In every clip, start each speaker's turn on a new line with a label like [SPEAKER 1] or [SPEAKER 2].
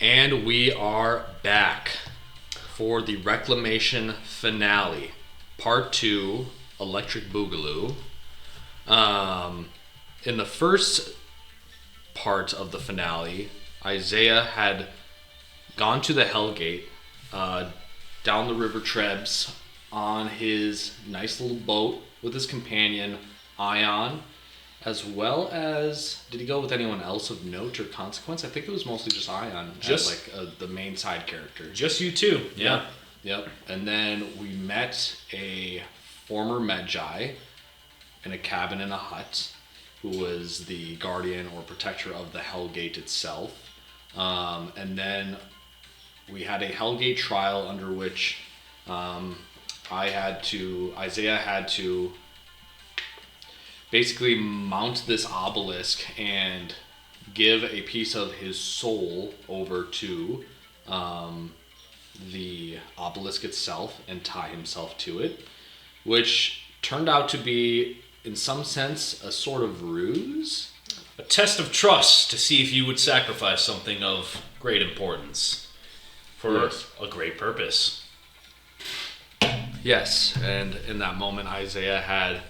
[SPEAKER 1] And we are back for the Reclamation finale, Part 2, Electric Boogaloo. In the first part of the finale, Isaiah had gone to the Hellgate, down the River Trebs, on his nice little boat with his companion, Ion, as well as, did he go with anyone else of note or consequence? I think it was mostly just Ion, as the main side character.
[SPEAKER 2] Just you two. Yeah.
[SPEAKER 1] Yep. And then we met a former Medjai in a cabin in a hut, who was the guardian or protector of the Hellgate itself. And then we had a Hellgate trial under which Isaiah had to basically mount this obelisk and give a piece of his soul over to the obelisk itself and tie himself to it, which turned out to be, in some sense, a sort of ruse.
[SPEAKER 2] A test of trust to see if you would sacrifice something of great importance for a great purpose.
[SPEAKER 1] Yes, and in that moment, Isaiah had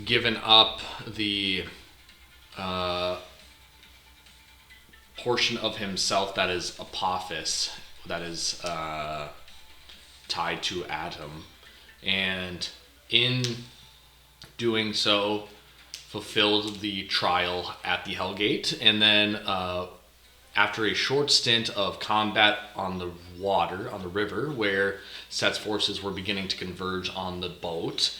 [SPEAKER 1] given up the portion of himself that is Apophis, that is tied to Atom, and in doing so, fulfilled the trial at the Hellgate, and then after a short stint of combat on the water, on the river, where Set's forces were beginning to converge on the boat,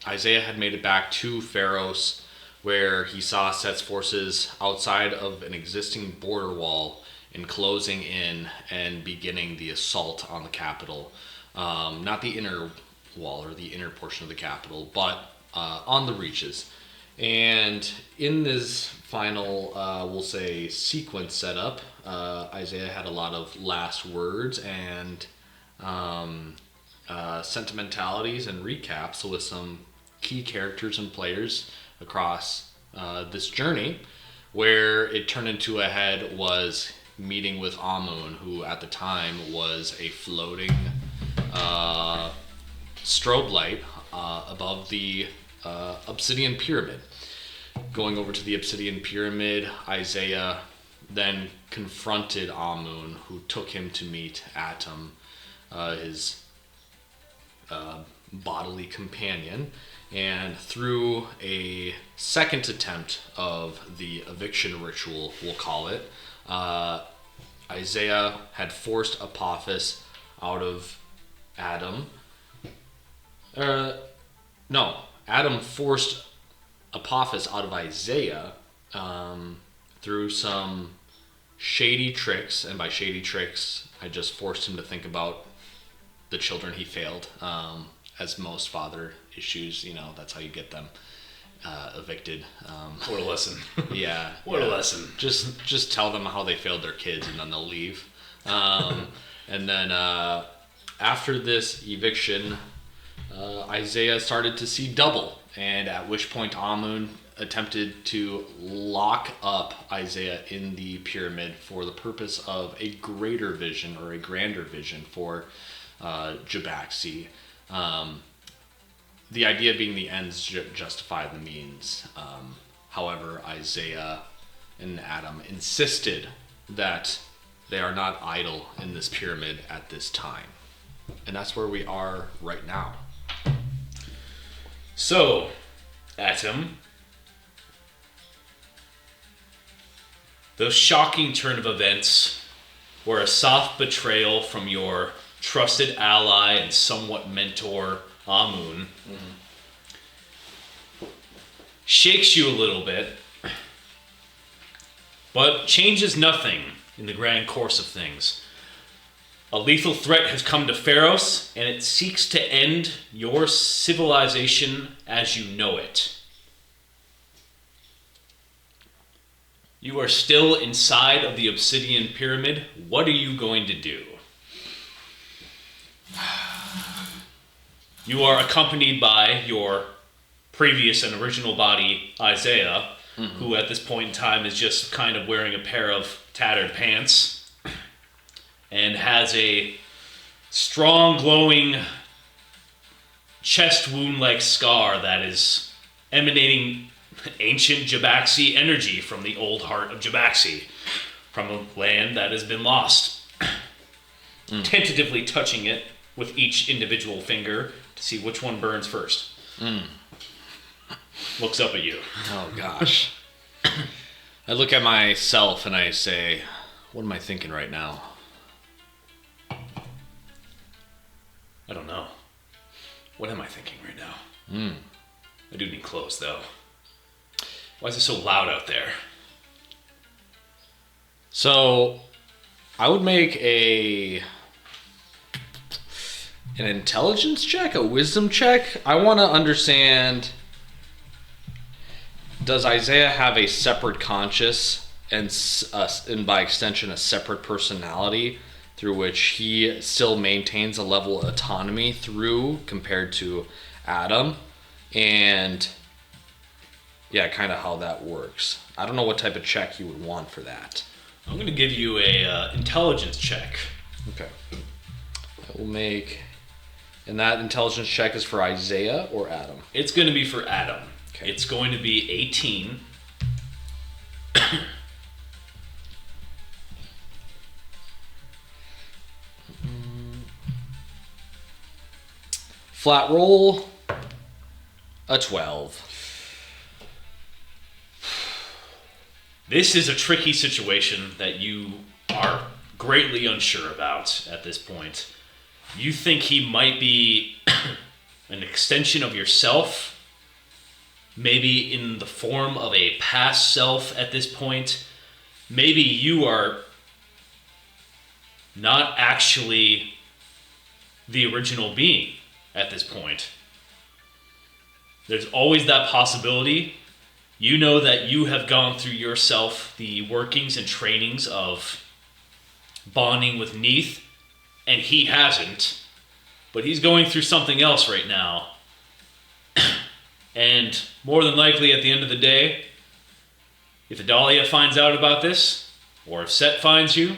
[SPEAKER 1] Isaiah had made it back to Pharos, where he saw Set's forces outside of an existing border wall and closing in and beginning the assault on the capital. Not the inner wall or the inner portion of the capital, but on the reaches. And in this final, we'll say, sequence setup, Isaiah had a lot of last words and sentimentalities and recaps with some key characters and players across this journey, where it turned into a head was meeting with Amun, who at the time was a floating strobe light above the obsidian pyramid. Going over to the obsidian pyramid, Isaiah then confronted Amun, who took him to meet Atom, his bodily companion, and through a second attempt of the eviction ritual, we'll call it, Isaiah had forced Apophis out of Adam. Adam forced Apophis out of Isaiah through some shady tricks, and by shady tricks, I just forced him to think about the children he failed. As most father issues, that's how you get them evicted.
[SPEAKER 2] What a lesson.
[SPEAKER 1] Yeah.
[SPEAKER 2] What a lesson.
[SPEAKER 1] Just tell them how they failed their kids, and then they'll leave. And then after this eviction, Isaiah started to see double, and at which point Amun attempted to lock up Isaiah in the pyramid for the purpose of a greater vision or a grander vision for Jabaxi. The idea being the ends justify the means. However, Isaiah and Adam insisted that they are not idle in this pyramid at this time. And that's where we are right now.
[SPEAKER 2] So, Atom, the shocking turn of events were a soft betrayal from your trusted ally and somewhat mentor, Amun, shakes you a little bit, but changes nothing in the grand course of things. A lethal threat has come to Pharos, and it seeks to end your civilization as you know it. You are still inside of the obsidian pyramid. What are you going to do? You are accompanied by your previous and original body, Isaiah, who at this point in time is just kind of wearing a pair of tattered pants and has a strong, glowing chest wound-like scar that is emanating ancient Jabaxi energy from the old heart of Jabaxi, from a land that has been lost. Tentatively touching it with each individual finger to see which one burns first. Looks up at you.
[SPEAKER 1] Oh, gosh. I look at myself and I say, what am I thinking right now?
[SPEAKER 2] I don't know. What am I thinking right now? I do need clothes, though. Why is it so loud out there?
[SPEAKER 1] So, I would make an intelligence check, a wisdom check. I want to understand, does Isaiah have a separate conscious and by extension a separate personality through which he still maintains a level of autonomy through compared to Adam? And yeah, kind of how that works. I don't know what type of check you would want for that.
[SPEAKER 2] I'm going to give you a intelligence check.
[SPEAKER 1] Okay. I will make... And that intelligence check is for Isaiah or Adam?
[SPEAKER 2] It's going to be for Adam.
[SPEAKER 1] Okay.
[SPEAKER 2] It's going to be 18.
[SPEAKER 1] Flat roll, a 12.
[SPEAKER 2] This is a tricky situation that you are greatly unsure about at this point. You think he might be an extension of yourself, maybe in the form of a past self at this point. Maybe you are not actually the original being at this point. There's always that possibility. You know that you have gone through yourself the workings and trainings of bonding with Neith, and he hasn't. But he's going through something else right now. And more than likely at the end of the day, if Adalia finds out about this, or if Set finds you,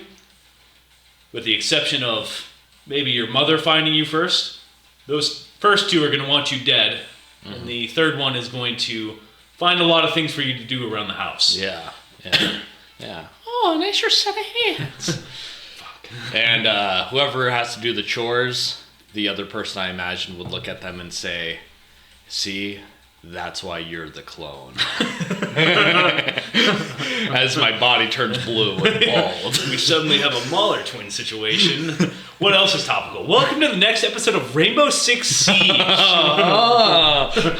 [SPEAKER 2] with the exception of maybe your mother finding you first, those first two are going to want you dead. Mm-hmm. And the third one is going to find a lot of things for you to do around the house.
[SPEAKER 1] Yeah. Yeah. Oh, nice your set of hands. Fuck. And whoever has to do the chores, the other person I imagine would look at them and say, see, that's why you're the clone. As my body turns blue and bald.
[SPEAKER 2] We suddenly have a Mahler twin situation. What else is topical? Welcome to the next episode of Rainbow Six Siege.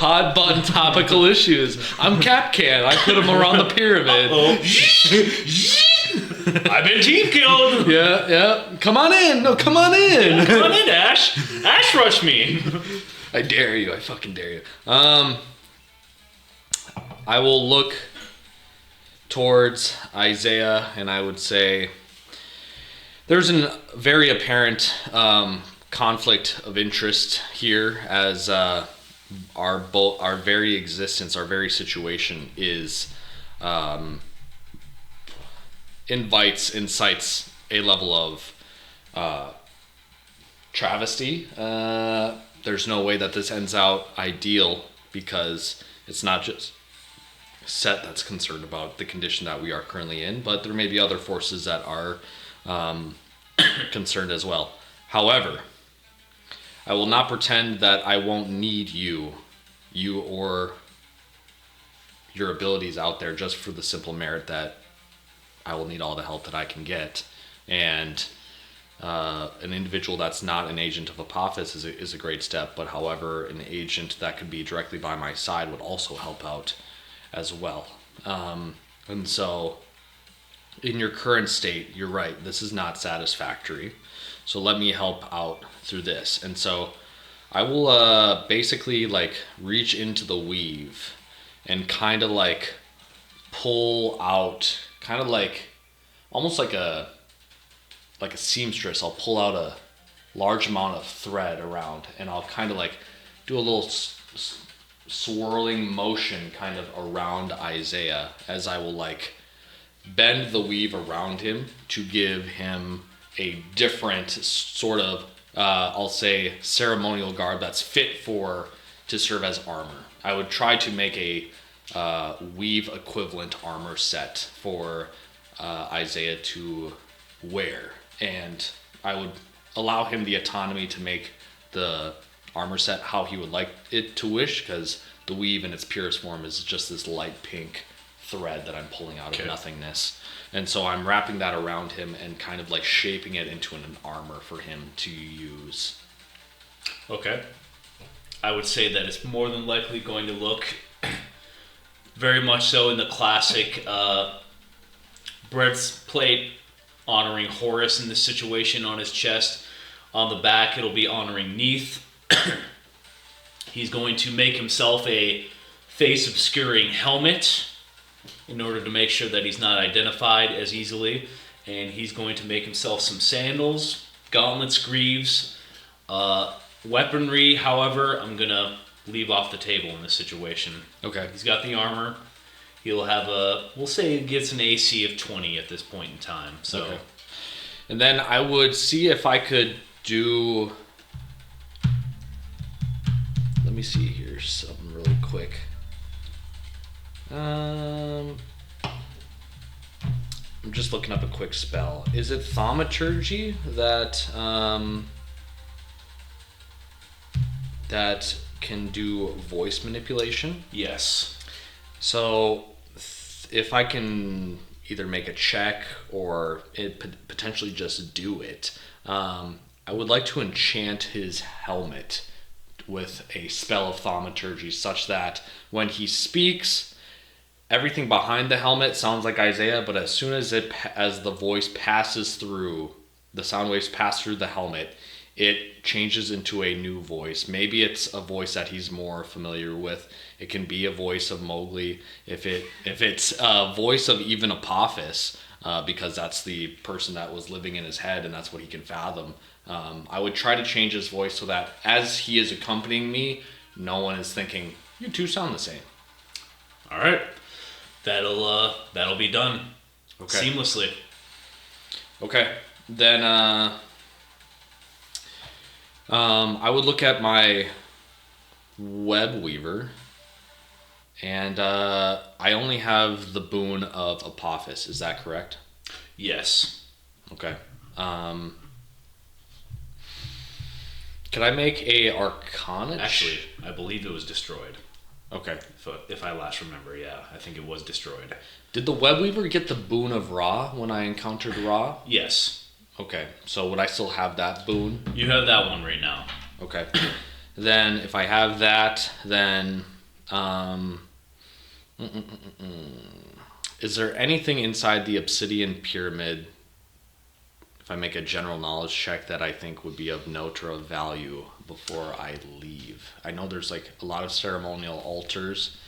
[SPEAKER 1] Hot button topical issues. I'm Capcan. I put him around the pyramid.
[SPEAKER 2] I've been team killed.
[SPEAKER 1] Yeah. Come on in. No, come on in.
[SPEAKER 2] Yeah, come on in, Ash. Ash rush me.
[SPEAKER 1] I dare you. I fucking dare you. I will look towards Isaiah and I would say there's a very apparent conflict of interest here as our very existence, our very situation is incites a level of travesty. There's no way that this ends out ideal because it's not just Set that's concerned about the condition that we are currently in, but there may be other forces that are concerned as well. However, I will not pretend that I won't need you or your abilities out there just for the simple merit that I will need all the help that I can get. And an individual that's not an agent of Apophis is a great step, but however, an agent that could be directly by my side would also help out as well. And so in your current state, you're right, this is not satisfactory. So let me help out through this. And so I will basically like reach into the weave and kind of like pull out, kind of like almost like a seamstress. I'll pull out a large amount of thread around and I'll kind of like do a little swirling motion kind of around Isaiah as I will like bend the weave around him to give him a different sort of, I'll say, ceremonial garb that's fit to serve as armor. I would try to make a weave equivalent armor set for Isaiah to wear, and I would allow him the autonomy to make the armor set how he would like it to wish, because the weave in its purest form is just this light pink thread that I'm pulling out of nothingness. And so I'm wrapping that around him and kind of like shaping it into an armor for him to use.
[SPEAKER 2] Okay. I would say that it's more than likely going to look very much so in the classic breastplate honoring Horus in this situation on his chest. On the back, it'll be honoring Neith. He's going to make himself a face-obscuring helmet in order to make sure that he's not identified as easily. And he's going to make himself some sandals, gauntlets, greaves, weaponry. However, I'm going to leave off the table in this situation.
[SPEAKER 1] Okay.
[SPEAKER 2] He's got the armor. He'll have we'll say he gets an AC of 20 at this point in time. So,
[SPEAKER 1] okay. And then I would see if I could do... Let me see here something really quick. I'm just looking up a quick spell. Is it thaumaturgy that that can do voice manipulation?
[SPEAKER 2] yes.
[SPEAKER 1] So if I can either make a check or potentially just do it, I would like to enchant his helmet with a spell of thaumaturgy such that when he speaks, everything behind the helmet sounds like Isaiah, but as soon as the voice passes through, the sound waves pass through the helmet, it changes into a new voice. Maybe it's a voice that he's more familiar with. It can be a voice of Mowgli. If it's a voice of even Apophis, because that's the person that was living in his head and that's what he can fathom. I would try to change his voice so that as he is accompanying me, no one is thinking, you two sound the same.
[SPEAKER 2] All right. That'll be done.
[SPEAKER 1] Okay.
[SPEAKER 2] Seamlessly.
[SPEAKER 1] Okay. Then I would look at my web weaver, and I only have the boon of Apophis. Is that correct?
[SPEAKER 2] Yes.
[SPEAKER 1] Okay. Can I make a Arcana?
[SPEAKER 2] Actually, I believe it was destroyed.
[SPEAKER 1] Okay.
[SPEAKER 2] If I last remember, yeah, I think it was destroyed.
[SPEAKER 1] Did the web weaver get the boon of Ra when I encountered Ra?
[SPEAKER 2] Yes.
[SPEAKER 1] Okay. So would I still have that boon?
[SPEAKER 2] You have that one right now.
[SPEAKER 1] Okay. Then if I have that, then is there anything inside the obsidian pyramid, if I make a general knowledge check, that I think would be of note or of value before I leave? I know there's like a lot of ceremonial altars,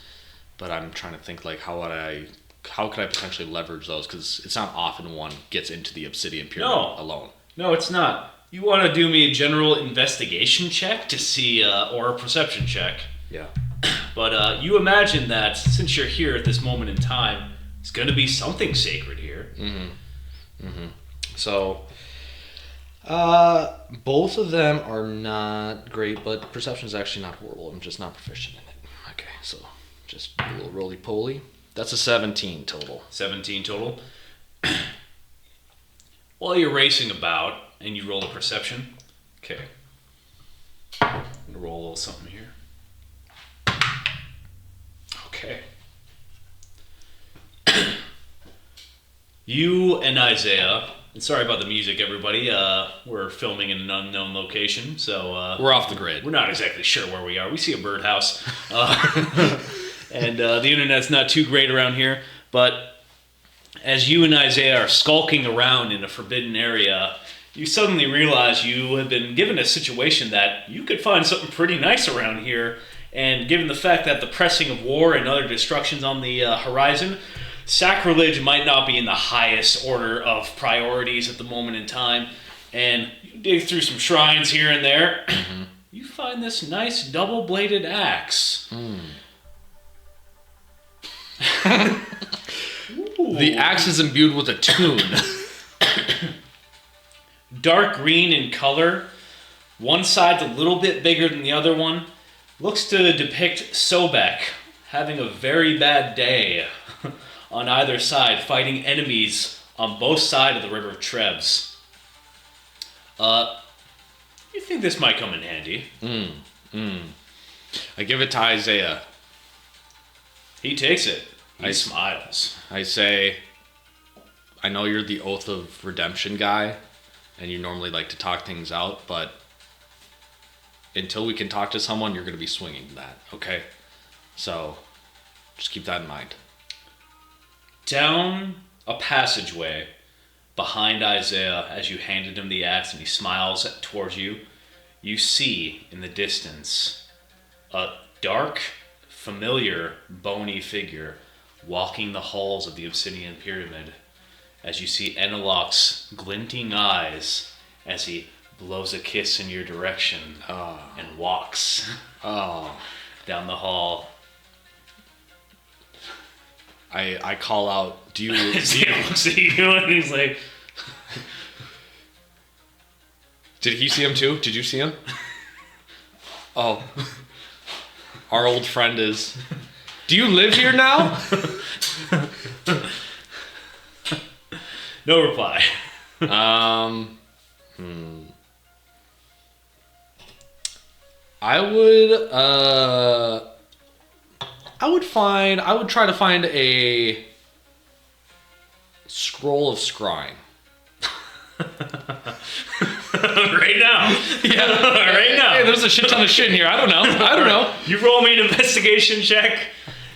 [SPEAKER 1] but I'm trying to think like how could I potentially leverage those, because it's not often one gets into the obsidian pyramid alone.
[SPEAKER 2] No, it's not. You want to do me a general investigation check to see, or a perception check.
[SPEAKER 1] Yeah.
[SPEAKER 2] But you imagine that since you're here at this moment in time, it's going to be something sacred here.
[SPEAKER 1] Mm-hmm. Mm-hmm. So, both of them are not great, but perception is actually not horrible. I'm just not proficient in it. Okay, so just a little roly-poly. That's a 17 total.
[SPEAKER 2] 17 total. While you're racing about and you roll a perception, okay. I'm going to roll a little something here. Okay. You and Isaiah, and sorry about the music, everybody. We're filming in an unknown location, so
[SPEAKER 1] we're off the grid.
[SPEAKER 2] We're not exactly sure where we are. We see a birdhouse, and the internet's not too great around here. But as you and Isaiah are skulking around in a forbidden area, you suddenly realize you have been given a situation that you could find something pretty nice around here. And given the fact that the pressing of war and other destructions on the horizon, sacrilege might not be in the highest order of priorities at the moment in time. And you dig through some shrines here and there. Mm-hmm. You find this nice double-bladed axe.
[SPEAKER 1] The axe is imbued with a tune.
[SPEAKER 2] Dark green in color. One side's a little bit bigger than the other one. Looks to depict Sobek having a very bad day on either side, fighting enemies on both sides of the River of Trebs. You think this might come in handy?
[SPEAKER 1] I give it to Isaiah.
[SPEAKER 2] He takes it. He smiles.
[SPEAKER 1] I say, I know you're the Oath of Redemption guy, and you normally like to talk things out, but until we can talk to someone, you're going to be swinging that, okay? So, just keep that in mind.
[SPEAKER 2] Down a passageway behind Isaiah, as you handed him the axe and he smiles towards you, you see in the distance a dark, familiar, bony figure walking the halls of the Obsidian Pyramid as you see Eneloc's glinting eyes as he blows a kiss in your direction and walks down the hall.
[SPEAKER 1] I call out, do you...
[SPEAKER 2] He looks at you and he's like...
[SPEAKER 1] Did he see him too? Did you see him? Oh. Our old friend is... Do you live here now?
[SPEAKER 2] No reply.
[SPEAKER 1] I would try to find a scroll of scrying.
[SPEAKER 2] Right now.
[SPEAKER 1] Yeah,
[SPEAKER 2] right now.
[SPEAKER 1] Hey, there's a shit ton of shit in here. I don't know.
[SPEAKER 2] You roll me an investigation check.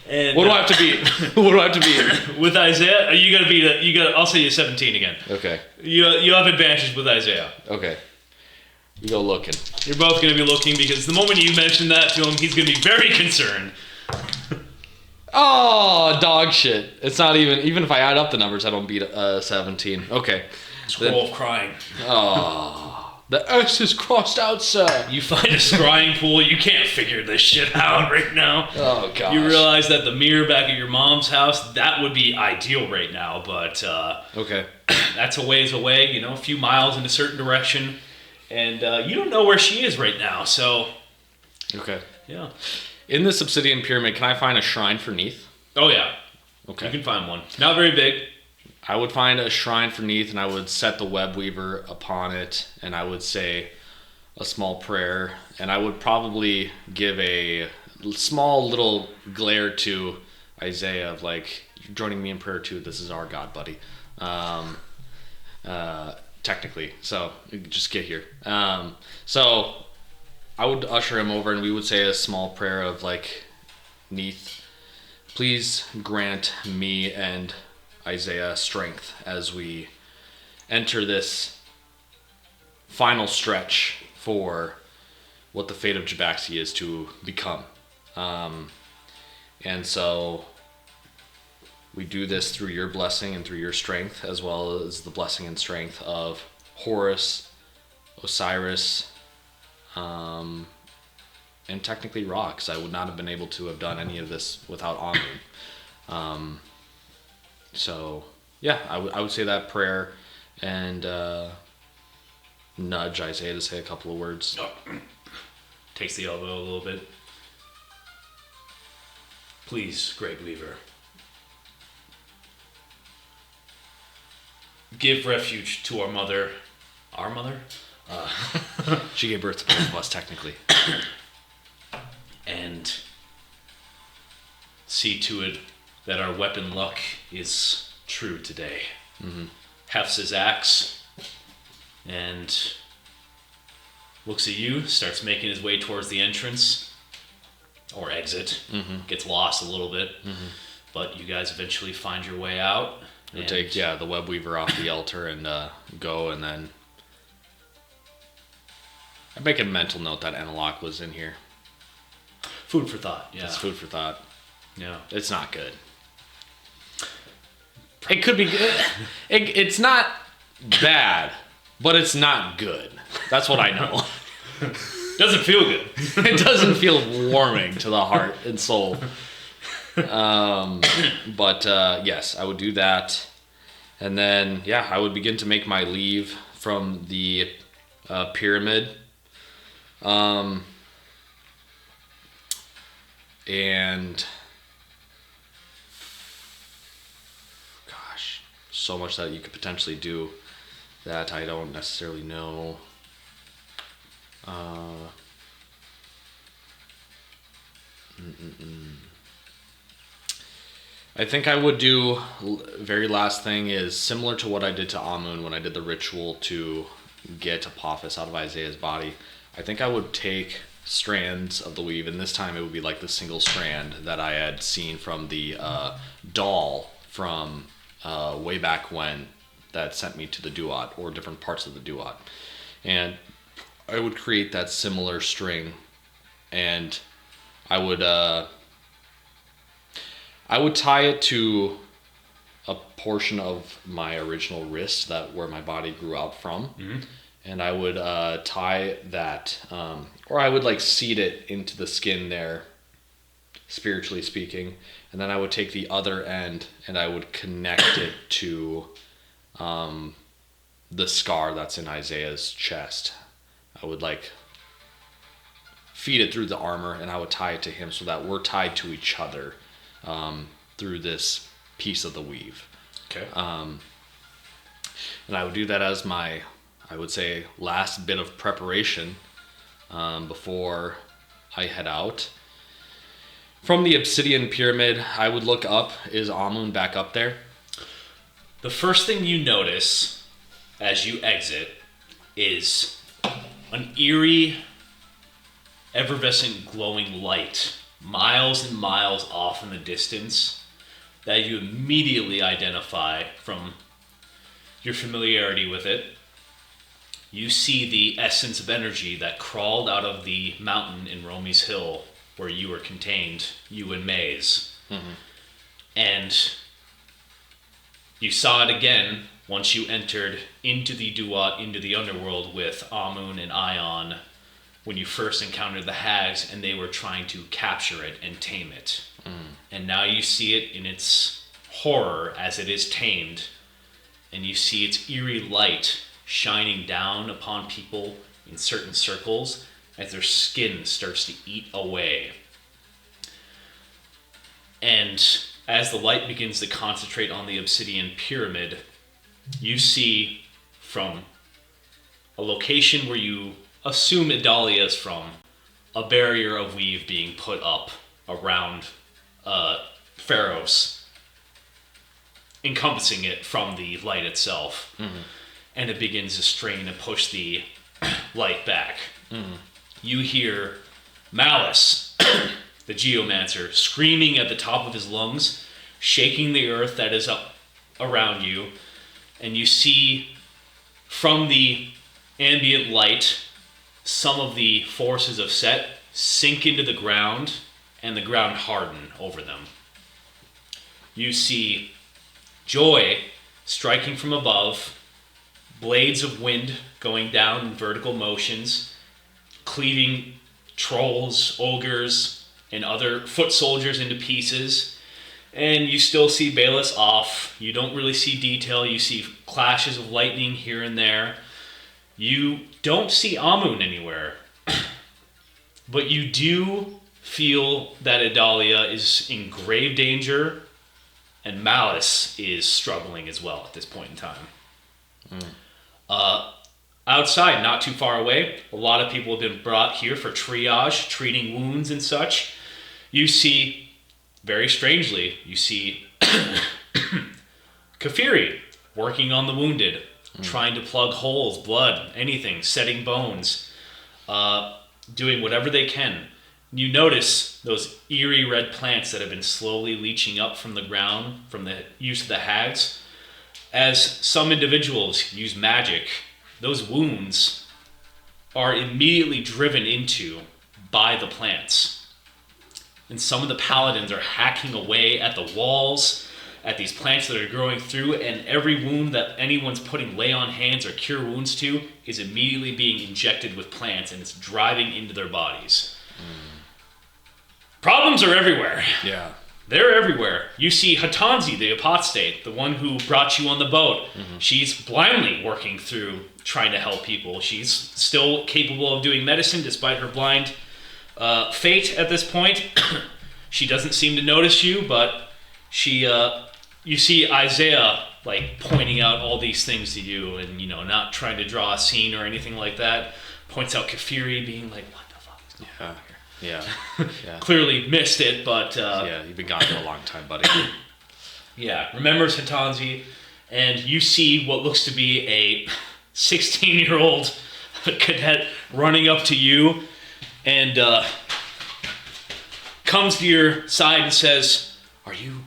[SPEAKER 2] And
[SPEAKER 1] what do I have to beat? What do I have to beat?
[SPEAKER 2] With Isaiah, you gotta beat it. I'll say you 17 again.
[SPEAKER 1] Okay.
[SPEAKER 2] You have advantage with Isaiah.
[SPEAKER 1] Okay. You go looking.
[SPEAKER 2] You're both gonna be looking because the moment you mention that to him, he's gonna be very concerned.
[SPEAKER 1] Oh, dog shit. It's not even if I add up the numbers, I don't beat 17. Okay.
[SPEAKER 2] Scroll of crying.
[SPEAKER 1] Oh. The S is crossed out, sir.
[SPEAKER 2] You find a scrying pool. You can't figure this shit out right now.
[SPEAKER 1] Oh, gosh.
[SPEAKER 2] You realize that the mirror back at your mom's house, that would be ideal right now, but
[SPEAKER 1] okay.
[SPEAKER 2] That's a ways away, a few miles in a certain direction, and you don't know where she is right now, so...
[SPEAKER 1] Okay.
[SPEAKER 2] Yeah.
[SPEAKER 1] In this obsidian pyramid, can I find a shrine for Neith?
[SPEAKER 2] Oh, yeah.
[SPEAKER 1] Okay.
[SPEAKER 2] You can find one. Not very big.
[SPEAKER 1] I would find a shrine for Neith, and I would set the web weaver upon it, and I would say a small prayer, and I would probably give a small little glare to Isaiah of like, you're joining me in prayer too. This is our God, buddy. Technically, so just get here. So I would usher him over, and we would say a small prayer of like, Neith, please grant me and Isaiah strength as we enter this final stretch for what the fate of Jabaxi is to become. And so we do this through your blessing and through your strength, as well as the blessing and strength of Horus, Osiris, and technically Ra, because I would not have been able to have done any of this without Amun. So, yeah, I would say that prayer and nudge Isaiah to say a couple of words.
[SPEAKER 2] Oh. Takes the elbow a little bit. Please, Great Weaver. Give refuge to our mother. Our mother?
[SPEAKER 1] She gave birth to both of us, technically.
[SPEAKER 2] And see to it that our weapon luck is true today.
[SPEAKER 1] Mm-hmm.
[SPEAKER 2] Hefts his axe and looks at you, starts making his way towards the entrance or exit.
[SPEAKER 1] Mm-hmm.
[SPEAKER 2] Gets lost a little bit, but you guys eventually find your way out.
[SPEAKER 1] We'll take the web weaver off the altar and go, and then I make a mental note that Eneloc was in here.
[SPEAKER 2] Food for thought. Yeah,
[SPEAKER 1] it's food for thought.
[SPEAKER 2] Yeah,
[SPEAKER 1] it's not good. It could be good. It's not bad, but it's not good. That's what I know.
[SPEAKER 2] Doesn't feel good.
[SPEAKER 1] It doesn't feel warming to the heart and soul. But yes, I would do that. And then, yeah, I would begin to make my leave from the pyramid. And gosh, so much that you could potentially do that I don't necessarily know. I think I would do, very last thing is similar to what I did to Amun when I did the ritual to get Apophis out of Isaiah's body. I think I would take strands of the weave, and this time it would be like the single strand that I had seen from the doll from way back when that sent me to the Duat, or different parts of the Duat. And I would create that similar string, and I would tie it to a portion of my original wrist, that where my body grew out from. Mm-hmm. And I would tie that, or I would like seed it into the skin there, spiritually speaking. And then I would take the other end and I would connect it to the scar that's in Isaiah's chest. I would like feed it through the armor, and I would tie it to him so that we're tied to each other through this piece of the weave.
[SPEAKER 2] Okay.
[SPEAKER 1] And I would do that as my, I would say, last bit of preparation before I head out. From the obsidian pyramid, I would look up. Is Amun back up there?
[SPEAKER 2] The first thing you notice as you exit is an eerie, effervescent, glowing light miles and miles off in the distance that you immediately identify from your familiarity with it. You see the essence of energy that crawled out of the mountain in Romy's Hill where you were contained, you and Maze. Mm-hmm. And you saw it again once you entered into the Duat, into the underworld with Amun and Ion, when you first encountered the hags and they were trying to capture it and tame it. And now you see it in its horror as it is tamed, and you see its eerie light shining down upon people in certain circles as their skin starts to eat away. And as the light begins to concentrate on the obsidian pyramid, you see from a location where you assume Idalia is from, a barrier of weave being put up around Pharos, encompassing it from the light itself. Mm-hmm. And it begins to strain and push the light back. Mm-hmm. You hear Malice, the geomancer, screaming at the top of his lungs, shaking the earth that is up around you, and you see from the ambient light some of the forces of Set sink into the ground and the ground harden over them. You see Joy striking from above, blades of wind going down in vertical motions, cleaving trolls, ogres, and other foot soldiers into pieces. And you still see Bayless off. You don't really see detail. You see clashes of lightning here and there. You don't see Amun anywhere. But you do feel that Idalia is in grave danger, and Malice is struggling as well at this point in time. Outside, not too far away, a lot of people have been brought here for triage, treating wounds and such. You see, very strangely, you see Kafiri working on the wounded, trying to plug holes, blood, anything, setting bones, doing whatever they can. You notice those eerie red plants that have been slowly leaching up from the ground from the use of the hags. As some individuals use magic, those wounds are immediately driven into by the plants. And some of the paladins are hacking away at the walls, at these plants that are growing through, and every wound that anyone's putting lay on hands or cure wounds to is immediately being injected with plants, and it's driving into their bodies. Problems are everywhere.
[SPEAKER 1] Yeah.
[SPEAKER 2] They're everywhere. You see Hatanzi, the apostate, the one who brought you on the boat. She's blindly working through trying to help people. She's still capable of doing medicine despite her blind fate at this point. She doesn't seem to notice you, but you see Isaiah like pointing out all these things to you, and not trying to draw a scene or anything like that. Points out Kafiri being like, "What the fuck is going on here?"
[SPEAKER 1] Yeah.
[SPEAKER 2] Clearly missed it, but
[SPEAKER 1] You've been gone for a long time, buddy.
[SPEAKER 2] yeah, remembers Hatanzi, and you see what looks to be a 16-year-old cadet running up to you, and comes to your side and says, "Are you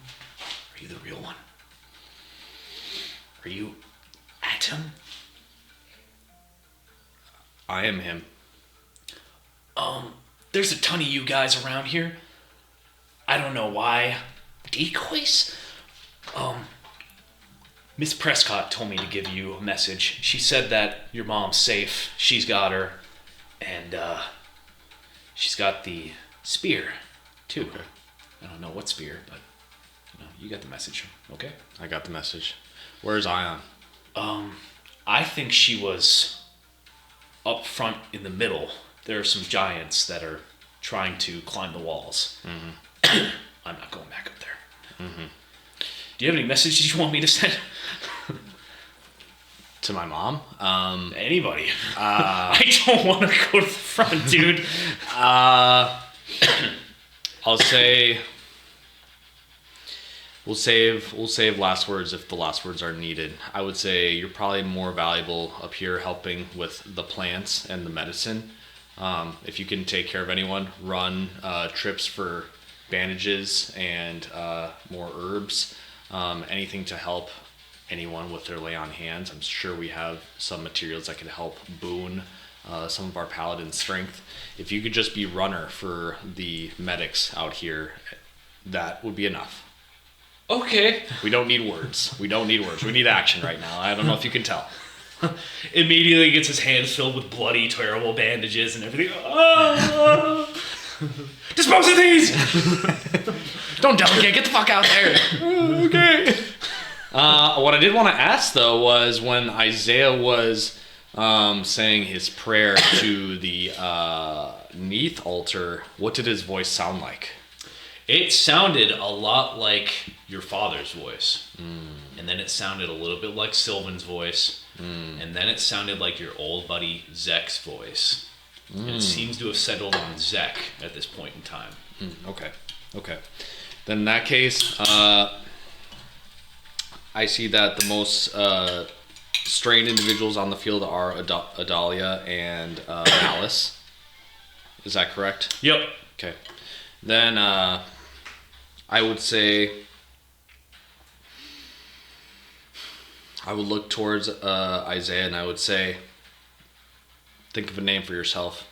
[SPEAKER 2] the real one? Are you Atom?"
[SPEAKER 1] I am him.
[SPEAKER 2] There's a ton of you guys around here. I don't know why. Decoys? Miss Prescott told me to give you a message. She said that your mom's safe. She's got her. And, she's got the spear, too.
[SPEAKER 1] Okay.
[SPEAKER 2] I don't know what spear, but, you got the message, okay?
[SPEAKER 1] I got the message. Where's Ion?
[SPEAKER 2] I think she was up front in the middle. There are some giants that are trying to climb the walls. I'm not going back up there. Do you have any messages you want me to send?
[SPEAKER 1] To my mom?
[SPEAKER 2] Anybody. I don't want to go to the front, dude.
[SPEAKER 1] I'll say we'll save last words if the last words are needed. I would say you're probably more valuable up here helping with the plants and the medicine. If you can take care of anyone, run trips for bandages and more herbs, anything to help anyone with their lay on hands. I'm sure we have some materials that could help boon some of our paladin strength. If you could just be runner for the medics out here, that would be enough.
[SPEAKER 2] Okay.
[SPEAKER 1] We don't need words. We need action right now. I don't know if you can tell.
[SPEAKER 2] Immediately gets his hands filled with bloody, terrible bandages and everything. Oh! Dispose of these!
[SPEAKER 1] Don't delegate. Get the fuck out there. Okay. What I did want to ask, though, was when Isaiah was saying his prayer to the Neath altar, what did his voice sound like?
[SPEAKER 2] It sounded a lot like your father's voice. And then it sounded a little bit like Sylvan's voice. And then it sounded like your old buddy Zek's voice. And it seems to have settled on Zek at this point in time.
[SPEAKER 1] Okay. Then in that case, I see that the most strained individuals on the field are Adalia and Malice. Is that correct?
[SPEAKER 2] Yep.
[SPEAKER 1] Okay. Then I would say I would look towards Isaiah and I would say, think of a name for yourself,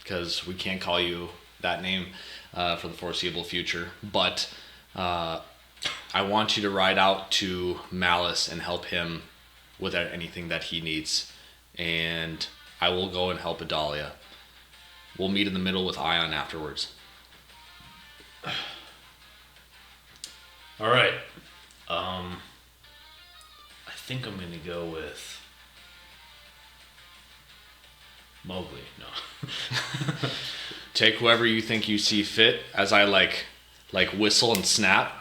[SPEAKER 1] because we can't call you that name for the foreseeable future. But I want you to ride out to Malice and help him with anything that he needs. And I will go and help Adalia. We'll meet in the middle with Ion afterwards.
[SPEAKER 2] All right. I think I'm going to go with Mowgli. No.
[SPEAKER 1] Take whoever you think you see fit as I like whistle and snap.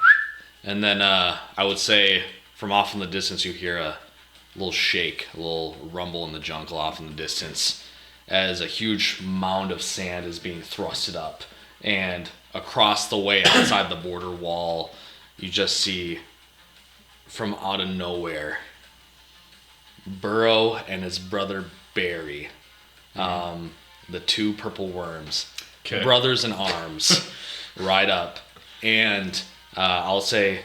[SPEAKER 1] And then I would say from off in the distance you hear a little shake, a little rumble in the jungle off in the distance as a huge mound of sand is being thrusted up. And across the way outside the border wall, you just see from out of nowhere Burrow and his brother Barry, the two purple worms, brothers in arms, ride up. And I'll say,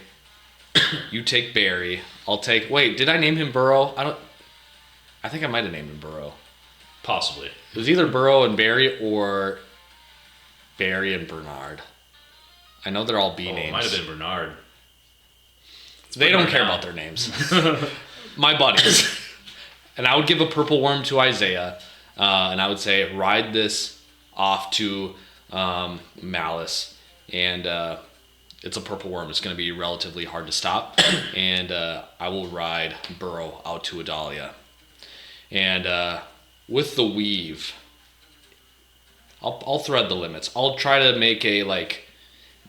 [SPEAKER 1] you take Barry. I'll take. Wait, did I name him Burrow? I think I might have named him Burrow.
[SPEAKER 2] Possibly.
[SPEAKER 1] It was either Burrow and Barry or Barry and Bernard. I know they're all B names.
[SPEAKER 2] It might have been Bernard.
[SPEAKER 1] They don't care about their names. My buddies. And I would give a purple worm to Isaiah, and I would say, ride this off to Malice, and it's a purple worm. It's going to be relatively hard to stop. And I will ride Burrow out to Adalia. And with the weave, I'll thread the limits. I'll try to make a like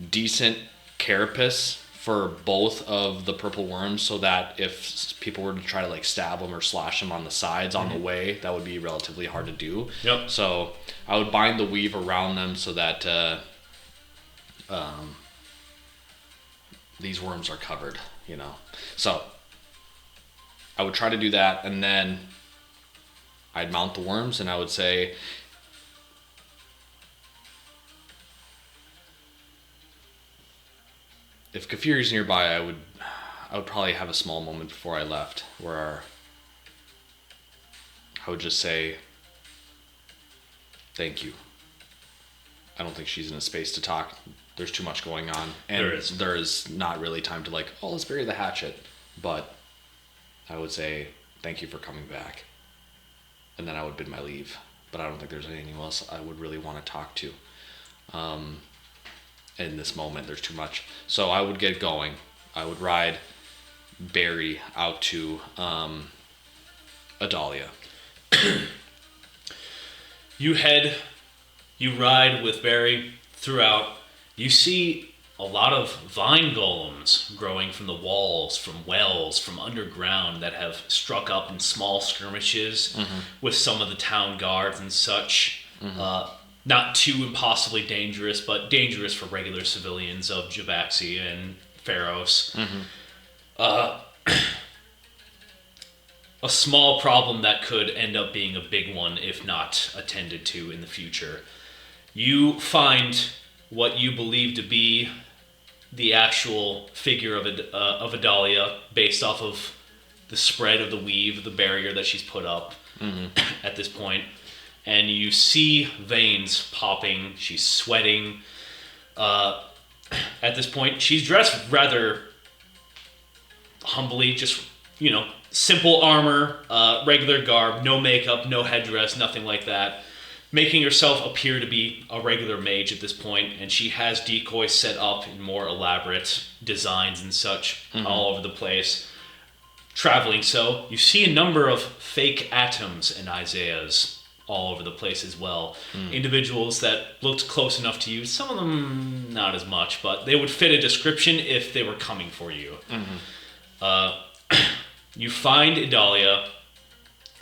[SPEAKER 1] decent carapace for both of the purple worms, so that if people were to try to like stab them or slash them on the sides on the way, that would be relatively hard to do.
[SPEAKER 2] Yep.
[SPEAKER 1] So I would bind the weave around them so that these worms are covered, you know. So I would try to do that, and then I'd mount the worms, and I would say, if Kafiri's nearby, I would probably have a small moment before I left where I would just say, thank you. I don't think she's in a space to talk. There's too much going on. And there is not really time to like, oh, let's bury the hatchet. But I would say, thank you for coming back. And then I would bid my leave. But I don't think there's anything else I would really want to talk to. In this moment, there's too much. So I would get going. I would ride Barry out to Adalia.
[SPEAKER 2] You ride with Barry throughout. You see a lot of vine golems growing from the walls, from wells, from underground that have struck up in small skirmishes with some of the town guards and such. Not too impossibly dangerous, but dangerous for regular civilians of Javaxi and Pharos. A small problem that could end up being a big one if not attended to in the future. You find what you believe to be the actual figure of Adalia based off of the spread of the weave, the barrier that she's put up at this point. And you see veins popping. She's sweating. At this point, she's dressed rather humbly, just, simple armor, regular garb, no makeup, no headdress, nothing like that. Making herself appear to be a regular mage at this point, and she has decoys set up in more elaborate designs and such all over the place. Traveling so, you see a number of fake atoms and Isaiahs all over the place as well. Individuals that looked close enough to you, some of them not as much, but they would fit a description if they were coming for you. You find Adalia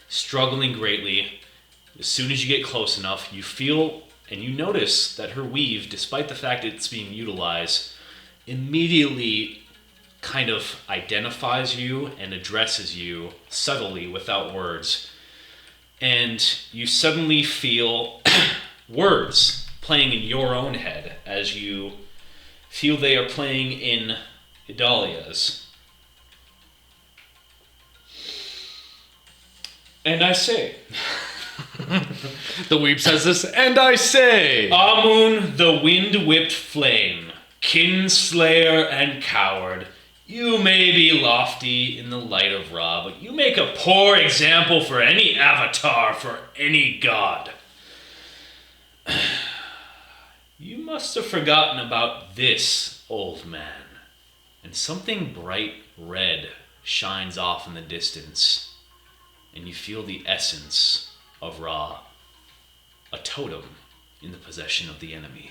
[SPEAKER 2] struggling greatly. As soon as you get close enough, you feel and you notice that her weave, despite the fact it's being utilized, immediately kind of identifies you and addresses you subtly without words. And you suddenly feel words playing in your own head as you feel they are playing in Idalia's. And I say...
[SPEAKER 1] The weep says this, and I say...
[SPEAKER 2] Amun, the wind-whipped flame, kinslayer and coward, you may be lofty in the light of Ra, but you make a poor example for any avatar, for any god. You must have forgotten about this, old man. And something bright red shines off in the distance, and you feel the essence of Ra, a totem in the possession of the enemy.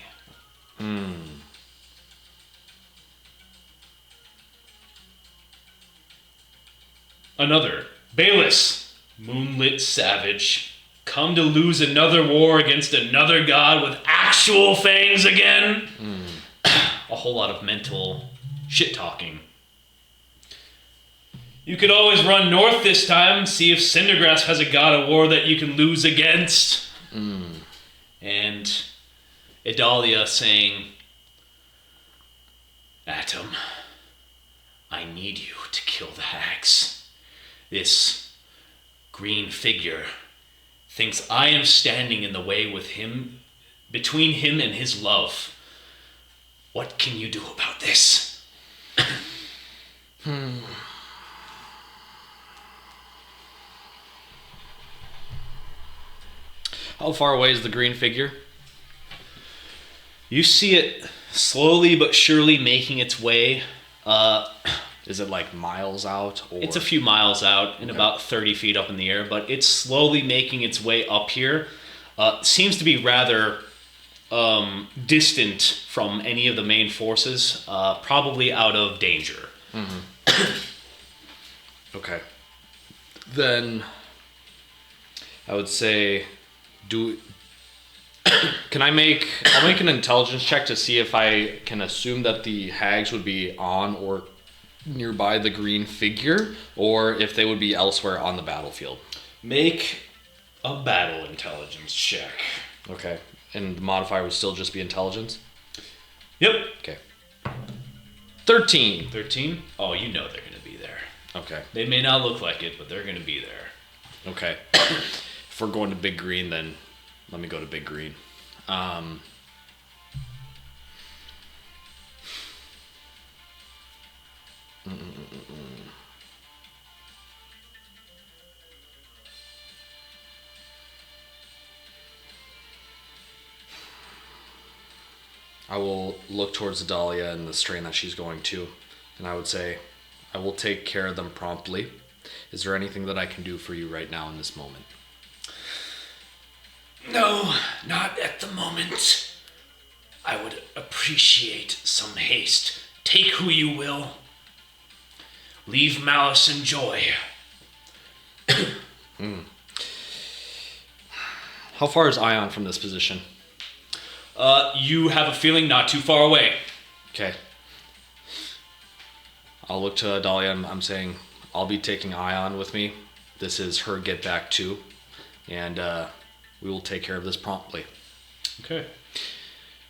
[SPEAKER 2] Another, Balis, moonlit savage, come to lose another war against another god with actual fangs again? A whole lot of mental shit-talking. You could always run north this time, see if Cindergrass has a god of war that you can lose against. And Idalia saying, Atom, I need you to kill the hags. This green figure thinks I am standing in the way with him, between him and his love. What can you do about this?
[SPEAKER 1] How far away is the green figure?
[SPEAKER 2] You see it slowly but surely making its way.
[SPEAKER 1] Is it like miles out? Or?
[SPEAKER 2] It's a few miles out and about 30 feet up in the air, but it's slowly making its way up here. Seems to be rather distant from any of the main forces, probably out of danger.
[SPEAKER 1] Okay. Then I would say, I'll make an intelligence check to see if I can assume that the hags would be on or nearby the green figure, or if they would be elsewhere on the battlefield.
[SPEAKER 2] Make a battle intelligence check.
[SPEAKER 1] Okay. And the modifier would still just be intelligence?
[SPEAKER 2] Yep.
[SPEAKER 1] Okay. 13.
[SPEAKER 2] 13? Oh, you know they're going to be there.
[SPEAKER 1] Okay.
[SPEAKER 2] They may not look like it, but they're going to be there.
[SPEAKER 1] Okay. If we're going to Big Green, then let me go to Big Green. I will look towards Dahlia and the strain that she's going to, and I would say, I will take care of them promptly. Is there anything that I can do for you right now in this moment?
[SPEAKER 2] No, not at the moment. I would appreciate some haste. Take who you will. Leave malice and joy.
[SPEAKER 1] How far is Ion from this position?
[SPEAKER 2] You have a feeling not too far away.
[SPEAKER 1] Okay. I'll look to Dahlia and I'm saying, I'll be taking Ion with me. This is her get back too. And we will take care of this promptly.
[SPEAKER 2] Okay.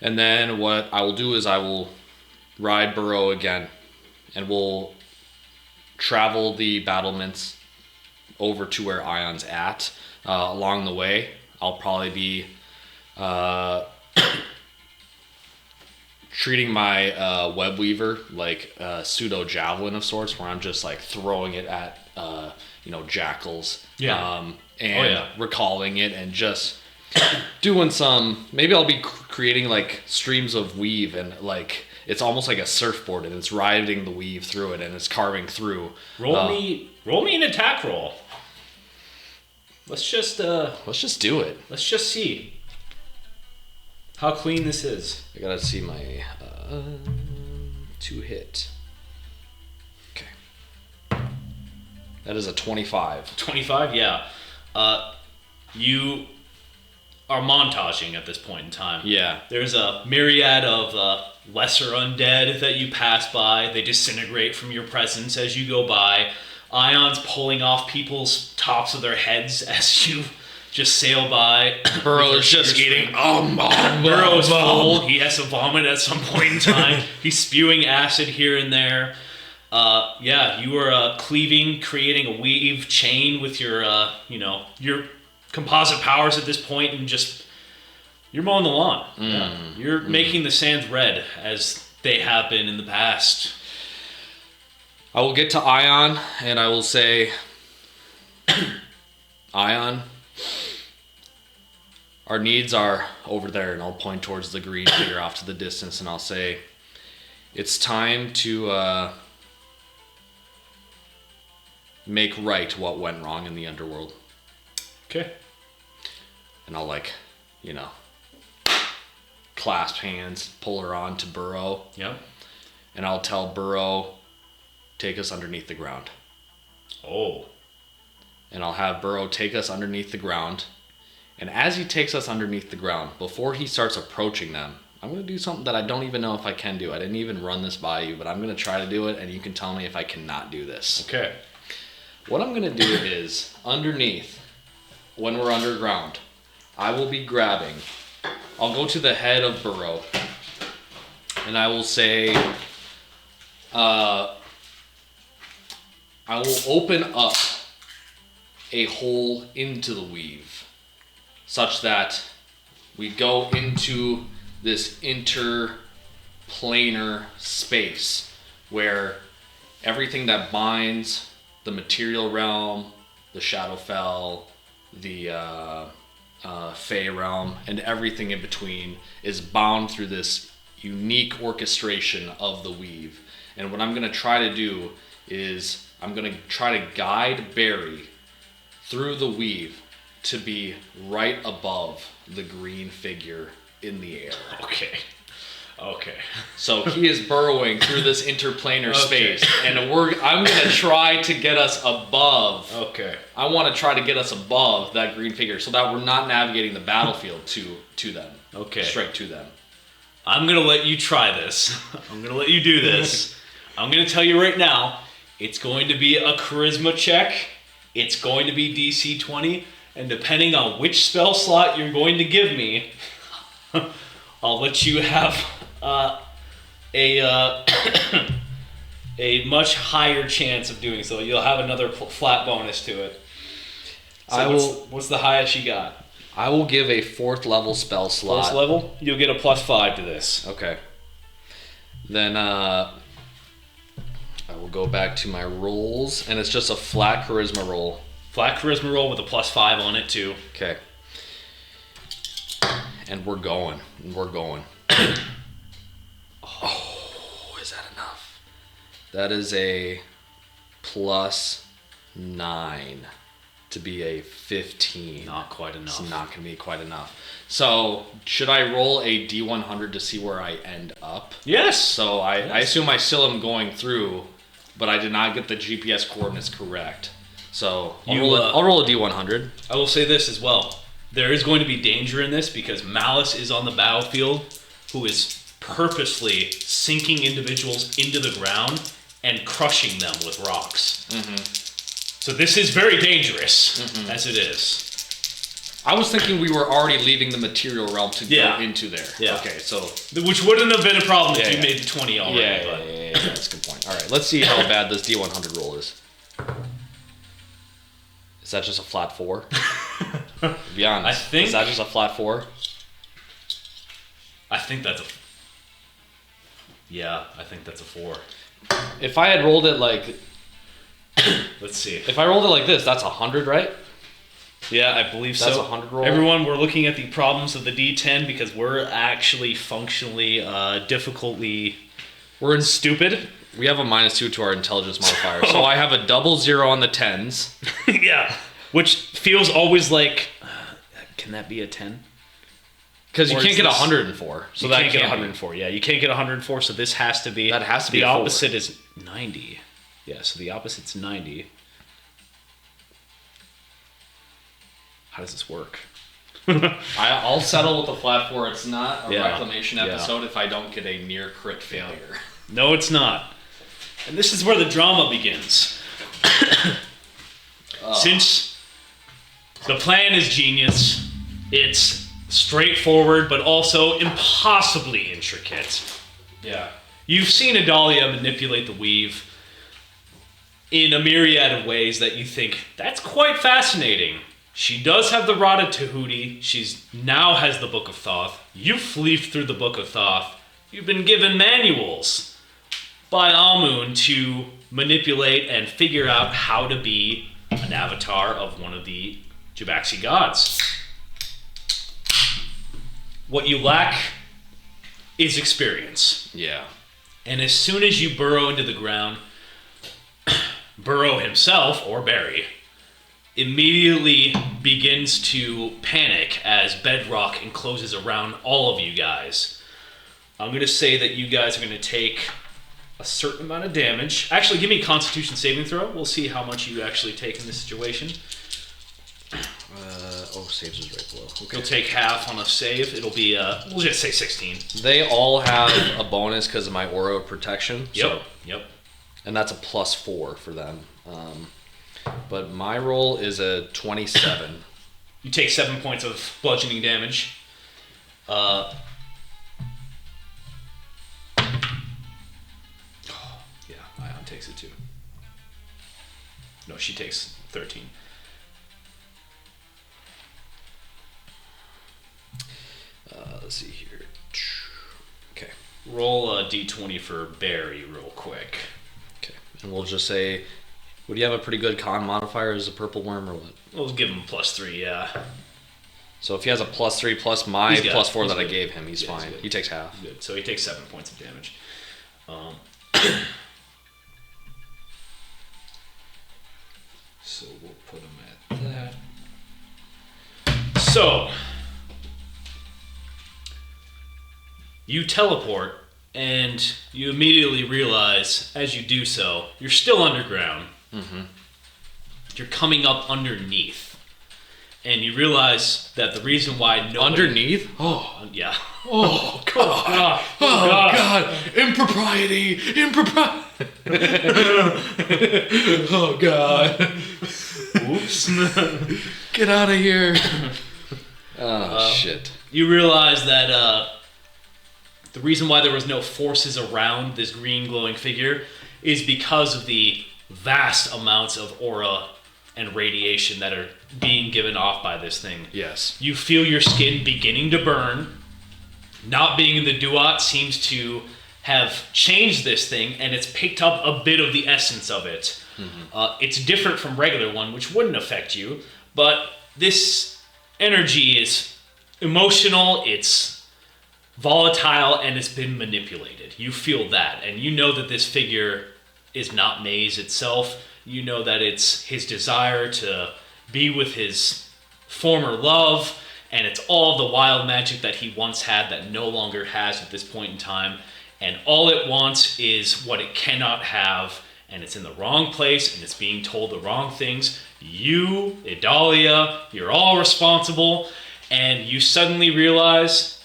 [SPEAKER 1] And then what I will do is I will ride Burrow again. And we'll travel the battlements over to where Ion's at. Along the way, I'll probably be treating my web weaver like a pseudo javelin of sorts, where I'm just like throwing it at jackals, and recalling it and just doing some. Maybe I'll be creating like streams of weave, and like it's almost like a surfboard, and it's riding the weave through it, and it's carving through.
[SPEAKER 2] Roll me an attack roll. Let's just
[SPEAKER 1] do it.
[SPEAKER 2] Let's just see how clean this is.
[SPEAKER 1] I gotta see my 2 hit. Okay. That is a 25.
[SPEAKER 2] 25, yeah. You are montaging at this point in time.
[SPEAKER 1] Yeah.
[SPEAKER 2] There's a myriad of lesser undead that you pass by. They disintegrate from your presence as you go by. Ion's pulling off people's tops of their heads as you just sail by.
[SPEAKER 1] Burrow is just eating.
[SPEAKER 2] Burrow is full. He has to vomit at some point in time. He's spewing acid here and there. You are cleaving, creating a weave chain with your composite powers at this point, and just you're mowing the lawn. Yeah. You're making the sands red as they have been in the past.
[SPEAKER 1] I will get to Ion and I will say, Ion, our needs are over there, and I'll point towards the green figure off to the distance, and I'll say, it's time to make right what went wrong in the underworld.
[SPEAKER 2] Okay.
[SPEAKER 1] And I'll clasp hands, pull her on to Burrow.
[SPEAKER 2] Yep.
[SPEAKER 1] And I'll tell Burrow, take us underneath the ground.
[SPEAKER 2] Oh.
[SPEAKER 1] And I'll have Burrow take us underneath the ground. And as he takes us underneath the ground, before he starts approaching them, I'm going to do something that I don't even know if I can do. I didn't even run this by you, but I'm going to try to do it, and you can tell me if I cannot do this.
[SPEAKER 2] Okay.
[SPEAKER 1] What I'm going to do is, underneath, when we're underground, I will be grabbing. I'll go to the head of Burrow, and I will say, I will open up a hole into the weave, such that we go into this interplanar space where everything that binds the material realm, the Shadowfell, the Fey realm, and everything in between is bound through this unique orchestration of the weave. And what I'm going to try to do is I'm going to try to guide Barry through the weave to be right above the green figure in the air.
[SPEAKER 2] Okay.
[SPEAKER 1] So he is burrowing through this interplanar space, and I'm going to try to get us above.
[SPEAKER 2] Okay.
[SPEAKER 1] I want to try to get us above that green figure so that we're not navigating the battlefield to them.
[SPEAKER 2] Okay.
[SPEAKER 1] Straight to them.
[SPEAKER 2] I'm going to let you try this. I'm going to let you do this. I'm going to tell you right now, it's going to be a charisma check. It's going to be DC 20. And depending on which spell slot you're going to give me, I'll let you have a much higher chance of doing so. You'll have another flat bonus to it. So what's the highest you got?
[SPEAKER 1] I will give a 4th level spell slot.
[SPEAKER 2] 4th level? You'll get a +5 to this.
[SPEAKER 1] Okay. Then I will go back to my rolls, and it's just a flat charisma roll.
[SPEAKER 2] Flat charisma roll with a +5 on it too.
[SPEAKER 1] Okay. And we're going. Oh, is that enough? That is a +9 to be a 15.
[SPEAKER 2] Not quite enough.
[SPEAKER 1] It's not going to be quite enough. So, should I roll a D100 to see where I end up?
[SPEAKER 2] Yes.
[SPEAKER 1] So, I assume I still am going through, but I did not get the GPS coordinates correct. So, I'll roll a D100.
[SPEAKER 2] I will say this as well. There is going to be danger in this because Malice is on the battlefield who is purposely sinking individuals into the ground and crushing them with rocks. Mm-hmm. So this is very dangerous, as it is.
[SPEAKER 1] I was thinking we were already leaving the material realm to go into there.
[SPEAKER 2] Yeah.
[SPEAKER 1] Okay, so...
[SPEAKER 2] Which wouldn't have been a problem if you made the 20 already.
[SPEAKER 1] Yeah, that's a good point. All right, let's see how bad this D100 roll is. Is that just a flat 4? To be honest, is that just a flat 4?
[SPEAKER 2] I think that's a... Yeah, I think that's a 4.
[SPEAKER 1] If I had rolled it like...
[SPEAKER 2] Let's see.
[SPEAKER 1] If I rolled it like this, that's 100, right?
[SPEAKER 2] Yeah, I believe so.
[SPEAKER 1] That's a 100 roll.
[SPEAKER 2] Everyone, we're looking at the problems of the D10 because we're actually functionally, difficultly...
[SPEAKER 1] We're in
[SPEAKER 2] stupid.
[SPEAKER 1] We have a -2 to our intelligence modifier. So I have a 00 on the 10s.
[SPEAKER 2] Yeah. Which feels always like... can that be a 10?
[SPEAKER 1] Because you can't get 104.
[SPEAKER 2] So that can't get 104. Yeah, you can't get 104, so this has to be...
[SPEAKER 1] That has to be
[SPEAKER 2] the
[SPEAKER 1] a 4.
[SPEAKER 2] opposite is 90. Yeah, so the opposite's 90. How does this work?
[SPEAKER 1] I'll settle with the flat 4. It's not a
[SPEAKER 2] Yeah.
[SPEAKER 1] Reclamation episode if I don't get a near crit failure.
[SPEAKER 2] No, it's not. And this is where the drama begins. Since the plan is genius, it's straightforward but also impossibly intricate.
[SPEAKER 1] Yeah.
[SPEAKER 2] You've seen Adalia manipulate the weave in a myriad of ways that you think, that's quite fascinating. She does have the Rod of Tahuti. She's now has the Book of Thoth. You've leafed through the Book of Thoth. You've been given manuals by Amun to manipulate and figure out how to be an avatar of one of the Jabaxi gods. What you lack is experience.
[SPEAKER 1] Yeah.
[SPEAKER 2] And as soon as you burrow into the ground, Burrow himself, or Barry, immediately begins to panic as bedrock encloses around all of you guys. I'm going to say that you guys are going to take a certain amount of damage. Actually, give me a Constitution saving throw. We'll see how much you actually take in this situation.
[SPEAKER 1] Saves is right below. Okay.
[SPEAKER 2] You'll take half on a save. It'll be, we'll just say 16.
[SPEAKER 1] They all have a bonus because of my aura of protection.
[SPEAKER 2] Yep.
[SPEAKER 1] And that's a +4 for them. But my roll is a 27.
[SPEAKER 2] You take 7 points of bludgeoning damage. Yeah, Ion takes it too. No, she takes 13.
[SPEAKER 1] Let's see here. Okay.
[SPEAKER 2] Roll a d20 for Barry real quick.
[SPEAKER 1] Okay. And we'll just say, would you have a pretty good con modifier as a purple worm or what?
[SPEAKER 2] We'll give him +3, yeah.
[SPEAKER 1] So if he has a +3 plus my
[SPEAKER 2] He's good.
[SPEAKER 1] +4
[SPEAKER 2] He's
[SPEAKER 1] that I
[SPEAKER 2] good.
[SPEAKER 1] gave him, he's
[SPEAKER 2] Yeah, he's
[SPEAKER 1] fine.
[SPEAKER 2] good.
[SPEAKER 1] He takes half.
[SPEAKER 2] Good. So he takes 7 points of damage. So we'll put him at that. So you teleport, and you immediately realize, as you do so, you're still underground.
[SPEAKER 1] Mm-hmm.
[SPEAKER 2] You're coming up underneath, and you realize that the reason why nobody...
[SPEAKER 1] Underneath? Oh.
[SPEAKER 2] Yeah.
[SPEAKER 1] Oh, God.
[SPEAKER 2] Oh,
[SPEAKER 1] God. Impropriety. Oh, God.
[SPEAKER 2] Oops.
[SPEAKER 1] Get out of here. Oh, shit.
[SPEAKER 2] You realize that the reason why there was no forces around this green glowing figure is because of the vast amounts of aura and radiation that are being given off by this thing.
[SPEAKER 1] Yes.
[SPEAKER 2] You feel your skin beginning to burn. Not being in the duat seems to have changed this thing, and it's picked up a bit of the essence of it. Mm-hmm. It's different from regular one, which wouldn't affect you, but this energy is emotional, it's volatile, and it's been manipulated. You feel that, and you know that this figure is not Maze itself. You know that it's his desire to be with his former love, and it's all the wild magic that he once had that no longer has at this point in time. And all it wants is what it cannot have, and it's in the wrong place, and it's being told the wrong things. You, Idalia, you're all responsible, and you suddenly realize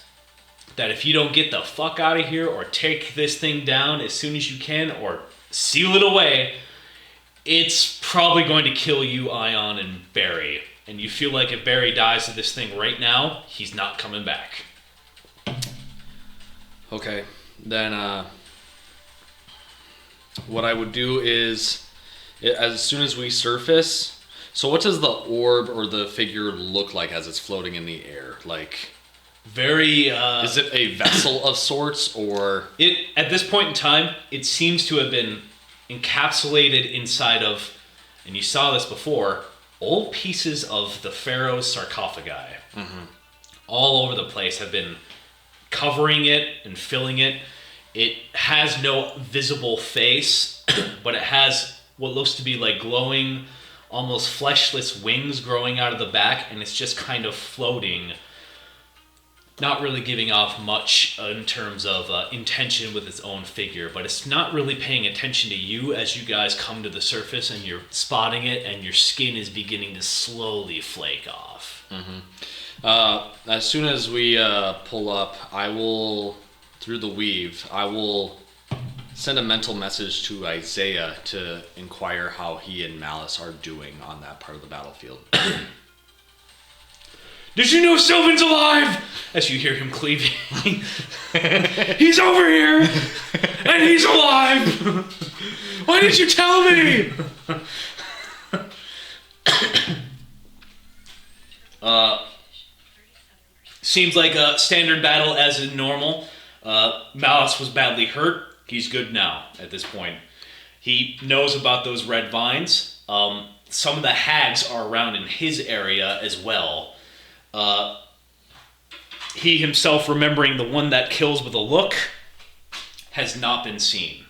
[SPEAKER 2] that if you don't get the fuck out of here or take this thing down as soon as you can or seal it away, it's probably going to kill you, Ion, and Barry. And you feel like if Barry dies to this thing right now, he's not coming back.
[SPEAKER 1] Okay. Then what I would do is, as soon as we surface, so what does the orb or the figure look like as it's floating in the air? Like,
[SPEAKER 2] very...
[SPEAKER 1] is it a vessel of sorts, or...
[SPEAKER 2] At this point in time, it seems to have been encapsulated inside of, and you saw this before, old pieces of the pharaoh's sarcophagi. Mm-hmm. All over the place have been covering it and filling it. It has no visible face, but it has what looks to be like glowing, almost fleshless wings growing out of the back, and it's just kind of floating, not really giving off much in terms of intention with its own figure, but it's not really paying attention to you as you guys come to the surface and you're spotting it, and your skin is beginning to slowly flake off.
[SPEAKER 1] Mm-hmm. As soon as we pull up, I will, through the weave, I will send a mental message to Isaiah to inquire how he and Malice are doing on that part of the battlefield.
[SPEAKER 2] Did you know Sylvan's alive? As you hear him cleaving. He's over here! And he's alive! Why didn't you tell me? Seems like a standard battle as in normal. Malice was badly hurt. He's good now at this point. He knows about those red vines. Some of the hags are around in his area as well. He himself, remembering the one that kills with a look, has not been seen.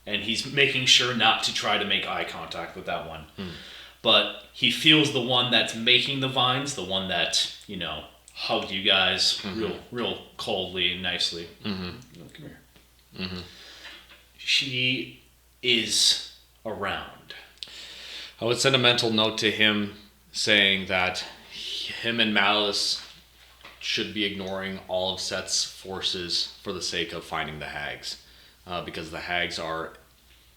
[SPEAKER 2] And he's making sure not to try to make eye contact with that one. But he feels the one that's making the vines, the one that, you know, hugged you guys real coldly and nicely. Come here. She is around.
[SPEAKER 1] I would send a mental note to him saying that him and Malice should be ignoring all of Set's forces for the sake of finding the hags. Because the hags are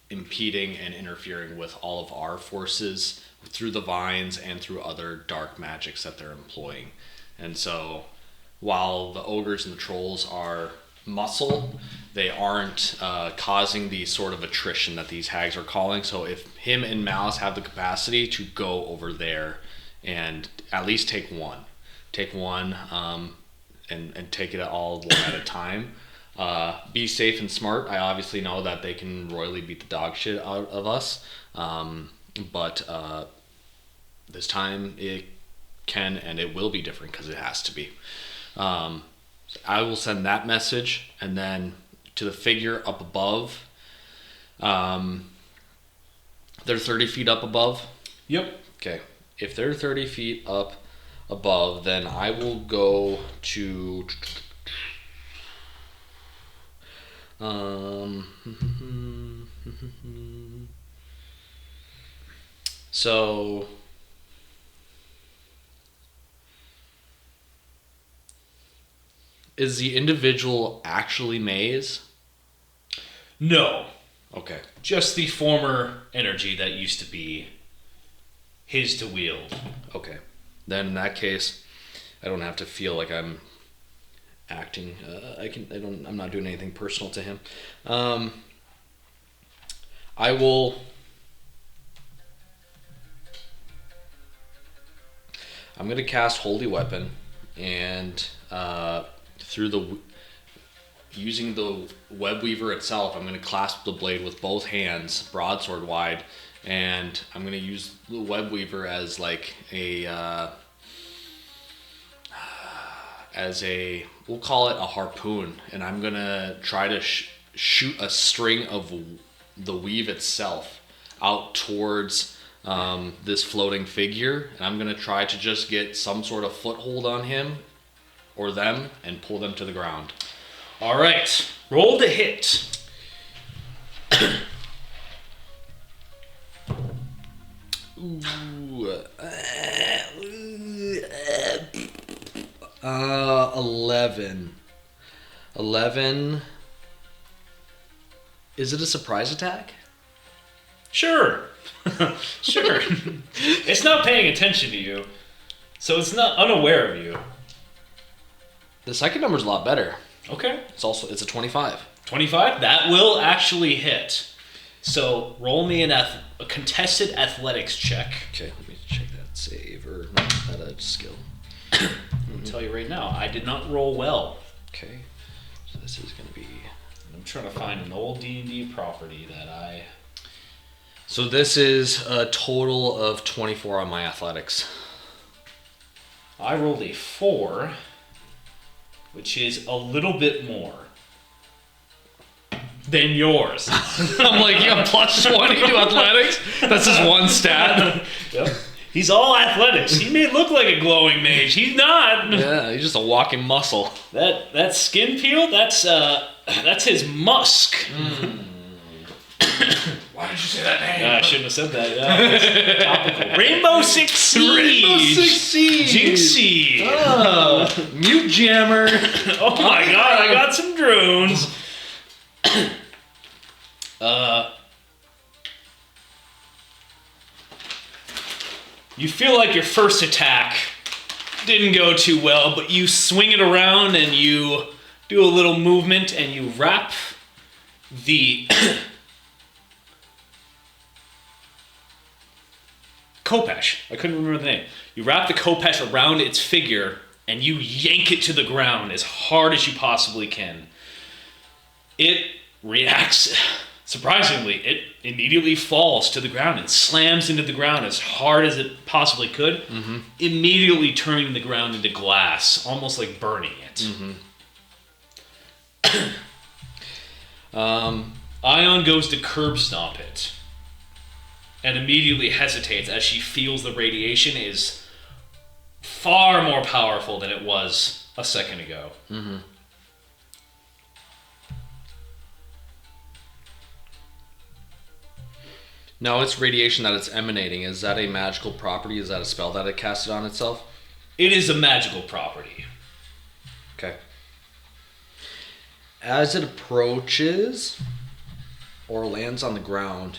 [SPEAKER 1] impeding and interfering with all of our forces through the vines and through other dark magics that they're employing. And so, while the ogres and the trolls are muscle, they aren't causing the sort of attrition that these hags are calling. So if him and Malice have the capacity to go over there and at least take one and take it all one at a time, be safe and smart. I obviously know that they can royally beat the dog shit out of us, but this time can, and it will be different because it has to be. I will send that message, and then to the figure up above. They're 30 feet up above.
[SPEAKER 2] Yep.
[SPEAKER 1] Okay. If they're 30 feet up above, then I will go to. So. Is the individual actually Maze?
[SPEAKER 2] No.
[SPEAKER 1] Okay.
[SPEAKER 2] Just the former energy that used to be his to wield.
[SPEAKER 1] Okay. Then in that case, I don't have to feel like I'm acting. I'm not doing anything personal to him. I will. I'm gonna cast Holy Weapon, and using the web weaver itself, I'm going to clasp the blade with both hands, broadsword wide, and I'm going to use the web weaver as like we'll call it a harpoon, and I'm going to try to shoot a string of the weave itself out towards this floating figure, and I'm going to try to just get some sort of foothold on him or them and pull them to the ground.
[SPEAKER 2] All right, roll to hit.
[SPEAKER 1] Ooh, 11. 11. Is it a surprise attack?
[SPEAKER 2] Sure. Sure. It's not paying attention to you, so it's not unaware of you.
[SPEAKER 1] The second number's a lot better.
[SPEAKER 2] Okay.
[SPEAKER 1] It's a 25.
[SPEAKER 2] 25? That will actually hit. So roll me a contested athletics check.
[SPEAKER 1] Okay, let me check that save or that skill.
[SPEAKER 2] I'll tell you right now, I did not roll well.
[SPEAKER 1] Okay, so this is going to be...
[SPEAKER 2] I'm trying to find an old D&D property that I...
[SPEAKER 1] So this is a total of 24 on my athletics.
[SPEAKER 2] I rolled a 4, which is a little bit more than yours.
[SPEAKER 1] I'm like, you have plus 20 to athletics? That's just one stat.
[SPEAKER 2] Yep. He's all athletics. He may look like a glowing mage. He's not.
[SPEAKER 1] Yeah, he's just a walking muscle.
[SPEAKER 2] That skin peel, that's his musk.
[SPEAKER 3] Why did you say that name?
[SPEAKER 2] I shouldn't have said that. Yeah, topical. Rainbow Six Siege.
[SPEAKER 1] Rainbow Six Siege.
[SPEAKER 2] Jinxie.
[SPEAKER 1] Mute Jammer.
[SPEAKER 2] Oh my god, I got some drones. You feel like your first attack didn't go too well, but you swing it around and you do a little movement and you wrap the Kopesh. I couldn't remember the name. You wrap the Kopesh around its figure and you yank it to the ground as hard as you possibly can. It reacts. Surprisingly, it immediately falls to the ground and slams into the ground as hard as it possibly could, immediately turning the ground into glass, almost like burning it. Ion goes to curb stomp it and immediately hesitates as she feels the radiation is far more powerful than it was a second ago.
[SPEAKER 1] Now it's radiation that it's emanating. Is that a magical property? Is that a spell that it casted on itself?
[SPEAKER 2] It is a magical property.
[SPEAKER 1] Okay. As it approaches or lands on the ground,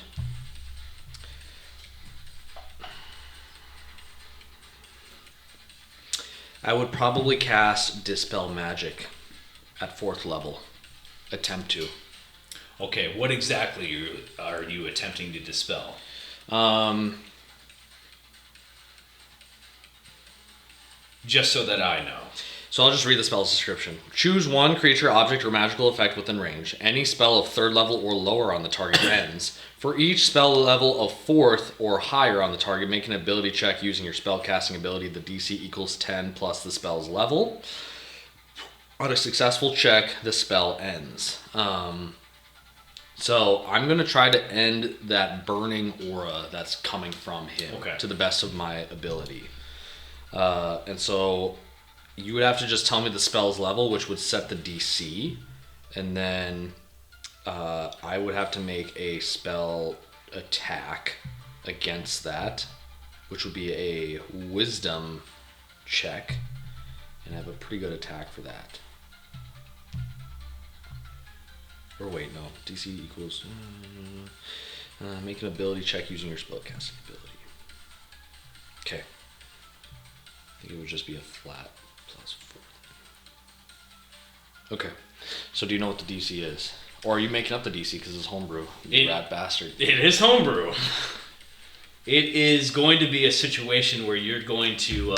[SPEAKER 1] I would probably cast Dispel Magic at 4th level. Attempt to.
[SPEAKER 2] Okay, what exactly are you attempting to dispel? Just so that I know.
[SPEAKER 1] So I'll just read the spell's description. Choose one creature, object, or magical effect within range. Any spell of 3rd level or lower on the target ends. For each spell level of 4th or higher on the target, make an ability check using your spellcasting ability. The DC equals 10 plus the spell's level. On a successful check, the spell ends. So I'm going to try to end that burning aura that's coming from him to the best of my ability. And so you would have to just tell me the spell's level, which would set the DC. And then I would have to make a spell attack against that, which would be a wisdom check. And I have a pretty good attack for that. Or wait, no. DC equals... make an ability check using your spellcasting ability. Okay. I think it would just be a flat +4. Okay. So do you know what the DC is? Or are you making up the DC because it's homebrew? You rat bastard.
[SPEAKER 2] It is homebrew. It is going to be a situation where you're going to...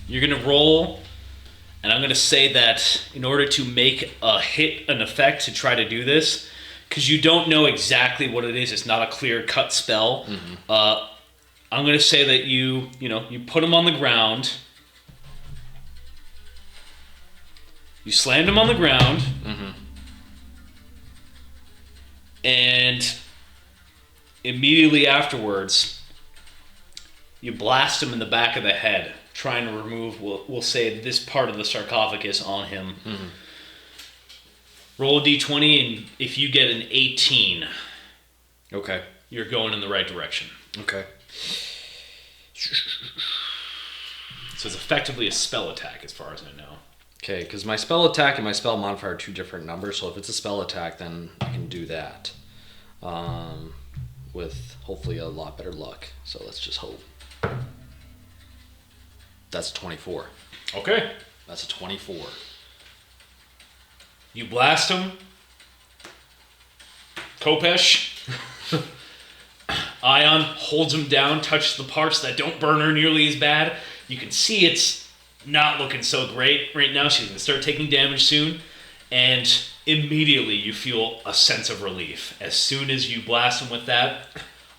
[SPEAKER 2] you're going to roll... And I'm going to say that in order to make a hit an effect to try to do this, because you don't know exactly what it is, it's not a clear-cut spell. I'm going to say that you put him on the ground. You slammed him on the ground. And immediately afterwards, you blast him in the back of the head, trying to remove, we'll say, this part of the sarcophagus on him. Roll a d20, and if you get an 18,
[SPEAKER 1] okay,
[SPEAKER 2] you're going in the right direction.
[SPEAKER 1] Okay.
[SPEAKER 2] So it's effectively a spell attack, as far as I know.
[SPEAKER 1] Okay, because my spell attack and my spell modifier are 2 different numbers, so if it's a spell attack, then I can do that. With hopefully a lot better luck. So let's just hope. That's a 24.
[SPEAKER 2] Okay.
[SPEAKER 1] That's a 24.
[SPEAKER 2] You blast him. Kopesh. Ion holds him down, touches the parts that don't burn her nearly as bad. You can see it's not looking so great right now. She's going to start taking damage soon. And immediately you feel a sense of relief. As soon as you blast him with that,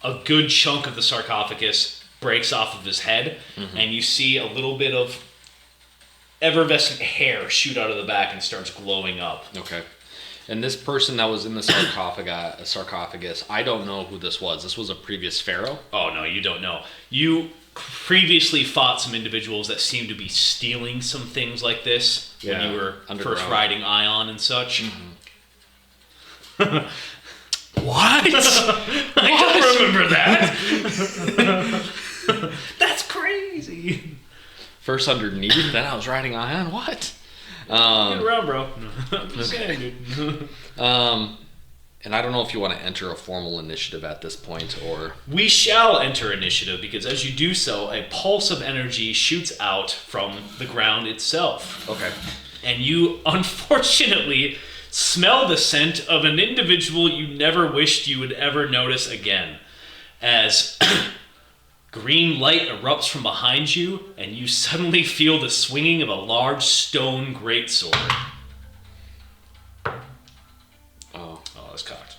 [SPEAKER 2] a good chunk of the sarcophagus breaks off of his head, and you see a little bit of effervescent hair shoot out of the back and starts glowing up.
[SPEAKER 1] Okay. And this person that was in the sarcophagus, I don't know who this was. This was a previous pharaoh?
[SPEAKER 2] Oh, no, you don't know. You previously fought some individuals that seemed to be stealing some things like this when you were first riding Ion and such.
[SPEAKER 1] What?
[SPEAKER 2] I don't remember that. That's crazy.
[SPEAKER 1] First underneath, then I was riding Ion. What?
[SPEAKER 2] Get around, bro.
[SPEAKER 1] Okay. And I don't know if you want to enter a formal initiative at this point, or...
[SPEAKER 2] We shall enter initiative, because as you do so, a pulse of energy shoots out from the ground itself.
[SPEAKER 1] Okay.
[SPEAKER 2] And you, unfortunately, smell the scent of an individual you never wished you would ever notice again. As green light erupts from behind you, and you suddenly feel the swinging of a large stone greatsword. Oh, it's cocked.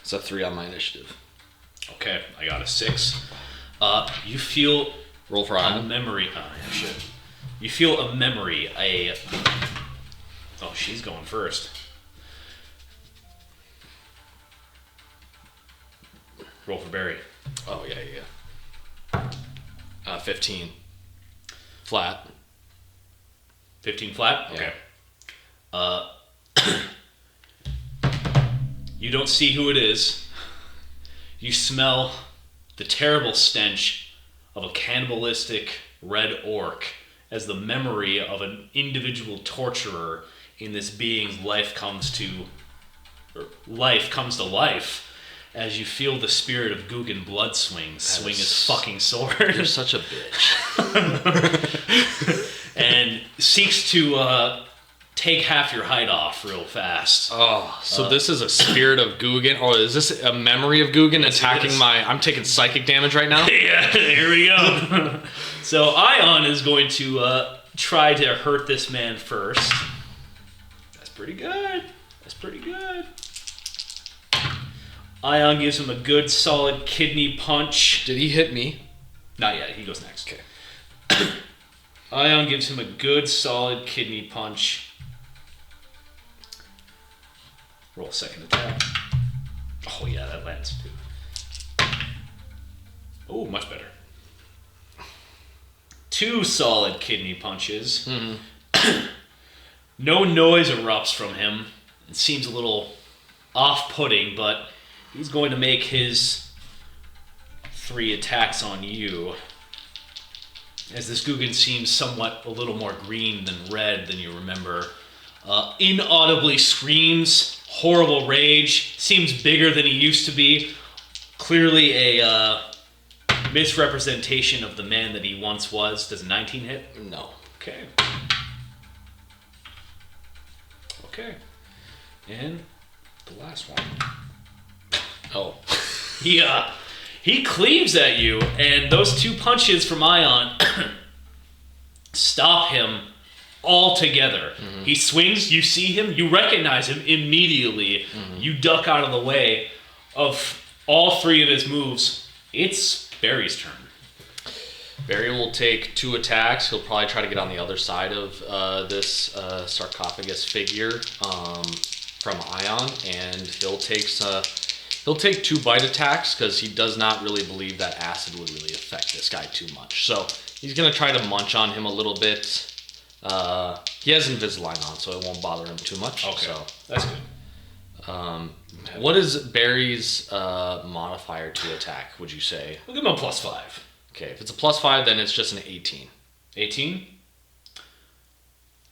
[SPEAKER 1] It's a 3 on my initiative.
[SPEAKER 2] Okay, I got a 6. You feel...
[SPEAKER 1] Roll for
[SPEAKER 2] a
[SPEAKER 1] Ion.
[SPEAKER 2] memory... Oh, yeah, shit. You feel a memory, Oh, she's going first. Roll for Barry.
[SPEAKER 1] Oh, yeah. 15. Flat.
[SPEAKER 2] 15 flat?
[SPEAKER 1] Yeah.
[SPEAKER 2] Okay. You don't see who it is. You smell the terrible stench of a cannibalistic red orc as the memory of an individual torturer in this being's life comes to life as you feel the spirit of Guggen blood swing his fucking sword.
[SPEAKER 1] You're such a bitch.
[SPEAKER 2] And seeks to take half your height off real fast.
[SPEAKER 1] Oh, so this is a spirit of Guggen, or is this a memory of Guggen attacking my... I'm taking psychic damage right now?
[SPEAKER 2] Yeah, here we go. So Ion is going to try to hurt this man first. That's pretty good. That's pretty good. Ion gives him a good, solid kidney punch.
[SPEAKER 1] Did he hit me?
[SPEAKER 2] Not yet. He goes next.
[SPEAKER 1] Okay.
[SPEAKER 2] Ion gives him a good, solid kidney punch. Roll a second attack. Oh, yeah, that lands too. Oh, much better. 2 solid kidney punches.
[SPEAKER 1] Mm-hmm.
[SPEAKER 2] No noise erupts from him. It seems a little off-putting, but he's going to make his 3 attacks on you. As this Guggen seems somewhat a little more green than red than you remember. Inaudibly screams, horrible rage, seems bigger than he used to be. Clearly a misrepresentation of the man that he once was. Does a 19 hit?
[SPEAKER 1] No.
[SPEAKER 2] Okay. Okay. And the last one.
[SPEAKER 1] Oh.
[SPEAKER 2] He cleaves at you, and those 2 punches from Ion stop him altogether. Mm-hmm. He swings, you see him, you recognize him immediately. Mm-hmm. You duck out of the way of all 3 of his moves. It's Barry's turn.
[SPEAKER 1] Barry will take 2 attacks. He'll probably try to get on the other side of this sarcophagus figure from Ion, and he'll take 2 bite attacks because he does not really believe that acid would really affect this guy too much. So he's going to try to munch on him a little bit. He has Invisalign on, so it won't bother him too much.
[SPEAKER 2] Okay,
[SPEAKER 1] so
[SPEAKER 2] that's good.
[SPEAKER 1] What is Barry's modifier to attack, would you say?
[SPEAKER 2] We'll give him a +5.
[SPEAKER 1] Okay, if it's a +5, then it's just an 18.
[SPEAKER 2] 18?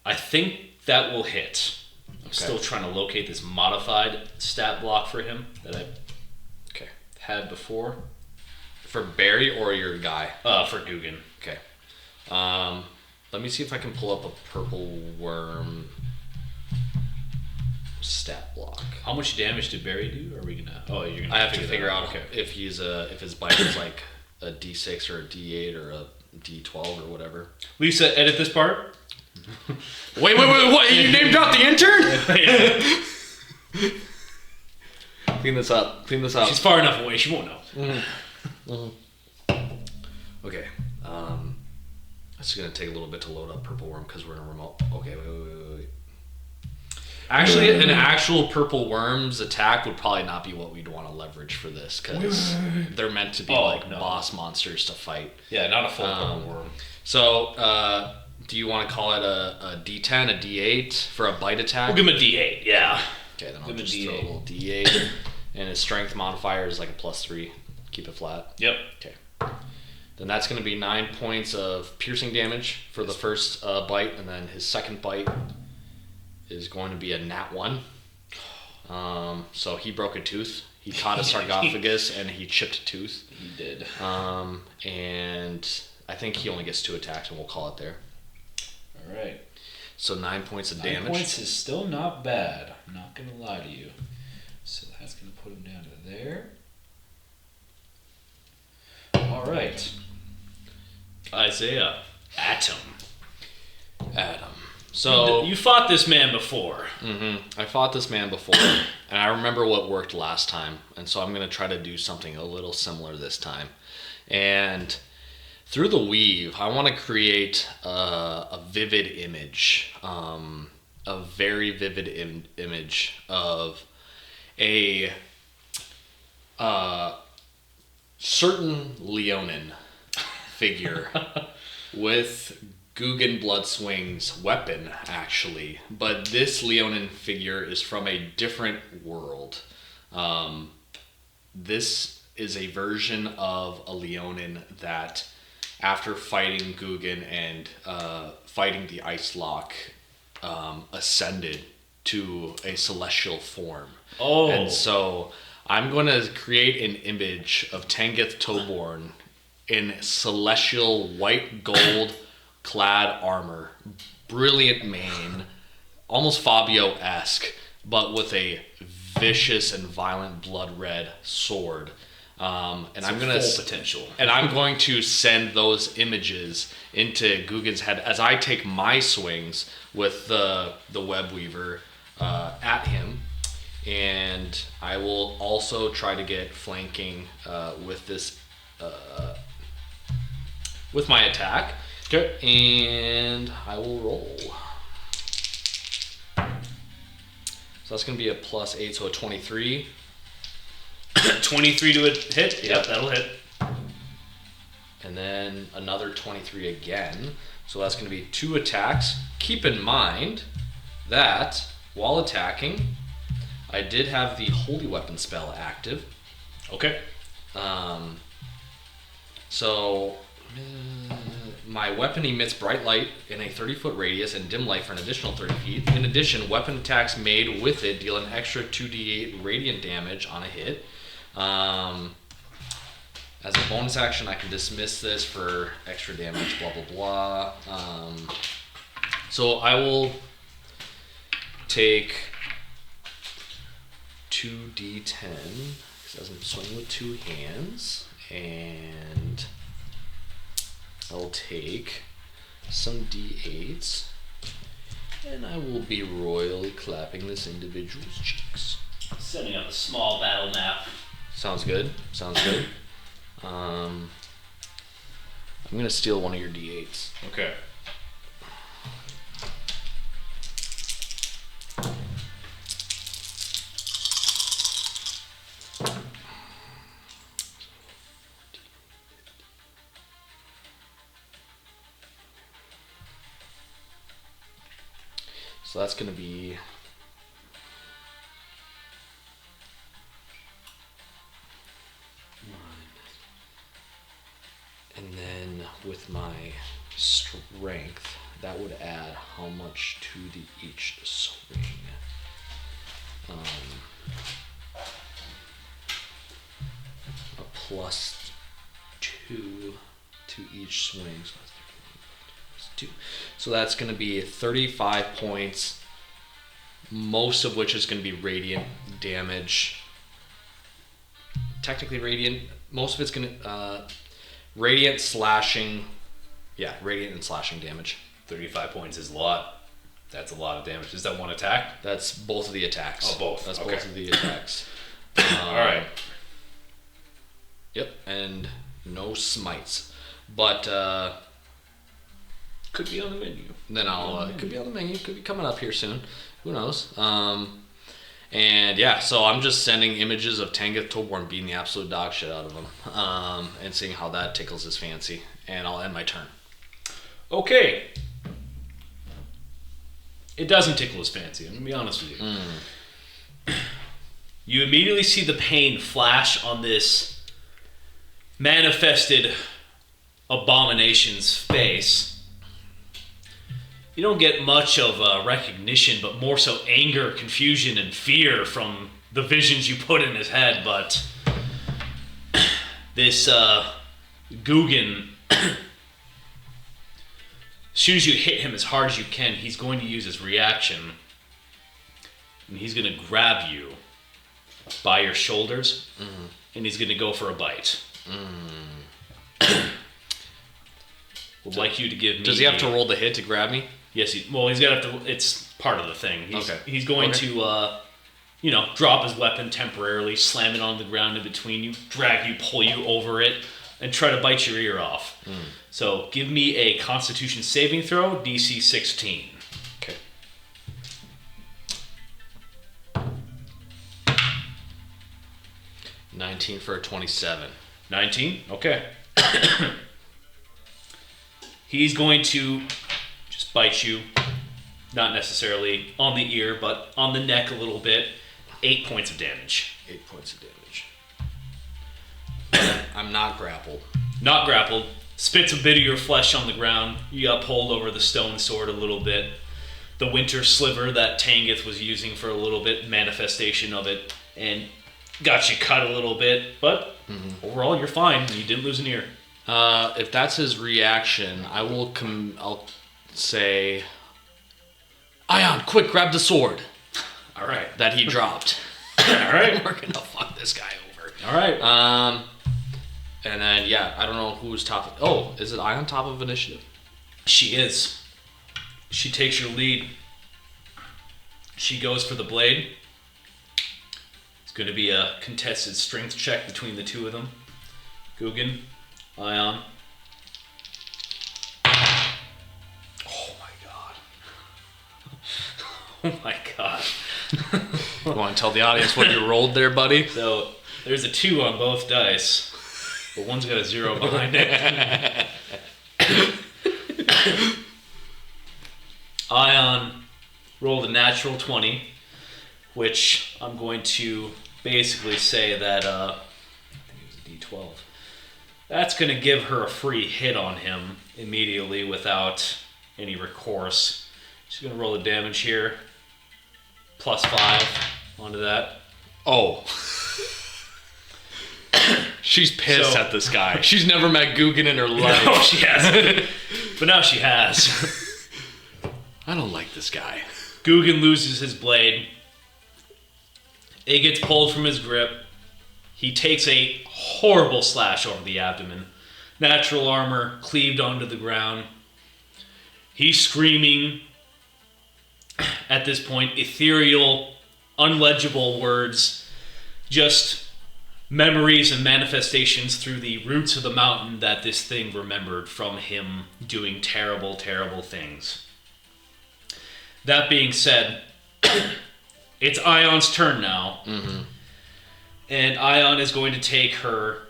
[SPEAKER 2] I think that will hit. I'm still trying to locate this modified stat block for him that I had before.
[SPEAKER 1] For Barry or your guy?
[SPEAKER 2] For Guggen.
[SPEAKER 1] Okay. Let me see if I can pull up a purple worm stat block.
[SPEAKER 2] How much damage did Barry do? Are we gonna? Oh, you're gonna.
[SPEAKER 1] I have to figure out if his bite is like a D6 or a D8 or a D12 or whatever.
[SPEAKER 2] Lisa, edit this part.
[SPEAKER 1] Wait! What? You name dropped the intern?
[SPEAKER 2] Yeah.
[SPEAKER 1] Clean this up.
[SPEAKER 2] She's far enough away. She won't know.
[SPEAKER 1] Mm-hmm. Mm-hmm. Okay. It's gonna take a little bit to load up purple worm because we're in a remote. Okay. Wait. Actually, an actual purple worm's attack would probably not be what we'd want to leverage for this because they're meant to be boss monsters to fight.
[SPEAKER 2] Yeah, not a full purple worm.
[SPEAKER 1] So, do you want to call it a D10, a D8 for a bite attack?
[SPEAKER 2] We'll give him a D8, yeah.
[SPEAKER 1] Okay, then I'll just throw a little D8. And his strength modifier is like a +3. Keep it flat.
[SPEAKER 2] Yep.
[SPEAKER 1] Okay. Then that's going to be 9 points of piercing damage for the first bite, and then his second bite is going to be a nat 1. So he broke a tooth. He caught a sarcophagus and he chipped a tooth.
[SPEAKER 2] He did.
[SPEAKER 1] And I think he only gets 2 attacks, and we'll call it there.
[SPEAKER 2] All right.
[SPEAKER 1] So 9 points of damage.
[SPEAKER 2] 9 points is still not bad. I'm not going to lie to you. So that's going to put him down to there. All right. Isaiah. Atom.
[SPEAKER 1] So
[SPEAKER 2] you fought this man before.
[SPEAKER 1] I fought this man before, and I remember what worked last time, and so I'm going to try to do something a little similar this time. And through the weave, I want to create a vivid image, a very vivid image of a certain Leonin figure with Guggen Bloodswing's weapon, actually. But this Leonin figure is from a different world. This is a version of a Leonin that, after fighting Guggen and fighting the Ice Lock, ascended to a celestial form.
[SPEAKER 2] Oh.
[SPEAKER 1] And so I'm going to create an image of Tengith Toborn in celestial white gold clad armor, brilliant mane, almost Fabio-esque, but with a vicious and violent blood red sword. And I'm gonna
[SPEAKER 2] full potential.
[SPEAKER 1] And I'm going to send those images into Guggen's head as I take my swings with the web weaver at him, and I will also try to get flanking with this with my attack.
[SPEAKER 2] Okay.
[SPEAKER 1] And I will roll. So that's going to be a +8, so a 23.
[SPEAKER 2] 23 to a hit?
[SPEAKER 1] Yep.
[SPEAKER 2] That'll hit.
[SPEAKER 1] And then another 23 again. So that's going to be 2 attacks. Keep in mind that while attacking, I did have the Holy Weapon spell active.
[SPEAKER 2] Okay.
[SPEAKER 1] So my weapon emits bright light in a 30-foot radius and dim light for an additional 30 feet. In addition, weapon attacks made with it deal an extra 2d8 radiant damage on a hit. As a bonus action, I can dismiss this for extra damage, blah, blah, blah. So I will take 2d10, because I'm swinging with 2 hands, and I'll take some d8s, and I will be royally clapping this individual's cheeks.
[SPEAKER 2] Setting up a small battle map.
[SPEAKER 1] Sounds good. Sounds good. I'm gonna steal one of your d8s.
[SPEAKER 2] Okay.
[SPEAKER 1] So that's gonna be and then with my strength, that would add how much to each swing? A +2 to each swing. So that's 2. So that's going to be 35 points, most of which is going to be radiant damage. Technically radiant. Most of it's going to radiant slashing. Yeah, radiant and slashing damage.
[SPEAKER 2] 35 points is a lot. That's a lot of damage. Is that one attack?
[SPEAKER 1] That's both of the attacks.
[SPEAKER 2] Oh, both.
[SPEAKER 1] That's
[SPEAKER 2] Okay.
[SPEAKER 1] both of the attacks.
[SPEAKER 2] All right.
[SPEAKER 1] Yep, and no smites. But
[SPEAKER 2] Could be on the menu.
[SPEAKER 1] then I'll it could be on the menu. Could be coming up here soon. Who knows? And yeah, so I'm just sending images of Tangeth Toborn beating the absolute dog shit out of him, and seeing how that tickles his fancy. And I'll end my turn.
[SPEAKER 2] Okay. It doesn't tickle his fancy, I'm going to be honest with you. You immediately see the pain flash on this manifested abomination's face. You don't get much of recognition, but more so anger, confusion, and fear from the visions you put in his head. But this Guggen, as soon as you hit him as hard as you can, he's going to use his reaction, and he's going to grab you by your shoulders, and he's going to go for a bite. Would like you to give me.
[SPEAKER 1] Does he have to roll the hit to grab me?
[SPEAKER 2] Yes, he's got to have to. It's part of the thing. He's going to, drop his weapon temporarily, slam it on the ground in between you, drag you, pull you over it, and try to bite your ear off. So give me a Constitution saving throw, DC 16.
[SPEAKER 1] Okay. $19 for a 27.
[SPEAKER 2] 19? Okay. He's going to just bite you, not necessarily on the ear, but on the neck a little bit. 8 points of damage.
[SPEAKER 1] 8 points of damage. I'm not grappled.
[SPEAKER 2] Not grappled. Spits a bit of your flesh on the ground. You got pulled over the stone sword a little bit. The winter sliver that Tangeth was using for a little bit, manifestation of it, and got you cut a little bit. But overall, you're fine. You didn't lose an ear.
[SPEAKER 1] If that's his reaction, I'll say Ion, quick, grab the sword
[SPEAKER 2] All right.
[SPEAKER 1] that he dropped.
[SPEAKER 2] All right.
[SPEAKER 1] We're gonna fuck this guy over.
[SPEAKER 2] All right.
[SPEAKER 1] And then, yeah, I don't know who's top. Oh, is it Ion top of initiative?
[SPEAKER 2] She is. She takes your lead. She goes for the blade. It's going to be a contested strength check between the two of them. Guggen, Ion. Oh my god. Oh my god.
[SPEAKER 1] You want to tell the audience what you rolled there, buddy?
[SPEAKER 2] So, there's a 2 on both dice, but one's got a 0 behind it. Ion rolled a natural 20, which I'm going to basically say that, I think it was a D12. That's going to give her a free hit on him immediately without any recourse. She's going to roll the damage here. +5 onto that.
[SPEAKER 1] Oh. She's pissed
[SPEAKER 2] So-
[SPEAKER 1] at this guy. She's never met Guggen in her life.
[SPEAKER 2] No, she hasn't. But now she has.
[SPEAKER 1] I don't like this guy.
[SPEAKER 2] Guggen loses his blade. It gets pulled from his grip. He takes a horrible slash over the abdomen. Natural armor cleaved onto the ground. He's screaming. At this point, ethereal, unlegible words. Just memories and manifestations through the roots of the mountain that this thing remembered from him doing terrible, terrible things. That being said, it's Ion's turn now.
[SPEAKER 1] Mm-hmm.
[SPEAKER 2] And Ion is going to take her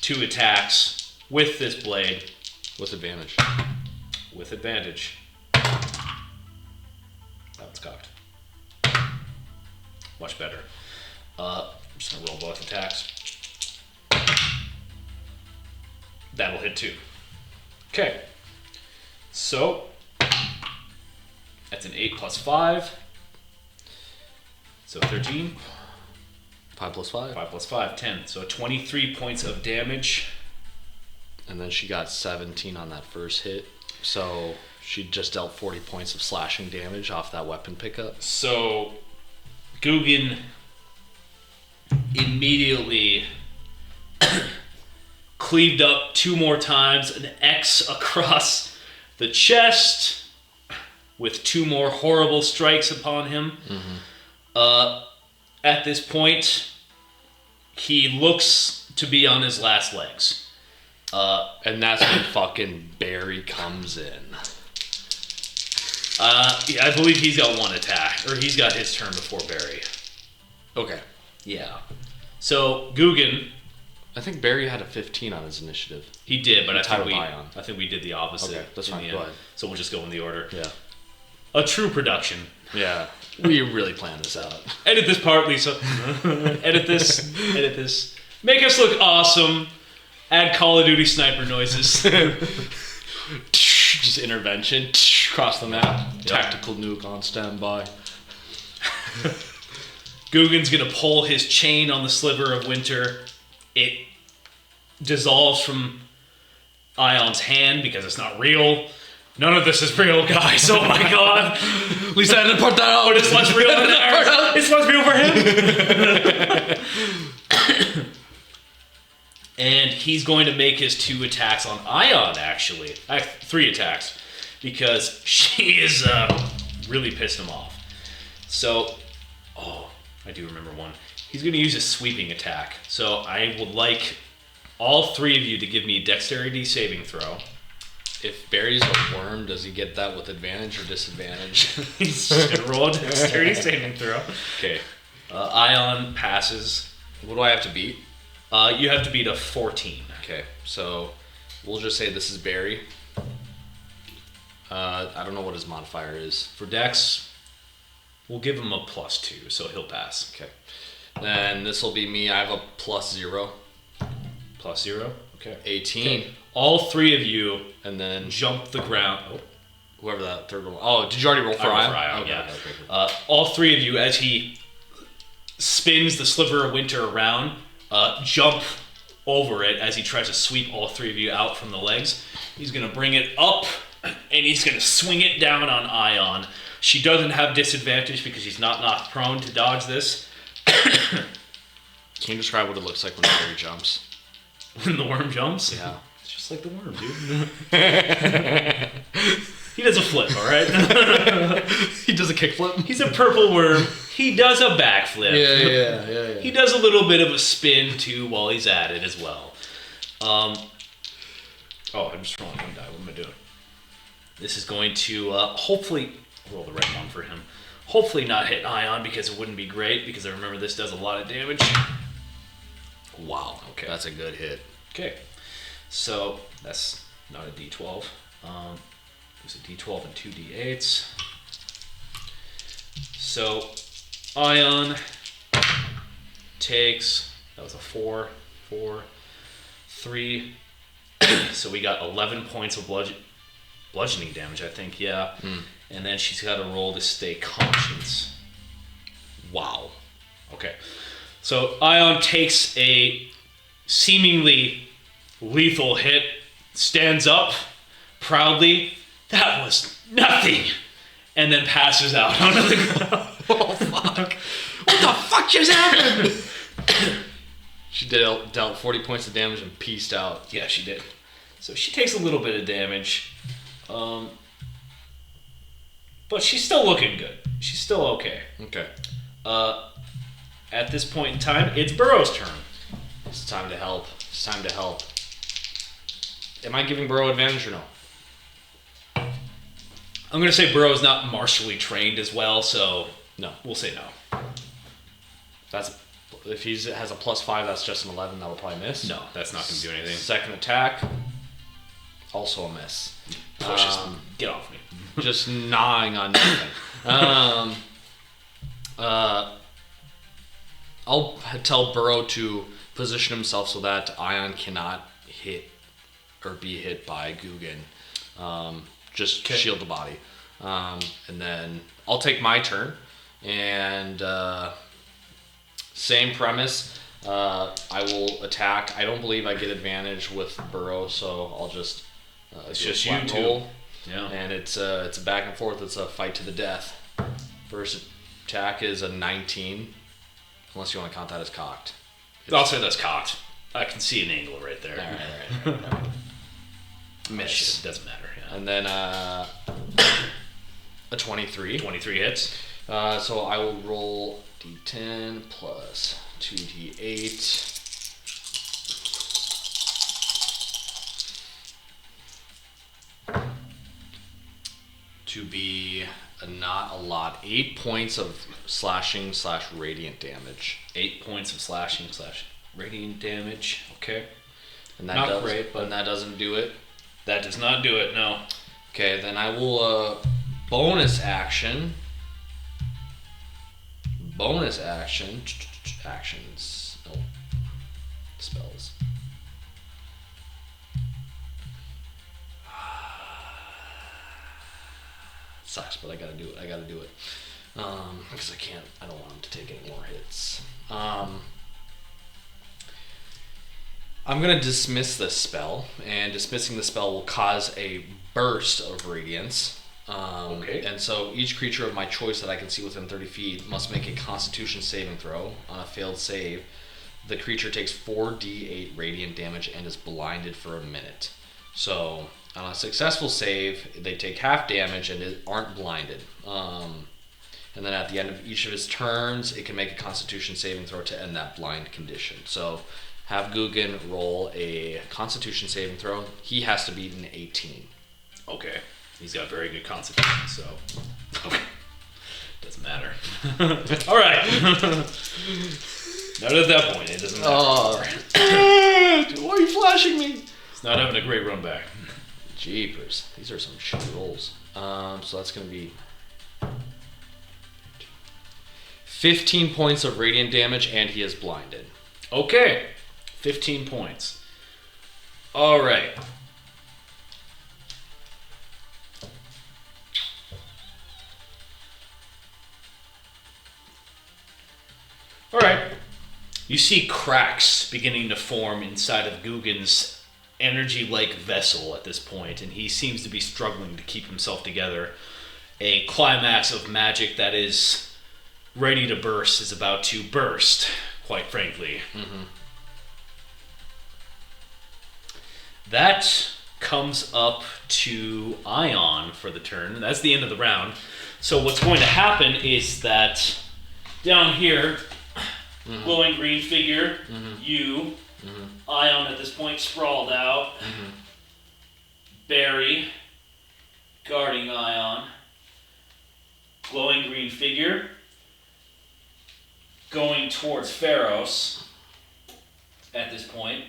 [SPEAKER 2] 2 attacks with this blade.
[SPEAKER 1] With advantage.
[SPEAKER 2] With advantage. That one's cocked. Much better. I'm just going to roll both attacks. That'll hit 2. Okay. So, that's an 8 + 5. So 13.
[SPEAKER 1] 5 + 5.
[SPEAKER 2] 5 + 5, 10. So 23 points of damage.
[SPEAKER 1] And then she got 17 on that first hit. So she just dealt 40 points of slashing damage off that weapon pickup.
[SPEAKER 2] So Guggen immediately cleaved up 2 more times, an X across the chest, with 2 more horrible strikes upon him.
[SPEAKER 1] Mm-hmm.
[SPEAKER 2] At this point, he looks to be on his last legs.
[SPEAKER 1] And that's when fucking Barry comes in.
[SPEAKER 2] Yeah, I believe he's got 1 attack, or he's got his turn before Barry.
[SPEAKER 1] Okay.
[SPEAKER 2] Yeah. So Guggen,
[SPEAKER 1] I think Barry had a 15 on his initiative.
[SPEAKER 2] he did, but I
[SPEAKER 1] Title
[SPEAKER 2] think
[SPEAKER 1] Ion.
[SPEAKER 2] we did the opposite.
[SPEAKER 1] Okay, that's
[SPEAKER 2] in
[SPEAKER 1] fine.
[SPEAKER 2] the
[SPEAKER 1] Go
[SPEAKER 2] end.
[SPEAKER 1] ahead.
[SPEAKER 2] So we'll just go in the order.
[SPEAKER 1] Yeah.
[SPEAKER 2] A true production.
[SPEAKER 1] Yeah. We really planned this out.
[SPEAKER 2] Edit this part, Lisa. Edit this. Edit this. Make us look awesome. Add Call of Duty sniper noises.
[SPEAKER 1] Just intervention. Across the map. Tactical nuke on standby.
[SPEAKER 2] Guggen's gonna pull his chain on the sliver of winter. It dissolves from Ion's hand because it's not real. None of this is real, guys. Oh my god.
[SPEAKER 1] At least I didn't put that out.
[SPEAKER 2] It's less real than ours. It's less real for him. And he's going to make his 2 attacks on Ion, actually. 3 attacks. Because she is really pissed him off. So, I do remember one. He's going to use a sweeping attack. So I would like all 3 of you to give me a dexterity saving throw.
[SPEAKER 1] If Barry's a worm, does he get that with advantage or disadvantage?
[SPEAKER 2] He's just going to roll a dexterity saving throw.
[SPEAKER 1] Okay.
[SPEAKER 2] Ion passes.
[SPEAKER 1] What do I have to beat?
[SPEAKER 2] You have to beat a 14.
[SPEAKER 1] Okay, so we'll just say this is Barry. I don't know what his modifier is.
[SPEAKER 2] For Dex, we'll give him a +2, so he'll pass.
[SPEAKER 1] Okay. Then this will be me. I have a +0.
[SPEAKER 2] +0? Okay.
[SPEAKER 1] 18.
[SPEAKER 2] Okay. All 3 of you
[SPEAKER 1] And then
[SPEAKER 2] jump the ground.
[SPEAKER 1] whoever that third one. Oh, did you already roll for
[SPEAKER 2] I rolled
[SPEAKER 1] Ion?
[SPEAKER 2] for Ion,
[SPEAKER 1] Okay,
[SPEAKER 2] yeah.
[SPEAKER 1] okay, cool.
[SPEAKER 2] All 3 of you, as he spins the sliver of winter around, jump over it as he tries to sweep all 3 of you out from the legs. He's going to bring it up, and he's going to swing it down on Ion. She doesn't have disadvantage because she's not knocked prone to dodge this.
[SPEAKER 1] Can you describe what it looks like when Barry jumps?
[SPEAKER 2] When the worm jumps?
[SPEAKER 1] Yeah.
[SPEAKER 2] It's just like the worm, dude. He does a flip, alright?
[SPEAKER 1] He does a kickflip?
[SPEAKER 2] He's a purple worm. He does a backflip.
[SPEAKER 1] Yeah.
[SPEAKER 2] He does a little bit of a spin, too, while he's at it as well. I'm just rolling one die. What am I doing? This is going to, hopefully... roll the right one for him. Hopefully not hit Ion, because it wouldn't be great, because I remember this does a lot of damage.
[SPEAKER 1] Wow. Okay. That's a good hit.
[SPEAKER 2] Okay. So, that's not a D12. There's a D12 and 2 D8s. So, Ion takes... That was a 4, 3... So we got 11 points of bludgeoning damage, I think, yeah. And then she's got to roll to stay conscious. Wow. Okay. So Ion takes a seemingly lethal hit, stands up proudly. That was nothing. And then passes out onto the ground.
[SPEAKER 1] Oh, fuck. What the fuck just happened? She dealt 40 points of damage and peaced out.
[SPEAKER 2] Yeah, she did. So she takes a little bit of damage. But she's still looking good. She's still okay.
[SPEAKER 1] Okay.
[SPEAKER 2] At this point in time, it's Burrow's turn.
[SPEAKER 1] It's time to help. Am I giving Burrow advantage or no?
[SPEAKER 2] I'm going to say Burrow's not martially trained as well, so
[SPEAKER 1] No.
[SPEAKER 2] we'll say no.
[SPEAKER 1] If he has a +5, that's just an 11. That will probably miss.
[SPEAKER 2] No, that's not going to do anything.
[SPEAKER 1] Second attack, also a miss.
[SPEAKER 2] Pushes. Get off me.
[SPEAKER 1] Just gnawing on nothing. I'll tell Burrow to position himself so that Ion cannot hit or be hit by Guggen. Just shield the body. And then I'll take my turn. And same premise. I will attack. I don't believe I get advantage with Burrow, so I'll just...
[SPEAKER 2] it's just you two. Yeah.
[SPEAKER 1] And it's a back and forth. It's a fight to the death. First attack is a 19, unless you want to count that as cocked.
[SPEAKER 2] I'll say that's cocked. I can see an angle right there.
[SPEAKER 1] All right. Miss.
[SPEAKER 2] Shit, doesn't matter. Yeah.
[SPEAKER 1] And then a 23.
[SPEAKER 2] 23 hits.
[SPEAKER 1] So I will roll D10 plus 2D8. To be not a lot. 8 points of slashing / radiant damage.
[SPEAKER 2] 8 points of slashing / radiant damage. Okay.
[SPEAKER 1] And that
[SPEAKER 2] Not great, but
[SPEAKER 1] that doesn't do it.
[SPEAKER 2] That does not do it, no.
[SPEAKER 1] Okay, then I will bonus action. Actions. No. Spells. Sucks, but I gotta do it. Because I don't want him to take any more hits. I'm gonna dismiss this spell, and dismissing the spell will cause a burst of radiance.
[SPEAKER 2] Okay.
[SPEAKER 1] And so each creature of my choice that I can see within 30 feet must make a Constitution saving throw. On a failed save, the creature takes 4d8 radiant damage and is blinded for a minute. So on a successful save, they take half damage and aren't blinded. And then at the end of each of his turns, it can make a Constitution saving throw to end that blind condition. So have Guggen roll a Constitution saving throw. He has to beat an 18.
[SPEAKER 2] Okay. He's got very good constitution, so... Okay. Doesn't matter. All right. Not at that point, it doesn't matter.
[SPEAKER 1] Why are you flashing me?
[SPEAKER 2] He's not having a great run back.
[SPEAKER 1] Jeepers. These are some shitty rolls. So that's going to be 15 points of radiant damage, and he is blinded.
[SPEAKER 2] Okay. 15 points. All right. All right. You see cracks beginning to form inside of Guggen's energy-like vessel at this point, and he seems to be struggling to keep himself together. A climax of magic that is ready to burst is about to burst, quite frankly. That comes up to Ion for the turn. That's the end of the round. So what's going to happen is that down here, glowing green figure, you, Ion at this point sprawled out, Barry, guarding Ion, glowing green figure, going towards Pharos at this point,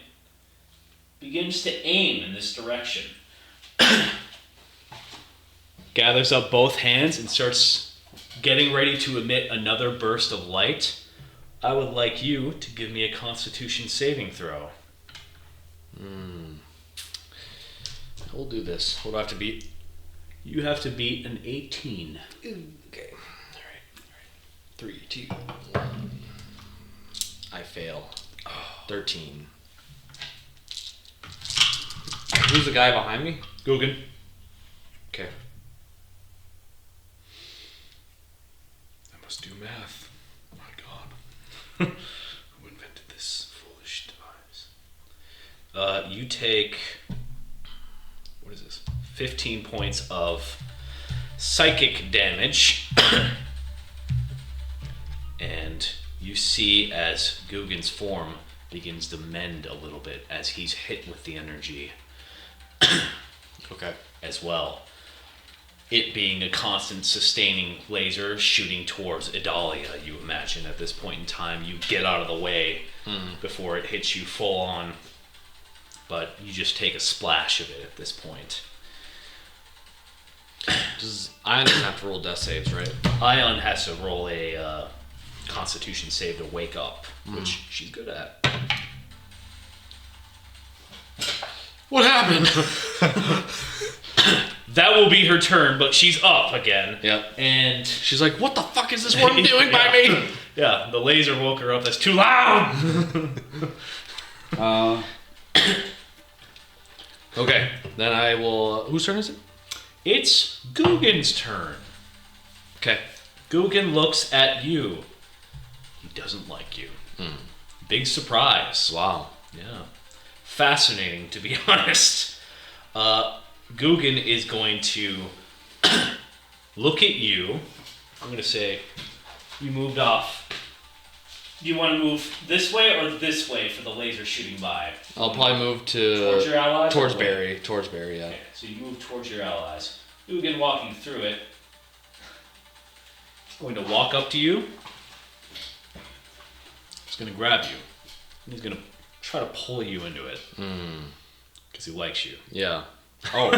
[SPEAKER 2] begins to aim in this direction. Gathers up both hands and starts getting ready to emit another burst of light. I would like you to give me a Constitution saving throw.
[SPEAKER 1] We'll do this. What do I have to beat?
[SPEAKER 2] You have to beat an 18.
[SPEAKER 1] Okay. All right. 3, 2, 1. I fail. 13. Who's the guy behind me?
[SPEAKER 2] Guggen.
[SPEAKER 1] Okay.
[SPEAKER 3] I must do math. My God. Who invented this foolish device?
[SPEAKER 2] You take, what is this? 15 points of psychic damage. And you see as Guggen's form begins to mend a little bit as he's hit with the energy.
[SPEAKER 1] Okay.
[SPEAKER 2] As well. It being a constant sustaining laser shooting towards Idalia, you imagine at this point in time. You get out of the way before it hits you full on. But you just take a splash of it at this point.
[SPEAKER 1] Does Ion doesn't have to roll death saves, right?
[SPEAKER 2] Ion has to roll a Constitution save to wake up, which she's good at.
[SPEAKER 1] What happened?
[SPEAKER 2] That will be her turn, but she's up again.
[SPEAKER 1] Yep.
[SPEAKER 2] And
[SPEAKER 1] She's like, what the fuck is this worm doing by me?
[SPEAKER 2] yeah, the laser woke her up. That's too loud!
[SPEAKER 1] Okay. Then I will... whose turn is it?
[SPEAKER 2] It's Guggen's turn.
[SPEAKER 1] Okay.
[SPEAKER 2] Guggen looks at you. He doesn't like you. Big surprise.
[SPEAKER 1] Wow.
[SPEAKER 2] Yeah. Fascinating, to be honest. Guggen is going to look at you. I'm going to say, you moved off. Do you want to move this way or this way for the laser shooting by?
[SPEAKER 1] I'll probably move to...
[SPEAKER 2] Towards your allies?
[SPEAKER 1] Towards Barry. Towards Barry, yeah.
[SPEAKER 2] Okay, so you move towards your allies. Guggen walking through it. Going to walk up to you. He's going to grab you. And he's going to try to pull you into it. Because he likes you.
[SPEAKER 1] Yeah. Oh.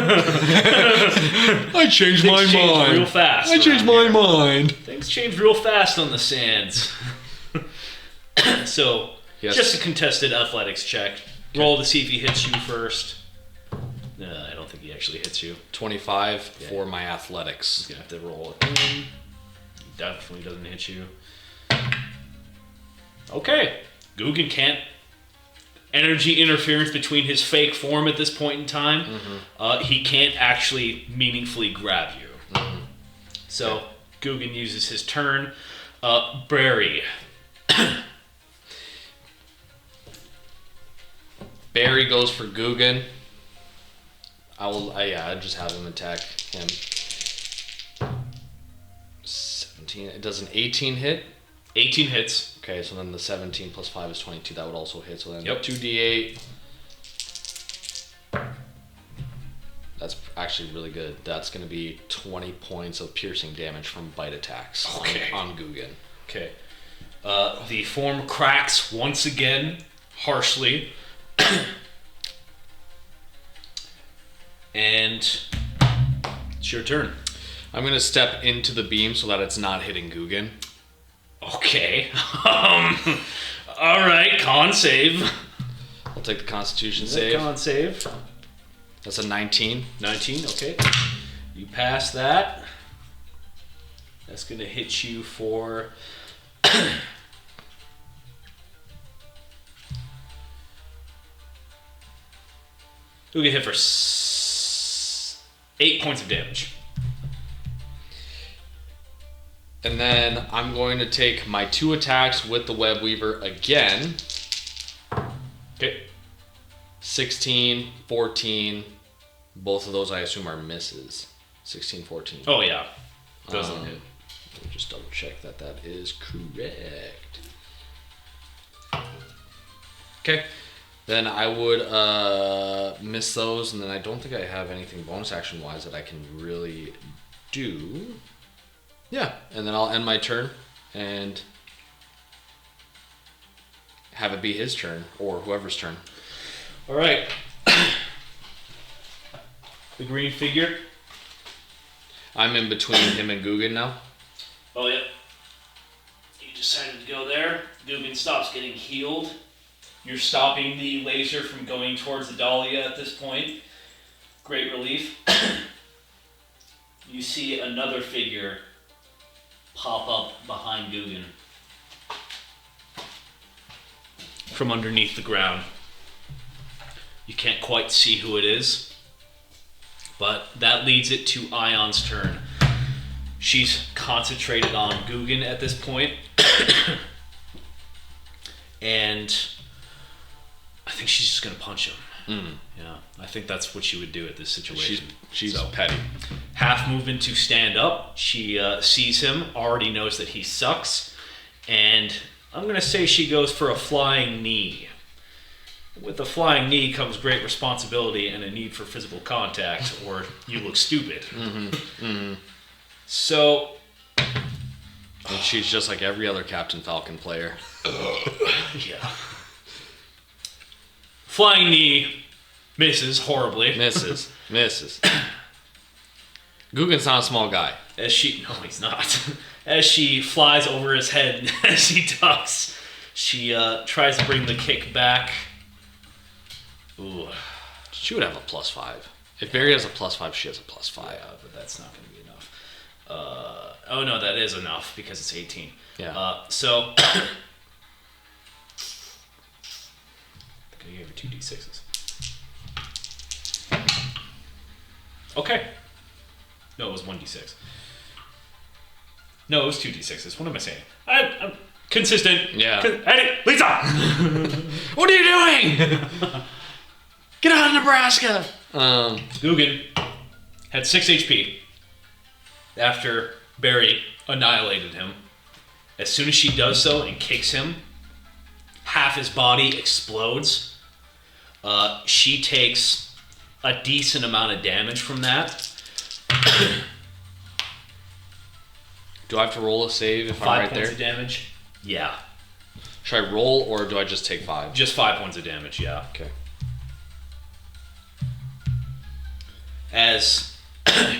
[SPEAKER 3] I changed my
[SPEAKER 2] Things change
[SPEAKER 3] mind.
[SPEAKER 2] real fast.
[SPEAKER 3] I changed my
[SPEAKER 2] around here.
[SPEAKER 3] mind.
[SPEAKER 2] Things change real fast on the sands. So,
[SPEAKER 1] Yes.
[SPEAKER 2] just a contested athletics check. Roll to see if he hits you first. I don't think he actually hits you.
[SPEAKER 1] 25 for my athletics.
[SPEAKER 2] He's going to have to roll it in. He definitely doesn't hit you. Okay. Guggen can't. Energy interference between his fake form at this point in time. He can't actually meaningfully grab you. So, Guggen uses his turn. Brary.
[SPEAKER 1] Barry goes for Guggen. I'll just have him attack him. 17. It does an 18 hit.
[SPEAKER 2] 18 hits.
[SPEAKER 1] Okay, so then the 17 plus 5 is 22. That would also hit. So then
[SPEAKER 2] Yep.
[SPEAKER 1] 2d8. That's actually really good. That's going to be 20 points of piercing damage from bite attacks on Guggen.
[SPEAKER 2] Okay. The form cracks once again, harshly. And it's your turn.
[SPEAKER 1] I'm going to step into the beam so that it's not hitting Guggen.
[SPEAKER 2] Okay. Alright, con save.
[SPEAKER 1] I'll take the Constitution save.
[SPEAKER 2] Con save.
[SPEAKER 1] That's a 19.
[SPEAKER 2] 19, okay. You pass that. That's going to hit you for... You'll get hit for 8 points of damage.
[SPEAKER 1] And then I'm going to take my 2 attacks with the Web Weaver again.
[SPEAKER 2] Okay.
[SPEAKER 1] 16, 14. Both of those I assume are misses. 16, 14.
[SPEAKER 2] Oh, yeah. Doesn't hit.
[SPEAKER 1] Let me just double check that is correct. Okay. Then I would miss those, and then I don't think I have anything bonus action wise that I can really do. Yeah, and then I'll end my turn and have it be his turn or whoever's turn.
[SPEAKER 2] All right. The green figure.
[SPEAKER 1] I'm in between him and Guggen now.
[SPEAKER 2] Oh, yeah. You decided to go there. Guggen stops getting healed. You're stopping the laser from going towards the Dahlia at this point. Great relief. You see another figure pop up behind Guggen from underneath the ground. You can't quite see who it is, but that leads it to Ion's turn. She's concentrated on Guggen at this point. And I think she's just going to punch him. Yeah, I think that's what she would do at this situation.
[SPEAKER 1] She's petty.
[SPEAKER 2] Half movement to stand up. She sees him, already knows that he sucks, and I'm going to say she goes for a flying knee. With a flying knee comes great responsibility and a need for physical contact, or you look stupid. So...
[SPEAKER 1] And she's just like every other Captain Falcon player.
[SPEAKER 2] Yeah. Flying knee misses horribly.
[SPEAKER 1] Misses. Guggen's not a small guy.
[SPEAKER 2] No, he's not. As she flies over his head as he ducks, she tries to bring the kick back. Ooh.
[SPEAKER 1] She would have a +5. If Barry has a +5, she has a +5.
[SPEAKER 2] Yeah, but that's not going to be enough. Oh no, that is enough because it's 18.
[SPEAKER 1] Yeah.
[SPEAKER 2] So I gave her 2 d6s. Okay. No, it was 1d6. No, it was 2 d6s. What am I saying? I'm consistent.
[SPEAKER 1] Yeah.
[SPEAKER 2] Hey, Lisa!
[SPEAKER 1] What are you doing? Get out of Nebraska!
[SPEAKER 2] Guggen had 6 HP after Barry annihilated him. As soon as she does so and kicks him, half his body explodes. She takes a decent amount of damage from that.
[SPEAKER 1] Do I have to roll a save if
[SPEAKER 2] 5
[SPEAKER 1] I'm right
[SPEAKER 2] points
[SPEAKER 1] there?
[SPEAKER 2] of damage. Yeah.
[SPEAKER 1] Should I roll or do I just take 5?
[SPEAKER 2] Just 5 points of damage, yeah.
[SPEAKER 1] Okay.
[SPEAKER 2] As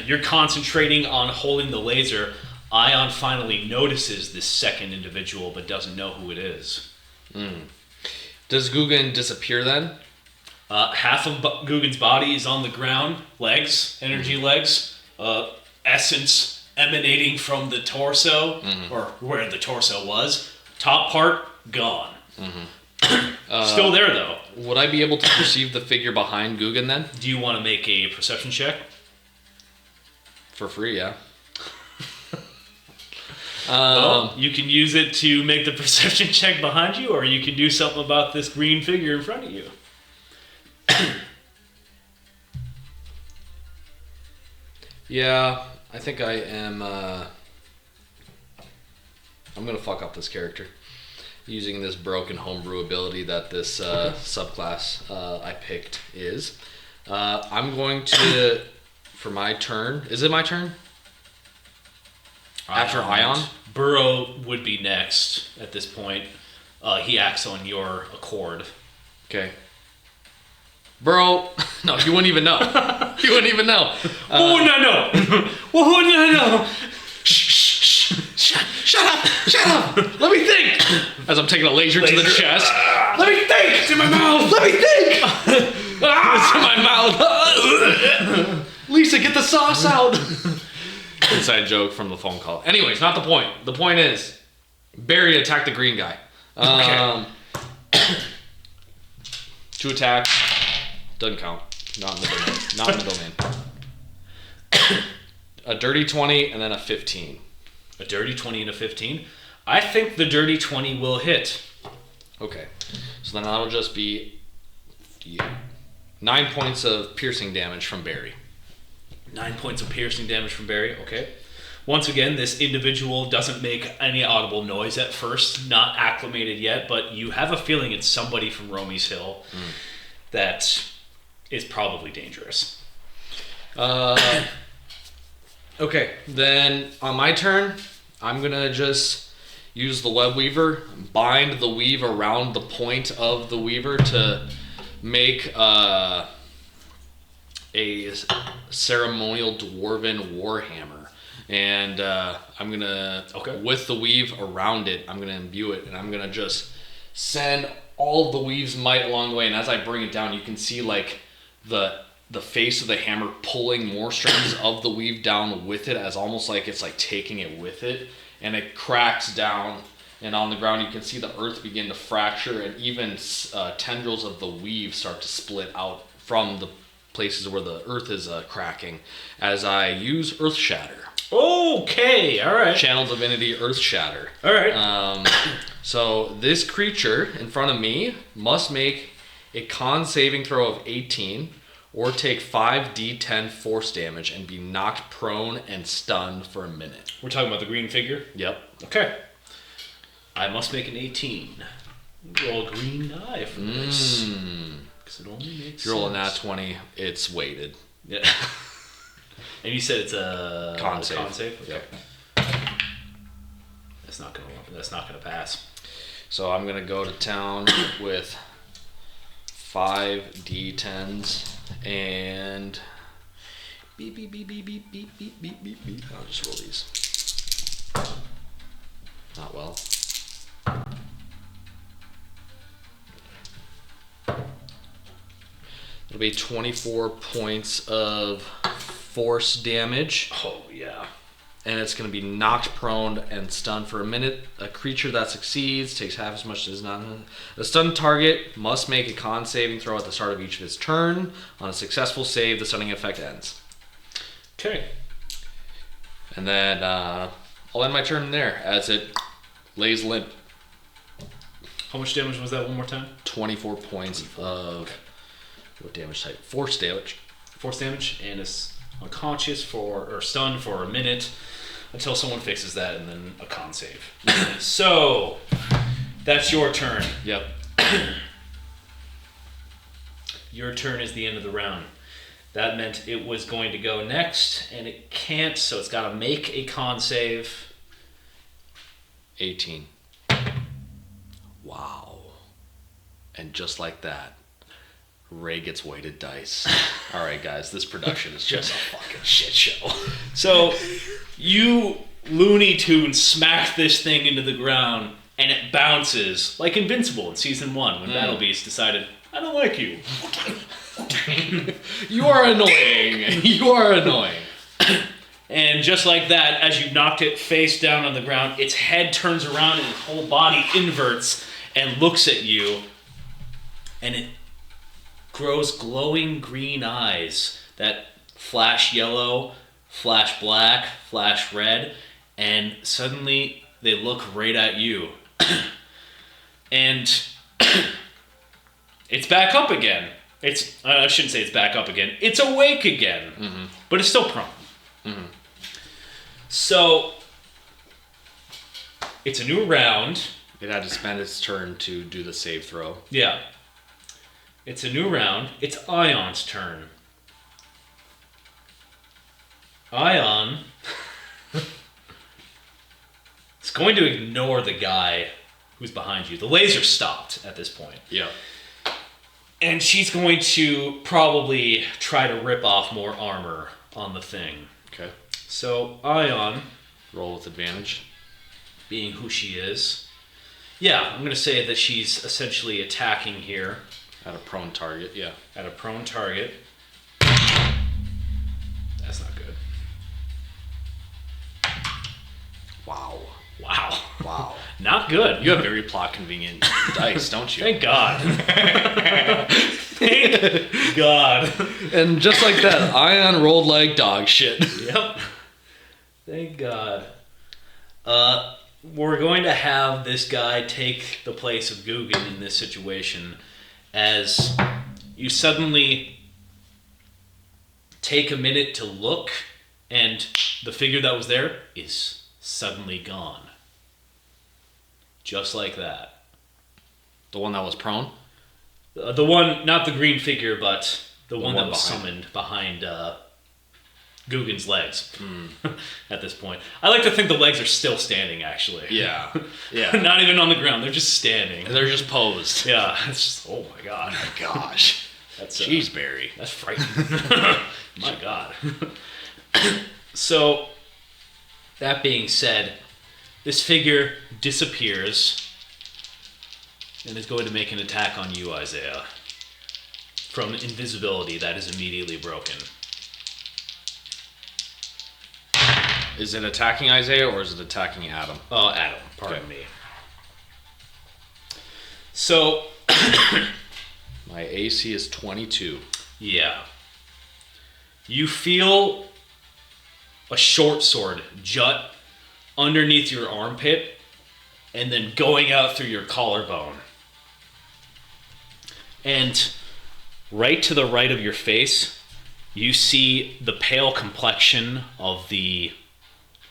[SPEAKER 2] you're concentrating on holding the laser, Ion finally notices this second individual but doesn't know who it is.
[SPEAKER 1] Does Guggen disappear then?
[SPEAKER 2] Half of Guggen's body is on the ground, legs, energy legs, essence emanating from the torso, or where the torso was. Top part, gone. Still there, though.
[SPEAKER 1] Would I be able to perceive the figure behind Guggen then?
[SPEAKER 2] Do you want to make a perception check?
[SPEAKER 1] For free, yeah.
[SPEAKER 2] Well, you can use it to make the perception check behind you, or you can do something about this green figure in front of you.
[SPEAKER 1] Yeah, I think I am. I'm gonna fuck up this character using this broken homebrew ability that this subclass I picked is. I'm going to, for my turn. Is it my turn? After Ion?
[SPEAKER 2] Burrow would be next at this point. He acts on your accord.
[SPEAKER 1] Okay. Bro, no, you wouldn't even know. You wouldn't even know.
[SPEAKER 2] Oh, no. Oh, no.
[SPEAKER 1] Shut up! Let me think! As I'm taking a laser to the chest. Let me think! It's in my mouth! Let me think! It's in my mouth! Lisa, get the sauce out! Inside joke from the phone call. Anyways, not the point. The point is, Barry attacked the green guy.
[SPEAKER 2] Okay.
[SPEAKER 1] 2 attacks. Doesn't count. Not in the domain. Not in the domain. A dirty 20 and then a 15.
[SPEAKER 2] A dirty 20 and a 15. I think the dirty 20 will hit.
[SPEAKER 1] Okay. So then that'll just be 9 points of piercing damage from Barry.
[SPEAKER 2] 9 points of piercing damage from Barry. Okay. Once again, this individual doesn't make any audible noise at first, not acclimated yet, but you have a feeling it's somebody from Romy's Hill that is probably dangerous.
[SPEAKER 1] Okay, then on my turn, I'm going to just use the web weaver, bind the weave around the point of the weaver to make a ceremonial dwarven warhammer. And I'm going to, with the weave around it, I'm going to imbue it, and I'm going to just send all of the weave's might along the way. And as I bring it down, you can see like the face of the hammer pulling more strands of the weave down with it, as almost like it's like taking it with it. And it cracks down, and on the ground you can see the earth begin to fracture, and even tendrils of the weave start to split out from the places where the earth is cracking as I use Earth Shatter.
[SPEAKER 2] Okay, all right.
[SPEAKER 1] Channel Divinity Earth Shatter.
[SPEAKER 2] All right.
[SPEAKER 1] So this creature in front of me must make a con saving throw of 18 or take 5d10 force damage and be knocked prone and stunned for a minute.
[SPEAKER 2] We're talking about the green figure?
[SPEAKER 1] Yep.
[SPEAKER 2] Okay. I must make an 18. Roll a green die for this. Because it only makes
[SPEAKER 1] If you roll a
[SPEAKER 2] sense.
[SPEAKER 1] nat 20, it's weighted.
[SPEAKER 2] Yeah. And you said it's a
[SPEAKER 1] Con save.
[SPEAKER 2] Okay.
[SPEAKER 1] Yep.
[SPEAKER 2] That's not gonna pass.
[SPEAKER 1] So I'm gonna go to town with 5d10s and beep beep beep beep beep beep beep beep beep beep. I'll just roll these. Not well. It'll be 24 points of force damage.
[SPEAKER 2] Oh yeah.
[SPEAKER 1] And it's going to be knocked prone and stunned for a minute. A creature that succeeds takes half as much as not. The stunned target must make a con saving throw at the start of each of its turn. On a successful save, the stunning effect ends.
[SPEAKER 2] Okay.
[SPEAKER 1] And then I'll end my turn there as it lays limp.
[SPEAKER 2] How much damage was that one more time?
[SPEAKER 1] 24 points of what damage type? Force damage.
[SPEAKER 2] Force damage, and is unconscious or stunned for a minute until someone fixes that, and then a con save. So that's your turn.
[SPEAKER 1] Yep.
[SPEAKER 2] Your turn is the end of the round. That meant it was going to go next, and it can't, so it's got to make a con save.
[SPEAKER 1] 18. Wow. And just like that, Ray gets weighted dice. All right, guys, this production is just a fucking shit show.
[SPEAKER 2] So you Looney Tunes smack this thing into the ground, and it bounces like Invincible in season 1 when Battle Beast decided, I don't like you.
[SPEAKER 1] You are annoying. You are annoying.
[SPEAKER 2] And just like that, as you knocked it face down on the ground, its head turns around and its whole body inverts and looks at you, and it grows glowing green eyes that flash yellow, flash black, flash red, and suddenly they look right at you. And it's back up again. I shouldn't say it's back up again. It's awake again, but it's still prone. So it's a new round.
[SPEAKER 1] It had to spend its turn to do the save throw.
[SPEAKER 2] Yeah. It's a new round. It's Ion's turn. Ion is going to ignore the guy who's behind you. The laser stopped at this point.
[SPEAKER 1] Yeah.
[SPEAKER 2] And she's going to probably try to rip off more armor on the thing.
[SPEAKER 1] Okay.
[SPEAKER 2] So Ion,
[SPEAKER 1] Roll with advantage.
[SPEAKER 2] being who she is, yeah, I'm going to say that she's essentially attacking here
[SPEAKER 1] At a prone target, yeah.
[SPEAKER 2] at a prone target. That's not good.
[SPEAKER 1] Wow.
[SPEAKER 2] Wow.
[SPEAKER 1] Wow.
[SPEAKER 2] Not good.
[SPEAKER 1] You have very plot convenient dice, don't you?
[SPEAKER 2] Thank God. Thank God.
[SPEAKER 1] And just like that, Ion rolled like dog shit.
[SPEAKER 2] Yep. Thank God. We're going to have this guy take the place of Guggen in this situation as you suddenly take a minute to look and the figure that was there is suddenly gone. Just like that.
[SPEAKER 1] The one that was prone?
[SPEAKER 2] The one, not the green figure, but the one that
[SPEAKER 1] one
[SPEAKER 2] was
[SPEAKER 1] behind.
[SPEAKER 2] summoned behind Guggen's legs at this point. I like to think the legs are still standing, actually.
[SPEAKER 1] Yeah. Yeah.
[SPEAKER 2] Not even on the ground, they're just standing.
[SPEAKER 1] And they're just posed.
[SPEAKER 2] Yeah, it's just, oh my god.
[SPEAKER 1] Gosh.
[SPEAKER 2] That's
[SPEAKER 1] Jeez, Barry.
[SPEAKER 2] That's frightening. My god. So, that being said, this figure disappears and is going to make an attack on you, Isaiah. From invisibility that is immediately broken.
[SPEAKER 1] Is it attacking Isaiah or is it attacking Adam?
[SPEAKER 2] Oh, Adam, pardon me. So,
[SPEAKER 1] My AC is 22.
[SPEAKER 2] yeah. You feel a short sword jut underneath your armpit and then going out through your collarbone. And right to the right of your face, you see the pale complexion of the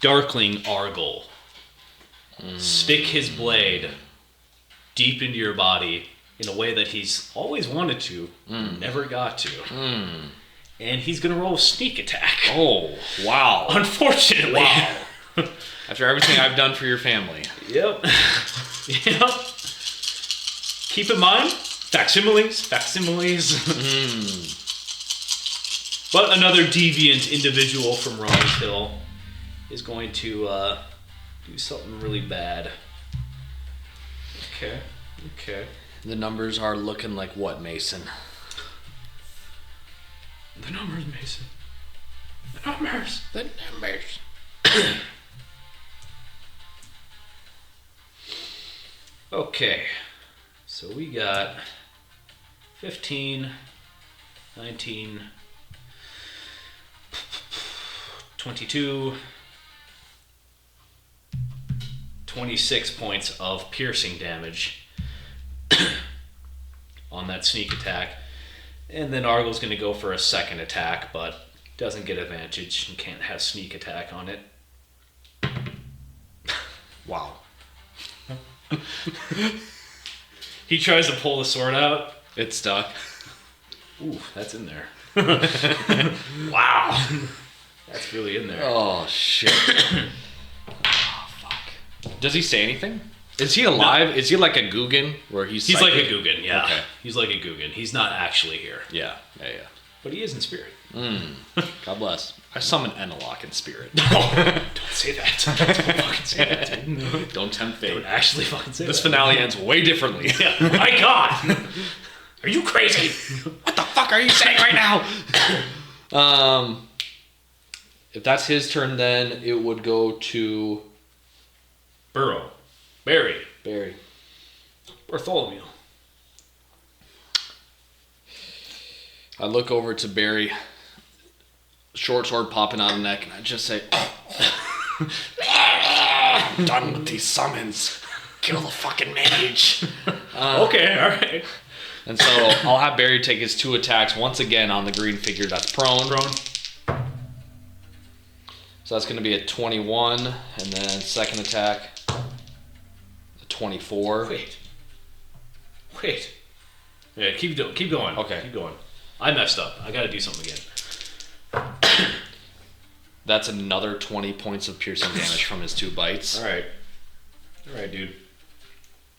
[SPEAKER 2] darkling Argyle stick his blade deep into your body in a way that he's always wanted to, never got to. And he's going to roll a sneak attack.
[SPEAKER 1] Oh, wow.
[SPEAKER 2] Unfortunately.
[SPEAKER 1] Wow. After everything I've done for your family.
[SPEAKER 2] Yep. Yep. Keep in mind, facsimiles. But another deviant individual from Rose Hill is going to do something really bad. Okay.
[SPEAKER 1] The numbers are looking like what, Mason?
[SPEAKER 2] The numbers, Mason. The numbers.
[SPEAKER 1] The numbers.
[SPEAKER 2] Okay. So we got 15, 19, 22, 26 points of piercing damage on that sneak attack. And then Argyle's going to go for a second attack, but doesn't get advantage and can't have sneak attack on it.
[SPEAKER 1] Wow.
[SPEAKER 2] He tries to pull the sword out.
[SPEAKER 1] It's stuck.
[SPEAKER 2] Ooh, that's in there. Wow. That's really in there.
[SPEAKER 1] Oh, shit. Oh, fuck. Does he say anything? Is he alive? No. Is he like a Guggen where he's
[SPEAKER 2] psychic?
[SPEAKER 1] Like
[SPEAKER 2] a Guggen, yeah.
[SPEAKER 1] Okay.
[SPEAKER 2] He's like a Guggen. He's not actually here.
[SPEAKER 1] Yeah.
[SPEAKER 2] But he is in spirit.
[SPEAKER 1] God bless. I summon Enelok in spirit.
[SPEAKER 2] No, don't say that. Don't fucking say that, dude. No.
[SPEAKER 1] Don't tempt fate.
[SPEAKER 2] Don't actually fucking say
[SPEAKER 1] this
[SPEAKER 2] that.
[SPEAKER 1] This finale ends way differently.
[SPEAKER 2] Yeah. My God. Are you crazy?
[SPEAKER 1] What the fuck are you saying right now? If that's his turn, then it would go to
[SPEAKER 2] Barry. Bartholomew.
[SPEAKER 1] I look over to Barry, short sword popping out of the neck, and I just say, I'm done with these summons. Kill the fucking mage.
[SPEAKER 2] Okay, alright.
[SPEAKER 1] And so I'll have Barry take his 2 attacks once again on the green figure that's prone. So that's going to be a 21, and then second attack, a 24.
[SPEAKER 2] Wait. Yeah, keep going.
[SPEAKER 1] Okay.
[SPEAKER 2] Keep going. I messed up. I gotta do something again.
[SPEAKER 1] That's another 20 points of piercing damage from his 2 bites.
[SPEAKER 2] Alright, dude.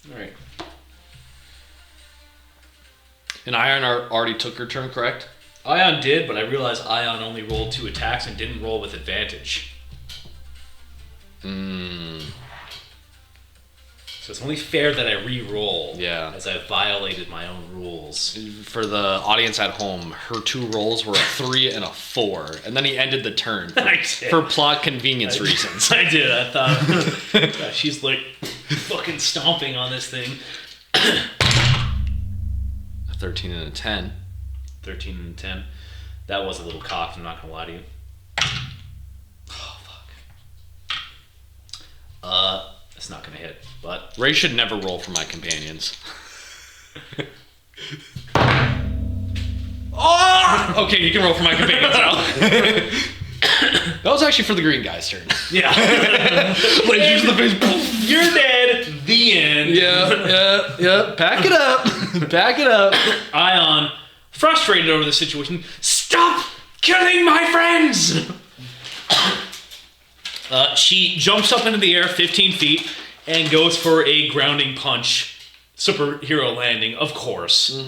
[SPEAKER 2] Alright.
[SPEAKER 1] And Iron already took her turn, correct?
[SPEAKER 2] Ion did, but I realized Ion only rolled 2 attacks and didn't roll with advantage. So it's only fair that I re-roll.
[SPEAKER 1] Yeah.
[SPEAKER 2] As I violated my own rules.
[SPEAKER 1] For the audience at home, her 2 rolls were a 3 and a 4. And then he ended the turn for plot convenience reasons.
[SPEAKER 2] I did. I thought, God, she's like fucking stomping on this thing.
[SPEAKER 1] A 13 and a 10.
[SPEAKER 2] 13 and 10. That was a little cocked, I'm not gonna lie to you. Oh, fuck. That's not gonna hit. But
[SPEAKER 1] Ray should never roll for my companions. Oh! Okay, you can roll for my companions now. That was actually for the green guy's turn.
[SPEAKER 2] yeah,
[SPEAKER 3] Like, use the face.
[SPEAKER 2] you're dead. The end.
[SPEAKER 1] Yeah. Pack it up. Pack it up.
[SPEAKER 2] Ion, frustrated over the situation, stop killing my friends! She jumps up into the air 15 feet and goes for a grounding punch. Superhero landing, of course.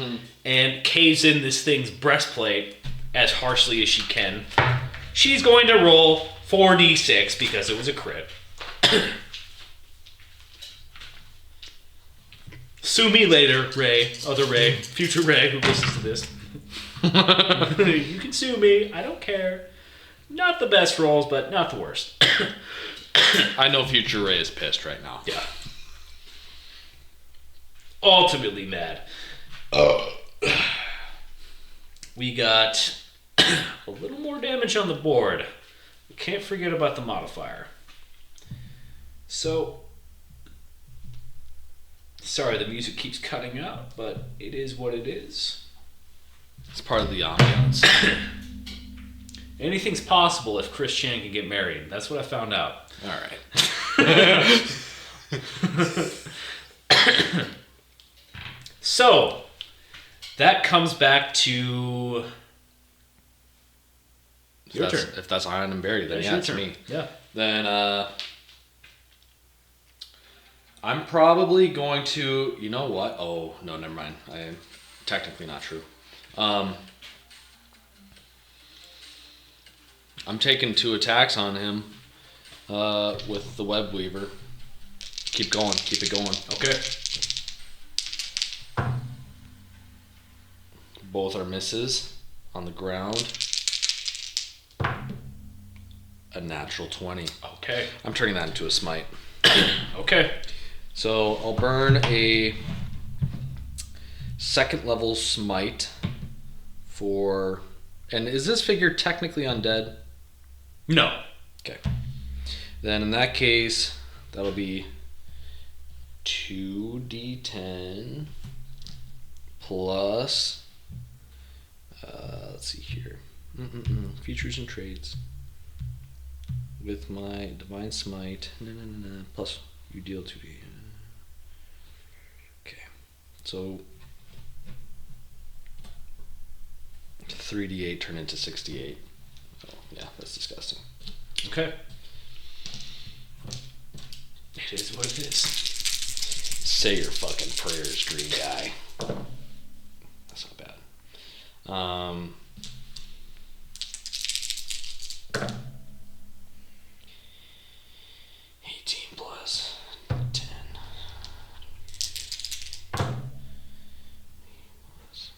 [SPEAKER 2] And caves in this thing's breastplate as harshly as she can. She's going to roll 4d6 because it was a crit. Sue me later, Ray. Other Ray. Future Ray who listens to this. You can sue me. I don't care. Not the best rolls, but not the worst.
[SPEAKER 1] I know Future Ray is pissed right now.
[SPEAKER 2] Yeah. Ultimately mad. We got a little more damage on the board. We can't forget about the modifier. So, sorry the music keeps cutting out, but it is what it is.
[SPEAKER 1] It's part of the ambiance.
[SPEAKER 2] Anything's possible if Chris Chan can get married. That's what I found out.
[SPEAKER 1] All right.
[SPEAKER 2] So, that comes back to your turn.
[SPEAKER 1] If that's Iron and Barry, then
[SPEAKER 2] That's
[SPEAKER 1] yeah,
[SPEAKER 2] your
[SPEAKER 1] it's
[SPEAKER 2] turn.
[SPEAKER 1] me.
[SPEAKER 2] Yeah.
[SPEAKER 1] Then I'm probably going to. You know what? Oh no, never mind. I am technically not true. I'm taking 2 attacks on him with the Web Weaver. Keep going. Keep it going.
[SPEAKER 2] Okay.
[SPEAKER 1] Both are misses on the ground. A natural 20.
[SPEAKER 2] Okay.
[SPEAKER 1] I'm turning that into a smite.
[SPEAKER 2] Okay.
[SPEAKER 1] So I'll burn a 2nd level smite for. And is this figure technically undead?
[SPEAKER 2] No.
[SPEAKER 1] Okay. Then in that case, that'll be 2d10 plus. Let's see here. Features and traits. With my Divine Smite. Plus you deal 2d. Okay. So 3d8 turn into 68. Oh, yeah, that's disgusting.
[SPEAKER 2] Okay. It is what it is.
[SPEAKER 1] Say your fucking prayers, green guy. That's not bad. 18 plus 10. Plus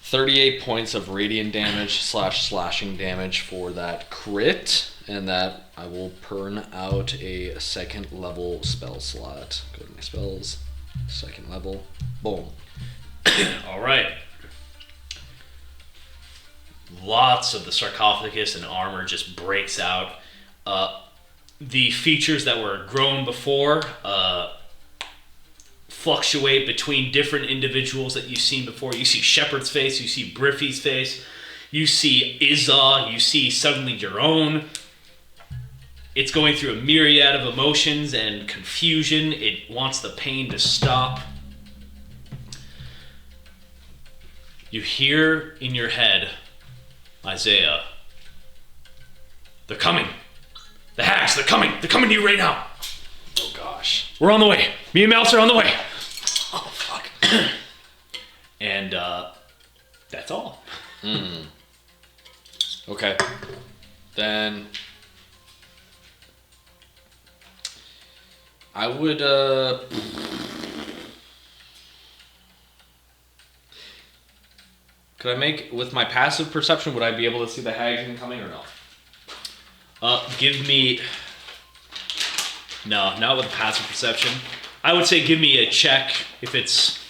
[SPEAKER 1] 38 points of radiant damage / slashing damage for that crit, and that I will burn out a 2nd level spell slot. Go to my spells, 2nd level, boom.
[SPEAKER 2] All right. Lots of the sarcophagus and armor just breaks out. The features that were grown before fluctuate between different individuals that you've seen before. You see Shepard's face, you see Briffy's face, you see Izza, you see suddenly your own. It's going through a myriad of emotions and confusion. It wants the pain to stop. You hear in your head, Isaiah, they're coming. The hags, they're coming. They're coming to you right now.
[SPEAKER 1] Oh gosh.
[SPEAKER 2] We're on the way. Me and Mouse are on the way.
[SPEAKER 1] Oh fuck.
[SPEAKER 2] And that's all.
[SPEAKER 1] Okay. Then I would could I make with my passive perception, would I be able to see the hags incoming or no?
[SPEAKER 2] Give me... No, not with passive perception. I would say give me a check if it's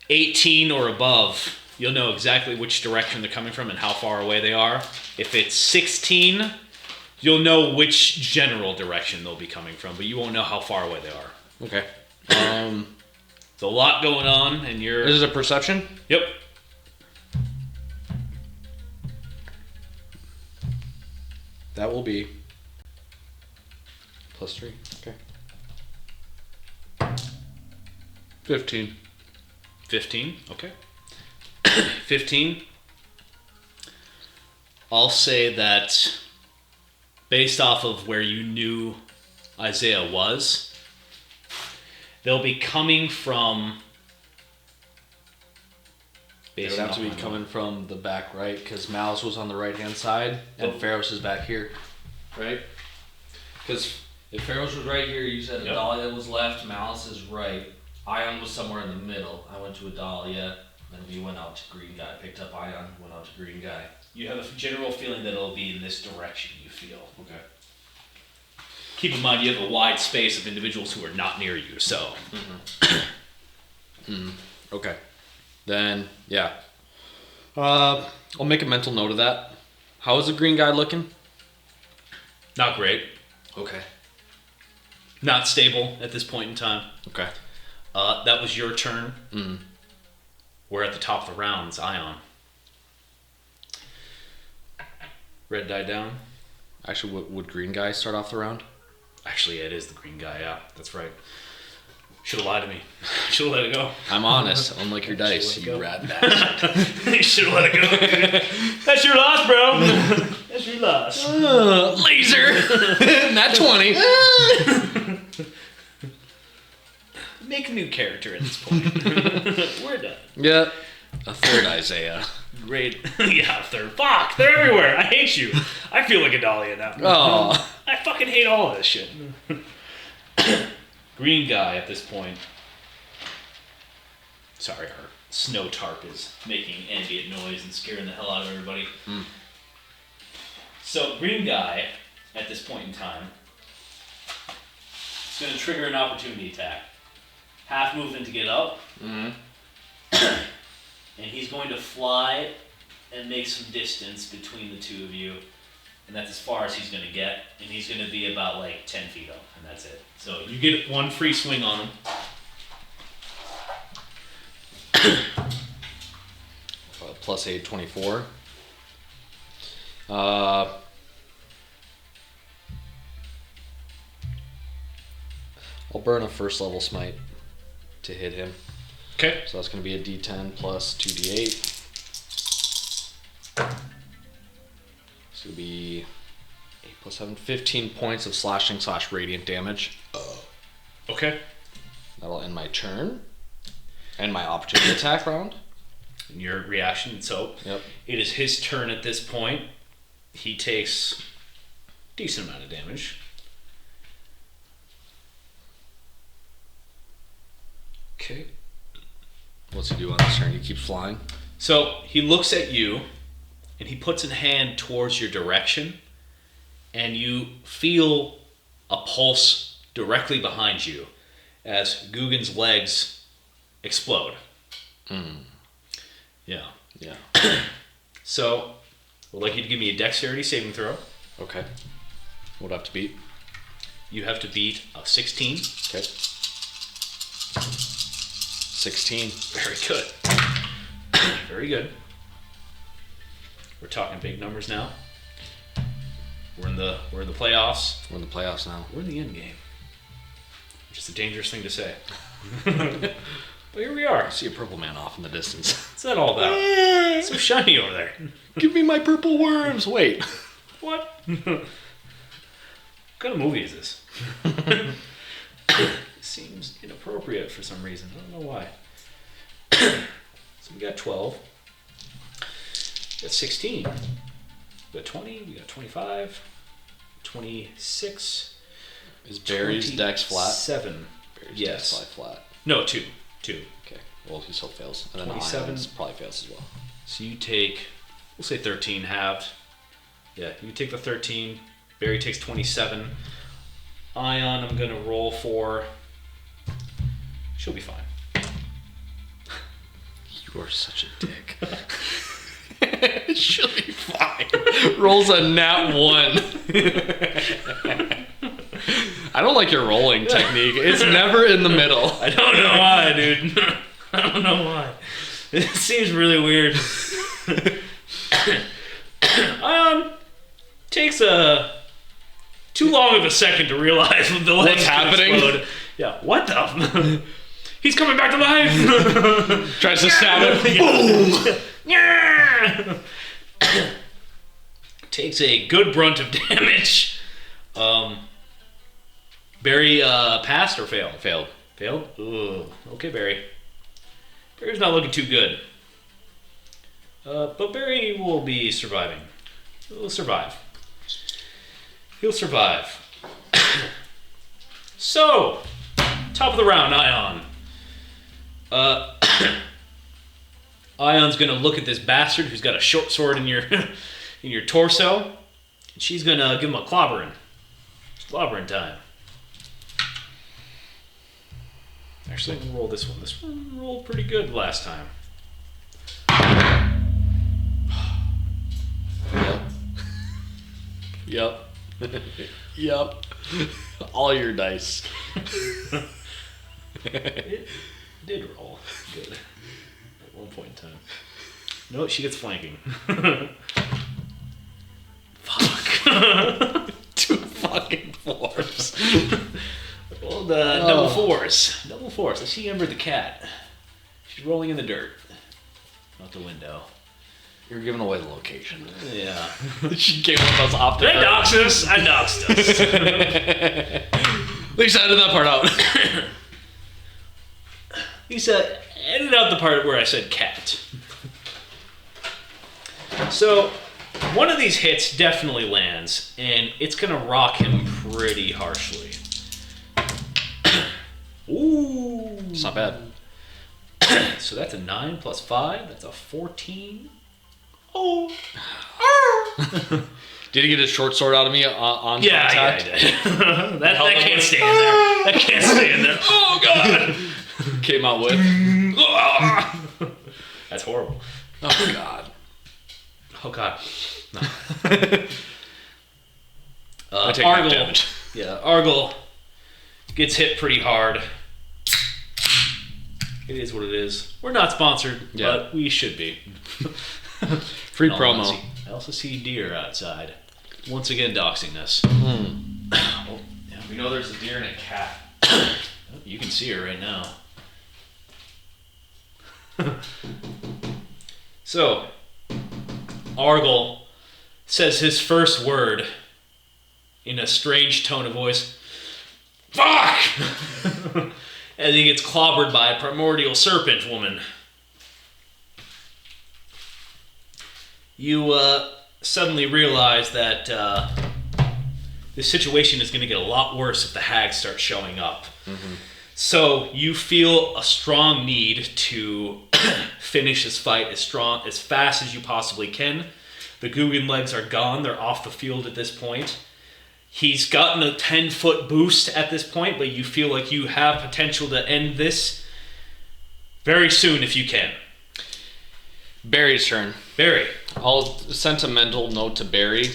[SPEAKER 2] 18 or above you'll know exactly which direction they're coming from and how far away they are. If it's 16, you'll know which general direction they'll be coming from, but you won't know how far away they are.
[SPEAKER 1] Okay.
[SPEAKER 2] There's a lot going on, and you're...
[SPEAKER 1] This is a perception?
[SPEAKER 2] Yep.
[SPEAKER 1] That will be +3. Okay. 15.
[SPEAKER 2] 15, okay. 15. I'll say that based off of where you knew Isaiah was, they'll be coming from...
[SPEAKER 1] They would have to be coming from the back right, because Malice was on the right-hand side, and Pharaoh's is back here. Right? Because if Pharaoh's was right here, you said Adalia was left, Malice is right. Ion was somewhere in the middle. I went to Adalia, then we went out to Green Guy. Picked up Ion, went out to Green Guy.
[SPEAKER 2] You have a general feeling that it'll be in this direction, you feel.
[SPEAKER 1] Okay.
[SPEAKER 2] Keep in mind, you have a wide space of individuals who are not near you, so...
[SPEAKER 1] Okay. Then, yeah. I'll make a mental note of that. How is the Green Guy looking?
[SPEAKER 2] Not great.
[SPEAKER 1] Okay.
[SPEAKER 2] Not stable at this point in time.
[SPEAKER 1] Okay.
[SPEAKER 2] That was your turn. We're at the top of the rounds, Ion. Red die down.
[SPEAKER 1] Actually, would Green Guy start off the round?
[SPEAKER 2] Actually, it is the Green Guy, yeah. That's right. Should have lied to me. Should have let it go.
[SPEAKER 1] I'm honest, unlike your dice, you rat bastard.
[SPEAKER 2] You should have let it go. That's your loss, bro. That's your loss.
[SPEAKER 1] Laser! Not 20.
[SPEAKER 2] Make a new character at this point. We're done.
[SPEAKER 1] Yeah. A third Isaiah.
[SPEAKER 2] Great. Yeah, third. Fuck, they're everywhere. I hate you. I feel like a Dahlia now.
[SPEAKER 1] Oh.
[SPEAKER 2] I fucking hate all of this shit. Green Guy at this point. Sorry, our snow tarp is making ambient noise and scaring the hell out of everybody. So, Green Guy, at this point in time, is going to trigger an opportunity attack. Half movement to get up. And he's going to fly and make some distance between the two of you. And that's as far as he's going to get. And he's going to be about like 10 feet up. And that's it. So you get one free swing on him.
[SPEAKER 1] +8, 24. I'll burn a first level smite to hit him.
[SPEAKER 2] Okay.
[SPEAKER 1] So that's going to be a D10 plus 2D8. It's going to be 8 plus 7, 15 points of slashing / radiant damage.
[SPEAKER 2] Okay.
[SPEAKER 1] That'll end my turn. And my opportunity attack round.
[SPEAKER 2] And your reaction. So it is his turn at this point. He takes a decent amount of damage.
[SPEAKER 1] Okay. What's he do on this turn? He keeps flying.
[SPEAKER 2] So he looks at you and he puts a hand towards your direction, and you feel a pulse directly behind you as Guggen's legs explode. Yeah. So I would like you to give me a dexterity saving throw.
[SPEAKER 1] Okay. What do I have to beat?
[SPEAKER 2] You have to beat a 16.
[SPEAKER 1] Okay. 16.
[SPEAKER 2] Very good. Very good. We're talking big numbers now. We're in the playoffs.
[SPEAKER 1] We're in the playoffs now.
[SPEAKER 2] We're in the end game. Which is a dangerous thing to say. But here we are.
[SPEAKER 1] I see a purple man off in the distance.
[SPEAKER 2] What's that all about? It's so shiny over there.
[SPEAKER 1] Give me my purple worms. Wait.
[SPEAKER 2] What? What kind of movie is this? Seems inappropriate for some reason. I don't know why. So we got 12. We got 16. We got 20. We got 25. 26.
[SPEAKER 1] Is Barry's dex flat?
[SPEAKER 2] 7.
[SPEAKER 1] Barry's
[SPEAKER 2] Yes.
[SPEAKER 1] dex flat.
[SPEAKER 2] No, 2.
[SPEAKER 1] Okay. Well, he still fails. And then
[SPEAKER 2] 27.
[SPEAKER 1] Ions probably fails as well.
[SPEAKER 2] So you take, we'll say 13 halved. Yeah, you take the 13. Barry takes 27. Ion, I'm going to roll for. She'll be fine.
[SPEAKER 1] You You are such a dick. It should be fine. Rolls a nat 1. I don't like your rolling technique. It's never in the middle.
[SPEAKER 2] I don't know why, dude. I don't know why. It seems really weird. Takes too long of a second to realize the legs
[SPEAKER 1] What's happening?
[SPEAKER 2] Explode. Yeah, what the? He's coming back to life.
[SPEAKER 1] Tries to stab it.
[SPEAKER 2] Boom. Takes a good brunt of damage. Barry passed or failed?
[SPEAKER 1] Failed.
[SPEAKER 2] Failed? Ugh. Okay, Barry. Barry's not looking too good. But Barry will be surviving. He'll survive. He'll survive. So, top of the round, Ion. Ion's gonna look at this bastard who's got a short sword in your in your torso, and she's gonna give him a clobbering. It's clobbering time. Actually, we'll roll this one. This one rolled pretty good last time.
[SPEAKER 1] Yep. Yep. All your dice.
[SPEAKER 2] It did roll good at one point in time. No, she gets flanking. Fuck.
[SPEAKER 1] 2 fucking 4s.
[SPEAKER 2] Well, the double fours. Double fours. Let's see Ember the cat. She's rolling in the dirt. Out the window.
[SPEAKER 1] You're giving away the location.
[SPEAKER 2] Yeah.
[SPEAKER 1] She came with us off the
[SPEAKER 2] Did I dox us? I doxed us.
[SPEAKER 1] At least I edited that part out.
[SPEAKER 2] Lisa, edit out the part where I said cat. So, one of these hits definitely lands, and it's going to rock him pretty harshly. Ooh.
[SPEAKER 1] It's not bad.
[SPEAKER 2] So that's a 9 plus 5. That's a 14. Oh.
[SPEAKER 1] Did he get his short sword out of me on contact?
[SPEAKER 2] Yeah, I did. that can't stay in there. That can't stay in there. Oh, God.
[SPEAKER 1] Came out with.
[SPEAKER 2] That's horrible.
[SPEAKER 1] Oh, God.
[SPEAKER 2] Oh, God. No.
[SPEAKER 1] I take half damage.
[SPEAKER 2] Yeah, Argyle gets hit pretty hard. It is what it is. We're not sponsored, but we should be.
[SPEAKER 1] Free promo.
[SPEAKER 2] I also see deer outside. Once again, doxing us.
[SPEAKER 1] Oh,
[SPEAKER 2] Yeah, we know there's a deer and a cat. Oh, you can see her right now. So, Argyle says his first word in a strange tone of voice. Fuck! As he gets clobbered by a primordial serpent woman. You suddenly realize that this situation is going to get a lot worse if the hags start showing up. Mm-hmm. So you feel a strong need to finish this fight as fast as you possibly can. The Guggen legs are gone. They're off the field at this point. He's gotten a 10-foot boost at this point, but you feel like you have potential to end this very soon if you can.
[SPEAKER 1] Barry's turn.
[SPEAKER 2] Barry.
[SPEAKER 1] I'll sentimental note to Barry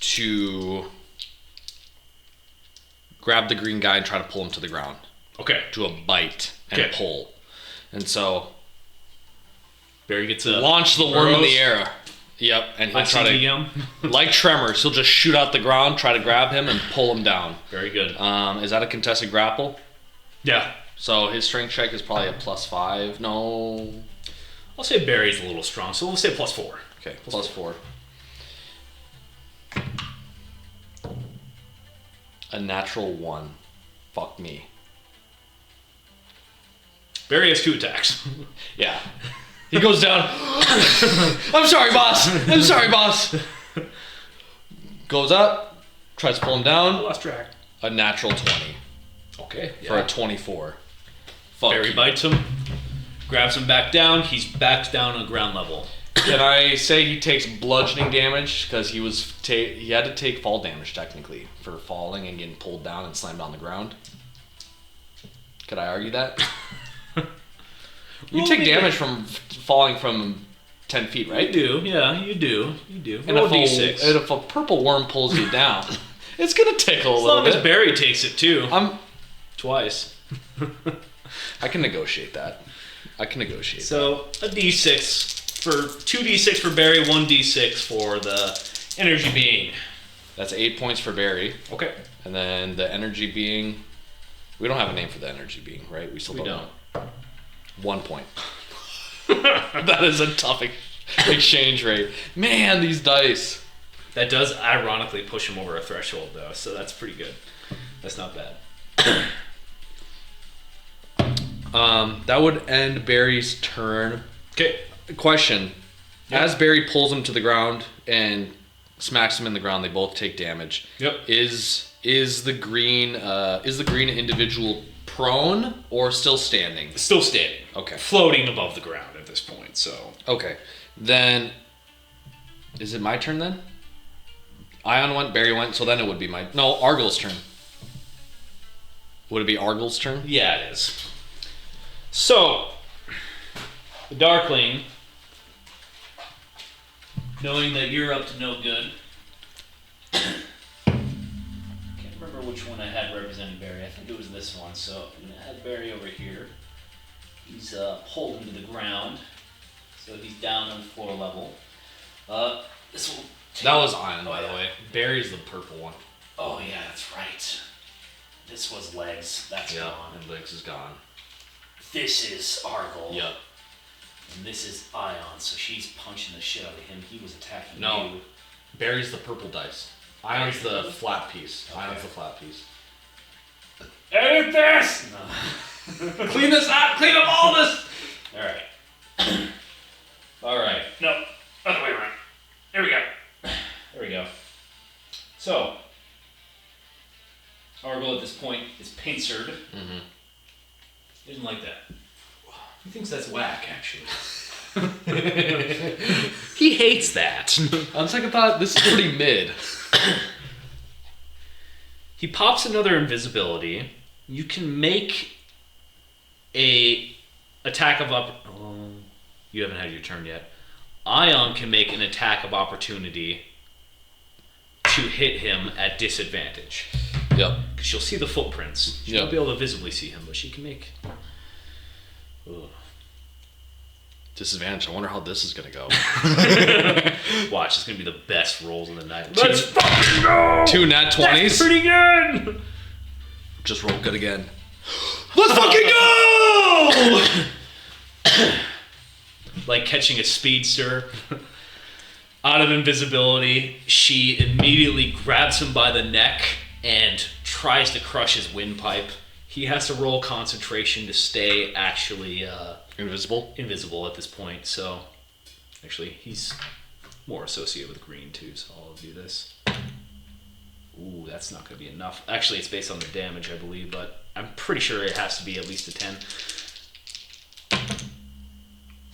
[SPEAKER 1] to grab the green guy and try to pull him to the ground.
[SPEAKER 2] Okay.
[SPEAKER 1] Do a bite and a pull. And so
[SPEAKER 2] Barry gets a
[SPEAKER 1] launch the worm in the air. Yep, and he'll try to, like Tremors, he'll just shoot out the ground, try to grab him, and pull him down.
[SPEAKER 2] Very good.
[SPEAKER 1] Is that a contested grapple?
[SPEAKER 2] Yeah.
[SPEAKER 1] So his strength check is probably a +5. No.
[SPEAKER 2] I'll say Barry's a little strong, so we'll say +4.
[SPEAKER 1] Okay, +4. A natural 1. Fuck me.
[SPEAKER 2] Barry has 2 attacks.
[SPEAKER 1] Yeah. He goes down. I'm sorry, boss. I'm sorry, boss. Goes up. Tries to pull him down.
[SPEAKER 2] I lost track.
[SPEAKER 1] A natural 20.
[SPEAKER 2] Okay.
[SPEAKER 1] For a 24. Fuck
[SPEAKER 2] Barry
[SPEAKER 1] you.
[SPEAKER 2] bites him. Grabs him back down. He's back down on ground level.
[SPEAKER 1] Can I say he takes bludgeoning damage? Because he had to take fall damage, technically, for falling and getting pulled down and slammed on the ground. Could I argue that? You take damage from falling from 10 feet, right?
[SPEAKER 2] You do, yeah, you do.
[SPEAKER 1] And
[SPEAKER 2] Roll
[SPEAKER 1] if, if a purple worm pulls you down, it's gonna tickle a
[SPEAKER 2] as
[SPEAKER 1] little
[SPEAKER 2] long
[SPEAKER 1] bit.
[SPEAKER 2] as Barry takes it too. Twice.
[SPEAKER 1] I can negotiate that.
[SPEAKER 2] So a d6 for 2d6 for Barry, 1d6 for the energy being.
[SPEAKER 1] That's 8 points for Barry.
[SPEAKER 2] Okay.
[SPEAKER 1] And then the energy being, we don't have a name for the energy being, right? We still don't know. 1 point. That is a tough exchange rate. Man, these dice.
[SPEAKER 2] That does ironically push him over a threshold though, so that's pretty good. That's not bad.
[SPEAKER 1] That would end Barry's turn.
[SPEAKER 2] Okay.
[SPEAKER 1] Question. Yep. As Barry pulls him to the ground and smacks him in the ground, they both take damage.
[SPEAKER 2] Yep.
[SPEAKER 1] Is the green individual prone or still standing?
[SPEAKER 2] Still standing.
[SPEAKER 1] Okay.
[SPEAKER 2] Floating above the ground at this point, so.
[SPEAKER 1] Okay. Then is it my turn then? Ion went, Barry went, so then it would be Argyl's turn. Would it be Argyl's turn?
[SPEAKER 2] Yeah, it is. So, the Darkling, knowing that you're up to no good, can't remember which one I had representing Barry. I think it was this one. So I'm gonna have Barry over here. He's pulled him to the ground, so he's down on floor level. This will.
[SPEAKER 1] That was Ion, by the way. Barry's the purple one.
[SPEAKER 2] Oh yeah, that's right. This was Legs. That's gone.
[SPEAKER 1] And Legs is gone.
[SPEAKER 2] This is Argyl.
[SPEAKER 1] Yep.
[SPEAKER 2] And this is Ion, so she's punching the shit out of him. He was attacking
[SPEAKER 1] No.
[SPEAKER 2] you.
[SPEAKER 1] Barry's the purple dice. Ion's the flat piece.
[SPEAKER 2] Okay.
[SPEAKER 1] Ion's the flat piece.
[SPEAKER 2] Edit this! No.
[SPEAKER 1] Clean this up! Clean up all this!
[SPEAKER 2] Alright. Alright. No. Other way around. There we go. There we go. So, Argyl at this point is pincered.
[SPEAKER 1] Mm-hmm.
[SPEAKER 2] Didn't like that. He thinks that's whack, actually. He hates that.
[SPEAKER 1] On second thought, this is pretty mid.
[SPEAKER 2] He pops another invisibility. You can make a attack of you haven't had your turn yet. Ion can make an attack of opportunity to hit him at disadvantage.
[SPEAKER 1] Yep.
[SPEAKER 2] Because she'll see the footprints. She won't be able to visibly see him, but she can make... Ugh.
[SPEAKER 1] Disadvantage. I wonder how this is going to go.
[SPEAKER 2] Watch, it's going to be the best rolls of the night.
[SPEAKER 3] Let's fucking go!
[SPEAKER 1] 2 nat 20s.
[SPEAKER 2] That's pretty good!
[SPEAKER 1] Just roll good again.
[SPEAKER 3] Let's fucking go!
[SPEAKER 2] Like catching a speedster out of invisibility, she immediately grabs him by the neck and tries to crush his windpipe. He has to roll concentration to stay actually invisible at this point. So actually he's more associated with green too, so I'll do this. Ooh, that's not going to be enough. Actually, it's based on the damage, I believe, but I'm pretty sure it has to be at least a 10.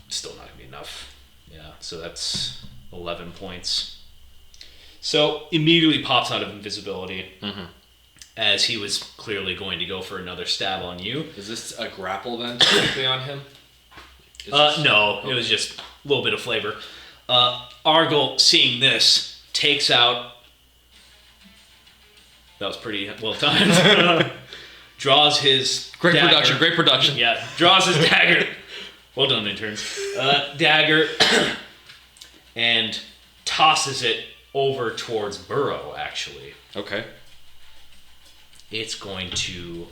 [SPEAKER 2] Still not going to be enough. Yeah, so that's 11 points. So, immediately pops out of invisibility, as he was clearly going to go for another stab on you.
[SPEAKER 1] Is this a grapple then, technically, on him?
[SPEAKER 2] No, it was just a little bit of flavor. Argyl, seeing this, takes out... That was pretty well timed. Draws his
[SPEAKER 1] Great
[SPEAKER 2] dagger.
[SPEAKER 1] Great production.
[SPEAKER 2] Yeah, draws his dagger. Well done, interns. Dagger and tosses it over towards Burrow, actually.
[SPEAKER 1] Okay.
[SPEAKER 2] It's going to...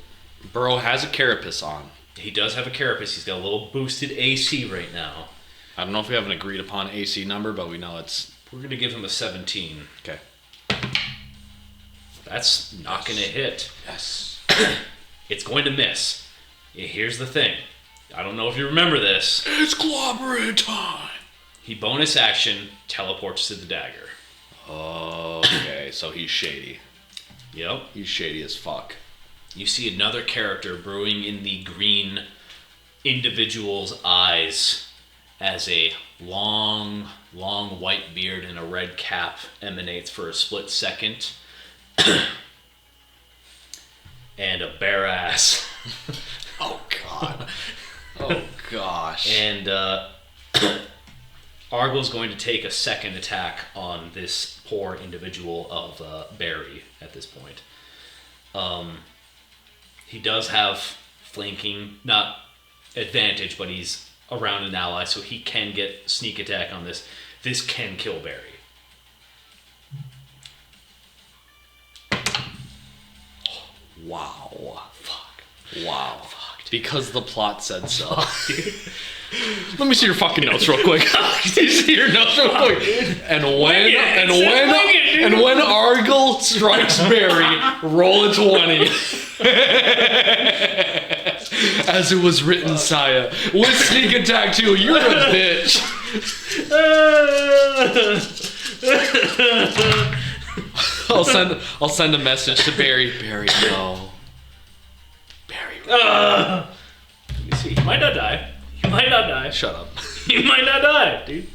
[SPEAKER 1] Burrow has a carapace on.
[SPEAKER 2] He does have a carapace. He's got a little boosted AC right now.
[SPEAKER 1] I don't know if we have an agreed upon AC number, but we know it's...
[SPEAKER 2] We're going to give him a 17.
[SPEAKER 1] Okay.
[SPEAKER 2] That's not going to hit.
[SPEAKER 1] Yes.
[SPEAKER 2] It's going to miss. Here's the thing. I don't know if you remember this.
[SPEAKER 1] It's clobbery time.
[SPEAKER 2] He bonus action teleports to the dagger.
[SPEAKER 1] Okay, so he's shady.
[SPEAKER 2] Yep.
[SPEAKER 1] He's shady as fuck.
[SPEAKER 2] You see another character brewing in the green individual's eyes as a long white beard and a red cap emanates for a split second. And a bare ass.
[SPEAKER 1] Oh, God. Oh, gosh.
[SPEAKER 2] And Argle's going to take a second attack on this poor individual of Barry at this point. He does have flanking, not advantage, but he's around an ally, so he can get sneak attack on this. This can kill Barry.
[SPEAKER 1] Wow.
[SPEAKER 2] Fuck.
[SPEAKER 1] Wow.
[SPEAKER 2] Fuck.
[SPEAKER 1] Because the plot said so. Let me see your fucking notes real quick. Let me see your notes real quick. And when Argle strikes Barry, roll a 20. As it was written, Saya. With sneak attack too. You're a bitch. I'll send a message to Barry. Barry, no. Barry.
[SPEAKER 2] Let me see. You might not die. You might not die.
[SPEAKER 1] Shut up.
[SPEAKER 2] You might not die, dude.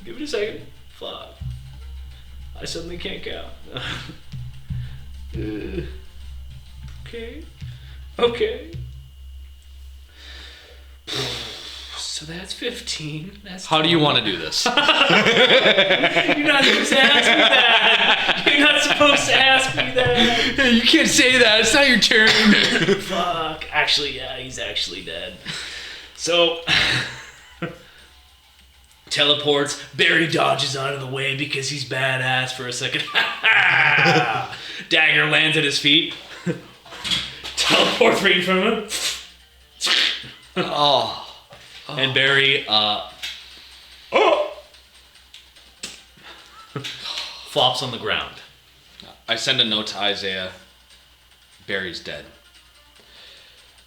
[SPEAKER 2] Give it a second. Fuck. I suddenly can't count. Okay. Okay. So that's 15. That's
[SPEAKER 1] How do you want to do this?
[SPEAKER 2] You're not supposed to ask me that. You're not supposed to ask me that.
[SPEAKER 1] You can't say that. It's not your turn.
[SPEAKER 2] Fuck. Actually, yeah, he's actually dead. So, teleports. Barry dodges out of the way because he's badass for a second. Dagger lands at his feet. Teleports right in front of him.
[SPEAKER 1] Oh.
[SPEAKER 2] And Barry flops on the ground.
[SPEAKER 1] I send a note to Isaiah. Barry's dead.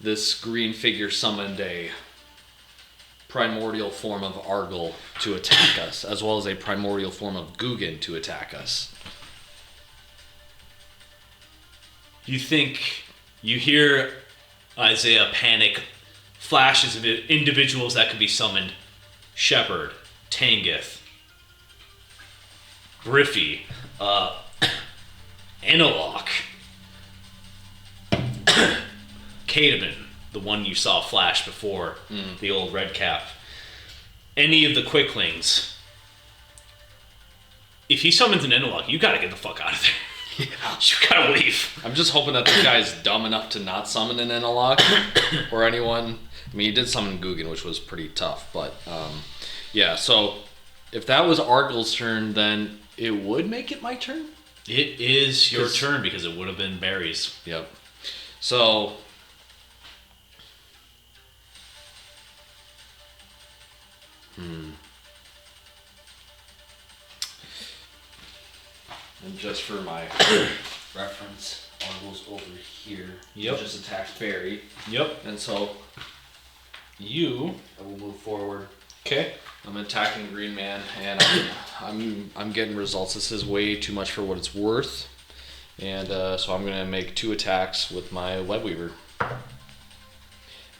[SPEAKER 1] This green figure summoned a primordial form of Argle to attack us, as well as a primordial form of Guggen to attack us.
[SPEAKER 2] You think you hear Isaiah panic, flashes of individuals that could be summoned. Shepard, Tangith, Griffey, Enelok, Caedemon, the one you saw flash before, the old red cap. Any of the quicklings. If he summons an Enelok, you gotta get the fuck out of there.
[SPEAKER 1] Yeah.
[SPEAKER 2] You gotta leave.
[SPEAKER 1] I'm just hoping that this guy's dumb enough to not summon an Enelok or anyone. I mean, he did summon Guggen, which was pretty tough, but yeah, so if that was Argle's turn, then it would make it my turn?
[SPEAKER 2] It is your turn because it would have been Barry's.
[SPEAKER 1] Yep. So and just for my reference, Argle's over here.
[SPEAKER 2] Yep.
[SPEAKER 1] Just attacked Barry.
[SPEAKER 2] Yep.
[SPEAKER 1] And so I will move forward.
[SPEAKER 2] Okay.
[SPEAKER 1] I'm attacking Green Man, and I'm getting results. This is way too much for what it's worth, and so I'm gonna make 2 attacks with my Web Weaver. A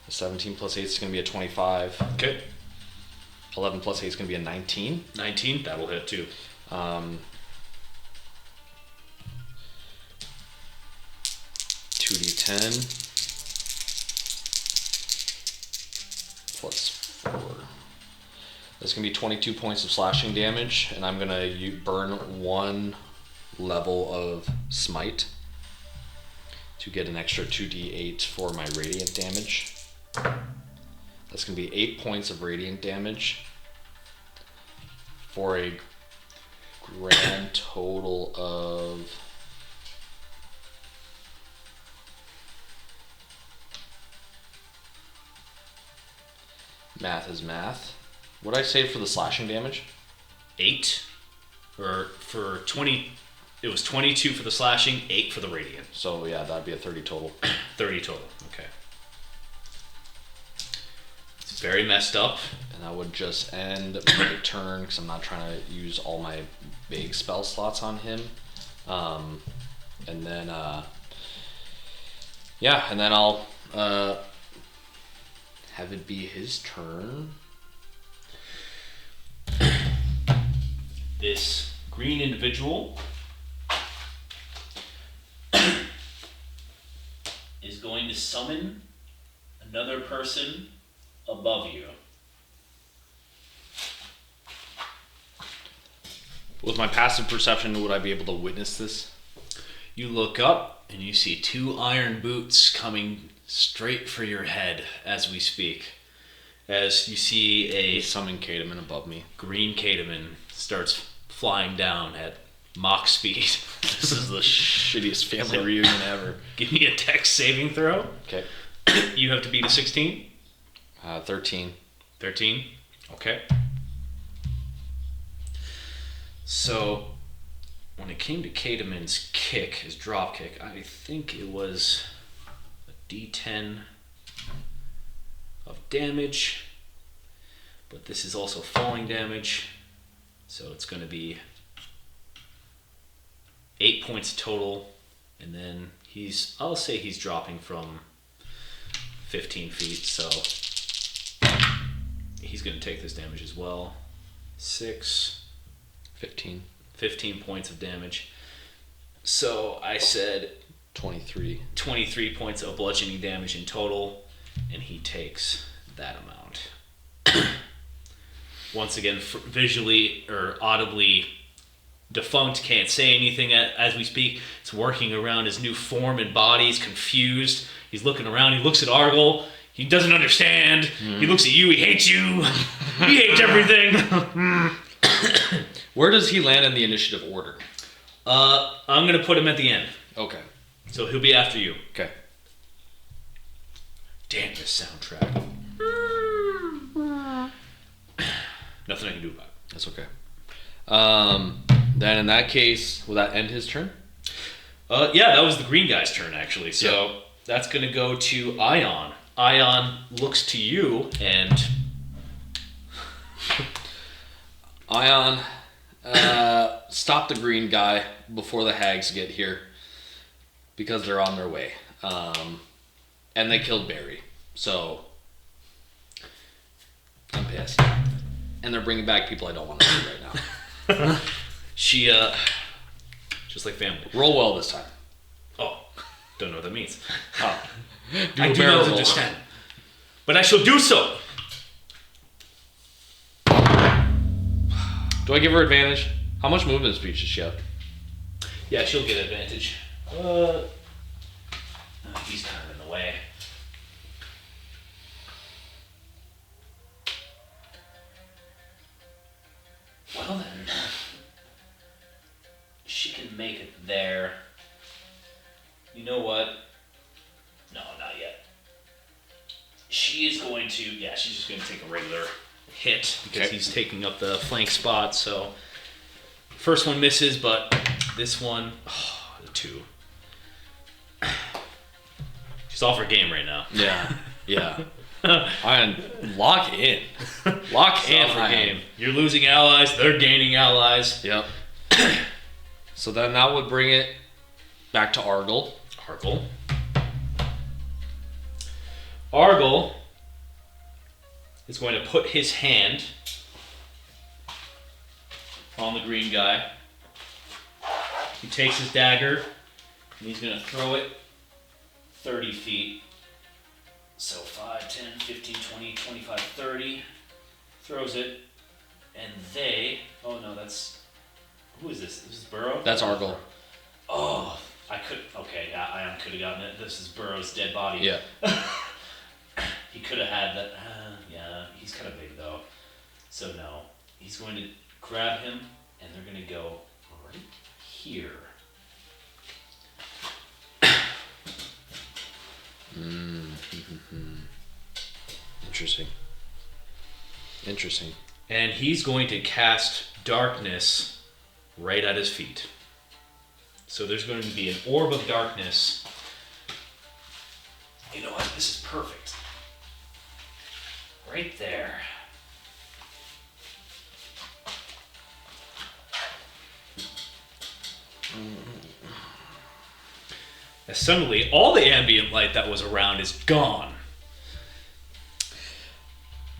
[SPEAKER 1] 17 plus 8 is gonna be a 25.
[SPEAKER 2] Okay.
[SPEAKER 1] 11 plus 8 is gonna be a 19.
[SPEAKER 2] 19, that'll hit too.
[SPEAKER 1] 2d10 plus 4. That's gonna be 22 points of slashing damage, and I'm gonna burn 1 level of smite to get an extra 2d8 for my radiant damage. That's gonna be 8 points of radiant damage for a grand total of math is math. What did I say for the slashing damage?
[SPEAKER 2] 8. Or for 20, it was 22 for the slashing, 8 for the radiant.
[SPEAKER 1] So yeah, that'd be a 30 total.
[SPEAKER 2] 30 total, okay. It's very messed up.
[SPEAKER 1] And I would just end my turn because I'm not trying to use all my big spell slots on him. And then, yeah, and then I'll have it be his turn.
[SPEAKER 2] This green individual is going to summon another person above you.
[SPEAKER 1] With my passive perception, would I be able to witness this?
[SPEAKER 2] You look up and you see 2 iron boots coming straight for your head as we speak. As you see a
[SPEAKER 1] Summon Cademan above me.
[SPEAKER 2] green Cademan starts flying down at Mach speed.
[SPEAKER 1] This is the shittiest family reunion ever.
[SPEAKER 2] Give me a dex saving throw.
[SPEAKER 1] Okay.
[SPEAKER 2] You have to beat a 16.
[SPEAKER 1] 13.
[SPEAKER 2] 13. Okay. So, when it came to Cademan's kick, his drop kick, I think it was a d10 of damage. But this is also falling damage. So it's going to be 8 points total. And then I'll say he's dropping from 15 feet, so he's going to take this damage as well. 15 points of damage. So I said
[SPEAKER 1] 23
[SPEAKER 2] points of bludgeoning damage in total, and he takes that amount. Once again, visually or audibly defunct, can't say anything as we speak. It's working around his new form and body. He's confused. He's looking around. He looks at Argyle. He doesn't understand. He looks at you. He hates you. He hates everything.
[SPEAKER 1] Where does he land in the initiative order?
[SPEAKER 2] I'm going to put him at the end.
[SPEAKER 1] Okay.
[SPEAKER 2] So he'll be after you.
[SPEAKER 1] Okay.
[SPEAKER 2] Damn this soundtrack. Nothing I can do about it.
[SPEAKER 1] That's okay. Then in that case, will that end his turn?
[SPEAKER 2] Yeah, that was the green guy's turn, actually. So that's going to go to Ion. Ion looks to you and...
[SPEAKER 1] Ion, stop the green guy before the hags get here. Because they're on their way. And they killed Barry. So, I'm pissed. And they're bringing back people I don't want to see right now.
[SPEAKER 2] She, just like family.
[SPEAKER 1] Roll well this time.
[SPEAKER 2] Oh, don't know what that means.
[SPEAKER 1] Oh.
[SPEAKER 2] I do not understand. But I shall do so.
[SPEAKER 1] Do I give her advantage? How much movement speed does she have?
[SPEAKER 2] Yeah, she'll get advantage. He's kind of in the way. Well then, she can make it there. You know what? No, not yet. She is going to, she's just going to take a regular hit because he's taking up the flank spot. So, first one misses, but this one, a 2. She's off her game right now.
[SPEAKER 1] Yeah. Iron, lock in. Lock in
[SPEAKER 2] Off her
[SPEAKER 1] Iron.
[SPEAKER 2] game. You're losing allies, they're gaining allies.
[SPEAKER 1] Yep. So then that would bring it back to Argyle.
[SPEAKER 2] Argyle is going to put his hand on the green guy. He takes his dagger and he's going to throw it 30 feet. So 5, 10, 15, 20, 25, 30. Throws it. And they... Oh no, that's... Who is this? This is Burrow?
[SPEAKER 1] That's Argyle.
[SPEAKER 2] Oh, I could... Okay, yeah, I could have gotten it. This is Burrow's dead body.
[SPEAKER 1] Yeah.
[SPEAKER 2] He could have had that. Yeah, he's kind of big though. So no. He's going to grab him and they're going to go right here.
[SPEAKER 1] Interesting.
[SPEAKER 2] And he's going to cast darkness right at his feet. So there's going to be an orb of darkness. You know what? This is perfect. Right there. And suddenly, all the ambient light that was around is gone.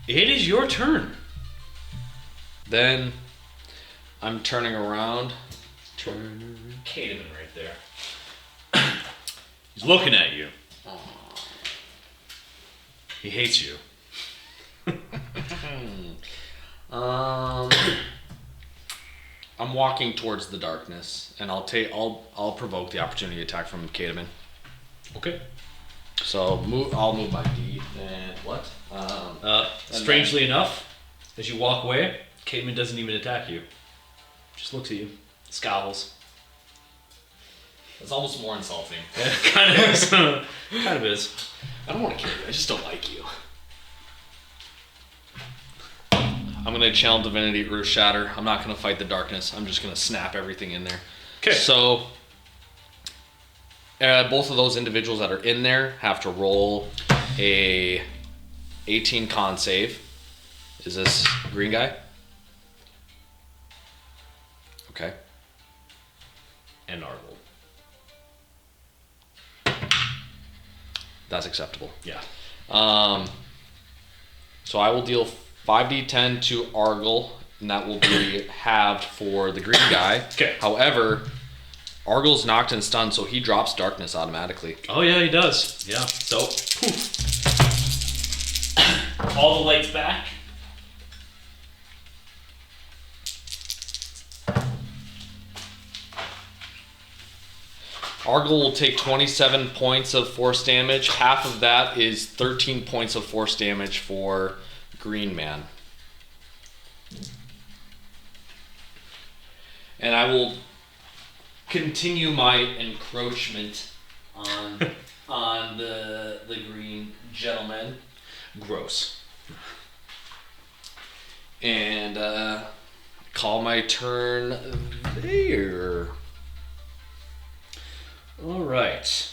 [SPEAKER 2] It is your turn.
[SPEAKER 1] Then I'm turning around.
[SPEAKER 2] Cademan right there. He's looking at you. He hates you.
[SPEAKER 1] I'm I'm walking towards the darkness, and I'll provoke the opportunity attack from Kateman.
[SPEAKER 2] Okay.
[SPEAKER 1] So I'll move my D and what?
[SPEAKER 2] Strangely enough, as you walk away, Caitman doesn't even attack you. Just looks at you, scowls.
[SPEAKER 1] It's almost more insulting.
[SPEAKER 2] Kind of is. Kind of is.
[SPEAKER 1] I don't want to kill you. I just don't like you. I'm gonna channel Divinity Earth Shatter. I'm not gonna fight the darkness. I'm just gonna snap everything in there.
[SPEAKER 2] Okay.
[SPEAKER 1] So both of those individuals that are in there have to roll a 18 con save. Is this green guy? Okay.
[SPEAKER 2] And Argle.
[SPEAKER 1] That's acceptable.
[SPEAKER 2] Yeah.
[SPEAKER 1] So I will deal 5d10 to Argle, and that will be halved for the green guy.
[SPEAKER 2] Okay.
[SPEAKER 1] However, Argle's knocked and stunned, so he drops darkness automatically.
[SPEAKER 2] Oh yeah, he does. Yeah. So, poof. All the lights back.
[SPEAKER 1] Argle will take 27 points of force damage. Half of that is 13 points of force damage for Green Man. And I will continue my encroachment on the green gentleman.
[SPEAKER 2] Gross.
[SPEAKER 1] And call my turn there.
[SPEAKER 2] All right.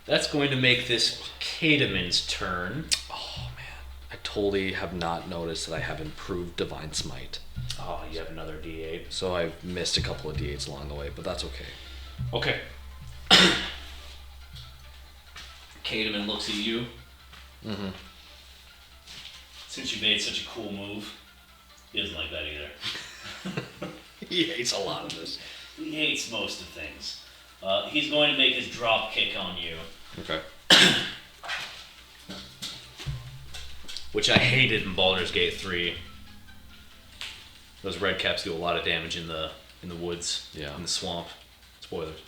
[SPEAKER 2] That's going to make this Cademan's turn.
[SPEAKER 1] Oh man, I totally have not noticed that I have improved Divine Smite.
[SPEAKER 2] Oh, you have another D8.
[SPEAKER 1] So I've missed a couple of D8s along the way, but that's okay.
[SPEAKER 2] Okay. Cademan looks at you.
[SPEAKER 1] Mm-hmm.
[SPEAKER 2] Since you made such a cool move, he doesn't like that either.
[SPEAKER 1] He hates a lot of this.
[SPEAKER 2] He hates most of things. He's going to make his drop kick on you.
[SPEAKER 1] Okay.
[SPEAKER 2] Which I hated in Baldur's Gate 3. Those red caps do a lot of damage in the woods,
[SPEAKER 1] Yeah.
[SPEAKER 2] in the swamp. Spoilers.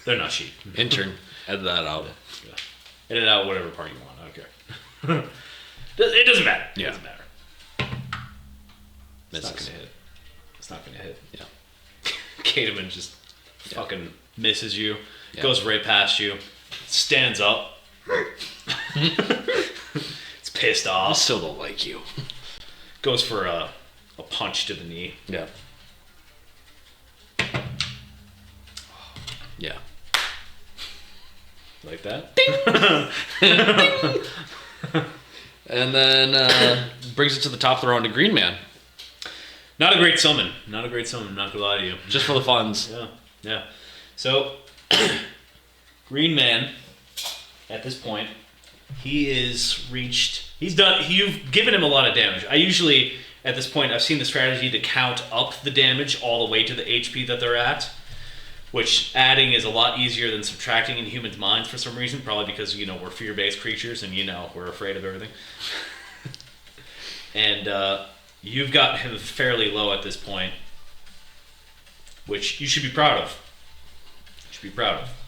[SPEAKER 2] They're not cheap.
[SPEAKER 1] Intern, edit that out.
[SPEAKER 2] Yeah. Edit out whatever part you want. I don't care. It doesn't matter.
[SPEAKER 1] Yeah.
[SPEAKER 2] It doesn't matter. It's not
[SPEAKER 1] Misses.
[SPEAKER 2] going to hit. It's not going to hit.
[SPEAKER 1] Yeah.
[SPEAKER 2] Cademan just fucking misses you,
[SPEAKER 1] Yeah.
[SPEAKER 2] goes right past you, stands up. It's pissed
[SPEAKER 1] I
[SPEAKER 2] off.
[SPEAKER 1] still don't like you.
[SPEAKER 2] Goes for a punch to the knee.
[SPEAKER 1] Yeah. Yeah.
[SPEAKER 2] Like that?
[SPEAKER 1] And then brings it to the top of the round to Green Man.
[SPEAKER 2] Not a great summon. Not gonna lie to you.
[SPEAKER 1] Just for the funds.
[SPEAKER 2] Yeah. So, Green Man, at this point, he's done, you've given him a lot of damage. I usually, at this point, I've seen the strategy to count up the damage all the way to the HP that they're at, which adding is a lot easier than subtracting in humans' minds for some reason, probably because, we're fear-based creatures and, we're afraid of everything. And, you've got him fairly low at this point, which you should be proud of.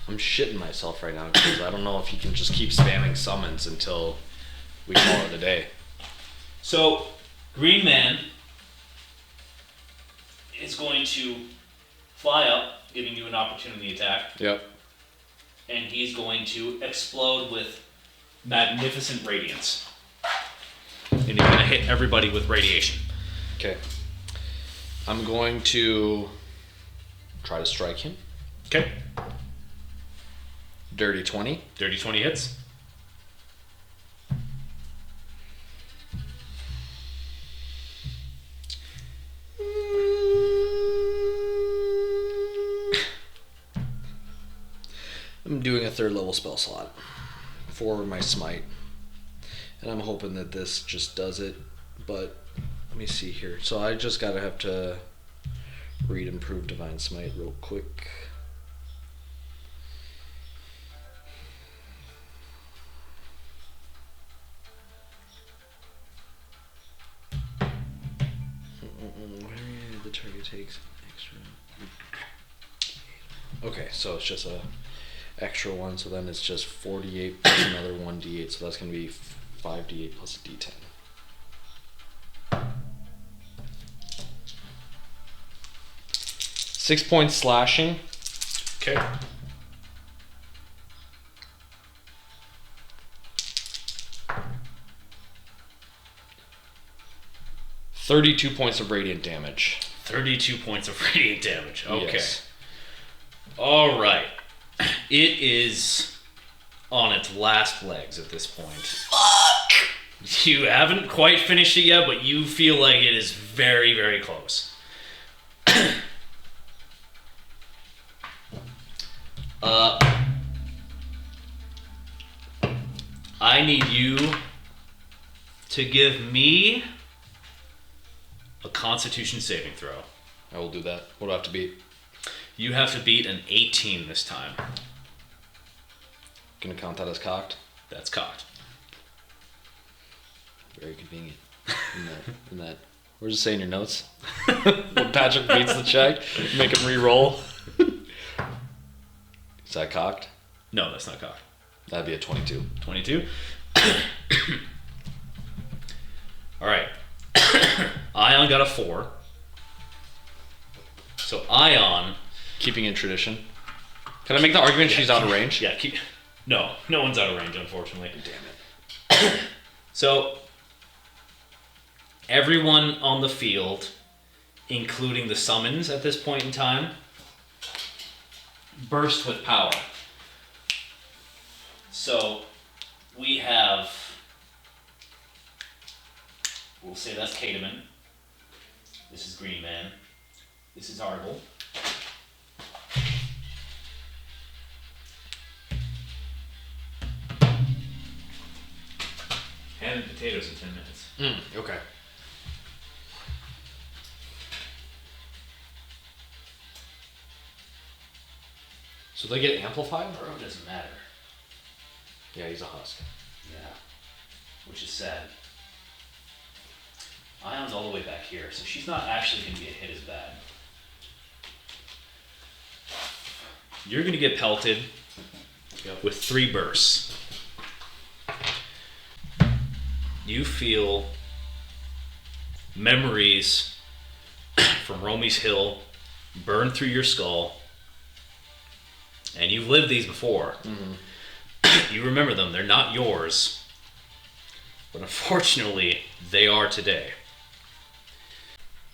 [SPEAKER 1] I'm shitting myself right now because I don't know if he can just keep spamming summons until we call it a day.
[SPEAKER 2] So, Green Man is going to fly up, giving you an opportunity attack,
[SPEAKER 1] Yep.
[SPEAKER 2] and he's going to explode with magnificent radiance. And he's going to hit everybody with radiation.
[SPEAKER 1] Okay. I'm going to try to strike him.
[SPEAKER 2] Okay.
[SPEAKER 1] Dirty 20.
[SPEAKER 2] Dirty 20 hits.
[SPEAKER 1] I'm doing a 3rd level spell slot for my smite. And I'm hoping that this just does it. But let me see here. So I just gotta have to read Improved Divine Smite real quick. takes extra. Okay, so it's just a extra one. So then it's just 48 plus another 1d8. So that's gonna be 5d8 plus a d10. Six points slashing.
[SPEAKER 2] Okay.
[SPEAKER 1] $32 points of radiant damage.
[SPEAKER 2] 32 points of radiant damage. Okay.
[SPEAKER 1] Yes.
[SPEAKER 2] All right. It is on its last legs at this point. Fuck! You haven't quite finished it yet, but you feel like it is very, very close. I need you to give me a Constitution saving throw.
[SPEAKER 1] I will do that. What do I have to beat?
[SPEAKER 2] You have to beat an 18 this time.
[SPEAKER 1] Gonna count that as cocked.
[SPEAKER 2] That's cocked.
[SPEAKER 1] Very convenient. In that. Where's it say in your notes? When Patrick beats the check, make him re-roll. Is that cocked?
[SPEAKER 2] No, that's not cocked.
[SPEAKER 1] That'd be a 22.
[SPEAKER 2] 22. All right. Ion got a 4. So Ion...
[SPEAKER 1] Keeping in tradition. Can I make the argument she's out of range?
[SPEAKER 2] Yeah, no one's out of range, unfortunately.
[SPEAKER 1] Damn it.
[SPEAKER 2] So, everyone on the field, including the summons at this point in time, burst with power. So, we have, we'll say that's Cademan. This is Green Man. This is Argle. Ham and potatoes in 10 minutes.
[SPEAKER 1] Okay. So they get amplified?
[SPEAKER 2] Or it doesn't matter.
[SPEAKER 1] Yeah, he's a husk.
[SPEAKER 2] Yeah. Which is sad. Ion's all the way back here, so she's not actually going to get hit as bad. You're going to get pelted with 3 bursts. You feel memories from Romy's Hill burn through your skull, and you've lived these before. Mm-hmm. You remember them. They're not yours, but unfortunately, they are today.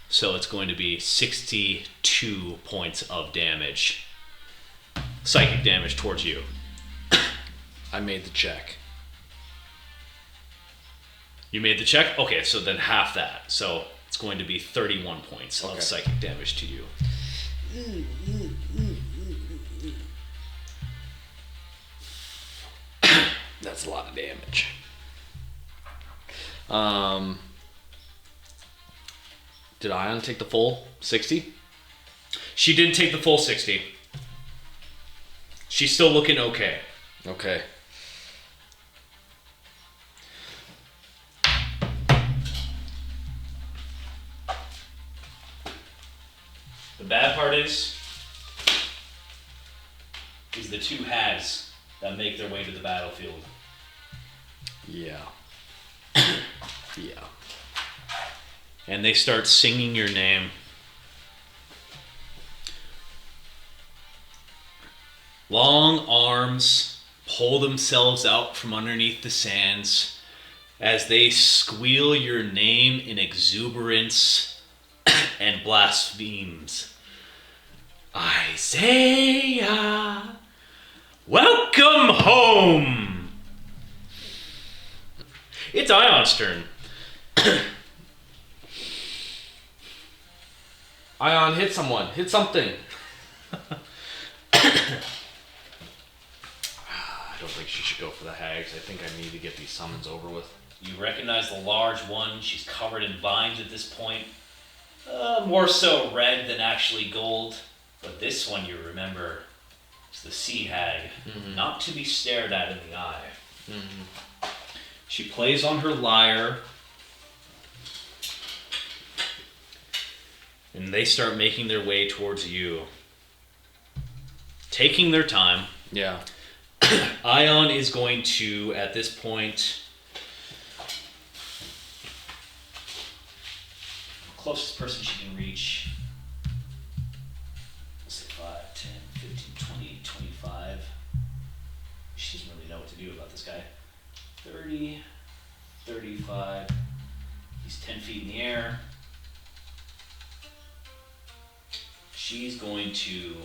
[SPEAKER 2] So it's going to be 62 points of damage. Psychic damage towards you.
[SPEAKER 1] I made the check.
[SPEAKER 2] You made the check? Okay, so then half that. So it's going to be 31 points of psychic damage to you.
[SPEAKER 1] That's a lot of damage. Did Ion take the full 60?
[SPEAKER 2] She didn't take the full 60. She's still looking okay.
[SPEAKER 1] Okay.
[SPEAKER 2] The bad part is the 2 hags that make their way to the battlefield.
[SPEAKER 1] Yeah. Yeah.
[SPEAKER 2] And they start singing your name. Long arms pull themselves out from underneath the sands as they squeal your name in exuberance and blasphemes. Isaiah, welcome home! It's Ion's turn.
[SPEAKER 1] Ion, hit someone. Hit something. I don't think she should go for the hags. I think I need to get these summons over with.
[SPEAKER 2] You recognize the large one. She's covered in vines at this point. More so red than actually gold. But this one you remember is the sea hag. Mm-hmm. Not to be stared at in the eye. Mm-hmm. She plays on her lyre. And they start making their way towards you. Taking their time.
[SPEAKER 1] Yeah.
[SPEAKER 2] Ion is going to, at this point... Closest person she can reach... Let's say 5, 10, 15, 20, 25. She doesn't really know what to do about this guy. 30, 35. He's 10 feet in the air. She's going to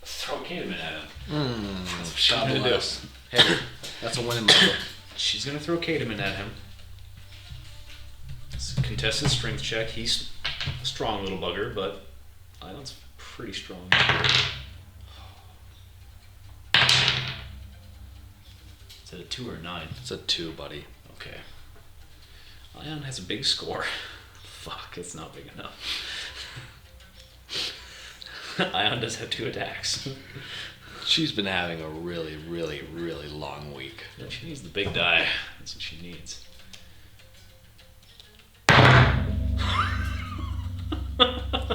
[SPEAKER 2] throw Cademan at him.
[SPEAKER 1] That's what she's
[SPEAKER 2] God
[SPEAKER 1] gonna do.
[SPEAKER 2] bless.
[SPEAKER 1] Hey, that's a win in my book.
[SPEAKER 2] She's going to throw Cademan at him. It's a contested strength check. He's a strong little bugger, but Ion's pretty strong. Is it a 2 or a 9?
[SPEAKER 1] It's a 2, buddy.
[SPEAKER 2] Okay. Ion has a big score. Fuck, it's not big enough. Ion does have 2 attacks.
[SPEAKER 1] She's been having a really, really, really long week.
[SPEAKER 2] Yeah, she needs the big die. That's what she needs.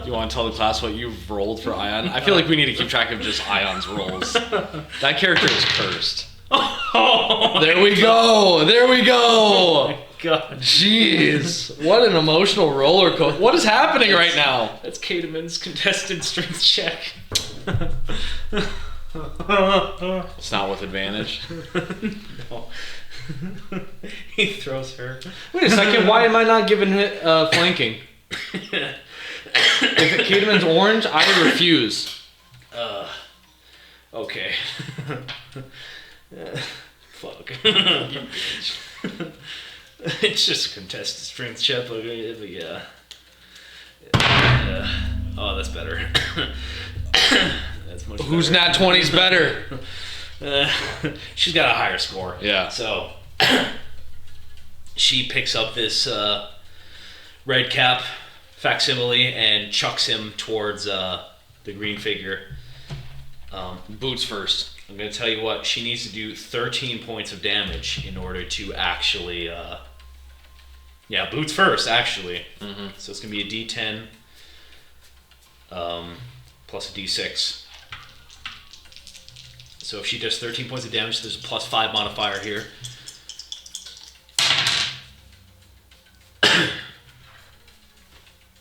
[SPEAKER 1] You want to tell the class what you've rolled for Ion? I feel like we need to keep track of just Ion's rolls. That character is cursed.
[SPEAKER 2] Oh,
[SPEAKER 1] There we go. There we go.
[SPEAKER 2] God.
[SPEAKER 1] Jeez. What an emotional roller coaster. What is happening right now?
[SPEAKER 2] That's Cademan's contested strength check.
[SPEAKER 1] It's not with advantage.
[SPEAKER 2] No. He throws her.
[SPEAKER 3] Wait a second, why am I not given flanking? If Cademan's orange, I refuse.
[SPEAKER 2] Okay. Fuck. It's just a contested strength check, but yeah. Oh, that's better. That's much
[SPEAKER 1] Who's
[SPEAKER 2] better.
[SPEAKER 1] nat 20's better?
[SPEAKER 2] She's got a higher score.
[SPEAKER 1] Yeah.
[SPEAKER 2] So she picks up this red cap facsimile and chucks him towards the green figure.
[SPEAKER 1] Boots first.
[SPEAKER 2] I'm going to tell you what, she needs to do 13 points of damage in order to actually... yeah, boots first, actually.
[SPEAKER 1] Mm-hmm.
[SPEAKER 2] So it's going to be a D10 plus a D6. So if she does 13 points of damage, there's a plus 5 modifier here.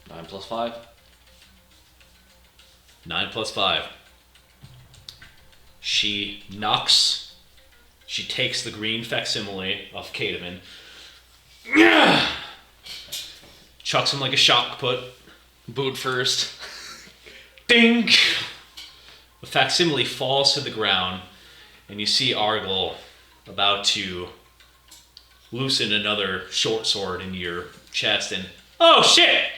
[SPEAKER 1] Nine plus 5.
[SPEAKER 2] 9 plus 5. She takes the green facsimile of Cademan, chucks him like a shot put.
[SPEAKER 1] Boot first.
[SPEAKER 2] Ding! The facsimile falls to the ground, and you see Argyle about to loosen another short sword into your chest, and oh shit!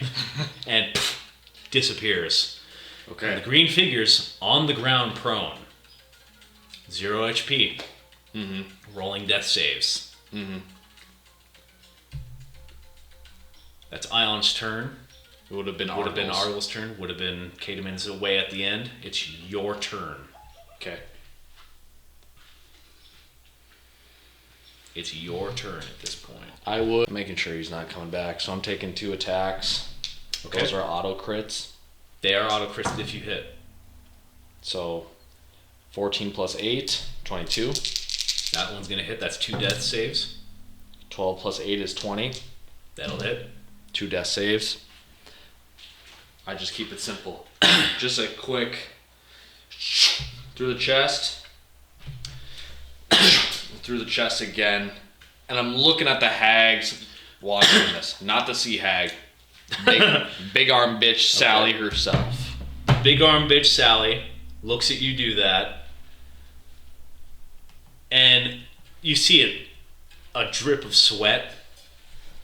[SPEAKER 2] And pff, disappears.
[SPEAKER 1] Okay.
[SPEAKER 2] And the green figure's on the ground prone. 0 HP.
[SPEAKER 1] Mm-hmm.
[SPEAKER 2] Rolling death saves.
[SPEAKER 1] Mm-hmm.
[SPEAKER 2] That's Ion's turn.
[SPEAKER 1] It would have been
[SPEAKER 2] Would have been
[SPEAKER 1] Argos.
[SPEAKER 2] Argyl's turn. Would have been Cademan's away at the end. It's your turn.
[SPEAKER 1] Okay.
[SPEAKER 2] It's your turn at this point.
[SPEAKER 1] I would. Making sure he's not coming back. So I'm taking 2 attacks.
[SPEAKER 2] Okay.
[SPEAKER 1] Those are auto crits.
[SPEAKER 2] They are auto crits if you hit.
[SPEAKER 1] So 14 plus 8, 22.
[SPEAKER 2] That one's gonna hit. That's 2 death saves.
[SPEAKER 1] 12 plus 8 is 20.
[SPEAKER 2] That'll hit.
[SPEAKER 1] 2 death saves. I just keep it simple. Just a quick through the chest. Through the chest again. And I'm looking at the hags watching this. Not the sea hag. Big arm bitch Sally herself.
[SPEAKER 2] Big arm bitch Sally looks at you do that. And you see a drip of sweat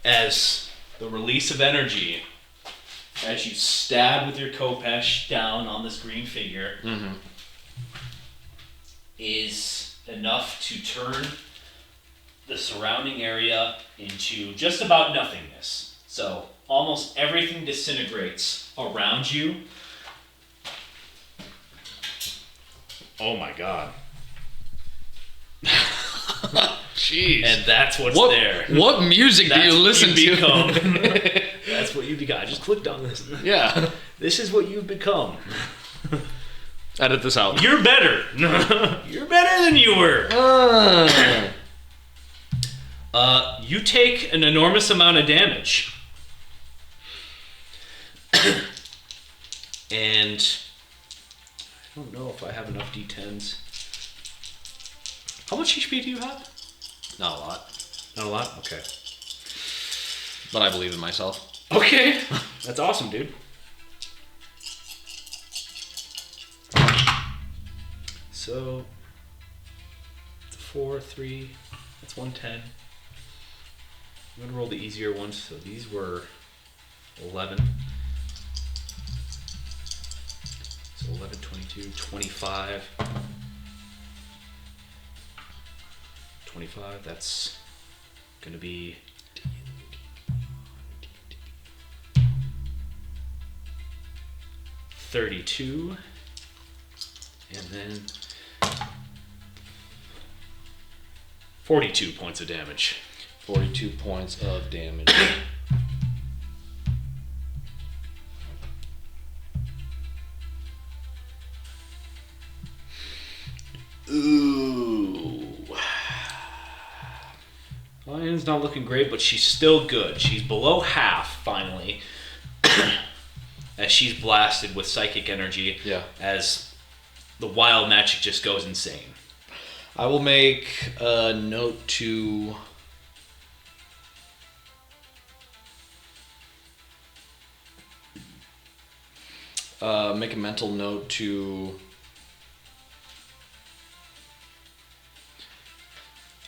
[SPEAKER 2] as the release of energy as you stab with your Kopesh down on this green figure is enough to turn the surrounding area into just about nothingness. So almost everything disintegrates around you. Oh my god.
[SPEAKER 1] Jeez.
[SPEAKER 2] And that's what's
[SPEAKER 1] what,
[SPEAKER 2] there.
[SPEAKER 1] What music do
[SPEAKER 2] That's
[SPEAKER 1] you
[SPEAKER 2] what
[SPEAKER 1] listen
[SPEAKER 2] you
[SPEAKER 1] to?
[SPEAKER 2] become. That's That's what you become. I just clicked on this.
[SPEAKER 1] Yeah.
[SPEAKER 2] This is what you've become.
[SPEAKER 1] Edit this out.
[SPEAKER 2] You're better. You're better than you were. You take an enormous amount of damage. And I don't know if I have enough d10s. How much HP do you have?
[SPEAKER 1] Not a lot,
[SPEAKER 2] Not a lot? Okay.
[SPEAKER 1] but I believe in myself.
[SPEAKER 2] Okay. That's awesome, dude. So, it's a 4, 3, that's 110. I'm going to roll the easier ones. So these were 11. So 11, 22, 25. 25, that's going to be 32. And then 42 points of damage.
[SPEAKER 1] 42 points of damage. Ooh.
[SPEAKER 2] Lion's not looking great, but she's still good. She's below half, finally, as she's blasted with psychic energy.
[SPEAKER 1] Yeah.
[SPEAKER 2] As the wild magic just goes insane.
[SPEAKER 1] I will make a note to make a mental note to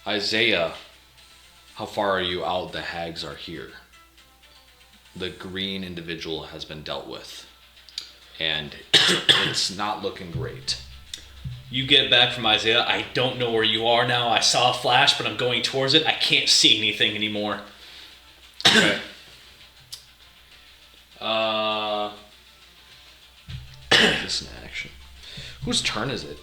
[SPEAKER 1] Isaiah. How far are you out? The hags are here. The green individual has been dealt with, and it's not looking great.
[SPEAKER 2] You get back from Isaiah. I don't know where you are now. I saw a flash, but I'm going towards it. I can't see anything anymore.
[SPEAKER 1] Okay. This is an action. Whose turn is it?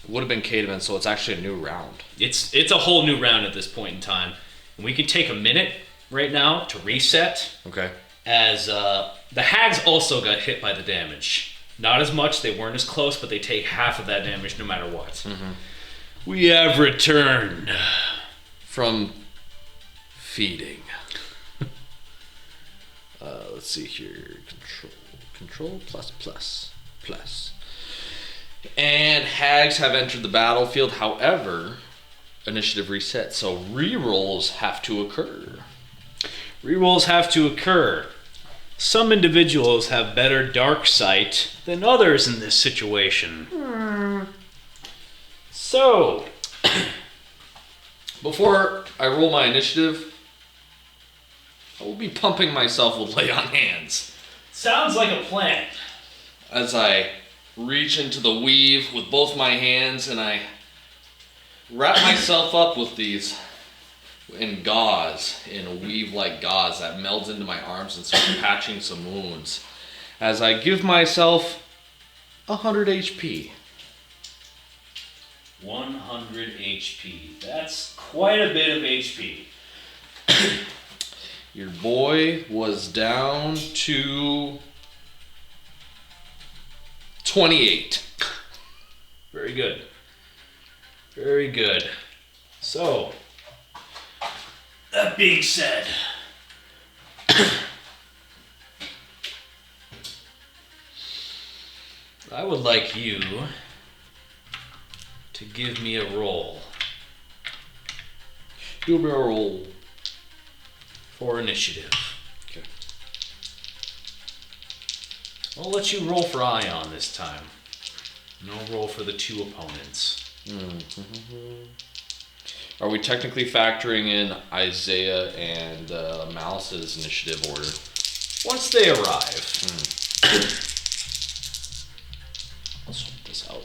[SPEAKER 1] Would have been Cademan, so it's actually a new round.
[SPEAKER 2] It's a whole new round at this point in time. And we can take a minute right now to reset,
[SPEAKER 1] Okay.
[SPEAKER 2] as the hags also got hit by the damage. Not as much, they weren't as close, but they take half of that damage no matter what.
[SPEAKER 1] Mm-hmm.
[SPEAKER 2] We have returned.
[SPEAKER 1] From feeding. Let's see here. Control plus. And hags have entered the battlefield. However, initiative reset, so rerolls have to occur.
[SPEAKER 2] Rerolls have to occur. Some individuals have better dark sight than others in this situation. So,
[SPEAKER 1] Before I roll my initiative, I will be pumping myself with lay on hands.
[SPEAKER 2] sounds like a plan.
[SPEAKER 1] As I reach into the weave with both my hands and I wrap myself up with these in gauze, in weave like gauze that melds into my arms and starts patching some wounds. As I give myself 100 HP.
[SPEAKER 2] 100 HP. That's quite a bit of HP.
[SPEAKER 1] Your boy was down to 28.
[SPEAKER 2] Very good. Very good. So, that being said, I would like you to give me a roll
[SPEAKER 1] Do a barrel roll.
[SPEAKER 2] for initiative.
[SPEAKER 1] Okay.
[SPEAKER 2] I'll let you roll for Ion this time. No roll for the two opponents.
[SPEAKER 1] Are we technically factoring in Isaiah and Malice's initiative order?
[SPEAKER 2] Once they arrive.
[SPEAKER 1] Let's sort this out.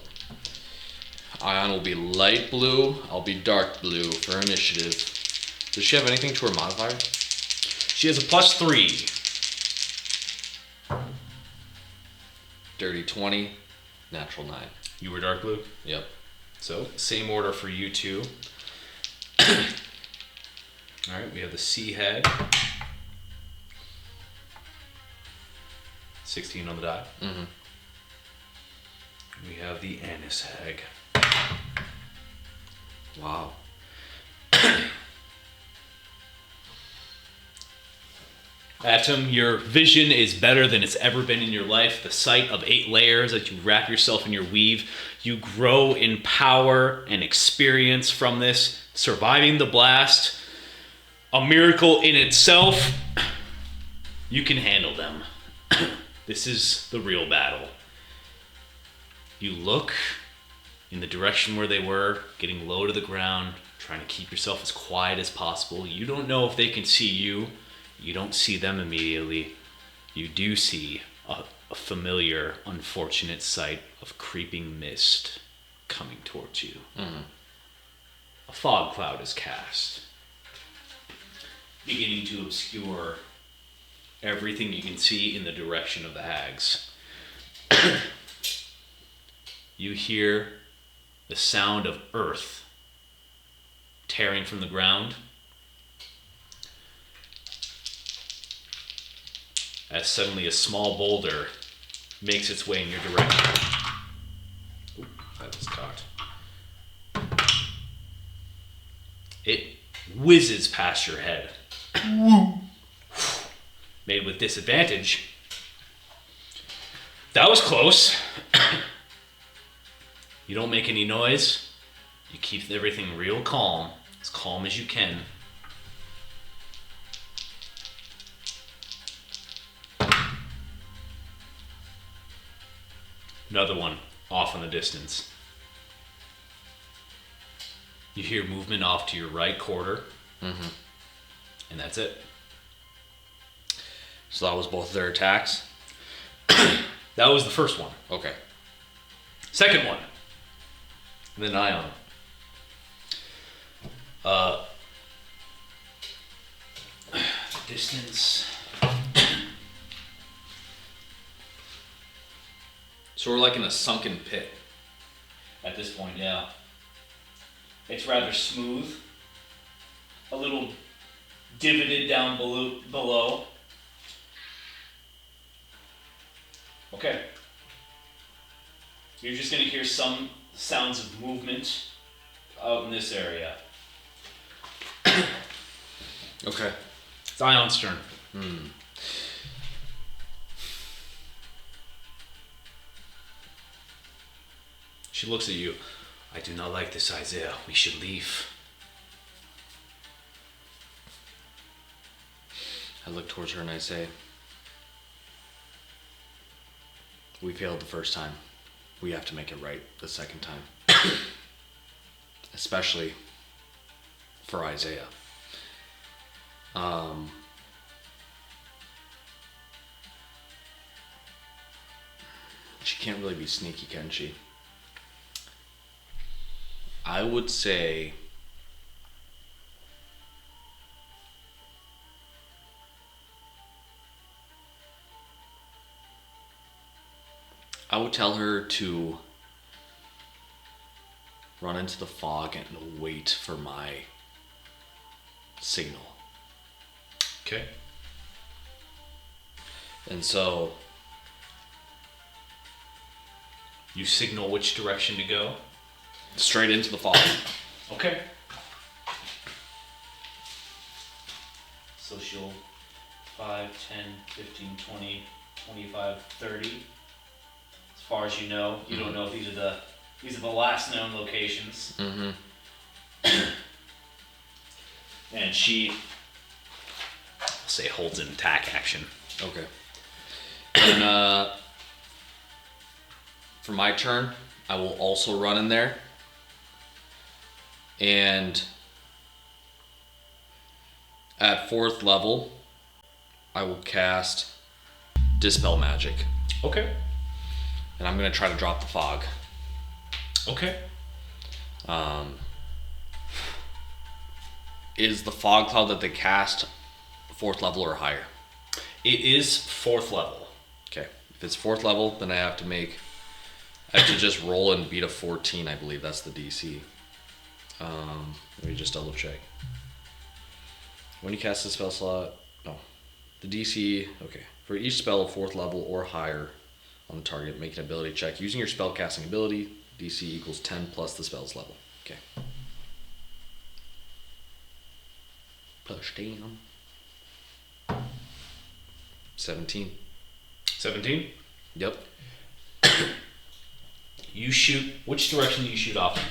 [SPEAKER 1] Ion will be light blue. I'll be dark blue for initiative. Does she have anything to her modifier?
[SPEAKER 2] She has a +3.
[SPEAKER 1] Dirty 20, natural 9.
[SPEAKER 2] You were dark blue?
[SPEAKER 1] Yep.
[SPEAKER 2] So, same order for you two. Alright, we have the Sea Hag. 16 on the die.
[SPEAKER 1] Mm-hmm.
[SPEAKER 2] We have the Anise Hag.
[SPEAKER 1] Wow.
[SPEAKER 2] Atom, your vision is better than it's ever been in your life. The sight of 8 layers as you wrap yourself in your weave, you grow in power and experience from this. Surviving the blast, a miracle in itself. You can handle them. This is the real battle. You look in the direction where they were, getting low to the ground, trying to keep yourself as quiet as possible. You don't know if they can see you. You don't see them immediately. You do see a familiar, unfortunate sight of creeping mist coming towards you.
[SPEAKER 1] Mm-hmm.
[SPEAKER 2] A fog cloud is cast, beginning to obscure everything you can see in the direction of the hags. You hear the sound of earth tearing from the ground as suddenly a small boulder makes its way in your direction. Ooh, that was cocked. It whizzes past your head. Made with disadvantage. That was close. You don't make any noise. You keep everything real calm, as calm as you can. Another one off in the distance. You hear movement off to your right quarter,
[SPEAKER 1] Mm-hmm.
[SPEAKER 2] and that's it.
[SPEAKER 1] So that was both their attacks?
[SPEAKER 2] That was the first one.
[SPEAKER 1] Okay.
[SPEAKER 2] Second one. And then Ion. Distance.
[SPEAKER 1] So we're like in a sunken pit.
[SPEAKER 2] At this point, yeah. It's rather smooth. A little divoted down below. Okay. You're just going to hear some sounds of movement out in this area.
[SPEAKER 1] Okay.
[SPEAKER 2] It's Ion's turn. She looks at you. I do not like this, Isaiah. We should leave.
[SPEAKER 1] I look towards her and I say, we failed the first time. We have to make it right the second time. Especially for Isaiah. She can't really be sneaky, can she? I would say I would tell her to run into the fog and wait for my signal.
[SPEAKER 2] Okay.
[SPEAKER 1] And so
[SPEAKER 2] You signal which direction to go.
[SPEAKER 1] straight into the fog.
[SPEAKER 2] Okay. So she'll 5, 10, 15, 20, 25, 30. As far as you know, you don't know if these are the last known locations.
[SPEAKER 1] Mm-hmm.
[SPEAKER 2] And she, I'll say, holds an attack action.
[SPEAKER 1] Okay. And for my turn, I will also run in there. And at 4th level, I will cast Dispel Magic.
[SPEAKER 2] Okay.
[SPEAKER 1] And I'm going to try to drop the fog.
[SPEAKER 2] Okay.
[SPEAKER 1] Is the fog cloud that they cast 4th level or higher?
[SPEAKER 2] It is 4th level.
[SPEAKER 1] Okay. If it's 4th level, then I have to just roll and beat a 14, I believe. That's the DC. Let me just double check. When you cast the spell slot, no. The DC, okay. For each spell of 4th level or higher on the target, make an ability check. Using your spellcasting ability, DC equals 10 plus the spell's level. Okay. Plus 10. 17.
[SPEAKER 2] 17.
[SPEAKER 1] Yep.
[SPEAKER 2] You shoot. Which direction do you shoot off in?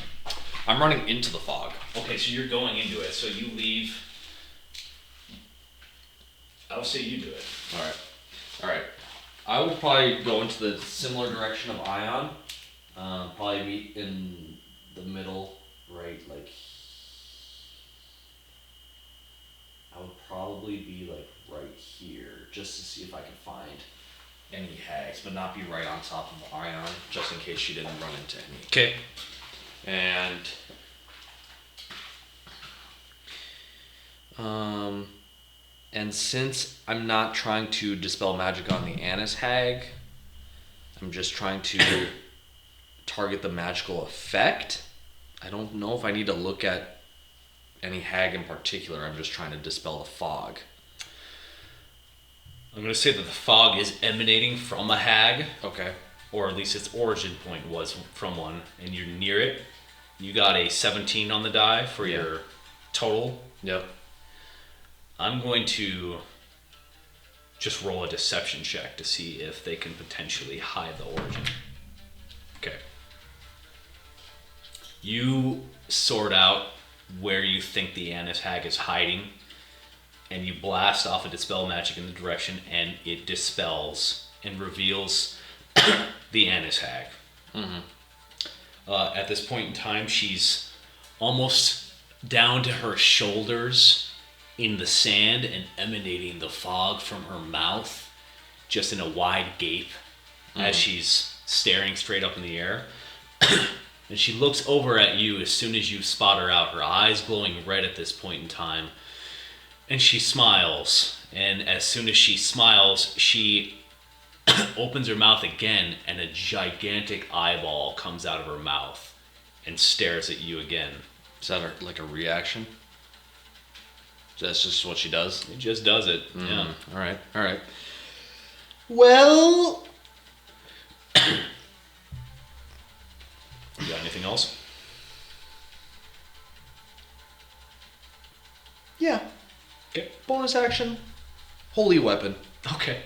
[SPEAKER 1] I'm running into the fog.
[SPEAKER 2] Okay, so you're going into it. So you leave. I would say you do it.
[SPEAKER 1] Alright. I would probably go into the similar direction of Ion. Probably be in the middle, right? Like, I would probably be like right here, just to see if I can find any hags, but not be right on top of Ion, just in case she didn't run into any.
[SPEAKER 2] Okay.
[SPEAKER 1] And since I'm not trying to dispel magic on the Annis hag, I'm just trying to target the magical effect. I don't know if I need to look at any hag in particular. I'm just trying to dispel the fog.
[SPEAKER 2] I'm going to say that the fog is emanating from a hag.
[SPEAKER 1] Okay.
[SPEAKER 2] Or at least its origin point was from one, and you're near it. You got a 17 on the die for your total.
[SPEAKER 1] Yep.
[SPEAKER 2] I'm going to just roll a deception check to see if they can potentially hide the origin. Okay. You sort out where you think the Annis hag is hiding, and you blast off a dispel magic in the direction, and it dispels and reveals the Annis hag. At this point in time, she's almost down to her shoulders in the sand and emanating the fog from her mouth, just in a wide gape as she's staring straight up in the air. And she looks over at you as soon as you spot her out, her eyes glowing red at this point in time. And she smiles. And as soon as she smiles, she opens her mouth again, and a gigantic eyeball comes out of her mouth and stares at you again.
[SPEAKER 1] Is that like a reaction? That's just what she does?
[SPEAKER 2] It just does it. Yeah.
[SPEAKER 1] Alright. Well...
[SPEAKER 2] You got anything else?
[SPEAKER 1] Yeah.
[SPEAKER 2] Okay.
[SPEAKER 1] Bonus action. Holy weapon.
[SPEAKER 2] Okay.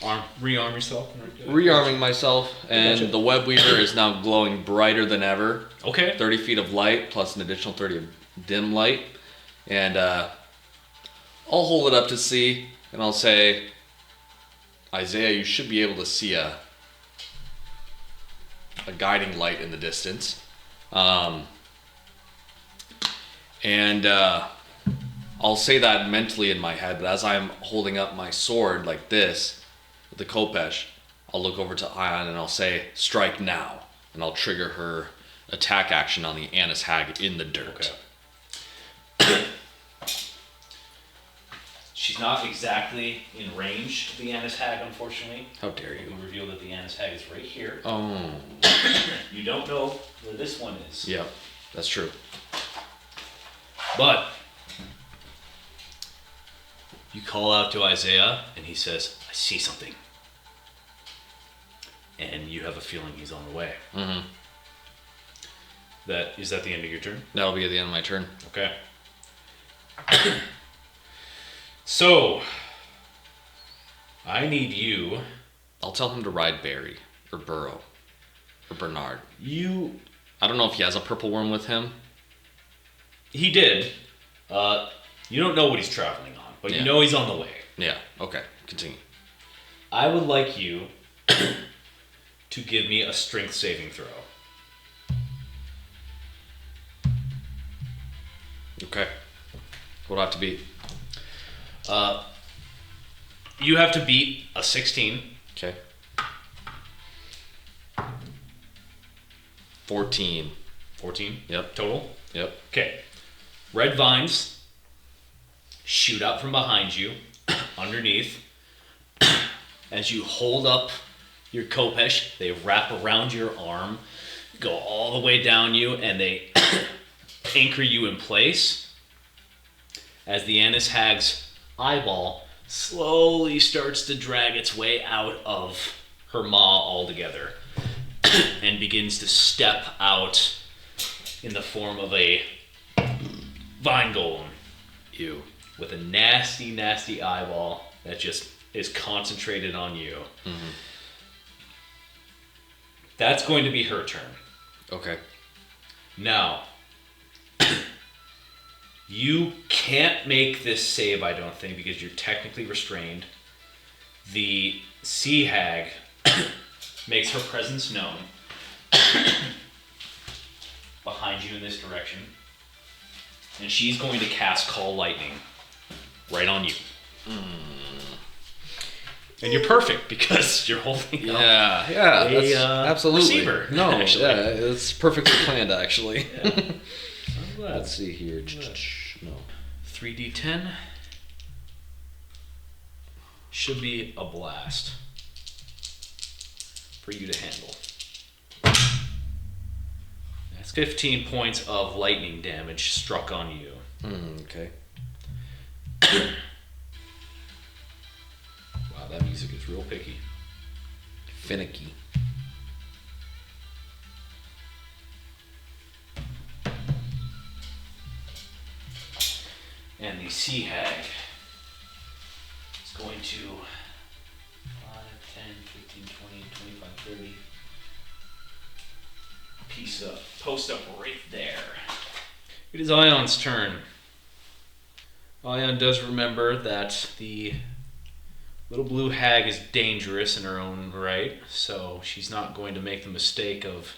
[SPEAKER 2] Rearm yourself.
[SPEAKER 1] Rearming myself, and
[SPEAKER 2] Gotcha.
[SPEAKER 1] the web weaver is now glowing brighter than ever.
[SPEAKER 2] Okay.
[SPEAKER 1] 30 feet of light plus an additional 30 of dim light. And I'll hold it up to see, and I'll say, Isaiah, you should be able to see a guiding light in the distance. And I'll say that mentally in my head, but as I'm holding up my sword like this, with the Kopesh, I'll look over to Ion and I'll say, strike now. And I'll trigger her attack action on the Annis hag in the dirt.
[SPEAKER 2] Okay. She's not exactly in range of the Annis hag, unfortunately.
[SPEAKER 1] How dare you?
[SPEAKER 2] We reveal that the Annis hag is right here.
[SPEAKER 1] Oh.
[SPEAKER 2] You don't know where this one is.
[SPEAKER 1] Yeah, that's true.
[SPEAKER 2] But you call out to Isaiah, and he says, I see something. And you have a feeling he's on the way.
[SPEAKER 1] Mm-hmm.
[SPEAKER 2] Is that the end of your turn?
[SPEAKER 1] That'll be at the end of my turn.
[SPEAKER 2] Okay. So, I need you.
[SPEAKER 1] I'll tell him to ride Barry, or Burrow, or Bernard.
[SPEAKER 2] You.
[SPEAKER 1] I don't know if he has a purple worm with him.
[SPEAKER 2] He did. You don't know what he's traveling on, but you know he's on the way.
[SPEAKER 1] Yeah, okay, continue.
[SPEAKER 2] I would like you to give me a strength saving throw.
[SPEAKER 1] Okay. What'll I have to beat?
[SPEAKER 2] You have to beat a 16.
[SPEAKER 1] Okay. 14.
[SPEAKER 2] 14?
[SPEAKER 1] Yep.
[SPEAKER 2] Total?
[SPEAKER 1] Yep.
[SPEAKER 2] Okay. Red vines shoot out from behind you, underneath. As you hold up your Kopesh, they wrap around your arm, go all the way down you, and they anchor you in place. As the Annis hag's eyeball slowly starts to drag its way out of her maw altogether and begins to step out in the form of a vine golem.
[SPEAKER 1] Ew.
[SPEAKER 2] With a nasty, nasty eyeball that just is concentrated on you.
[SPEAKER 1] Mm-hmm.
[SPEAKER 2] That's going to be her turn.
[SPEAKER 1] Okay.
[SPEAKER 2] Now, you can't make this save, I don't think, because you're technically restrained. The sea hag makes her presence known behind you in this direction. And she's going to cast Call Lightning right on you. And you're perfect because you're holding up
[SPEAKER 3] Yeah,
[SPEAKER 2] a,
[SPEAKER 3] that's absolutely.
[SPEAKER 2] receiver.
[SPEAKER 3] No,
[SPEAKER 2] actually.
[SPEAKER 3] yeah, it's perfectly planned, actually.
[SPEAKER 2] Yeah. I'm glad.
[SPEAKER 3] Let's see here. No.
[SPEAKER 2] 3d10 should be a blast for you to handle. That's 15 points of lightning damage struck on you.
[SPEAKER 3] Okay.
[SPEAKER 2] Wow, that music is real picky.
[SPEAKER 3] Finicky.
[SPEAKER 2] And the sea hag is going to 5, 10, 15, 20, 25, 30 piece up, post up right there. It is Ion's turn. Ion does remember that the little blue hag is dangerous in her own right, so she's not going to make the mistake of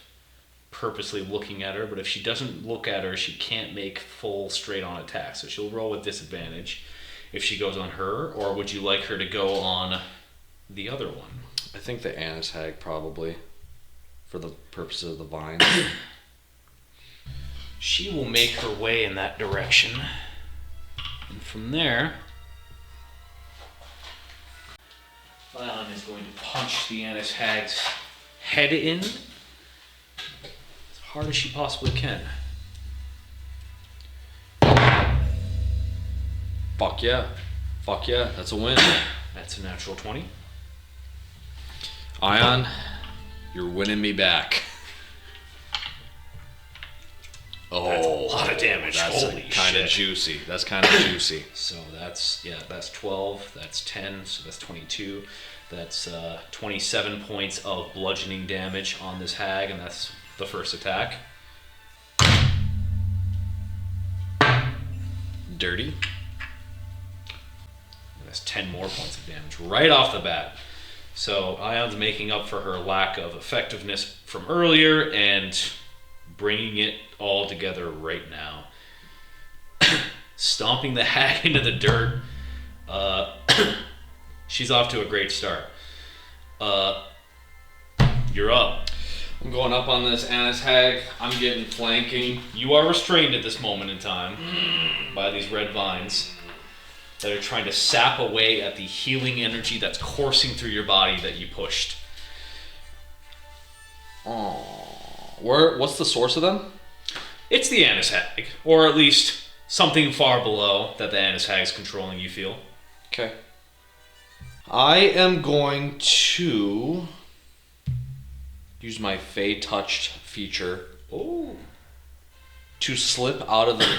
[SPEAKER 2] purposely looking at her, but if she doesn't look at her, she can't make full straight-on attacks, so she'll roll with disadvantage if she goes on her, or would you like her to go on the other one?
[SPEAKER 3] I think the Annis hag probably, for the purposes of the vine.
[SPEAKER 2] She will make her way in that direction, and from there, Ion is going to punch the Annis hag's head in as hard as she possibly can.
[SPEAKER 3] Fuck yeah. Fuck yeah. That's a win.
[SPEAKER 2] That's a natural 20.
[SPEAKER 3] Ion, you're winning me back. Oh,
[SPEAKER 2] That's a lot of damage.
[SPEAKER 3] That's
[SPEAKER 2] Holy
[SPEAKER 3] kind of
[SPEAKER 2] shit.
[SPEAKER 3] juicy. That's kind of juicy.
[SPEAKER 2] So that's 12, that's 10, so that's 22. That's 27 points of bludgeoning damage on this hag, and that's the first attack.
[SPEAKER 3] Dirty.
[SPEAKER 2] And that's 10 more points of damage right off the bat. So Ion's making up for her lack of effectiveness from earlier and bringing it all together right now. Stomping the hag into the dirt. She's off to a great start. You're up.
[SPEAKER 3] I'm going up on this Annis hag. I'm getting flanking.
[SPEAKER 2] You are restrained at this moment in time by these red vines that are trying to sap away at the healing energy that's coursing through your body that you pushed.
[SPEAKER 3] Oh, what's the source of them?
[SPEAKER 2] It's the Annis hag, or at least something far below that the Annis hag is controlling, you feel.
[SPEAKER 3] Okay. I am going to use my Fey Touched feature
[SPEAKER 2] Oh.
[SPEAKER 3] to slip out of the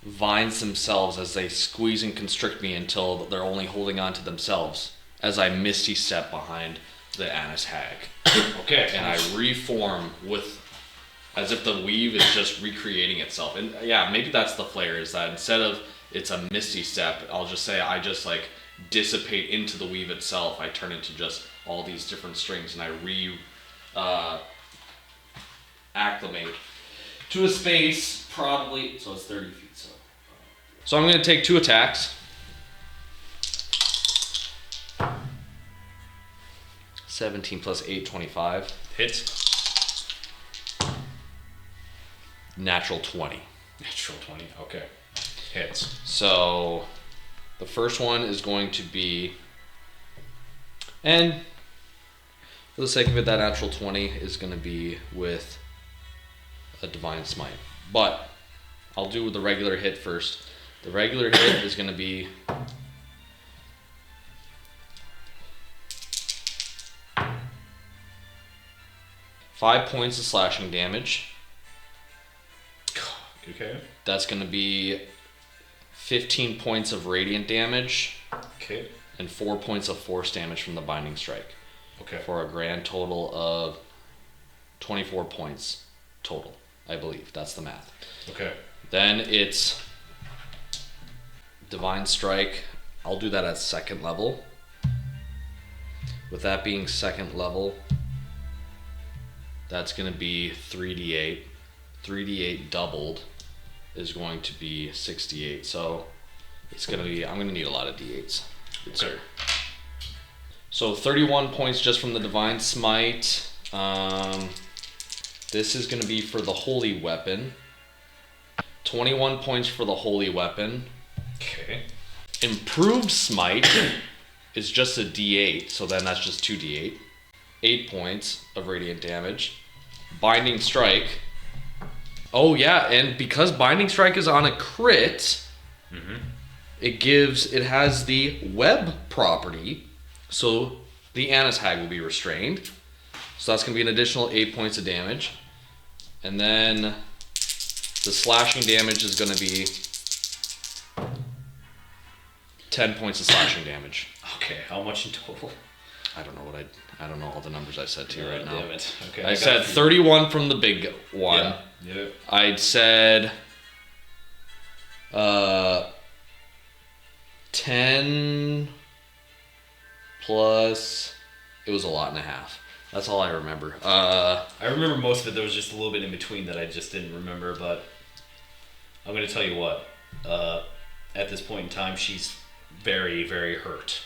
[SPEAKER 3] vines themselves as they squeeze and constrict me until they're only holding on to themselves as I misty step behind the Annis hag.
[SPEAKER 2] Okay.
[SPEAKER 3] And I reform with as if the weave is just recreating itself. And yeah, maybe that's the flair, is that instead of it's a misty step, I'll just say I just like dissipate into the weave itself. I turn into just all these different strings and I acclimate to a space probably, so it's 30 feet. So I'm going to take 2 attacks. 17 plus 8, 25.
[SPEAKER 2] Hits.
[SPEAKER 3] Natural 20.
[SPEAKER 2] Natural 20. Okay. Hits.
[SPEAKER 3] So the first one is going to be, and for the sake of it, that natural 20 is going to be with a Divine Smite. But I'll do the regular hit first. The regular hit is going to be
[SPEAKER 1] 5 points of slashing damage.
[SPEAKER 2] Okay.
[SPEAKER 1] That's going to be 15 points of radiant damage.
[SPEAKER 2] Okay.
[SPEAKER 1] And 4 points of force damage from the binding strike.
[SPEAKER 2] Okay.
[SPEAKER 1] For a grand total of 24 points total, I believe. That's the math.
[SPEAKER 2] Okay.
[SPEAKER 1] Then it's Divine Strike. I'll do that at second level. With that being second level, that's going to be 3d8. 3d8 doubled is going to be 68. So it's going to be, I'm going to need a lot of d8s. Good sir. So 31 points just from the Divine Smite. This is going to be for the Holy Weapon. 21 points for the Holy Weapon.
[SPEAKER 2] Okay.
[SPEAKER 1] Improved Smite is just a d8, so then that's just 2d8. 8 points of radiant damage. Binding Strike. Oh yeah, and because Binding Strike is on a crit, it has the web property, so the Annis Hag will be restrained. So that's going to be an additional 8 points of damage. And then the slashing damage is going to be 10 points of slashing damage.
[SPEAKER 2] Okay, how much in total?
[SPEAKER 1] I don't know all the numbers I said to you right now.
[SPEAKER 2] Damn it. Okay.
[SPEAKER 1] I said 31 from the big one.
[SPEAKER 2] Yeah.
[SPEAKER 1] I'd said 10 plus, it was a lot and a half. That's all I remember.
[SPEAKER 2] I remember most of it. There was just a little bit in between that I just didn't remember, but I'm going to tell you what. At this point in time, she's very, very hurt.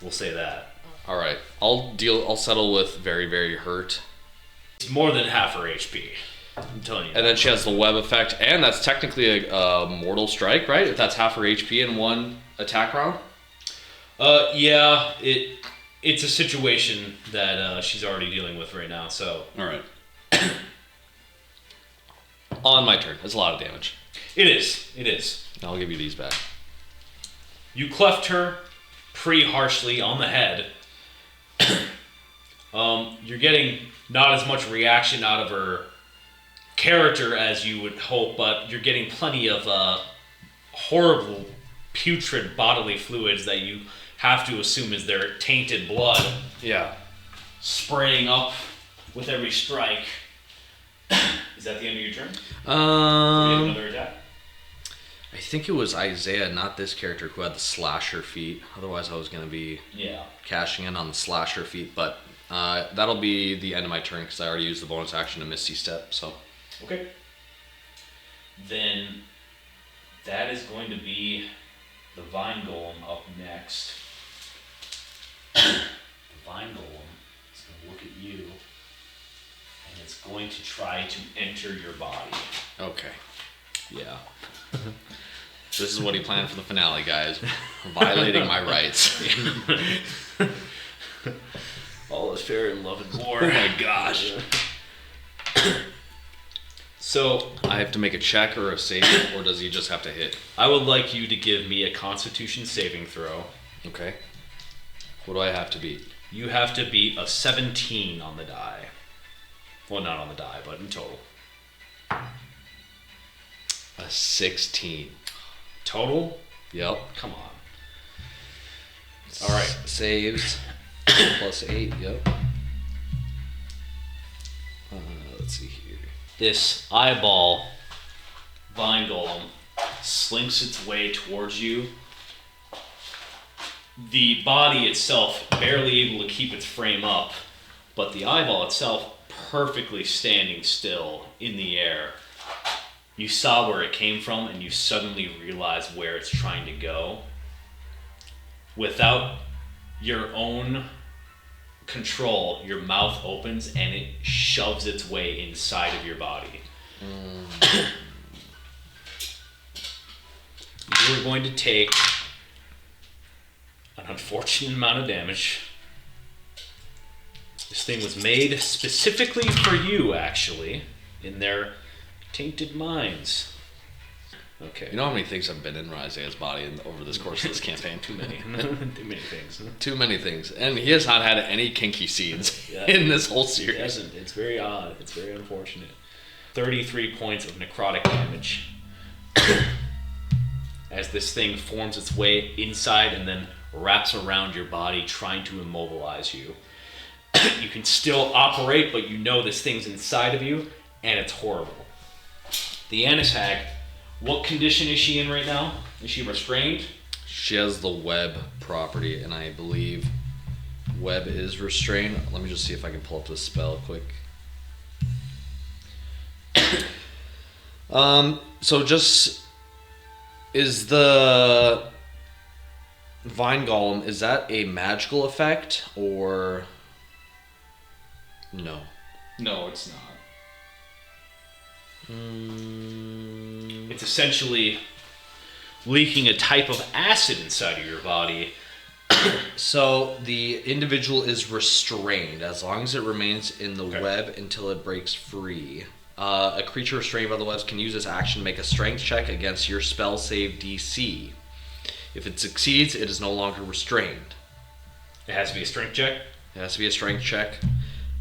[SPEAKER 2] We'll say that.
[SPEAKER 1] All right, I'll settle with very, very hurt.
[SPEAKER 2] It's more than half her HP. I'm telling you.
[SPEAKER 1] And then she has the web effect, and that's technically a mortal strike, right? If that's half her HP in one attack round.
[SPEAKER 2] Yeah, it's a situation that she's already dealing with right now. So.
[SPEAKER 1] All right. On my turn, that's a lot of damage.
[SPEAKER 2] It is. It is.
[SPEAKER 1] I'll give you these back.
[SPEAKER 2] You cleft her pretty harshly on the head. You're getting not as much reaction out of her character as you would hope, but you're getting plenty of horrible, putrid bodily fluids that you have to assume is their tainted blood.
[SPEAKER 1] Yeah.
[SPEAKER 2] Spraying up with every strike. Is that the end of your turn? Do you have another attack?
[SPEAKER 1] I think it was Isaiah, not this character, who had the slasher feat. Otherwise, I was going to be cashing in on the slasher feat. But that'll be the end of my turn because I already used the bonus action to Misty Step. So.
[SPEAKER 2] Okay. Then that is going to be the Vine Golem up next. The Vine Golem is going to look at you, and it's going to try to enter your body.
[SPEAKER 1] Okay. Yeah. This is what he planned for the finale, guys. Violating my rights.
[SPEAKER 2] All is fair in love and war.
[SPEAKER 1] Oh my gosh.
[SPEAKER 2] So
[SPEAKER 1] I have to make a check or a save, or does he just have to hit?
[SPEAKER 2] I would like you to give me a Constitution saving throw.
[SPEAKER 1] Okay. What do I have to beat?
[SPEAKER 2] You have to beat a 17 on the die. Well, not on the die, but in total.
[SPEAKER 1] A 16.
[SPEAKER 2] Total?
[SPEAKER 1] Yep.
[SPEAKER 2] Come on. All right.
[SPEAKER 1] Saves. Plus 8, yep. Let's see here.
[SPEAKER 2] This eyeball Vine Golem slinks its way towards you. The body itself barely able to keep its frame up, but the eyeball itself perfectly standing still in the air. You saw where it came from, and you suddenly realize where it's trying to go. Without your own control, your mouth opens and it shoves its way inside of your body. You're going to take an unfortunate amount of damage. This thing was made specifically for you, actually, in their tainted minds. Okay.
[SPEAKER 3] You know how many things have been in Isaiah's body over this course of this campaign?
[SPEAKER 2] Too many. Too many things.
[SPEAKER 3] Too many things. And he has not had any kinky scenes in this whole series.
[SPEAKER 2] It hasn't. It's very odd. It's very unfortunate. 33 points of necrotic damage. As this thing forms its way inside and then wraps around your body, trying to immobilize you. You can still operate, but you know this thing's inside of you, and it's horrible. The Annis Hag, what condition is she in right now? Is she restrained?
[SPEAKER 3] She has the web property, and I believe web is restrained. Let me just see if I can pull up this spell quick. So just... Is the Vine Golem, is that a magical effect, or... No.
[SPEAKER 4] No, it's not.
[SPEAKER 2] It's essentially leaking a type of acid inside of your body.
[SPEAKER 3] So the individual is restrained as long as it remains in the
[SPEAKER 2] Okay.
[SPEAKER 3] web until it breaks free. A creature restrained by the webs can use this action to make a strength check against your spell save DC. If it succeeds, it is no longer restrained.
[SPEAKER 2] It has to be a strength check.
[SPEAKER 3] It has to be a strength check.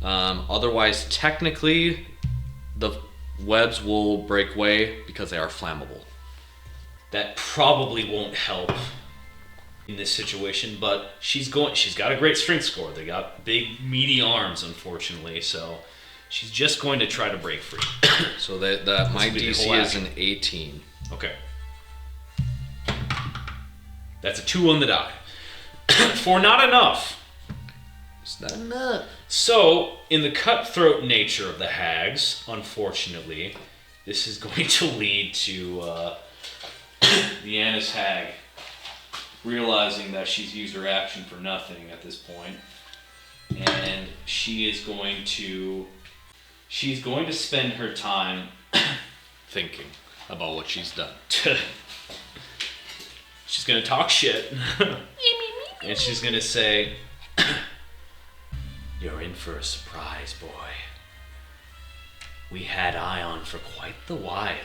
[SPEAKER 3] Otherwise, technically, the webs will break away because they are flammable.
[SPEAKER 2] That probably won't help in this situation, but she's got a great strength score. They got big, meaty arms, unfortunately, so she's just going to try to break free.
[SPEAKER 3] So that my
[SPEAKER 2] will be the
[SPEAKER 3] DC
[SPEAKER 2] whole
[SPEAKER 3] is
[SPEAKER 2] action.
[SPEAKER 3] an 18.
[SPEAKER 2] Okay. That's a 2 on the die. For not enough.
[SPEAKER 3] Is that enough?
[SPEAKER 2] So, in the cutthroat nature of the hags, unfortunately, this is going to lead to the Annis Hag realizing that she's used her action for nothing at this point, and she's going to spend her time
[SPEAKER 3] Thinking about what she's done.
[SPEAKER 2] she's going to talk shit, and she's going to say, "You're in for a surprise, boy. We had Ion for quite the while.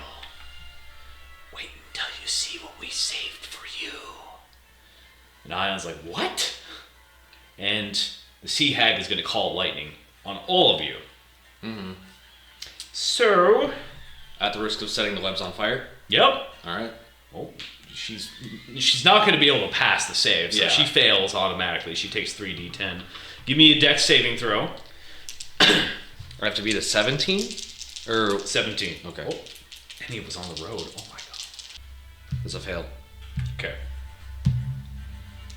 [SPEAKER 2] Wait until you see what we saved for you." And Ion's like, "What?" And the Sea Hag is going to call lightning on all of you.
[SPEAKER 3] Mm-hmm.
[SPEAKER 2] So,
[SPEAKER 3] At the risk of setting the webs on fire?
[SPEAKER 2] yep.
[SPEAKER 3] Alright.
[SPEAKER 2] Well, she's not going to be able to pass the save, so
[SPEAKER 3] Yeah.
[SPEAKER 2] she fails automatically. She takes 3d10. Give me a dex saving throw.
[SPEAKER 3] I have to beat a 17? Or
[SPEAKER 2] 17.
[SPEAKER 3] Okay.
[SPEAKER 2] Oh, and he was on the road. Oh my god.
[SPEAKER 3] it's a fail.
[SPEAKER 2] Okay.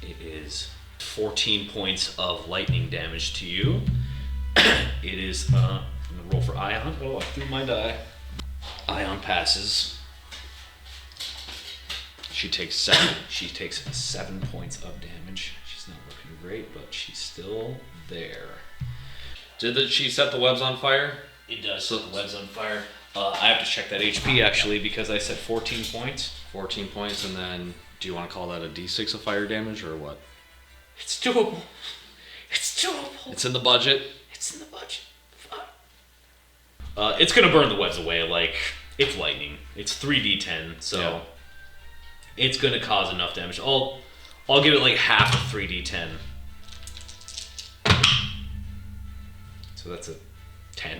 [SPEAKER 2] It is 14 points of lightning damage to you. It is, I'm gonna roll for Ion. Oh, I threw my die. Ion passes.
[SPEAKER 3] She takes 7.
[SPEAKER 2] She takes 7 points of damage. She's not looking great, but she's still there.
[SPEAKER 3] She set the webs on fire?
[SPEAKER 2] It does. So the web's on fire. I have to check that HP actually because I said 14 points.
[SPEAKER 3] 14 points, and then do you want to call that a d6 of fire damage or what?
[SPEAKER 2] It's doable. It's doable.
[SPEAKER 3] It's in the budget.
[SPEAKER 2] It's in the budget. Fuck. It's gonna burn the webs away. Like it's lightning. It's 3d10, so
[SPEAKER 3] Yeah.
[SPEAKER 2] it's gonna cause enough damage. I'll give it like half of 3d10. So that's a 10,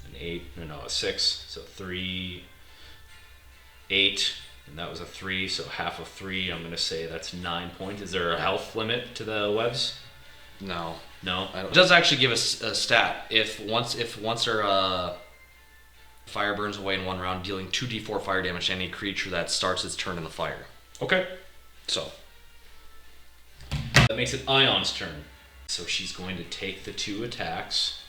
[SPEAKER 2] an 8, no, a 6. So 3, 8, and that was a 3. So half of 3. I'm gonna say that's 9 points. Is there a health limit to the webs?
[SPEAKER 3] No.
[SPEAKER 2] No.
[SPEAKER 3] It does actually give us a stat. If once her fire burns away in one round, dealing 2d4 fire damage to any creature that starts its turn in the fire.
[SPEAKER 2] Okay.
[SPEAKER 3] So,
[SPEAKER 2] That makes it Ion's turn. So she's going to take the 2 attacks.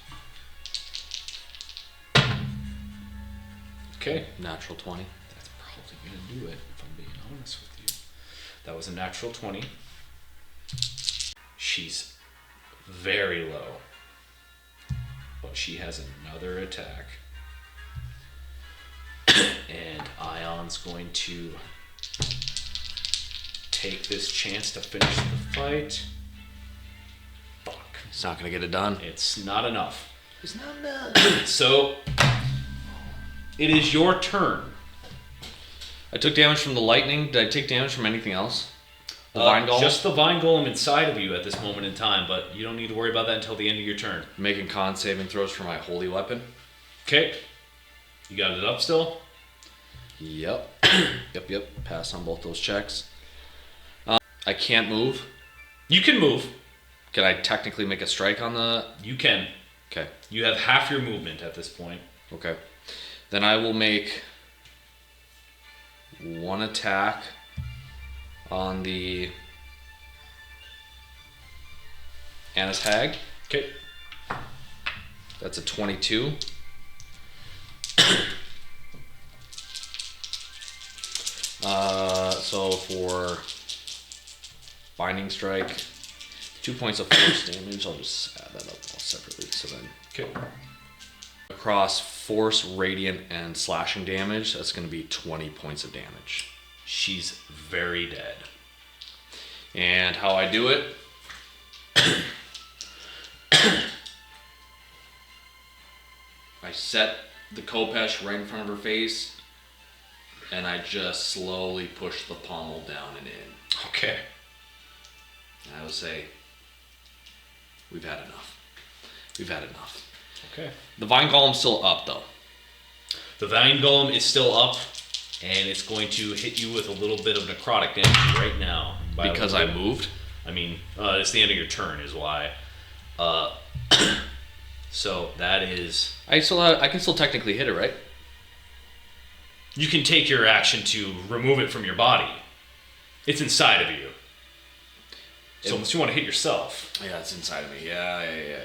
[SPEAKER 2] Okay.
[SPEAKER 3] natural 20.
[SPEAKER 2] That's probably going to do it, if I'm being honest with you. That was a natural 20. She's very low. But she has another attack. And Ion's going to take this chance to finish the fight. Fuck.
[SPEAKER 3] It's not going to get it done.
[SPEAKER 2] It's not enough.
[SPEAKER 3] It's not enough.
[SPEAKER 2] So, it is your turn.
[SPEAKER 3] I took damage from the lightning. Did I take damage from anything else? The vine golem?
[SPEAKER 2] Just the vine golem inside of you at this moment in time, but you don't need to worry about that until the end of your turn.
[SPEAKER 3] Making con saving throws for my holy weapon.
[SPEAKER 2] Okay. You got it up still?
[SPEAKER 3] Yep. Yep. Pass on both those checks. I can't move.
[SPEAKER 2] You can move.
[SPEAKER 3] Can I technically make a strike on the...
[SPEAKER 2] You can.
[SPEAKER 3] Okay.
[SPEAKER 2] You have half your movement at this point.
[SPEAKER 3] Okay. Then I will make one attack on the Anna's Hag.
[SPEAKER 2] Okay.
[SPEAKER 3] That's a 22. So for Binding Strike, 2 points of force damage. I'll just add that up all separately. So then,
[SPEAKER 2] Okay.
[SPEAKER 3] across force, radiant, and slashing damage, that's going to be 20 points of damage.
[SPEAKER 2] She's very dead.
[SPEAKER 3] And how I do it? I set the Kopesh right in front of her face, and I just slowly push the pommel down and in.
[SPEAKER 2] Okay.
[SPEAKER 3] And I will say, we've had enough. We've had enough.
[SPEAKER 2] Okay.
[SPEAKER 3] The Vine Golem's still up, though.
[SPEAKER 2] The vine golem is still up, and it's going to hit you with a little bit of necrotic damage right now.
[SPEAKER 3] Because I moved?
[SPEAKER 2] I mean, it's the end of your turn is why. So that is...
[SPEAKER 3] I can still technically hit it, right?
[SPEAKER 2] You can take your action to remove it from your body. It's inside of you. So unless you want to hit yourself.
[SPEAKER 3] Yeah, it's inside of me. Yeah.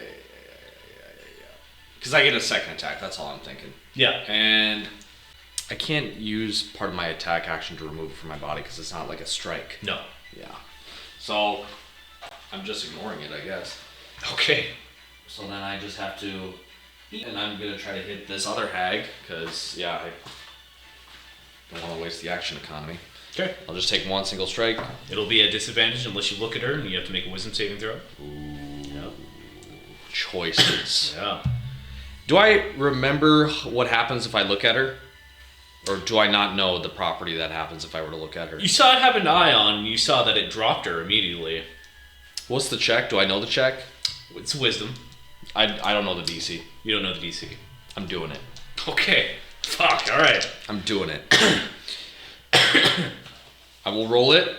[SPEAKER 3] Because I get a second attack, that's all I'm thinking.
[SPEAKER 2] Yeah.
[SPEAKER 3] And I can't use part of my attack action to remove it from my body because it's not like a strike.
[SPEAKER 2] No.
[SPEAKER 3] Yeah. So I'm just ignoring it, I guess.
[SPEAKER 2] Okay.
[SPEAKER 3] So then I just have to... And I'm going to try to hit this other hag because, yeah, I don't want to waste the action economy.
[SPEAKER 2] Okay.
[SPEAKER 3] I'll just take one single strike.
[SPEAKER 2] It'll be a disadvantage unless you look at her and you have to make a wisdom saving throw.
[SPEAKER 3] Ooh.
[SPEAKER 2] Yeah.
[SPEAKER 3] Choices.
[SPEAKER 2] Yeah.
[SPEAKER 3] Do I remember what happens if I look at her? Or do I not know the property that happens if I were to look at her?
[SPEAKER 2] You saw it have an eye on, and you saw that it dropped her immediately.
[SPEAKER 3] What's the check? Do I know the check?
[SPEAKER 2] It's wisdom.
[SPEAKER 3] I don't know the DC.
[SPEAKER 2] You don't know the DC.
[SPEAKER 3] I'm doing it.
[SPEAKER 2] Okay. Fuck, alright.
[SPEAKER 3] I'm doing it. I will roll it,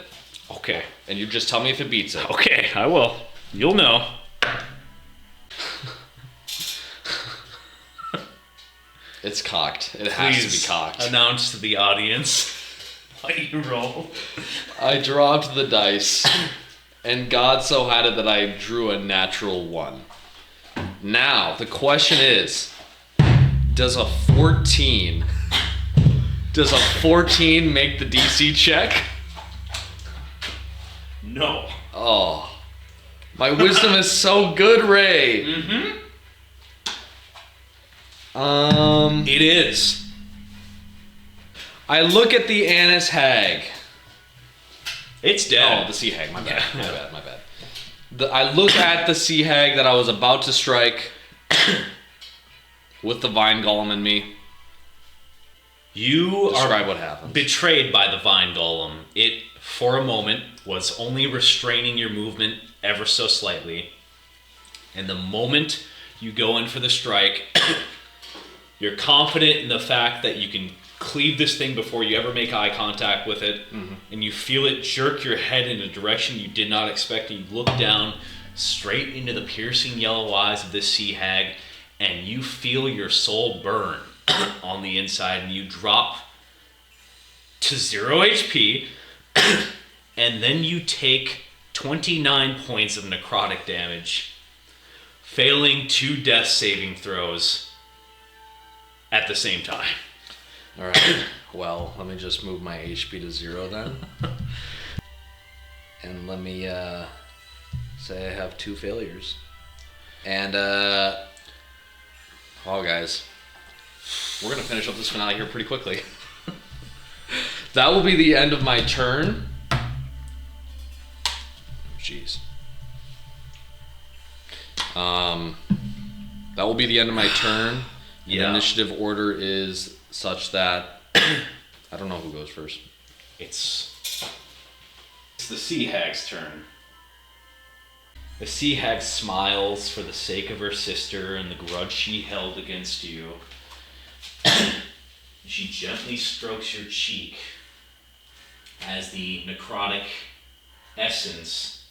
[SPEAKER 2] Okay.
[SPEAKER 3] and you just tell me if it beats it.
[SPEAKER 2] Okay, I will. You'll know.
[SPEAKER 3] It's cocked. It has to
[SPEAKER 2] Please
[SPEAKER 3] be cocked.
[SPEAKER 2] announce to the audience what you roll.
[SPEAKER 3] I dropped the dice, and God so had it that I drew a natural 1. Now, the question is, does a 14 make the DC check?
[SPEAKER 2] No.
[SPEAKER 3] Oh, my wisdom is so good, Ray.
[SPEAKER 2] Mm-hmm.
[SPEAKER 3] It
[SPEAKER 2] is.
[SPEAKER 3] I look at the Annis Hag.
[SPEAKER 2] It's dead.
[SPEAKER 3] Oh, the Sea Hag. My bad.
[SPEAKER 2] Yeah.
[SPEAKER 3] My bad. I look at the Sea Hag that I was about to strike with the Vine Golem in me.
[SPEAKER 2] You
[SPEAKER 3] Describe
[SPEAKER 2] are
[SPEAKER 3] what happens.
[SPEAKER 2] betrayed by the vine golem. It, for a moment, was only restraining your movement ever so slightly. And the moment you go in for the strike, you're confident in the fact that you can cleave this thing before you ever make eye contact with it.
[SPEAKER 3] Mm-hmm.
[SPEAKER 2] And you feel it jerk your head in a direction you did not expect. And you look down straight into the piercing yellow eyes of this sea hag, and you feel your soul burn on the inside, and you drop to 0 HP, and then you take 29 points of necrotic damage, failing 2 death saving throws at the same time.
[SPEAKER 3] Alright, well, let me just move my HP to 0 then. And let me say I have 2 failures. And, oh guys, we're going to finish up this finale here pretty quickly. That will be the end of my turn. Jeez. That will be the end of my turn.
[SPEAKER 2] Yeah.
[SPEAKER 3] The initiative order is such that I don't know who goes first.
[SPEAKER 2] It's the sea hag's turn. The sea hag smiles for the sake of her sister and the grudge she held against you. She gently strokes your cheek as the necrotic essence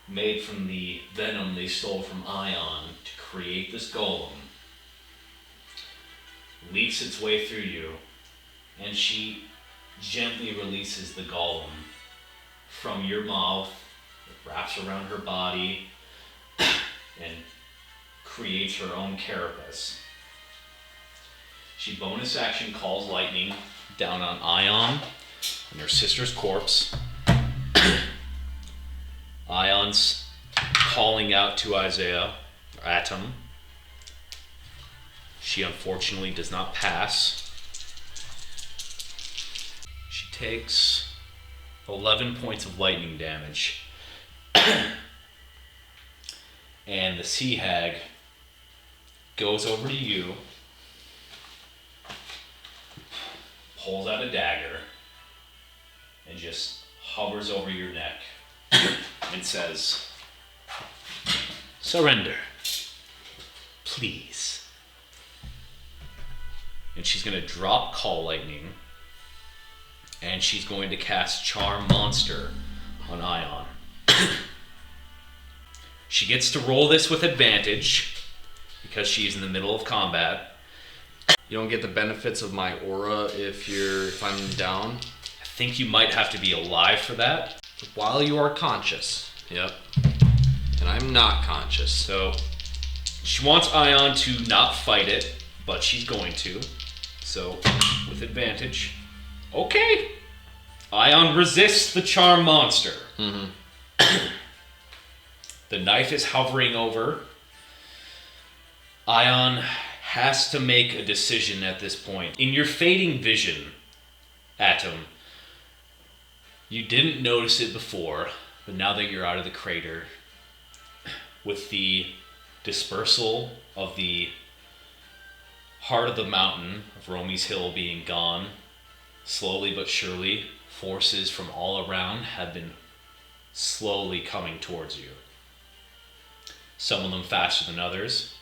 [SPEAKER 2] made from the venom they stole from Ion to create this golem leaks its way through you, and she gently releases the golem from your mouth. It wraps around her body and creates her own carapace. She bonus action calls lightning down on Ion and her sister's corpse. Ion's calling out to Isaiah, or Atom. She unfortunately does not pass. She takes 11 points of lightning damage. And the sea hag goes over to you, pulls out a dagger, and just hovers over your neck and says, "Surrender, please." And she's going to drop Call Lightning, and she's going to cast Charm Monster on Ion. She gets to roll this with advantage because she's in the middle of combat.
[SPEAKER 1] You don't get the benefits of my aura if I'm down.
[SPEAKER 2] I think you might have to be alive for that.
[SPEAKER 1] While you are conscious. Yep. And I'm not conscious.
[SPEAKER 2] So she wants Ion to not fight it, but she's going to. So with advantage. Okay. Ion resists the Charm Monster.
[SPEAKER 1] Mm-hmm.
[SPEAKER 2] The knife is hovering over. Ion has to make a decision at this point. In your fading vision, Atom, you didn't notice it before, but now that you're out of the crater, with the dispersal of the heart of the mountain of Romy's Hill being gone, slowly but surely, forces from all around have been slowly coming towards you. Some of them faster than others.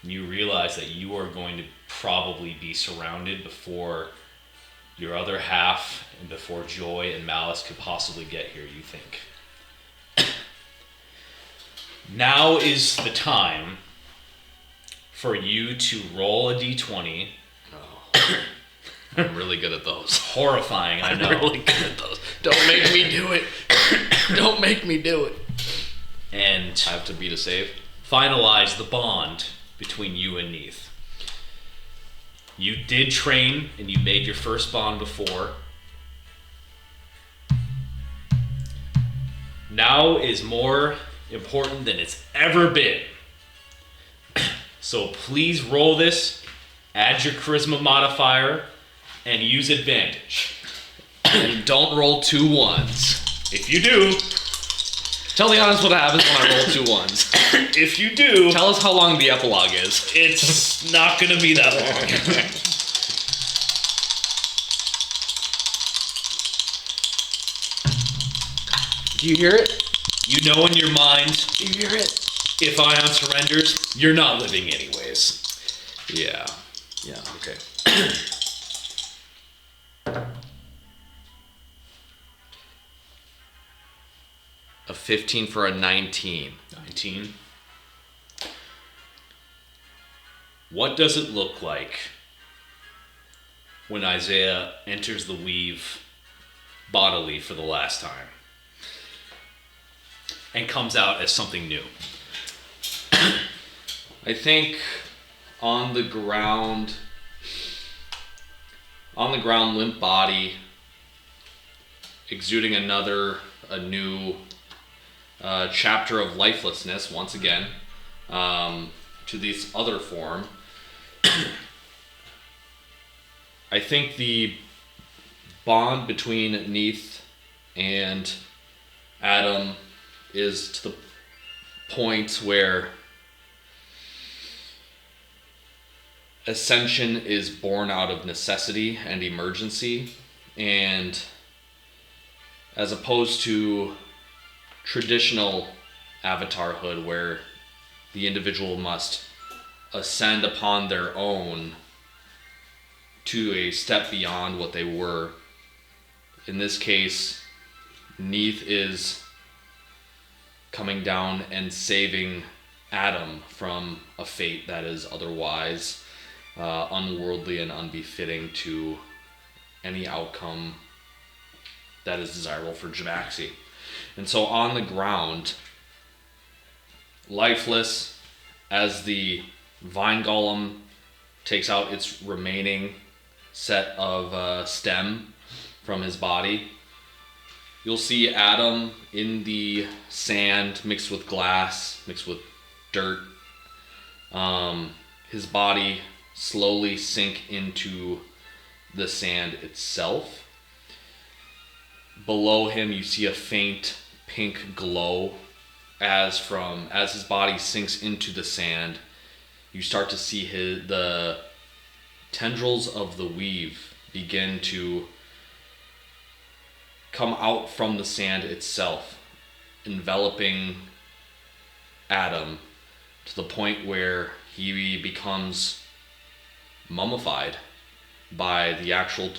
[SPEAKER 2] And you realize that you are going to probably be surrounded before your other half and before Joy and Malice could possibly get here, you think. Now is the time for you to roll a d20.
[SPEAKER 1] Oh. I'm really good at those.
[SPEAKER 2] Horrifying, I know.
[SPEAKER 1] I'm really good at those. Don't make me do it. Don't make me do it.
[SPEAKER 2] And
[SPEAKER 1] I have to beat a save.
[SPEAKER 2] Finalize the bond between you and Neith. You did train and you made your first bond before. Now is more important than it's ever been. So please roll this, add your charisma modifier, and use advantage.
[SPEAKER 1] And don't roll 2 ones.
[SPEAKER 2] If you do,
[SPEAKER 1] tell the audience what happens when I roll 2 ones.
[SPEAKER 2] If you do,
[SPEAKER 1] tell us how long the epilogue is.
[SPEAKER 2] It's not gonna be that long.
[SPEAKER 1] Do you hear it?
[SPEAKER 2] You know in your mind,
[SPEAKER 1] Do you hear it?
[SPEAKER 2] if Ion surrenders, you're not living anyways.
[SPEAKER 1] Yeah. Yeah, okay. A 15 for a 19.
[SPEAKER 2] 19. What does it look like when Isaiah enters the weave bodily for the last time and comes out as something new?
[SPEAKER 3] I think on the ground, limp body, exuding a new chapter of lifelessness once again, to this other form. I think the bond between Neith and Adam is to the point where ascension is born out of necessity and emergency,
[SPEAKER 1] And as opposed to traditional avatarhood, where the individual must ascend upon their own to a step beyond what they were, in this case, Neith is coming down and saving Adam from a fate that is otherwise unworldly and unbefitting to any outcome that is desirable for Javaxi. And so on the ground, lifeless, as the vine golem takes out its remaining set of stem from his body, you'll see Adam in the sand mixed with glass, mixed with dirt. His body slowly sink into the sand itself. Below him, you see a faint pink glow as his body sinks into the sand. You start to see the tendrils of the weave begin to come out from the sand itself, enveloping Adam to the point where he becomes mummified by the actual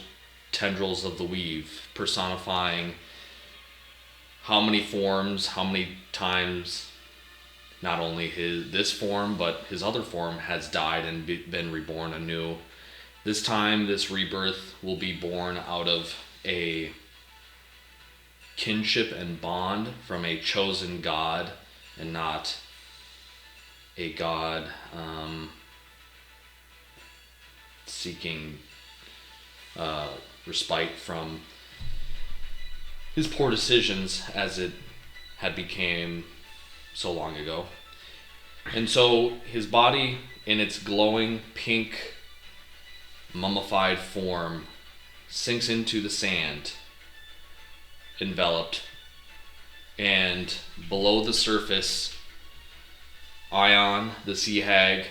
[SPEAKER 1] tendrils of the weave, personifying how many forms, how many times not only this form but his other form has died and been reborn anew. This time, this rebirth will be born out of a kinship and bond from a chosen god, and not a god seeking respite from his poor decisions, as it had became so long ago. And so his body, in its glowing pink mummified form, sinks into the sand, enveloped, and below the surface, Ion, the sea hag,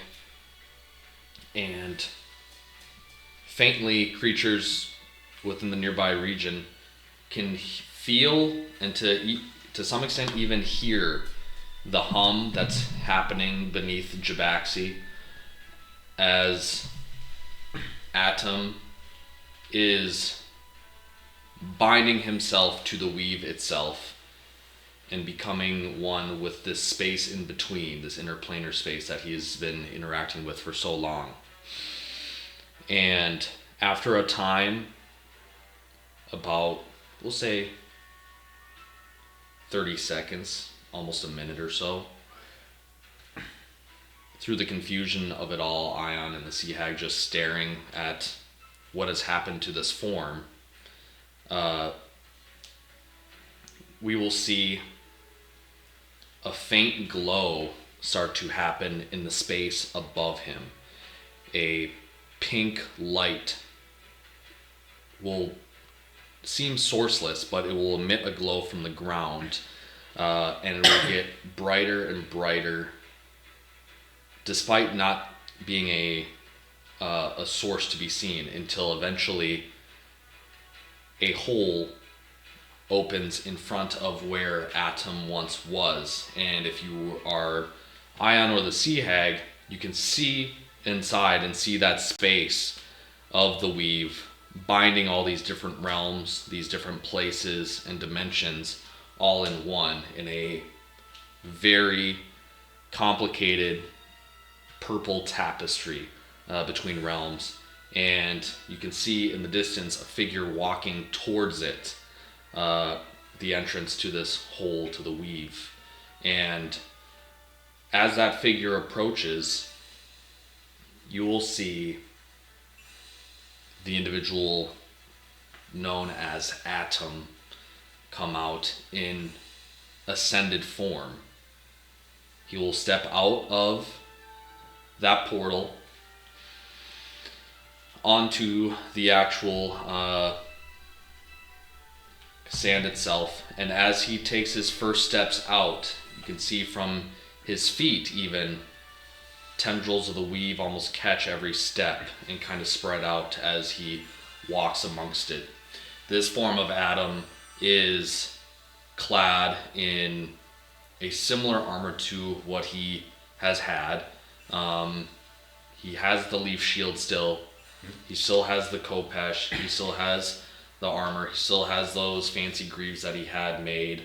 [SPEAKER 1] and faintly creatures within the nearby region can feel and to some extent even hear the hum that's happening beneath Javaxi as Atom is binding himself to the weave itself and becoming one with this space in between, this interplanar space that he has been interacting with for so long. And after a time, about, we'll say 30 seconds, almost a minute or so, through the confusion of it all, Ion and the Sea Hag just staring at what has happened to this form, we will see a faint glow start to happen in the space above him. A pink light will seem sourceless, but it will emit a glow from the ground, and it will get brighter and brighter, despite not being a source to be seen, until eventually a hole opens in front of where Atom once was. And if you are Ion or the Sea Hag, you can see inside and see that space of the weave binding all these different realms, these different places and dimensions, all in one, in a very complicated purple tapestry between realms. And you can see in the distance a figure walking towards it, the entrance to this hole to the weave. And as that figure approaches, you will see the individual known as Atom come out in ascended form. He will step out of that portal onto the actual sand itself, and as he takes his first steps out, you can see from his feet even tendrils of the weave almost catch every step and kind of spread out as he walks amongst it.
[SPEAKER 3] this form of Adam is clad in a similar armor to what he has had. He has the leaf shield still. He still has the Kopesh. He still has the armor. He still has those fancy greaves that he had made.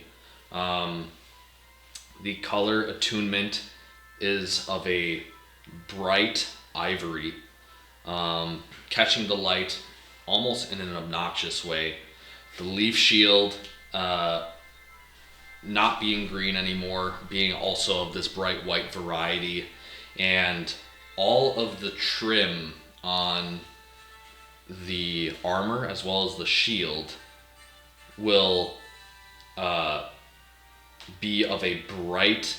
[SPEAKER 3] The color attunement is of a bright ivory, catching the light almost in an obnoxious way. The leaf shield not being green anymore, being also of this bright white variety, and all of the trim on the armor as well as the shield will be of a bright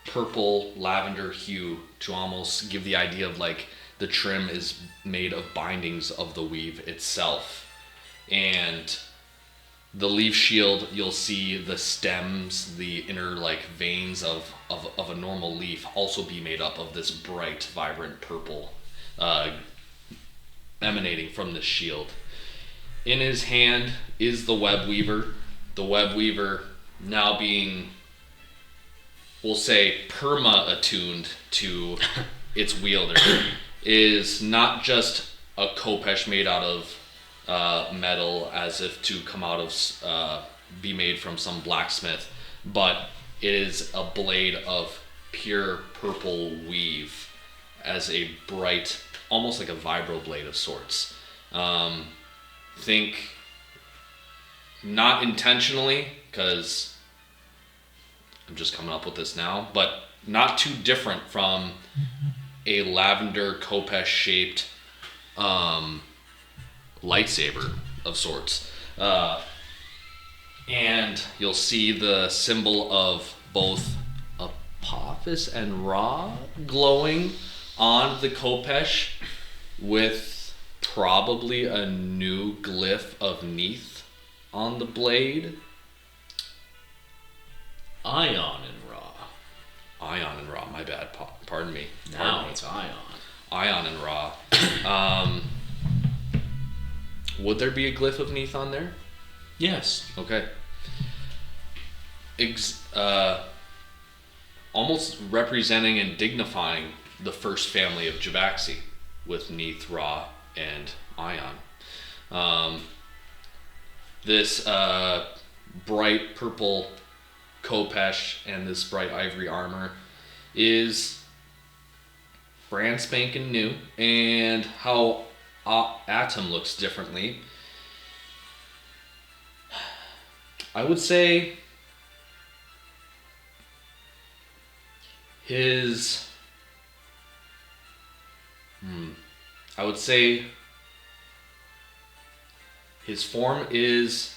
[SPEAKER 3] purple lavender hue to almost give the idea of like the trim is made of bindings of the weave itself. And the leaf shield, you'll see the stems, the inner like veins of a normal leaf also be made up of this bright, vibrant purple emanating from this shield. In his hand is the web weaver. The web weaver now being, we'll say, perma-attuned to its wielder, is not just a Kopesh made out of metal as if to come out of, be made from some blacksmith, but it is a blade of pure purple weave as a bright, almost like a vibro blade of sorts. Think not intentionally, because I'm just coming up with this now, but not too different from a lavender Kopesh shaped lightsaber of sorts. And you'll see the symbol of both Apophis and Ra glowing on the Kopesh with probably a new glyph of Neith on the blade.
[SPEAKER 2] Ion and Ra.
[SPEAKER 3] Ion and Ra, my bad. Pardon me.
[SPEAKER 2] Now it's Ion.
[SPEAKER 3] Ion and Ra. Would there be a glyph of Neith on there?
[SPEAKER 2] Yes.
[SPEAKER 3] Okay. Almost representing and dignifying the first family of Javaxi with Neith, Ra, and Ion. This bright purple Kopesh and this bright ivory armor is brand spanking new, and how Atom looks differently. I would say his form is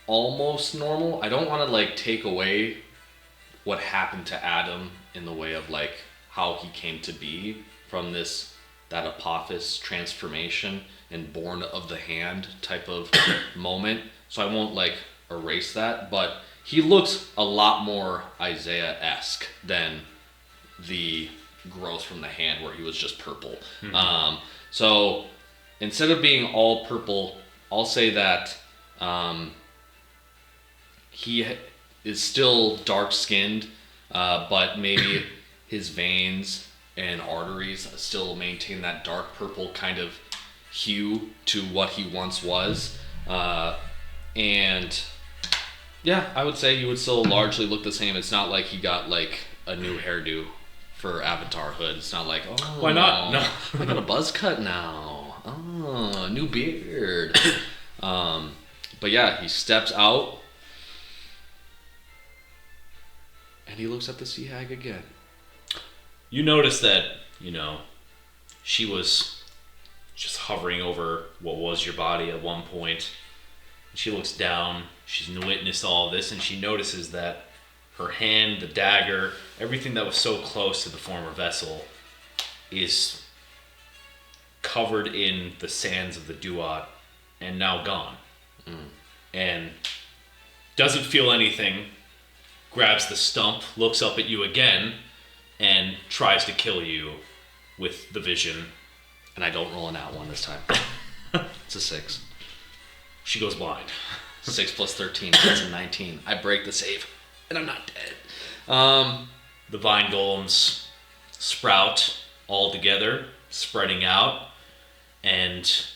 [SPEAKER 3] almost normal. I don't want to like take away what happened to Adam in the way of like how he came to be from that Apophis transformation and born of the hand type of moment. So I won't like erase that, but he looks a lot more Isaiah-esque than the growth from the hand where he was just purple. Mm-hmm. So instead of being all purple, I'll say that he is still dark-skinned, but maybe his veins and arteries still maintain that dark purple kind of hue to what he once was. And yeah, I would say he would still largely look the same. It's not like he got like a new hairdo for Avatar Hood. It's not like, oh,
[SPEAKER 2] why not? No,
[SPEAKER 3] I got a buzz cut now. Oh, new beard. But yeah, he steps out and he looks at the sea hag again.
[SPEAKER 2] You notice that, she was just hovering over what was your body at one point. She looks down, she's witnessed all of this, and she notices that her hand, the dagger, everything that was so close to the former vessel is covered in the sands of the Duat and now gone. And doesn't feel anything, grabs the stump, looks up at you again, and tries to kill you with the vision
[SPEAKER 1] And I don't roll an at one this time. It's a 6.
[SPEAKER 2] She goes blind.
[SPEAKER 1] 6 plus 13, that's a 19. I break the save, and I'm not dead.
[SPEAKER 2] The vine golems sprout all together, spreading out, and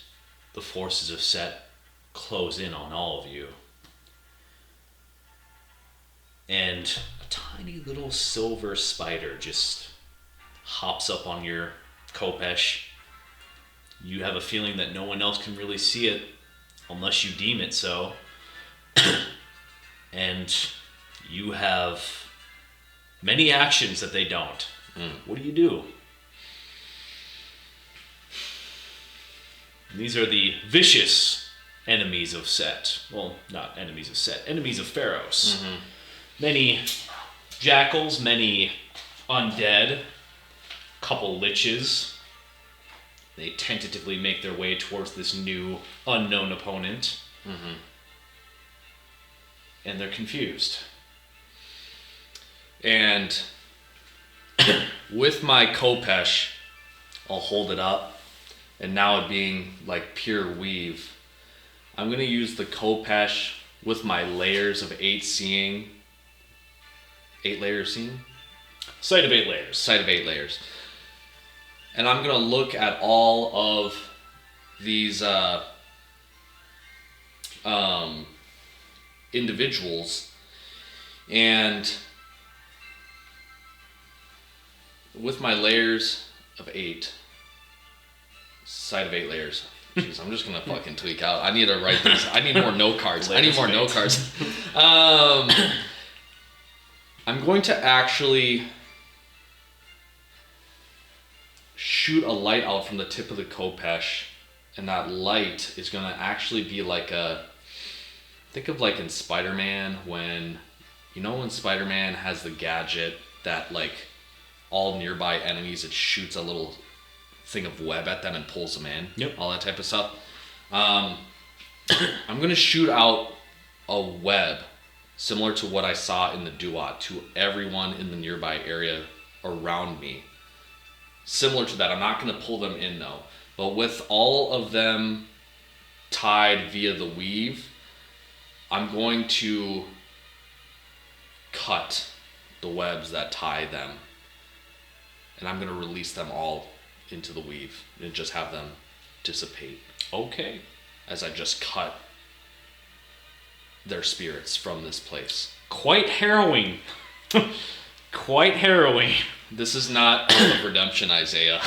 [SPEAKER 2] the forces of Set close in on all of you. And a tiny little silver spider just hops up on your Kopesh. You have a feeling that no one else can really see it unless you deem it so. And you have many actions that they don't. What do? These are the vicious enemies of Set. Well, not enemies of Set, enemies of Pharaohs. Many jackals, many undead, couple liches. They tentatively make their way towards this new unknown opponent. And they're confused.
[SPEAKER 1] And with my Kopesh, I'll hold it up. And now it being like pure weave, I'm going to use the Kopesh with my layers of 8 seeing. 8 layers seeing?
[SPEAKER 2] Sight of 8 layers.
[SPEAKER 1] Sight of 8 layers. And I'm going to look at all of these individuals, and with my layers of 8, sight of 8 layers. Jeez, I'm just going to fucking tweak out. I need to write these. I need more note cards. I need more note cards. I'm going to actually shoot a light out from the tip of the Kopesh, and that light is going to actually be like a... Think of like in Spider-Man when... You know when Spider-Man has the gadget that like all nearby enemies, it shoots a little thing of web at them and pulls them in?
[SPEAKER 2] Yep.
[SPEAKER 1] All that type of stuff. I'm going to shoot out a web similar to what I saw in the Duat to everyone in the nearby area around me. Similar to that. I'm not going to pull them in though. But with all of them tied via the weave, I'm going to cut the webs that tie them. And I'm going to release them all into the weave and just have them dissipate.
[SPEAKER 2] Okay.
[SPEAKER 1] As I just cut their spirits from this place.
[SPEAKER 2] Quite harrowing. Quite harrowing.
[SPEAKER 1] This is not Earth of Redemption, Isaiah.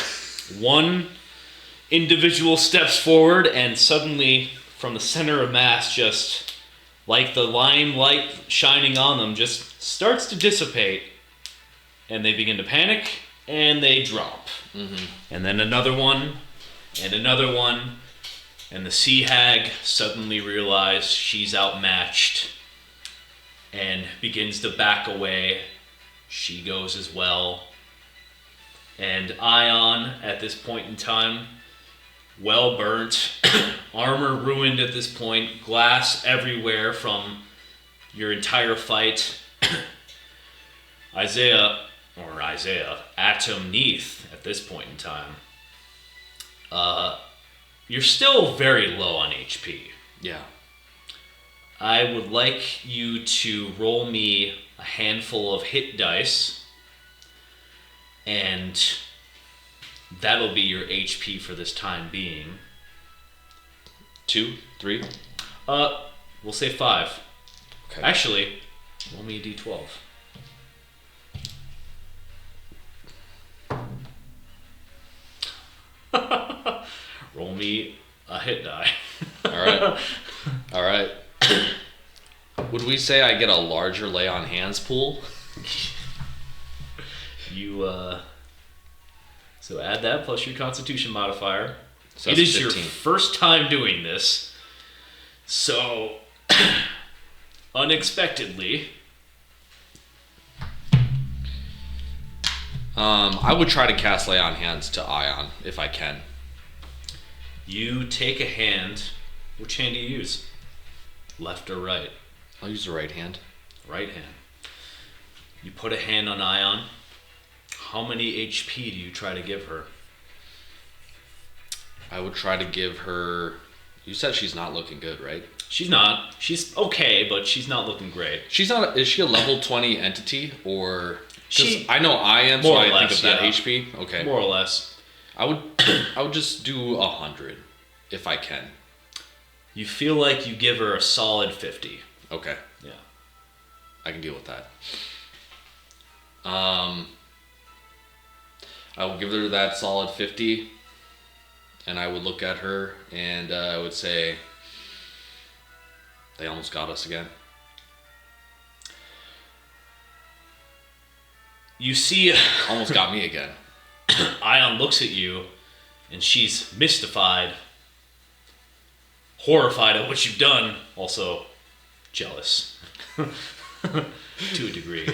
[SPEAKER 2] One individual steps forward, and suddenly, from the center of mass, just like the limelight shining on them, just starts to dissipate, and they begin to panic, and they drop. And then another one, and another one, and the sea hag suddenly realizes she's outmatched, and begins to back away. She goes as well. And Ion, at this point in time, well burnt, armor ruined at this point, glass everywhere from your entire fight. Isaiah, Atom Neath, at this point in time, you're still very low on HP.
[SPEAKER 1] Yeah.
[SPEAKER 2] I would like you to roll me a handful of hit dice, and that'll be your HP for this time being.
[SPEAKER 1] 2, 3.
[SPEAKER 2] We'll say 5.
[SPEAKER 1] Okay.
[SPEAKER 2] Actually, roll me a d12. Roll me a hit die.
[SPEAKER 1] All right. Would we say I get a larger lay on hands pool?
[SPEAKER 2] You, so add that plus your constitution modifier.
[SPEAKER 1] So
[SPEAKER 2] it
[SPEAKER 1] that's
[SPEAKER 2] is
[SPEAKER 1] 15.
[SPEAKER 2] your first time doing this. So, unexpectedly,
[SPEAKER 1] I would try to cast lay on hands to Ion if I can.
[SPEAKER 2] you take a hand. Which hand do you use? Left or right?
[SPEAKER 1] I'll use the right hand.
[SPEAKER 2] Right hand. You put a hand on Ion. How many HP do you try to give her?
[SPEAKER 1] I would try to give her. You said she's not looking good, right?
[SPEAKER 2] She's not. She's okay, but she's not looking great.
[SPEAKER 1] She's not. Is she a level 20 entity or?
[SPEAKER 2] She-
[SPEAKER 1] I know I am, so
[SPEAKER 2] More or
[SPEAKER 1] I think
[SPEAKER 2] less,
[SPEAKER 1] of that
[SPEAKER 2] yeah.
[SPEAKER 1] HP. Okay.
[SPEAKER 2] More or less.
[SPEAKER 1] I would just do 100 if I can.
[SPEAKER 2] You feel like you give her a solid 50.
[SPEAKER 1] Okay.
[SPEAKER 2] Yeah.
[SPEAKER 1] I can deal with that. I will give her that solid 50, and I would look at her and I would say, they almost got us again.
[SPEAKER 2] You see,
[SPEAKER 1] Almost got me again.
[SPEAKER 2] Ion looks at you, and she's mystified, horrified at what you've done, also jealous to a degree.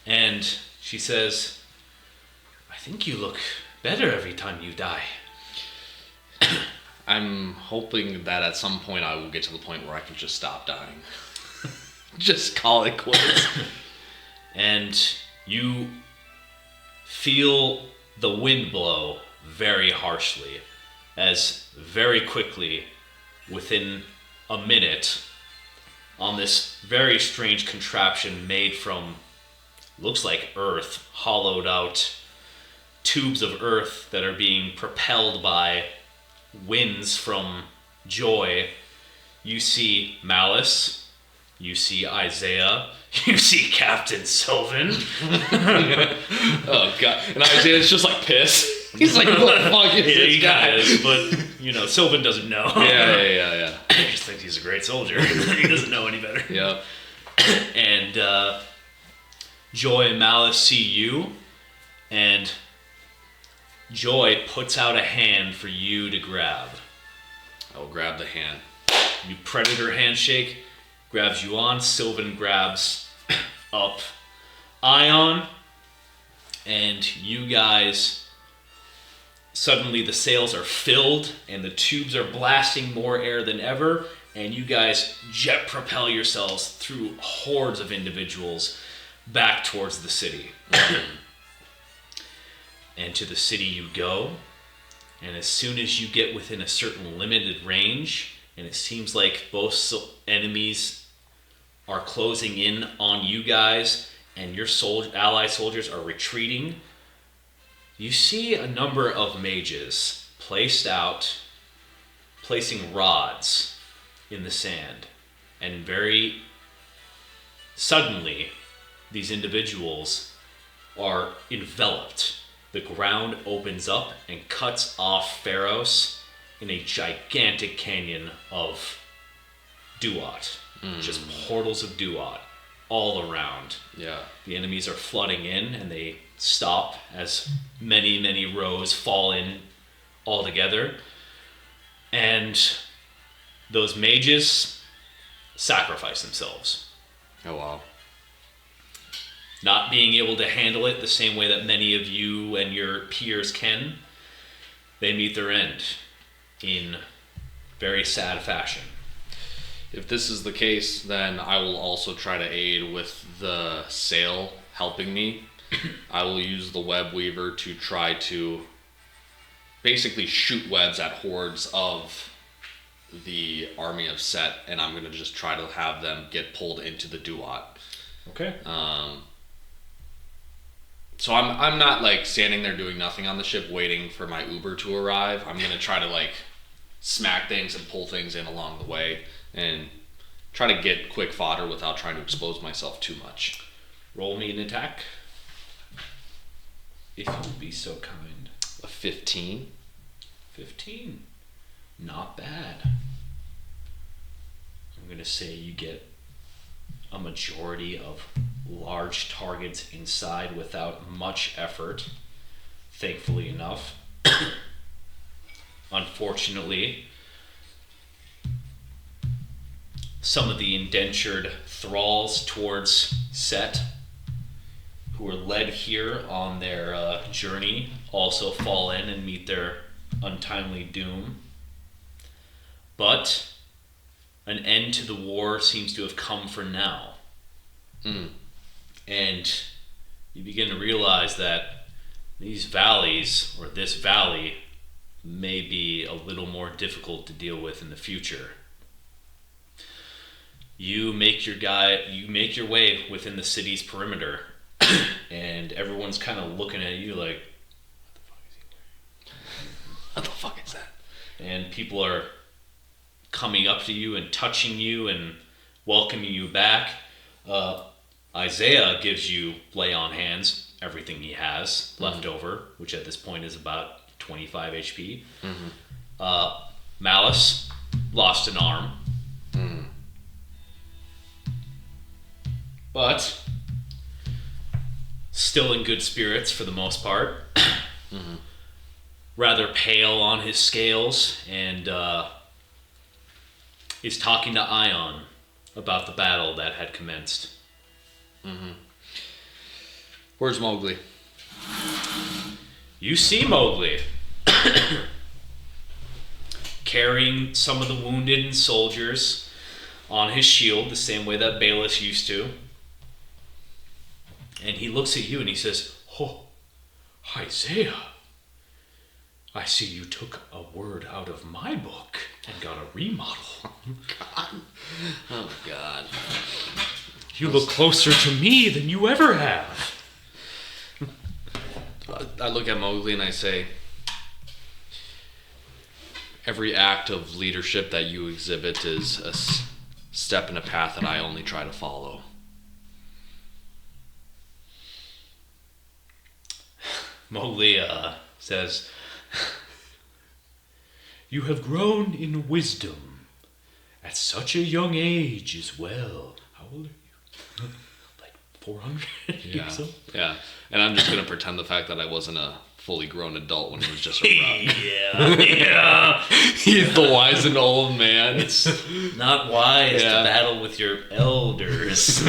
[SPEAKER 2] And she says, I think you look better every time you die.
[SPEAKER 1] I'm hoping that at some point I will get to the point where I can just stop dying. Just call it quits.
[SPEAKER 2] And you feel the wind blow very harshly as very quickly, within a minute, on this very strange contraption made from, looks like earth, hollowed out tubes of earth that are being propelled by winds from Joy, you see Malice, you see Isaiah, you see Captain Sylvan.
[SPEAKER 1] Oh god! And Isaiah's just like pissed. He's like, "What the fuck is
[SPEAKER 2] Yeah,
[SPEAKER 1] this
[SPEAKER 2] he
[SPEAKER 1] guy?"
[SPEAKER 2] is, but Sylvan doesn't know.
[SPEAKER 1] Yeah.
[SPEAKER 2] He just thinks he's a great soldier. He doesn't know any better.
[SPEAKER 1] Yeah.
[SPEAKER 2] And Joy and Malice see you, and Joy puts out a hand for you to grab.
[SPEAKER 1] I will grab the hand.
[SPEAKER 2] You predator handshake, grabs you on. Sylvan grabs up Ion, and you guys, suddenly the sails are filled and the tubes are blasting more air than ever, and you guys jet propel yourselves through hordes of individuals back towards the city. And to the city you go, and as soon as you get within a certain limited range, and it seems like both enemies are closing in on you guys, and your ally soldiers are retreating, you see a number of mages placing rods in the sand, and very suddenly these individuals are enveloped. The ground opens up and cuts off Pharos in a gigantic canyon of duat. Just portals of duat all around.
[SPEAKER 1] Yeah.
[SPEAKER 2] The enemies are flooding in, and they stop as many, many rows fall in all together. And those mages sacrifice themselves.
[SPEAKER 1] Oh wow.
[SPEAKER 2] Not being able to handle it the same way that many of you and your peers can, they meet their end in very sad fashion.
[SPEAKER 1] If this is the case, then I will also try to aid with the sail helping me. I will use the web weaver to try to basically shoot webs at hordes of the army of Set, and I'm going to just try to have them get pulled into the duat.
[SPEAKER 2] Okay.
[SPEAKER 1] So I'm not like standing there doing nothing on the ship waiting for my Uber to arrive. I'm going to try to like smack things and pull things in along the way and try to get quick fodder without trying to expose myself too much.
[SPEAKER 2] Roll me an attack, if you would be so kind.
[SPEAKER 1] A 15.
[SPEAKER 2] 15. Not bad. I'm going to say you get a majority of large targets inside without much effort, thankfully enough. Unfortunately, some of the indentured thralls towards Set, who were led here on their journey, also fall in and meet their untimely doom. But an end to the war seems to have come for now. And you begin to realize that these valleys, or this valley, may be a little more difficult to deal with in the future. You make your way within the city's perimeter, and everyone's kind of looking at you like,
[SPEAKER 3] What the fuck is that?
[SPEAKER 2] and people are coming up to you and touching you and welcoming you back. Isaiah gives you lay on hands, everything he has left over, which at this point is about 25 HP. Malice lost an arm. But still in good spirits for the most part. Rather pale on his scales, and is talking to Ion about the battle that had commenced.
[SPEAKER 3] Where's Mowgli?
[SPEAKER 2] You see Mowgli carrying some of the wounded soldiers on his shield, the same way that Baelish used to. And he looks at you and he says, "Oh, Isaiah, I see you took a word out of my book and got a remodel.
[SPEAKER 3] Oh, God.
[SPEAKER 2] You look closer to me than you ever have."
[SPEAKER 3] I look at Mowgli and I say, every act of leadership that you exhibit is a step in a path that I only try to follow.
[SPEAKER 2] Mowgli says, "You have grown in wisdom at such a young age as well." How old are you? Like 400 years old?
[SPEAKER 3] Yeah. And I'm just going to pretend the fact that I wasn't a fully grown adult when he was just a rock.
[SPEAKER 2] Yeah.
[SPEAKER 3] He's the wise and old man.
[SPEAKER 2] It's not wise to battle with your elders.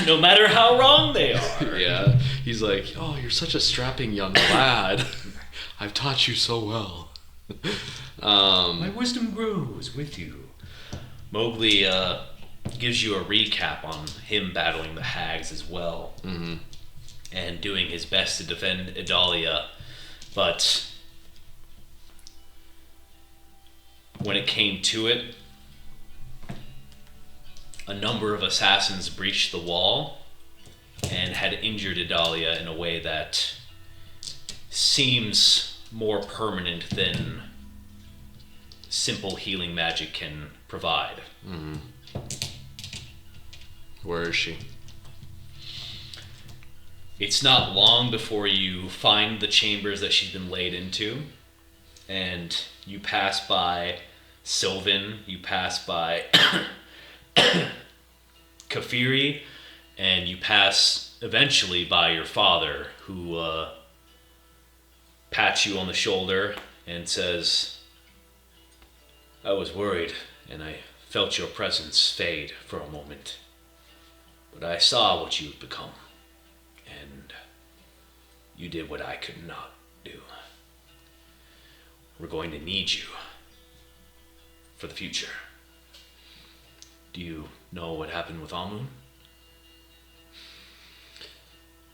[SPEAKER 2] No matter how wrong they are.
[SPEAKER 3] Yeah. He's like, "Oh, you're such a strapping young lad. I've taught you so well."
[SPEAKER 2] My wisdom grows with you. Mowgli gives you a recap on him battling the hags as well. And doing his best to defend Idalia. But when it came to it, a number of assassins breached the wall and had injured Idalia in a way that seems more permanent than simple healing magic can provide.
[SPEAKER 3] Where is she?
[SPEAKER 2] It's not long before you find the chambers that she's been laid into, and you pass by Sylvan, you pass by Kafiri, and you pass eventually by your father, who pats you on the shoulder and says, "I was worried, and I felt your presence fade for a moment, but I saw what you've become, and you did what I could not do. We're going to need you for the future." Do you know what happened with Amun?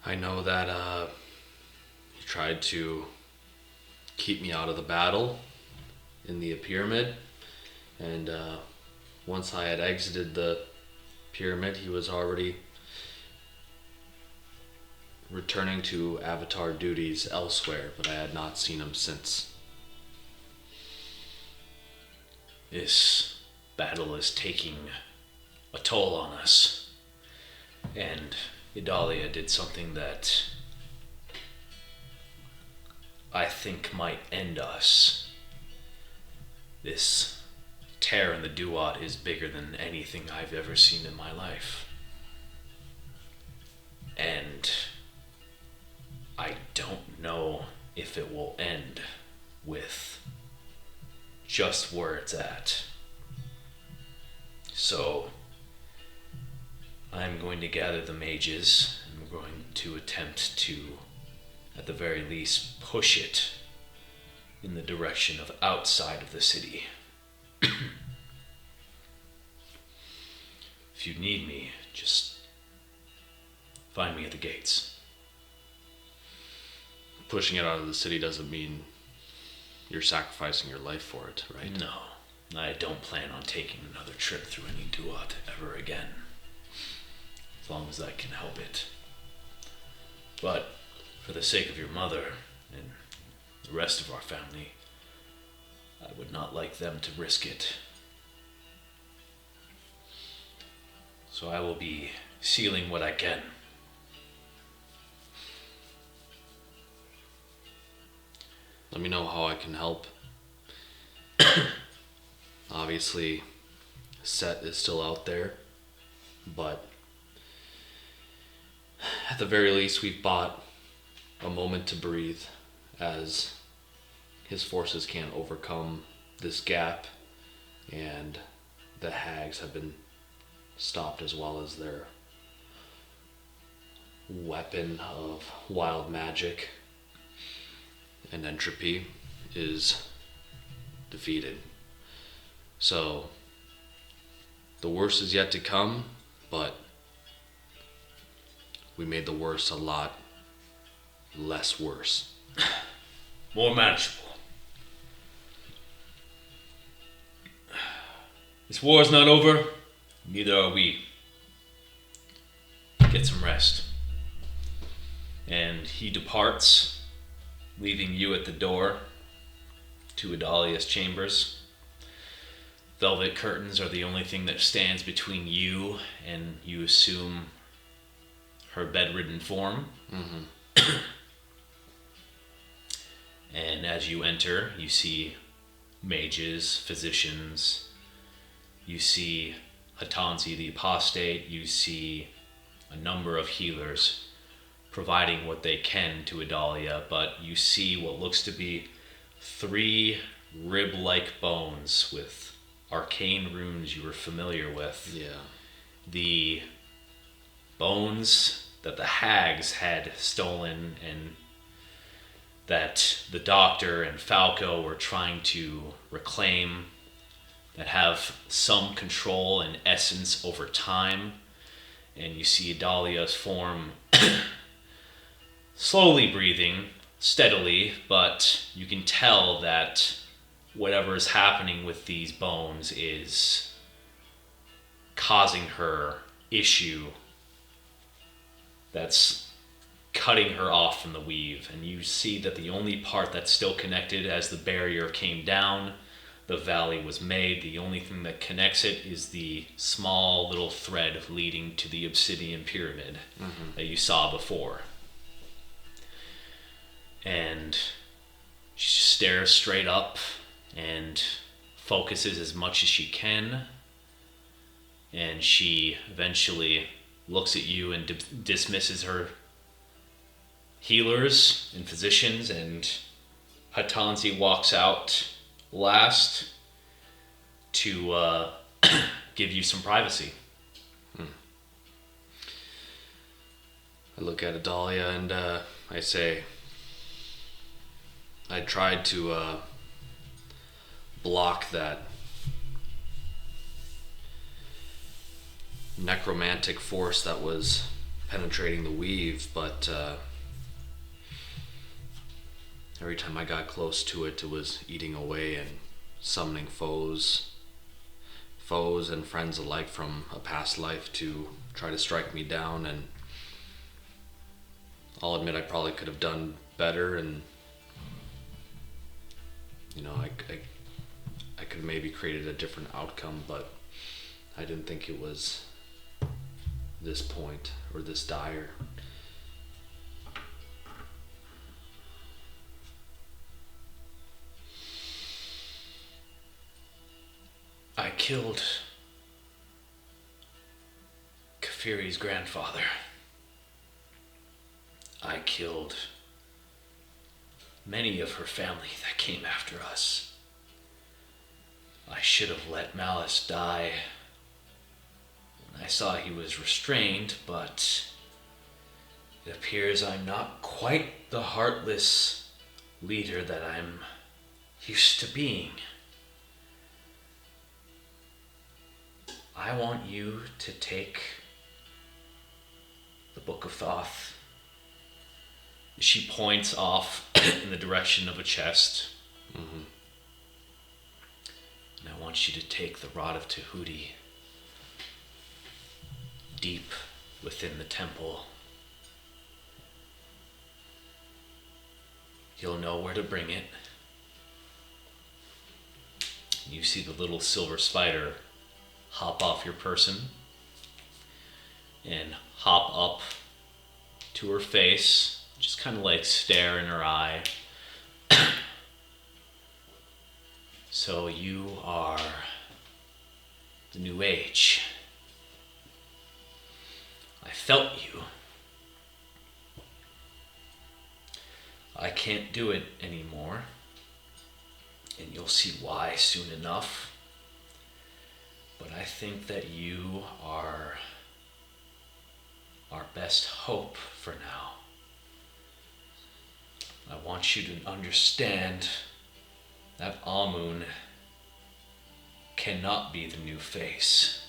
[SPEAKER 3] I know that he tried to keep me out of the battle in the pyramid, and once I had exited the pyramid, he was already returning to Avatar duties elsewhere, but I had not seen him since.
[SPEAKER 2] This battle is taking a toll on us, and Idalia did something that I think might end us. This tear in the Duat is bigger than anything I've ever seen in my life. And I don't know if it will end with just where it's at. So I'm going to gather the mages, and we're going to attempt to, at the very least, push it in the direction of outside of the city. If you need me, just find me at the gates.
[SPEAKER 3] Pushing it out of the city doesn't mean
[SPEAKER 1] you're sacrificing your life for it, right?
[SPEAKER 2] No, I don't plan on taking another trip through any Duat ever again. As long as I can help it. But for the sake of your mother and the rest of our family, I would not like them to risk it. So I will be sealing what I can.
[SPEAKER 1] Let me know how I can help. Obviously, Set is still out there, but at the very least, we've bought a moment to breathe as his forces can't overcome this gap, and the hags have been stopped, as well as their weapon of wild magic and entropy is defeated. So the worst is yet to come, but we made the worst a lot less worse.
[SPEAKER 2] More manageable. This war is not over, neither are we. Get some rest. And he departs, leaving you at the door to Adalia's chambers. Velvet curtains are the only thing that stands between you and, you assume, her bedridden form.
[SPEAKER 1] Mm-hmm.
[SPEAKER 2] And as you enter, you see mages, physicians, you see Hatanzi the apostate, you see a number of healers providing what they can to Adalia, but you see what looks to be 3 rib-like bones with arcane runes you were familiar with.
[SPEAKER 1] Yeah.
[SPEAKER 2] The bones that the hags had stolen and that the doctor and Falco were trying to reclaim, that have some control and essence over time. And you see Adalia's form slowly breathing, steadily, but you can tell that whatever is happening with these bones is causing her issue that's cutting her off from the weave. And you see that the only part that's still connected, as the barrier came down, the valley was made, the only thing that connects it is the small little thread leading to the obsidian pyramid that you saw before. And she just stares straight up and focuses as much as she can. And she eventually looks at you and dismisses her healers and physicians, and Hatanzi walks out last to give you some privacy.
[SPEAKER 1] I look at Adalia and I say, I tried to block that necromantic force that was penetrating the weave, but every time I got close to it, it was eating away and summoning foes and friends alike from a past life to try to strike me down. And I'll admit I probably could have done better, and I could have maybe created a different outcome, but I didn't think it was this point or this dire.
[SPEAKER 2] I killed Kafiri's grandfather. I killed many of her family that came after us. I should have let Malice die when I saw he was restrained, but it appears I'm not quite the heartless leader that I'm used to being. I want you to take the Book of Thoth. She points off in the direction of a chest And I want you to take the Rod of Tahuti deep within the temple. You'll know where to bring it. You see the little silver spider hop off your person and hop up to her face, just kind of like stare in her eye. So you are the new age. I felt you. I can't do it anymore, and you'll see why soon enough. But I think that you are our best hope for now. I want you to understand that Amun cannot be the new face.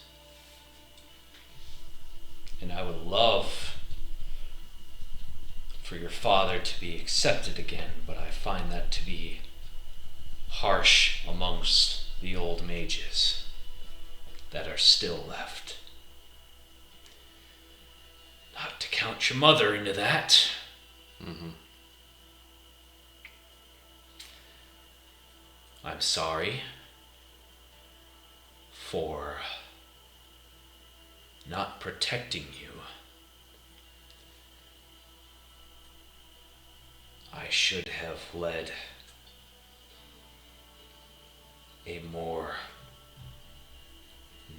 [SPEAKER 2] And I would love for your father to be accepted again, but I find that to be harsh amongst the old mages that are still left. Not to count your mother into that. I'm sorry for not protecting you. I should have led a more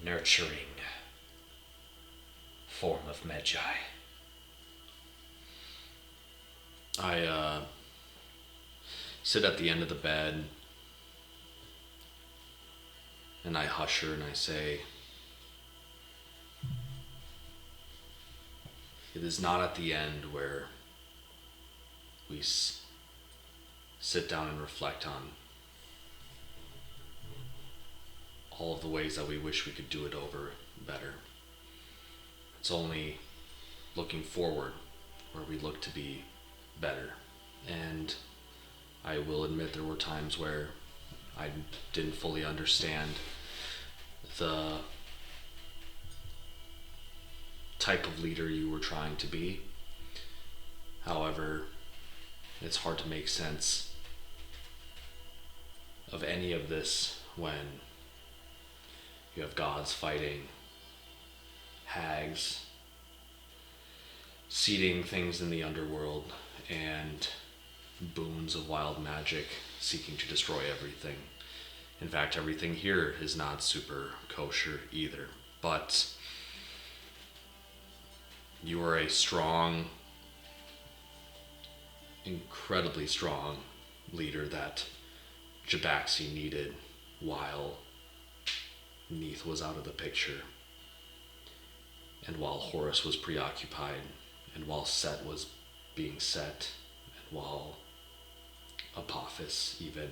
[SPEAKER 2] nurturing form of Magi.
[SPEAKER 1] I sit at the end of the bed and I hush her and I say, it is not at the end where we sit down and reflect on all of the ways that we wish we could do it over better. It's only looking forward where we look to be better. And I will admit there were times where I didn't fully understand the type of leader you were trying to be. However, it's hard to make sense of any of this when you have gods fighting hags, seeding things in the underworld, and boons of wild magic seeking to destroy everything. In fact, everything here is not super kosher either. But you are a strong, incredibly strong leader that Jabaxi needed while Neith was out of the picture, and while Horus was preoccupied, and while Set was being set, and while Apophis even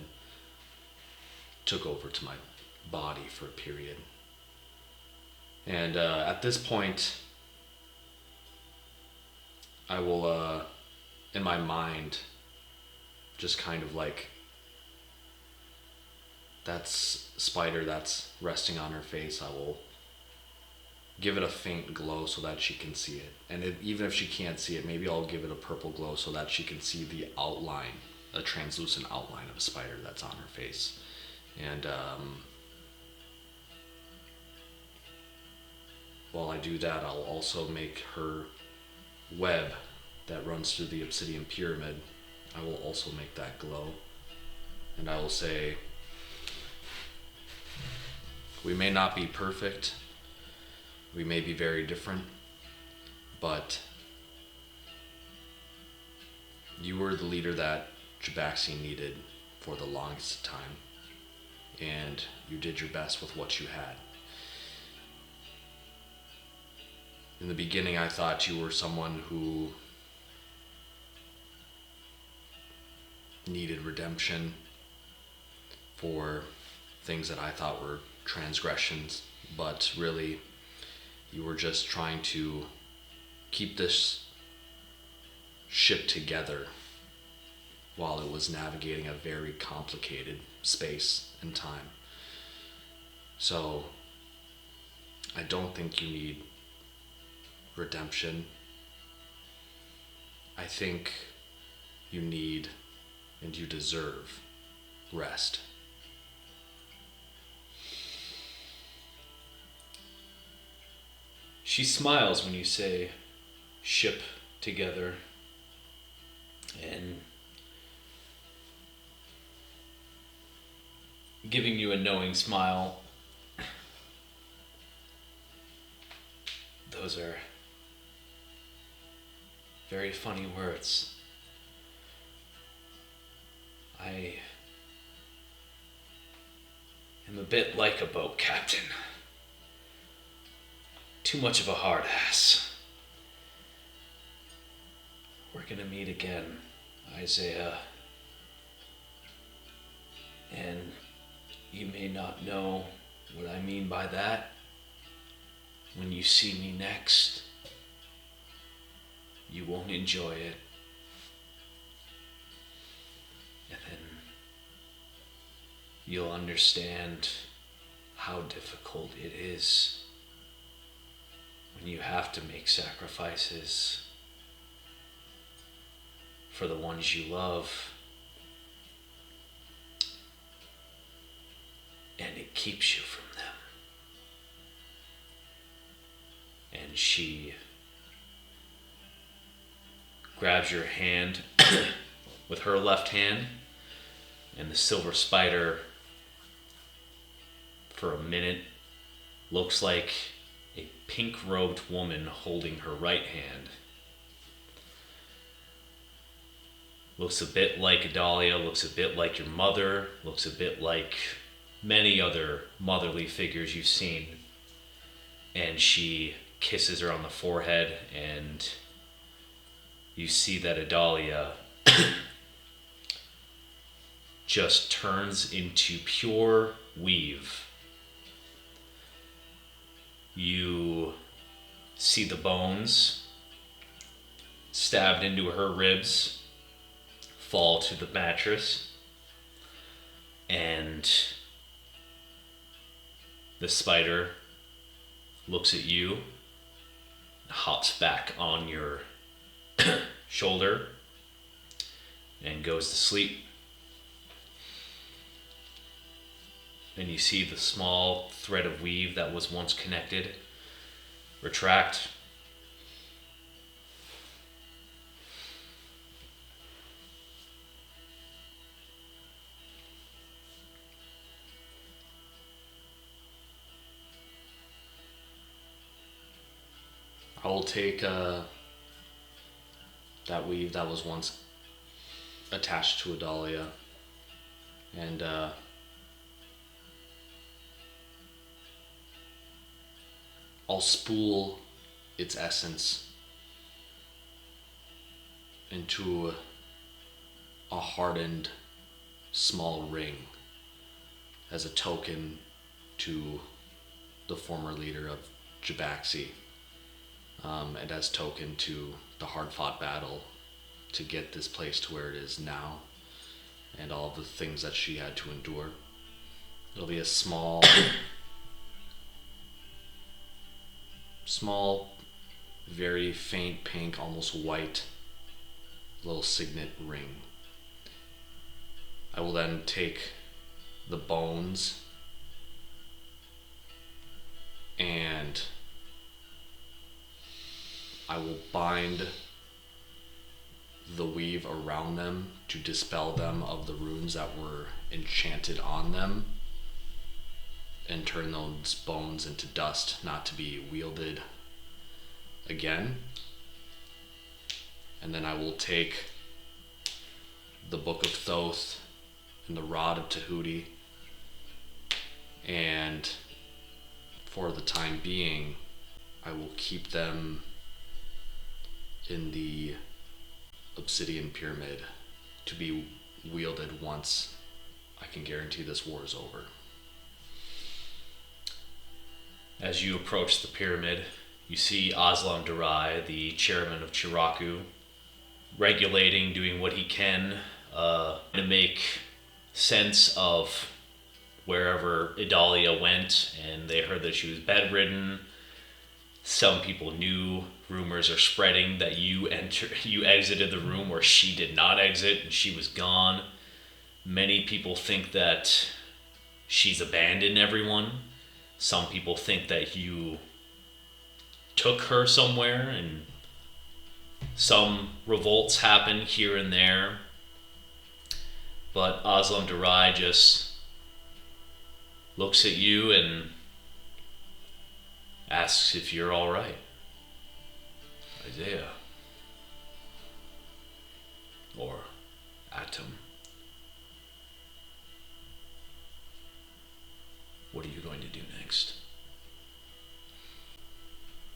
[SPEAKER 1] took over to my body for a period. And at this point, I will, in my mind, just kind of like, that's spider that's resting on her face, I will give it a faint glow so that she can see it. And even if she can't see it, maybe I'll give it a purple glow so that she can see the outline, a translucent outline of a spider that's on her face. And while I do that, I'll also make her web that runs through the obsidian pyramid, I will also make that glow. And I will say, we may not be perfect, we may be very different, but you were the leader that Jabaxi needed for the longest time, and you did your best with what you had. In the beginning, I thought you were someone who needed redemption for things that I thought were transgressions, but really you were just trying to keep this ship together while it was navigating a very complicated space and time. So I don't think you need redemption. I think you need and you deserve rest.
[SPEAKER 2] She smiles when you say ship together, and giving you a knowing smile. Those are very funny words. I am a bit like a boat captain. Too much of a hard ass. We're gonna meet again, Isaiah. And you may not know what I mean by that. When you see me next, you won't enjoy it. And then you'll understand how difficult it is when you have to make sacrifices for the ones you love, and it keeps you from them. And she grabs your hand with her left hand, and the silver spider for a minute looks like a pink-robed woman holding her right hand. Looks a bit like Adalia, looks a bit like your mother, looks a bit like many other motherly figures you've seen. And she kisses her on the forehead, and you see that Adalia just turns into pure weave. You see the bones stabbed into her ribs fall to the mattress, and the spider looks at you, hops back on your shoulder, and goes to sleep. And you see the small thread of weave that was once connected retract.
[SPEAKER 1] I will take that weave that was once attached to Adalia, and I'll spool its essence into a hardened small ring as a token to the former leader of Jabaxi, and as token to the hard-fought battle to get this place to where it is now, and all the things that she had to endure. It'll be a small, very faint pink, almost white, little signet ring. I will then take the bones and I will bind the weave around them to dispel them of the runes that were enchanted on them, and turn those bones into dust, not to be wielded again. And then I will take the Book of Thoth and the Rod of Tahuti, and for the time being, I will keep them in the obsidian pyramid to be wielded once I can guarantee this war is over.
[SPEAKER 2] As you approach the pyramid, you see Aslam Darai, the chairman of Chiraku, regulating, doing what he can to make sense of wherever Idalia went, and they heard that she was bedridden. Some people knew, rumors are spreading that you exited the room where she did not exit and she was gone. Many people think that she's abandoned everyone. Some people think that you took her somewhere, and some revolts happen here and there. But Aslam Darai just looks at you and asks if you're all right. Isaiah. Or Atom. What are you going to do next?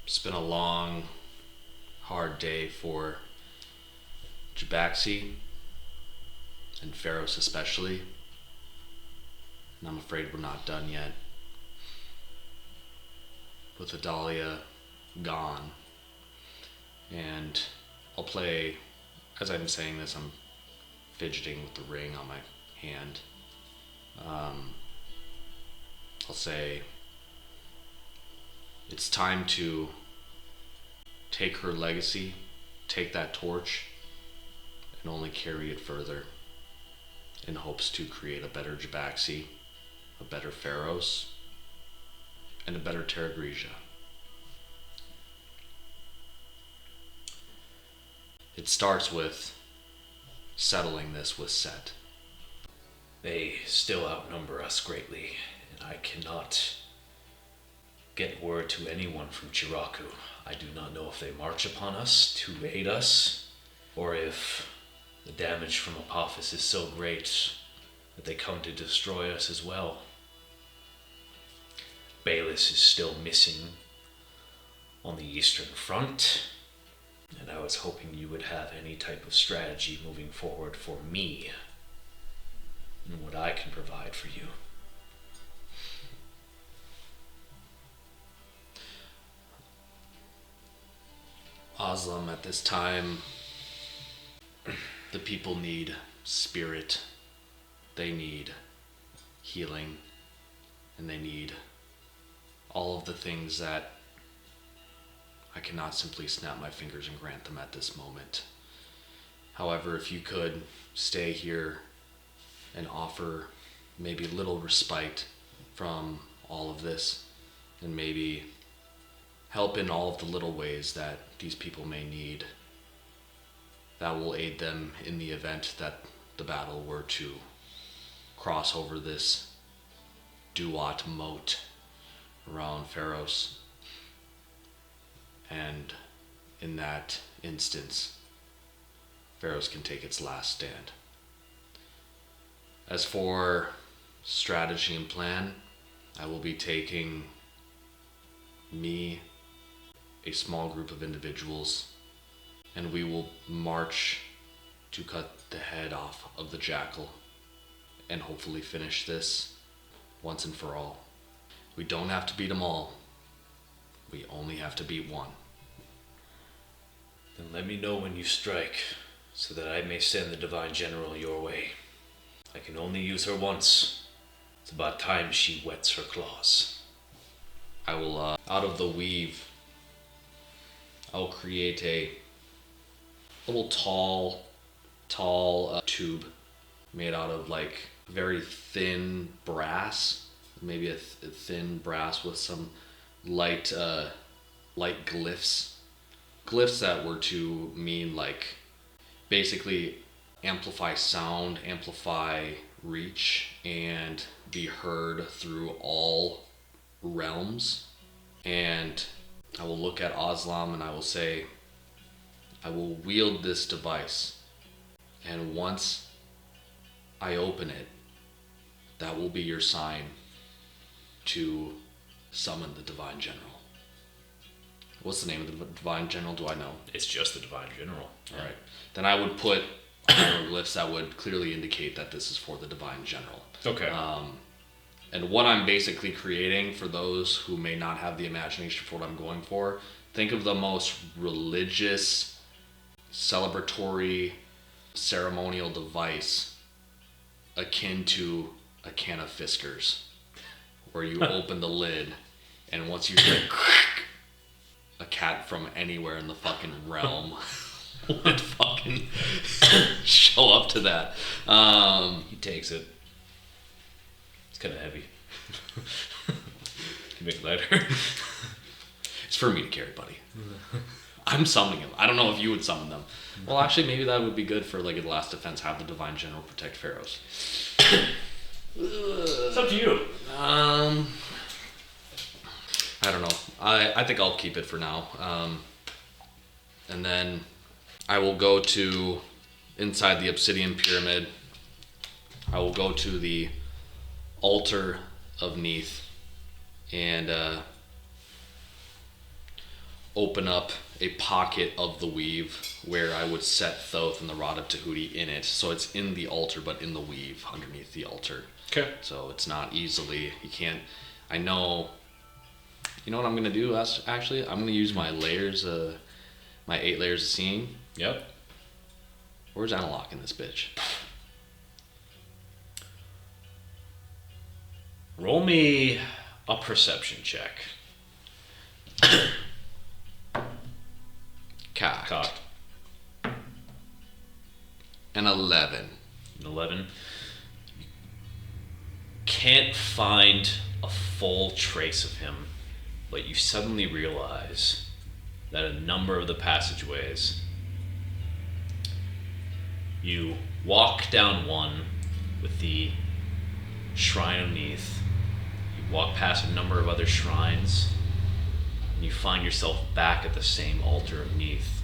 [SPEAKER 1] It's been a long, hard day for Jabaxi and Pharos especially. And I'm afraid we're not done yet. With Adalia gone. And I'll play, as I'm saying this, I'm fidgeting with the ring on my hand. I'll say, it's time to take her legacy, take that torch, and only carry it further in hopes to create a better Jabaxi, a better Pharos, and a better Terra Grigia. It starts with settling this with Set.
[SPEAKER 2] They still outnumber us greatly, and I cannot get word to anyone from Chiraku. I do not know if they march upon us to aid us, or if the damage from Apophis is so great that they come to destroy us as well. Bayless is still missing on the Eastern Front, and I was hoping you would have any type of strategy moving forward for me and what I can provide for you.
[SPEAKER 1] Aslam, at this time, the people need spirit, they need healing, and they need all of the things that I cannot simply snap my fingers and grant them at this moment. However, if you could stay here and offer maybe a little respite from all of this, and maybe help in all of the little ways that these people may need, that will aid them in the event that the battle were to cross over this Duat moat around Pharos. And in that instance, Pharos can take its last stand. As for strategy and plan, I will be taking me, a small group of individuals, and we will march to cut the head off of the jackal and hopefully finish this once and for all. We don't have to beat them all. We only have to beat one.
[SPEAKER 2] Then let me know when you strike, so that I may send the Divine General your way. I can only use her once. It's about time she wets her claws.
[SPEAKER 1] I will, out of the weave, I'll create a little tall tube made out of like very thin brass, maybe a thin brass with some light glyphs that were to mean like basically amplify sound, amplify reach, and be heard through all realms. And I will look at Aslam and I will say, I will wield this device, and once I open it, that will be your sign to summon the Divine General. What's the name of the Divine General? Do I know?
[SPEAKER 2] It's just the Divine General.
[SPEAKER 1] All right. Then I would put hieroglyphs that would clearly indicate that this is for the Divine General.
[SPEAKER 2] Okay.
[SPEAKER 1] And what I'm basically creating, for those who may not have the imagination for what I'm going for, think of the most religious, celebratory ceremonial device akin to a can of Fiskars, where you open the lid, and once you hear a cat from anywhere in the fucking realm would fucking show up to that.
[SPEAKER 2] He takes it. It's kind of heavy. Can make it lighter.
[SPEAKER 1] It's for me to carry, buddy. I'm summoning him. I don't know if you would summon them. Well, actually, maybe that would be good for like a last defense. Have the Divine General protect Pharaohs.
[SPEAKER 2] It's up to you.
[SPEAKER 1] I don't know. I think I'll keep it for now. And then I will go to inside the obsidian pyramid. I will go to the altar of Neath and open up a pocket of the weave where I would set Thoth and the Rod of Tahuti in it. So it's in the altar, but in the weave underneath the altar.
[SPEAKER 2] Okay.
[SPEAKER 1] So it's not easily, you can't, I know, you know what I'm going to do actually? I'm going to use my layers, my 8 layers of seeing.
[SPEAKER 2] Yep.
[SPEAKER 1] Where's Analog in this bitch?
[SPEAKER 2] Roll me a perception check.
[SPEAKER 1] Cocked. An 11.
[SPEAKER 2] An 11. Can't find a full trace of him, but you suddenly realize that a number of the passageways, you walk down one with the shrine underneath, you walk past a number of other shrines, and you find yourself back at the same altar of Neath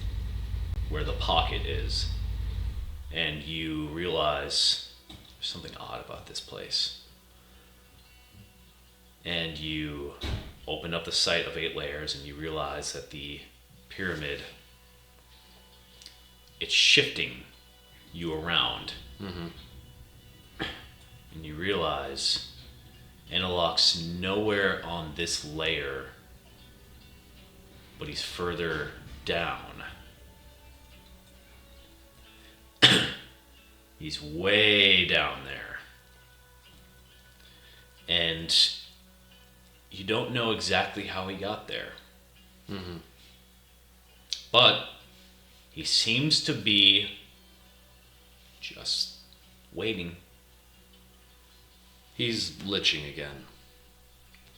[SPEAKER 2] where the pocket is, and you realize there's something odd about this place. And you open up the site of 8 layers and you realize that the pyramid, it's shifting you around.
[SPEAKER 1] Mm-hmm.
[SPEAKER 2] And you realize Eneloc's nowhere on this layer, but he's further down. He's way down there. And you don't know exactly how he got there.
[SPEAKER 1] Mm-hmm.
[SPEAKER 2] But he seems to be just waiting.
[SPEAKER 1] He's liching again.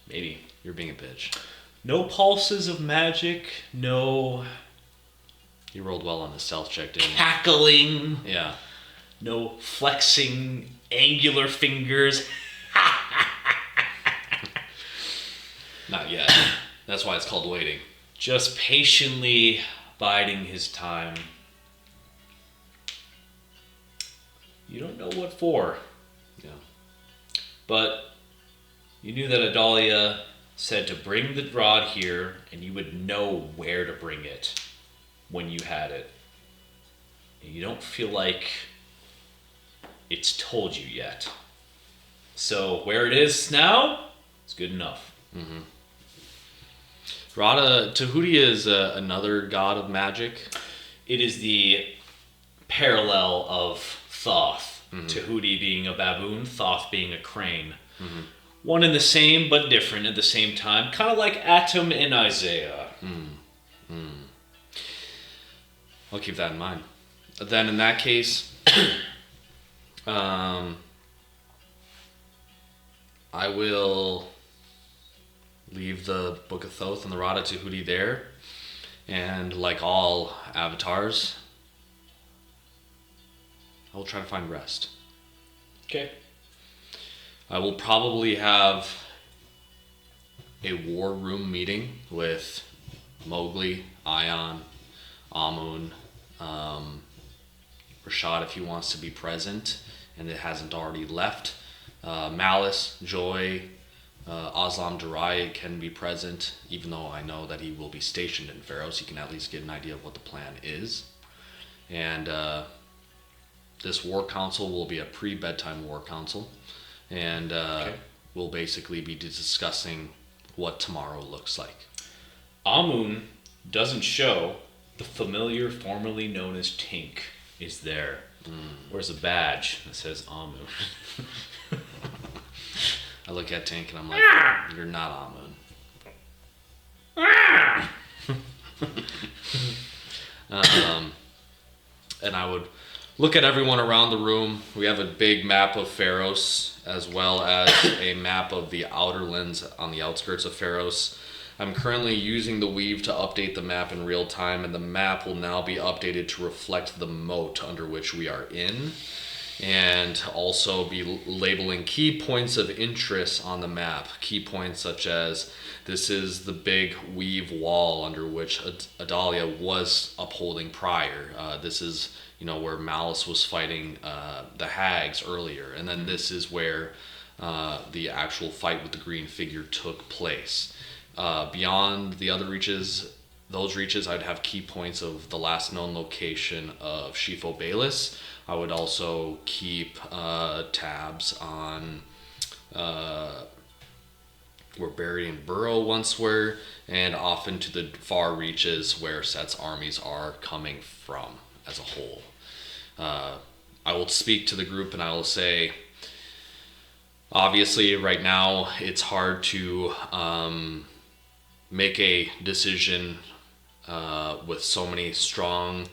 [SPEAKER 2] Maybe.
[SPEAKER 1] You're being a bitch.
[SPEAKER 2] No pulses of magic, no
[SPEAKER 1] You rolled well on the stealth check, didn't you?
[SPEAKER 2] cackling,
[SPEAKER 1] Yeah.
[SPEAKER 2] no flexing angular fingers.
[SPEAKER 1] Not yet. That's why it's called waiting.
[SPEAKER 2] Just patiently biding his time. You don't know what for,
[SPEAKER 1] Yeah.
[SPEAKER 2] but you knew that Adalia said to bring the rod here, and you would know where to bring it when you had it. And you don't feel like it's told you yet. So where it is now, it's good enough.
[SPEAKER 1] Mm-hmm. Rada Tahuti is another god of magic.
[SPEAKER 2] It is the parallel of Thoth.
[SPEAKER 1] Mhm.
[SPEAKER 2] Tahuti being a baboon, Thoth being a crane.
[SPEAKER 1] Mhm.
[SPEAKER 2] One and the same, but different at the same time. Kind of like Atom and Isaiah.
[SPEAKER 1] I'll keep that in mind. Then in that case, I will leave the Book of Thoth and the Rada Tahuti there. And like all avatars, I will try to find rest.
[SPEAKER 2] Okay.
[SPEAKER 1] I will probably have a war room meeting with Mowgli, Ion, Amun, Rashad if he wants to be present and it hasn't already left. Malice, Joy, Aslam Darai can be present, even though I know that he will be stationed in Pharaoh, so he can at least get an idea of what the plan is. And this war council will be a pre-bedtime war council, and we'll basically be discussing what tomorrow looks like.
[SPEAKER 2] Amun doesn't show. The familiar formerly known as Tink is there. Where's a badge that says Amun?
[SPEAKER 1] I look at Tank and I'm like, you're not Amun. And I would look at everyone around the room. We have a big map of Pharos, as well as a map of the outer lands on the outskirts of Pharos. I'm currently using the weave to update the map in real time, and the map will now be updated to reflect the moat under which we are in, and also be labeling key points of interest on the map. Key points such as, this is the big weave wall under which Adalia was upholding prior. This is, where Malice was fighting the hags earlier. And then this is where the actual fight with the green figure took place. Beyond the other reaches, I'd have key points of the last known location of Shifo Bayless. I would also keep tabs on where Barry and Burrow once were, and off into the far reaches where Set's armies are coming from as a whole. I will speak to the group and I will say, obviously right now it's hard to make a decision with so many strong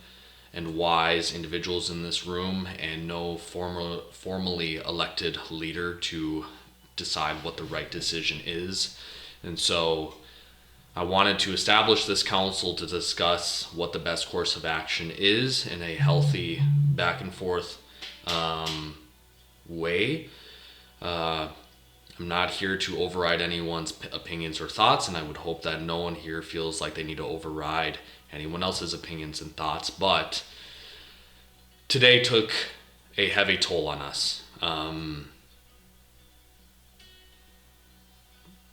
[SPEAKER 1] and wise individuals in this room and no formally elected leader to decide what the right decision is. And so I wanted to establish this council to discuss what the best course of action is in a healthy back and forth way. I'm not here to override anyone's opinions or thoughts, and I would hope that no one here feels like they need to override anyone else's opinions and thoughts, but today took a heavy toll on us.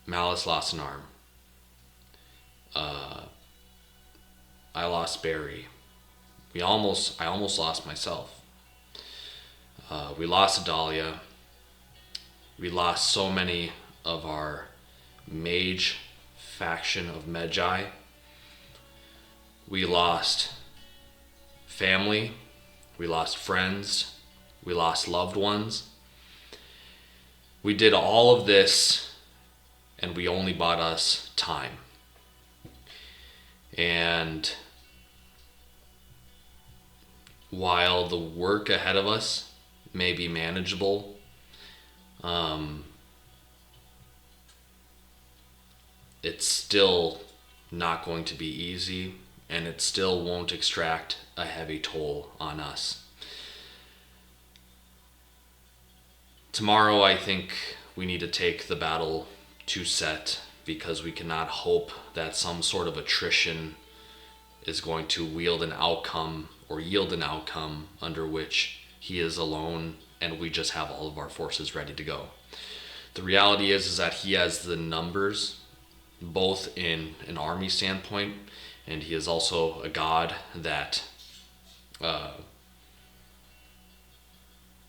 [SPEAKER 1] Malice lost an arm. I lost Barry. I almost lost myself. We lost Adalia. We lost so many of our mage faction of Medjai. We lost family. We lost friends. We lost loved ones. We did all of this, and we only bought us time. And while the work ahead of us may be manageable, it's still not going to be easy, and it still won't extract a heavy toll on us. Tomorrow, I think we need to take the battle to Set, because we cannot hope that some sort of attrition is going to yield an outcome under which he is alone and we just have all of our forces ready to go. The reality is that he has the numbers, both in an army standpoint, and he is also a god that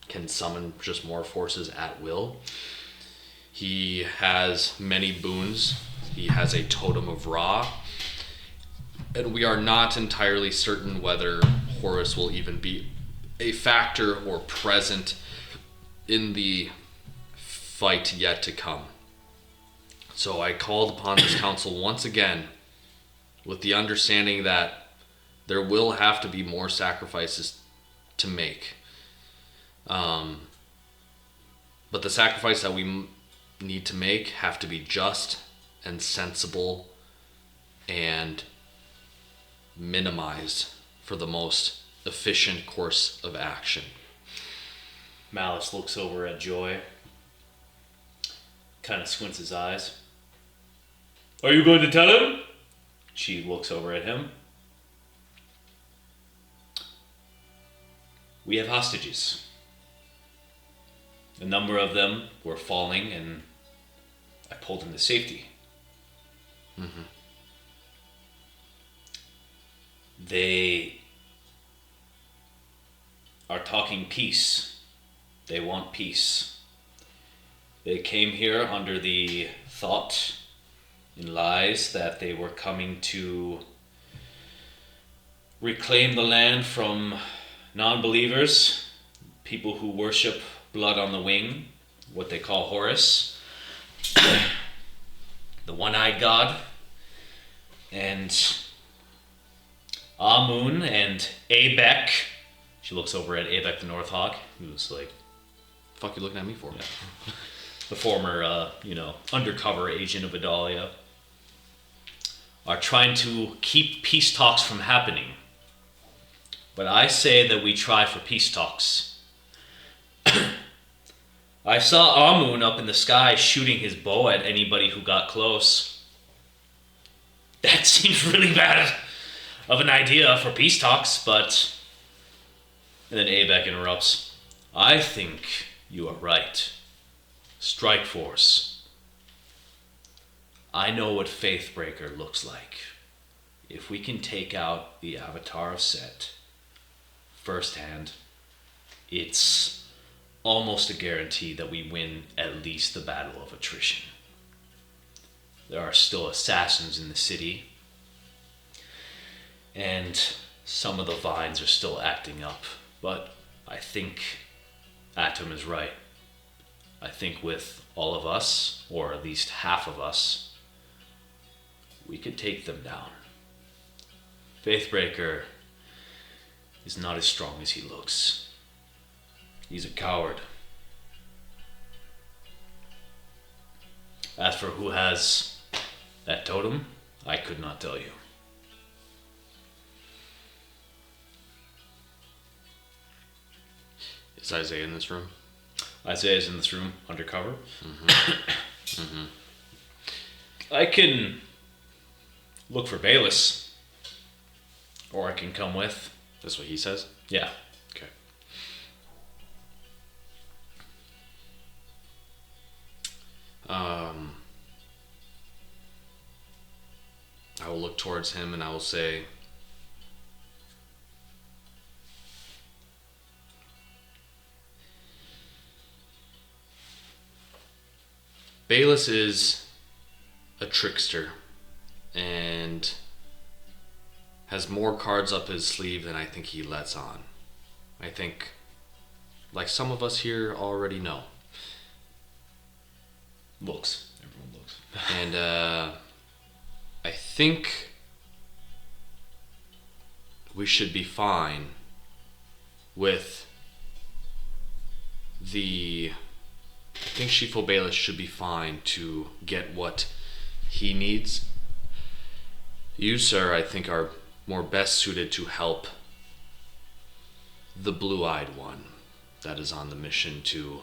[SPEAKER 1] can summon just more forces at will. He has many boons. He has a totem of Ra, and we are not entirely certain whether Horus will even be a factor or present in the fight yet to come. So I called upon this council once again with the understanding that there will have to be more sacrifices to make. But the sacrifice that we need to make have to be just and sensible and minimized for the most efficient course of action.
[SPEAKER 2] Malice looks over at Joy, kind of squints his eyes. Are you going to tell him? She looks over at him. We have hostages. A number of them were falling, and I pulled them to safety.
[SPEAKER 1] Mm-hmm.
[SPEAKER 2] They are talking peace. They want peace. They came here under the thought and lies that they were coming to reclaim the land from non-believers, people who worship blood on the wing, what they call Horus, the one-eyed god, and Amun and Abek. She looks over at Abek the Northhawk, who's like
[SPEAKER 1] Fuck you looking at me for?
[SPEAKER 2] Yeah. The former, undercover agent of Adalia, are trying to keep peace talks from happening. But I say that we try for peace talks. I saw Amun up in the sky shooting his bow at anybody who got close. That seems really bad of an idea for peace talks, but... And then Abek interrupts. I think you are right. Strike Force. I know what Faithbreaker looks like. If we can take out the Avatar of Set firsthand, it's almost a guarantee that we win at least the battle of attrition. There are still assassins in the city, and some of the vines are still acting up, but I think Atom is right. I think with all of us, or at least half of us, we could take them down. Faithbreaker is not as strong as he looks. He's a coward. As for who has that totem, I could not tell you.
[SPEAKER 1] Is Isaiah in this room?
[SPEAKER 2] Isaiah's in this room, undercover. I can look for Bayless. Or I can come with.
[SPEAKER 1] That's what he says?
[SPEAKER 2] Yeah.
[SPEAKER 1] Okay. I will look towards him and I will say, Bayless is a trickster and has more cards up his sleeve than I think he lets on. I think, like some of us here already know.
[SPEAKER 2] Looks. Everyone looks.
[SPEAKER 1] And I think we should be fine with the... I think Shifo Bayless should be fine to get what he needs. You, sir, I think are more best suited to help the blue-eyed one that is on the mission to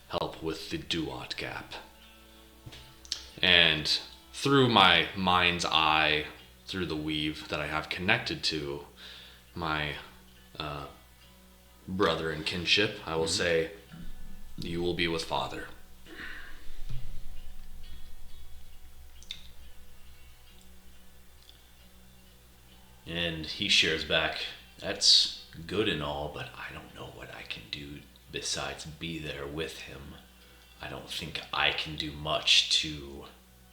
[SPEAKER 1] help with the Duat gap. And through my mind's eye, through the weave that I have connected to my brother in kinship, I will say, you will be with Father.
[SPEAKER 2] And he shares back, that's good and all, but I don't know what I can do besides be there with him. I don't think I can do much to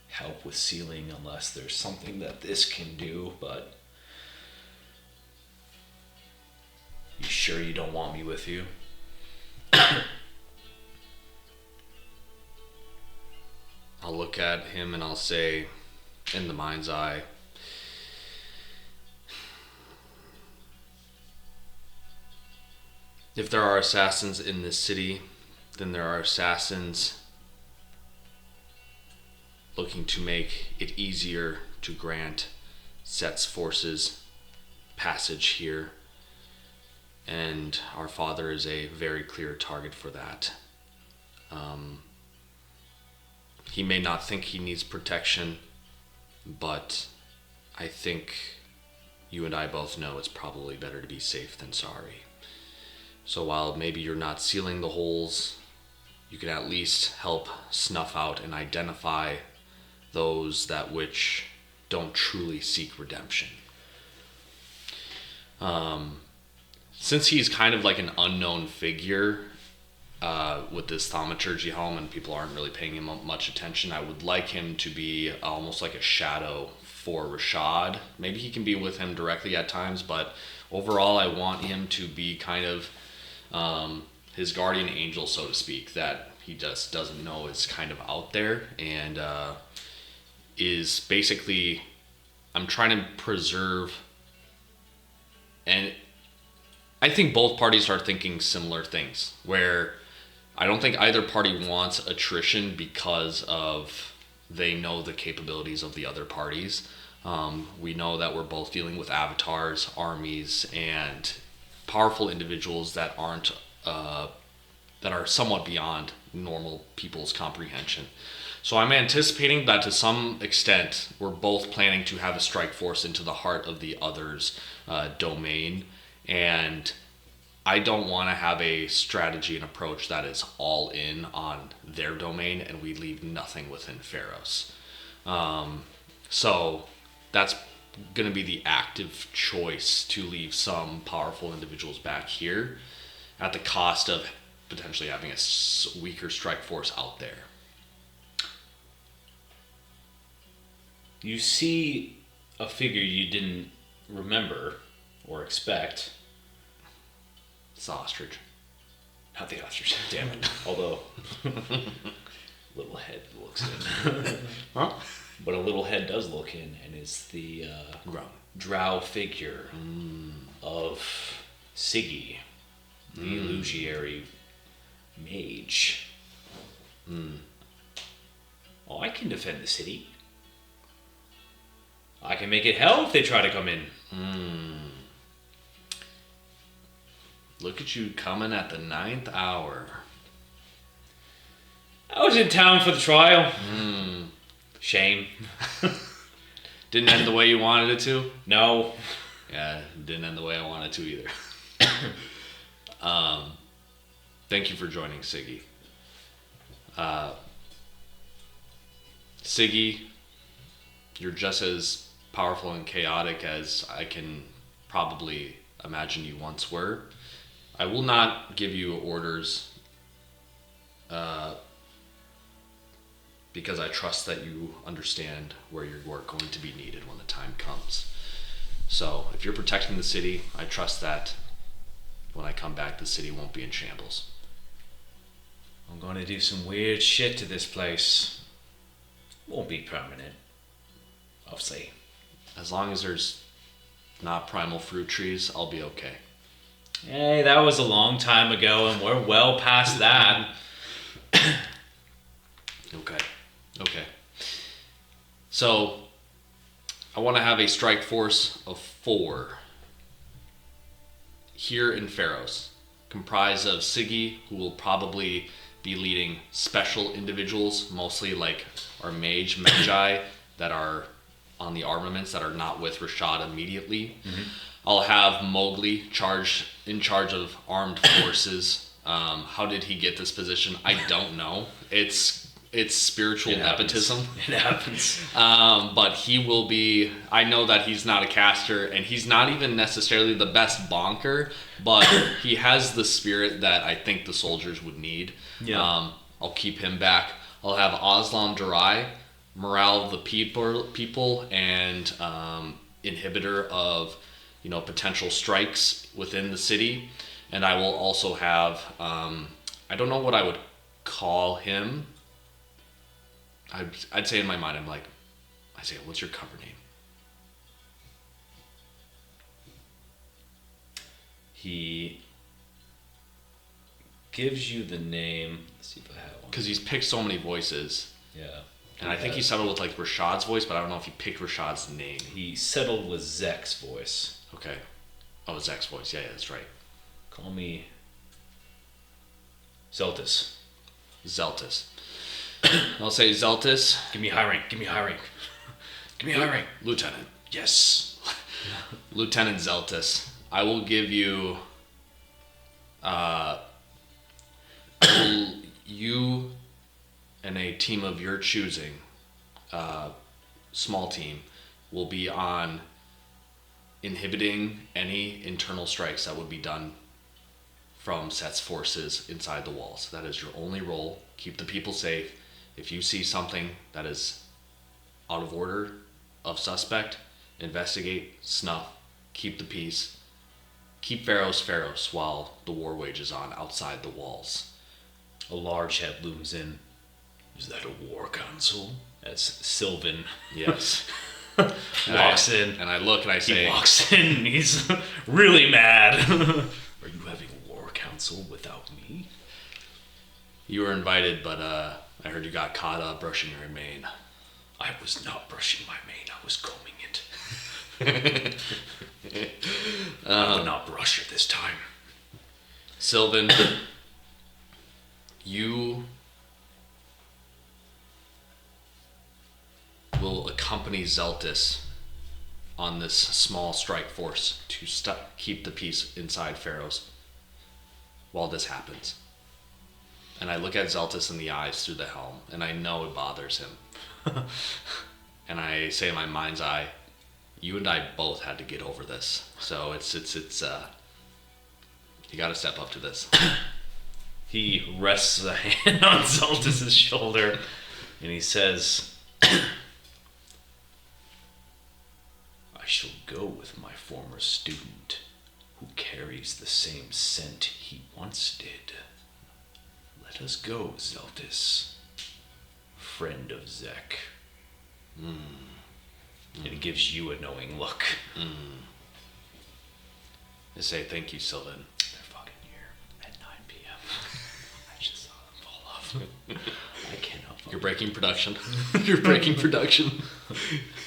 [SPEAKER 2] help with sealing unless there's something that this can do, but... You sure you don't want me with you?
[SPEAKER 1] I'll look at him and I'll say, in the mind's eye, if there are assassins in this city, then there are assassins looking to make it easier to grant Set's forces passage here. And our Father is a very clear target for that. He may not think he needs protection, but I think you and I both know it's probably better to be safe than sorry. So while maybe you're not sealing the holes, you can at least help snuff out and identify those that which don't truly seek redemption. Since he's kind of like an unknown figure with this thaumaturgy helm and people aren't really paying him much attention, I would like him to be almost like a shadow for Rashad. Maybe he can be with him directly at times, but overall, I want him to be kind of his guardian angel, so to speak, that he just doesn't know is kind of out there, and is basically, I'm trying to preserve, and I think both parties are thinking similar things, where I don't think either party wants attrition because of they know the capabilities of the other parties. We know that we're both dealing with avatars, armies, and powerful individuals that aren't that are somewhat beyond normal people's comprehension. So I'm anticipating that to some extent we're both planning to have a strike force into the heart of the other's domain, and I don't want to have a strategy and approach that is all in on their domain and we leave nothing within Pharos. So that's going to be the active choice, to leave some powerful individuals back here at the cost of potentially having a weaker strike force out there.
[SPEAKER 2] You see a figure you didn't remember or expect.
[SPEAKER 1] It's the ostrich.
[SPEAKER 2] Not the ostrich, damn it. Although, little head looks in.
[SPEAKER 1] Huh?
[SPEAKER 2] But a little head does look in, and is the drow figure of Siggy, the illusionary mage. Oh, I can defend the city. I can make it hell if they try to come in.
[SPEAKER 1] Look at you coming at the 9th hour.
[SPEAKER 2] I was in town for the trial. Shame.
[SPEAKER 1] Didn't end the way you wanted it to?
[SPEAKER 2] No.
[SPEAKER 1] Yeah, it didn't end the way I wanted to either. Thank you for joining, Siggy. Siggy, you're just as powerful and chaotic as I can probably imagine you once were. I will not give you orders because I trust that you understand where you are going to be needed when the time comes. So if you're protecting the city, I trust that when I come back, the city won't be in shambles.
[SPEAKER 2] I'm going to do some weird shit to this place. Won't be permanent. I'll see.
[SPEAKER 1] As long as there's not primal fruit trees, I'll be okay.
[SPEAKER 2] Hey, that was a long time ago, and we're well past that.
[SPEAKER 1] Okay. So, I want to have a strike force of 4 here in Pharos, comprised of Siggy, who will probably be leading special individuals, mostly like our magi that are on the armaments that are not with Rashad immediately. I'll have Mowgli in charge of armed forces. How did he get this position? I don't know. It's spiritual nepotism.
[SPEAKER 2] It happens.
[SPEAKER 1] But he will be. I know that he's not a caster, and he's not even necessarily the best bonker, but he has the spirit that I think the soldiers would need.
[SPEAKER 2] Yeah.
[SPEAKER 1] I'll keep him back. I'll have Aslan Durai, morale of the people, and inhibitor of potential strikes within the city. And I will also have I don't know what I would call him. I'd say in my mind, I say, what's your cover name?
[SPEAKER 2] He gives you the name. Let's see if I have one.
[SPEAKER 1] Because he's picked so many voices.
[SPEAKER 2] Yeah.
[SPEAKER 1] And I think he settled with like Rashad's voice, but I don't know if he picked Rashad's name.
[SPEAKER 2] He settled with Zek's voice.
[SPEAKER 1] Okay. Oh, Zek's voice. Yeah, that's right.
[SPEAKER 2] Call me Zeltis.
[SPEAKER 1] Zeltis. I'll say Zeltis.
[SPEAKER 2] Give me high rank. Give me high rank. Give me high rank.
[SPEAKER 1] Lieutenant.
[SPEAKER 2] Yes.
[SPEAKER 1] Lieutenant Zeltis. I will give you you and a team of your choosing, small team, will be on inhibiting any internal strikes that would be done from Set's forces inside the walls. That is your only role. Keep the people safe. If you see something that is out of order, of suspect, investigate, snuff, keep the peace, keep Pharos while the war wages on outside the walls.
[SPEAKER 2] A large head looms in. Is that a war council? As Sylvan
[SPEAKER 1] Yes.
[SPEAKER 2] walks in.
[SPEAKER 1] And I look and I
[SPEAKER 2] He
[SPEAKER 1] say,
[SPEAKER 2] walks in and he's really mad. Are you having a war council without me?
[SPEAKER 1] you were invited, but I heard you got caught up brushing your mane.
[SPEAKER 2] I was not brushing my mane. I was combing it. I would not brush it this time.
[SPEAKER 1] Sylvan, you will accompany Zeltis on this small strike force to keep the peace inside Pharos while this happens. And I look at Zeltis in the eyes through the helm, and I know it bothers him. And I say in my mind's eye, you and I both had to get over this. So it's you gotta step up to this.
[SPEAKER 2] He rests a hand on Zeltis' shoulder and he says, I shall go with my former student who carries the same scent he once did. Let us go, Zeltis, friend of Zek. And he gives you a knowing look.
[SPEAKER 1] I say thank you, Sylvan.
[SPEAKER 2] They're fucking here at 9 p.m. I just saw them fall off. I cannot fucking...
[SPEAKER 1] You're breaking production. You're breaking production.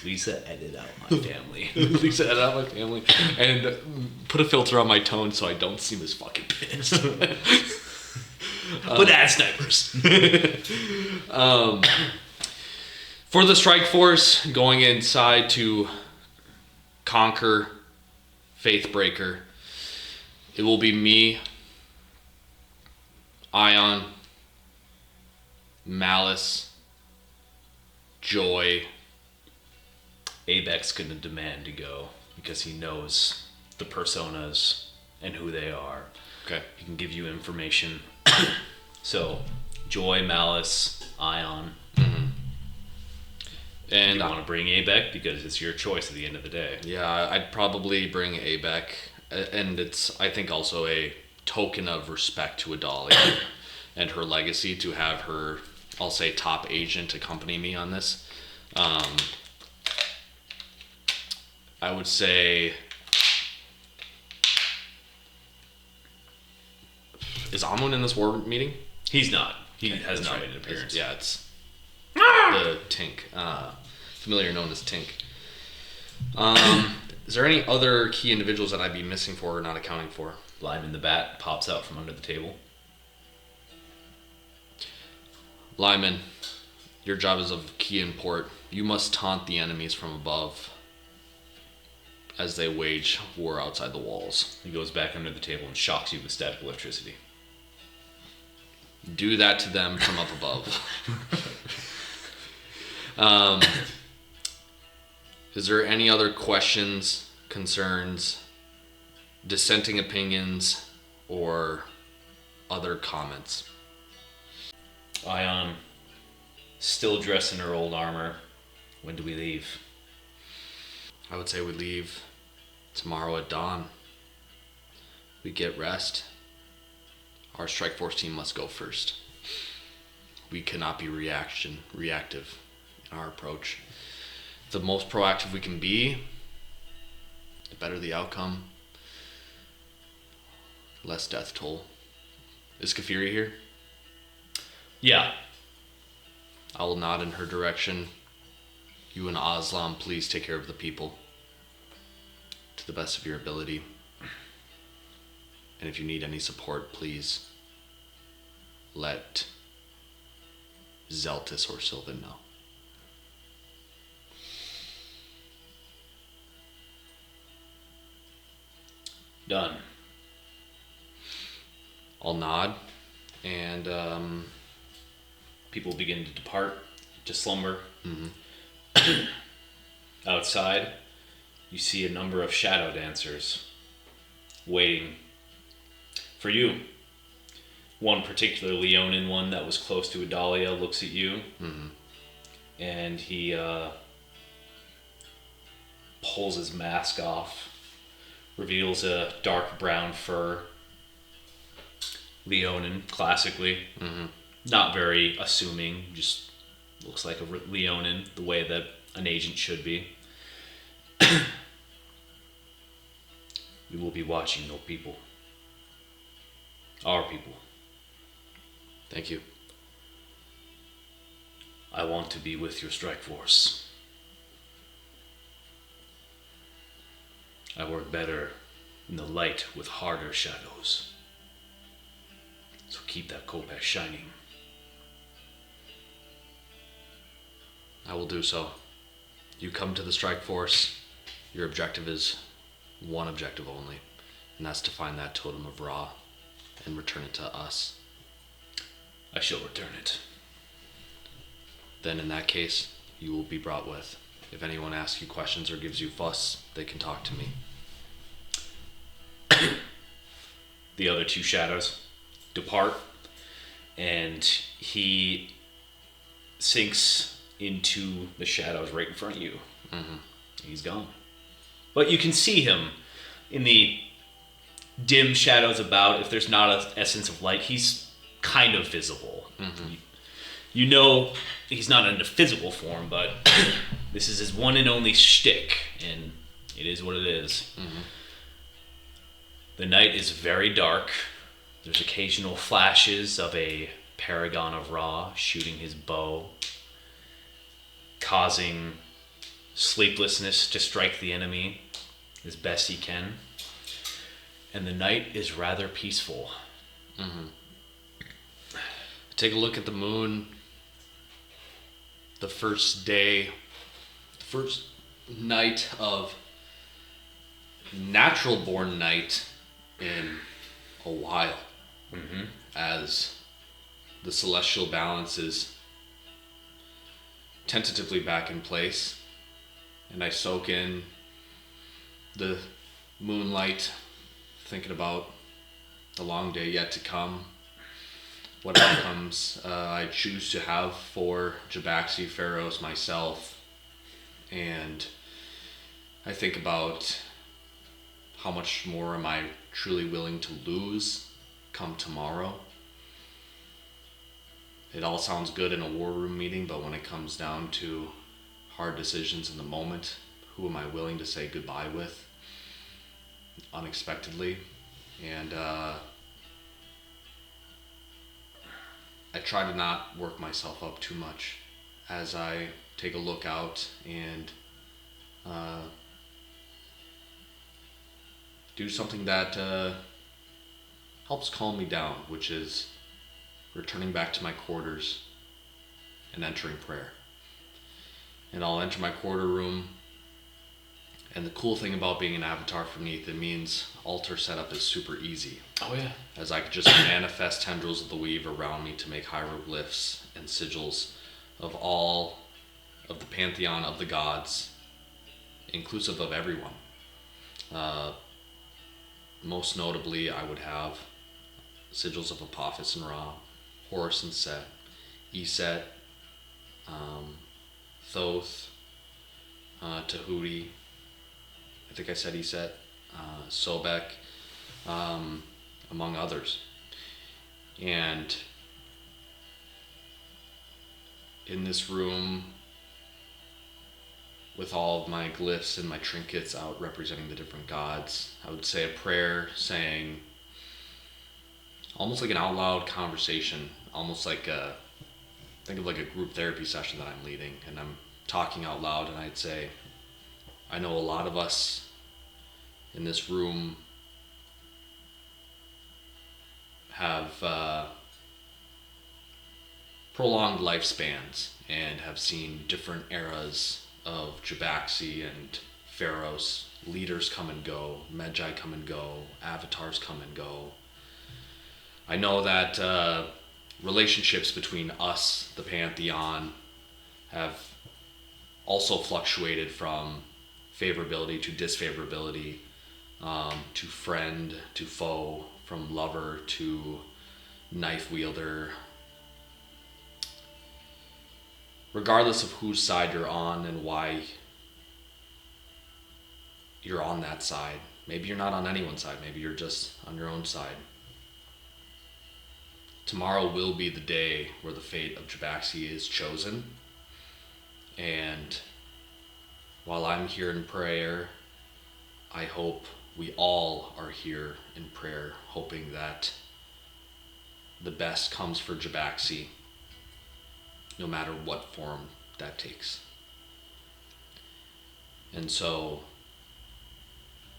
[SPEAKER 2] Lisa, edit out my family.
[SPEAKER 1] Lisa, edit out my family. And put a filter on my tone so I don't seem as fucking pissed.
[SPEAKER 2] But ad snipers.
[SPEAKER 1] For the strike force, going inside to conquer Faithbreaker, it will be me, Ion, Malice, Joy.
[SPEAKER 2] Abek's gonna demand to go because he knows the personas and who they are.
[SPEAKER 1] Okay.
[SPEAKER 2] He can give you information. So, Joy, Malice, Ion.
[SPEAKER 1] And
[SPEAKER 2] you want to bring Abek because it's your choice at the end of the day.
[SPEAKER 1] yeah, I'd probably bring Abek, and it's I think also a token of respect to Adalia and her legacy to have her, I'll say, top agent accompany me on this. I would say, is Amun in this war meeting?
[SPEAKER 2] He's not. He
[SPEAKER 1] Okay,
[SPEAKER 2] has
[SPEAKER 1] that's
[SPEAKER 2] not
[SPEAKER 1] right.
[SPEAKER 2] made an appearance.
[SPEAKER 1] Yeah, it's the Tink, familiar known as Tink. Is there any other key individuals that I'd be missing for or not accounting for?
[SPEAKER 2] Lyman the Bat pops out from under the table.
[SPEAKER 1] Lyman, your job is of key import. You must taunt the enemies from above as they wage war outside the walls.
[SPEAKER 2] He goes back under the table and shocks you with static electricity.
[SPEAKER 1] Do that to them from up above. Is there any other questions, concerns, dissenting opinions, or other comments?
[SPEAKER 2] Ion, still dressed in her old armor. When do we leave?
[SPEAKER 1] I would say we leave tomorrow at dawn. We get rest. Our strike force team must go first. We cannot be reactive in our approach. The most proactive we can be, the better the outcome. Less death toll. Is Kafiri here?
[SPEAKER 2] Yeah.
[SPEAKER 1] I will nod in her direction. You and Aslam, please take care of the people to the best of your ability. And if you need any support, please let Zeltis or Sylvan know.
[SPEAKER 2] Done.
[SPEAKER 1] I'll nod, and
[SPEAKER 2] People begin to depart to slumber. Outside, you see a number of shadow dancers waiting for you. One particular Leonin one that was close to Adalia looks at you, and he pulls his mask off, reveals a dark brown fur. Leonin, classically. Not very assuming, just looks like a Leonin, the way that an agent should be. We will be watching your people. Our people.
[SPEAKER 1] Thank you.
[SPEAKER 2] I want to be with your strike force. I work better in the light with harder shadows. So keep that Kopek shining.
[SPEAKER 1] I will do so. You come to the strike force. Your objective is one objective only, and that's to find that totem of Ra and return it to us.
[SPEAKER 2] I shall return it.
[SPEAKER 1] Then in that case, you will be brought with. If anyone asks you questions or gives you fuss, they can talk to me.
[SPEAKER 2] The other two shadows depart, and he sinks into the shadows right in front of you. He's gone. But you can see him in the dim shadows about. If there's not an essence of light, he's kind of visible. You know he's not in a physical form, but this is his one and only shtick, and it is what it is. The night is very dark. There's occasional flashes of a paragon of Ra shooting his bow, causing sleeplessness to strike the enemy as best he can. And the night is rather peaceful.
[SPEAKER 1] Take a look at the moon. The first night of natural born night in a while. As the celestial balance is tentatively back in place, and I soak in the moonlight, thinking about the long day yet to come, what outcomes I choose to have for Jabaxi, Pharaohs, myself, and I think about how much more am I truly willing to lose come tomorrow. It all sounds good in a war room meeting, but when it comes down to hard decisions in the moment, who am I willing to say goodbye with unexpectedly? And I try to not work myself up too much as I take a look out and do something that helps calm me down, which is returning back to my quarters and entering prayer. And I'll enter my quarter room, and the cool thing about being an avatar for Neath, it means altar setup is super easy.
[SPEAKER 2] Oh yeah.
[SPEAKER 1] As I could just manifest tendrils of the weave around me to make hieroglyphs and sigils of all of the pantheon of the gods, inclusive of everyone. Most notably, I would have sigils of Apophis and Ra, Horus and Set, Eset, Thoth, Tahuti, I think I said Eset, Sobek, among others. And in this room, with all of my glyphs and my trinkets out representing the different gods, I would say a prayer saying, almost like an out loud conversation, almost like think of like a group therapy session that I'm leading, and I'm talking out loud, and I'd say, I know a lot of us in this room have prolonged lifespans and have seen different eras of Jabaxi and Pharaohs, leaders come and go, Magi come and go, avatars come and go. I know that relationships between us, the Pantheon, have also fluctuated from favorability to disfavorability, to friend to foe, from lover to knife wielder. Regardless of whose side you're on and why you're on that side, maybe you're not on anyone's side. Maybe you're just on your own side. Tomorrow will be the day where the fate of Jabaxi is chosen. And while I'm here in prayer, I hope we all are here in prayer, hoping that the best comes for Jabaxi, no matter what form that takes. And so,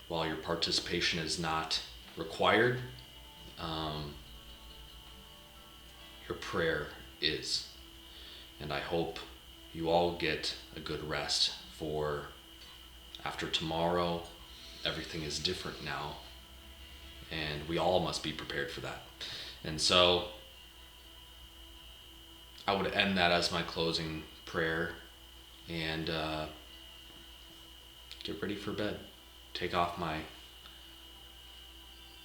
[SPEAKER 1] while your participation is not required, your prayer is. And I hope you all get a good rest, for after tomorrow, everything is different now, and we all must be prepared for that. And so I would end that as my closing prayer, and get ready for bed. Take off my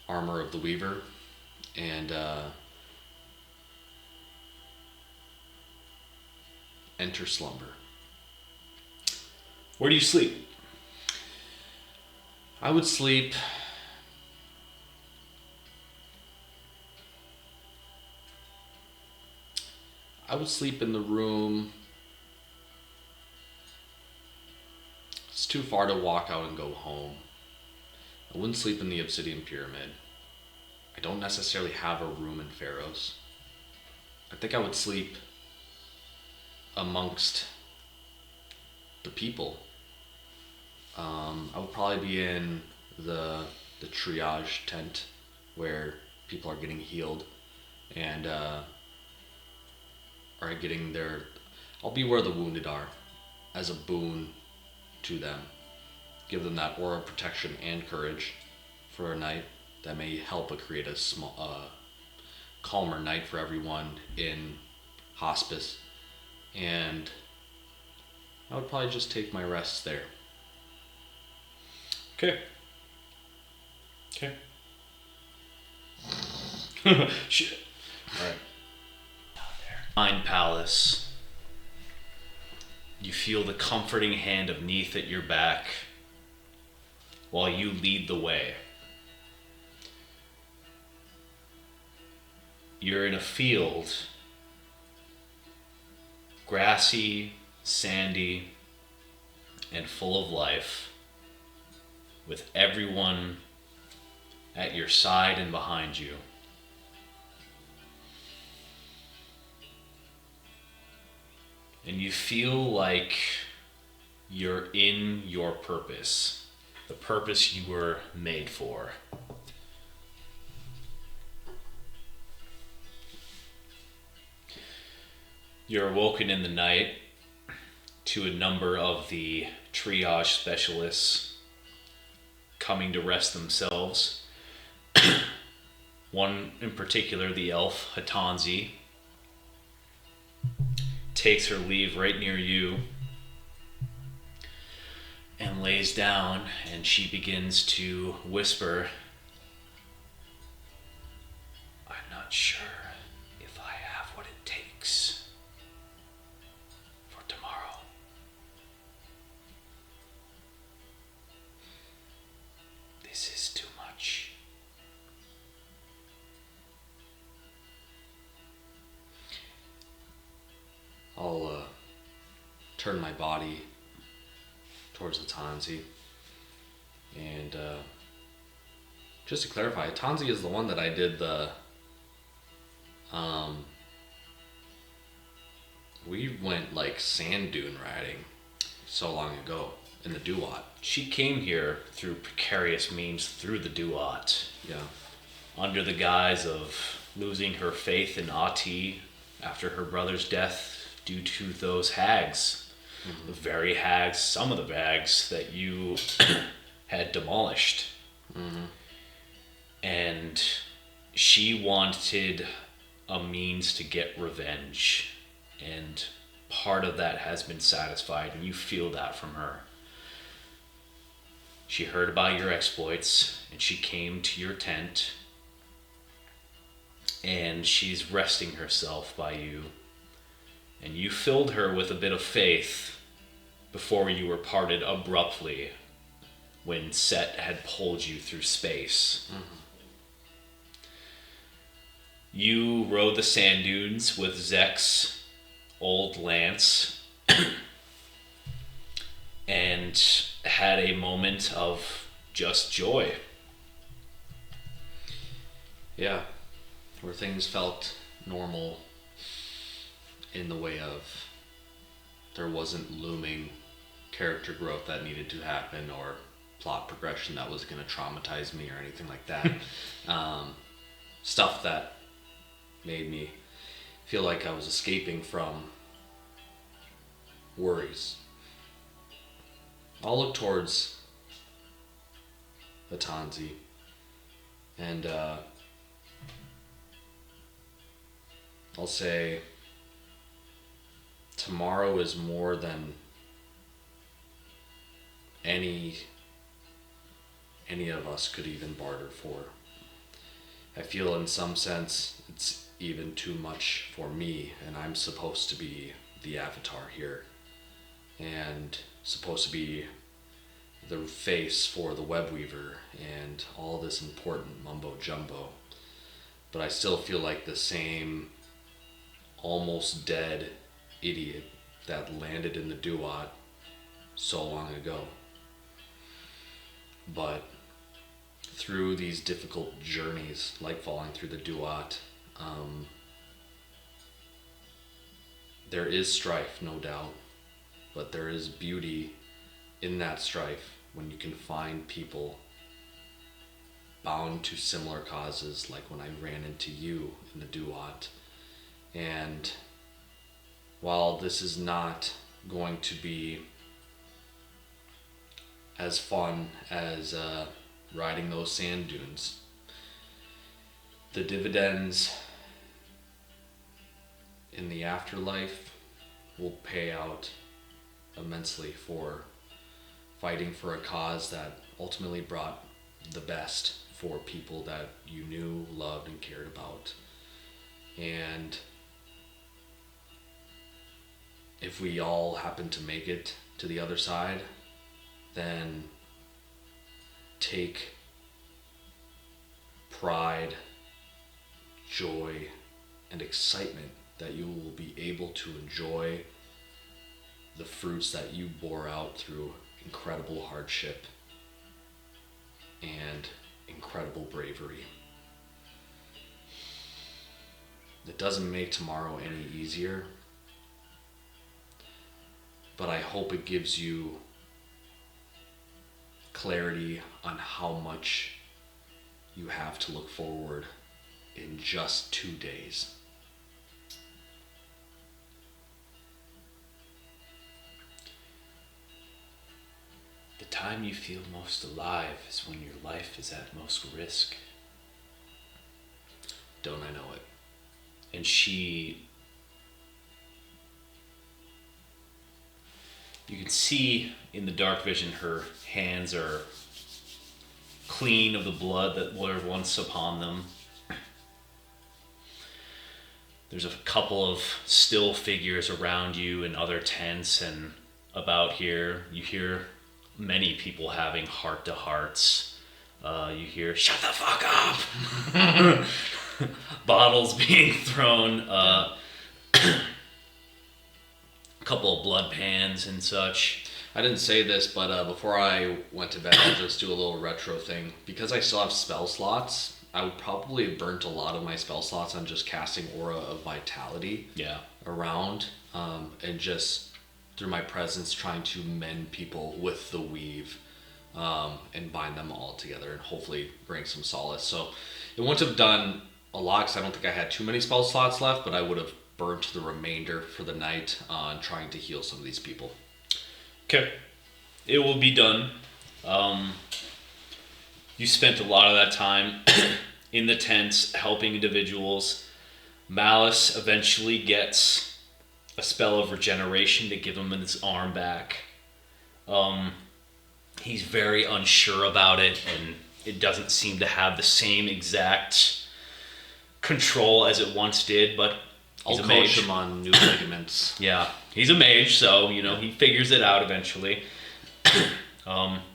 [SPEAKER 1] armor of the Weaver, and enter slumber.
[SPEAKER 2] Where do you sleep?
[SPEAKER 1] I would sleep in the room. It's too far to walk out and go home. I wouldn't sleep in the Obsidian Pyramid. I don't necessarily have a room in Pharos. I think I would sleep amongst the people. I would probably be in the triage tent where people are getting healed and are getting their... I'll be where the wounded are as a boon to them. Give them that aura of protection and courage for a night that may help create a calmer night for everyone in hospice. And I would probably just take my rest there.
[SPEAKER 2] Okay. Shit. Alright. Mind Palace. You feel the comforting hand of Neath at your back while you lead the way. You're in a field, grassy, sandy, and full of life, with everyone at your side and behind you. And you feel like you're in your purpose, the purpose you were made for. You're awoken in the night to a number of the triage specialists coming to rest themselves. One in particular, the elf Hatanzi, takes her leave right near you and lays down, and she begins to whisper, "I'm not sure if I have what it takes for tomorrow. This is too much."
[SPEAKER 1] I'll turn my body towards the Tanzi. And just to clarify, Tanzi is the one that I did the... we went like sand dune riding so long ago in the Duat.
[SPEAKER 2] She came here through precarious means through the Duat,
[SPEAKER 1] Yeah.
[SPEAKER 2] under the guise of losing her faith in Ati after her brother's death due to those hags. Mm-hmm. The very hags, some of the hags that you had demolished.
[SPEAKER 1] Mm-hmm.
[SPEAKER 2] And she wanted a means to get revenge. And part of that has been satisfied, and you feel that from her. She heard about your exploits, and she came to your tent, and she's resting herself by you. And you filled her with a bit of faith before you were parted abruptly when Set had pulled you through space. You rode the sand dunes with Zek's old lance and had a moment of just joy.
[SPEAKER 1] Yeah, where things felt normal in the way of there wasn't looming character growth that needed to happen or plot progression that was going to traumatize me or anything like that. Stuff that made me feel like I was escaping from worries. I'll look towards Atanzi and I'll say tomorrow is more than any of us could even barter for. I feel in some sense it's even too much for me, and I'm supposed to be the avatar here and supposed to be the face for the web weaver and all this important mumbo jumbo, but I still feel like the same almost dead idiot that landed in the Duat so long ago. But through these difficult journeys, like falling through the Duat, there is strife, no doubt, but there is beauty in that strife when you can find people bound to similar causes, like when I ran into you in the Duat. And while this is not going to be as fun as riding those sand dunes, the dividends in the afterlife will pay out immensely for fighting for a cause that ultimately brought the best for people that you knew, loved, and cared about. And if we all happen to make it to the other side, then take pride, joy, and excitement that you will be able to enjoy the fruits that you bore out through incredible hardship and incredible bravery. It doesn't make tomorrow any easier, but I hope it gives you clarity on how much you have to look forward in just 2 days.
[SPEAKER 2] The time you feel most alive is when your life is at most risk.
[SPEAKER 1] Don't I know it?
[SPEAKER 2] And she... You can see in the dark vision her hands are clean of the blood that were once upon them. There's a couple of still figures around you in other tents and about here. You hear many people having heart-to-hearts. You hear, "Shut the fuck up!" Bottles being thrown. A couple of blood pans and such.
[SPEAKER 1] I didn't say this, but before I went to bed, I'll just do a little retro thing. Because I still have spell slots, I would probably have burnt a lot of my spell slots on just casting Aura of Vitality around, and just through my presence trying to mend people with the weave, and bind them all together and hopefully bring some solace. So it wouldn't have done a lot because I don't think I had too many spell slots left, but I would have burnt the remainder for the night on trying to heal some of these people.
[SPEAKER 2] Okay. It will be done. You spent a lot of that time in the tents helping individuals. Malice eventually gets a spell of regeneration to give him his arm back. He's very unsure about it, and it doesn't seem to have the same exact control as it once did, but he's
[SPEAKER 1] I'll
[SPEAKER 2] a mage.
[SPEAKER 1] coach him on new ligaments.
[SPEAKER 2] Yeah, he's a mage, so he figures it out eventually.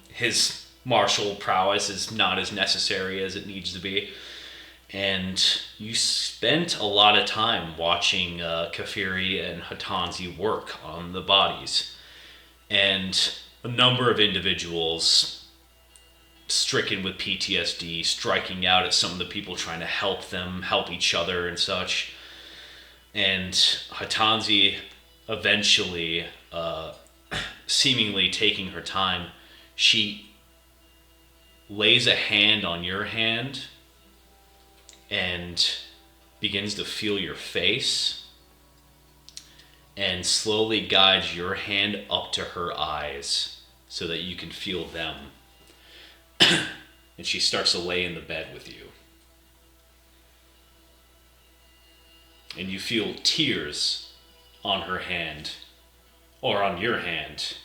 [SPEAKER 2] His martial prowess is not as necessary as it needs to be. And you spent a lot of time watching Kafiri and Hatanzi work on the bodies. And a number of individuals stricken with PTSD, striking out at some of the people trying to help them, help each other and such. And Hatanzi eventually, seemingly taking her time, she lays a hand on your hand and begins to feel your face and slowly guides your hand up to her eyes so that you can feel them. And she starts to lay in the bed with you. And you feel tears on her hand, or on your hand,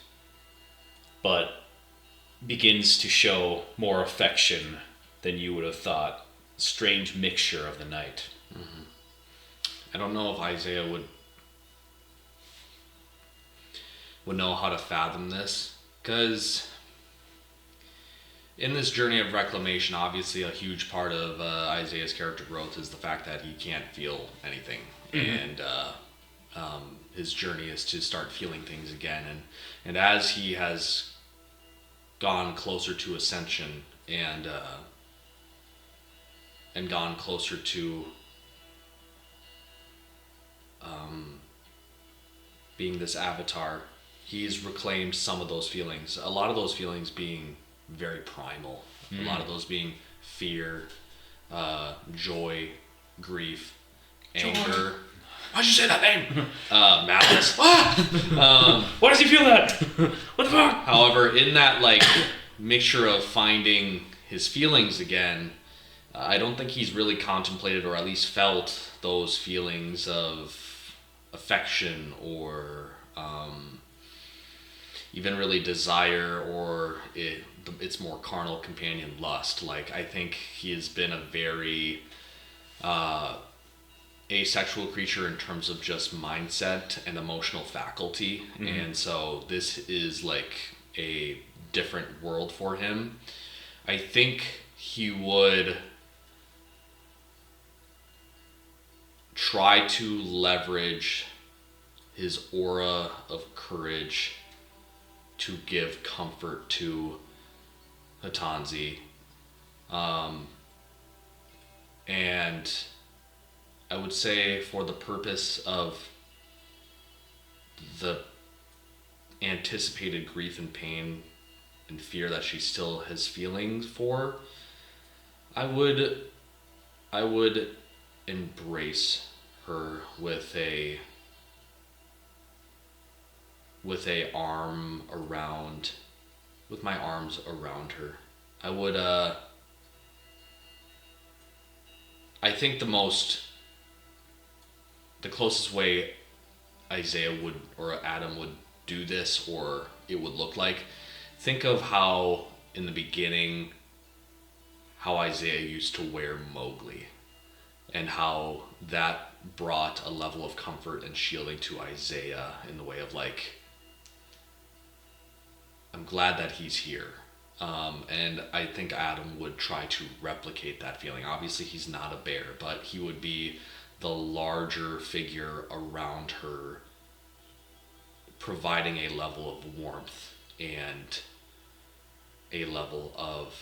[SPEAKER 2] but begins to show more affection than you would have thought. Strange mixture of the night.
[SPEAKER 1] Mm-hmm. I don't know if Isaiah would know how to fathom this, because in this journey of reclamation, obviously a huge part of Isaiah's character growth is the fact that he can't feel anything. Mm-hmm. And his journey is to start feeling things again. And as he has gone closer to ascension and gone closer to being this avatar, he's reclaimed some of those feelings. A lot of those feelings being very primal. A lot of those being fear, joy, grief, anger.
[SPEAKER 2] Why'd you say that name?
[SPEAKER 1] Malice.
[SPEAKER 2] Why does he feel that? What the fuck?
[SPEAKER 1] However, in that like mixture of finding his feelings again, I don't think he's really contemplated or at least felt those feelings of affection or even really desire or its more carnal companion, lust. Like, I think he has been a very asexual creature in terms of just mindset and emotional faculty. Mm-hmm. And so this is like a different world for him. I think he would try to leverage his aura of courage to give comfort to Hatanzi. And I would say for the purpose of the anticipated grief and pain and fear that she still has feelings for, I would embrace her with my arms around her. I would I think the closest way Isaiah would or Adam would do this, or it would look like, think of how in the beginning how Isaiah used to wear Mowgli and how that brought a level of comfort and shielding to Isaiah in the way of like, I'm glad that he's here. And I think Adam would try to replicate that feeling. Obviously he's not a bear, but he would be the larger figure around her, providing a level of warmth and a level of,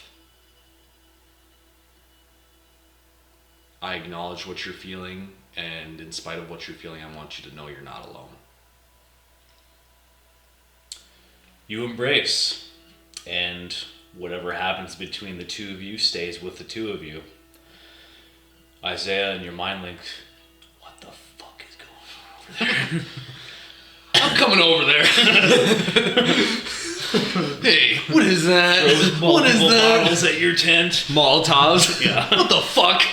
[SPEAKER 1] I acknowledge what you're feeling, and in spite of what you're feeling, I want you to know you're not alone.
[SPEAKER 2] You embrace, and whatever happens between the two of you stays with the two of you. Isaiah, in your mind, like, what the fuck is going on over there?
[SPEAKER 1] I'm coming over there. Hey, what is that? What is that?
[SPEAKER 2] Bottles at your tent.
[SPEAKER 1] Molotovs?
[SPEAKER 2] Yeah.
[SPEAKER 1] What the fuck?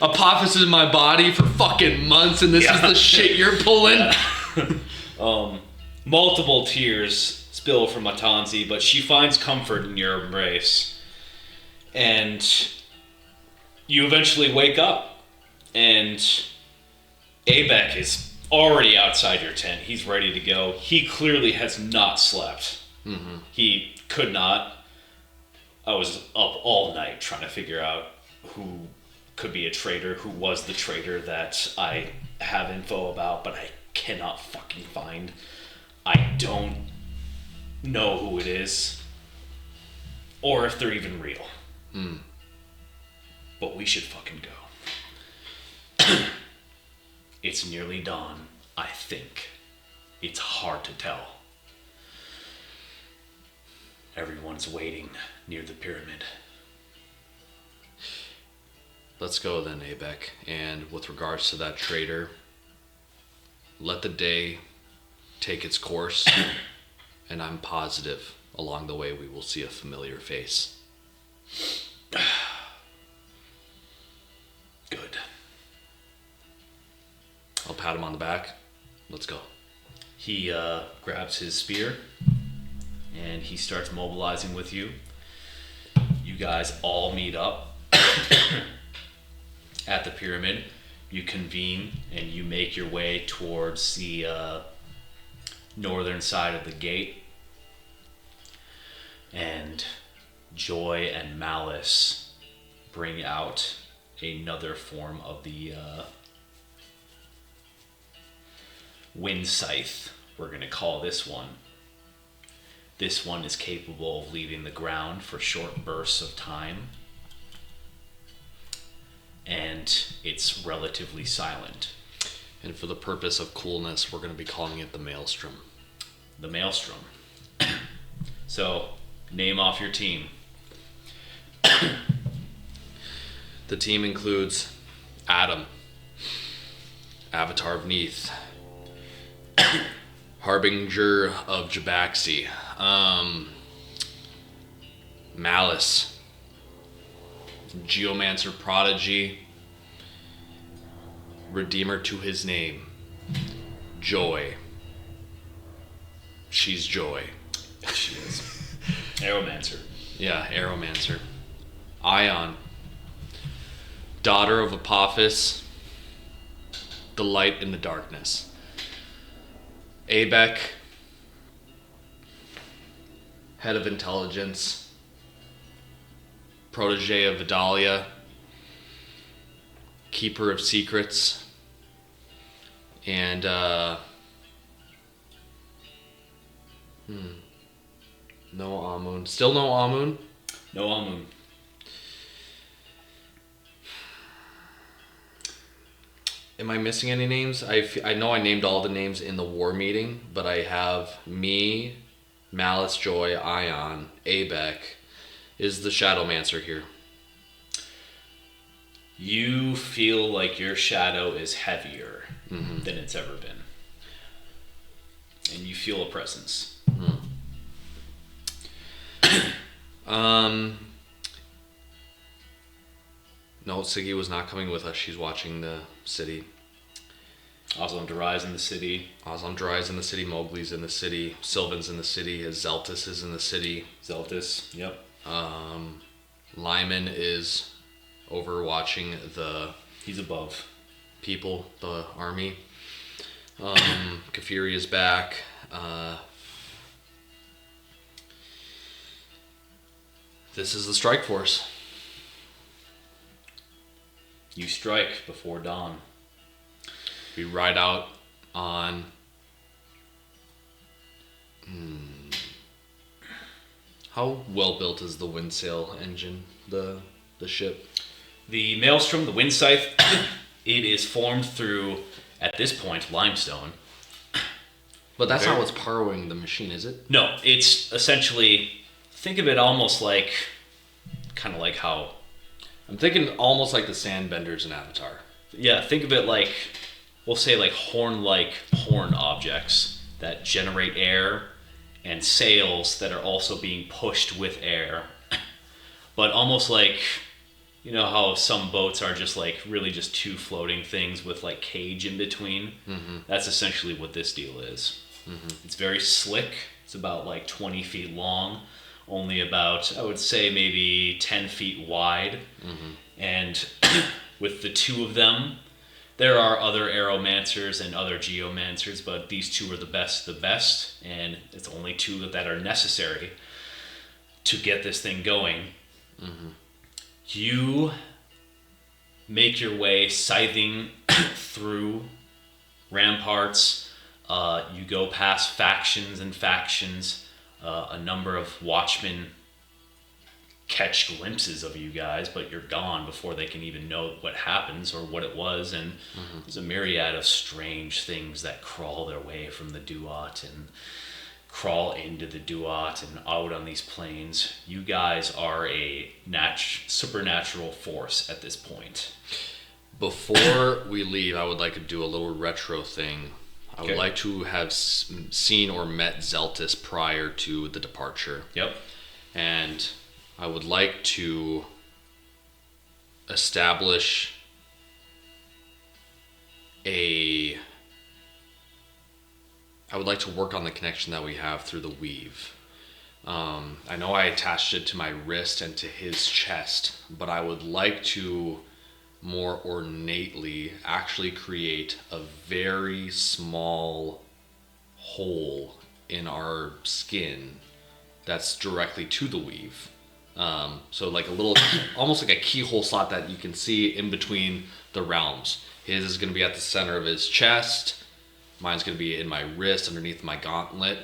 [SPEAKER 1] Apophis in my body for fucking months, and this is the shit you're pulling?
[SPEAKER 2] Yeah. Multiple tears spill from Hatanzi, but she finds comfort in your embrace. And you eventually wake up, and Abek is already outside your tent. He's ready to go. He clearly has not slept He could not. I was up all night trying to figure out who could be a traitor, who was the traitor that I have info about, but I cannot fucking find. I don't know who it is, or if they're even real. But we should fucking go. It's nearly dawn, I think. It's hard to tell. Everyone's waiting near the pyramid.
[SPEAKER 1] Let's go then, Abek. And with regards to that traitor, let the day take its course, and I'm positive along the way we will see a familiar face.
[SPEAKER 2] Good.
[SPEAKER 1] I'll pat him on the back. Let's go.
[SPEAKER 2] He grabs his spear and he starts mobilizing with you. You guys all meet up at the pyramid. You convene and you make your way towards the northern side of the gate. And Joy and Malice bring out another form of the wind scythe, we're going to call this one. This one is capable of leaving the ground for short bursts of time, and it's relatively silent.
[SPEAKER 1] And for the purpose of coolness, we're going to be calling it the Maelstrom.
[SPEAKER 2] The Maelstrom. So, name off your team.
[SPEAKER 1] The team includes Adam, Avatar of Neath, Harbinger of Jabaxi, Malice, Geomancer Prodigy, Redeemer to his name, Joy. She's Joy.
[SPEAKER 2] She is. Aeromancer.
[SPEAKER 1] Yeah, Aeromancer. Ion, daughter of Apophis, the light in the darkness. Abek, head of intelligence, protege of Vidalia, keeper of secrets, and no Amun. Still no Amun?
[SPEAKER 2] No Amun.
[SPEAKER 1] Am I missing any names? I know I named all the names in the war meeting, but I have me, Malice, Joy, Ion, Abek. Is the Shadowmancer here?
[SPEAKER 2] You feel like your shadow is heavier than it's ever been. And you feel a presence.
[SPEAKER 1] No, Siggy was not coming with us. She's watching the city.
[SPEAKER 2] Oslam Darais in the city.
[SPEAKER 1] Oslam Darais in the city. Mowgli's in the city. Sylvan's in the city. Zeltis is in the city.
[SPEAKER 2] Zeltis, yep.
[SPEAKER 1] Lyman is overwatching the
[SPEAKER 2] He's above.
[SPEAKER 1] people, the army. Kafiri is back. This is the strike force.
[SPEAKER 2] You strike before dawn.
[SPEAKER 1] We ride out on how well built is the windsail engine, the ship?
[SPEAKER 2] The Maelstrom, the wind scythe, it is formed through, at this point, limestone.
[SPEAKER 1] But that's not what's powering the machine, is it?
[SPEAKER 2] No, it's essentially, think of it almost like, kind of like how...
[SPEAKER 1] I'm thinking almost like the sandbenders in Avatar.
[SPEAKER 2] Yeah, think of it like, we'll say like horn objects that generate air and sails that are also being pushed with air. But almost like, you know how some boats are just like really just two floating things with like cage in between? That's essentially what this deal is. It's very slick. It's about like 20 feet long, only about, I would say, maybe 10 feet wide. And with the two of them, There are other aeromancers and other geomancers, but these two are the best, and it's only two that are necessary to get this thing going. You make your way scything through ramparts. You go past factions and factions. A number of watchmen catch glimpses of you guys, but you're gone before they can even know what happens or what it was. And there's a myriad of strange things that crawl their way from the Duat and crawl into the Duat and out on these plains. You guys are a supernatural force at this point.
[SPEAKER 1] Before we leave, I would like to do a little retro thing. I would
[SPEAKER 2] Okay.
[SPEAKER 1] like to have seen or met Zeltis prior to the departure.
[SPEAKER 2] Yep.
[SPEAKER 1] And I would like to establish I would like to work on the connection that we have through the weave. I know I attached it to my wrist and to his chest, but I would like to more ornately actually create a very small hole in our skin that's directly to the weave. So like a little, almost like a keyhole slot that you can see in between the realms. His is going to be at the center of his chest. Mine's going to be in my wrist underneath my gauntlet.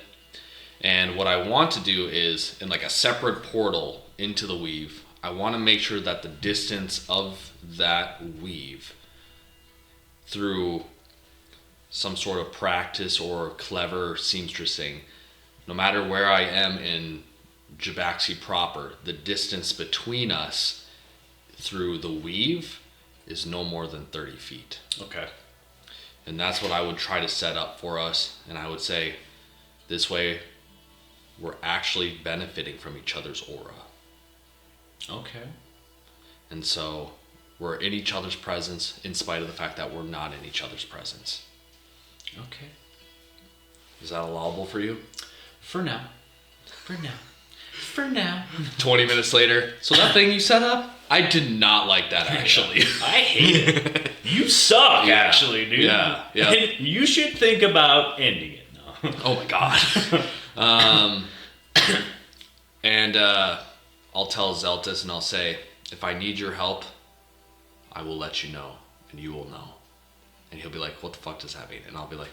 [SPEAKER 1] And what I want to do is, in like a separate portal into the weave, I want to make sure that the distance of that weave through some sort of practice or clever seamstressing, no matter where I am in Jabaxi proper, the distance between us through the weave is no more than 30 feet.
[SPEAKER 2] Okay.
[SPEAKER 1] And that's what I would try to set up for us. And I would say, this way, we're actually benefiting from each other's aura.
[SPEAKER 2] Okay.
[SPEAKER 1] And so we're in each other's presence in spite of the fact that we're not in each other's presence.
[SPEAKER 2] Okay.
[SPEAKER 1] Is that allowable for you?
[SPEAKER 2] For now. For now. For now.
[SPEAKER 1] 20 minutes later. So that thing you set up, I did not like that actually.
[SPEAKER 2] I hate it. You suck,
[SPEAKER 1] Yeah.
[SPEAKER 2] actually, dude.
[SPEAKER 1] Yeah.
[SPEAKER 2] And you should think about ending it. No.
[SPEAKER 1] Oh my god. And I'll tell Zeltis and I'll say, if I need your help, I will let you know, and you will know. And he'll be like, what the fuck does that mean? And I'll be like,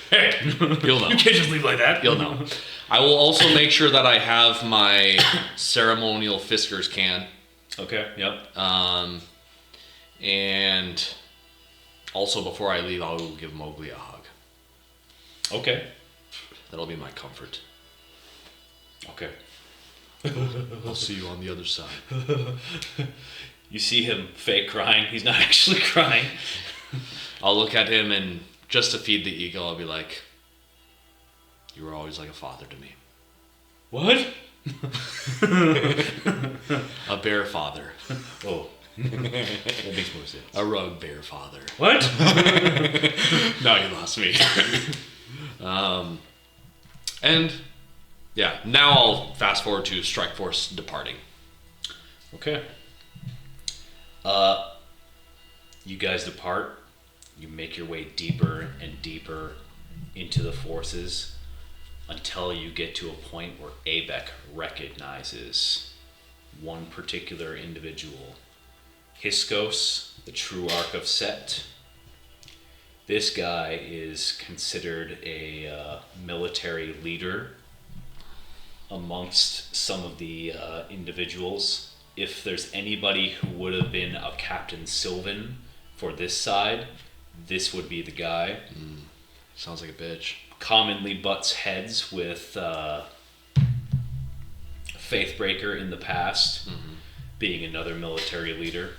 [SPEAKER 2] Hey,
[SPEAKER 1] you'll know.
[SPEAKER 2] you can't just leave like that.
[SPEAKER 1] You'll know. I will also make sure that I have my ceremonial Fisker's can.
[SPEAKER 2] Okay, yep.
[SPEAKER 1] And also before I leave, I will give Mowgli a hug.
[SPEAKER 2] Okay.
[SPEAKER 1] That'll be my comfort.
[SPEAKER 2] Okay.
[SPEAKER 1] I'll see you on the other side.
[SPEAKER 2] You see him fake crying. He's not actually crying.
[SPEAKER 1] I'll look at him and just to feed the ego, I'll be like, you were always like a father to me.
[SPEAKER 2] What?
[SPEAKER 1] A bear father.
[SPEAKER 2] Oh. That makes more sense.
[SPEAKER 1] A rug bear father.
[SPEAKER 2] What?
[SPEAKER 1] No, you lost me. And yeah, now I'll fast forward to Strike Force departing.
[SPEAKER 2] Okay. You guys depart. You make your way deeper and deeper into the forces until you get to a point where Abek recognizes one particular individual. Hiskos, the true Ark of Set. This guy is considered a military leader amongst some of the individuals. If there's anybody who would have been a Captain Sylvan for this side, this would be the guy.
[SPEAKER 1] Sounds like a bitch.
[SPEAKER 2] Commonly butts heads with Faithbreaker in the past, being another military leader.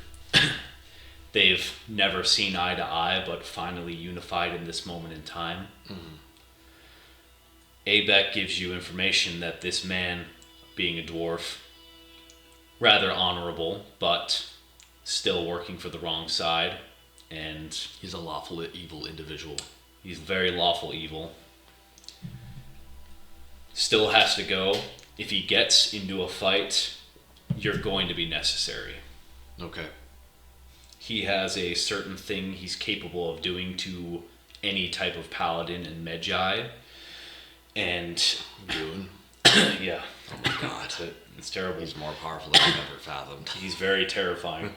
[SPEAKER 2] They've never seen eye to eye, but finally unified in this moment in time. Abek gives you information that this man, being a dwarf, rather honorable, but still working for the wrong side, and
[SPEAKER 1] He's a lawful evil individual.
[SPEAKER 2] he's very lawful evil. Still has to go. If he gets into a fight, you're going to be necessary.
[SPEAKER 1] Okay.
[SPEAKER 2] He has a certain thing he's capable of doing to any type of paladin and Medjai. And
[SPEAKER 1] Goon.
[SPEAKER 2] yeah,
[SPEAKER 1] Oh my god.
[SPEAKER 2] it's terrible.
[SPEAKER 1] He's more powerful than I've ever fathomed.
[SPEAKER 2] He's very terrifying.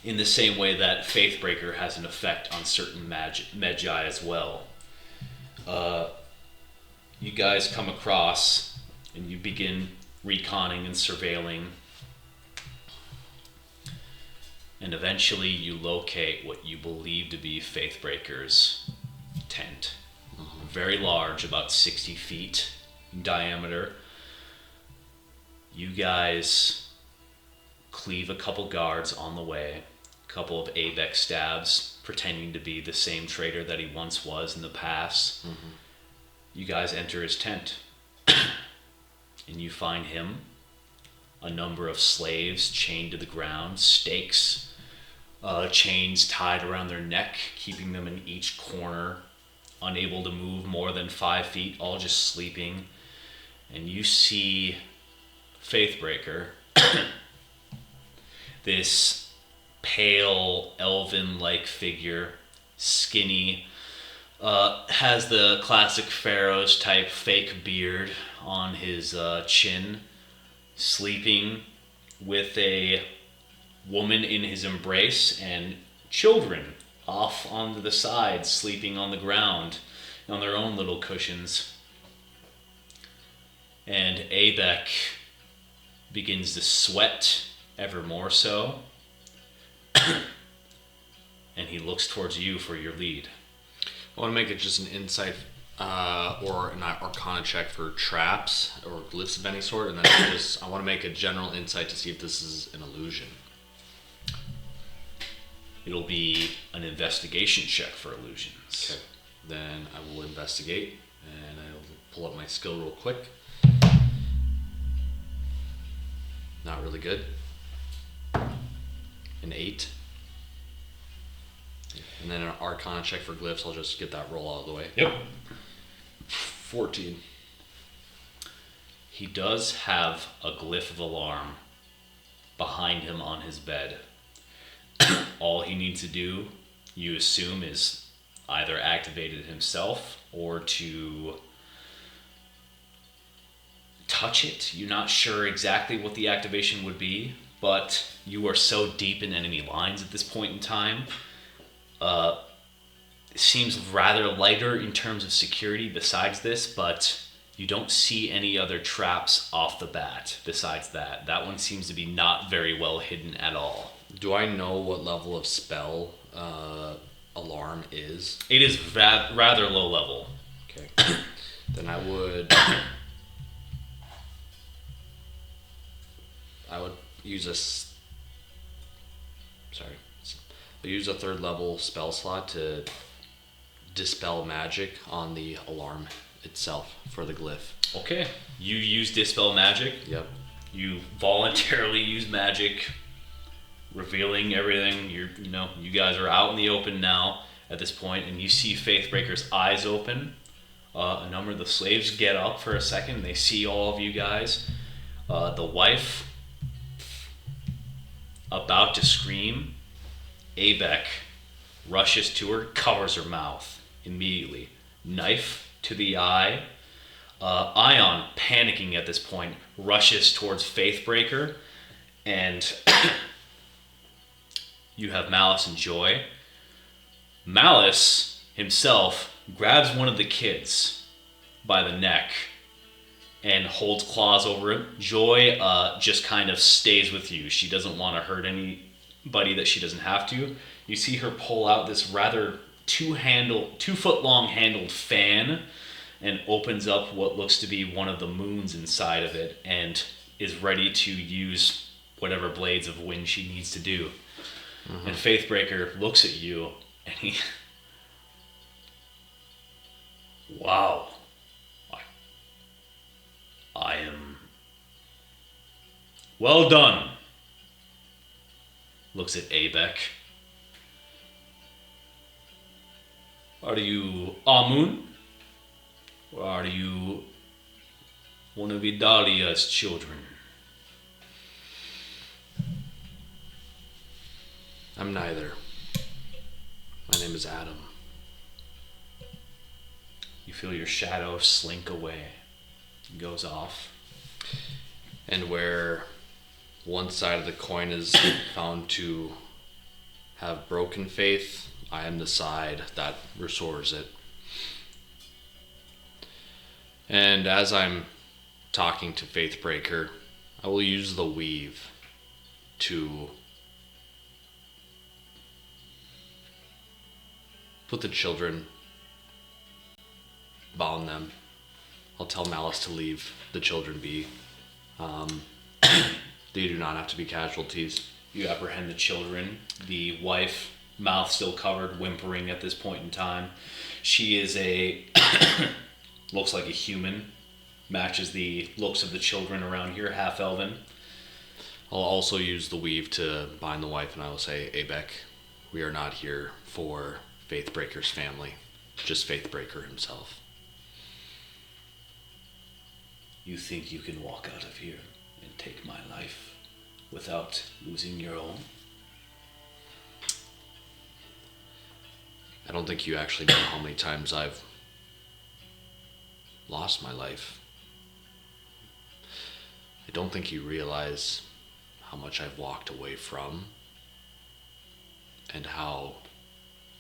[SPEAKER 2] In the same way that Faithbreaker has an effect on certain Medjai as well. You guys come across and you begin reconning and surveilling. And eventually you locate what you believe to be Faithbreaker's tent. Very large, about 60 feet in diameter. You guys cleave a couple guards on the way. A couple of Abex stabs, pretending to be the same trader that he once was in the past. You guys enter his tent. And you find him, a number of slaves chained to the ground, stakes, chains tied around their neck, keeping them in each corner, unable to move more than 5 feet, all just sleeping. And you see Faithbreaker, this pale, elven-like figure, skinny, has the classic Pharaoh's type fake beard on his chin, sleeping with a woman in his embrace and children off onto the side, sleeping on the ground on their own little cushions. And Abek begins to sweat ever more so. And he looks towards you for your lead.
[SPEAKER 1] I want to make it just an insight or an arcana check for traps or glyphs of any sort, and then I want to make a general insight to see if this is an illusion.
[SPEAKER 2] It'll be an investigation check for illusions.
[SPEAKER 1] Okay. Then I will investigate, and I will pull up my skill real quick. Not really good. An 8. And then an arcana check for glyphs. I'll just get that roll out of the way.
[SPEAKER 2] Yep.
[SPEAKER 1] 14.
[SPEAKER 2] He does have a glyph of alarm behind him on his bed. All he needs to do, you assume, is either activate it himself or to touch it. You're not sure exactly what the activation would be, but you are so deep in enemy lines at this point in time. It seems rather lighter in terms of security besides this, but you don't see any other traps off the bat besides that. That one seems to be not very well hidden at all.
[SPEAKER 1] Do I know what level of spell alarm is?
[SPEAKER 2] It is rather low level.
[SPEAKER 1] Okay. Then I would use I'll use a 3rd level spell slot to dispel magic on the alarm itself for the glyph.
[SPEAKER 2] Okay. You use Dispel Magic.
[SPEAKER 1] Yep.
[SPEAKER 2] You voluntarily use magic, revealing everything. You guys are out in the open now at this point, and you see Faithbreaker's eyes open. A number of the slaves get up for a second. They see all of you guys. The wife, about to scream, Abek rushes to her, covers her mouth immediately. Knife to the eye. Ion, panicking at this point, rushes towards Faithbreaker, and you have Malice and Joy. Malice himself grabs one of the kids by the neck and holds claws over him. Joy just kind of stays with you. She doesn't want to hurt anybody that she doesn't have to. You see her pull out this rather 2-foot long handled fan and opens up what looks to be one of the moons inside of it and is ready to use whatever blades of wind she needs to do. Mm-hmm. And Faithbreaker looks at you and he... Wow. I am... Well done. Looks at Abek. Are you Amun? Or are you one of Idalia's children?
[SPEAKER 1] I'm neither. My name is Adam.
[SPEAKER 2] You feel your shadow slink away. It goes off.
[SPEAKER 1] And where one side of the coin is found to have broken faith, I am the side that restores it. And as I'm talking to Faithbreaker, I will use the weave to put the children, bound them. I'll tell Malice to leave the children be. They do not have to be casualties.
[SPEAKER 2] You apprehend the children. The wife, mouth still covered, whimpering at this point in time. She is looks like a human. Matches the looks of the children around here, half elven.
[SPEAKER 1] I'll also use the weave to bind the wife, and I will say, Abek, we are not here for Faithbreaker's family, just Faithbreaker himself.
[SPEAKER 2] You think you can walk out of here and take my life without losing your own?
[SPEAKER 1] I don't think you actually know how many times I've lost my life. I don't think you realize how much I've walked away from and how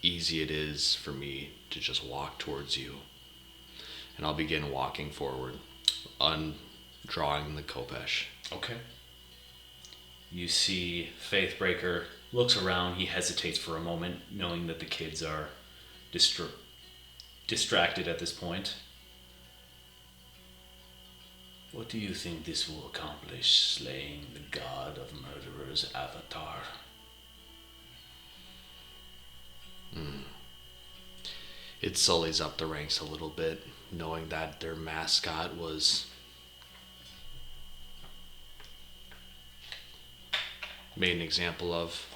[SPEAKER 1] easy it is for me to just walk towards you. And I'll begin walking forward, undrawing the Kopesh.
[SPEAKER 2] Okay. You see Faithbreaker looks around. He hesitates for a moment, knowing that the kids are distracted at this point. What do you think this will accomplish, slaying the god of murderers' avatar?
[SPEAKER 1] It sullies up the ranks a little bit, knowing that their mascot was made an example of.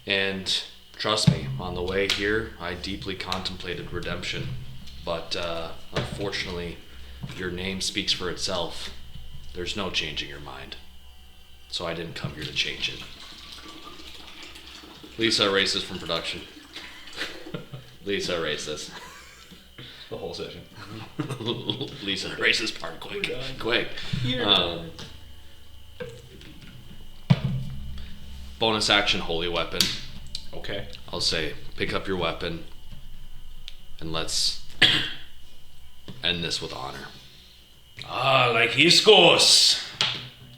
[SPEAKER 1] And trust me, on the way here, I deeply contemplated redemption. But unfortunately, your name speaks for itself. There's no changing your mind. So I didn't come here to change it. Lisa, erase this from production. Lisa, erase this.
[SPEAKER 2] The whole session.
[SPEAKER 1] Lisa, erase this part quick. Quick. Bonus action, holy weapon.
[SPEAKER 2] Okay.
[SPEAKER 1] I'll say, pick up your weapon and let's end this with honor.
[SPEAKER 2] Ah, like Hiskos.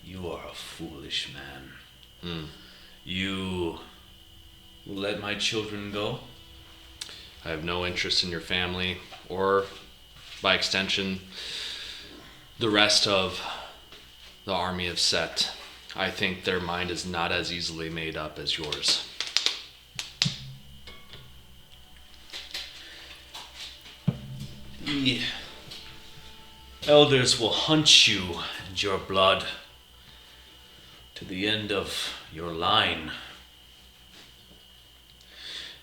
[SPEAKER 2] You are a foolish man. You will let my children go?
[SPEAKER 1] I have no interest in your family or, by extension, the rest of the army of Set. I think their mind is not as easily made up as yours.
[SPEAKER 2] The elders will hunt you and your blood to the end of your line.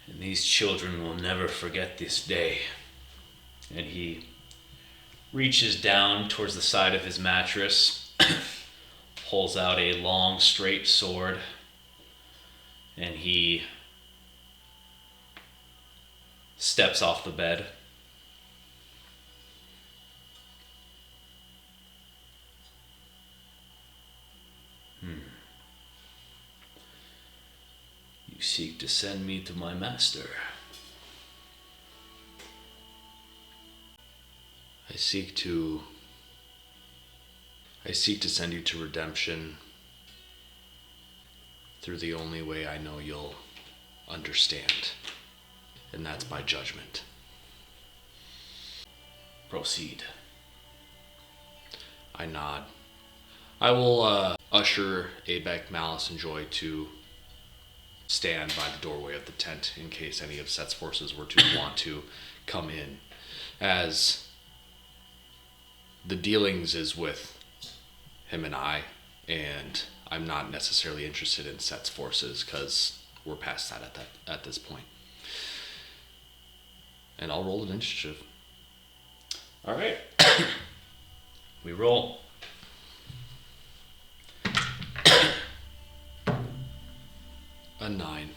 [SPEAKER 2] And these children will never forget this day. And he reaches down towards the side of his mattress, pulls out a long, straight sword, and he steps off the bed. You seek to send me to my master.
[SPEAKER 1] I seek to send you to redemption through the only way I know you'll understand, and that's by judgment.
[SPEAKER 2] Proceed.
[SPEAKER 1] I nod. I will usher Abek, Malice, and Joy to stand by the doorway of the tent in case any of Set's forces were to want to come in, as the dealings is with him and and I'm not necessarily interested in Set's forces because we're past that at this point. And I'll roll an initiative.
[SPEAKER 2] All right. We roll.
[SPEAKER 1] A 9.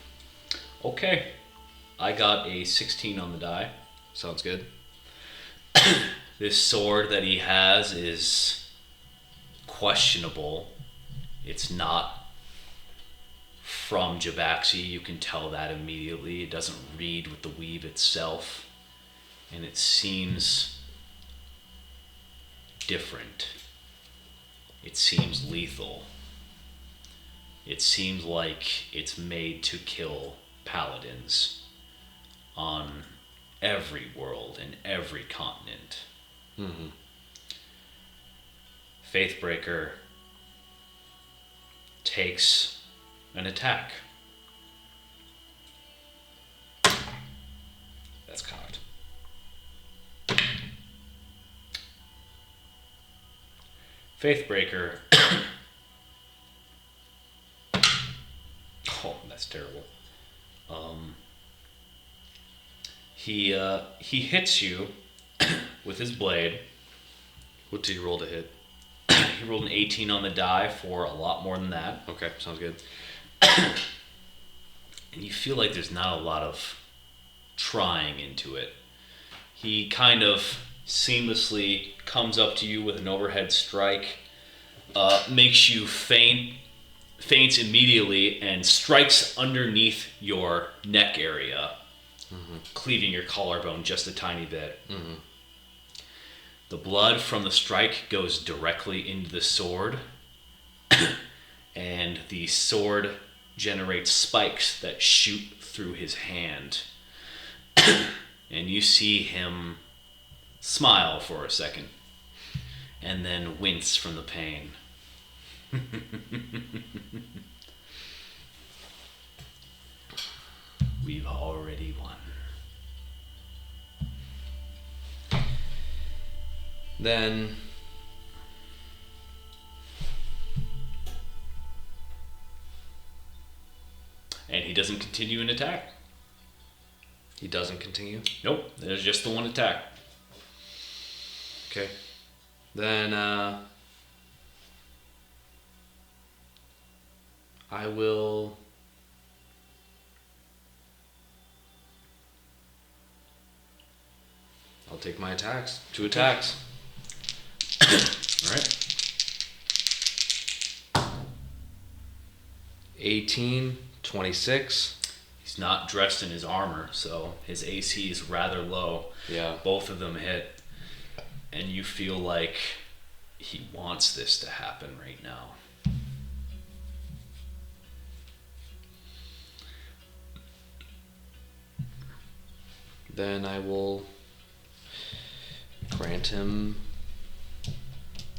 [SPEAKER 2] Okay. I got a 16 on the die.
[SPEAKER 1] Sounds good.
[SPEAKER 2] This sword that he has is questionable. It's not from Jabaxi. You can tell that immediately. It doesn't read with the weave itself. And it seems different. It seems lethal. It seems like it's made to kill paladins on every world and every continent.
[SPEAKER 1] Mm-hmm.
[SPEAKER 2] Faithbreaker takes an attack. That's cocked. Faithbreaker. Oh, that's terrible. He hits you with his blade.
[SPEAKER 1] What did you roll to hit?
[SPEAKER 2] He rolled an 18 on the die for a lot more than that.
[SPEAKER 1] Okay, sounds good.
[SPEAKER 2] And you feel like there's not a lot of trying into it. He kind of seamlessly comes up to you with an overhead strike, makes you faints immediately, and strikes underneath your neck area, cleaving your collarbone just a tiny bit.
[SPEAKER 1] Mm-hmm.
[SPEAKER 2] The blood from the strike goes directly into the sword, and the sword generates spikes that shoot through his hand. And you see him smile for a second, and then wince from the pain. We've already won.
[SPEAKER 1] Then
[SPEAKER 2] And he doesn't continue an attack.
[SPEAKER 1] he doesn't continue.
[SPEAKER 2] Nope, there's just the one attack.
[SPEAKER 1] Okay. Then I will I'll take my attacks. 2 attacks.
[SPEAKER 2] All right.
[SPEAKER 1] 18, 26.
[SPEAKER 2] He's not dressed in his armor, so his AC is rather low.
[SPEAKER 1] Yeah.
[SPEAKER 2] Both of them hit, and you feel like he wants this to happen right now.
[SPEAKER 1] Then I will grant him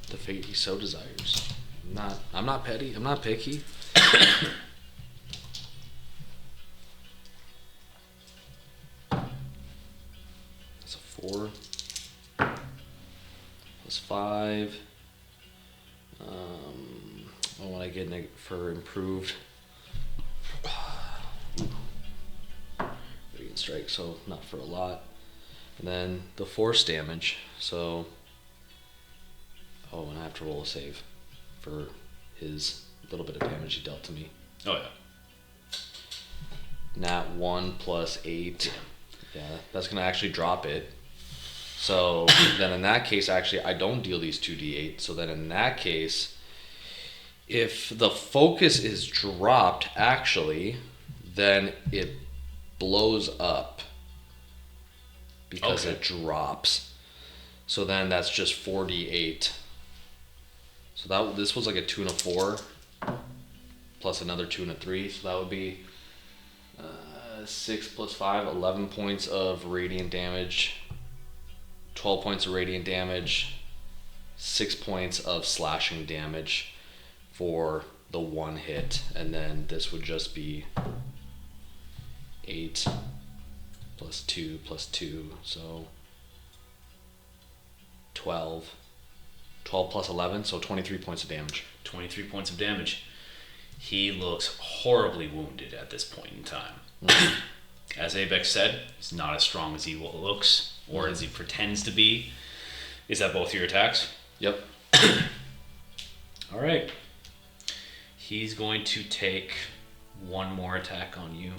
[SPEAKER 1] the fate he so desires. I'm not petty. I'm not picky. That's a 4 plus 5. What I get for improved radiant strike, so not for a lot. And then the force damage. So, and I have to roll a save for his little bit of damage he dealt to me.
[SPEAKER 2] Oh yeah.
[SPEAKER 1] Nat 1 plus 8. Yeah, that's gonna actually drop it. So then in that case, actually, I don't deal these 2d8. So then in that case, if the focus is dropped, actually, then it blows up because
[SPEAKER 2] Okay.
[SPEAKER 1] it drops. So then that's just 4d8. So this was like a 2 and a 4, plus another 2 and a 3. So that would be 6 plus 5, 11 points of radiant damage, 12 points of radiant damage, 6 points of slashing damage for the one hit, and then this would just be 8 plus 2 plus 2, so 12 plus 11, so 23 points of damage.
[SPEAKER 2] 23 points of damage. He looks horribly wounded at this point in time. As Abex said, he's not as strong as he looks, or as he pretends to be. Is that both your attacks?
[SPEAKER 1] Yep.
[SPEAKER 2] All right. He's going to take one more attack on you.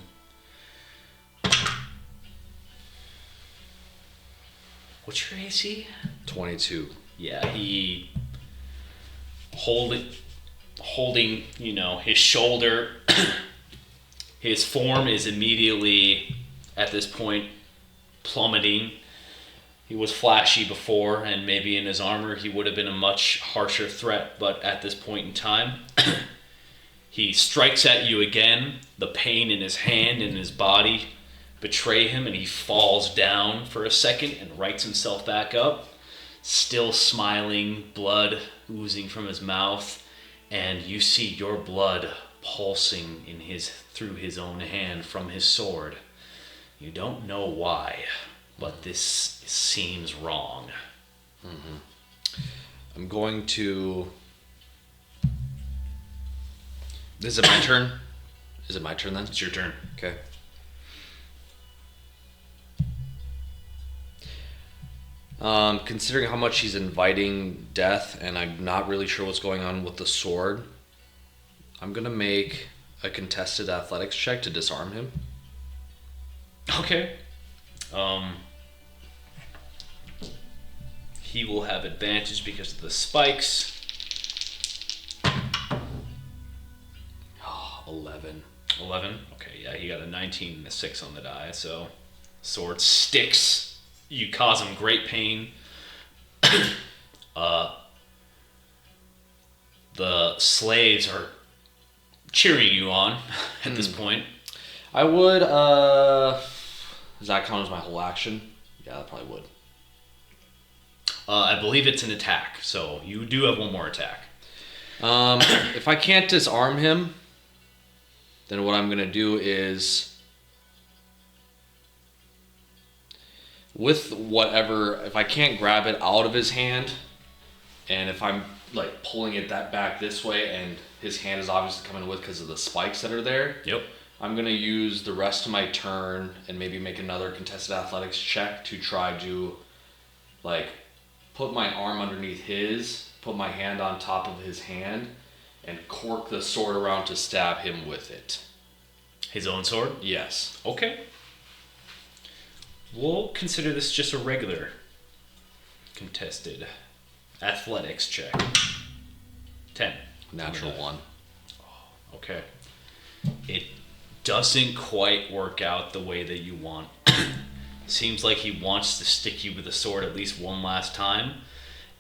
[SPEAKER 2] What's your AC?
[SPEAKER 1] 22.
[SPEAKER 2] Yeah, he holding, his shoulder. His form is immediately, at this point, plummeting. He was flashy before, and maybe in his armor he would have been a much harsher threat, but at this point in time, he strikes at you again. The pain in his hand and his body betray him, and he falls down for a second and rights himself back up, still smiling, blood oozing from his mouth, and you see your blood pulsing through his own hand from his sword. You don't know why, but this seems wrong.
[SPEAKER 1] I'm going to... Is it my turn? Is it my turn then?
[SPEAKER 2] It's your turn.
[SPEAKER 1] Okay. Considering how much he's inviting death, and I'm not really sure what's going on with the sword, I'm gonna make a contested athletics check to disarm him.
[SPEAKER 2] Okay. He will have advantage because of the spikes.
[SPEAKER 1] 11.
[SPEAKER 2] 11? Okay, yeah, he got a 19 and a 6 on the die, so sword sticks. You cause him great pain. The slaves are cheering you on at this point.
[SPEAKER 1] I would, does that count as my whole action? Yeah, that probably would.
[SPEAKER 2] I believe it's an attack, so you do have one more attack.
[SPEAKER 1] If I can't disarm him, then what I'm gonna do is, with whatever, if I can't grab it out of his hand, and if I'm like pulling it back this way, and his hand is obviously coming with because of the spikes that are there.
[SPEAKER 2] Yep.
[SPEAKER 1] I'm gonna use the rest of my turn and maybe make another contested athletics check to try to, like, put my arm underneath his, put my hand on top of his hand, and cork the sword around to stab him with it.
[SPEAKER 2] His own sword?
[SPEAKER 1] Yes.
[SPEAKER 2] Okay. We'll consider this just a regular contested athletics check. 10.
[SPEAKER 1] Natural 1.
[SPEAKER 2] Okay. It doesn't quite work out the way that you want. Seems like he wants to stick you with a sword at least one last time.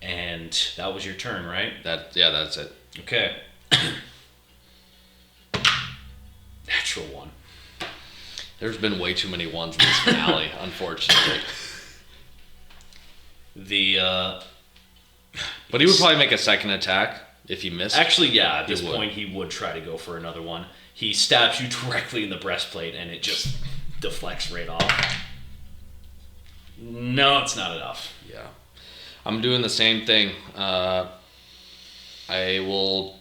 [SPEAKER 2] And that was your turn, right?
[SPEAKER 1] That's it.
[SPEAKER 2] Okay. Natural 1.
[SPEAKER 1] There's been way too many ones in this finale, unfortunately. But he would probably make a second attack if he missed.
[SPEAKER 2] Actually, yeah, at this
[SPEAKER 1] He would.
[SPEAKER 2] point he would try to go for another one. He stabs you directly in the breastplate and it just deflects right off. No, it's not enough.
[SPEAKER 1] Yeah. I'm doing the same thing. I will...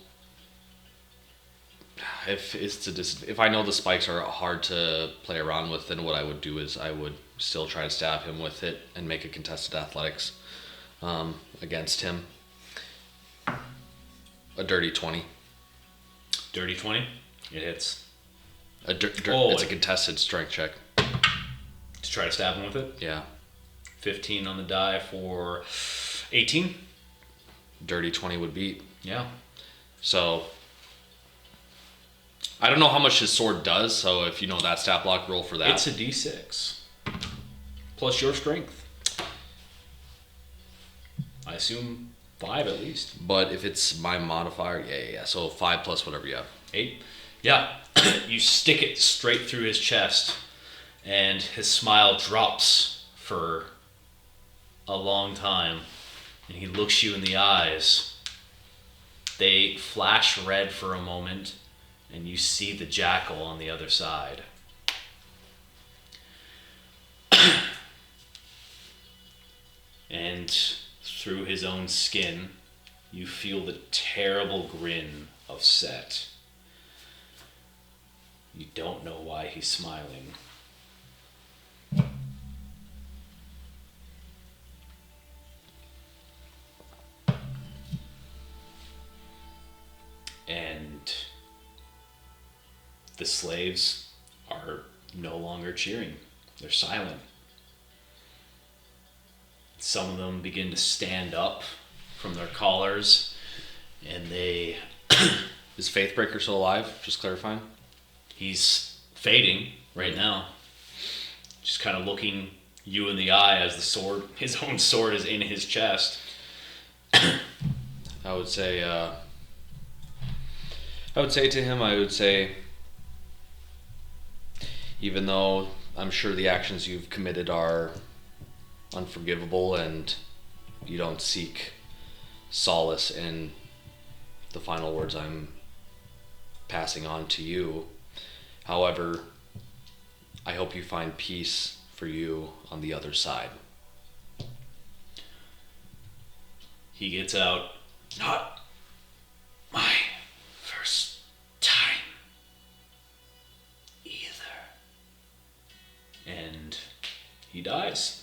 [SPEAKER 1] If I know the spikes are hard to play around with, then what I would do is I would still try to stab him with it and make a contested athletics against him. A dirty 20.
[SPEAKER 2] Dirty 20? It hits.
[SPEAKER 1] It's a contested strength check.
[SPEAKER 2] To try to stab him with it?
[SPEAKER 1] Yeah.
[SPEAKER 2] 15 on the die for 18.
[SPEAKER 1] Dirty 20 would beat.
[SPEAKER 2] Yeah.
[SPEAKER 1] So... I don't know how much his sword does, so if you know that stat block, roll for that.
[SPEAKER 2] It's a d6. Plus your strength. I assume 5 at least.
[SPEAKER 1] But if it's my modifier, yeah. So 5 plus whatever you have.
[SPEAKER 2] 8. Yeah. You stick it straight through his chest, and his smile drops for a long time, and he looks you in the eyes. They flash red for a moment, and you see the jackal on the other side. And through his own skin, you feel the terrible grin of Set. You don't know why he's smiling. And the slaves are no longer cheering. They're silent. Some of them begin to stand up from their collars, and they...
[SPEAKER 3] Is Faithbreaker still alive? Just clarifying.
[SPEAKER 2] He's fading right now. Just kind of looking you in the eye as the sword, his own sword, is in his chest.
[SPEAKER 3] I would say to him, even though I'm sure the actions you've committed are unforgivable and you don't seek solace in the final words I'm passing on to you. However, I hope you find peace for you on the other side.
[SPEAKER 2] He gets out, not my first time either. And he dies.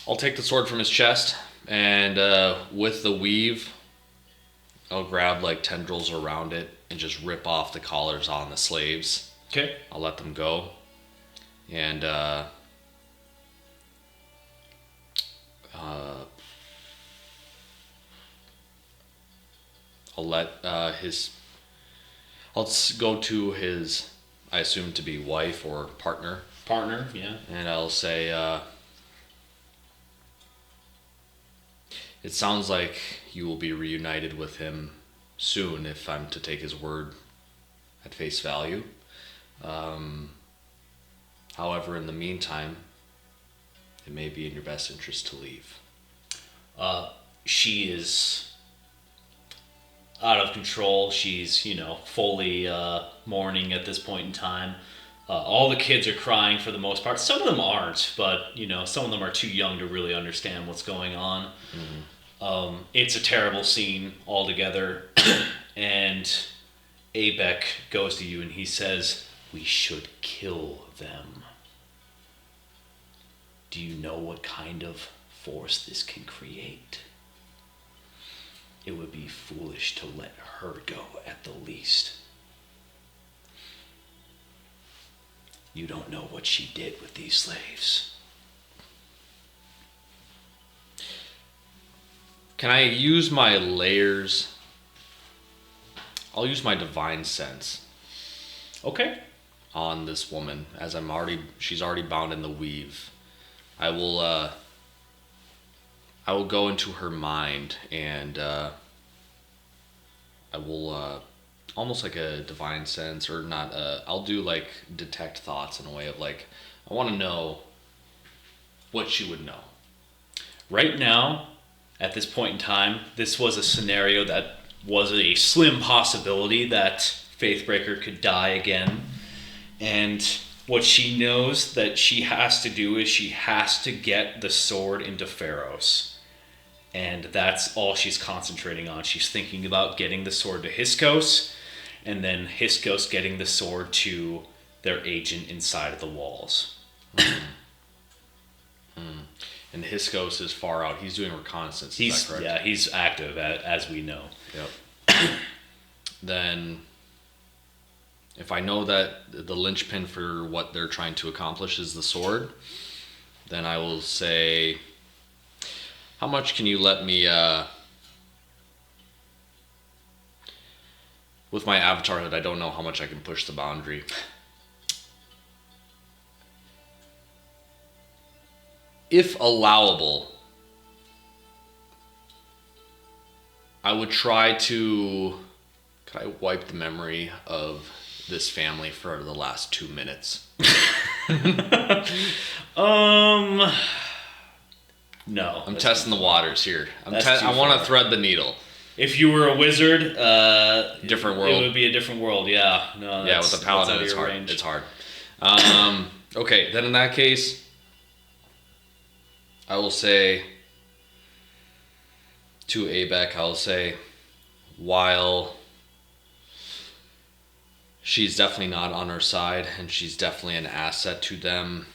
[SPEAKER 3] I'll take the sword from his chest, and with the weave, I'll grab like tendrils around it and just rip off the collars on the slaves.
[SPEAKER 2] Okay.
[SPEAKER 3] I'll let them go, and I'll let I'll go to his, I assume to be wife or partner,
[SPEAKER 2] Partner, yeah.
[SPEAKER 3] and I'll say, it sounds like you will be reunited with him soon, if I'm to take his word at face value. However, in the meantime, it may be in your best interest to leave.
[SPEAKER 2] She is out of control. She's, fully mourning at this point in time. All the kids are crying for the most part. Some of them aren't, but, some of them are too young to really understand what's going on. Mm-hmm. It's a terrible scene altogether. And Abek goes to you and he says, "We should kill them. Do you know what kind of force this can create? It would be foolish to let her go at the least. You don't know what she did with these slaves."
[SPEAKER 3] Can I use my layers? I'll use my divine sense
[SPEAKER 2] Okay.
[SPEAKER 3] on this woman, as she's already bound in the weave. I will go into her mind, and I will almost like a divine sense, or not. I'll do like detect thoughts in a way of like, I want to know what she would know.
[SPEAKER 2] Right now, at this point in time, this was a scenario that was a slim possibility that Faithbreaker could die again. And what she knows that she has to do is she has to get the sword into Pharos. And that's all she's concentrating on. She's thinking about getting the sword to Hyksos, and then Hyksos getting the sword to their agent inside of the walls.
[SPEAKER 3] And Hyksos is far out. He's doing reconnaissance. Is that correct?
[SPEAKER 2] Yeah, he's active, as we know.
[SPEAKER 3] Yep. Then, if I know that the linchpin for what they're trying to accomplish is the sword, then I will say, how much can you let me, with my avatar hood, I don't know how much I can push the boundary. If allowable, I would try to... Could I wipe the memory of this family for the last 2 minutes?
[SPEAKER 2] No.
[SPEAKER 3] I'm testing the waters here. I
[SPEAKER 2] Too
[SPEAKER 3] want
[SPEAKER 2] far.
[SPEAKER 3] to thread the needle.
[SPEAKER 2] If you were a wizard,
[SPEAKER 3] Different world.
[SPEAKER 2] It would be a different world. Yeah. No.
[SPEAKER 3] Yeah, with the paladin, it's hard. It's hard. Okay, then in that case, I will say to Abek, I'll say, while she's definitely not on our side and she's definitely an asset to them,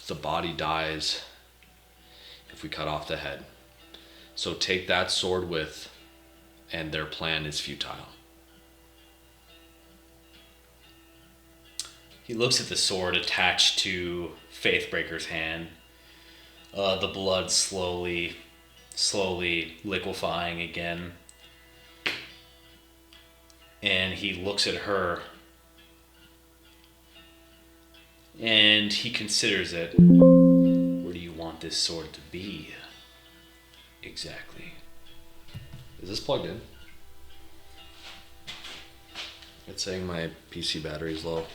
[SPEAKER 3] the body dies if we cut off the head. So take that sword with
[SPEAKER 1] and their plan is futile.
[SPEAKER 2] He looks at the sword attached to Faithbreaker's hand. The blood slowly liquefying again. And he looks at her. And he considers it. Where do you want this sword to be? Exactly.
[SPEAKER 1] Is this plugged in? It's saying my PC battery's low.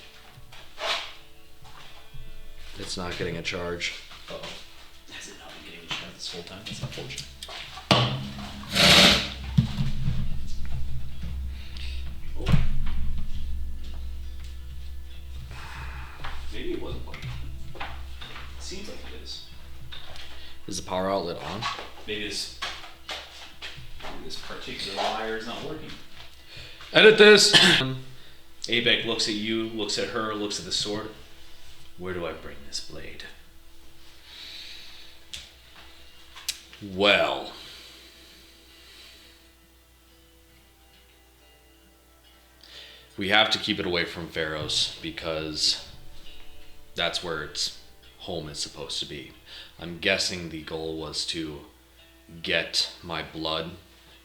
[SPEAKER 1] It's not getting a charge.
[SPEAKER 2] Uh-oh. Has it not been getting a charge this whole time? That's unfortunate. Oh. Maybe it wasn't plugged in. Seems like it is.
[SPEAKER 1] Is the power outlet on?
[SPEAKER 2] Maybe this particular wire is not working.
[SPEAKER 1] Edit this!
[SPEAKER 2] Abek looks at you, looks at her, looks at the sword. Where do I bring this blade?
[SPEAKER 1] Well, we have to keep it away from Pharaoh's because that's where its home is supposed to be. I'm guessing the goal was to get my blood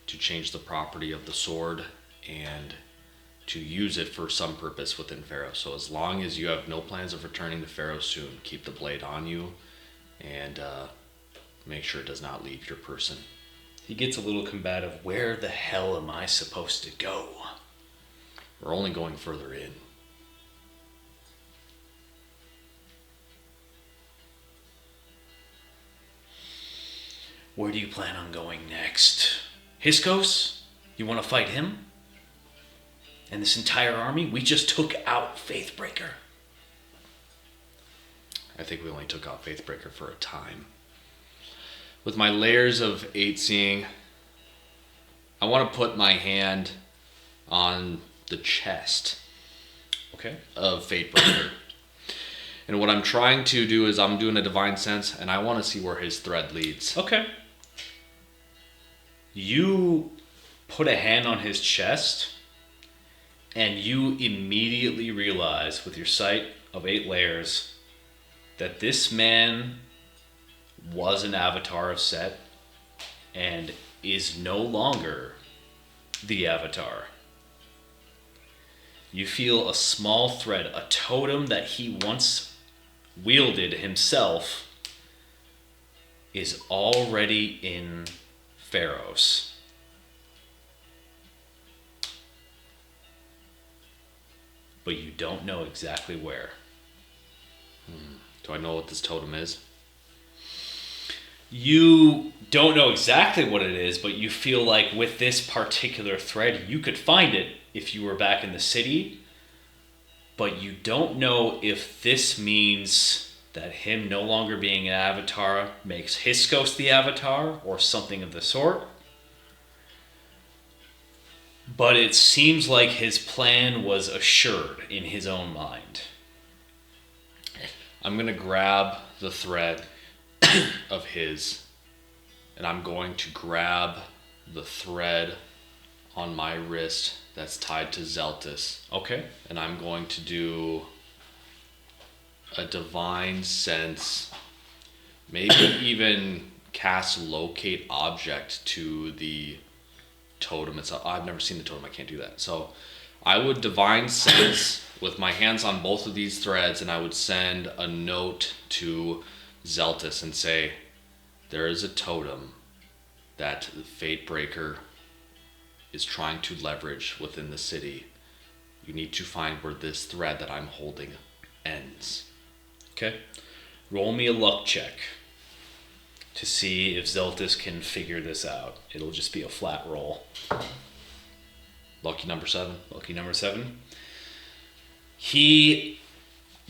[SPEAKER 1] to change the property of the sword and to use it for some purpose within Pharaoh. So as long as you have no plans of returning to Pharaoh soon, keep the blade on you and make sure it does not leave your person.
[SPEAKER 2] He gets a little combative. Where the hell am I supposed to go?
[SPEAKER 1] We're only going further in.
[SPEAKER 2] Where do you plan on going next? Hiskos? You want to fight him? And this entire army? We just took out Faithbreaker.
[SPEAKER 1] I think we only took out Faithbreaker for a time. With my layers of 8 seeing, I want to put my hand on the chest of Faithbreaker. And what I'm trying to do is I'm doing a divine sense, and I want to see where his thread leads.
[SPEAKER 2] Okay. You put a hand on his chest, and you immediately realize with your sight of 8 layers that this man was an avatar of Set and is no longer the avatar. You feel a small thread, a totem that he once wielded himself is already in Pharaoh's. But you don't know exactly where.
[SPEAKER 1] Do I know what this totem is?
[SPEAKER 2] You don't know exactly what it is, but you feel like with this particular thread, you could find it if you were back in the city. But you don't know if this means that him no longer being an avatar makes Hiskos the avatar or something of the sort. But it seems like his plan was assured in his own mind.
[SPEAKER 1] I'm going to grab the thread of his, and I'm going to grab the thread on my wrist that's tied to Zeltis.
[SPEAKER 2] Okay.
[SPEAKER 1] And I'm going to do a divine sense, maybe even cast locate object to the totem itself. I've never seen the totem, I can't do that. So I would divine sense with my hands on both of these threads, and I would send a note to Zeltis and say, there is a totem that the Fatebreaker is trying to leverage within the city. You need to find where this thread that I'm holding ends.
[SPEAKER 2] Okay. Roll me a luck check to see if Zeltis can figure this out. It'll just be a flat roll.
[SPEAKER 1] Lucky number 7.
[SPEAKER 2] Lucky number 7. He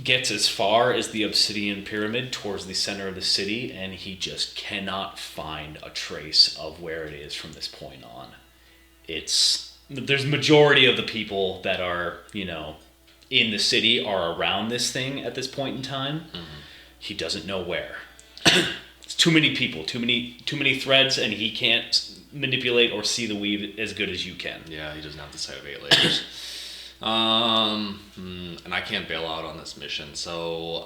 [SPEAKER 2] gets as far as the obsidian pyramid towards the center of the city, and he just cannot find a trace of where it is from this point on. There's majority of the people that are, in the city are around this thing at this point in time. Mm-hmm. He doesn't know where. It's too many people, too many threads, and he can't manipulate or see the weave as good as you can.
[SPEAKER 3] Yeah, he doesn't have the sight of 8 layers. And I can't bail out on this mission, so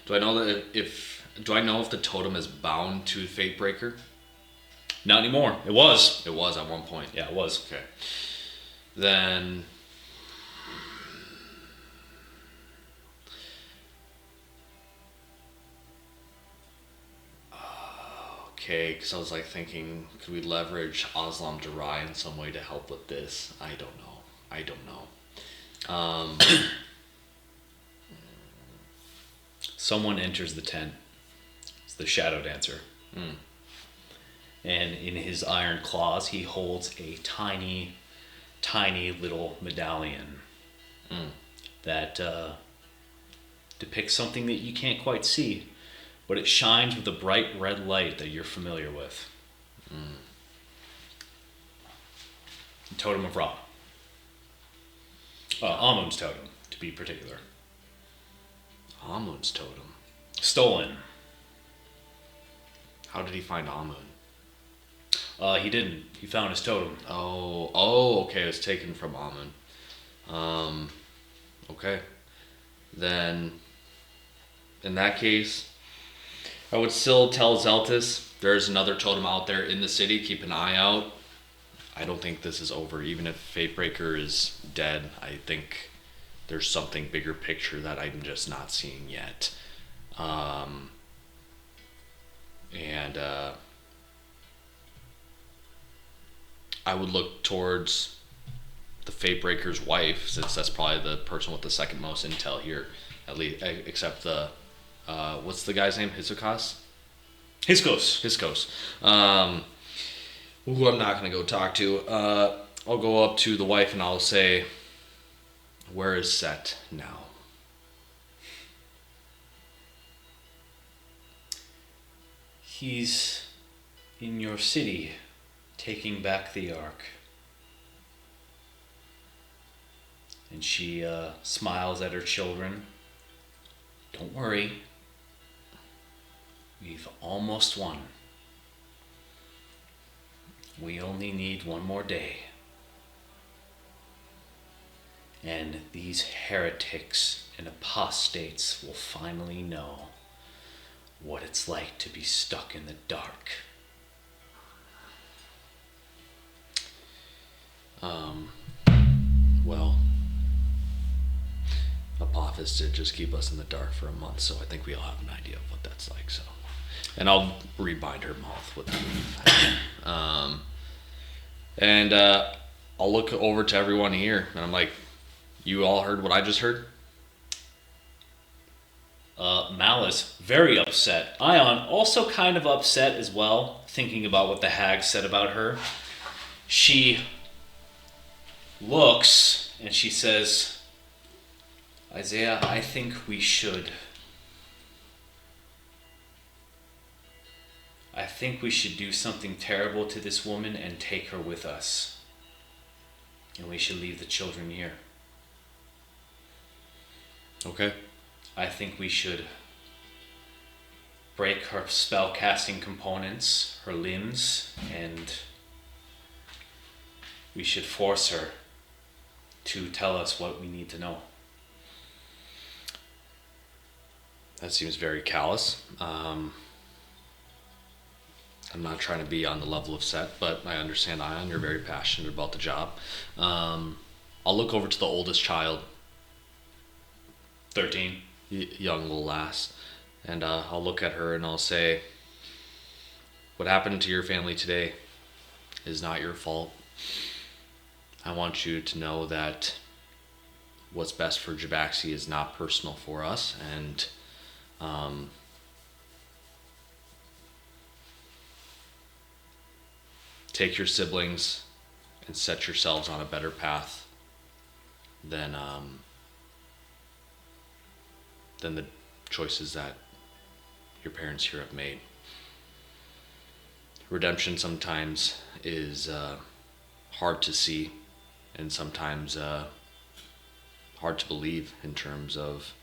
[SPEAKER 3] do I know that if the totem is bound to Fatebreaker?
[SPEAKER 2] Not anymore. It was.
[SPEAKER 3] It was at one point.
[SPEAKER 2] Yeah, it was.
[SPEAKER 3] Okay. Then okay, because I was like thinking, could we leverage Aslam Durai in some way to help with this? I don't know.
[SPEAKER 2] Someone enters the tent. It's the Shadow Dancer. And in his iron claws, he holds a tiny, tiny little medallion that depicts something that you can't quite see, but it shines with a bright red light that you're familiar with. The Totem of Ra. Amun's totem, to be particular.
[SPEAKER 3] Amun's totem.
[SPEAKER 2] Stolen.
[SPEAKER 3] How did he find Amun?
[SPEAKER 2] He didn't. He found his totem.
[SPEAKER 3] Oh, okay. It was taken from Amun. Okay. Then, in that case, I would still tell Zeltis there's another totem out there in the city. Keep an eye out. I don't think this is over. Even if Fatebreaker is dead, I think there's something bigger picture that I'm just not seeing yet. I would look towards the Fatebreaker's wife, since that's probably the person with the second most intel here, at least, except the what's the guy's name? Hisokas?
[SPEAKER 2] Hiskos.
[SPEAKER 3] Who I'm not gonna go talk to. I'll go up to the wife and I'll say, "Where is Set now?"
[SPEAKER 2] He's in your city, taking back the Ark. And she smiles at her children. Don't worry. We've almost won. We only need one more day. And these heretics and apostates will finally know what it's like to be stuck in the dark.
[SPEAKER 3] Well, Apophis did just keep us in the dark for a month, so I think we all have an idea of what that's like. So, and I'll rebind her mouth with the leaf. And I'll look over to everyone here, and I'm like, "You all heard what I just heard?"
[SPEAKER 2] Malice, very upset. Ion, also kind of upset as well, thinking about what the hag said about her. She looks and she says, Isaiah, I think we should do something terrible to this woman and take her with us. And we should leave the children here.
[SPEAKER 3] Okay.
[SPEAKER 2] I think we should break her spell casting components, her limbs, and we should force her to tell us what we need to know.
[SPEAKER 3] That seems very callous. I'm not trying to be on the level of Set, but I understand, Ion, you're very passionate about the job. I'll look over to the oldest child,
[SPEAKER 2] 13.
[SPEAKER 3] Young little lass, and I'll look at her and I'll say, "What happened to your family today is not your fault. I want you to know that what's best for Jabaxi is not personal for us, and take your siblings and set yourselves on a better path than the choices that your parents here have made. Redemption sometimes is hard to see
[SPEAKER 1] and sometimes hard to believe in terms of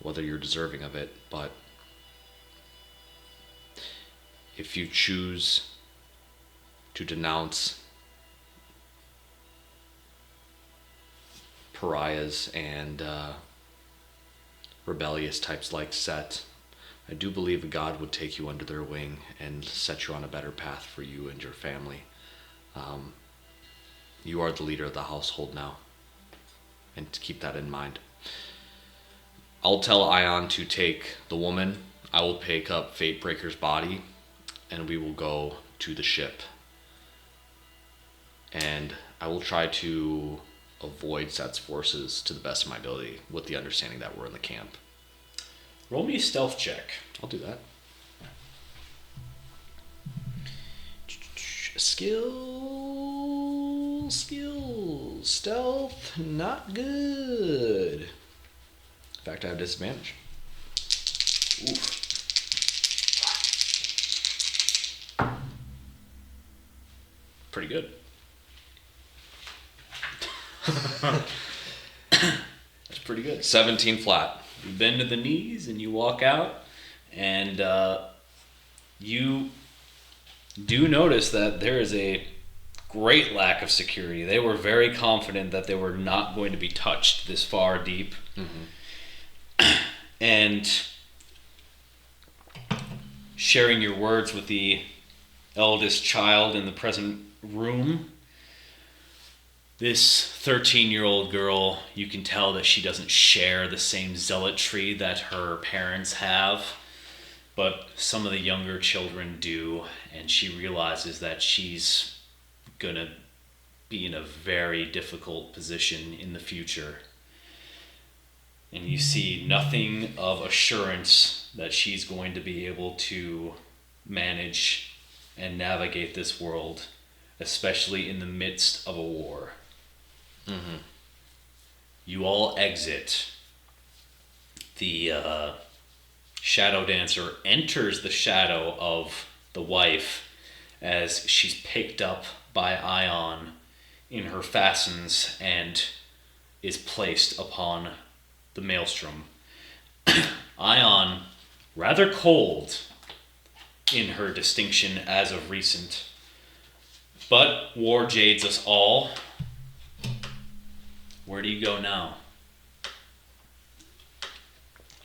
[SPEAKER 1] whether you're deserving of it. But if you choose to denounce pariahs and rebellious types like Set, I do believe God would take you under their wing and set you on a better path for you and your family. You are the leader of the household now, and to keep that in mind. I'll tell Ion to take the woman. I will pick up Fatebreaker's body, and we will go to the ship. And I will try to avoid Set's forces to the best of my ability, with the understanding that we're in the camp.
[SPEAKER 2] Roll me a stealth check.
[SPEAKER 1] I'll do that. Skills, stealth, not good. In fact, I have disadvantage.
[SPEAKER 2] Oof. Pretty good. That's pretty good.
[SPEAKER 1] 17 flat.
[SPEAKER 2] You bend to the knees and you walk out, and you do notice that there is a great lack of security. They were very confident that they were not going to be touched this far deep. Mm-hmm. And sharing your words with the eldest child in the present room, this 13-year-old girl, you can tell that she doesn't share the same zealotry that her parents have, but some of the younger children do, and she realizes that she's gonna be in a very difficult position in the future. And you see nothing of assurance that she's going to be able to manage and navigate this world, especially in the midst of a war. Mm-hmm. You all exit. The shadow dancer enters the shadow of the wife as she's picked up by Ion in her fastens and is placed upon the maelstrom. Ion, rather cold in her distinction as of recent, but war jades us all. Where do you go now?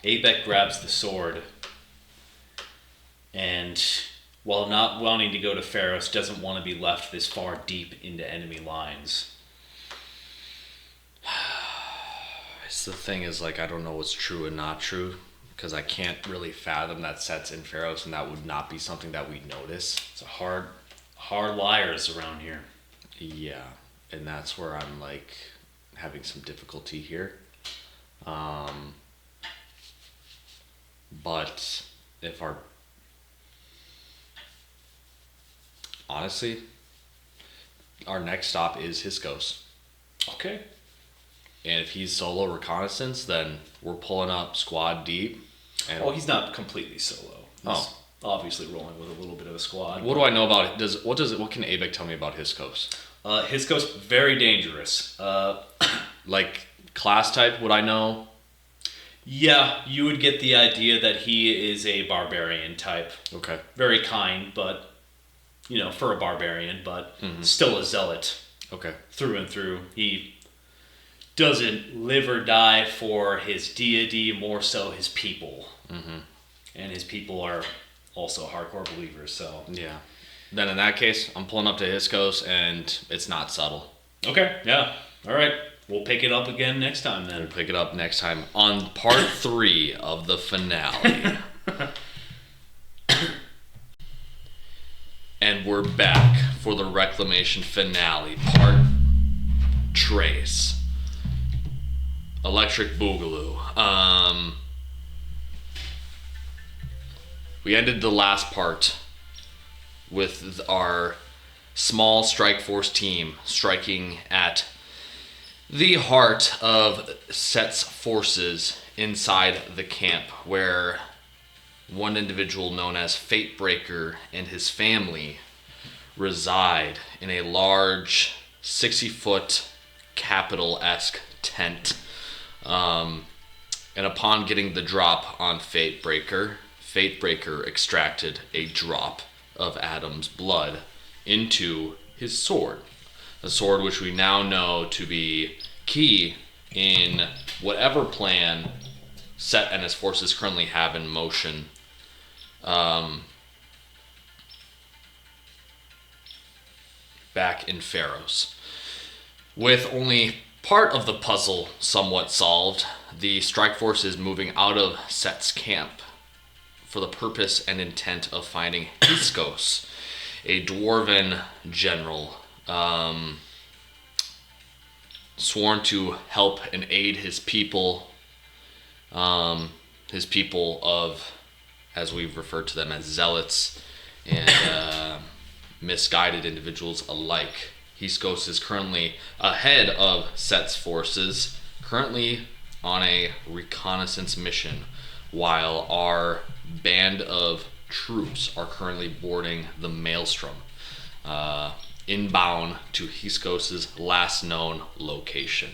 [SPEAKER 2] Abek grabs the sword, and while not wanting to go to Pharos, doesn't want to be left this far deep into enemy lines.
[SPEAKER 1] It's the thing is, like, I don't know what's true and not true, because I can't really fathom that Set's in Pharos, and that would not be something that we'd notice.
[SPEAKER 2] It's a hard liars around here.
[SPEAKER 1] Yeah, and that's where I'm, like, having some difficulty here. But if honestly, our next stop is Hiscos.
[SPEAKER 2] Okay.
[SPEAKER 1] And if he's solo reconnaissance, then we're pulling up squad deep. And
[SPEAKER 2] he's not completely solo. He's obviously rolling with a little bit of a squad.
[SPEAKER 1] What do I know about it? What can Abek tell me about Hiscos?
[SPEAKER 2] Hiscos, very dangerous.
[SPEAKER 1] Like class type, would I know?
[SPEAKER 2] Yeah, you would get the idea that he is a barbarian type.
[SPEAKER 1] Okay.
[SPEAKER 2] Very kind, but, for a barbarian, but still a zealot.
[SPEAKER 1] Okay.
[SPEAKER 2] Through and through. He doesn't live or die for his deity, more so his people. Mm-hmm. And his people are also hardcore believers, so.
[SPEAKER 1] Yeah. Then in that case, I'm pulling up to Hiscos, and it's not subtle.
[SPEAKER 2] Okay, yeah. All right. We'll pick it up again next time then.
[SPEAKER 1] We'll pick it up next time on part 3 of the finale. And we're back for the Reclamation finale, part Trace. Electric Boogaloo. We ended the last part with our small strike force team striking at the heart of Set's forces inside the camp, where one individual known as Fatebreaker and his family reside in a large 60-foot capital-esque tent. And upon getting the drop on Fatebreaker extracted a drop of Adam's blood into his sword. A sword which we now know to be key in whatever plan Set and his forces currently have in motion. Back in Pharos. With only part of the puzzle somewhat solved, the strike force is moving out of Set's camp for the purpose and intent of finding Hiskos, a dwarven general, sworn to help and aid his people of, as we've referred to them as zealots and misguided individuals alike. Hiskos is currently ahead of Set's forces, currently on a reconnaissance mission, while our band of troops are currently boarding the Maelstrom, inbound to Hiskos' last known location.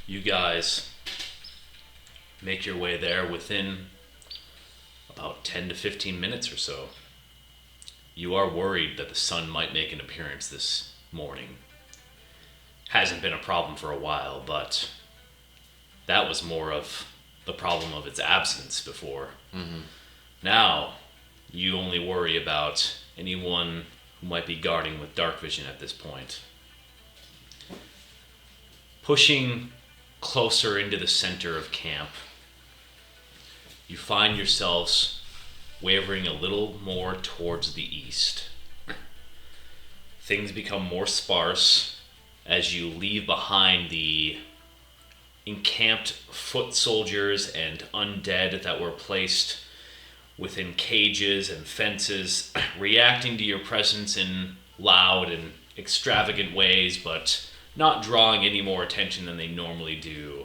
[SPEAKER 2] You guys make your way there within about 10 to 15 minutes or so. You are worried that the sun might make an appearance this morning. Hasn't been a problem for a while, but that was more of the problem of its absence before.
[SPEAKER 1] Mm-hmm.
[SPEAKER 2] Now, you only worry about anyone who might be guarding with dark vision at this point. Pushing closer into the center of camp, you find yourselves wavering a little more towards the east. Things become more sparse as you leave behind the encamped foot soldiers and undead that were placed within cages and fences, reacting to your presence in loud and extravagant ways, but not drawing any more attention than they normally do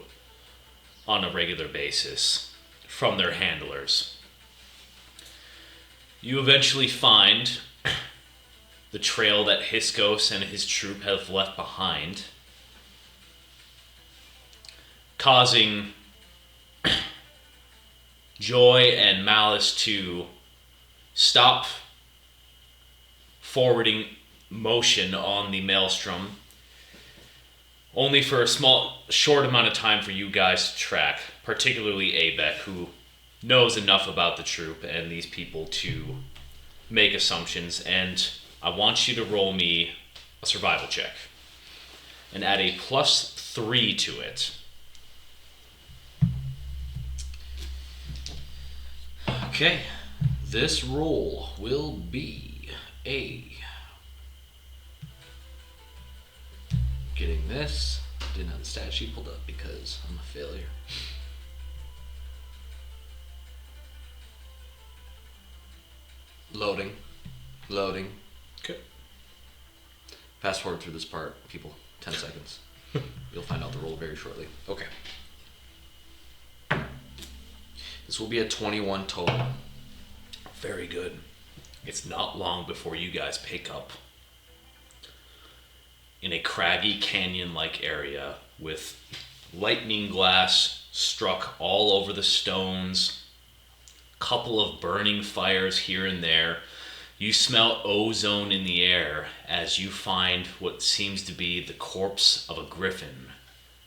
[SPEAKER 2] on a regular basis from their handlers. You eventually find the trail that Hiskos and his troop have left behind, causing Joy and Malice to stop forwarding motion on the Maelstrom, only for a short amount of time for you guys to track, particularly Abek, who knows enough about the troop and these people to make assumptions. And I want you to roll me a survival check and add a +3 to it.
[SPEAKER 1] Okay, this roll will be getting this. Didn't have the stat sheet pulled up because I'm a failure. Loading.
[SPEAKER 2] Okay.
[SPEAKER 1] Fast forward through this part, people. 10 seconds. You'll find out the roll very shortly. Okay. This will be a 21 total.
[SPEAKER 2] Very good. It's not long before you guys pick up in a craggy canyon-like area with lightning glass struck all over the stones, couple of burning fires here and there. You smell ozone in the air as you find what seems to be the corpse of a griffin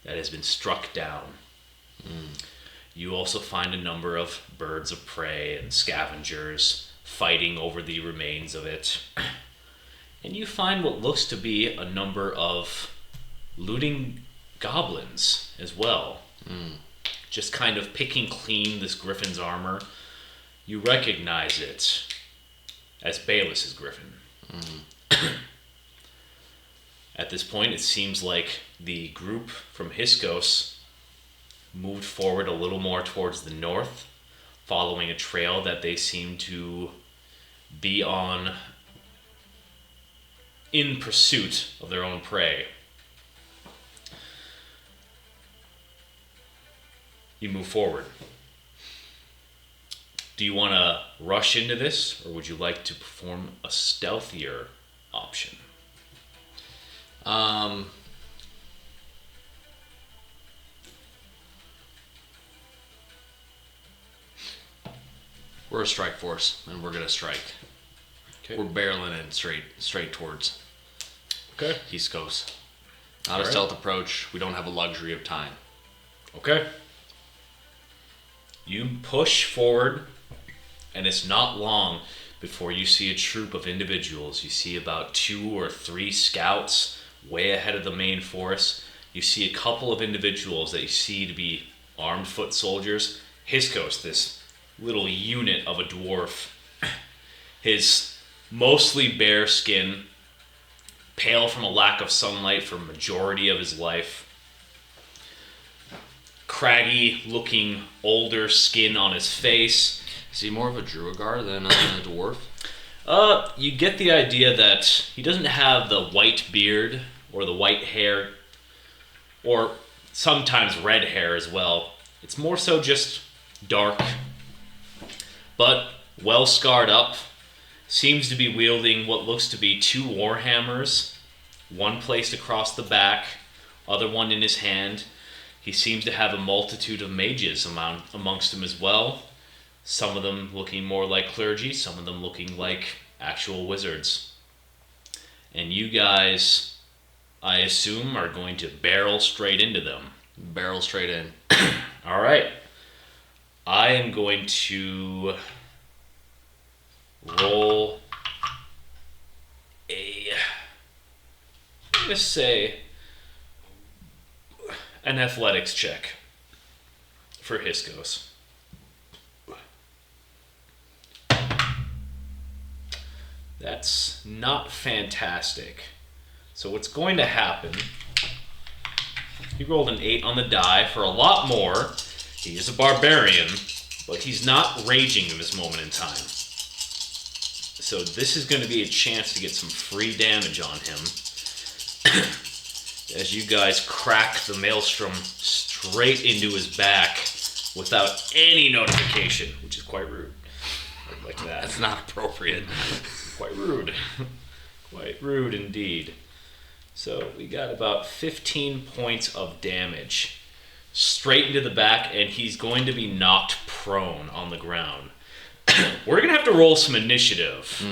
[SPEAKER 2] that has been struck down. You also find a number of birds of prey and scavengers fighting over the remains of it. And you find what looks to be a number of looting goblins as well. Just kind of picking clean this griffin's armor. You recognize it as Baelis's griffin. At this point, it seems like the group from Hiskos moved forward a little more towards the north, following a trail that they seem to be on in pursuit of their own prey. You move forward. Do you want to rush into this, or would you like to perform a stealthier option?
[SPEAKER 1] We're a strike force, and we're gonna strike.
[SPEAKER 2] Okay.
[SPEAKER 1] We're barreling in straight towards
[SPEAKER 2] Okay.
[SPEAKER 1] East Coast. Not a
[SPEAKER 2] Alright.
[SPEAKER 1] stealth approach. We don't have a luxury of time.
[SPEAKER 2] Okay. You push forward, and it's not long before you see a troop of individuals. You see about 2 or 3 scouts way ahead of the main force. You see a couple of individuals that you see to be armed foot soldiers. Hiskos, this little unit of a dwarf, his mostly bare skin, pale from a lack of sunlight for majority of his life. Craggy looking older skin on his face.
[SPEAKER 1] Is he more of a Druagar than a dwarf?
[SPEAKER 2] You get the idea that he doesn't have the white beard or the white hair, or sometimes red hair as well. It's more so just dark, but well scarred up. Seems to be wielding what looks to be 2 warhammers, one placed across the back, other one in his hand. He seems to have a multitude of mages amongst them as well. Some of them looking more like clergy, some of them looking like actual wizards. And you guys, I assume, are going to barrel straight into them.
[SPEAKER 1] Barrel straight in.
[SPEAKER 2] All right. I am going to roll I'm going to say an athletics check for Hiskos. That's not fantastic. So what's going to happen, he rolled an 8 on the die for a lot more. He is a barbarian, but he's not raging in this moment in time. So this is going to be a chance to get some free damage on him. As you guys crack the maelstrom straight into his back without any notification, which is quite rude. I'd like that.
[SPEAKER 1] That's not appropriate.
[SPEAKER 2] Quite rude. Quite rude indeed. So we got about 15 points of damage straight into the back, and he's going to be knocked prone on the ground. We're going to have to roll some initiative.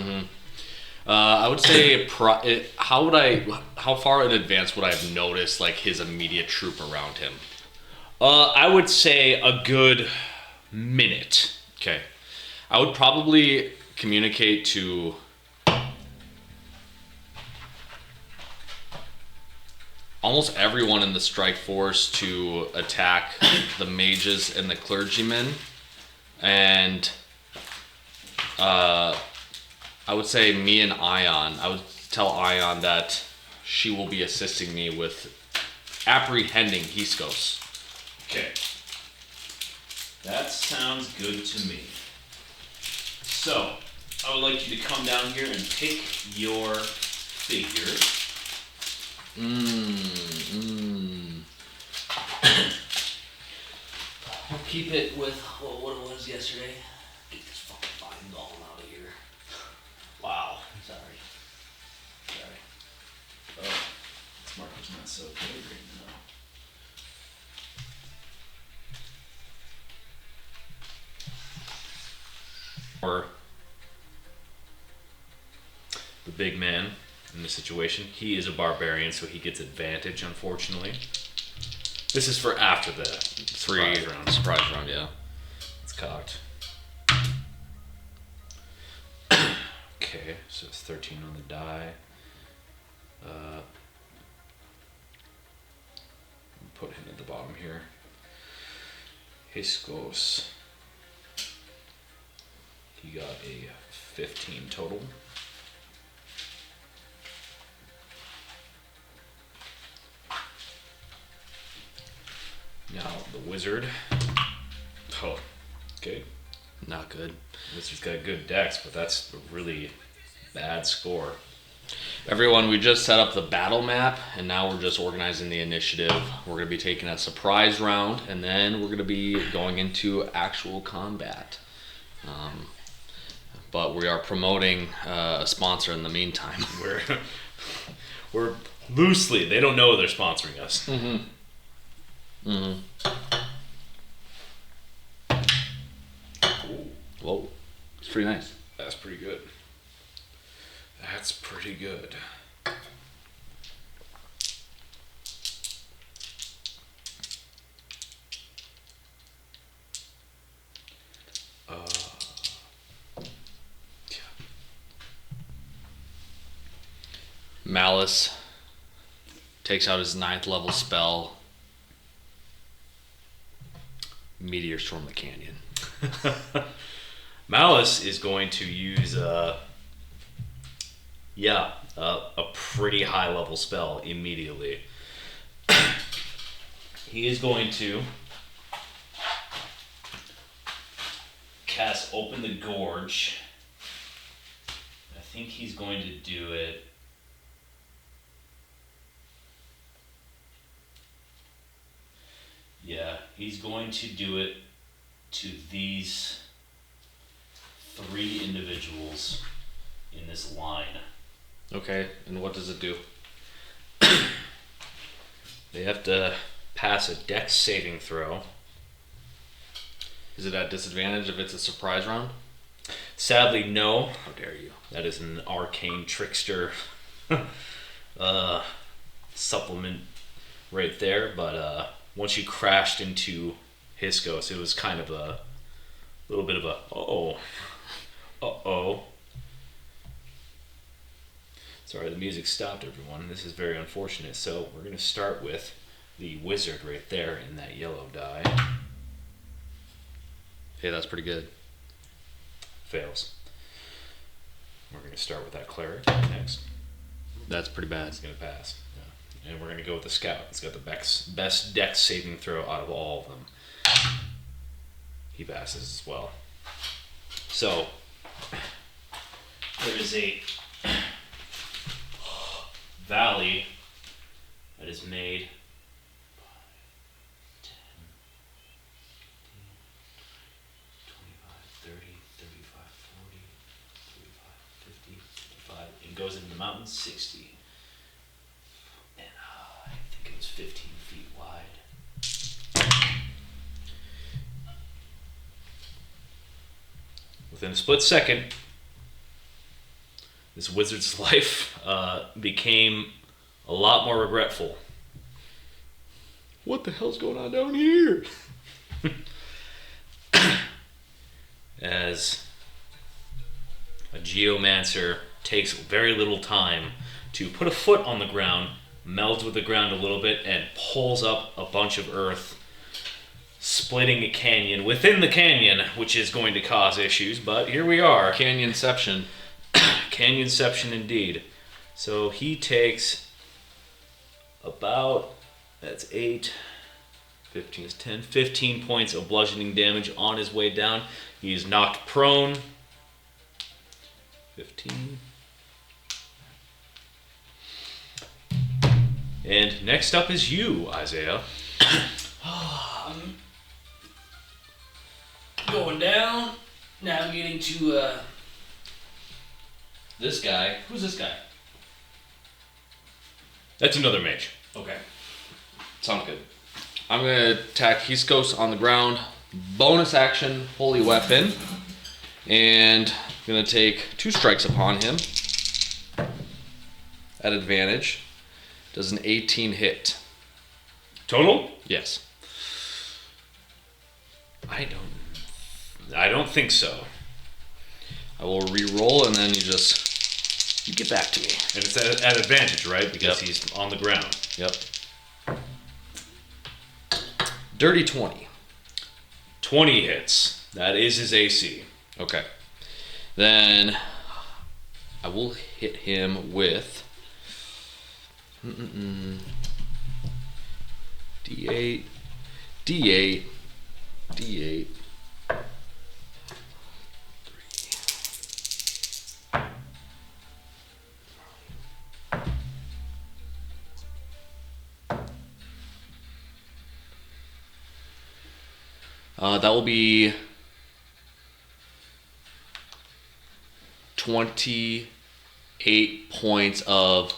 [SPEAKER 1] I would say, how far in advance would I have noticed like his immediate troop around him?
[SPEAKER 2] I would say a good minute.
[SPEAKER 1] Okay. I would probably communicate to almost everyone in the strike force to attack the mages and the clergymen. And I would say me and Ion, I would tell Ion that she will be assisting me with apprehending Hiskos.
[SPEAKER 2] Okay. That sounds good to me. So, I would like you to come down here and pick your figure.
[SPEAKER 1] I'll keep it with what it was yesterday. Get this fucking fine gone out of here.
[SPEAKER 2] Wow.
[SPEAKER 1] Sorry.
[SPEAKER 2] Oh, this marker's not so good right now. Or the big man in this situation, he is a barbarian, so he gets advantage, unfortunately. This is for after the surprise round.
[SPEAKER 1] Surprise round, yeah.
[SPEAKER 2] It's cocked. Okay, so it's 13 on the die. Put him at the bottom here. Hiskos. He got a 15 total. Now the wizard. Oh, okay.
[SPEAKER 1] Not good.
[SPEAKER 2] Wizard's got good dex, but that's a really bad score.
[SPEAKER 1] Everyone, we just set up the battle map, and now we're just organizing the initiative. We're going to be taking a surprise round, and then we're going to be going into actual combat. But we are promoting a sponsor in the meantime.
[SPEAKER 2] We're Loosely. They don't know they're sponsoring us.
[SPEAKER 3] Whoa. It's pretty nice.
[SPEAKER 2] That's pretty good. That's pretty good.
[SPEAKER 3] Malice takes out his 9th level spell. Meteor storm the canyon.
[SPEAKER 2] Malice is going to use a pretty high level spell immediately. He is going to cast Open the Gorge. I think he's going to do it. Yeah, he's going to do it to these 3 individuals in this line.
[SPEAKER 3] Okay, and what does it do?
[SPEAKER 2] They have to pass a Dex saving throw.
[SPEAKER 3] Is it at disadvantage if it's a surprise round?
[SPEAKER 2] Sadly, no.
[SPEAKER 3] How dare you?
[SPEAKER 2] That is an arcane trickster supplement right there. But once you crashed into Hiscos, it was kind of a little bit of a uh-oh. Sorry, the music stopped, everyone. This is very unfortunate. So we're going to start with the wizard right there in that yellow die.
[SPEAKER 3] Hey, that's pretty good.
[SPEAKER 2] Fails. We're going to start with that cleric next.
[SPEAKER 3] That's pretty bad.
[SPEAKER 2] It's going to pass. Yeah. And we're going to go with the scout. It's got the best Dex saving throw out of all of them. He passes as well. So, there is a valley that is made 10, 25, 30, 35, 40, 45, 50, 55. It goes into the mountains 60. And I think it was 15 feet wide. Within a split second, this wizard's life became a lot more regretful.
[SPEAKER 3] What the hell's going on down here?
[SPEAKER 2] As a geomancer takes very little time to put a foot on the ground, melds with the ground a little bit, and pulls up a bunch of earth, splitting a canyon within the canyon, which is going to cause issues, but here we are.
[SPEAKER 3] Canyonception.
[SPEAKER 2] Canyonception indeed. So he takes about, that's 8, 15 is 10, 15 points of bludgeoning damage on his way down. He is knocked prone. 15. And next up is you, Isaiah.
[SPEAKER 4] I'm going down, navigating to this guy. Who's this guy?
[SPEAKER 2] That's another mage.
[SPEAKER 4] Okay.
[SPEAKER 3] Sounds good. I'm going to attack Hiscos on the ground. Bonus action, holy weapon. And I'm going to take 2 strikes upon him. At advantage. Does an 18 hit?
[SPEAKER 2] Total?
[SPEAKER 3] Yes.
[SPEAKER 2] I don't think so.
[SPEAKER 3] I will re-roll and then you get back to me.
[SPEAKER 2] And it's at advantage, right? Because
[SPEAKER 3] Yep.
[SPEAKER 2] he's on the ground.
[SPEAKER 3] Yep. Dirty 20.
[SPEAKER 2] 20 hits. That is his AC.
[SPEAKER 3] Okay. Then I will hit him with D8, D8, D8. That will be 28 points of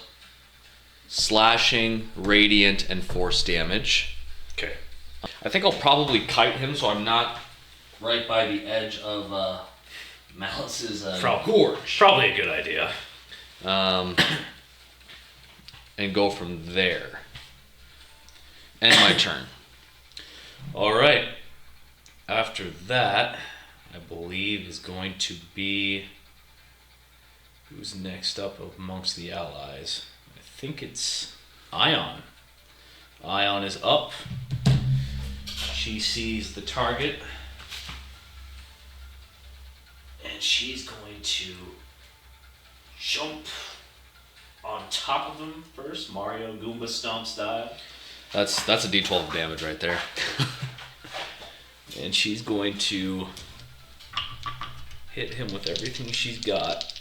[SPEAKER 3] slashing, radiant, and force damage.
[SPEAKER 2] Okay.
[SPEAKER 1] I think I'll probably kite him so I'm not right by the edge of Malice's gorge.
[SPEAKER 2] Probably a good idea.
[SPEAKER 3] And go from there. End my turn.
[SPEAKER 2] All right. After that, I believe is going to be who's next up amongst the allies. I think it's Ion. Ion is up. She sees the target. And she's going to jump on top of him first, Mario Goomba Stomp style.
[SPEAKER 3] That's a D12 damage right there.
[SPEAKER 2] And she's going to hit him with everything she's got.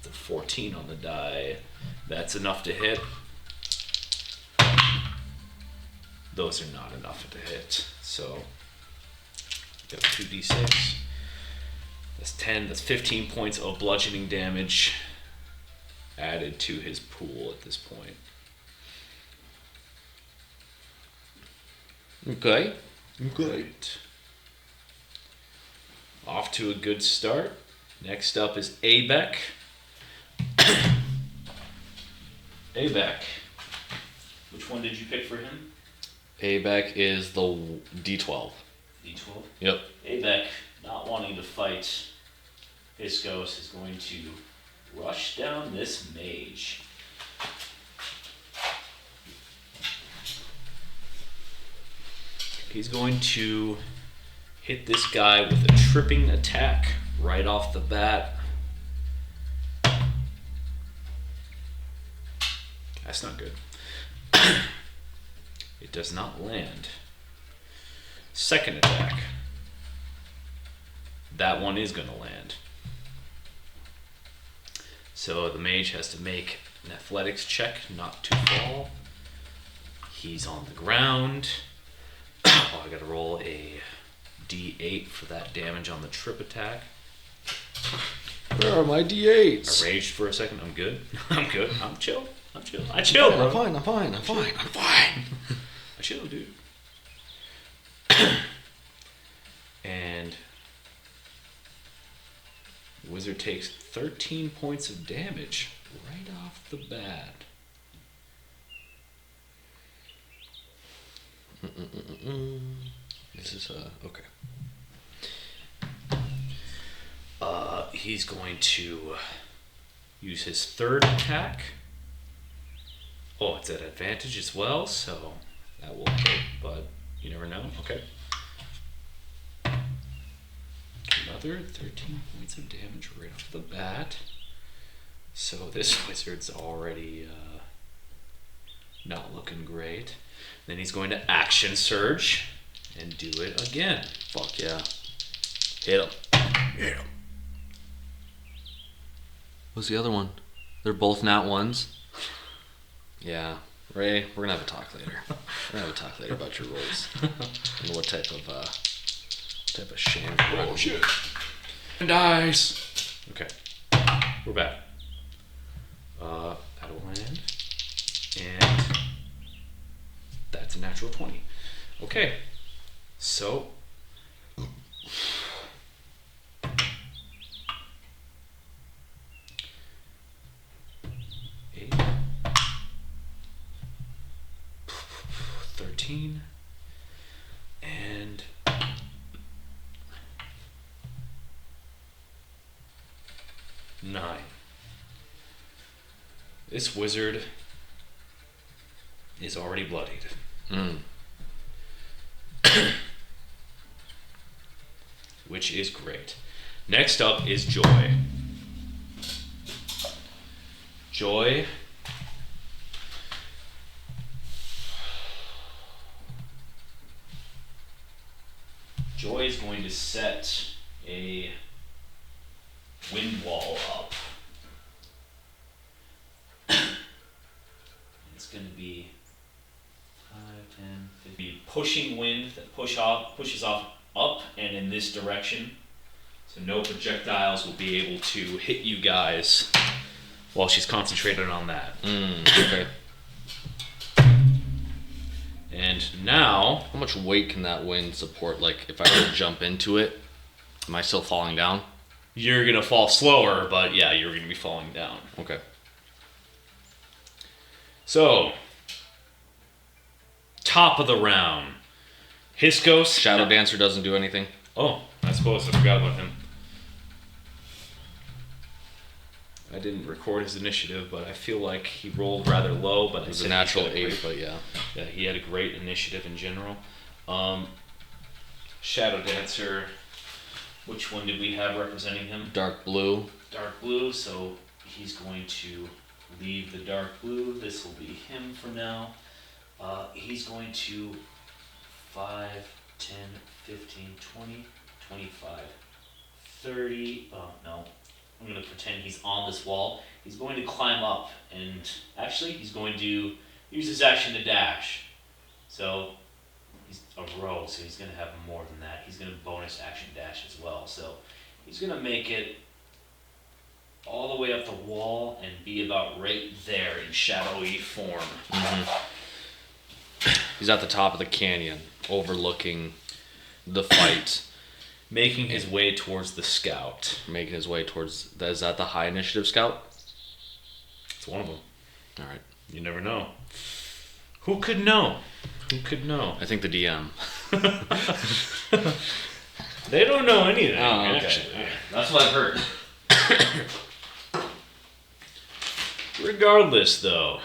[SPEAKER 2] The 14 on the die. That's enough to hit. Those are not enough to hit. So, got 2d6. That's 10. That's 15 points of bludgeoning damage added to his pool at this point.
[SPEAKER 3] Okay.
[SPEAKER 2] Great. Off to a good start. Next up is Abeck. Abeck. Which one did you pick for him?
[SPEAKER 3] Payback is the D12.
[SPEAKER 2] D12.
[SPEAKER 3] Yep.
[SPEAKER 2] Abeck, not wanting to fight Viscos, is going to rush down this mage. He's going to hit this guy with a tripping attack right off the bat. That's not good. It does not land. Second attack. That one is going to land. So the mage has to make an athletics check not to fall. He's on the ground. Oh, I gotta roll a d8 for that damage on the trip attack.
[SPEAKER 3] Where are my D8s?
[SPEAKER 2] I raged for a second. I'm good. I'm good. I'm chill. I chill, bro.
[SPEAKER 3] I'm fine.
[SPEAKER 2] I chill, dude. And the wizard takes 13 points of damage right off the bat.
[SPEAKER 3] This is okay.
[SPEAKER 2] He's going to use his third attack. Oh, it's at advantage as well, so that will hit, but you never know. Okay. Another 13 points of damage right off the bat. So this wizard's already not looking great. Then he's going to action surge and do it again.
[SPEAKER 3] Fuck yeah. Hit him. Hit him. What's the other one? They're both nat ones. Yeah. Ray, we're gonna have a talk later. We're gonna have a talk later about your rolls. And what type of sham.
[SPEAKER 2] Oh shit.
[SPEAKER 3] Dice.
[SPEAKER 2] Okay. We're back. That'll land. And that's a natural 20. Okay. So eight, 13, and 9. This wizard is already bloodied. Which is great. Next up is Joy. Joy is going to set a wind wall up. It's going to be 5, 10, 50. Pushing wind that pushes off up and in this direction. So no projectiles will be able to hit you guys while she's concentrated on that.
[SPEAKER 3] Okay.
[SPEAKER 2] And now,
[SPEAKER 3] How much weight can that wind support? Like, if I were to jump into it, am I still falling down?
[SPEAKER 2] you're going to fall slower, but yeah, you're going to be falling down.
[SPEAKER 3] Okay.
[SPEAKER 2] So, top of the round. Hiskos.
[SPEAKER 3] Shadow Dancer doesn't do anything.
[SPEAKER 2] Oh, I suppose I forgot about him. I didn't record his initiative, but I feel like he rolled rather low. But
[SPEAKER 3] It was a natural 8, but yeah.
[SPEAKER 2] Yeah, he had a great initiative in general. Shadow Dancer. Which one did we have representing him?
[SPEAKER 3] Dark blue.
[SPEAKER 2] Dark blue. So he's going to leave the dark blue. This will be him for now. He's going to 5, 10, 15, 20, 25, 30. Oh, no. I'm going to pretend he's on this wall. He's going to climb up, and actually, he's going to use his action to dash. So, he's a rogue, so he's going to have more than that. He's going to bonus action dash as well. So, he's going to make it all the way up the wall and be about right there in shadowy form.
[SPEAKER 3] He's at the top of the canyon, overlooking the fight,
[SPEAKER 2] Making his way towards the scout.
[SPEAKER 3] making his way towards. Is that the high initiative scout?
[SPEAKER 2] It's one of them.
[SPEAKER 3] All right.
[SPEAKER 2] You never know. Who could know? Who could know?
[SPEAKER 3] I think the DM.
[SPEAKER 2] They don't know anything,
[SPEAKER 3] Oh, okay.
[SPEAKER 2] actually.
[SPEAKER 3] That's what I've heard.
[SPEAKER 2] Regardless, though.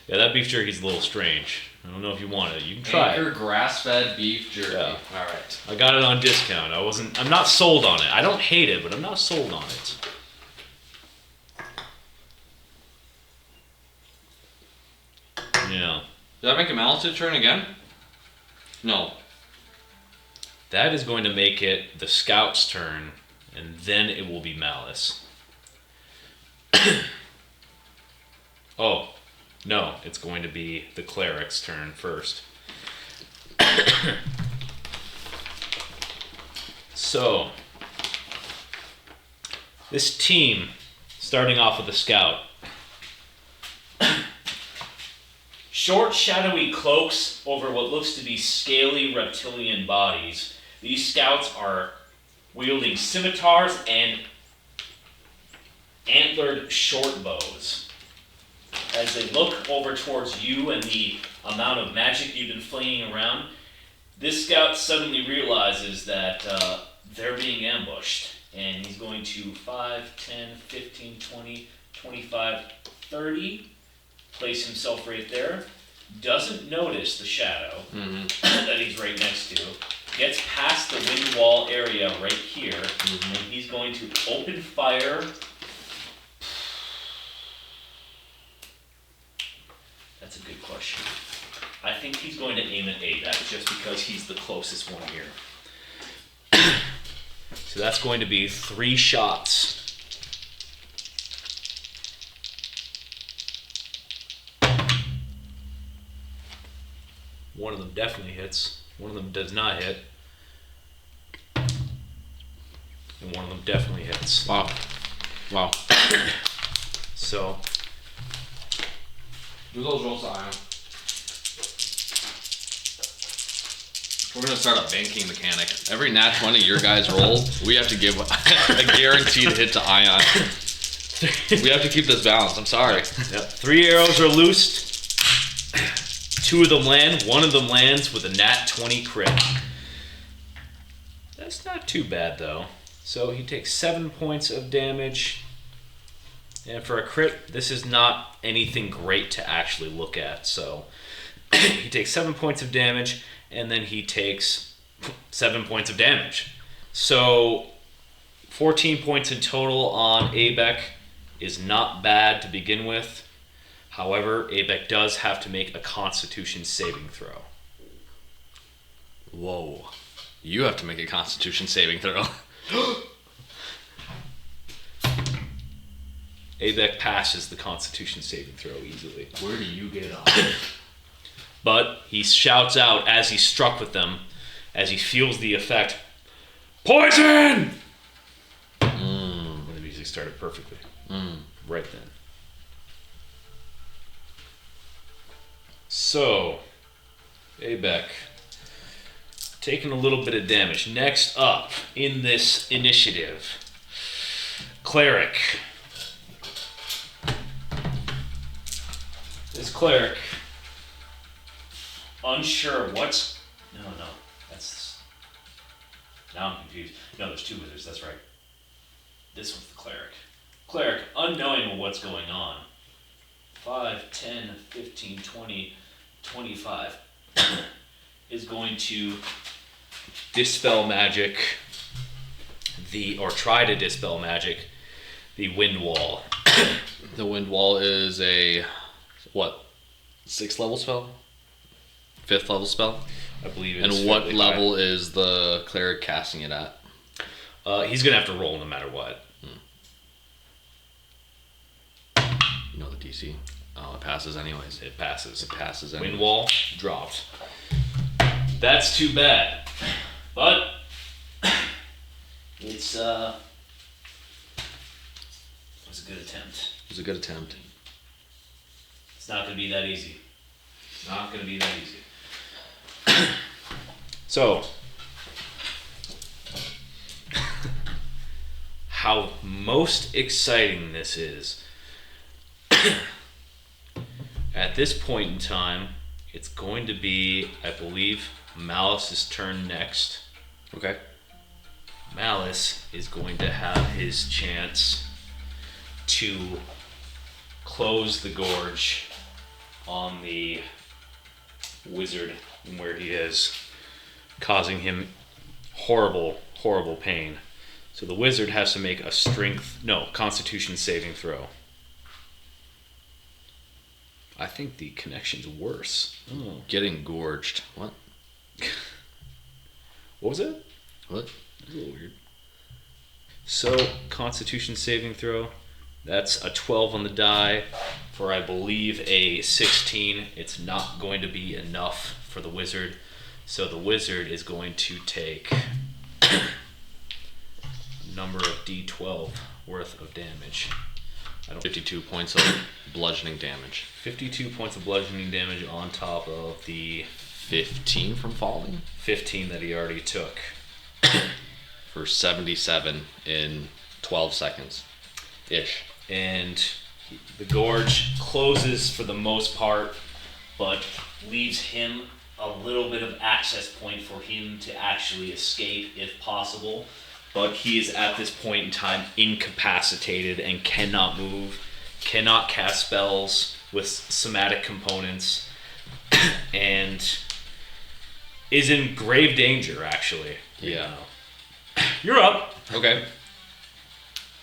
[SPEAKER 2] Yeah, that beef jerky's a little strange. I don't know if you want it. You can try
[SPEAKER 3] Anchor
[SPEAKER 2] it.
[SPEAKER 3] grass-fed beef jerky.
[SPEAKER 2] Yeah.
[SPEAKER 3] All right.
[SPEAKER 2] I got it on discount. I'm not sold on it. I don't hate it, but I'm not sold on it. Yeah.
[SPEAKER 3] Did I make a Malice turn again? No.
[SPEAKER 2] That is going to make it the scout's turn, and then it will be Malice. Oh, no, it's going to be the cleric's turn first. So, this team, starting off with the scout. Short, shadowy cloaks over what looks to be scaly reptilian bodies. These scouts are wielding scimitars and antlered short bows. As they look over towards you and the amount of magic you've been flinging around, this scout suddenly realizes that they're being ambushed. And he's going to 5, 10, 15, 20, 25, 30. Place himself right there. Doesn't notice the shadow that he's right next to. Gets past the wind wall area right here. And he's going to open fire. That's a good question. I think he's going to aim at 8. That's just because he's the closest one here. So that's going to be 3 shots. One of them definitely hits. One of them does not hit. And one of them definitely hits.
[SPEAKER 3] Wow. Wow.
[SPEAKER 2] So,
[SPEAKER 3] Do those rolls to Ion. We're gonna start a banking mechanic. Every nat 20 your guys roll, we have to give a guaranteed hit to Ion. We have to keep this balanced. I'm sorry.
[SPEAKER 2] yep, 3 arrows are loosed. 2 of them land. 1 of them lands with a nat 20 crit. That's not too bad, though. So he takes 7 points of damage. And for a crit, this is not anything great to actually look at. So he takes 7 points of damage, and then he takes 7 points of damage. So 14 points in total on Abek is not bad to begin with. However, Abek does have to make a Constitution saving throw.
[SPEAKER 3] Whoa. You have to make a Constitution saving throw.
[SPEAKER 2] Abek passes the Constitution saving throw easily.
[SPEAKER 3] Where do you get on?
[SPEAKER 2] But he shouts out as he's struck with them, as he feels the effect, "Poison!" When the music starts started perfectly. Right then. So, Abek, taking a little bit of damage. Next up in this initiative, Cleric. This Cleric, unsure what's... No, that's... Now I'm confused. No, there's two wizards, that's right. This one's the Cleric. Cleric, unknowing what's going on. 5, 10, 15, 20, 25 is going to dispel magic or try to dispel magic the wind wall.
[SPEAKER 3] The wind wall is a, what, 6th level spell? 5th level spell?
[SPEAKER 2] I believe it's
[SPEAKER 3] And what
[SPEAKER 2] fairly
[SPEAKER 3] level is the cleric casting it at?
[SPEAKER 2] He's gonna have to roll no matter what.
[SPEAKER 3] You know the DC. Oh, it passes anyways.
[SPEAKER 2] It passes.
[SPEAKER 3] It passes anyways.
[SPEAKER 2] Wind wall dropped. That's too bad. But it's a good attempt.
[SPEAKER 3] It was a good attempt.
[SPEAKER 2] It's not gonna be that easy. It's not gonna be that easy. So how most exciting this is. At this point in time, it's going to be, I believe, Malice's turn next.
[SPEAKER 3] Okay.
[SPEAKER 2] Malice is going to have his chance to close the gorge on the wizard where he is, causing him horrible, horrible pain. So the wizard has to make a Constitution saving throw. I think the connection's worse.
[SPEAKER 3] Oh. Getting gorged. What?
[SPEAKER 2] What was it?
[SPEAKER 3] What? That's a little weird.
[SPEAKER 2] So, Constitution saving throw. That's a 12 on the die for, I believe, a 16. It's not going to be enough for the wizard. So the wizard is going to take a number of d12 worth of damage.
[SPEAKER 3] 52 points of bludgeoning damage.
[SPEAKER 2] 52 points of bludgeoning damage on top of the
[SPEAKER 3] 15 from falling?
[SPEAKER 2] 15 that he already took.
[SPEAKER 3] For 77 in 12 seconds. Ish.
[SPEAKER 2] And the gorge closes for the most part, but leaves him a little bit of access point for him to actually escape if possible. But he is at this point in time incapacitated and cannot move, cannot cast spells with somatic components, and is in grave danger, actually.
[SPEAKER 3] Yeah.
[SPEAKER 2] You're up.
[SPEAKER 3] Okay.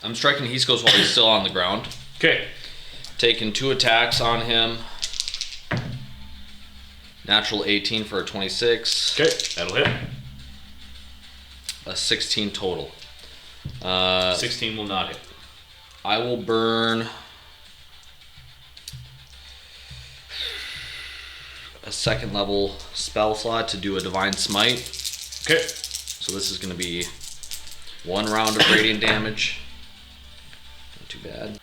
[SPEAKER 3] I'm striking East Coast while he's still on the ground.
[SPEAKER 2] Okay.
[SPEAKER 3] Taking 2 attacks on him. Natural 18 for a 26.
[SPEAKER 2] Okay, that'll hit.
[SPEAKER 3] A 16 total.
[SPEAKER 2] 16 will not hit.
[SPEAKER 3] I will burn a 2nd level spell slot to do a Divine Smite.
[SPEAKER 2] Okay.
[SPEAKER 3] So this is going to be 1 round of radiant damage. Not too bad.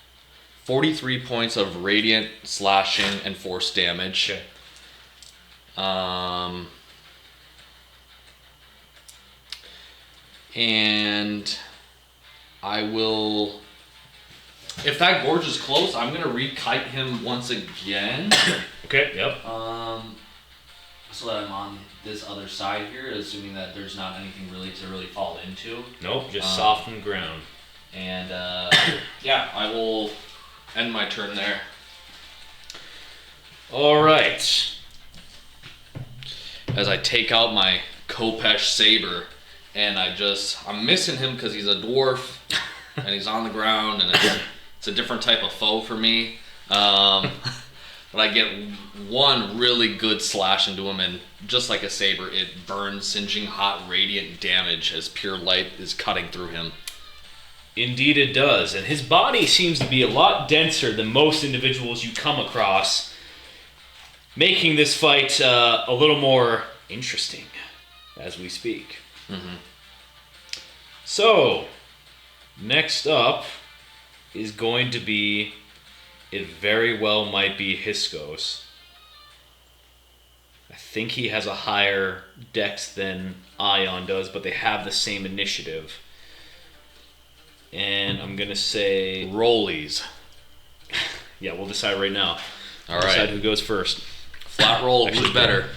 [SPEAKER 3] 43 points of radiant slashing and force damage.
[SPEAKER 2] Okay.
[SPEAKER 3] And I will, if that gorge is close, I'm gonna re-kite him once again.
[SPEAKER 2] Okay, yep.
[SPEAKER 1] So that I'm on this other side here, assuming that there's not anything to really fall into.
[SPEAKER 2] Nope, just soften ground.
[SPEAKER 1] And
[SPEAKER 3] Yeah, I will end my turn there.
[SPEAKER 2] Alright.
[SPEAKER 3] As I take out my Kopesh saber, and I'm missing him because he's a dwarf, and he's on the ground, and it's a different type of foe for me. But I get 1 really good slash into him, and just like a saber, it burns, singeing hot, radiant damage as pure light is cutting through him.
[SPEAKER 2] Indeed it does. And his body seems to be a lot denser than most individuals you come across, making this fight a little more interesting as we speak.
[SPEAKER 3] Mm-hmm.
[SPEAKER 2] So, next up is going to be, it very well might be Hiskos. I think he has a higher dex than Ion does, but they have the same initiative. And I'm going to say...
[SPEAKER 1] Rollies.
[SPEAKER 2] Yeah, we'll decide right now.
[SPEAKER 1] All
[SPEAKER 2] We'll
[SPEAKER 1] right.
[SPEAKER 2] decide who goes first.
[SPEAKER 1] Flat roll.
[SPEAKER 2] Actually,
[SPEAKER 1] Who's better?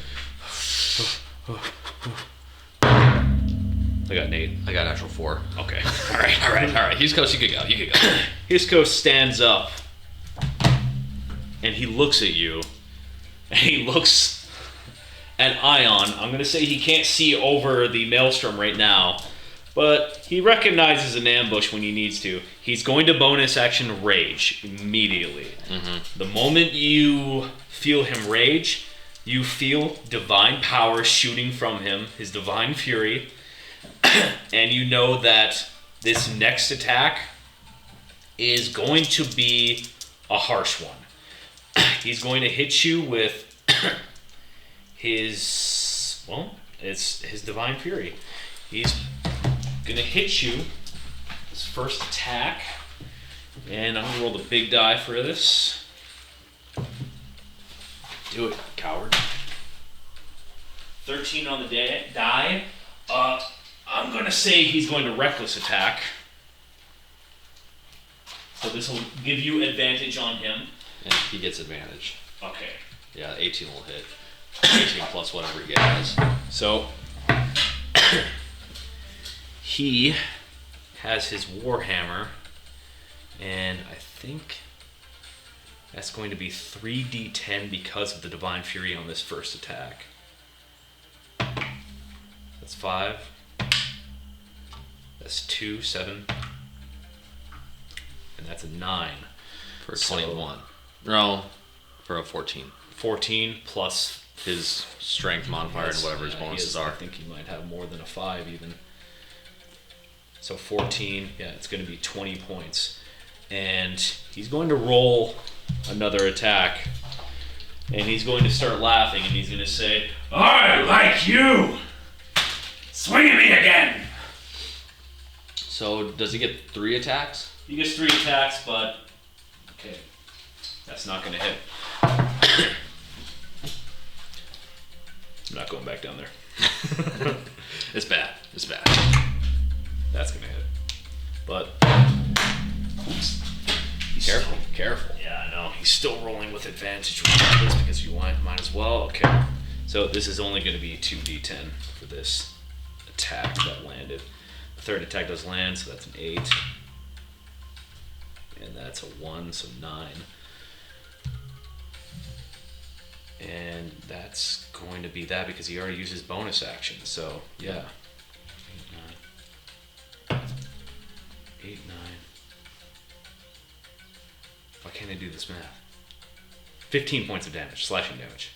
[SPEAKER 2] I got Nate.
[SPEAKER 1] I got natural 4.
[SPEAKER 2] Okay.
[SPEAKER 1] All right. He's close. You could go.
[SPEAKER 2] Hiskos stands up, and he looks at you, and he looks at Ion. I'm going to say he can't see over the maelstrom right now, but he recognizes an ambush when he needs to. He's going to bonus action Rage immediately. The moment you feel him rage, you feel divine power shooting from him, his divine fury, and you know that this next attack is going to be a harsh one. He's going to hit you with it's his divine fury. He's going to hit you, his first attack, and I'm going to roll the big die for this.
[SPEAKER 1] Do it, coward.
[SPEAKER 2] 13 on the die. I'm going to say he's going to reckless attack. So this will give you advantage on him.
[SPEAKER 1] And he gets advantage.
[SPEAKER 2] Okay.
[SPEAKER 1] Yeah, 18 will hit. 18 plus whatever he gets.
[SPEAKER 2] So he has his Warhammer, and I think that's going to be 3d10 because of the Divine Fury on this first attack. That's 5. That's 2, 7. And that's a 9.
[SPEAKER 1] For a 21. No, for a 14.
[SPEAKER 2] 14 plus
[SPEAKER 1] His strength modifier and whatever his bonuses are.
[SPEAKER 2] I think he might have more than a 5 even. So 14, yeah, it's going to be 20 points. And he's going to roll another attack. And he's going to start laughing and he's going to say, "I like you! Swing at me again!"
[SPEAKER 1] So does he get 3 attacks?
[SPEAKER 2] He gets 3 attacks, but okay, that's not going to hit. I'm not going back down there.
[SPEAKER 1] It's bad. It's bad.
[SPEAKER 2] That's going to hit. But
[SPEAKER 1] Careful. Careful.
[SPEAKER 2] yeah, I know. He's still rolling with advantage regardless because you might as well. Okay. So this is only going to be 2d10 for this attack that landed. The third attack does land, so that's an 8. And that's a 1, so 9. And that's going to be that because he already used his bonus action. So, yeah. 8, 9. 8, 9. Why can't I do this math? 15 points of damage, slashing damage.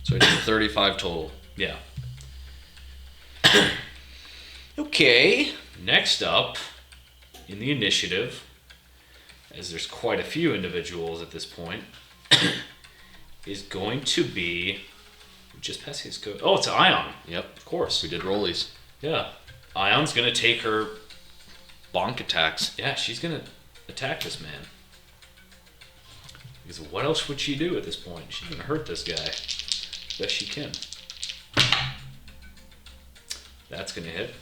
[SPEAKER 1] So he did 35 total.
[SPEAKER 2] Yeah.
[SPEAKER 1] Okay.
[SPEAKER 2] Next up, in the initiative, as there's quite a few individuals at this point, is going to be... Just pass his code. Oh, it's Ion.
[SPEAKER 1] Yep.
[SPEAKER 2] Of course.
[SPEAKER 1] We did rollies.
[SPEAKER 2] Yeah. Ion's going to take her...
[SPEAKER 1] Bonk attacks.
[SPEAKER 2] Yeah, she's going to attack this man. Because what else would she do at this point? She's going to hurt this guy. Best she can. That's going to hit.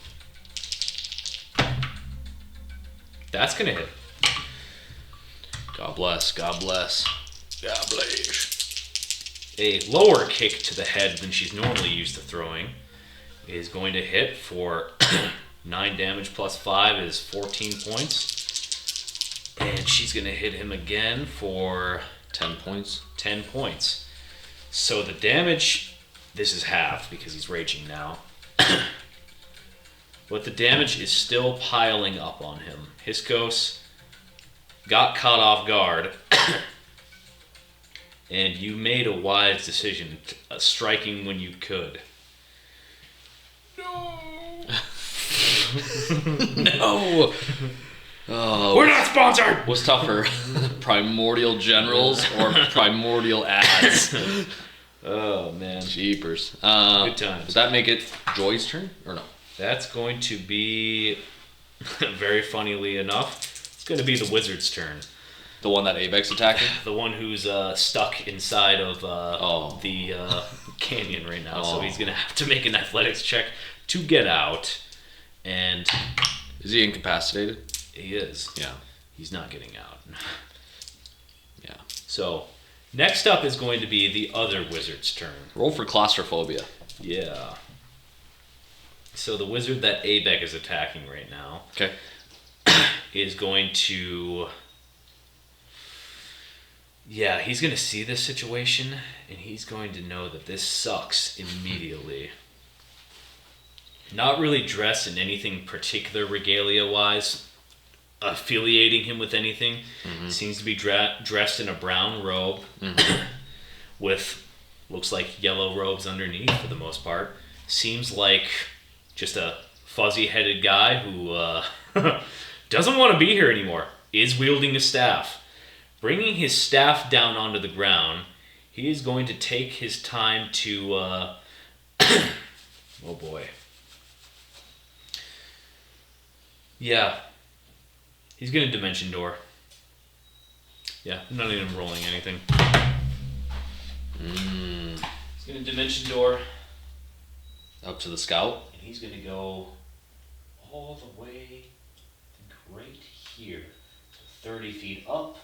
[SPEAKER 2] That's going to hit.
[SPEAKER 1] God bless. God bless. God bless.
[SPEAKER 2] A lower kick to the head than she's normally used to throwing is going to hit for 9 damage plus 5 is 14 points. And she's going to hit him again for
[SPEAKER 1] 10 points.
[SPEAKER 2] 10 points. So the damage, this is half because he's raging now. But the damage is still piling up on him. Hiskos got caught off guard. And you made a wise decision, striking when you could.
[SPEAKER 1] No.
[SPEAKER 2] We're not sponsored!
[SPEAKER 1] What's tougher, primordial generals or primordial ads?
[SPEAKER 2] Oh, man.
[SPEAKER 1] Jeepers.
[SPEAKER 2] Good times.
[SPEAKER 1] Does that make it Joy's turn or no?
[SPEAKER 2] That's going to be, very funnily enough, it's going to be the wizard's turn.
[SPEAKER 3] The one that Avex's attacking?
[SPEAKER 2] The one who's stuck inside of the canyon right now. So
[SPEAKER 3] Oh.
[SPEAKER 2] he's going to have to make an athletics check to get out. And
[SPEAKER 3] Is he incapacitated?
[SPEAKER 2] he is.
[SPEAKER 3] Yeah.
[SPEAKER 2] He's not getting out.
[SPEAKER 3] Yeah.
[SPEAKER 2] So next up is going to be the other wizard's turn.
[SPEAKER 3] Roll for claustrophobia.
[SPEAKER 2] Yeah. So the wizard that Abek is attacking right now
[SPEAKER 3] Okay.
[SPEAKER 2] is going to... Yeah, he's going to see this situation, and he's going to know that this sucks immediately. Not really dressed in anything particular regalia-wise, affiliating him with anything. Seems to be dressed in a brown robe with, looks like yellow robes underneath for the most part. Seems like just a fuzzy-headed guy who doesn't want to be here anymore. Is wielding a staff. Bringing his staff down onto the ground, he is going to take his time to, oh boy. Yeah. He's going to Dimension Door. Yeah, I'm not even rolling anything. He's going to Dimension Door,
[SPEAKER 3] Up to the scout.
[SPEAKER 2] and he's going to go all the way, I think right here, so 30 feet up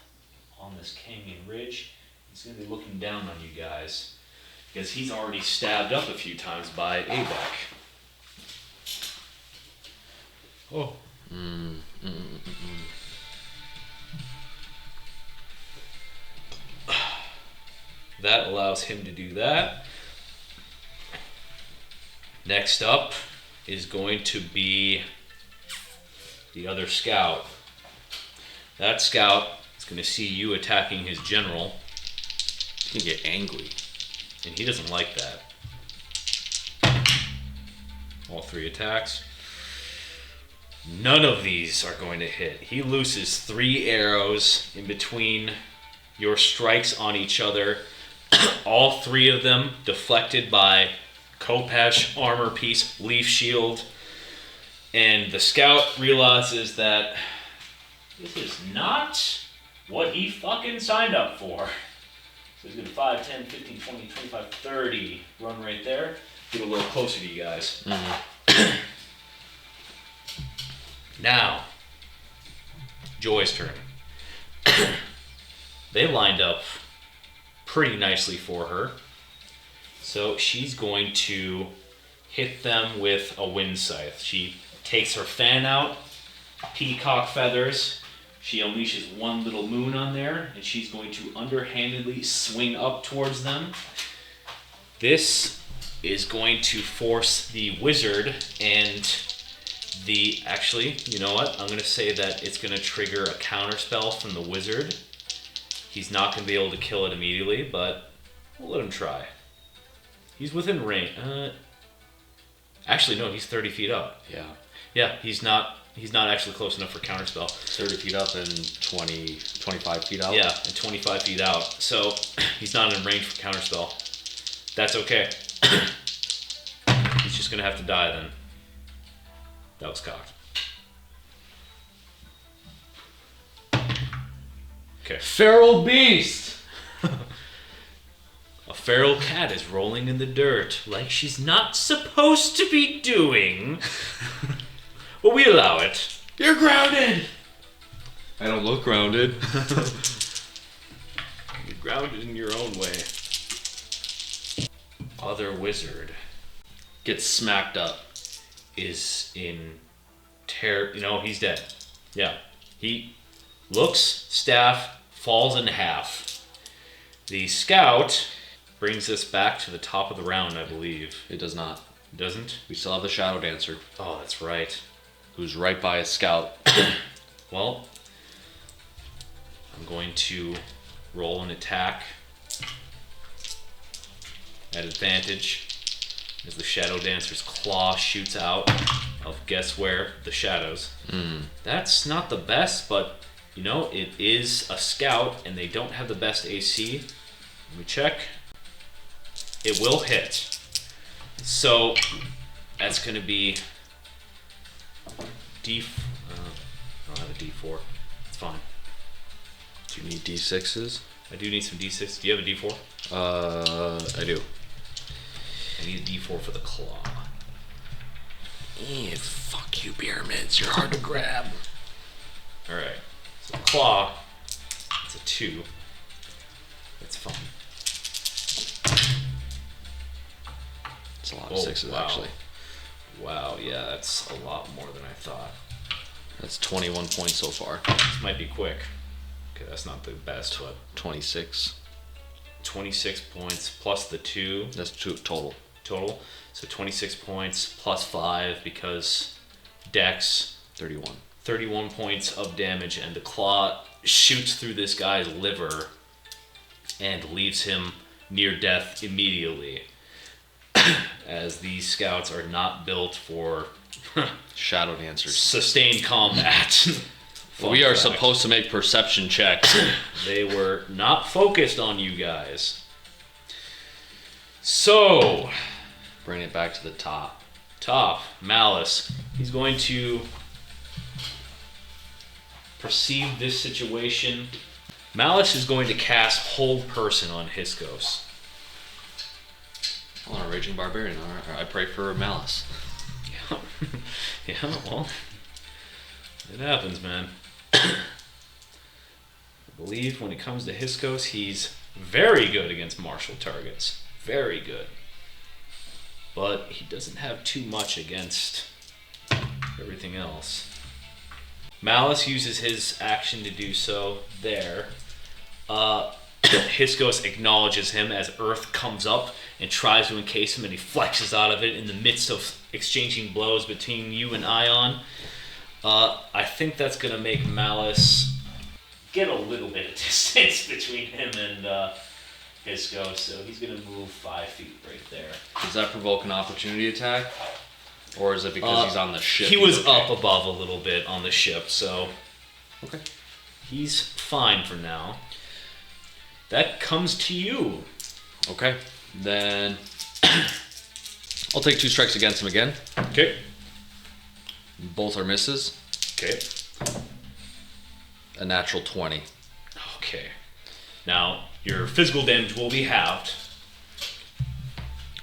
[SPEAKER 2] on this canyon ridge. He's going to be looking down on you guys, because he's already stabbed up a few times by Abek. Oh. That allows him to do that. Next up is going to be the other scout. That scout is going to see you attacking his general,
[SPEAKER 3] You can get angry.
[SPEAKER 2] and he doesn't like that. All 3 attacks. None of these are going to hit. He looses 3 arrows in between your strikes on each other. All 3 of them deflected by Kopesh, armor piece, leaf shield. And the scout realizes that this is not what he fucking signed up for. So he's going to 5, 10, 15, 20, 25, 30 run right there. Get a little closer to you guys. Now, Joy's turn. They lined up pretty nicely for her. So she's going to hit them with a wind scythe. She takes her fan out, peacock feathers. She unleashes one little moon on there, and she's going to underhandedly swing up towards them. This is going to force the wizard and the... Actually, you know what? I'm going to say that it's going to trigger a counterspell from the wizard. He's not going to be able to kill it immediately, but we'll let him try. He's within range. Actually, no, he's 30 feet up.
[SPEAKER 3] Yeah.
[SPEAKER 2] Yeah, he's not actually close enough for counterspell.
[SPEAKER 3] 30 feet up and 25 feet out.
[SPEAKER 2] Yeah, and 25 feet out. So he's not in range for counterspell. That's okay. He's just gonna have to die then. That was cocked. Okay.
[SPEAKER 3] Feral beast!
[SPEAKER 2] A feral cat is rolling in the dirt like she's not supposed to be doing. But we allow it.
[SPEAKER 3] You're grounded! I don't look grounded.
[SPEAKER 2] You're grounded in your own way. Other wizard
[SPEAKER 3] Gets smacked up.
[SPEAKER 2] is in terror. You know, he's dead. Yeah. He looks, staff, falls in half. The scout brings us back to the top of the round, I believe.
[SPEAKER 3] It does not.
[SPEAKER 2] Doesn't?
[SPEAKER 3] We still have the Shadow Dancer,
[SPEAKER 2] Oh, that's right.
[SPEAKER 3] who's right by a scout.
[SPEAKER 2] Well, I'm going to roll an attack at advantage as the Shadow Dancer's claw shoots out of guess where? The shadows. That's not the best, but you know, it is a scout and they don't have the best AC. Let me check. It will hit. So that's going to be I don't have a D4. It's fine.
[SPEAKER 1] Do you need D6s?
[SPEAKER 2] I do need some D6. Do you have a D4?
[SPEAKER 1] I do.
[SPEAKER 2] I need a D4 for the claw.
[SPEAKER 1] Fuck you, pyramids. You're hard to grab.
[SPEAKER 2] Alright. So the claw, it's a 2. That's fine.
[SPEAKER 1] It's a lot of sixes, actually.
[SPEAKER 2] Wow, yeah, that's a lot more than I thought.
[SPEAKER 1] That's 21 points so far.
[SPEAKER 2] This might be quick. Okay, that's not the best, but
[SPEAKER 1] 26.
[SPEAKER 2] 26 points plus the 2
[SPEAKER 1] That's two total.
[SPEAKER 2] total. So 26 points plus 5 because Dex,
[SPEAKER 1] 31.
[SPEAKER 2] 31 points of damage, and the claw shoots through this guy's liver and leaves him near death immediately. As these scouts are not built for
[SPEAKER 1] Shadow dancers.
[SPEAKER 2] sustained combat.
[SPEAKER 1] We are
[SPEAKER 2] Fun fact.
[SPEAKER 1] supposed to make perception checks.
[SPEAKER 2] They were not focused on you guys. So,
[SPEAKER 1] Bring it back to the top.
[SPEAKER 2] Malice. He's going to perceive this situation. Malice is going to cast Hold Person on Hiskos.
[SPEAKER 1] Oh, a raging barbarian. All right. I pray for malice.
[SPEAKER 2] Yeah, well, it happens, man. I believe when it comes to Hiskos, he's very good against martial targets. Very good. But he doesn't have too much against everything else. Malice uses his action to do so there. Hiskos acknowledges him as Earth comes up and tries to encase him, and he flexes out of it in the midst of exchanging blows between you and Ion. I think that's going to make Malice get a little bit of distance between him and Hiskos, so he's going to move 5 feet right there.
[SPEAKER 3] Does that provoke an opportunity attack? Or is it because he's on the ship?
[SPEAKER 2] He was
[SPEAKER 3] He's okay?
[SPEAKER 2] up above a little bit on the ship, so
[SPEAKER 1] Okay.
[SPEAKER 2] he's fine for now. That comes to you.
[SPEAKER 1] Okay. Then I'll take 2 strikes against him again.
[SPEAKER 2] Okay.
[SPEAKER 1] Both are misses.
[SPEAKER 2] Okay.
[SPEAKER 1] A natural 20.
[SPEAKER 2] Okay. Now, your physical damage will be halved.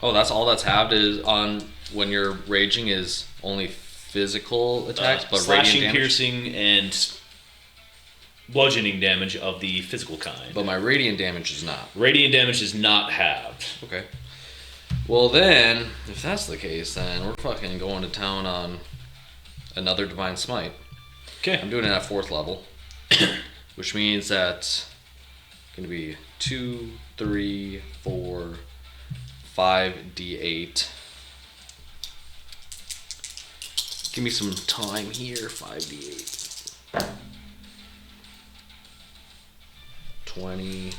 [SPEAKER 1] Oh, that's all that's halved is on when you're raging is only physical attacks, but
[SPEAKER 2] slashing,
[SPEAKER 1] radiant damage.
[SPEAKER 2] piercing, and bludgeoning damage of the physical kind.
[SPEAKER 1] But my radiant damage is not.
[SPEAKER 2] Radiant damage is not halved.
[SPEAKER 1] Okay. Well then, if that's the case, then we're fucking going to town on another divine smite.
[SPEAKER 2] Okay.
[SPEAKER 1] I'm doing it at 4th level, which means that gonna be 2, 3, 4, 5 d8. Give me some time here. 5d8. 20.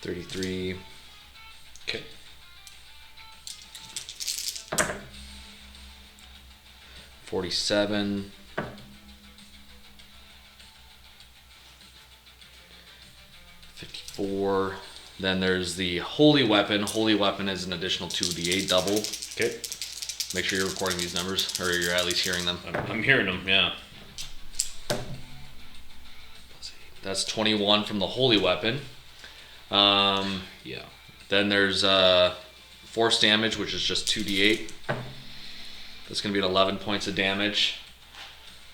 [SPEAKER 1] 33.
[SPEAKER 2] Okay.
[SPEAKER 1] 47. 54. Then there's the holy weapon. Holy weapon is an additional 2d8 double.
[SPEAKER 2] Okay.
[SPEAKER 1] Make sure you're recording these numbers, or you're at least hearing them.
[SPEAKER 2] I'm hearing them, yeah.
[SPEAKER 1] That's 21 from the holy weapon.
[SPEAKER 2] Yeah.
[SPEAKER 1] Then there's force damage, which is just 2d8. That's going to be at 11 points of damage.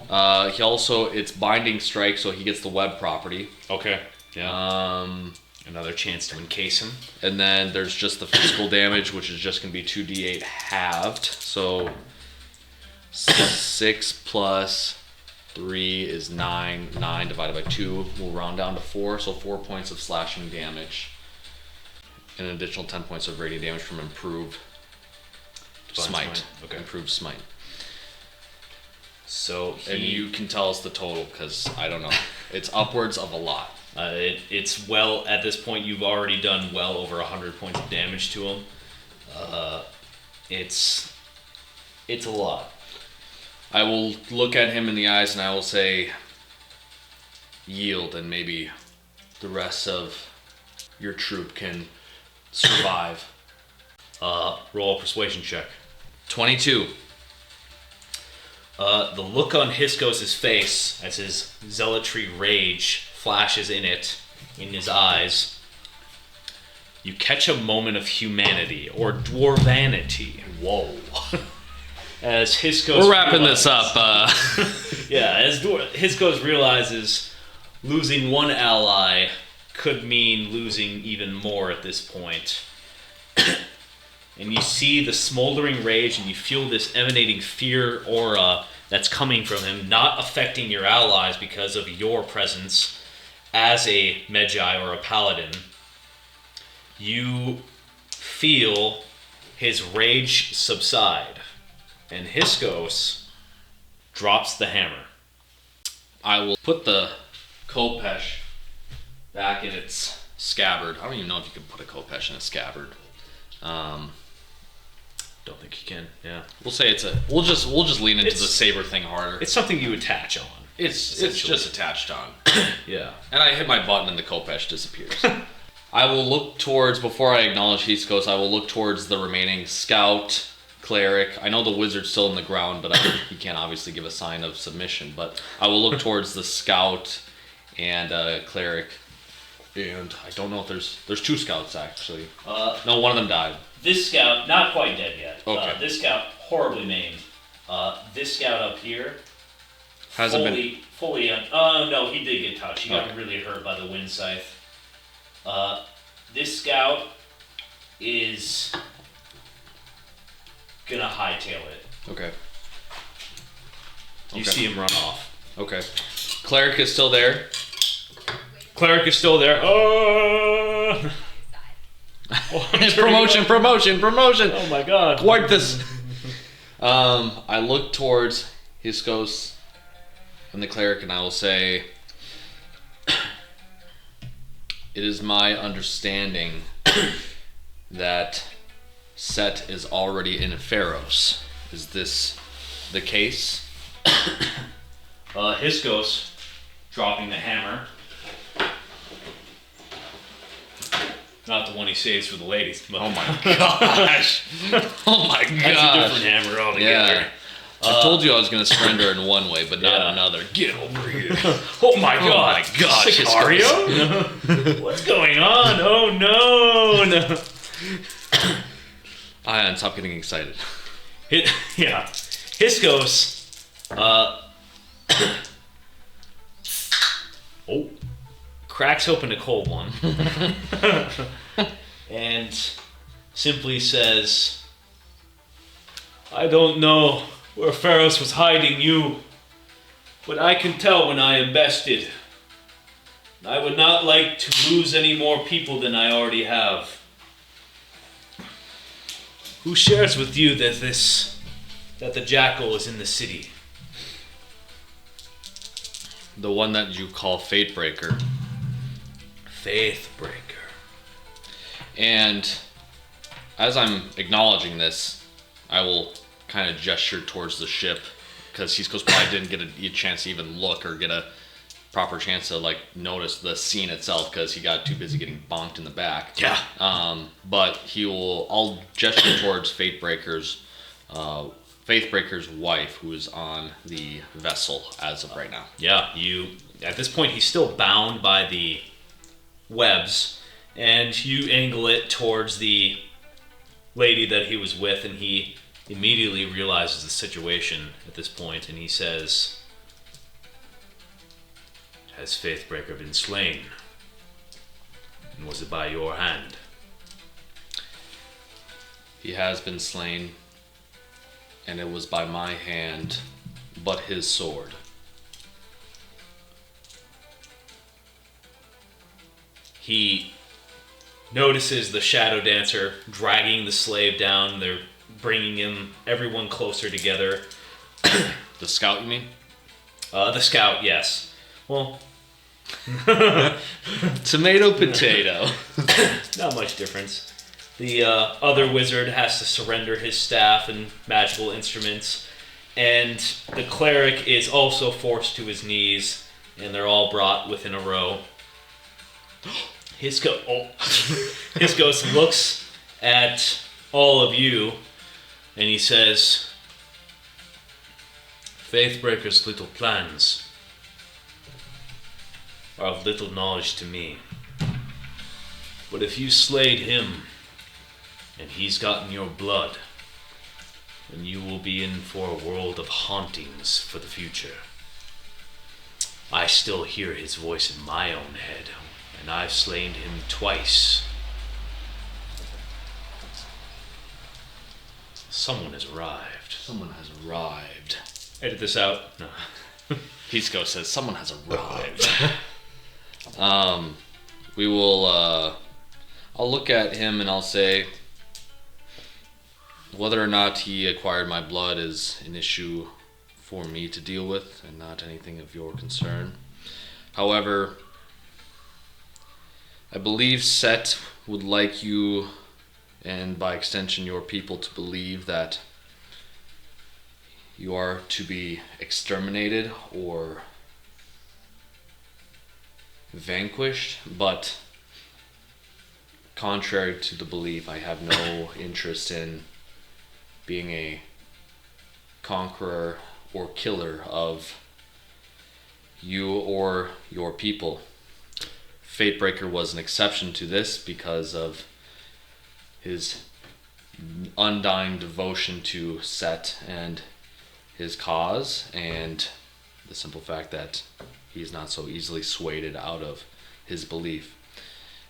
[SPEAKER 1] He also, it's binding strike, so he gets the web property.
[SPEAKER 2] Okay. Yeah. Another chance to encase him.
[SPEAKER 1] And then there's just the physical damage, which is just going to be 2d8 halved. So 6 plus 3 is 9. 9 divided by 2 will round down to 4. So 4 points of slashing damage. And an additional 10 points of radiant damage from improved
[SPEAKER 2] Divine
[SPEAKER 1] smite.
[SPEAKER 2] Okay.
[SPEAKER 1] Improved smite.
[SPEAKER 2] So
[SPEAKER 1] And you can tell us the total, because I don't know. It's upwards of a lot.
[SPEAKER 2] It's well, at this point, you've already done well over 100 points of damage to him. It's a lot.
[SPEAKER 1] I will look at him in the eyes and I will say, yield, and maybe the rest of your troop can survive.
[SPEAKER 2] Roll a persuasion check.
[SPEAKER 1] 22.
[SPEAKER 2] The look on Hiskos' face as his zealotry rage flashes in his eyes. You catch a moment of humanity or dwarvanity.
[SPEAKER 1] Whoa.
[SPEAKER 2] As Hiskos
[SPEAKER 3] We're wrapping this up.
[SPEAKER 2] Yeah, as Hiskos realizes losing one ally could mean losing even more at this point. And you see the smoldering rage and you feel this emanating fear aura that's coming from him, not affecting your allies because of your presence as a Magi or a Paladin. You feel his rage subside, and Hiskos drops the hammer.
[SPEAKER 3] I will put the Kopesh back in its scabbard. I don't even know if you can put a Kopesh in a scabbard.
[SPEAKER 2] Don't think you can. Yeah,
[SPEAKER 3] We'll say it's a. We'll just lean into
[SPEAKER 2] It's-
[SPEAKER 3] the saber thing harder.
[SPEAKER 2] it's something you attach on.
[SPEAKER 3] It's
[SPEAKER 2] essentially.
[SPEAKER 3] just attached on.
[SPEAKER 2] Yeah.
[SPEAKER 3] And I hit my button and the Kopesh disappears. I will look towards, before I acknowledge Hiskos, I will look towards the remaining scout, cleric. I know the wizard's still in the ground, but he can't obviously give a sign of submission. But I will look towards the scout and cleric. And I don't know if there's two scouts actually. No, one of them died.
[SPEAKER 2] This scout, not quite dead yet.
[SPEAKER 3] Okay.
[SPEAKER 2] This scout, horribly maimed. This scout up here,
[SPEAKER 3] Hasn't been.
[SPEAKER 2] fully. No, he did get touched. He got
[SPEAKER 3] Okay.
[SPEAKER 2] really hurt by the wind scythe. This scout is gonna hightail it.
[SPEAKER 3] Okay.
[SPEAKER 2] You
[SPEAKER 3] Okay.
[SPEAKER 2] see him run off.
[SPEAKER 3] Okay. Cleric is still there.
[SPEAKER 2] Cleric is still there. Oh,
[SPEAKER 3] Promotion!
[SPEAKER 2] Oh my god.
[SPEAKER 3] Wipe this. I look towards Hiskos and the cleric, and I will say, "It is my understanding that Set is already in Pharos. Is this the case?"
[SPEAKER 2] Hiskos dropping the hammer. Not the one he saves for the ladies. But
[SPEAKER 3] Oh my gosh! Oh my
[SPEAKER 2] that's a
[SPEAKER 3] gosh!
[SPEAKER 2] different hammer altogether.
[SPEAKER 3] Yeah. I told you I was going to surrender in one way, but not
[SPEAKER 2] Yeah.
[SPEAKER 3] another. Get over here.
[SPEAKER 2] Oh my god!
[SPEAKER 3] my gosh,
[SPEAKER 2] Sicario? What's going on? Oh no!
[SPEAKER 3] Ion, stop getting excited.
[SPEAKER 2] Yeah. Hiskos. Oh. Cracks open a cold one. And simply says, I don't know where Pharos was hiding you, but I can tell when I am bested. I would not like to lose any more people than I already have. Who shares with you that the jackal is in the city?
[SPEAKER 3] The one that you call Fatebreaker.
[SPEAKER 2] Faithbreaker.
[SPEAKER 3] And as I'm acknowledging this, I will kind of gesture towards the ship, because Hiskos probably didn't get a chance to even look or get a proper chance to like notice the scene itself, because he got too busy getting bonked in the back.
[SPEAKER 2] Yeah.
[SPEAKER 3] But I'll gesture towards Faithbreaker's wife, who is on the vessel as of right now.
[SPEAKER 2] Yeah, at this point he's still bound by the webs, and you angle it towards the lady that he was with, and he immediately realizes the situation at this point, and he says, has Faithbreaker been slain? And was it by your hand?
[SPEAKER 3] He has been slain, and it was by my hand, but his sword.
[SPEAKER 2] He notices the shadow dancer dragging the slave down. They're bringing everyone closer together.
[SPEAKER 3] The scout, you mean?
[SPEAKER 2] The scout, yes. Well,
[SPEAKER 3] Tomato, potato.
[SPEAKER 2] not much difference. The other wizard has to surrender his staff and magical instruments, and the cleric is also forced to his knees, and they're all brought within a row. Hiskos looks at all of you, and he says, Faithbreaker's little plans are of little knowledge to me. But if you slayed him, and he's gotten your blood, then you will be in for a world of hauntings for the future. I still hear his voice in my own head, and I've slain him twice. Someone has arrived.
[SPEAKER 3] Someone has arrived.
[SPEAKER 2] Edit this out. No.
[SPEAKER 3] Pisco says someone has arrived. We will. I'll look at him and I'll say, whether or not he acquired my blood is an issue for me to deal with and not anything of your concern. However, I believe Set would like you, and by extension your people, to believe that you are to be exterminated or vanquished, but contrary to the belief, I have no interest in being a conqueror or killer of you or your people. Fatebreaker was an exception to this because of his undying devotion to Set and his cause, and the simple fact that he's not so easily swayed out of his belief.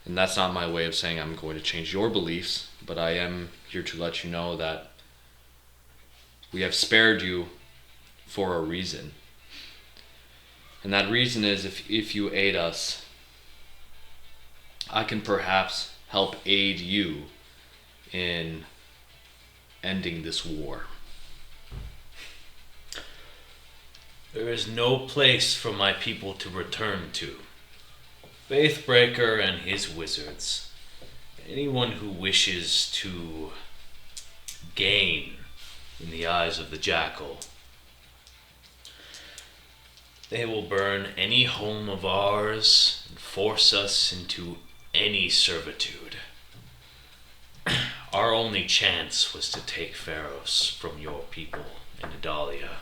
[SPEAKER 3] And that's not my way of saying I'm going to change your beliefs, but I am here to let you know that we have spared you for a reason. And that reason is if you aid us, I can perhaps help aid you in ending this war.
[SPEAKER 2] There is no place for my people to return to. Faithbreaker and his wizards, anyone who wishes to gain in the eyes of the jackal, they will burn any home of ours and force us into any servitude. Our only chance was to take Pharos from your people in Adalia.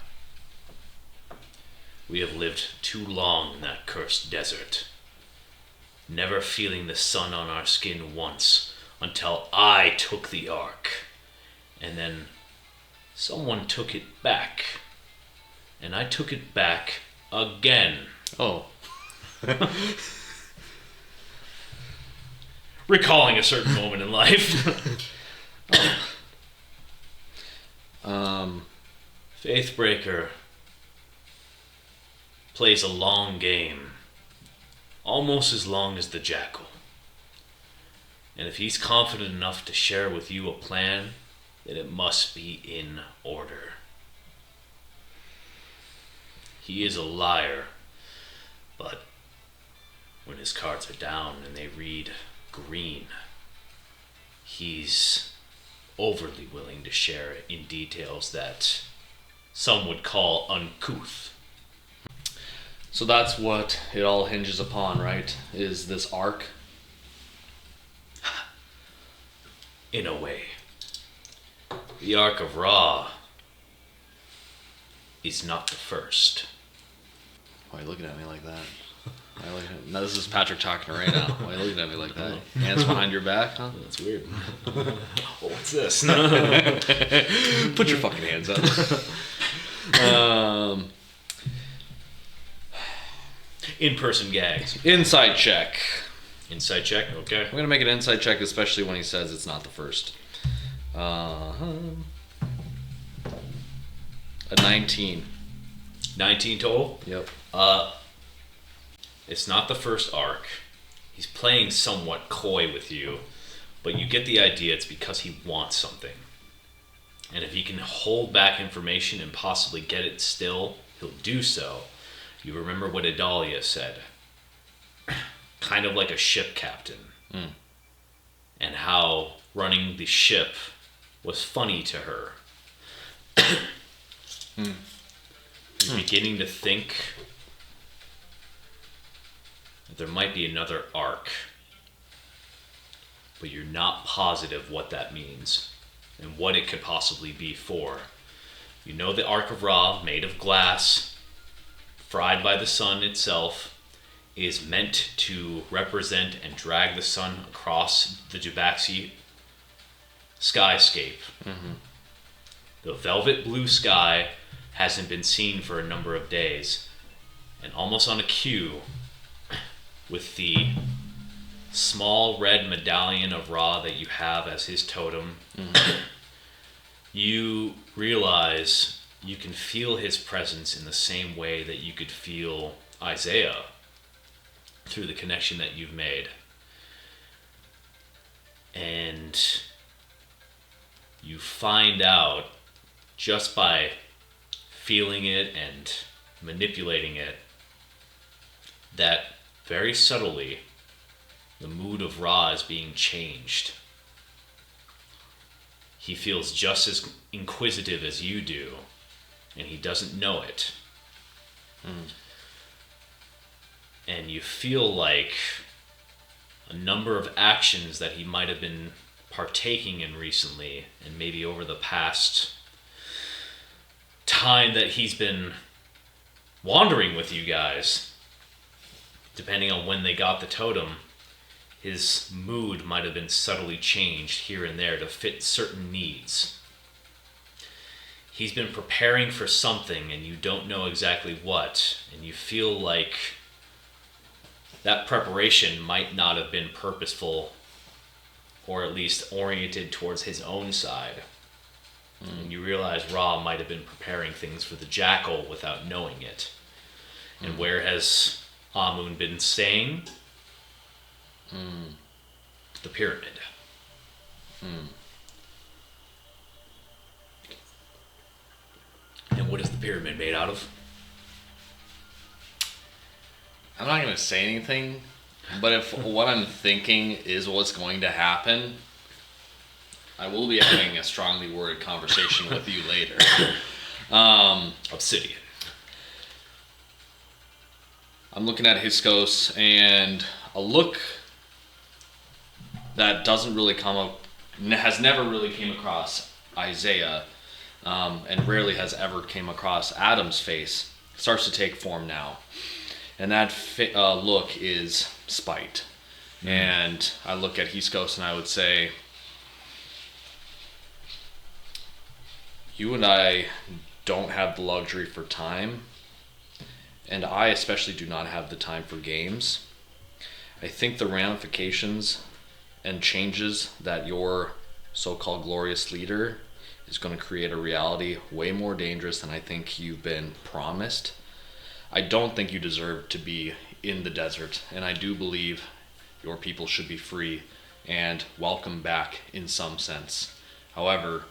[SPEAKER 2] We have lived too long in that cursed desert, never feeling the sun on our skin once until I took the Ark, and then someone took it back, and I took it back again.
[SPEAKER 3] Oh.
[SPEAKER 2] Recalling a certain moment in life. Faithbreaker plays a long game, almost as long as the jackal. And if he's confident enough to share with you a plan, then it must be in order. He is a liar, but when his cards are down and they read green, he's overly willing to share in details that some would call uncouth.
[SPEAKER 3] So that's what it all hinges upon, right? Is this Ark?
[SPEAKER 2] In a way. The Ark of Ra is not the first.
[SPEAKER 3] Why are you looking at me like that? Why are you looking at... Now this is Patrick talking right now. Why are you looking at me like that? Hands behind your back, huh?
[SPEAKER 2] That's weird. Oh, what's this?
[SPEAKER 3] Put your fucking hands up.
[SPEAKER 2] In-person gags.
[SPEAKER 3] Inside check.
[SPEAKER 2] Inside check, okay.
[SPEAKER 3] I'm gonna make an inside check, especially when he says it's not the first. A 19.
[SPEAKER 2] 19 total?
[SPEAKER 3] Yep.
[SPEAKER 2] It's not the first arc. He's playing somewhat coy with you, but you get the idea it's because he wants something. And if he can hold back information and possibly get it still, he'll do so. You remember what Adalia said. Kind of like a ship captain.
[SPEAKER 3] Mm.
[SPEAKER 2] And how running the ship was funny to her. You're beginning to think that there might be another arc, but you're not positive what that means and what it could possibly be for. You know the Ark of Ra, made of glass, fried by the sun itself, is meant to represent and drag the sun across the Jubaxi skyscape. The velvet blue sky hasn't been seen for a number of days, and almost on a cue, with the small red medallion of Ra that you have as his totem, you realize you can feel his presence in the same way that you could feel Isaiah through the connection that you've made. And you find out just by feeling it and manipulating it that very subtly the mood of Ra is being changed. He feels just as inquisitive as you do, and he doesn't know it. And you feel like a number of actions that he might have been partaking in recently, and maybe over the past time that he's been wandering with you guys, depending on when they got the totem, his mood might have been subtly changed here and there to fit certain needs. He's been preparing for something and you don't know exactly what, and you feel like that preparation might not have been purposeful, or at least oriented towards his own side. And you realize Ra might have been preparing things for the jackal without knowing it. And where has Amun been staying? The pyramid. And what is the pyramid made out of?
[SPEAKER 3] I'm not going to say anything, but if what I'm thinking is what's going to happen, I will be having a strongly worded conversation with you later.
[SPEAKER 2] Obsidian.
[SPEAKER 3] I'm looking at Hiskos, and a look that doesn't really come up, has never really came across Isaiah, and rarely has ever came across Adam's face, starts to take form now. And that look is spite. And I look at Hiskos and I would say, you and I don't have the luxury for time, and I especially do not have the time for games. I think the ramifications and changes that your so-called glorious leader is going to create a reality way more dangerous than I think you've been promised. I don't think you deserve to be in the desert, and I do believe your people should be free and welcome back in some sense. However,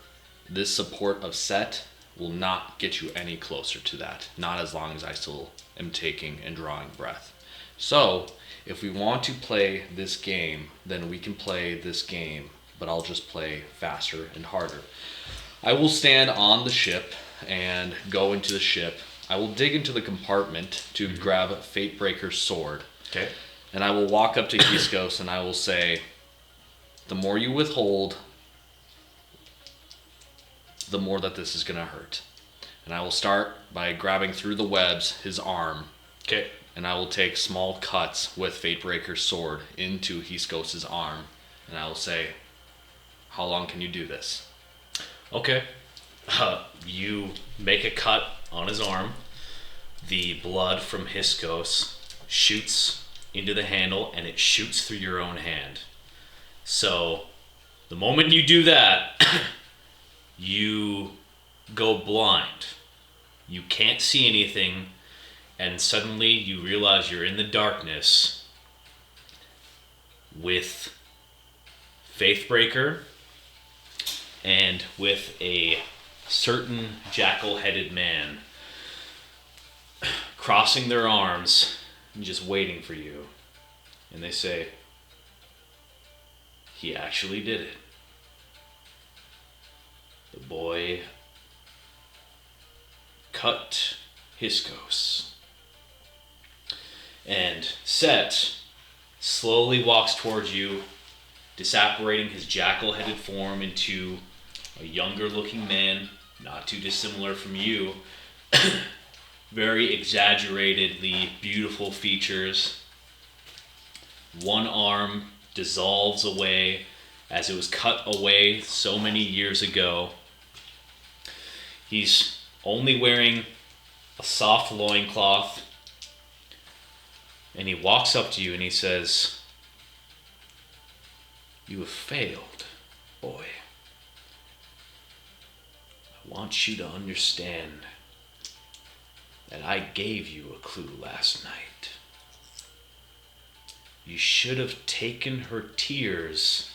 [SPEAKER 3] this support of Set will not get you any closer to that, not as long as I still am taking and drawing breath. So, if we want to play this game, then we can play this game, but I'll just play faster and harder. I will stand on the ship and go into the ship. I will dig into the compartment to grab Fatebreaker's sword.
[SPEAKER 2] Okay.
[SPEAKER 3] And I will walk up to Hiskos and I will say, the more you withhold, the more that this is going to hurt. And I will start by grabbing through the webs his arm.
[SPEAKER 2] Okay.
[SPEAKER 3] And I will take small cuts with Fatebreaker's sword into Hiskos' arm. And I will say, how long can you do this?
[SPEAKER 2] Okay. You make a cut on his arm. The blood from Hiskos shoots into the handle and it shoots through your own hand. So, the moment you do that, you go blind. You can't see anything, and suddenly you realize you're in the darkness with Faithbreaker and with a certain jackal-headed man crossing their arms and just waiting for you. And they say, he actually did it. The boy cut Hiskos. And Set slowly walks towards you, disapparating his jackal-headed form into a younger-looking man not too dissimilar from you. Very exaggeratedly beautiful features. One arm dissolves away as it was cut away so many years ago. He's only wearing a soft loincloth. And he walks up to you and he says, "You have failed, boy. I want you to understand that I gave you a clue last night. You should have taken her tears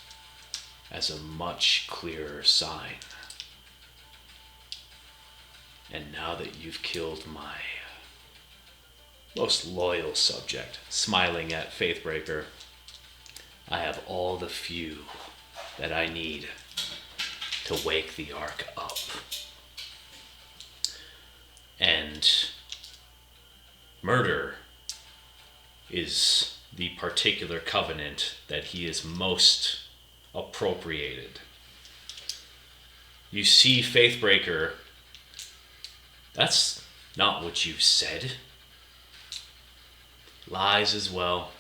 [SPEAKER 2] as a much clearer sign. And now that you've killed my most loyal subject," smiling at Faithbreaker, "I have all the fuel that I need to wake the Ark up." And murder is the particular covenant that he is most appropriated. You see Faithbreaker, "That's not what you said." Lies as well.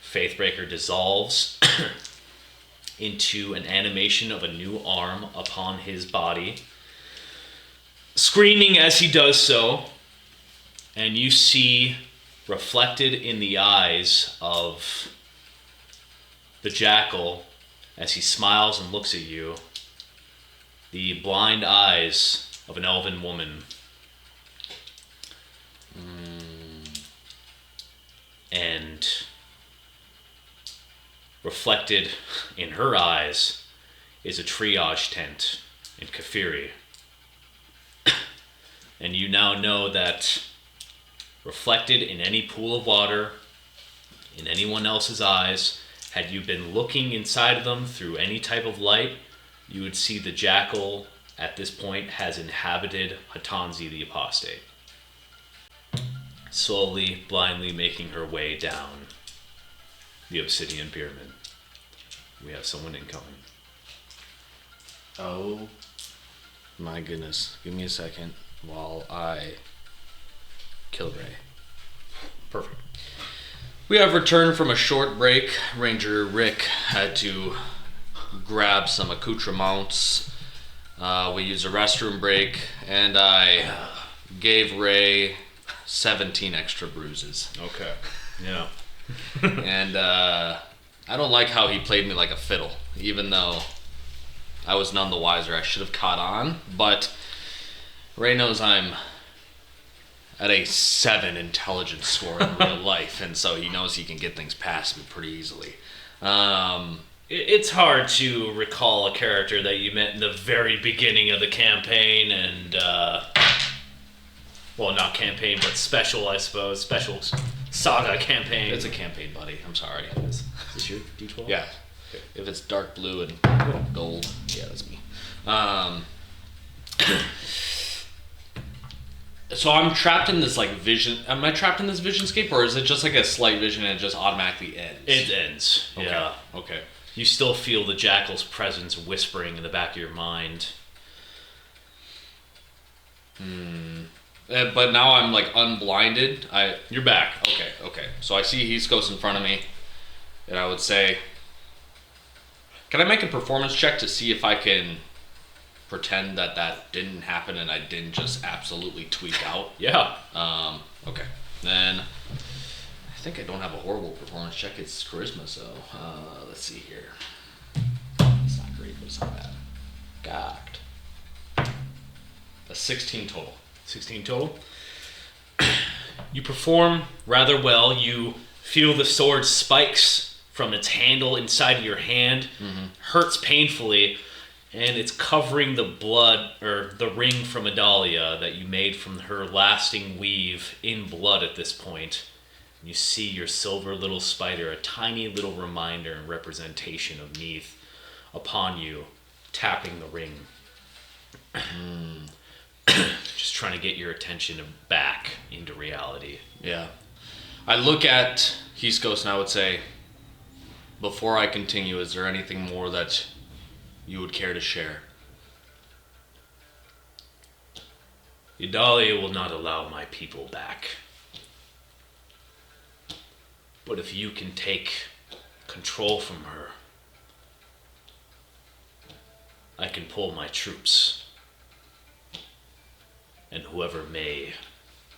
[SPEAKER 2] Faithbreaker dissolves into an animation of a new arm upon his body, screaming as he does so, and you see reflected in the eyes of the jackal as he smiles and looks at you, the blind eyes of an elven woman. And reflected in her eyes is a triage tent in Kafiri. And you now know that reflected in any pool of water, in anyone else's eyes, had you been looking inside of them through any type of light, you would see the jackal at this point has inhabited Hatanzi the Apostate, slowly, blindly making her way down the obsidian pyramid. We have someone incoming.
[SPEAKER 1] Oh my goodness. Give me a second while I kill Ray. Perfect. We have returned from a short break. Ranger Rick had to grab some accoutrements. We used a restroom break, and I gave Ray 17 extra bruises.
[SPEAKER 2] Okay. Yeah.
[SPEAKER 1] And I don't like how he played me like a fiddle, even though I was none the wiser. I should have caught on, but Ray knows I'm at a 7 intelligence score in real life, and so he knows he can get things past me pretty easily.
[SPEAKER 2] It's hard to recall a character that you met in the very beginning of the campaign, and well, not campaign, but special, I suppose. Special saga campaign.
[SPEAKER 1] It's a campaign, buddy. I'm sorry.
[SPEAKER 2] Is this your D12?
[SPEAKER 1] Yeah. Okay. If it's dark blue and gold, yeah, that's me. So I'm trapped in this like vision. Am I trapped in this visionscape, or is it just like a slight vision and it just automatically ends?
[SPEAKER 2] It ends.
[SPEAKER 1] Okay.
[SPEAKER 2] Yeah.
[SPEAKER 1] Okay.
[SPEAKER 2] You still feel the jackal's presence whispering in the back of your mind.
[SPEAKER 1] But now I'm like unblinded.
[SPEAKER 2] You're back.
[SPEAKER 1] Okay. So I see East Coast in front of me, and I would say, can I make a performance check to see if I can pretend that that didn't happen and I didn't just absolutely tweak out?
[SPEAKER 2] Yeah.
[SPEAKER 1] Okay. Then I think I don't have a horrible performance check. It's charisma, so let's see here. It's not great, but it's not bad. Got a 16 total.
[SPEAKER 2] 16 total. You perform rather well. You feel the sword spikes from its handle inside of your hand. Hurts painfully, and it's covering the blood, or the ring from Adalia that you made from her lasting weave in blood at this point. And you see your silver little spider, a tiny little reminder and representation of Neath upon you, tapping the ring. Just trying to get your attention back into reality.
[SPEAKER 1] Yeah. I look at East Coast and I would say, before I continue, is there anything more that you would care to share?
[SPEAKER 2] Idalia will not allow my people back. But if you can take control from her, I can pull my troops. And whoever may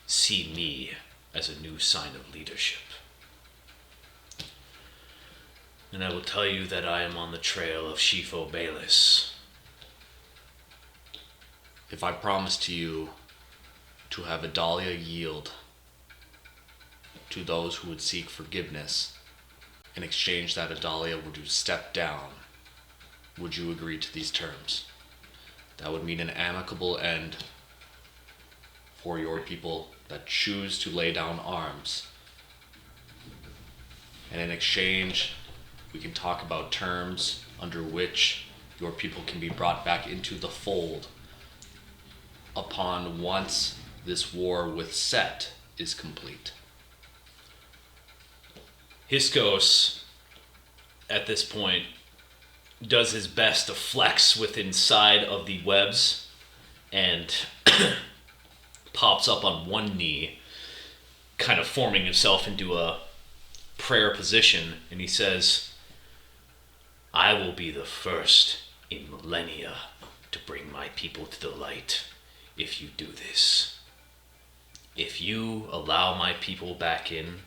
[SPEAKER 2] see me as a new sign of leadership. And I will tell you that I am on the trail of Shifo Bayless.
[SPEAKER 1] If I promise to you to have Adalia yield to those who would seek forgiveness, in exchange that Adalia were to step down, would you agree to these terms? That would mean an amicable end for your people that choose to lay down arms. And in exchange, we can talk about terms under which your people can be brought back into the fold upon once this war with Set is complete.
[SPEAKER 2] Hiskos, at this point, does his best to flex with inside of the webs and pops up on one knee, kind of forming himself into a prayer position, and he says, I will be the first in millennia to bring my people to the light if you do this. If you allow my people back in,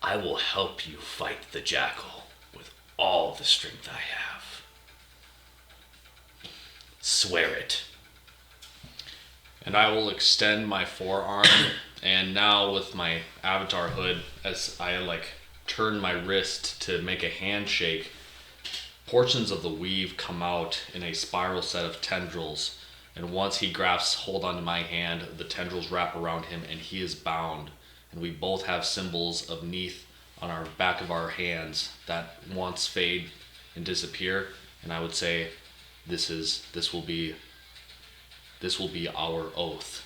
[SPEAKER 2] I will help you fight the jackal with all the strength I have. Swear it.
[SPEAKER 1] And I will extend my forearm, and now with my avatar hood, as I turn my wrist to make a handshake, portions of the weave come out in a spiral set of tendrils, and once he grasps hold onto my hand, the tendrils wrap around him and he is bound, and we both have symbols of Neath on our back of our hands that once fade and disappear, and I would say this will be our oath.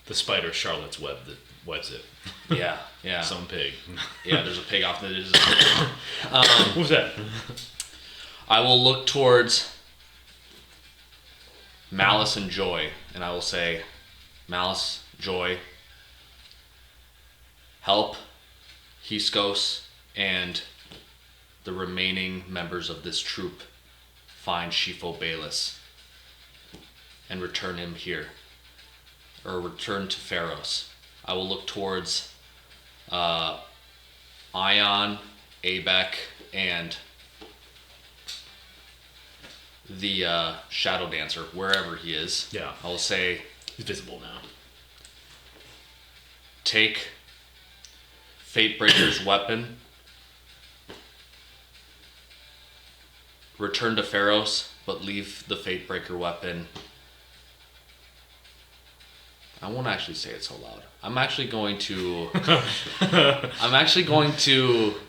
[SPEAKER 2] The spider Charlotte's web that webs it.
[SPEAKER 1] Yeah.
[SPEAKER 2] Some pig.
[SPEAKER 1] Yeah, there's a pig off there.
[SPEAKER 2] What was that?
[SPEAKER 1] I will look towards Malice and Joy, and I will say, Malice, Joy, help Hiskos and the remaining members of this troop find Shifo Bayless and return him here, or return to Pharos. I will look towards Ion, Abek, and the Shadow Dancer, wherever he is.
[SPEAKER 2] Yeah.
[SPEAKER 1] I will say,
[SPEAKER 2] He's visible now.
[SPEAKER 1] take Fatebreaker's weapon, return to Pharos, but leave the Fatebreaker weapon. I won't actually say it so loud. I'm actually going to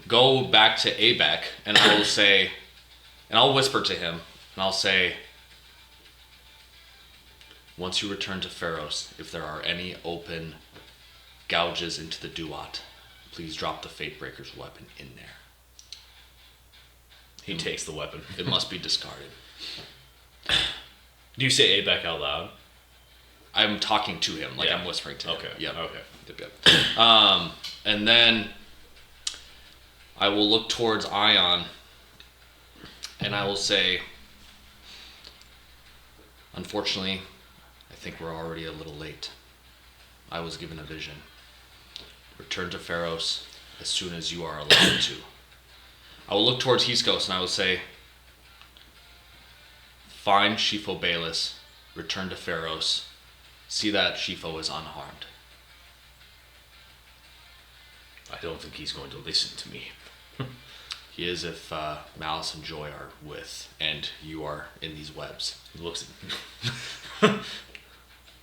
[SPEAKER 1] go back to Abek, and I will say, and I'll whisper to him, and I'll say, once you return to Pharos, if there are any open gouges into the Duat, please drop the Fatebreaker's weapon in there.
[SPEAKER 2] He takes the weapon.
[SPEAKER 1] It must be discarded.
[SPEAKER 2] Do you say Abek out loud?
[SPEAKER 1] I'm talking to him,
[SPEAKER 2] Yeah.
[SPEAKER 1] I'm whispering to him.
[SPEAKER 2] Okay.
[SPEAKER 1] Yep.
[SPEAKER 2] Okay.
[SPEAKER 1] Yep. And then I will look towards Ion, and I will say, unfortunately, I think we're already a little late. I was given a vision. Return to Pharos as soon as you are allowed to. I will look towards Hiskos and I will say, find Shifo Bayless, return to Pharos, see that Shifo is unharmed.
[SPEAKER 2] I don't think he's going to listen to me.
[SPEAKER 1] He is if Malice and Joy are with, and you are in these webs.
[SPEAKER 2] He looks at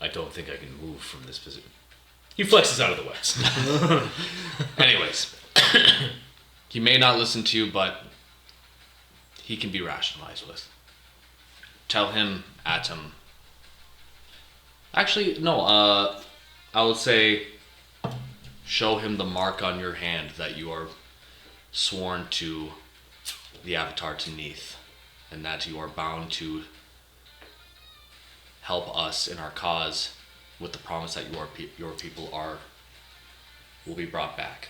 [SPEAKER 2] I don't think I can move from this position. He flexes out of the webs.
[SPEAKER 1] Anyways, he may not listen to you, but he can be rationalized with. Tell him, Atom. Actually, no, I would say show him the mark on your hand that you are sworn to the Avatar to Neath, and that you are bound to help us in our cause with the promise that your people will be brought back.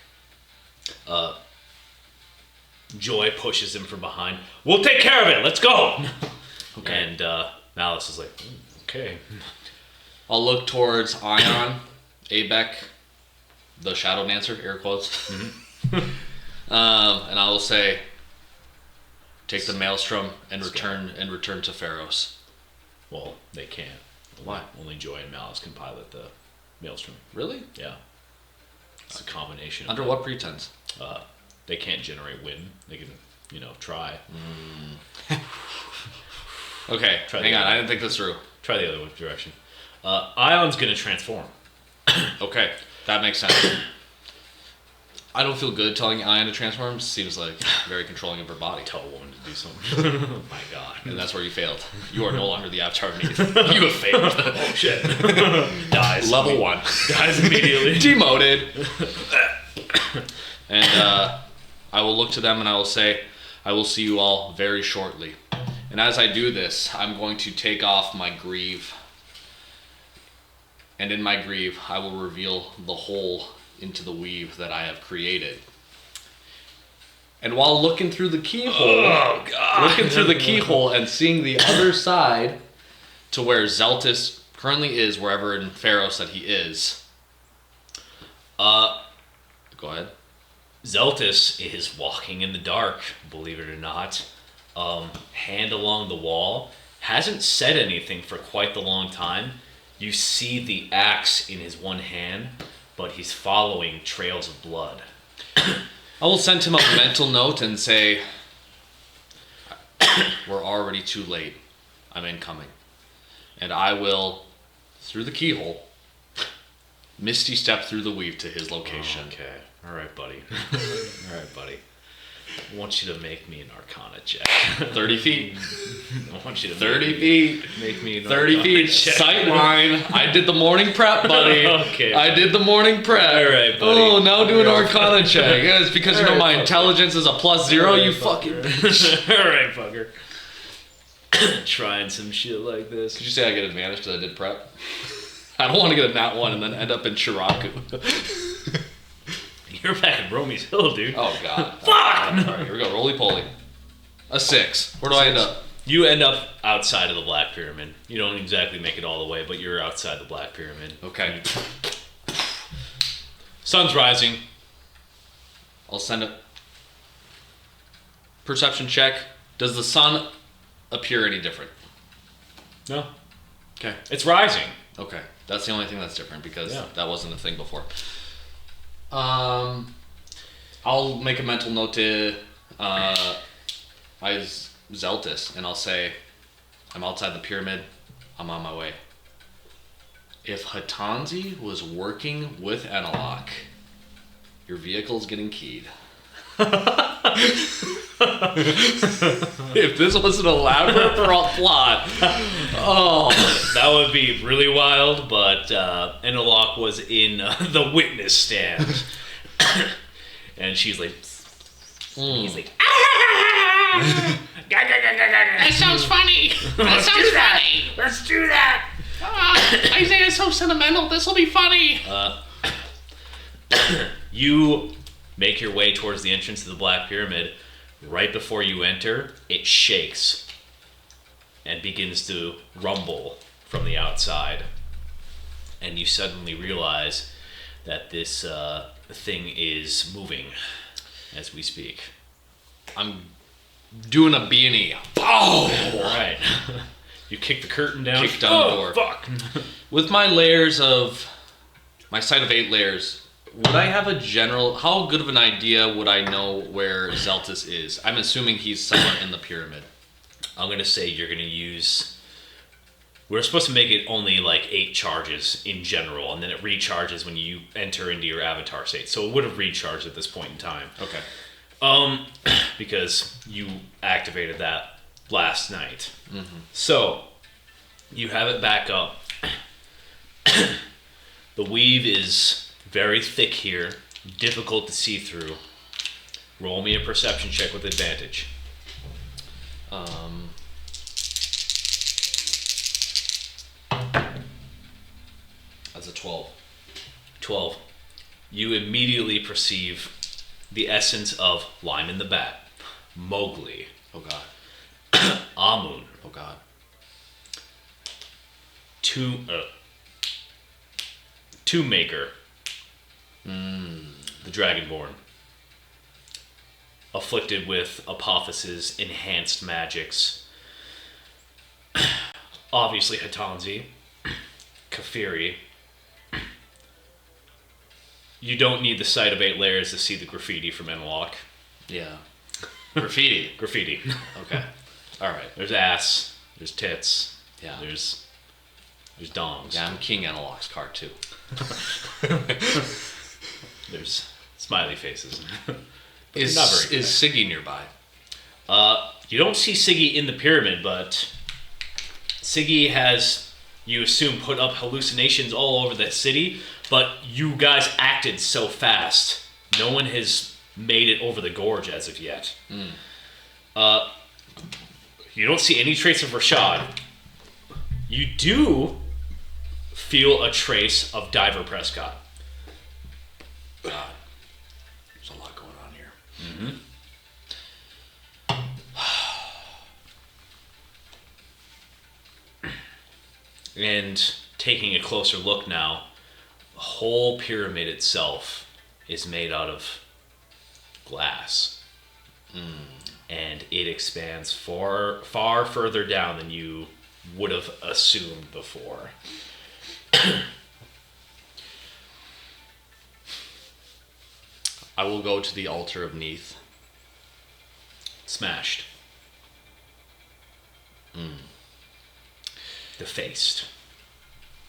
[SPEAKER 2] Joy pushes him from behind. We'll take care of it. Let's go.
[SPEAKER 1] Okay.
[SPEAKER 2] And Malice is like, okay.
[SPEAKER 1] I'll look towards Ion, Abek, the Shadow Dancer, air quotes. And I will say, take the Maelstrom and return to Pharos.
[SPEAKER 2] Well, they can't.
[SPEAKER 1] Why?
[SPEAKER 2] Only Joy and Malice can pilot the Maelstrom.
[SPEAKER 1] Really?
[SPEAKER 2] Yeah. It's a combination.
[SPEAKER 1] Under what pretense?
[SPEAKER 2] They can't generate wind. They can, try.
[SPEAKER 1] Okay, hang on. I didn't think this through.
[SPEAKER 2] Try the other direction. Ion's gonna transform.
[SPEAKER 1] Okay, that makes sense. I don't feel good telling Ion to transform. Seems like very controlling of her body.
[SPEAKER 2] Tell a woman to do something.
[SPEAKER 1] Oh my god. And that's where you failed. You are no longer the avatar beneath. You have failed.
[SPEAKER 2] Oh shit. Dies.
[SPEAKER 1] Level 1.
[SPEAKER 2] Dies immediately.
[SPEAKER 1] Demoted. And I will look to them and I will say, I will see you all very shortly. And as I do this, I'm going to take off my greave. And in my greave, I will reveal the hole into the weave that I have created. And while looking through the keyhole, and seeing the other side to where Zeltis currently is, wherever in Pharos that he is. Go ahead.
[SPEAKER 2] Zeltis is walking in the dark, believe it or not. Hand along the wall. Hasn't said anything for quite the long time. You see the axe in his one hand, but he's following trails of blood.
[SPEAKER 1] I will send him a mental note and say, we're already too late. I'm incoming. And I will, through the keyhole, misty step through the weave to his location.
[SPEAKER 2] Okay. All right, buddy. All right, buddy. I want you to make me an Arcana check.
[SPEAKER 1] 30 feet.
[SPEAKER 2] I want you to
[SPEAKER 1] 30 feet.
[SPEAKER 2] make me an
[SPEAKER 1] 30
[SPEAKER 2] Arcana
[SPEAKER 1] feet.
[SPEAKER 2] check.
[SPEAKER 1] Sight line. I did the morning prep, buddy.
[SPEAKER 2] Okay.
[SPEAKER 1] I did the morning prep.
[SPEAKER 2] All right, buddy.
[SPEAKER 1] Oh, now do an
[SPEAKER 2] All right.
[SPEAKER 1] Arcana check. Yeah, it's because
[SPEAKER 2] All right,
[SPEAKER 1] my
[SPEAKER 2] fucker.
[SPEAKER 1] intelligence is a +0,
[SPEAKER 2] All right,
[SPEAKER 1] you fucking bitch.
[SPEAKER 2] All right, fucker. Trying some shit like this.
[SPEAKER 1] Did you say I get advantage because I did prep? I don't want to get a nat 1 and then end up in Chiraku.
[SPEAKER 2] You're back in Romy's Hill, dude.
[SPEAKER 1] Oh, God.
[SPEAKER 2] Fuck!
[SPEAKER 1] All right, here we go. Roly-poly. A 6. Where do I end up?
[SPEAKER 2] You end up outside of the Black Pyramid. You don't exactly make it all the way, but you're outside the Black Pyramid.
[SPEAKER 1] Okay.
[SPEAKER 2] Sun's rising.
[SPEAKER 1] I'll send a perception check. Does the sun appear any different?
[SPEAKER 2] No.
[SPEAKER 1] Okay.
[SPEAKER 2] It's rising.
[SPEAKER 1] Okay. That's the only thing that's different because
[SPEAKER 2] Yeah.
[SPEAKER 1] that wasn't a thing before. I'll make a mental note to Zeltis and I'll say, I'm outside the pyramid. I'm on my way. If Hatanzi was working with Enelok, your vehicle's getting keyed. If this was an elaborate plot, oh,
[SPEAKER 2] That would be really wild, but Enelok was in the witness stand. And she's like... He's like...
[SPEAKER 5] That sounds funny. That sounds funny.
[SPEAKER 2] Let's do that!
[SPEAKER 5] Isaiah's so sentimental. This will be funny.
[SPEAKER 2] You make your way towards the entrance to the Black Pyramid. Right before you enter, it shakes and begins to rumble from the outside. And you suddenly realize that this thing is moving as we speak.
[SPEAKER 1] I'm doing a B&E. Oh!
[SPEAKER 2] Alright. You kick the curtain down.
[SPEAKER 1] Kick down the door.
[SPEAKER 2] Fuck!
[SPEAKER 1] With my layers of... my sight of 8 layers, would I have a general... how good of an idea would I know where Zeltis is? I'm assuming he's somewhere in the pyramid.
[SPEAKER 2] I'm going to say you're going to use... we're supposed to make it only like 8 charges in general, and then it recharges when you enter into your avatar state. So it would have recharged at this point in time.
[SPEAKER 1] Okay.
[SPEAKER 2] Because you activated that last night.
[SPEAKER 1] Mm-hmm.
[SPEAKER 2] So, you have it back up. The weave is very thick here, difficult to see through. Roll me a perception check with advantage.
[SPEAKER 3] That's a 12.
[SPEAKER 2] 12. You immediately perceive the essence of Lyman the Bat, Mowgli,
[SPEAKER 3] Oh god.
[SPEAKER 2] Amun,
[SPEAKER 3] Oh god.
[SPEAKER 2] Tomb Maker, the Dragonborn, afflicted with Apophysis, enhanced magics. Obviously Hatanzi, Kafiri. You don't need the sight of 8 layers to see the graffiti from Enlock.
[SPEAKER 3] Yeah. Graffiti.
[SPEAKER 2] Graffiti.
[SPEAKER 3] Okay. All right.
[SPEAKER 2] There's ass. There's tits.
[SPEAKER 3] Yeah.
[SPEAKER 2] There's dongs.
[SPEAKER 3] Yeah, I'm King Analog's card too.
[SPEAKER 2] There's smiley faces.
[SPEAKER 3] Is
[SPEAKER 2] not very good.
[SPEAKER 3] Siggy nearby?
[SPEAKER 2] You don't see Siggy in the pyramid, but Siggy has, you assume, put up hallucinations all over the city, but you guys acted so fast. No one has made it over the gorge as of yet. You don't see any trace of Rashad. You do feel a trace of Diver Prescott.
[SPEAKER 3] God. There's a lot going on here.
[SPEAKER 2] And taking a closer look now, the whole pyramid itself is made out of glass. And it expands far further down than you would have assumed before.
[SPEAKER 3] I will go to the altar of Neath.
[SPEAKER 2] Smashed. Defaced.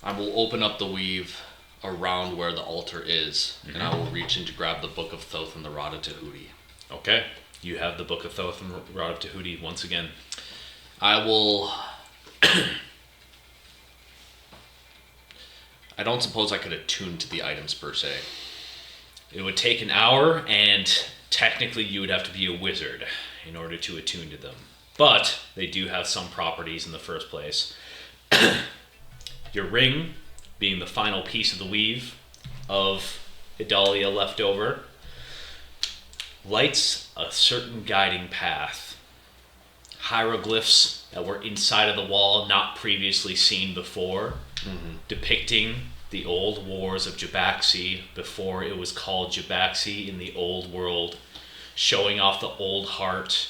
[SPEAKER 3] I will open up the weave around where the altar is, and I will reach in to grab the Book of Thoth and the Rod of Tahuti.
[SPEAKER 2] Okay. You have the Book of Thoth and Rod of Tahuti once again.
[SPEAKER 3] I will... I don't suppose I could attune to the items per se.
[SPEAKER 2] It would take an hour, and technically you would have to be a wizard in order to attune to them. But they do have some properties in the first place. Your ring, being the final piece of the weave of Idalia left over, lights a certain guiding path. Hieroglyphs that were inside of the wall, not previously seen before, depicting the old wars of Jabaxi before it was called Jabaxi in the old world, showing off the old heart.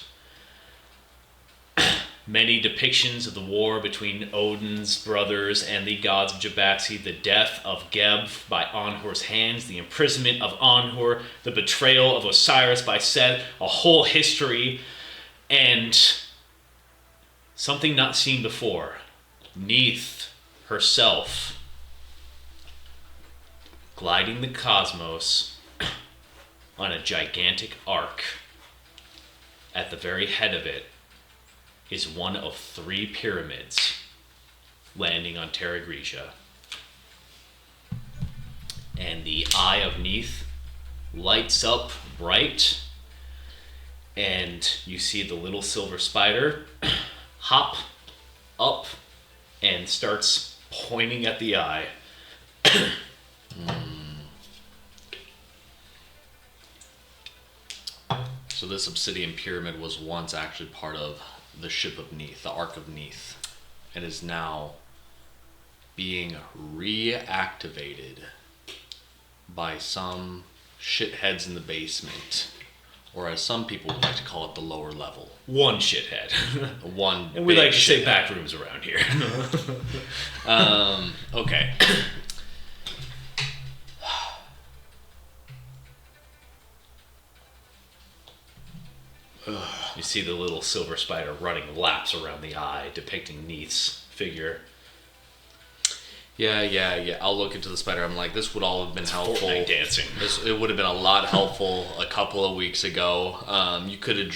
[SPEAKER 2] Many depictions of the war between Odin's brothers and the gods of Jabaxi, the death of Geb by Anhur's hands, the imprisonment of Anhur, the betrayal of Osiris by Set, a whole history, and something not seen before. Neath herself gliding the cosmos on a gigantic arc. At the very head of it is one of 3 pyramids landing on Terra Grigia. And the eye of Neath lights up bright, and you see the little silver spider hop up and starts pointing at the eye.
[SPEAKER 3] So this obsidian pyramid was once actually part of the ship of Neath, the Ark of Neath, and is now being reactivated by some shitheads in the basement, or as some people would like to call it, the lower level.
[SPEAKER 2] One shithead.
[SPEAKER 3] One
[SPEAKER 2] And we
[SPEAKER 3] big
[SPEAKER 2] like to say
[SPEAKER 3] shithead.
[SPEAKER 2] back rooms around here.
[SPEAKER 3] Okay.
[SPEAKER 2] You see the little silver spider running laps around the eye, depicting Neath's figure.
[SPEAKER 3] Yeah. I'll look into the spider. I'm like, this would all have been helpful.
[SPEAKER 2] Fortnite dancing.
[SPEAKER 3] It would have been a lot helpful a couple of weeks ago. You could have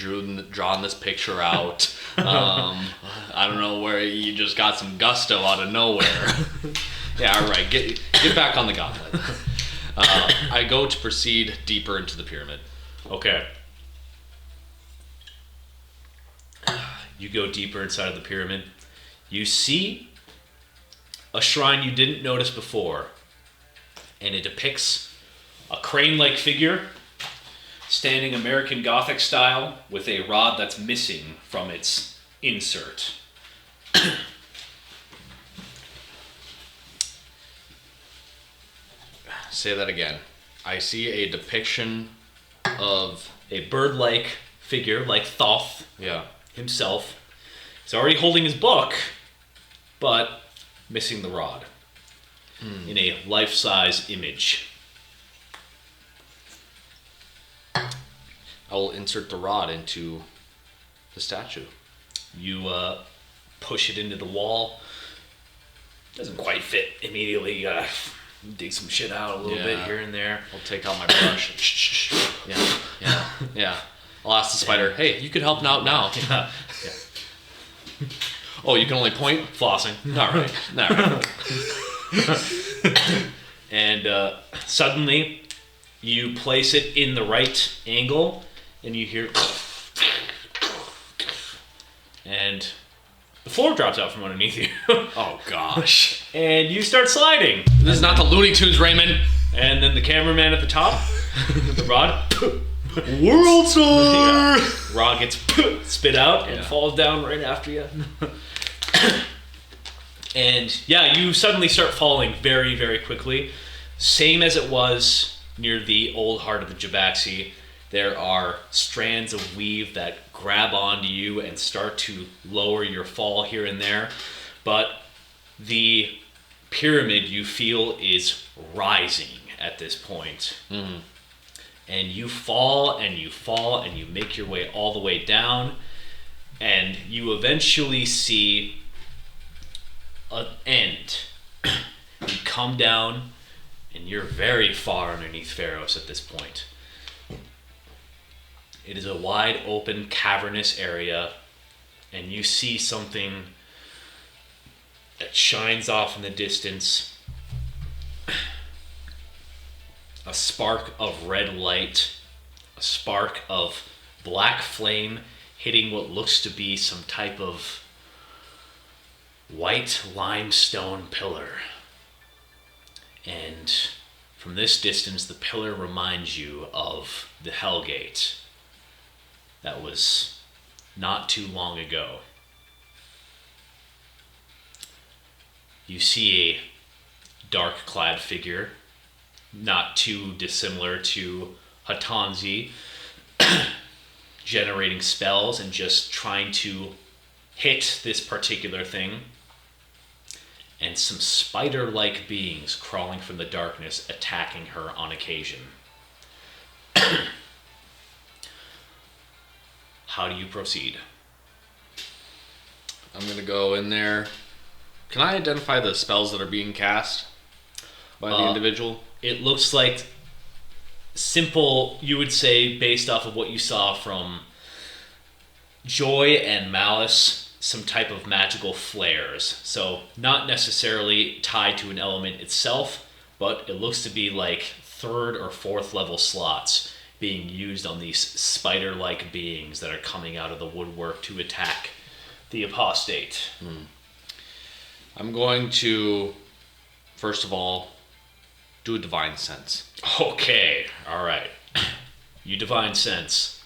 [SPEAKER 3] drawn this picture out. I don't know where you just got some gusto out of nowhere. Yeah, all right. Get back on the gauntlet. I go to proceed deeper into the pyramid.
[SPEAKER 2] Okay. You go deeper inside of the pyramid. You see a shrine you didn't notice before. and it depicts a crane-like figure standing American Gothic style with a rod that's missing from its insert.
[SPEAKER 1] Say that again. I see a depiction of
[SPEAKER 2] A bird-like figure, like Thoth
[SPEAKER 1] yeah.
[SPEAKER 2] himself. He's already holding his book, but missing the rod in a life-size image.
[SPEAKER 1] I will insert the rod into the statue.
[SPEAKER 2] You push it into the wall. Doesn't quite fit immediately. You gotta dig some shit out a little bit
[SPEAKER 1] Yeah.
[SPEAKER 2] here and there.
[SPEAKER 1] I'll take out my brush. Yeah. I'll ask the spider, hey, you could help out now.
[SPEAKER 2] Yeah.
[SPEAKER 1] Oh, you can only point?
[SPEAKER 2] Flossing.
[SPEAKER 1] All right.
[SPEAKER 2] And suddenly, you place it in the right angle, and you hear, and the floor drops out from underneath you,
[SPEAKER 1] Oh, gosh.
[SPEAKER 2] and you start sliding.
[SPEAKER 1] This is not the Looney Tunes, Raymond.
[SPEAKER 2] And then the cameraman at the top, the rod,
[SPEAKER 1] World Star!
[SPEAKER 2] yeah, rod gets spit out and
[SPEAKER 1] Yeah.
[SPEAKER 2] falls down right after you. And yeah, you suddenly start falling very, very quickly. Same as it was near the old heart of the Jabaxi. There are strands of weave that grab onto you and start to lower your fall here and there. But the pyramid, you feel, is rising at this point. And you fall and you fall and you make your way all the way down. And you eventually see an end. You come down and you're very far underneath Pharos at this point. It is a wide open cavernous area, and you see something that shines off in the distance. A spark of red light, a spark of black flame hitting what looks to be some type of white limestone pillar. And from this distance, the pillar reminds you of the Hellgate that was not too long ago. You see a dark-clad figure, not too dissimilar to Hatanzi, generating spells and just trying to hit this particular thing. And some spider-like beings crawling from the darkness, attacking her on occasion. How do you proceed?
[SPEAKER 1] I'm going to go in there. Can I identify the spells that are being cast by the individual?
[SPEAKER 2] It looks like simple, you would say, based off of what you saw from Joy and Malice, some type of magical flares. So not necessarily tied to an element itself, but it looks to be like third or fourth level slots being used on these spider-like beings that are coming out of the woodwork to attack the apostate.
[SPEAKER 1] I'm going to, first of all, do a divine sense.
[SPEAKER 2] Okay, alright. You divine sense.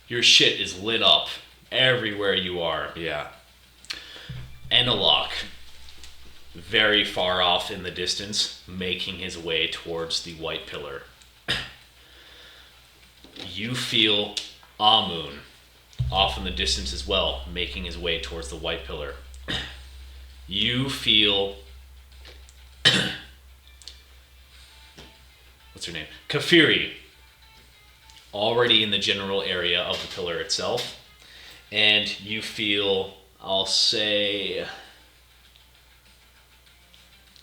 [SPEAKER 2] Your shit is lit up everywhere you are.
[SPEAKER 1] Yeah.
[SPEAKER 2] Enelok, very far off in the distance, making his way towards the white pillar. You feel Amun off in the distance as well, making his way towards the white pillar. You feel what's her name? Kafiri, already in the general area of the pillar itself. And you feel, I'll say,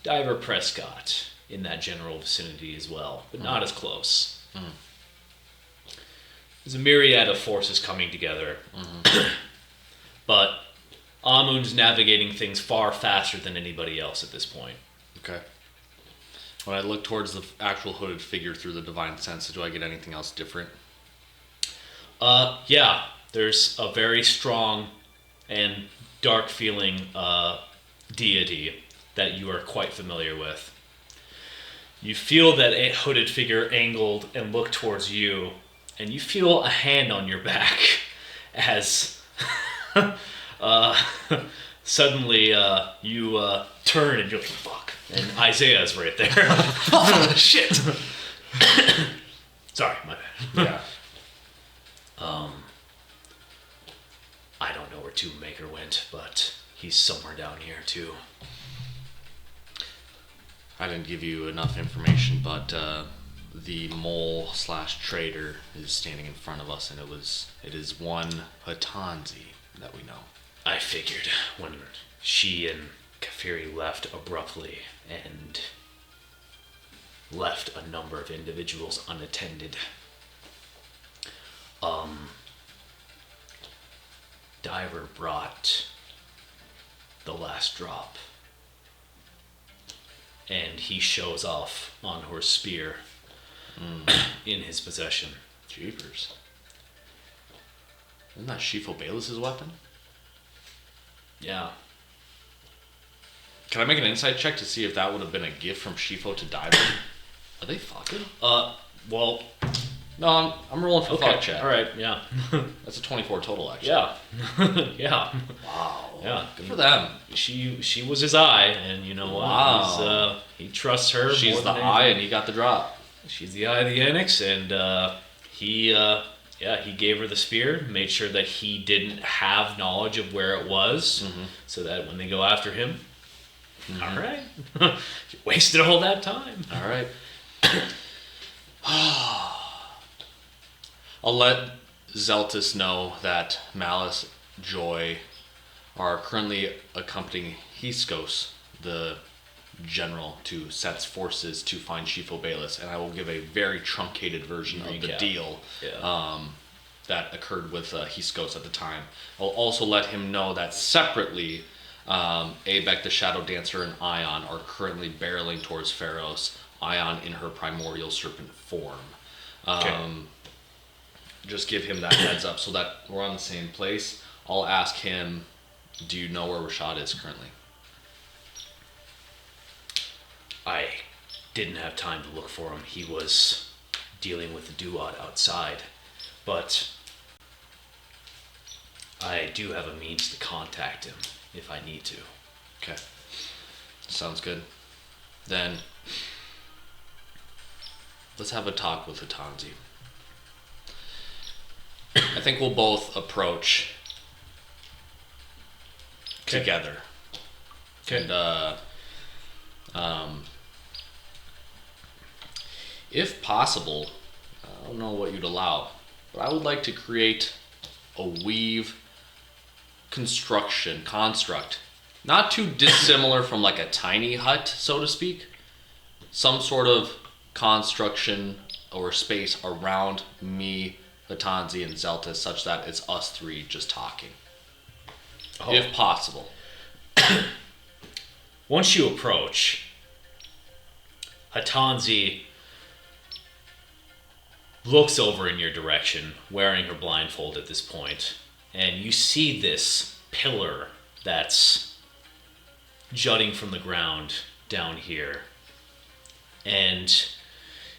[SPEAKER 2] Diver Prescott in that general vicinity as well, but not as close. There's a myriad of forces coming together. But Amun's navigating things far faster than anybody else at this point.
[SPEAKER 1] Okay. When I look towards the actual hooded figure through the divine sense, do I get anything else different?
[SPEAKER 2] Yeah, there's a very strong and dark feeling deity that you are quite familiar with. You feel that a hooded figure angled and look towards you, and you feel a hand on your back as suddenly you turn and you're like, fuck. And Isaiah's right there. Oh, shit. Sorry, my bad.
[SPEAKER 3] Yeah.
[SPEAKER 2] I don't know where Tomb Maker went, but he's somewhere down here too.
[SPEAKER 1] I didn't give you enough information, but the mole / trader is standing in front of us, and it is one Hatanzi that we know.
[SPEAKER 2] I figured when she and Kafiri left abruptly and left a number of individuals unattended. Diver brought the last drop. And he shows off on her spear in his possession.
[SPEAKER 1] Jeepers. Isn't that Shifo Bayless's weapon?
[SPEAKER 2] Yeah.
[SPEAKER 1] Can I make an insight check to see if that would have been a gift from Shifo to Diver? Are they fucking?
[SPEAKER 2] Well,
[SPEAKER 1] No, I'm rolling for
[SPEAKER 2] okay.
[SPEAKER 1] thought check.
[SPEAKER 2] All right, yeah.
[SPEAKER 1] That's a 24 total, actually.
[SPEAKER 2] Yeah. Yeah.
[SPEAKER 1] Wow.
[SPEAKER 2] Yeah.
[SPEAKER 1] Good for them.
[SPEAKER 2] She was his eye, and you know what?
[SPEAKER 1] Wow.
[SPEAKER 2] He trusts her.
[SPEAKER 1] She's
[SPEAKER 2] more
[SPEAKER 1] the
[SPEAKER 2] than
[SPEAKER 1] eye,
[SPEAKER 2] anything.
[SPEAKER 1] and he got the drop.
[SPEAKER 2] She's the eye of the Annex, and he gave her the spear, made sure that he didn't have knowledge of where it was, so that when they go after him, all right, you wasted all that time.
[SPEAKER 1] All right. I'll let Zeltis know that Malice, Joy are currently accompanying Hiskos, the general, to Set's forces to find Shifo Bayless, and I will give a very truncated version of the
[SPEAKER 2] Recap.
[SPEAKER 1] deal
[SPEAKER 2] Yeah.
[SPEAKER 1] that occurred with Hiskos at the time. I'll also let him know that separately, Abek the Shadow Dancer and Ion are currently barreling towards Pharos, Ion in her primordial serpent form.
[SPEAKER 2] Okay.
[SPEAKER 1] Just give him that heads up so that we're on the same place. I'll ask him, do you know where Rashad is currently?
[SPEAKER 2] I didn't have time to look for him. He was dealing with the Duat outside, but I do have a means to contact him if I need to.
[SPEAKER 1] Okay. Sounds good. Then, let's have a talk with Hatanzi. I think we'll both approach together.
[SPEAKER 2] Okay.
[SPEAKER 1] And, if possible, I don't know what you'd allow, but I would like to create a weave construct, not too dissimilar from like a tiny hut, so to speak. Some sort of construction or space around me, Hatanzi, and Zeltis, such that it's us three just talking.
[SPEAKER 2] Oh.
[SPEAKER 1] If possible.
[SPEAKER 2] Once you approach, Hatanzi looks over in your direction, wearing her blindfold at this point, and you see this pillar that's jutting from the ground down here. And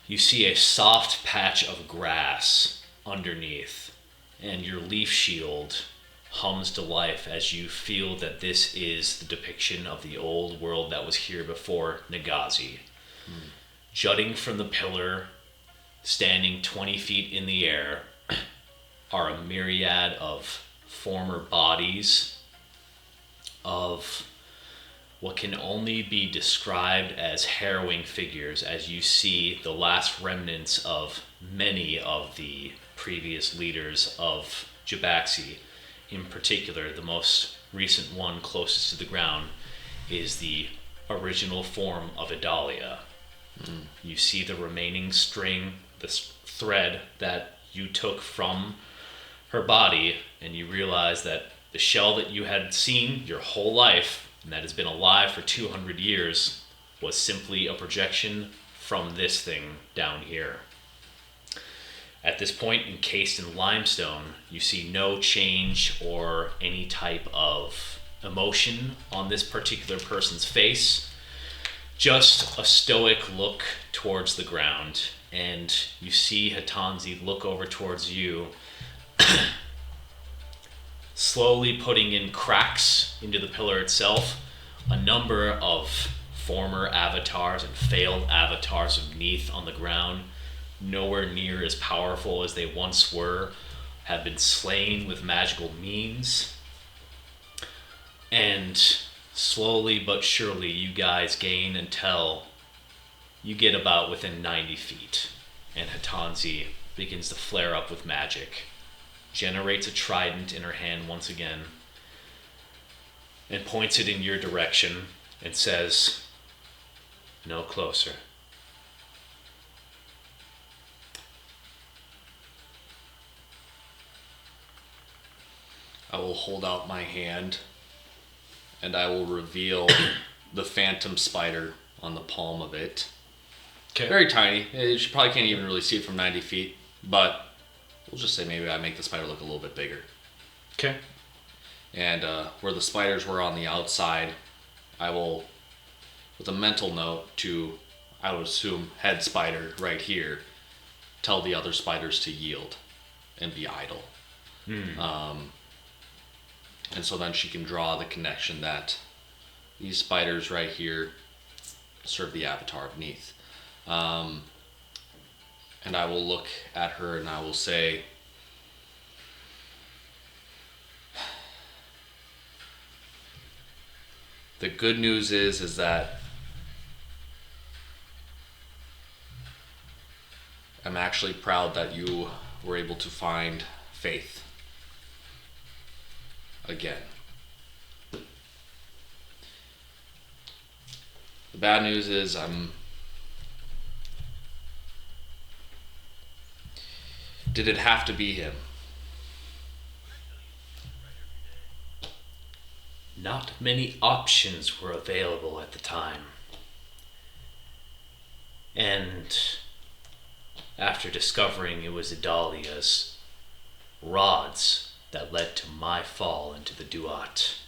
[SPEAKER 2] you see a soft patch of grass underneath, and your leaf shield hums to life as you feel that this is the depiction of the old world that was here before Nagazi. Jutting from the pillar, standing 20 feet in the air, are a myriad of former bodies of what can only be described as harrowing figures, as you see the last remnants of many of the previous leaders of Jabaxi. In particular, the most recent one closest to the ground is the original form of Idalia. You see the remaining string, this thread that you took from her body, and you realize that the shell that you had seen your whole life, and that has been alive for 200 years, was simply a projection from this thing down here. At this point, encased in limestone, you see no change or any type of emotion on this particular person's face. Just a stoic look towards the ground, and you see Hatanzi look over towards you, slowly putting in cracks into the pillar itself. A number of former avatars and failed avatars of Neath on the ground, nowhere near as powerful as they once were, have been slain with magical means. And slowly but surely you guys gain until you get about within 90 feet. And Hatanzi begins to flare up with magic, generates a trident in her hand once again, and points it in your direction and says, "No closer."
[SPEAKER 1] I will hold out my hand and I will reveal the phantom spider on the palm of it.
[SPEAKER 2] Okay.
[SPEAKER 1] Very tiny. You probably can't even really see it from 90 feet, but we'll just say maybe I make the spider look a little bit bigger.
[SPEAKER 2] Okay.
[SPEAKER 1] And where the spiders were on the outside, I will, with a mental note to, I would assume, head spider right here, tell the other spiders to yield and be idle. And so then she can draw the connection that these spiders right here serve the avatar of Neath. And I will look at her and I will say, the good news is that I'm actually proud that you were able to find faith again. The bad news is did it have to be him?
[SPEAKER 2] Not many options were available at the time. And after discovering it was Idalia's rods that led to my fall into the Duat,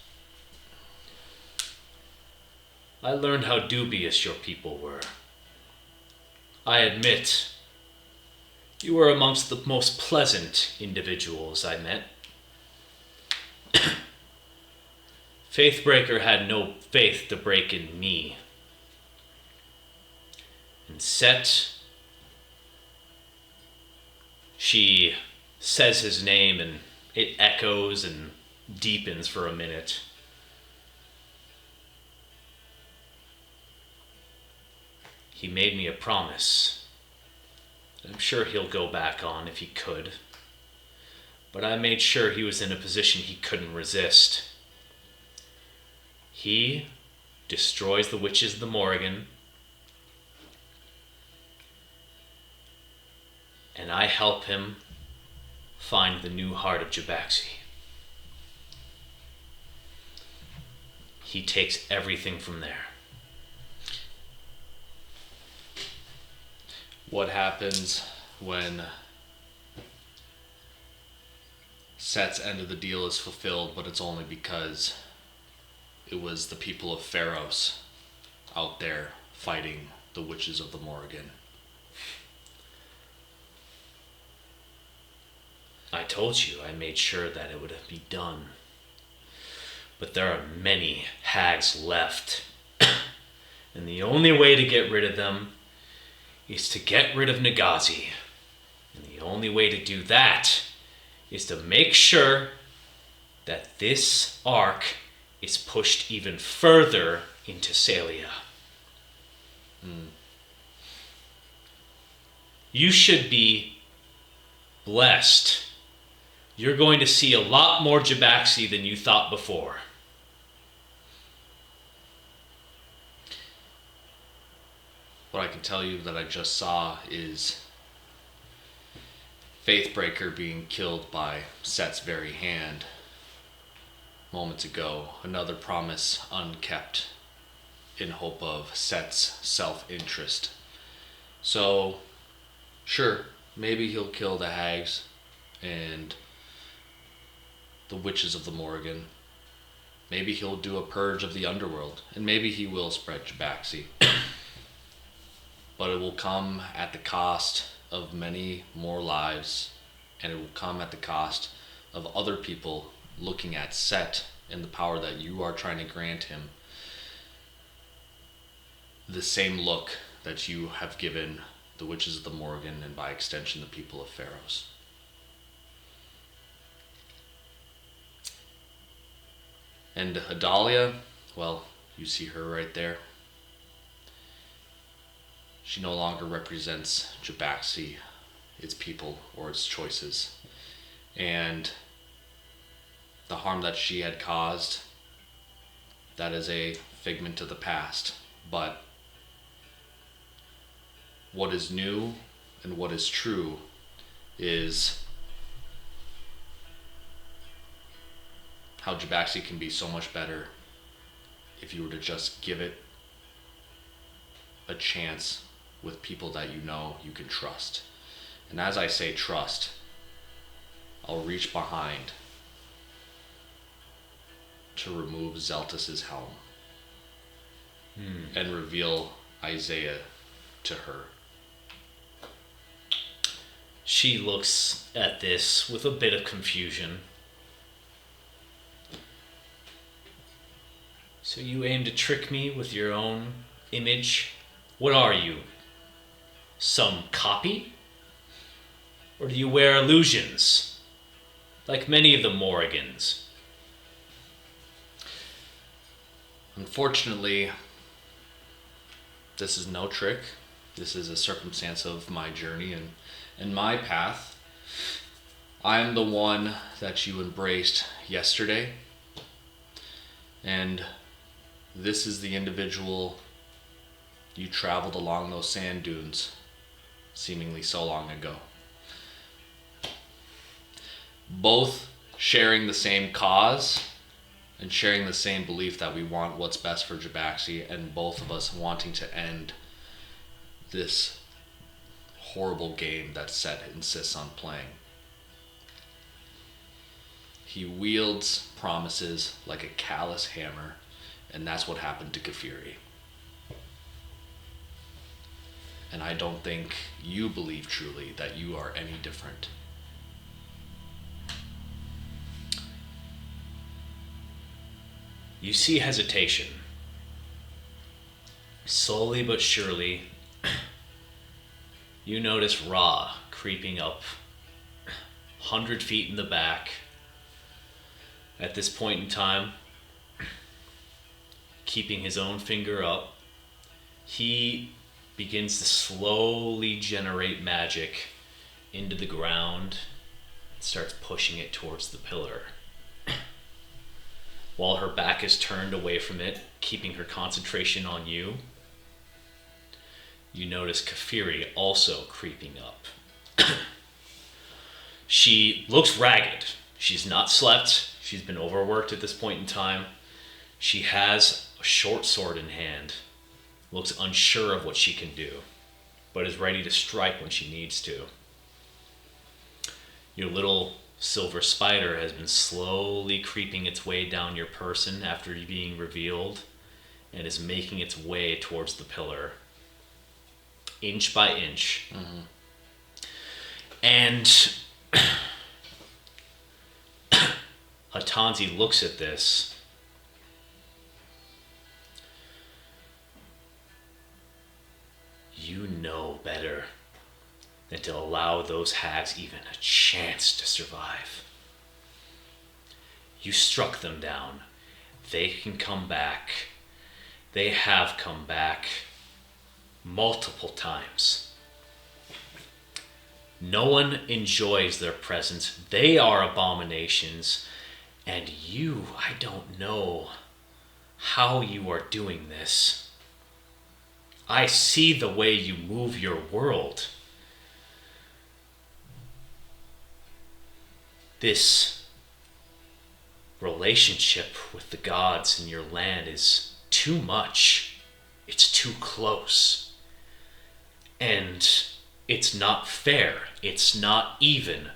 [SPEAKER 2] I learned how dubious your people were. I admit, you were amongst the most pleasant individuals I met. Faithbreaker had no faith to break in me. And Set, she says his name and it echoes and deepens for a minute. He made me a promise. I'm sure he'll go back on if he could. But I made sure he was in a position he couldn't resist. He destroys the witches of the Morrigan, and I help him find the new heart of Jabaxi. He takes everything from there.
[SPEAKER 1] What happens when Set's end of the deal is fulfilled, but it's only because it was the people of Pharos out there fighting the witches of the Morrigan?
[SPEAKER 2] I told you I made sure that it would be done. But there are many hags left. And the only way to get rid of them is to get rid of Nagazi. And the only way to do that is to make sure that this arc is pushed even further into Salia. You should be blessed. You're going to see a lot more Jabaxi than you thought before.
[SPEAKER 1] What I can tell you that I just saw is Faithbreaker being killed by Set's very hand moments ago. Another promise unkept in hope of Set's self-interest. So, sure, maybe he'll kill the hags and the witches of the Morrigan. Maybe he'll do a purge of the underworld, and maybe he will spread Jabaxi. But it will come at the cost of many more lives, and it will come at the cost of other people looking at Set and the power that you are trying to grant him. The same look that you have given the witches of the Morgan, and by extension the people of Pharos. And Adalia, well, you see her right there. She no longer represents Jabaxi, its people, or its choices. And the harm that she had caused, that is a figment of the past. But what is new and what is true is how Jabaxi can be so much better if you were to just give it a chance with people that you know you can trust. And as I say trust, I'll reach behind to remove Zeltus's helm and reveal Isaiah to her.
[SPEAKER 2] She looks at this with a bit of confusion. So you aim to trick me with your own image? What are you? Some copy? Or do you wear illusions? Like many of the Morrigans?
[SPEAKER 1] Unfortunately, this is no trick. This is a circumstance of my journey and my path. I am the one that you embraced yesterday, and this is the individual you traveled along those sand dunes seemingly so long ago. Both sharing the same cause and sharing the same belief that we want what's best for Jabaxi, and both of us wanting to end this horrible game that Set insists on playing. He wields promises like a callous hammer, and that's what happened to Kafiri. And I don't think you believe truly that you are any different.
[SPEAKER 2] You see hesitation. Slowly but surely, you notice Ra creeping up 100 feet in the back. At this point in time, keeping his own finger up, he begins to slowly generate magic into the ground and starts pushing it towards the pillar. While her back is turned away from it, keeping her concentration on you, you notice Kafiri also creeping up. She looks ragged. She's not slept. She's been overworked at this point in time. She has a short sword in hand. Looks unsure of what she can do, but is ready to strike when she needs to. Your little silver spider has been slowly creeping its way down your person after being revealed, and is making its way towards the pillar, inch by inch.
[SPEAKER 1] Mm-hmm.
[SPEAKER 2] And Hatanzi looks at this. You know better than to allow those hags even a chance to survive. You struck them down. They can come back. They have come back multiple times. No one enjoys their presence. They are abominations. And you, I don't know how you are doing this. I see the way you move your world. This relationship with the gods in your land is too much. It's too close. And it's not fair. It's not even.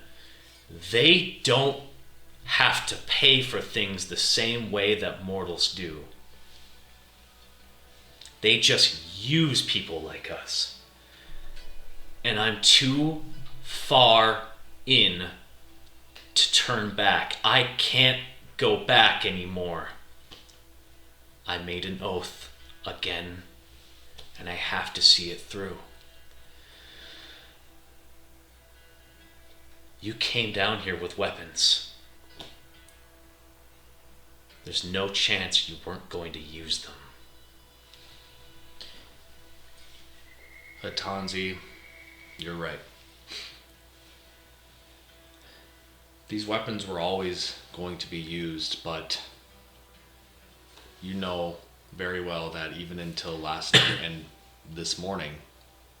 [SPEAKER 2] They don't have to pay for things the same way that mortals do. They just use people like us. And I'm too far in to turn back. I can't go back anymore. I made an oath again, and I have to see it through. You came down here with weapons. There's no chance you weren't going to use them.
[SPEAKER 1] Hatanzi, you're right. These weapons were always going to be used, but you know very well that even until last night and this morning,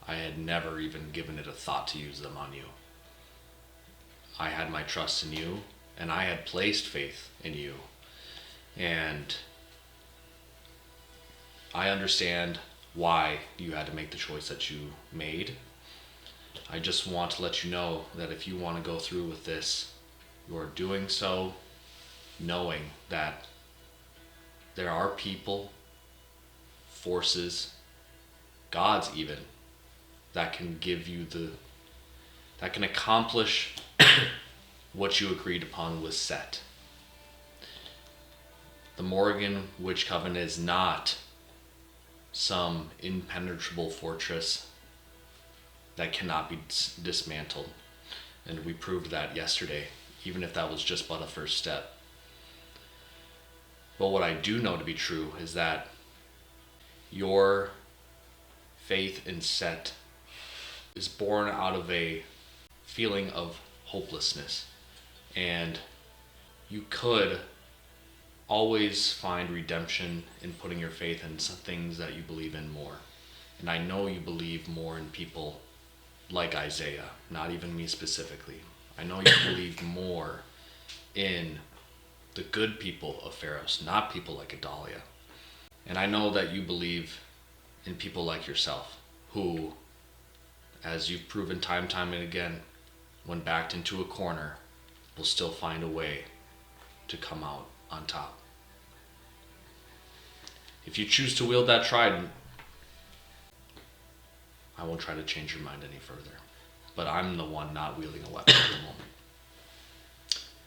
[SPEAKER 1] I had never even given it a thought to use them on you. I had my trust in you, and I had placed faith in you. And I understand why you had to make the choice that you made. I just want to let you know that if you want to go through with this, you're doing so knowing that there are people, forces, gods even, that can give you that can accomplish what you agreed upon with Set. The Morrigan Witch Coven is not some impenetrable fortress that cannot be dismantled. And we proved that yesterday, even if that was just but a first step. But what I do know to be true is that your faith in Set is born out of a feeling of hopelessness. And you could always find redemption in putting your faith in some things that you believe in more. And I know you believe more in people like Isaiah, not even me specifically. I know you believe more in the good people of Pharos, not people like Adalia. And I know that you believe in people like yourself, who, as you've proven time and again, when backed into a corner, will still find a way to come out on top. If you choose to wield that trident, I won't try to change your mind any further. But I'm the one not wielding a weapon at the moment.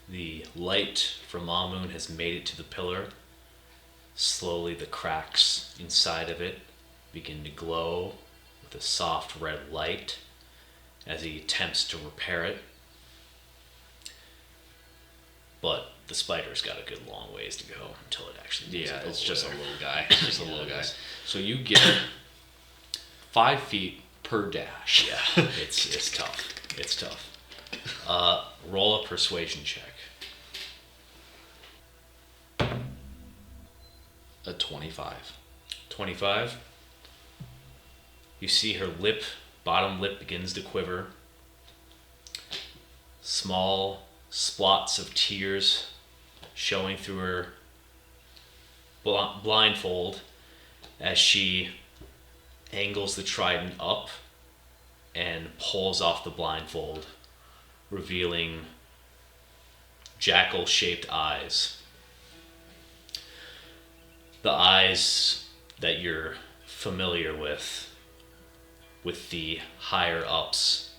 [SPEAKER 2] The light from Mamoon has made it to the pillar. Slowly the cracks inside of it begin to glow with a soft red light as he attempts to repair it. But the spider's got a good long ways to go until it actually moves
[SPEAKER 1] Yeah,
[SPEAKER 2] up
[SPEAKER 1] it's
[SPEAKER 2] over
[SPEAKER 1] just
[SPEAKER 2] there.
[SPEAKER 1] a little guy. It's just a
[SPEAKER 2] Yeah,
[SPEAKER 1] little
[SPEAKER 2] it
[SPEAKER 1] guy.
[SPEAKER 2] is.
[SPEAKER 1] So you get 5 feet per dash.
[SPEAKER 2] Yeah, it's tough. It's tough. Roll a persuasion check.
[SPEAKER 1] A 25.
[SPEAKER 2] 25. You see her bottom lip begins to quiver. Small splots of tears showing through her blindfold as she angles the trident up and pulls off the blindfold, revealing jackal-shaped eyes. The eyes that you're familiar with the higher-ups.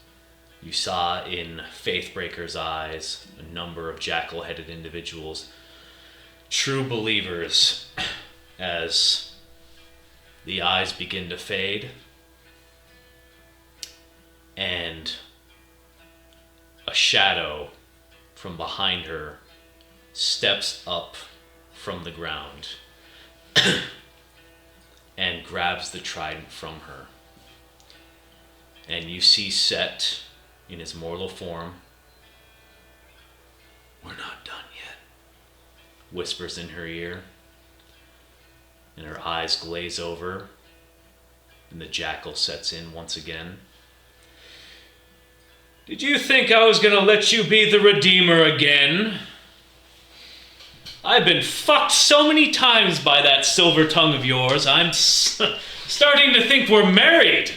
[SPEAKER 2] You saw in Faithbreaker's eyes a number of jackal-headed individuals, true believers, as the eyes begin to fade and a shadow from behind her steps up from the ground and grabs the trident from her. And you see Set in his mortal form. "We're not done yet," whispers in her ear, and her eyes glaze over, and the jackal sets in once again. "Did you think I was gonna let you be the Redeemer again? I've been fucked so many times by that silver tongue of yours, I'm starting to think we're married.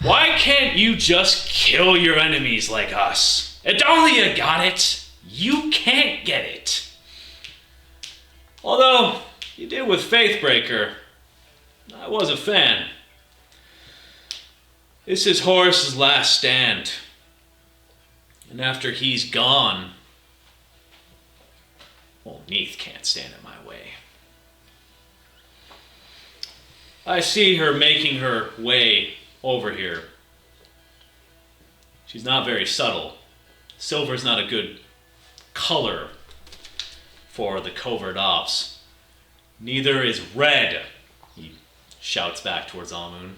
[SPEAKER 2] Why Why can't you just kill your enemies like us? Adalia got it. You can't get it. Although, you did with Faithbreaker. I was a fan. This is Horus's last stand. And after he's gone, well, Neith can't stand in my way. I see her making her way over here. She's not very subtle. Silver's not a good color for the covert ops. Neither is red, he shouts back towards Almoon.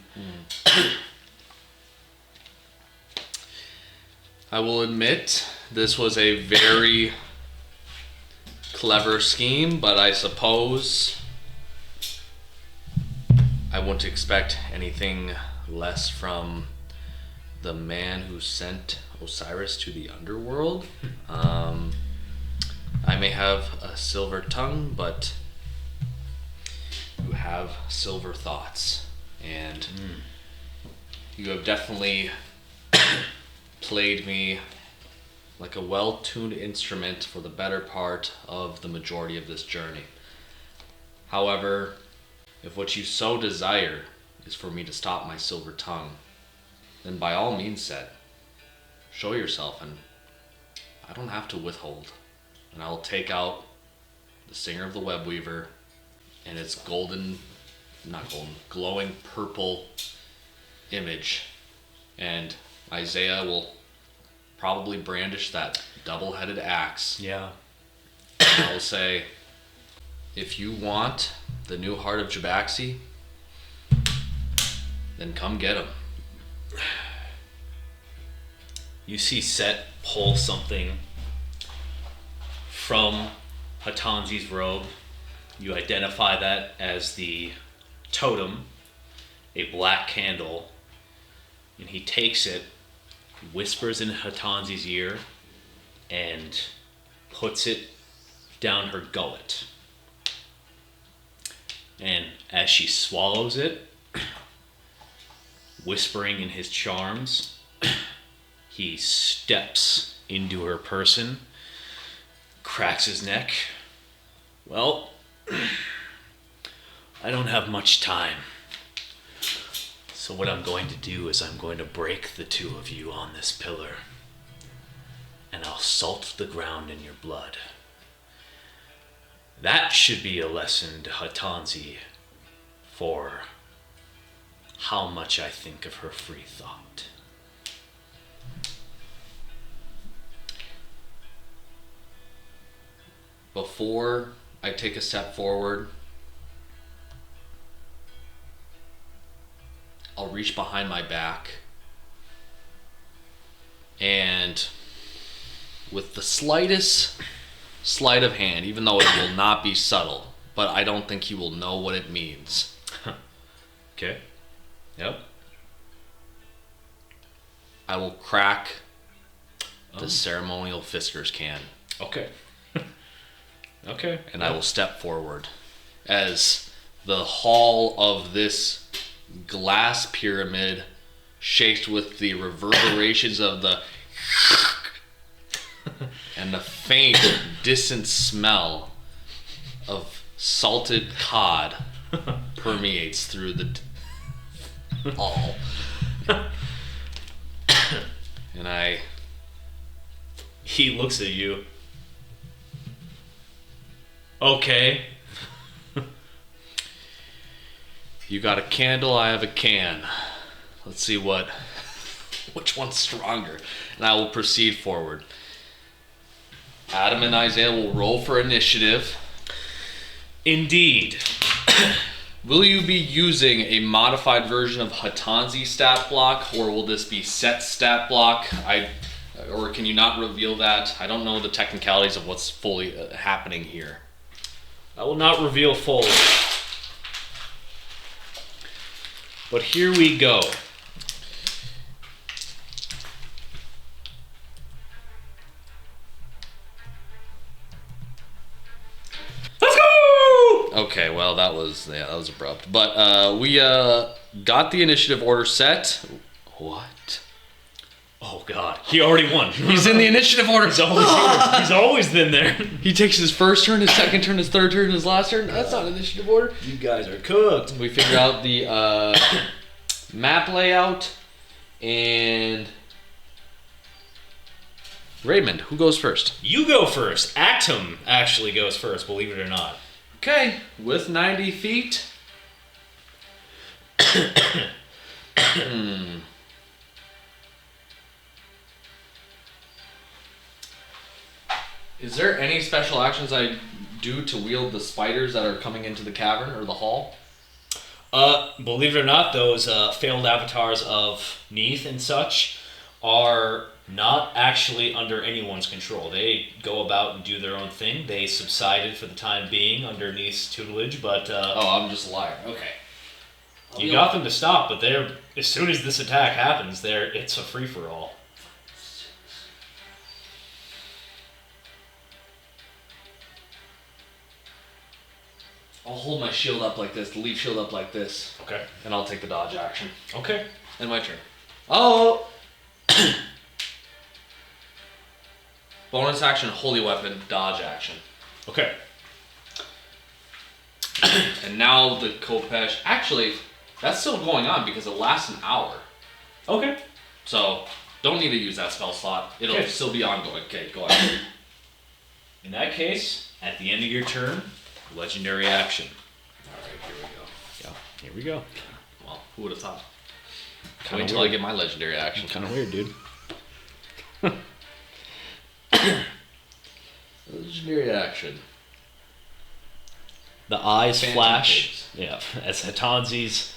[SPEAKER 1] I will admit this was a very clever scheme, but I suppose I wouldn't expect anything less from the man who sent Osiris to the underworld. I may have a silver tongue, but you have silver thoughts, and you have definitely played me like a well-tuned instrument for the better part of the majority of this journey. However, if what you so desire is for me to stop my silver tongue, then by all means, Set, show yourself, and I don't have to withhold. And I'll take out the Singer of the Webweaver and its glowing purple image, and Isaiah will probably brandish that double-headed axe.
[SPEAKER 2] Yeah.
[SPEAKER 1] And I will say, if you want the new heart of Jabaxi, then come get him.
[SPEAKER 2] You see Set pull something from Hatanzi's robe. You identify that as the totem, a black candle, and he takes it, whispers in Hatanzi's ear, and puts it down her gullet. And as she swallows it, whispering in his charms, he steps into her person, cracks his neck. Well, I don't have much time. So what I'm going to do is I'm going to break the two of you on this pillar, and I'll salt the ground in your blood. That should be a lesson to Hatanzi for how much I think of her free thought.
[SPEAKER 1] Before I take a step forward, I'll reach behind my back and with the slightest sleight of hand, even though it will not be subtle, but I don't think he will know what it means.
[SPEAKER 2] Okay. Yep.
[SPEAKER 1] I will crack the ceremonial Fisker's can.
[SPEAKER 2] Okay. Okay.
[SPEAKER 1] And I will step forward as the hall of this glass pyramid shakes with the reverberations of the and the faint, distant smell of salted cod permeates through the hall. And
[SPEAKER 2] he looks at you. Okay.
[SPEAKER 1] You got a candle, I have a can. Let's see which one's stronger. And I will proceed forward. Adam and Isaiah will roll for initiative.
[SPEAKER 2] Indeed.
[SPEAKER 1] Will you be using a modified version of Hatanzi stat block, or will this be set stat block? Or can you not reveal that? I don't know the technicalities of what's fully happening here.
[SPEAKER 2] I will not reveal fully. But here we go. Let's go!
[SPEAKER 1] Okay, well that was abrupt. But we got the initiative order set. What?
[SPEAKER 2] Oh God, he already won.
[SPEAKER 1] He's in the initiative order.
[SPEAKER 2] He's always here. He's always been there.
[SPEAKER 1] He takes his first turn, his second turn, his third turn, his last turn. That's not initiative order.
[SPEAKER 2] You guys are cooked.
[SPEAKER 1] We figure out the map layout, and Raymond, who goes first?
[SPEAKER 2] You go first. Actum actually goes first, believe it or not.
[SPEAKER 1] Okay, with 90 feet. Is there any special actions I do to wield the spiders that are coming into the cavern or the hall?
[SPEAKER 2] Believe it or not, those failed avatars of Neath and such are not actually under anyone's control. They go about and do their own thing. They subsided for the time being under Neath's tutelage, but
[SPEAKER 1] Oh, I'm just a liar. Okay.
[SPEAKER 2] you got them to stop. But they're as soon as this attack happens, it's a free for all.
[SPEAKER 1] I'll hold my shield up like this, the leaf shield up like this,
[SPEAKER 2] Okay.
[SPEAKER 1] and I'll take the dodge action.
[SPEAKER 2] Okay.
[SPEAKER 1] And my turn. Oh! Bonus action, holy weapon, dodge action.
[SPEAKER 2] Okay.
[SPEAKER 1] And now the Kopesh. Actually, that's still going on because it lasts an hour.
[SPEAKER 2] Okay.
[SPEAKER 1] So, don't need to use that spell slot. It'll
[SPEAKER 2] Okay.
[SPEAKER 1] still be ongoing. Okay, go ahead.
[SPEAKER 2] In that case, at the end of your turn, legendary action.
[SPEAKER 1] Alright, here we go.
[SPEAKER 2] Yeah. Here we go.
[SPEAKER 1] Well, who would have thought?
[SPEAKER 2] Kinda
[SPEAKER 1] Wait until I
[SPEAKER 2] weird.
[SPEAKER 1] get my legendary action.
[SPEAKER 2] Kind of weird, dude.
[SPEAKER 1] Legendary action.
[SPEAKER 2] The eyes
[SPEAKER 1] Phantom
[SPEAKER 2] flash. Yeah, as Hatanzi's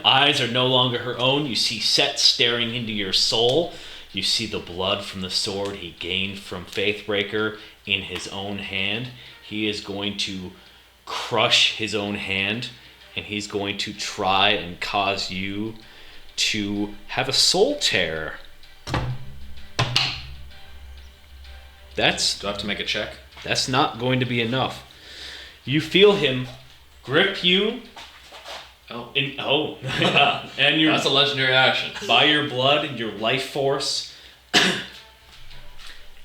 [SPEAKER 2] eyes are no longer her own, you see Set staring into your soul. You see the blood from the sword he gained from Faithbreaker in his own hand. He is going to crush his own hand, and he's going to try and cause you to have a soul tear.
[SPEAKER 1] Do I have to make a check?
[SPEAKER 2] That's not going to be enough. You feel him grip you.
[SPEAKER 1] Oh.
[SPEAKER 2] Yeah. And your
[SPEAKER 1] That's a legendary action.
[SPEAKER 2] by your blood and your life force.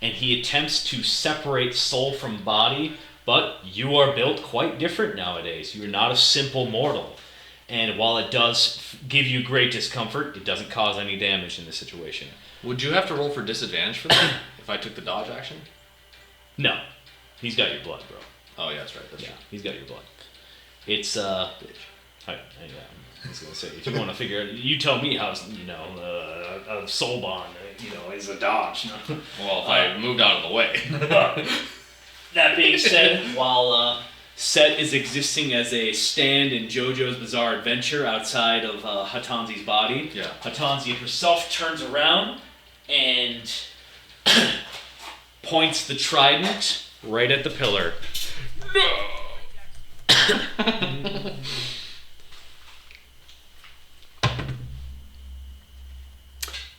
[SPEAKER 2] And he attempts to separate soul from body, but you are built quite different nowadays. You're not a simple mortal. And while it does give you great discomfort, it doesn't cause any damage in this situation.
[SPEAKER 1] Would you have to roll for disadvantage for that if I took the dodge action?
[SPEAKER 2] No. He's got your blood, bro.
[SPEAKER 1] Oh, yeah, that's right. That's
[SPEAKER 2] Yeah,
[SPEAKER 1] right.
[SPEAKER 2] he's got your blood. It's, I was gonna say, if you want to figure it, you tell me how, a soul bond, is a dodge.
[SPEAKER 1] Well, if I moved out of the way.
[SPEAKER 2] That being said, while Set is existing as a stand in JoJo's Bizarre Adventure outside of Hatanzi's body,
[SPEAKER 1] Yeah.
[SPEAKER 2] Hatanzi herself turns around and points the trident right at the pillar.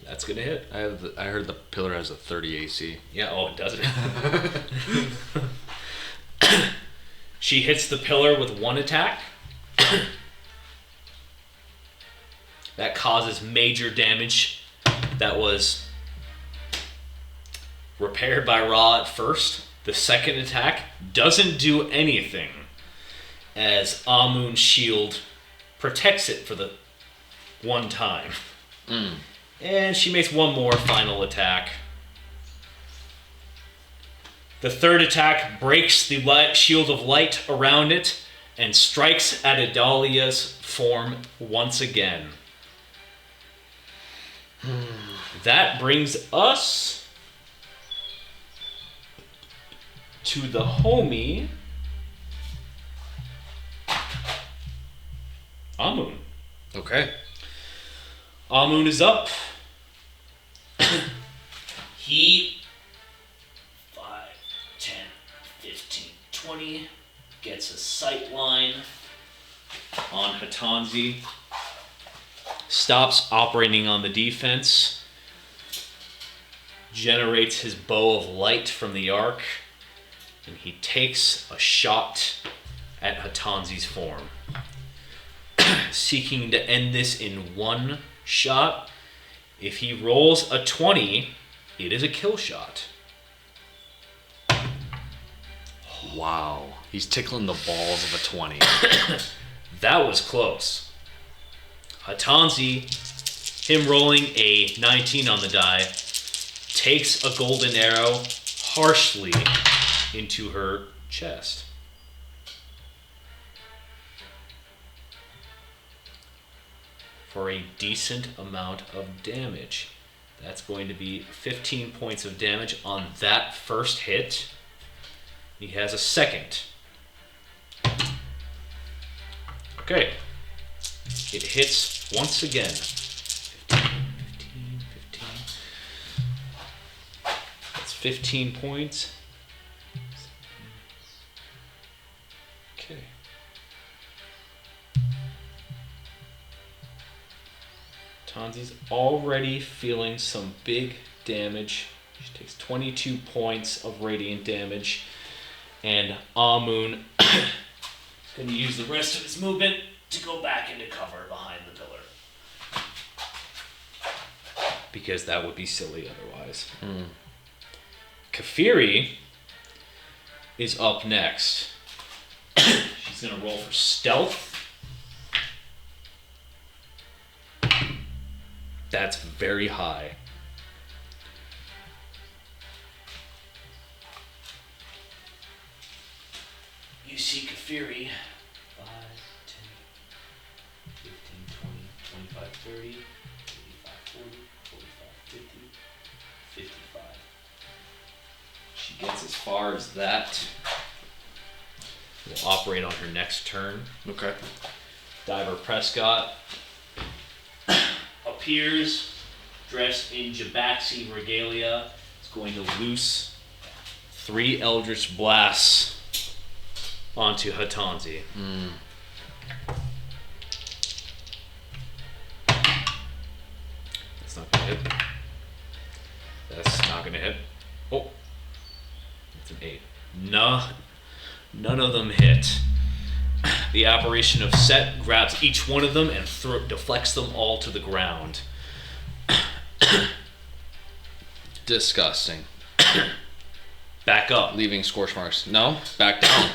[SPEAKER 2] That's gonna hit.
[SPEAKER 1] I heard the pillar has a 30 AC.
[SPEAKER 2] Yeah, oh, it does it. She hits the pillar with one attack. That causes major damage. That was repaired by Ra at first. The second attack doesn't do anything, as Amun's shield protects it for the one time. And she makes one more final attack. The third attack breaks the shield of light around it and strikes at Idalia's form once again. That brings us to the homie Amun.
[SPEAKER 1] Okay.
[SPEAKER 2] Amun is up. He 5, 10, 15, 20 gets a sight line on Hatanzi. Stops operating on the defense. Generates his bow of light from the arc. And he takes a shot at Hatanzi's form. Seeking to end this in one shot, If he rolls a 20, it is a kill shot.
[SPEAKER 1] Wow. He's tickling the balls of a 20.
[SPEAKER 2] That was close. Hatanzi, him rolling a 19 on the die, takes a golden arrow harshly into her chest. For a decent amount of damage. That's going to be 15 points of damage on that first hit. He has a second. Okay. It hits once again. 15. That's 15 points. Okay. Tanzi's already feeling some big damage. She takes 22 points of radiant damage. And Amun is going to use the rest of his movement to go back into cover behind the pillar. Because that would be silly otherwise. Kafiri is up next. She's going to roll for stealth. That's very high. You see Kafiri. 5, 10, 15, 20, 25, 30, 35, 40, 45, 50, 55. She gets as far as that. Will operate on her next turn.
[SPEAKER 3] Okay.
[SPEAKER 2] Diver Prescott appears dressed in Jabaxi regalia. Is going to loose 3 Eldritch Blasts onto Hatanzi. That's not gonna hit. That's not gonna hit. Oh, that's an 8. No, none of them hit. The apparition of Set grabs each one of them and deflects them all to the ground.
[SPEAKER 1] Disgusting.
[SPEAKER 2] Back up.
[SPEAKER 1] Leaving scorch marks. No, back down.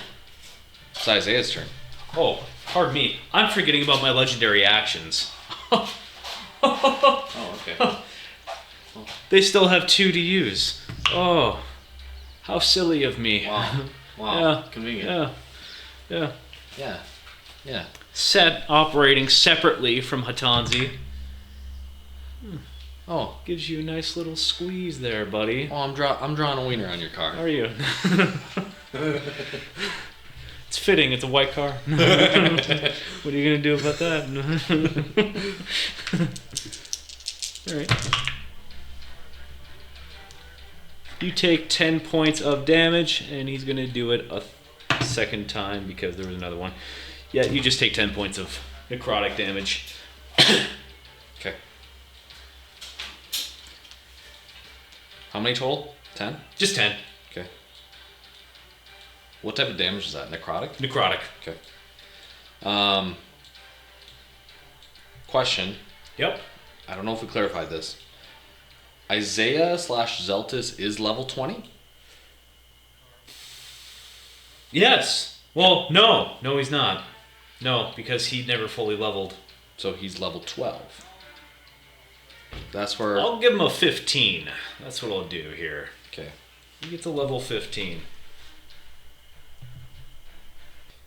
[SPEAKER 1] It's Isaiah's turn.
[SPEAKER 2] Oh, pardon me. I'm forgetting about my legendary actions.
[SPEAKER 3] Oh, okay.
[SPEAKER 2] They still have 2 to use. Oh, how silly of me.
[SPEAKER 3] Wow. Wow.
[SPEAKER 2] Yeah.
[SPEAKER 3] Convenient.
[SPEAKER 1] Yeah.
[SPEAKER 2] Set operating separately from Hatanzi.
[SPEAKER 1] Oh,
[SPEAKER 2] Gives you a nice little squeeze there, buddy.
[SPEAKER 1] I'm drawing a wiener on your car.
[SPEAKER 2] How are you? It's fitting. It's a white car. What are you gonna do about that? All right. You take 10 points of damage, and he's gonna do it a second time because there was another one. Yeah, you just take 10 points of necrotic damage.
[SPEAKER 1] Okay. How many total? 10?
[SPEAKER 2] Just 10.
[SPEAKER 1] Okay. What type of damage is that? Necrotic?
[SPEAKER 2] Necrotic.
[SPEAKER 1] Okay. Question.
[SPEAKER 2] Yep.
[SPEAKER 1] I don't know if we clarified this. Isaiah / Zeltis is level 20?
[SPEAKER 2] Yes. Well, no. No, he's not. No, because he never fully leveled.
[SPEAKER 1] So he's level 12. That's where...
[SPEAKER 2] I'll give him a 15. That's what I'll do here.
[SPEAKER 1] Okay.
[SPEAKER 2] He gets a level 15.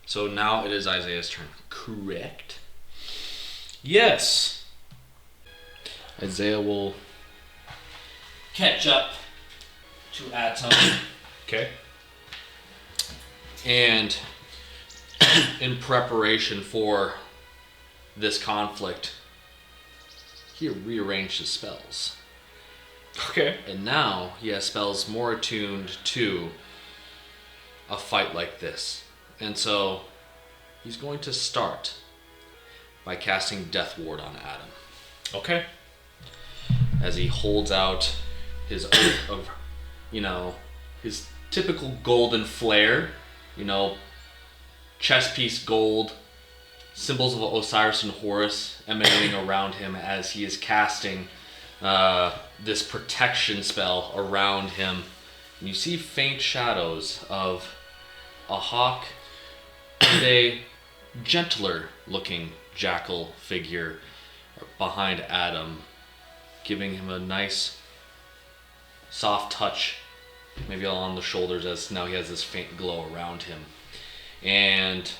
[SPEAKER 1] So now it is Isaiah's turn. Correct?
[SPEAKER 2] Yes.
[SPEAKER 1] Isaiah will...
[SPEAKER 4] Catch up to Atom.
[SPEAKER 2] Okay.
[SPEAKER 1] And in preparation for this conflict, he rearranged his spells.
[SPEAKER 2] Okay.
[SPEAKER 1] And now he has spells more attuned to a fight like this. And so he's going to start by casting Death Ward on Adam.
[SPEAKER 2] Okay.
[SPEAKER 1] As he holds out his oath of, his typical golden flare, chest piece gold, symbols of Osiris and Horus emanating around him as he is casting this protection spell around him. And you see faint shadows of a hawk and a gentler looking jackal figure behind Adam, giving him a nice soft touch, maybe along the shoulders, as now he has this faint glow around him. And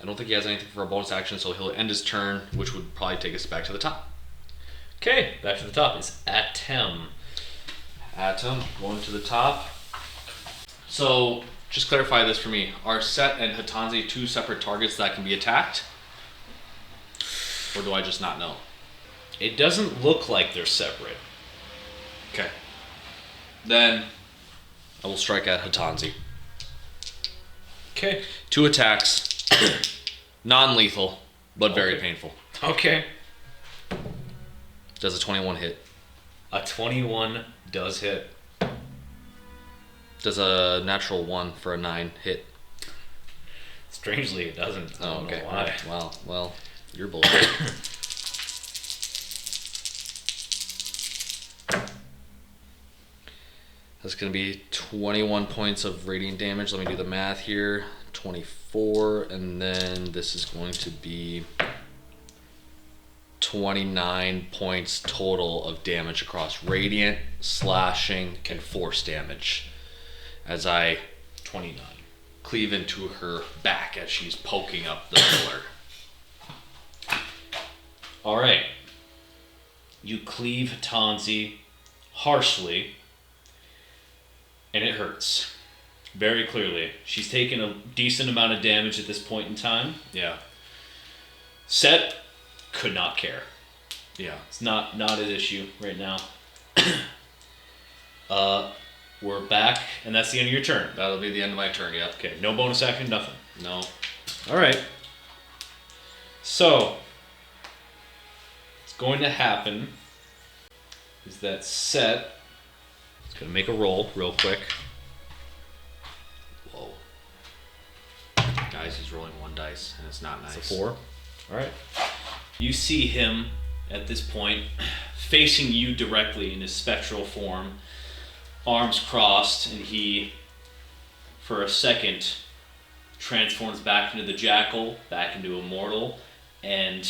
[SPEAKER 1] I don't think he has anything for a bonus action, so he'll end his turn, which would probably take us back to the top.
[SPEAKER 2] Okay, back to the top. It's Atem.
[SPEAKER 1] Atom, going to the top. So, just clarify this for me. Are Set and Hatanzi two separate targets that can be attacked? Or do I just not know?
[SPEAKER 2] It doesn't look like they're separate.
[SPEAKER 1] Okay. Then I will strike at Hatanzi.
[SPEAKER 2] Okay.
[SPEAKER 1] 2 attacks. Non-lethal, but very
[SPEAKER 2] Okay.
[SPEAKER 1] painful.
[SPEAKER 2] Okay.
[SPEAKER 1] Does a 21 hit?
[SPEAKER 2] A 21 does hit.
[SPEAKER 1] Does a natural 1 for a 9 hit?
[SPEAKER 2] Strangely, it doesn't. I
[SPEAKER 1] Oh,
[SPEAKER 2] don't
[SPEAKER 1] okay.
[SPEAKER 2] know why.
[SPEAKER 1] Well, you're bullshit. That's going to be 21 points of radiant damage. Let me do the math here. 24, and then this is going to be 29 points total of damage across radiant, slashing, and force damage as I
[SPEAKER 2] 29.
[SPEAKER 1] cleave into her back as she's poking up the pillar.
[SPEAKER 2] All right. You cleave Tanzi harshly, and it hurts. Very clearly. She's taken a decent amount of damage at this point in time.
[SPEAKER 1] Yeah.
[SPEAKER 2] Set could not care.
[SPEAKER 1] Yeah.
[SPEAKER 2] It's not an issue right now. We're back, and that's the end of your turn.
[SPEAKER 1] That'll be the end of my turn, yep.
[SPEAKER 2] Okay, no bonus action, nothing.
[SPEAKER 1] No.
[SPEAKER 2] All right. So, what's going to happen is that Set is going to make a roll real quick.
[SPEAKER 1] Whoa. Guys, he's rolling 1 dice, and it's not nice.
[SPEAKER 2] It's a 4. All right. You see him at this point facing you directly in his spectral form, arms crossed, and he, for a second, transforms back into the jackal, back into a mortal, and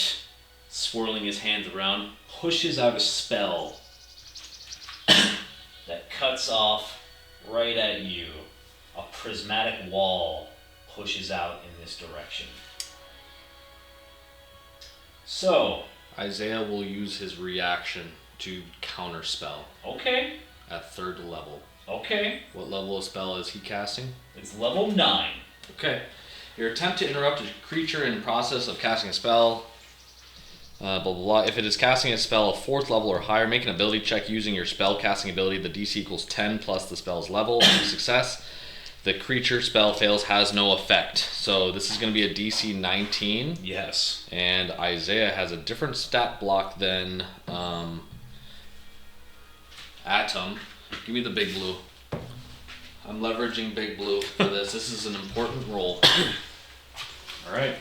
[SPEAKER 2] swirling his hands around, pushes out a spell that cuts off right at you. A prismatic wall pushes out in this direction. So,
[SPEAKER 1] Isaiah will use his reaction to counterspell
[SPEAKER 2] okay,
[SPEAKER 1] at 3rd level.
[SPEAKER 2] okay,
[SPEAKER 1] What level of spell is he casting?
[SPEAKER 2] it's level 9.
[SPEAKER 1] Okay. Your attempt to interrupt a creature in process of casting a spell, blah, blah, blah. If it is casting a spell of 4th level or higher, make an ability check using your spell casting ability. The DC equals 10 plus the spell's level. On success, the creature spell fails, has no effect. So this is going to be a DC 19.
[SPEAKER 2] Yes.
[SPEAKER 1] And Isaiah has a different stat block than Atom. Give me the big blue. I'm leveraging big blue for this. This is an important roll.
[SPEAKER 2] All right,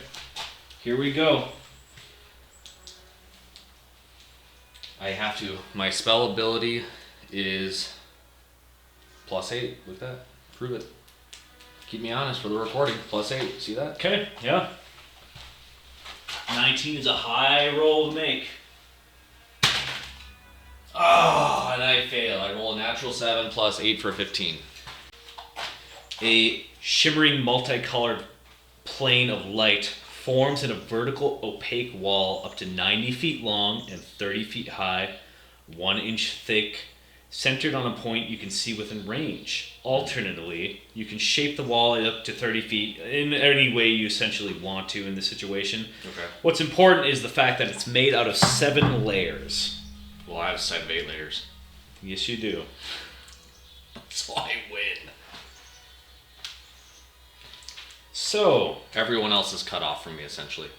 [SPEAKER 2] here we go.
[SPEAKER 1] I have to. My spell ability is +8. Look at that. Prove it. Keep me honest for the recording. +8. See that?
[SPEAKER 2] Okay, yeah. 19 is a high roll to make.
[SPEAKER 1] Oh, and I fail. I roll a natural 7 plus 8 for 15.
[SPEAKER 2] A shimmering multicolored plane of light forms in a vertical opaque wall up to 90 feet long and 30 feet high, 1 inch thick, centered on a point you can see within range. Alternately, you can shape the wall up to 30 feet in any way you essentially want to in this situation.
[SPEAKER 1] Okay.
[SPEAKER 2] What's important is the fact that it's made out of 7 layers.
[SPEAKER 1] Well, I have a set of 8 layers.
[SPEAKER 2] Yes, you do.
[SPEAKER 1] So I win.
[SPEAKER 2] So,
[SPEAKER 1] Everyone else is cut off from me, essentially.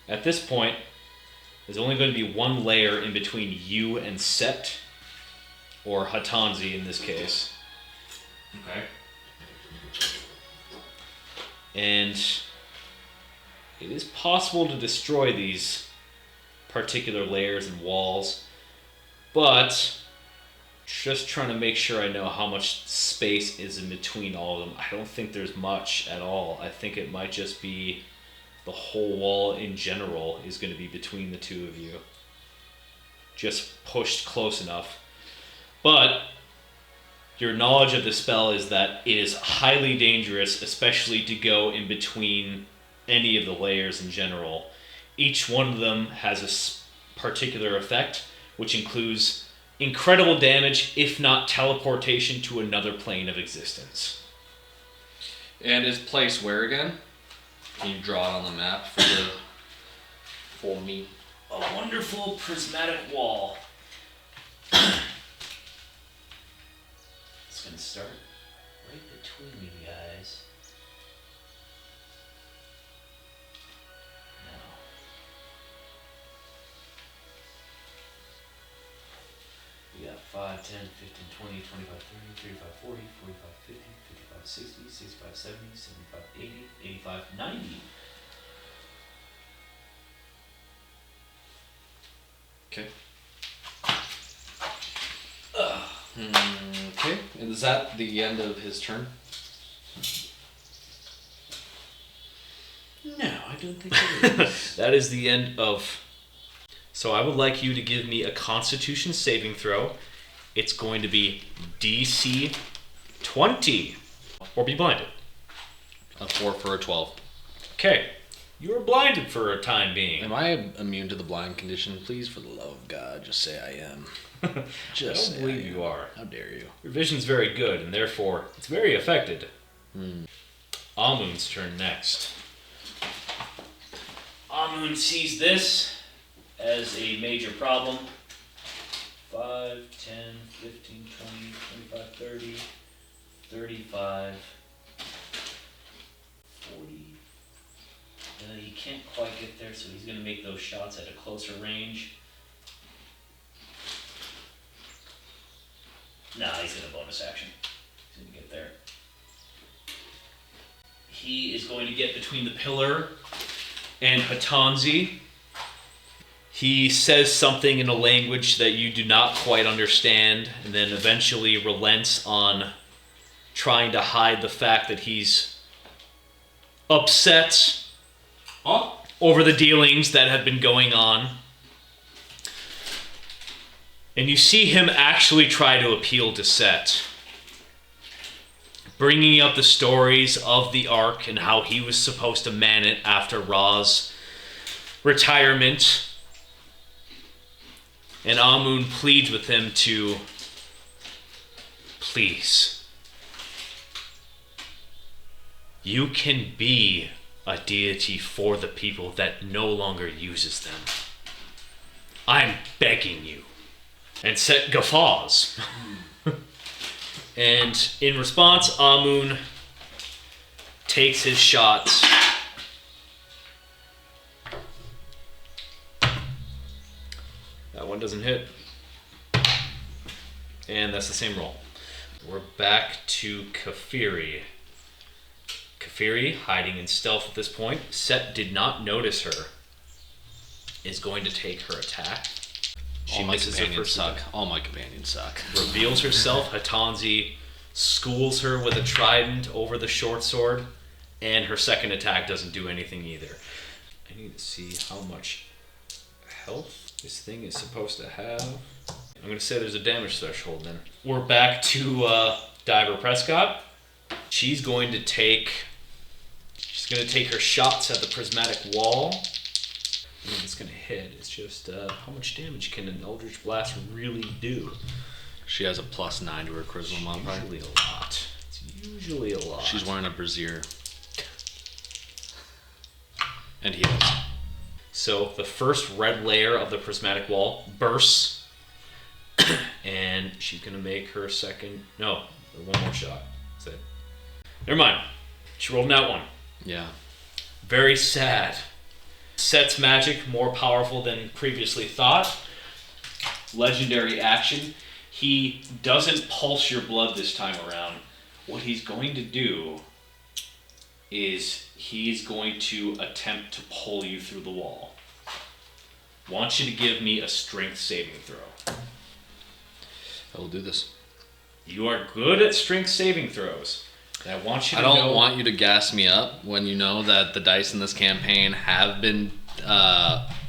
[SPEAKER 2] at this point, there's only going to be 1 layer in between you and Set, or Hatanzi in this case.
[SPEAKER 1] Okay.
[SPEAKER 2] And it is possible to destroy these particular layers and walls But just trying to make sure I know how much space is in between all of them. I don't think there's much at all. I think it might just be the whole wall in general is going to be between the two of you. Just pushed close enough. But your knowledge of the spell is that it is highly dangerous, especially to go in between any of the layers in general. Each one of them has a particular effect, which includes incredible damage, if not teleportation to another plane of existence.
[SPEAKER 3] And is place where again? Can you draw it on the map for me?
[SPEAKER 2] A wonderful prismatic wall. It's gonna start right between you guys. Now. We got 5, 10, 15, 20, 25, 30, 35, 40, 45, 50, 55, 60, 65, 70, 75, 80, 85, 90.
[SPEAKER 3] Okay. Okay. And is that the end of his turn?
[SPEAKER 2] No, I don't think it is. That is the end of... So I would like you to give me a Constitution saving throw. It's going to be DC 20. Or be blinded.
[SPEAKER 3] A 4 for a 12.
[SPEAKER 2] Okay. You are blinded for a time being.
[SPEAKER 3] Am I immune to the blind condition? Please, for the love of God, just say I am.
[SPEAKER 2] I
[SPEAKER 3] Just
[SPEAKER 2] don't
[SPEAKER 3] say
[SPEAKER 2] believe
[SPEAKER 3] I am.
[SPEAKER 2] you are.
[SPEAKER 3] How dare you?
[SPEAKER 2] Your vision's very good, and therefore, it's very affected. Amun's turn next. Amun sees this as a major problem. 5, 10, 15, 20, 25, 30, 35, 40. He can't quite get there, so he's going to make those shots at a closer range. Nah, he's going to bonus action. He's going to get there. He is going to get between the pillar and Hatanzi. He says something in a language that you do not quite understand, and then eventually relents on trying to hide the fact that he's upset over the dealings that have been going on. And you see him actually try to appeal to Set, bringing up the stories of the Ark and how he was supposed to man it after Ra's retirement. And Amun pleads with him to, please, you can be a deity for the people that no longer uses them. I'm begging you. And Set guffaws. And in response, Amun takes his shots. That one doesn't hit. And that's the same roll. We're back to Kafiri. Kafiri, hiding in stealth at this point. Set did not notice her. Is going to take her attack. She misses her first attack.
[SPEAKER 3] All my companions suck.
[SPEAKER 2] Reveals herself. Hatanzi schools her with a trident over the short sword. And her second attack doesn't do anything either. I need to see how much health this thing is supposed to have. I'm going to say there's a damage threshold then. We're back to Diver Prescott. She's going to take her shots at the prismatic wall. I mean, it's going to hit. It's just how much damage can an Eldritch Blast really do?
[SPEAKER 3] She has a +9 to her charisma modifier.
[SPEAKER 2] Usually a lot. It's usually a lot.
[SPEAKER 3] She's wearing a brassiere. And he is.
[SPEAKER 2] So the first red layer of the prismatic wall bursts. And she's going to make her one more shot. That's it. Never mind. She rolled out one.
[SPEAKER 3] Yeah.
[SPEAKER 2] Very sad. Set's magic more powerful than previously thought. Legendary action. He doesn't pulse your blood this time around. What he's going to do is he's going to attempt to pull you through the wall. Want you to give me a strength saving throw.
[SPEAKER 1] I will do this.
[SPEAKER 2] You are good at strength saving throws. And I want you to
[SPEAKER 1] I
[SPEAKER 2] know...
[SPEAKER 1] don't want you to gas me up when you know that the dice in this campaign have been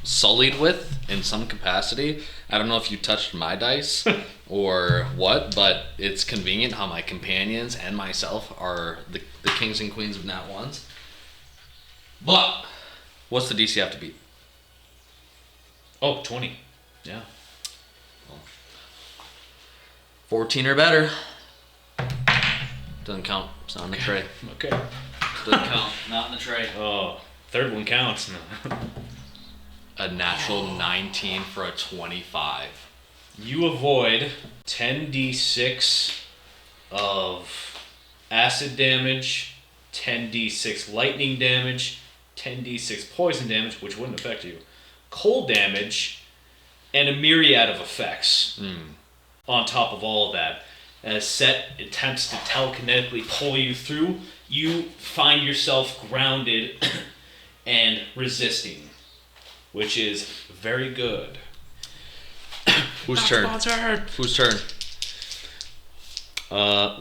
[SPEAKER 1] sullied with in some capacity. I don't know if you touched my dice or what, but it's convenient how my companions and myself are the kings and queens of nat ones. But what's the DC have to beat?
[SPEAKER 2] Oh, 20. Yeah.
[SPEAKER 1] 14 or better. Doesn't count. It's not in the tray.
[SPEAKER 2] Okay.
[SPEAKER 1] Doesn't count. Not in the tray.
[SPEAKER 2] Oh, third one counts.
[SPEAKER 1] A natural 19 for a 25.
[SPEAKER 2] You avoid 10d6 of acid damage, 10d6 lightning damage, 10d6 poison damage, which wouldn't affect you, cold damage, and a myriad of effects on top of all of that. As Set attempts to telekinetically pull you through, you find yourself grounded and resisting, which is very good.
[SPEAKER 1] Whose turn? Whose turn?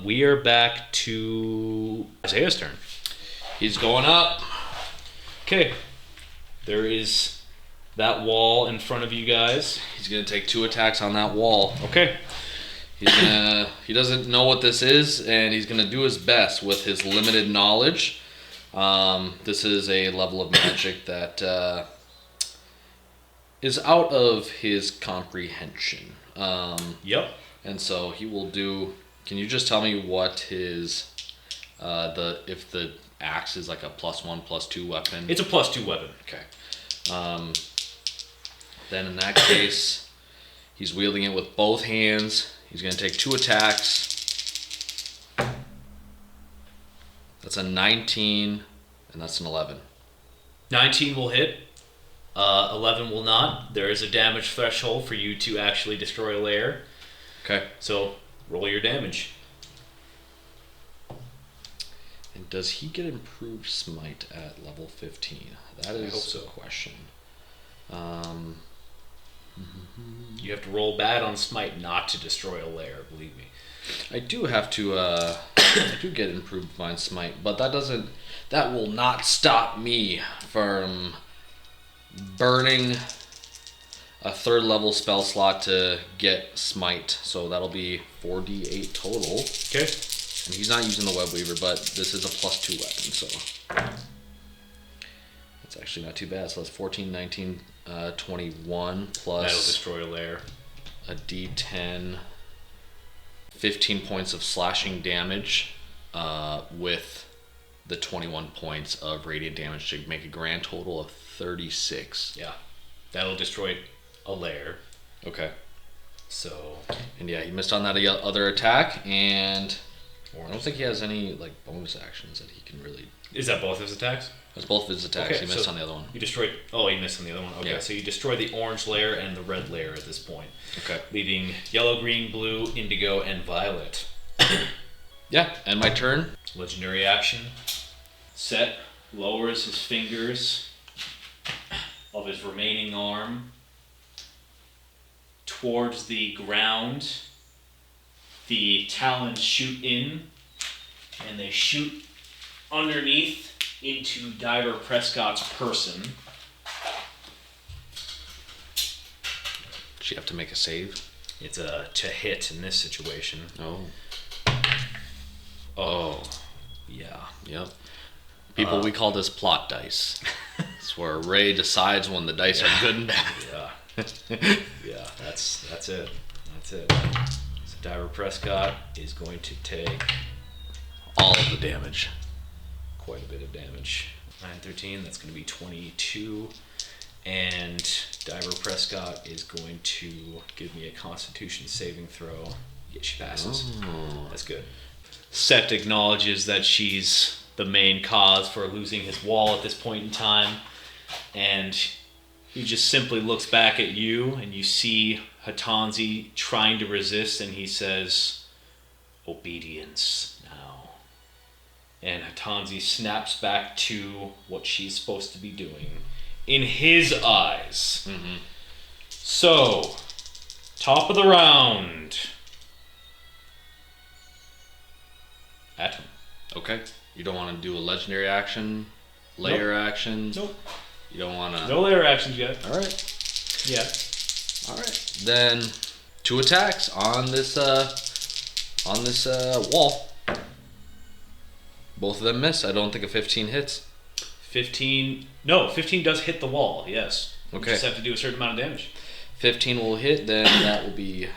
[SPEAKER 2] We are back to Isaiah's turn.
[SPEAKER 1] He's going up.
[SPEAKER 2] Okay. There is that wall in front of you guys.
[SPEAKER 1] He's gonna take 2 attacks on that wall.
[SPEAKER 2] Okay.
[SPEAKER 1] He doesn't know what this is, and he's gonna do his best with his limited knowledge. This is a level of magic that is out of his comprehension.
[SPEAKER 2] Yep.
[SPEAKER 1] And so he will do. Can you just tell me what his if the axe is like a +1/+2 weapon?
[SPEAKER 2] It's a +2 weapon.
[SPEAKER 1] Okay. Then in that case, he's wielding it with both hands. He's going to take 2 attacks. That's a 19, and that's an 11.
[SPEAKER 2] 19 will hit. 11 will not. There is a damage threshold for you to actually destroy a lair.
[SPEAKER 1] Okay.
[SPEAKER 2] So roll your damage.
[SPEAKER 1] And does he get improved smite at level 15? That is
[SPEAKER 2] I hope so.
[SPEAKER 1] a question.
[SPEAKER 2] You have to roll bad on smite not to destroy a lair, believe me.
[SPEAKER 1] I do have to. I do get improved divine smite, but that will not stop me from burning a 3rd level spell slot to get smite. So that'll be 4d8 total.
[SPEAKER 2] Okay.
[SPEAKER 1] And he's not using the web weaver, but this is a +2 weapon, so that's actually not too bad. So that's 14, 19, 21 plus
[SPEAKER 2] That'll destroy a lair.
[SPEAKER 1] a d10, 15 points of slashing damage with the 21 points of radiant damage to make a grand total of 36.
[SPEAKER 2] Yeah. That'll destroy a lair.
[SPEAKER 1] Okay.
[SPEAKER 2] So.
[SPEAKER 1] And yeah, he missed on that other attack, and I don't think he has any like bonus actions that he can really.
[SPEAKER 2] Is that both his attacks?
[SPEAKER 1] That's both of his attacks.
[SPEAKER 2] Okay,
[SPEAKER 1] He missed
[SPEAKER 2] so
[SPEAKER 1] on the other one.
[SPEAKER 2] You destroyed. Oh, he missed on the other one. Okay,
[SPEAKER 1] Yeah.
[SPEAKER 2] so you destroy the orange layer and the red layer at this point,
[SPEAKER 1] Okay.
[SPEAKER 2] leaving yellow, green, blue, indigo, and violet.
[SPEAKER 1] Yeah, and my turn.
[SPEAKER 2] Legendary action. Set lowers his fingers of his remaining arm towards the ground. The talons shoot in, and they shoot underneath into Diver Prescott's person.
[SPEAKER 1] Does she have to make a save?
[SPEAKER 2] It's a to hit in this situation.
[SPEAKER 1] Oh.
[SPEAKER 2] Oh, yeah.
[SPEAKER 1] Yep. People, we call this plot dice. It's where Ray decides when the dice are good and bad.
[SPEAKER 2] Yeah. Yeah, that's it. That's it. So Diver Prescott is going to take
[SPEAKER 1] All of the damage.
[SPEAKER 2] quite a bit of damage. 9, 13, that's going to be 22. And Diver Prescott is going to give me a Constitution saving throw. Yeah, she passes.
[SPEAKER 1] Oh.
[SPEAKER 2] That's good. Set acknowledges that she's the main cause for losing his wall at this point in time. And he just simply looks back at you, and you see Hatanzi trying to resist, and he says, "Obedience now." And Hatanzi snaps back to what she's supposed to be doing in his eyes.
[SPEAKER 1] Mm-hmm.
[SPEAKER 2] So, top of the round. Atom.
[SPEAKER 3] Okay. You don't want to do a legendary action, layer action.
[SPEAKER 2] Nope.
[SPEAKER 3] You don't want to.
[SPEAKER 2] No layer actions yet.
[SPEAKER 3] All right.
[SPEAKER 2] Yeah.
[SPEAKER 3] All right. Then 2 attacks on this wall. Both of them miss. I don't think a 15 hits.
[SPEAKER 2] 15. No, 15 does hit the wall. Yes.
[SPEAKER 3] Okay.
[SPEAKER 2] You just have to do a certain amount of damage.
[SPEAKER 3] 15 will hit. Then that will be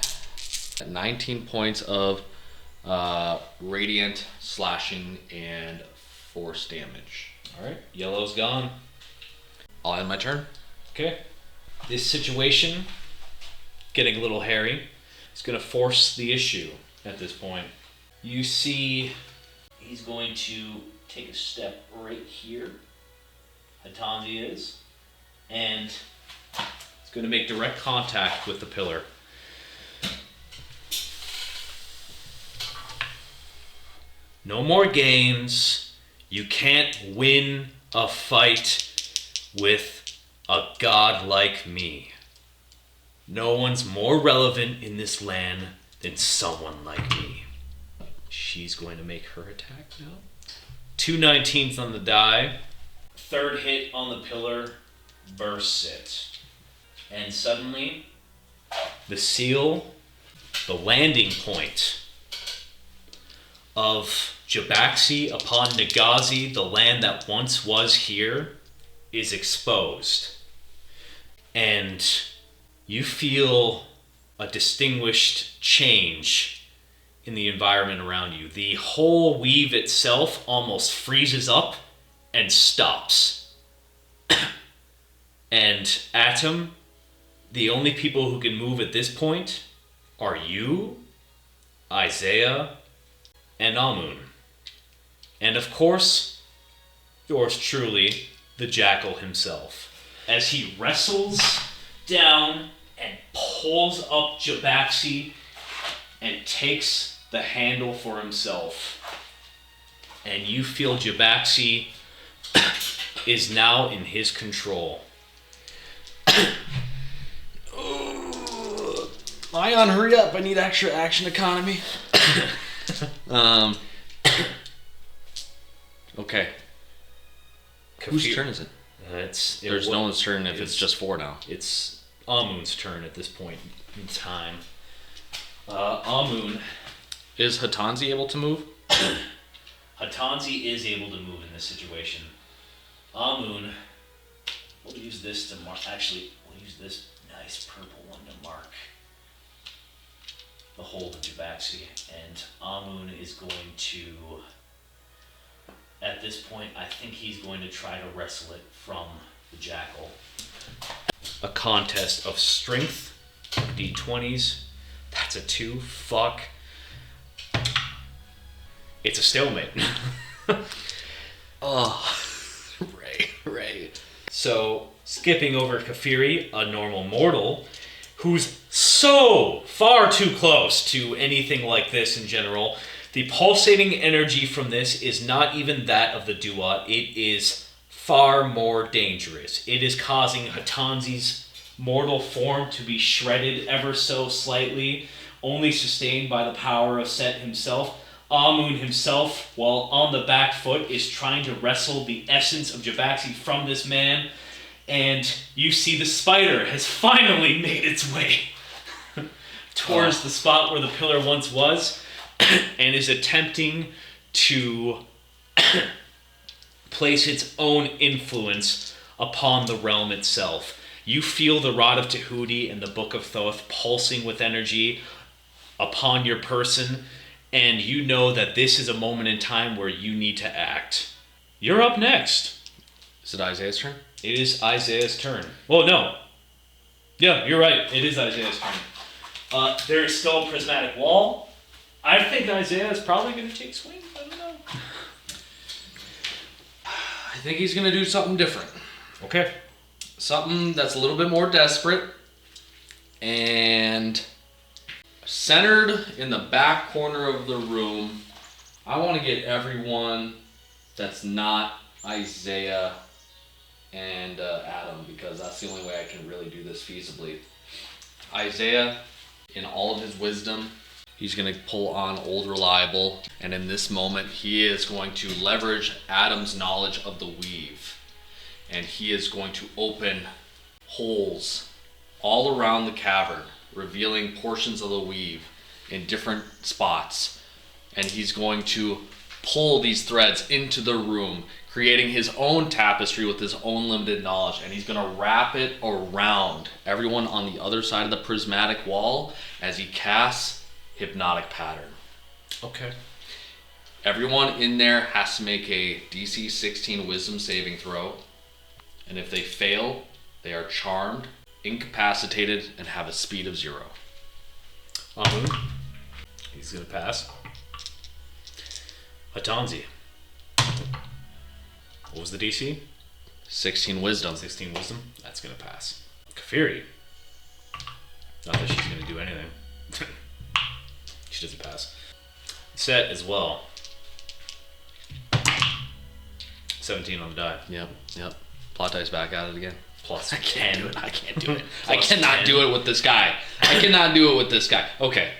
[SPEAKER 3] 19 points of radiant slashing and force damage.
[SPEAKER 2] All right. Yellow's gone.
[SPEAKER 3] I'll end my turn.
[SPEAKER 2] Okay. This situation, getting a little hairy, is going to force the issue at this point. You see,
[SPEAKER 4] He's going to take a step right here. Hatanzi is. And
[SPEAKER 2] it's going to make direct contact with the pillar. No more games. You can't win a fight with a god like me. No one's more relevant in this land than someone like me. She's going to make her attack now. 2 19s on the die. Third hit on the pillar. Bursts it. And suddenly, the seal, the landing point of Jabaxi upon Nagazi, the land that once was here, is exposed. And you feel a distinguished change in the environment around you. The whole weave itself almost freezes up and stops. And Atom, the only people who can move at this point are you, Isaiah, and Amun. And of course, yours truly, the Jackal himself. As he wrestles down and pulls up Jabaxi and takes the handle for himself. And you feel Jabaxi is now in his control.
[SPEAKER 3] Ion, hurry up. I need extra action economy. Okay. Whose turn is it? There's no one's turn if it's just 4 now.
[SPEAKER 2] It's Amun's turn at this point in time. Amun.
[SPEAKER 3] Is Hatanzi able to move?
[SPEAKER 4] Hatanzi is able to move in this situation. Amun, we'll use this to mark. Actually, we'll use this nice purple one to mark the hold of Jabaxi. And Amun is going to, at this point, I think he's going to try to wrestle it from the Jackal.
[SPEAKER 2] A contest of strength, D20s. That's a 2. Fuck. It's a stalemate.
[SPEAKER 3] Oh, right.
[SPEAKER 2] So, skipping over Kafiri, a normal mortal, who's so far too close to anything like this in general. The pulsating energy from this is not even that of the Duat. It is far more dangerous. It is causing Hatanzi's mortal form to be shredded ever so slightly, only sustained by the power of Set himself. Amun himself, while on the back foot, is trying to wrestle the essence of Jabaxi from this man. And you see the spider has finally made its way towards the spot where the pillar once was and is attempting to place its own influence upon the realm itself. You feel the Rod of Tahuti and the Book of Thoth pulsing with energy upon your person, and you know that this is a moment in time where you need to act. You're up next.
[SPEAKER 3] Is it Isaiah's turn?
[SPEAKER 2] It is Isaiah's turn. Well, no. Yeah, you're right. It is Isaiah's turn. There is still a prismatic wall. I think Isaiah is probably going to take swings. I don't know.
[SPEAKER 3] I think he's going to do something different.
[SPEAKER 2] Okay.
[SPEAKER 3] Something that's a little bit more desperate. And centered in the back corner of the room, I want to get everyone that's not Isaiah and Adam, because that's the only way I can really do this feasibly. Isaiah, in all of his wisdom, He's going to pull on Old Reliable, and in this moment, he is going to leverage Adam's knowledge of the weave, and he is going to open holes all around the cavern, revealing portions of the weave in different spots, and he's going to pull these threads into the room, creating his own tapestry with his own limited knowledge, and he's going to wrap it around everyone on the other side of the prismatic wall as he casts Hypnotic Pattern.
[SPEAKER 2] Okay.
[SPEAKER 3] Everyone in there has to make a DC 16 Wisdom saving throw, and if they fail, they are charmed, incapacitated, and have a speed of 0.
[SPEAKER 2] He's gonna pass. Hatanzi. What was the DC?
[SPEAKER 3] 16 Wisdom.
[SPEAKER 2] 16 Wisdom. That's gonna pass. Kafiri. Not that she's gonna do anything. She doesn't pass. Set as well. 17 on the die.
[SPEAKER 3] Yep. Plot dice back at it again.
[SPEAKER 2] Plus
[SPEAKER 3] I can't
[SPEAKER 2] 10.
[SPEAKER 3] do it. I can't do it. I
[SPEAKER 2] Plus
[SPEAKER 3] cannot
[SPEAKER 2] 10.
[SPEAKER 3] do it with this guy. I cannot do it with this guy. Okay.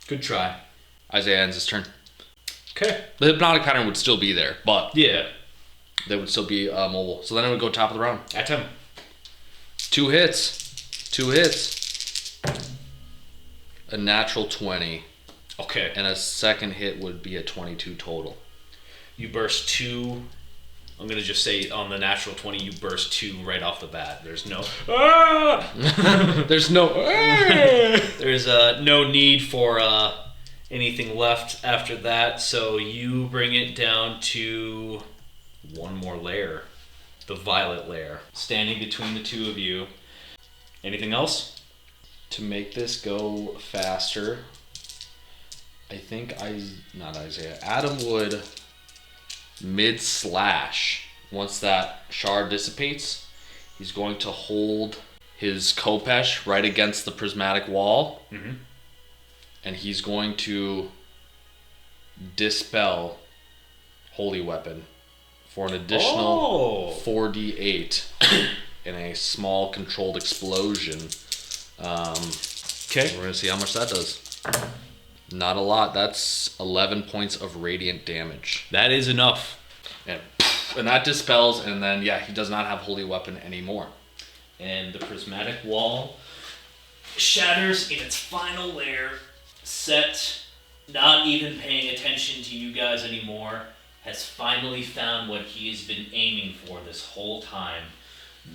[SPEAKER 2] Good try.
[SPEAKER 3] Isaiah ends his turn.
[SPEAKER 2] Okay.
[SPEAKER 3] The Hypnotic Pattern would still be there, but
[SPEAKER 2] Yeah.
[SPEAKER 3] they would still be mobile. So then it would go top of the round.
[SPEAKER 2] At him.
[SPEAKER 3] 2 hits. A natural 20.
[SPEAKER 2] Okay.
[SPEAKER 3] And a second hit would be a 22 total.
[SPEAKER 2] You burst 2. I'm gonna just say on the natural 20, you burst 2 right off the bat. There's no.
[SPEAKER 3] There's no.
[SPEAKER 2] There's no need for anything left after that. So you bring it down to one more layer, the violet layer, standing between the two of you. Anything else?
[SPEAKER 3] To make this go faster, I think not Isaiah. Adam would mid-slash. Once that shard dissipates, he's going to hold his Kopesh right against the prismatic wall, and he's going to dispel Holy Weapon for an additional 4d8 in a small controlled explosion.
[SPEAKER 2] Okay.
[SPEAKER 3] We're going to see how much that does. Not a lot. That's 11 points of radiant damage.
[SPEAKER 2] That is enough.
[SPEAKER 3] And that dispels, and then, yeah, he does not have Holy Weapon anymore.
[SPEAKER 4] And the prismatic wall shatters in its final layer. Set, not even paying attention to you guys anymore, has finally found what he has been aiming for this whole time.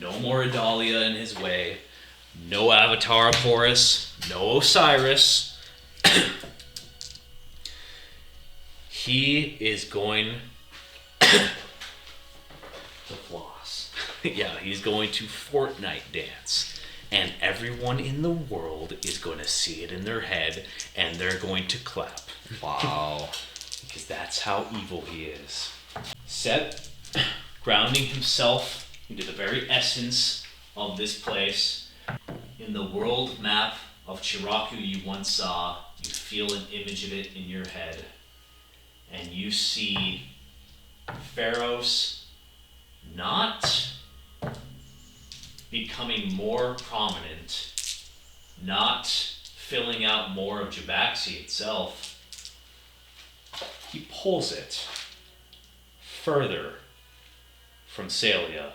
[SPEAKER 4] No more Adalia in his way. No Avatar Porus. No Osiris. He is going to floss. Yeah, he's going to Fortnite dance. And everyone in the world is going to see it in their head, and they're going to clap.
[SPEAKER 3] Wow.
[SPEAKER 4] Because that's how evil he is. Set, grounding himself into the very essence of this place. In the world map of Chiraku you once saw, you feel an image of it in your head. And you see Pharos not becoming more prominent, not filling out more of Jabaxi itself. He pulls it further from Salia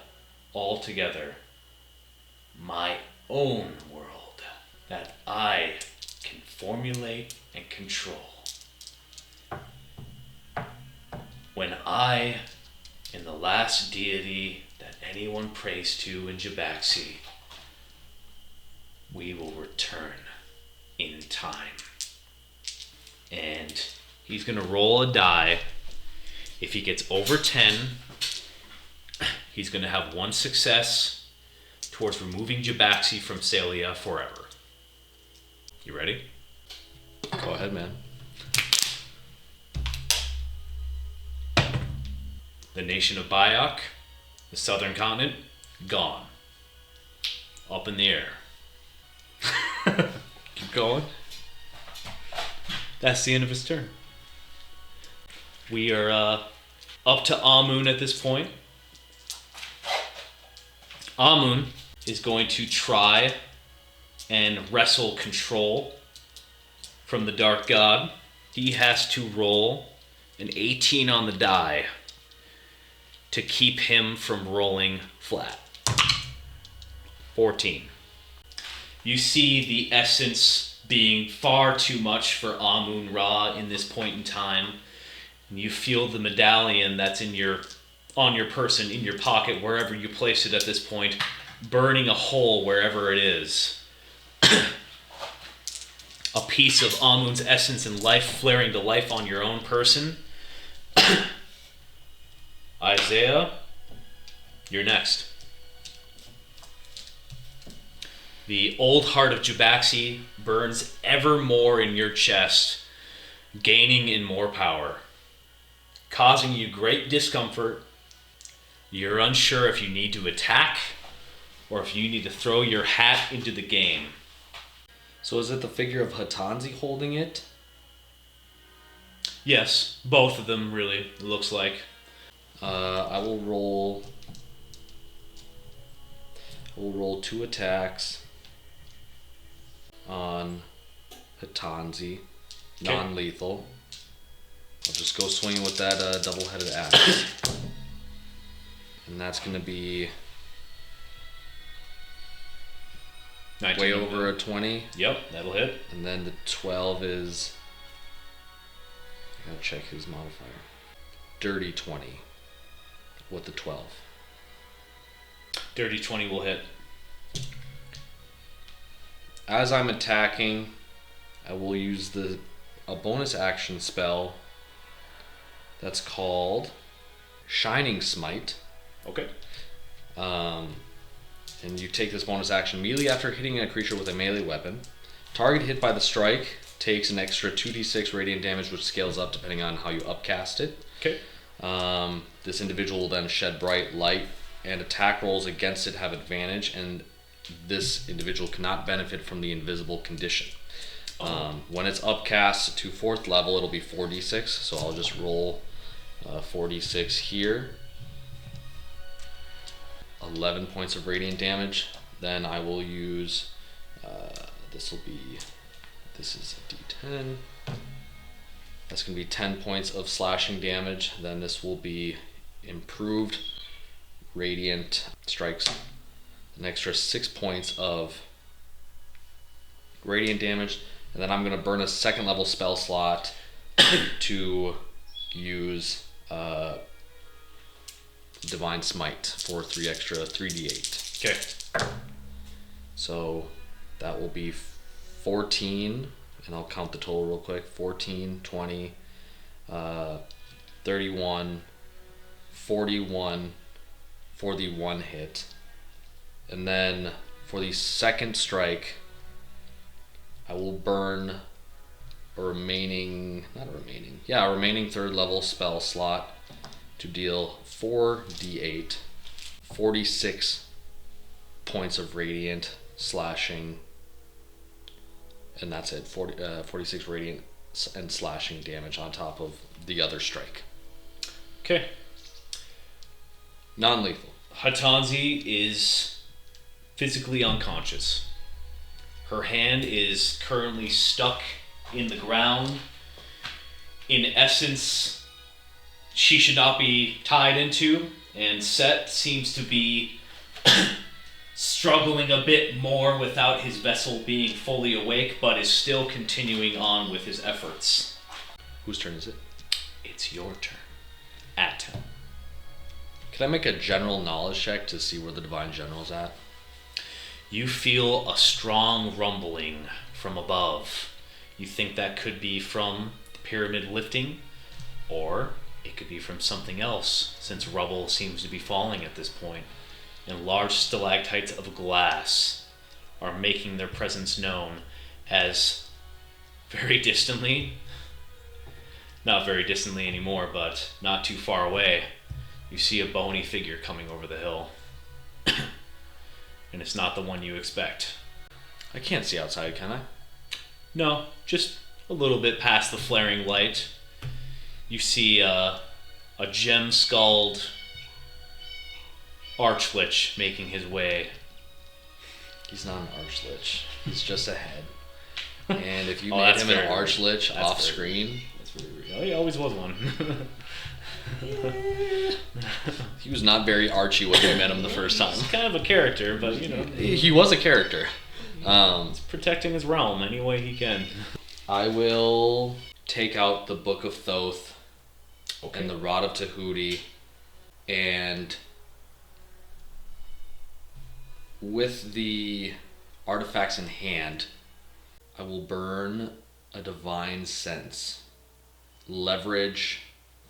[SPEAKER 4] altogether. My own world that I can formulate and control. When I am the last deity that anyone prays to in Jabaxi, we will return in time. And he's going to roll a die. If he gets over 10, he's going to have one success towards removing Jabaxi from Salia forever. You ready?
[SPEAKER 3] Go ahead, man.
[SPEAKER 4] The nation of Bayok, the southern continent, gone. Up in the air.
[SPEAKER 3] Keep going.
[SPEAKER 2] That's the end of his turn.
[SPEAKER 4] We are up to Amun at this point. Amun is going to try and wrestle control from the Dark God. He has to roll an 18 on the die to keep him from rolling flat. 14. You see the essence being far too much for Amun-Ra in this point in time. And you feel the medallion that's on your person, in your pocket, wherever you place it at this point, burning a hole wherever it is. A piece of Amun's essence and life flaring to life on your own person. Isaiah, you're next. The old heart of Jubaxi burns ever more in your chest, gaining in more power, causing you great discomfort. You're unsure if you need to attack or if you need to throw your hat into the game.
[SPEAKER 1] So is it the figure of Hatanzi holding it?
[SPEAKER 4] Yes, both of them really, it looks like.
[SPEAKER 1] I will roll 2 attacks on Hatanzi, non-lethal. I'll just go swinging with that double-headed axe. And that's going to be
[SPEAKER 4] 19
[SPEAKER 1] way over a 20.
[SPEAKER 4] Yep, that'll hit.
[SPEAKER 1] And then the 12 is... I gotta check his modifier. Dirty 20 with the 12.
[SPEAKER 4] Dirty 20 will hit.
[SPEAKER 1] As I'm attacking, I will use a bonus action spell that's called Shining Smite.
[SPEAKER 4] Okay.
[SPEAKER 1] And you take this bonus action immediately after hitting a creature with a melee weapon. Target hit by the strike takes an extra 2d6 radiant damage, which scales up depending on how you upcast it.
[SPEAKER 4] Okay.
[SPEAKER 1] This individual will then shed bright light, and attack rolls against it have advantage, and this individual cannot benefit from the invisible condition. When it's upcast to 4th level, it'll be 4d6, so I'll just roll 4d6 here. 11 points of radiant damage. Then I will use, this is a d10. That's going to be 10 points of slashing damage. Then this will be improved radiant strikes. An extra 6 points of radiant damage. And then I'm going to burn a 2nd level spell slot to use Divine Smite for 3 extra 3d8.
[SPEAKER 4] Okay.
[SPEAKER 1] So that will be 14, and I'll count the total real quick. 14, 20, 31, 41 for the 1 hit. And then for the 2nd strike, I will burn a remaining 3rd level spell slot to deal 4d8, 46 points of radiant slashing, and that's it. 46 radiant and slashing damage on top of the other strike.
[SPEAKER 4] Okay.
[SPEAKER 1] Non-lethal.
[SPEAKER 4] Hatanzi is physically unconscious. Her hand is currently stuck in the ground. In essence, she should not be tied into, and Set seems to be struggling a bit more without his vessel being fully awake, but is still continuing on with his efforts.
[SPEAKER 1] Whose turn is it?
[SPEAKER 4] It's your turn. At him.
[SPEAKER 1] Can I make a general knowledge check to see where the Divine General's at?
[SPEAKER 4] You feel a strong rumbling from above. You think that could be from the pyramid lifting, or it could be from something else, since rubble seems to be falling at this point, and large stalactites of glass are making their presence known as very distantly, not very distantly anymore, but not too far away, you see a bony figure coming over the hill. And it's not the one you expect.
[SPEAKER 1] I can't see outside, can I?
[SPEAKER 4] No, just a little bit past the flaring light. You see a gem-skulled archlich making his way.
[SPEAKER 1] He's not an archlich. He's just a head. And if you
[SPEAKER 2] Oh,
[SPEAKER 1] made
[SPEAKER 2] that's
[SPEAKER 1] him an
[SPEAKER 2] very
[SPEAKER 1] Arch
[SPEAKER 2] rude.
[SPEAKER 1] Lich
[SPEAKER 2] That's
[SPEAKER 1] off
[SPEAKER 2] very
[SPEAKER 1] screen,
[SPEAKER 2] That's very rude. Oh, he always was one.
[SPEAKER 1] he was not very Archie when we met him the first time.
[SPEAKER 2] He's kind of a character, but you know,
[SPEAKER 1] He was a character.
[SPEAKER 2] he's protecting his realm any way he can.
[SPEAKER 1] I will take out the Book of Thoth and the Rod of Tahuti, and with the artifacts in hand, I will burn a divine sense, leverage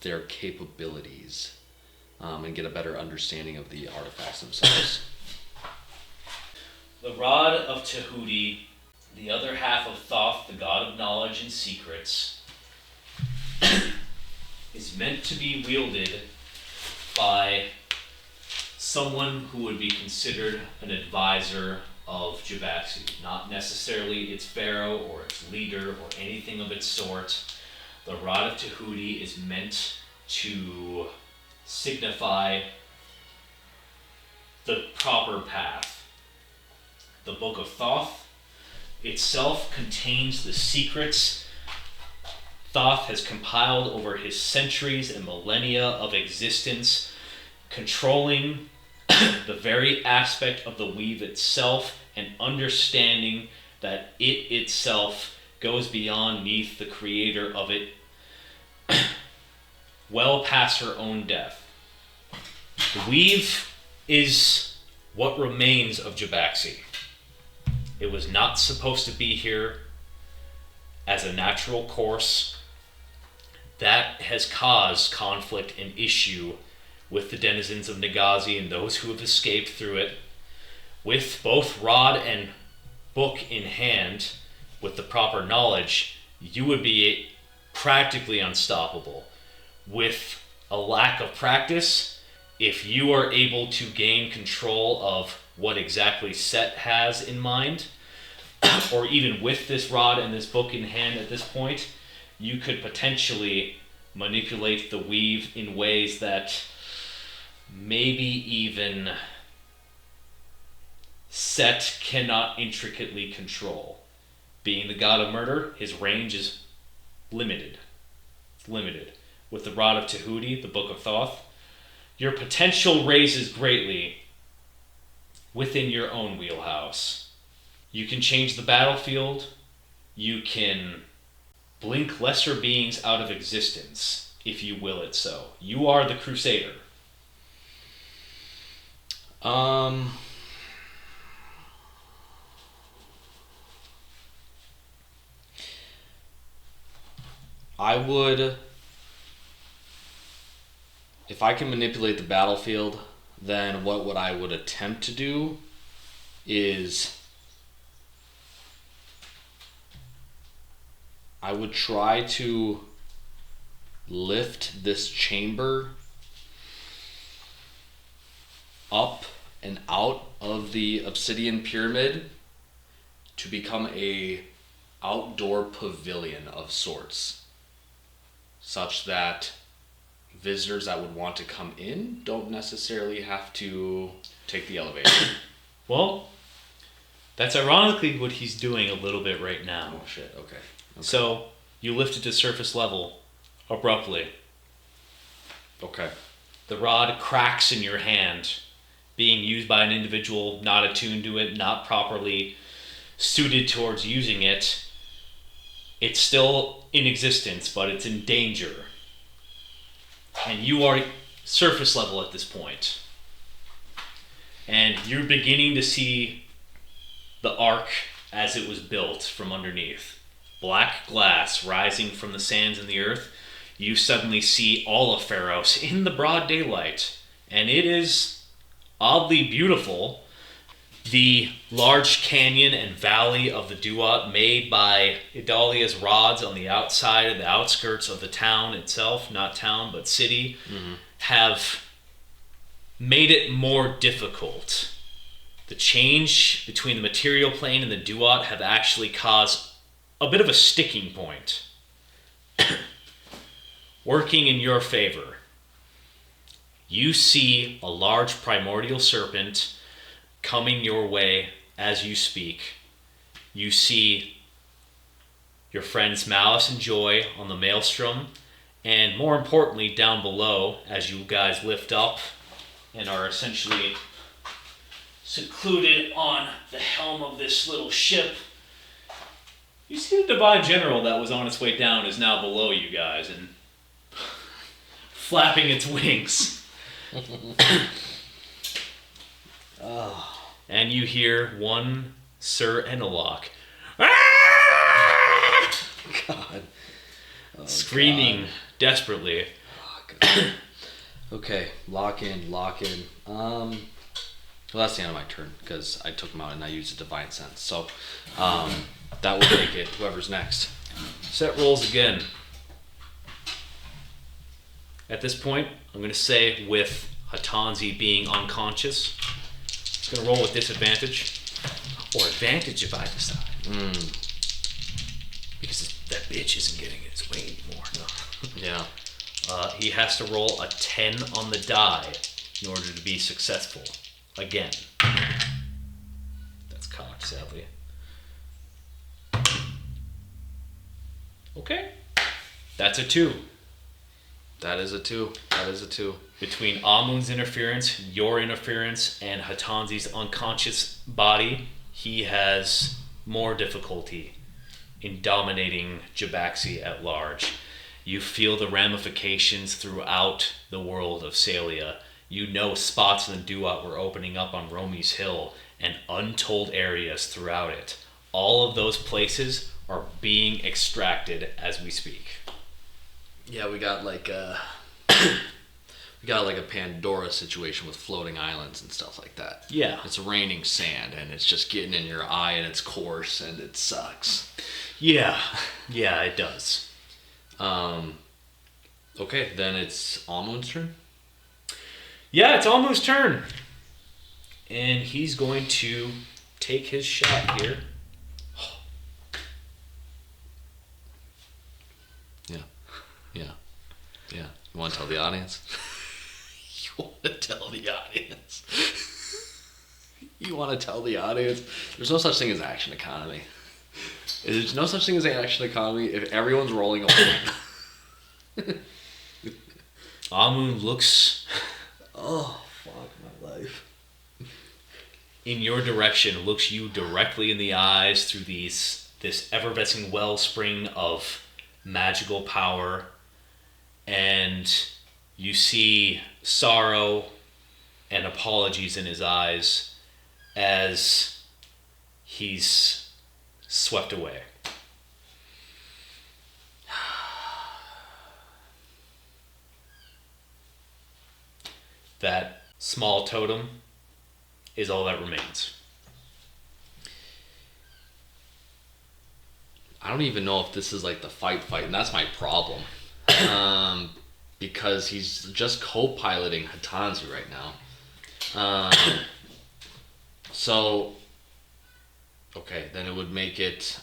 [SPEAKER 1] their capabilities, and get a better understanding of the artifacts themselves.
[SPEAKER 2] The Rod of Tahuti, the other half of Thoth, the god of knowledge and secrets, is meant to be wielded by someone who would be considered an advisor of Javaxi, not necessarily its pharaoh or its leader or anything of its sort. The Rod of Tahuti is meant to signify the proper path. The Book of Thoth itself contains the secrets Thoth has compiled over his centuries and millennia of existence, controlling the very aspect of the weave itself and understanding that it itself goes beyond neath the creator of it, well past her own death. The weave is what remains of Javaxi. It was not supposed to be here as a natural course. That has caused conflict and issue with the denizens of Nagazi and those who have escaped through it. With both rod and book in hand, with the proper knowledge, you would be practically unstoppable. With a lack of practice, if you are able to gain control of what exactly Set has in mind, or even with this rod and this book in hand at this point, you could potentially manipulate the weave in ways that maybe even Set cannot intricately control. Being the god of murder, his range is limited. It's limited. With the Rod of Tahuti, the Book of Thoth, your potential raises greatly within your own wheelhouse. You can change the battlefield. You can blink lesser beings out of existence, if you will it so. You are the Crusader.
[SPEAKER 1] I would, if I can manipulate the battlefield, then what I would attempt to do is I would try to lift this chamber up and out of the obsidian pyramid to become a outdoor pavilion of sorts, such that visitors that would want to come in don't necessarily have to take the elevator.
[SPEAKER 2] Well, that's ironically what he's doing a little bit right now.
[SPEAKER 1] Oh shit, okay.
[SPEAKER 2] So, you lift it to surface level abruptly.
[SPEAKER 1] Okay.
[SPEAKER 2] The rod cracks in your hand, being used by an individual not attuned to it, not properly suited towards using it. It's still in existence, but it's in danger. And you are surface level at this point. And you're beginning to see the ark as it was built from underneath. Black glass rising from the sands and the earth. You suddenly see all of Pharos in the broad daylight. And it is oddly beautiful. The large canyon and valley of the Duat, made by Idalia's rods on the outside of the outskirts of the town itself, not town but city, have made it more difficult. The change between the material plane and the Duat have actually caused a bit of a sticking point. Working in your favor, you see a large primordial serpent coming your way as you speak. You see
[SPEAKER 4] your friends Malice and Joy on the Maelstrom, and more importantly, down below, as you guys lift up and are essentially secluded on the helm of this little ship, you see the Divine General that was on its way down is now below you guys and flapping its wings. And you hear one Sir Enelok
[SPEAKER 1] God. Oh,
[SPEAKER 4] screaming
[SPEAKER 1] God.
[SPEAKER 4] desperately.
[SPEAKER 1] Oh, God. Okay, lock in. Well, that's the end of my turn because I took him out and I used a divine sense. So, that will make it whoever's next.
[SPEAKER 4] Set rolls again. At this point, I'm going to say with Hatanzi being unconscious, it's going to roll with disadvantage. Or advantage if I decide. Because that bitch isn't getting its way anymore.
[SPEAKER 1] Yeah.
[SPEAKER 4] He has to roll a 10 on the die in order to be successful. Again. That's cocked, sadly. Okay. That's a 2.
[SPEAKER 1] That is a 2.
[SPEAKER 4] Between Amun's interference, your interference, and Hatanzi's unconscious body, he has more difficulty in dominating Jabaxi at large. You feel the ramifications throughout the world of Salia. You know spots in the Duat were opening up on Romy's Hill and untold areas throughout it. All of those places are being extracted as we speak.
[SPEAKER 1] Yeah, we got like a Pandora situation with floating islands and stuff like that.
[SPEAKER 4] Yeah.
[SPEAKER 1] It's raining sand and it's just getting in your eye and it's coarse and it sucks.
[SPEAKER 4] Yeah, it does.
[SPEAKER 1] Okay, then it's Almond's turn.
[SPEAKER 4] Yeah, it's Almu's turn. And he's going to take his shot here.
[SPEAKER 1] Yeah. You want to tell the audience? You want to tell the audience? There's no such thing as action economy. There's no such thing as action economy if everyone's rolling a 1.
[SPEAKER 4] Amun looks
[SPEAKER 1] Oh, fuck my life.
[SPEAKER 4] in your direction, looks you directly in the eyes through this effervescing wellspring of magical power, and you see sorrow and apologies in his eyes as he's swept away. That small totem is all that remains.
[SPEAKER 1] I don't even know if this is like the fight, and that's my problem. Because he's just co-piloting Hatanzi right now. So, okay, then it would make it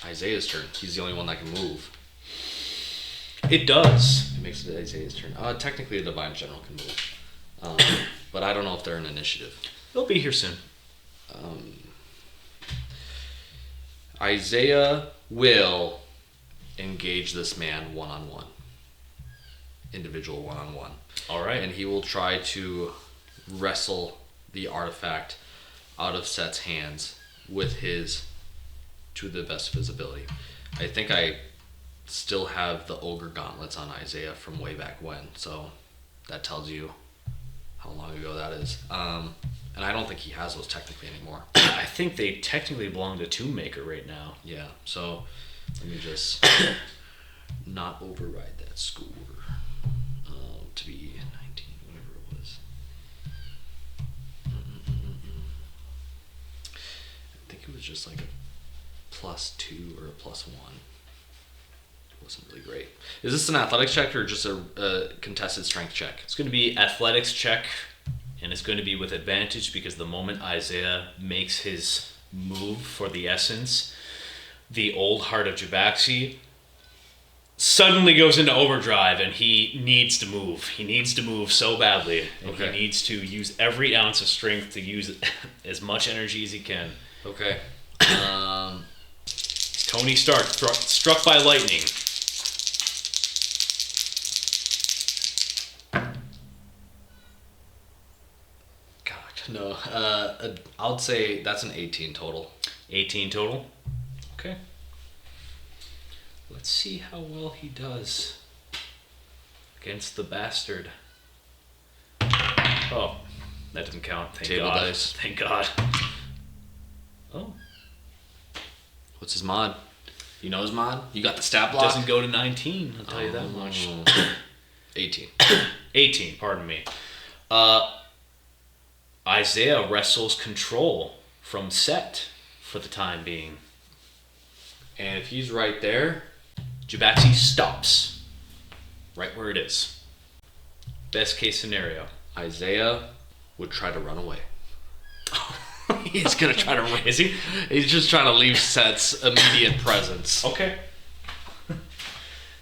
[SPEAKER 1] Isaiah's turn. He's the only one that can move.
[SPEAKER 4] It does.
[SPEAKER 1] It makes it Isaiah's turn. Technically, a Divine General can move. But I don't know if they're in initiative.
[SPEAKER 4] They'll be here soon.
[SPEAKER 1] Isaiah will engage this man one-on-one. Individual one-on-one.
[SPEAKER 4] All right.
[SPEAKER 1] And he will try to wrestle the artifact out of Set's hands with his, to the best of his ability. I think I still have the ogre gauntlets on Isaiah from way back when, so that tells you how long ago that is. And I don't think he has those technically anymore.
[SPEAKER 4] I think they technically belong to Tomb Maker right now.
[SPEAKER 1] Yeah, so let me just not override that score to be 19, whatever it was. I think it was just like a +2 or a +1. It wasn't really great. Is this an athletics check or just a contested strength check?
[SPEAKER 4] It's going to be athletics check, and it's going to be with advantage because the moment Isaiah makes his move for the essence, the old heart of Jabaxi suddenly goes into overdrive and he needs to move. He needs to move so badly. And
[SPEAKER 1] Okay.
[SPEAKER 4] he needs to use every ounce of strength to use as much energy as he can.
[SPEAKER 1] Okay.
[SPEAKER 2] Tony Stark struck by lightning.
[SPEAKER 1] God, no. I'll say that's an 18 total.
[SPEAKER 2] 18 total. Okay. Let's see how well he does against the bastard. Oh, that doesn't count. Thank
[SPEAKER 1] Table
[SPEAKER 2] God.
[SPEAKER 1] dice.
[SPEAKER 2] Thank God. Oh,
[SPEAKER 1] What's his mod? You know his mod? You got the stat block?
[SPEAKER 2] doesn't go to 19. I'll tell you that much.
[SPEAKER 1] 18.
[SPEAKER 2] 18. Pardon me. Isaiah wrestles control from Set for the time being.
[SPEAKER 1] And if he's right there,
[SPEAKER 2] Jubaxi stops right where it is. Best case scenario.
[SPEAKER 1] Isaiah would try to run away. He's gonna try to run.
[SPEAKER 2] Is he?
[SPEAKER 1] He's just trying to leave Set's immediate presence.
[SPEAKER 2] Okay.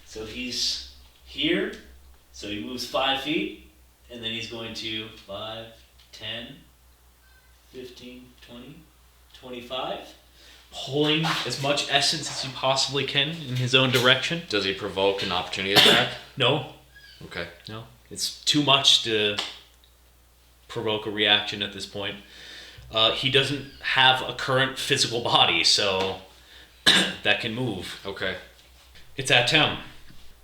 [SPEAKER 4] So he's here. So he moves 5 feet. And then he's going to 5, 10, 15, 20, 25.
[SPEAKER 2] Pulling as much essence as he possibly can in his own direction.
[SPEAKER 1] Does he provoke an opportunity attack?
[SPEAKER 2] No.
[SPEAKER 1] Okay.
[SPEAKER 2] No. It's too much to provoke a reaction at this point. He doesn't have a current physical body, so that can move.
[SPEAKER 1] Okay.
[SPEAKER 2] It's at Tem.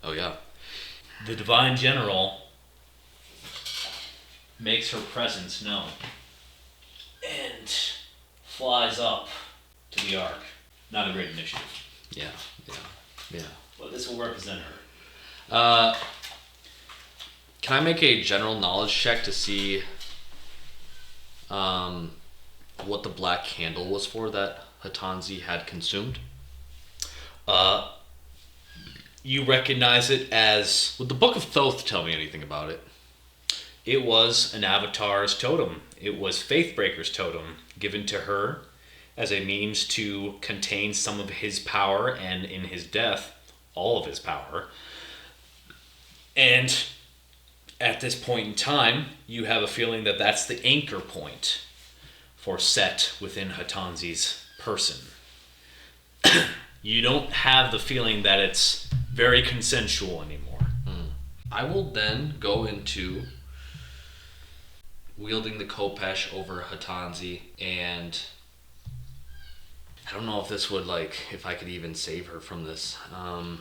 [SPEAKER 1] Oh yeah.
[SPEAKER 2] The Divine General makes her presence known and flies up to the Ark. Not a great initiative,
[SPEAKER 1] Yeah.
[SPEAKER 2] but this will represent her.
[SPEAKER 1] Can I make a general knowledge check to see what the black candle was for that Hatanzi had consumed?
[SPEAKER 2] You recognize it as
[SPEAKER 1] Would the Book of Thoth tell me anything about it?
[SPEAKER 2] it was an avatar's totem. It was Faithbreaker's totem given to her as a means to contain some of his power and in his death, all of his power. And at this point in time, you have a feeling that that's the anchor point for Set within Hatanzi's person. You don't have the feeling that it's very consensual anymore.
[SPEAKER 1] I will then go into wielding the Kopesh over Hatanzi, and I don't know if this would, if I could even save her from this. I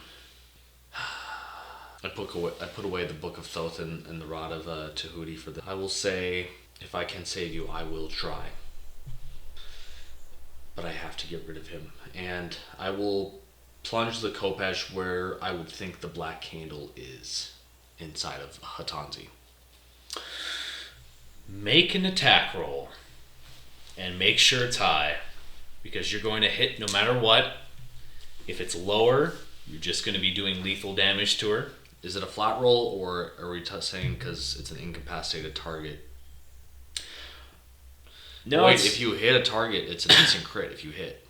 [SPEAKER 1] put away the Book of Thoth and the Rod of Tahuti for this. I will say, if I can save you, I will try. But I have to get rid of him. And I will plunge the Kopesh where I would think the black candle is inside of Hatanzi.
[SPEAKER 2] Make an attack roll and make sure it's high, because you're going to hit no matter what. If it's lower, you're just going to be doing lethal damage to her.
[SPEAKER 1] Is it a flat roll, or are we saying because it's an incapacitated target?
[SPEAKER 2] No,
[SPEAKER 1] Wait, if you hit a target, it's an instant crit if you hit.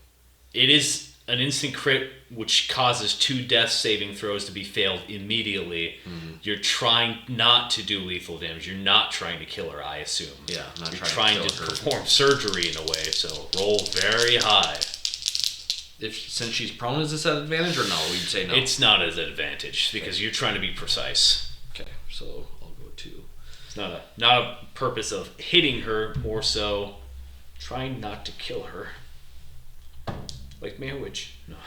[SPEAKER 2] it is an instant crit, which causes 2 death saving throws to be failed immediately. You're trying not to do lethal damage. You're not trying to kill her, I assume.
[SPEAKER 1] Yeah, I'm not
[SPEAKER 2] You're
[SPEAKER 1] trying
[SPEAKER 2] trying
[SPEAKER 1] to
[SPEAKER 2] to
[SPEAKER 1] kill her.
[SPEAKER 2] perform surgery in a way, so roll very high.
[SPEAKER 1] Since she's prone, is this an advantage or no? We'd say no.
[SPEAKER 2] It's not as an advantage because you're trying to be precise.
[SPEAKER 1] Okay, so I'll go 2.
[SPEAKER 2] It's not a purpose of hitting her, more so trying not to kill her. Like Mayor Witch. No.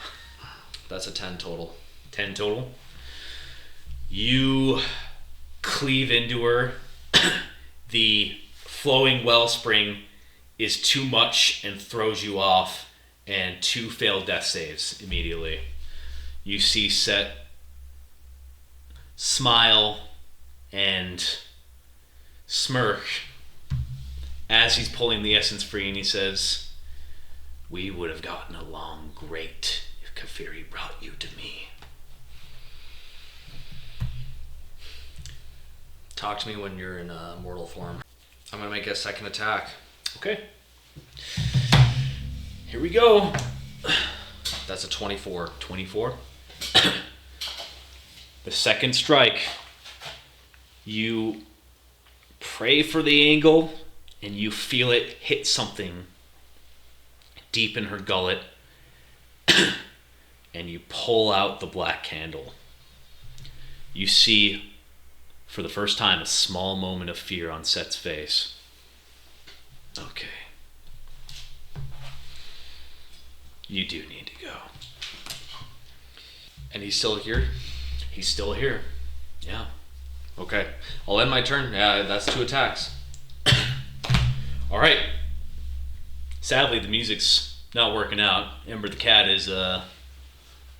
[SPEAKER 1] That's a 10 total.
[SPEAKER 2] 10 total. You cleave into her. The flowing wellspring is too much and throws you off, and 2 failed death saves immediately. You see Set smile and smirk as he's pulling the essence free, and he says, "We would have gotten along great if Kafiri brought you to me."
[SPEAKER 1] Talk to me when you're in mortal form. I'm going to make a second attack.
[SPEAKER 2] Okay. Here we go.
[SPEAKER 1] That's a 24.
[SPEAKER 2] 24. The second strike. You pray for the angle, and you feel it hit something deep in her gullet, and you pull out the black candle. You see, for the first time, a small moment of fear on Set's face. Okay. You do need to go.
[SPEAKER 1] And he's still here?
[SPEAKER 2] He's still here. Yeah.
[SPEAKER 1] Okay. I'll end my turn. Yeah, that's 2 attacks.
[SPEAKER 2] All right. Sadly, the music's not working out. Ember the cat is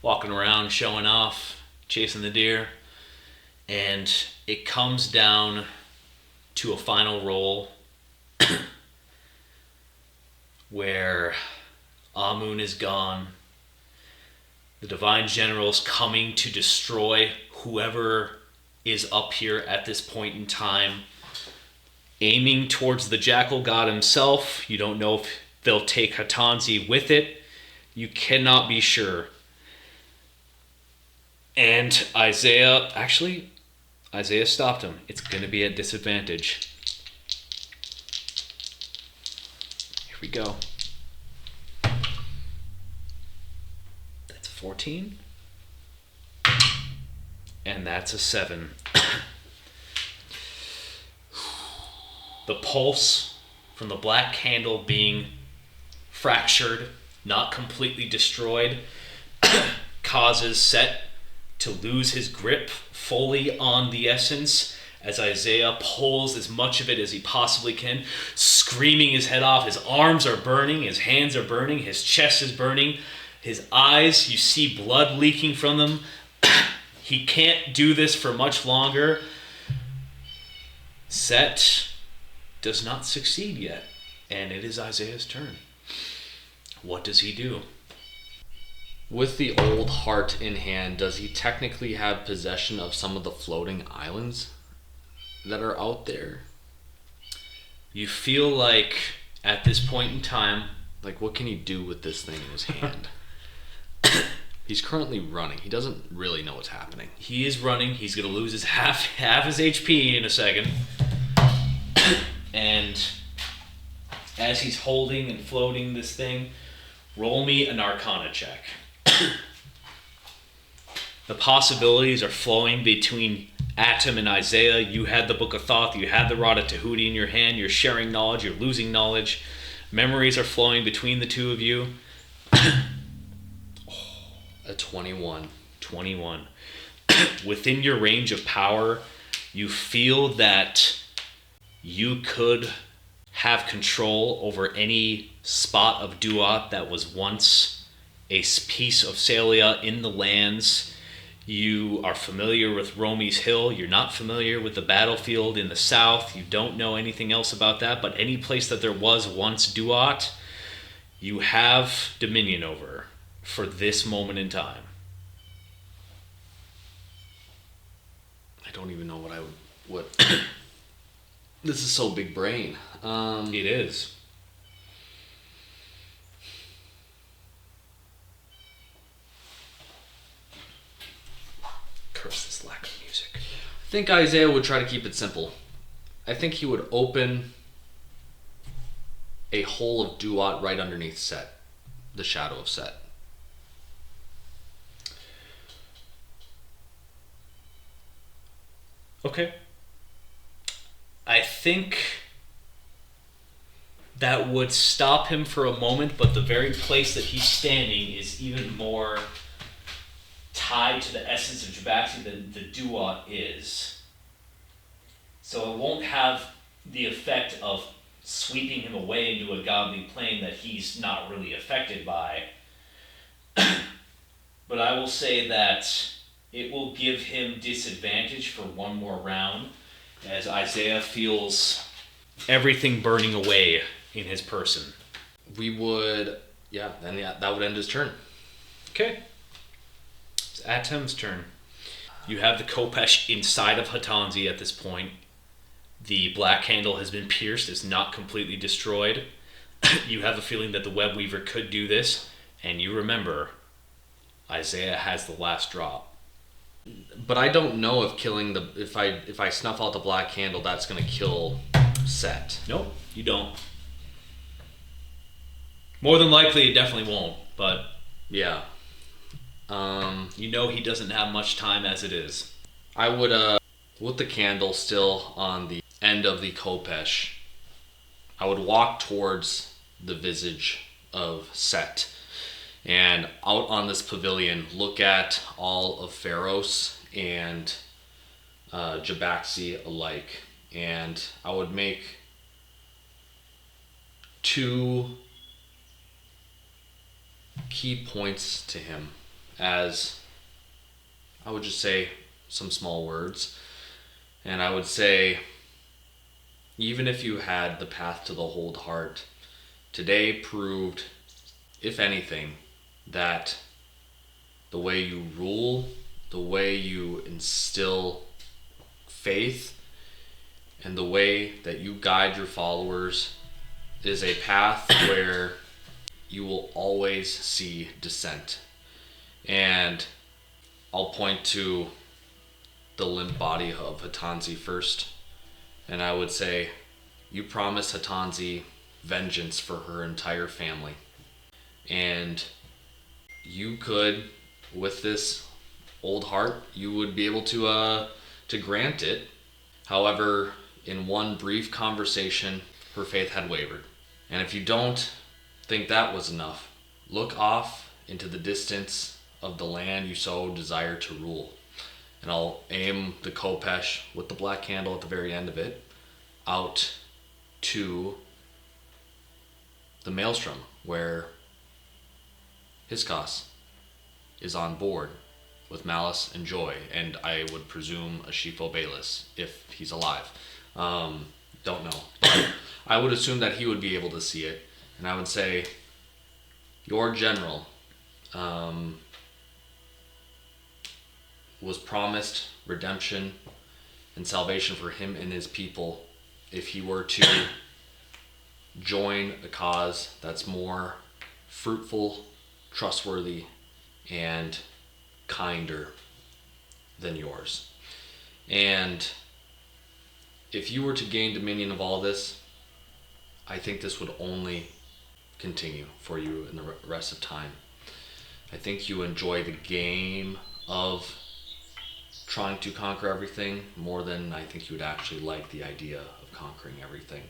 [SPEAKER 2] walking around, showing off, chasing the deer. And it comes down to a final roll where Amun is gone. The Divine General's coming to destroy whoever is up here at this point in time, aiming towards the Jackal God himself. You don't know if they'll take Hatanzi with it. You cannot be sure. And Isaiah stopped him. It's going to be at disadvantage. Here we go. That's 14. And that's a 7. The pulse from the black candle being fractured, not completely destroyed, causes Set to lose his grip fully on the essence as Isaiah pulls as much of it as he possibly can, screaming his head off. His arms are burning, his hands are burning, his chest is burning, his eyes, you see blood leaking from them. He can't do this for much longer. Set does not succeed yet, and it is Isaiah's turn. What does he do?
[SPEAKER 1] With the old heart in hand, does he technically have possession of some of the floating islands that are out there?
[SPEAKER 2] You feel like, at this point in time...
[SPEAKER 1] Like, what can he do with this thing in his hand? He's currently running. He doesn't really know what's happening.
[SPEAKER 2] He is running. He's going to lose his half his HP in a second. And as he's holding and floating this thing, roll me an Arcana check. The possibilities are flowing between Atom and Isaiah. You had the Book of Thoth. You had the Rod of Tahuti in your hand. You're sharing knowledge. You're losing knowledge. Memories are flowing between the two of you.
[SPEAKER 1] A 21.
[SPEAKER 2] 21. Within your range of power, you feel that you could have control over any spot of Duat that was once a piece of Salia in the lands. You are familiar with Romy's Hill. You're not familiar with the battlefield in the south. You don't know anything else about that, but any place that there was once Duat, you have dominion over for this moment in time.
[SPEAKER 1] I don't even know what I would... What... This is so big brain.
[SPEAKER 2] It is. Curse this lack of music.
[SPEAKER 1] I think Isaiah would try to keep it simple. I think he would open a hole of Duat right underneath Set. The shadow of Set.
[SPEAKER 2] Okay. I think that would stop him for a moment, but the very place that he's standing is even more tied to the essence of Jabaxi than the Duat is. So it won't have the effect of sweeping him away into a godly plane that he's not really affected by. But I will say that it will give him disadvantage for one more round, as Isaiah feels everything burning away in his person.
[SPEAKER 1] We would... Yeah, then that would end his turn.
[SPEAKER 2] Okay. It's Atem's turn. You have the Kopesh inside of Hatanzi at this point. The black handle has been pierced. It's not completely destroyed. You have a feeling that the Web Weaver could do this. And you remember, Isaiah has the last drop.
[SPEAKER 1] But I don't know if killing the... If I snuff out the black candle, that's going to kill Set.
[SPEAKER 2] Nope, you don't. More than likely, it definitely won't, but
[SPEAKER 1] Yeah.
[SPEAKER 2] you know he doesn't have much time as it is.
[SPEAKER 1] I would, with the candle still on the end of the Kopesh, I would walk towards the visage of Set and out on this pavilion look at all of Pharos and Jabaxi alike. And I would make two key points to him as I would just say some small words. And I would say, even if you had the path to the Hold Heart, today proved, if anything, that the way you rule, the way you instill faith, and the way that you guide your followers is a path where you will always see dissent. And I'll point to the limp body of Hatanzi first. And I would say, you promised Hatanzi vengeance for her entire family. And you could, with this old heart, you would be able to grant it. However, in one brief conversation, her faith had wavered. And if you don't think that was enough, look off into the distance of the land you so desire to rule. And I'll aim the Kopesh with the black candle at the very end of it out to the Maelstrom, where Hiscos is on board with Malice and Joy, and I would presume a Shifo Bayless if he's alive. Don't know. But I would assume that he would be able to see it, and I would say, your general was promised redemption and salvation for him and his people if he were to join a cause that's more fruitful, trustworthy, and kinder than yours. And if you were to gain dominion of all this, I think this would only continue for you in the rest of time. I think you enjoy the game of trying to conquer everything more than I think you would actually like the idea of conquering everything.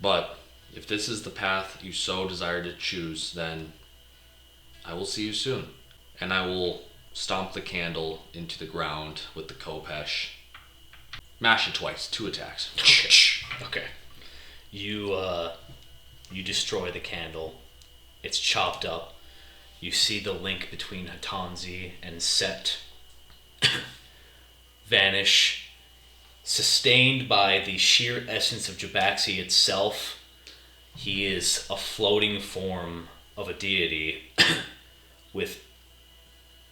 [SPEAKER 1] But if this is the path you so desire to choose, then I will see you soon. And I will stomp the candle into the ground with the Kopesh. Mash it twice, 2 attacks.
[SPEAKER 2] Okay. You destroy the candle. It's chopped up. You see the link between Hatanzi and Set vanish, sustained by the sheer essence of Jabaxi itself. He is a floating form of a deity with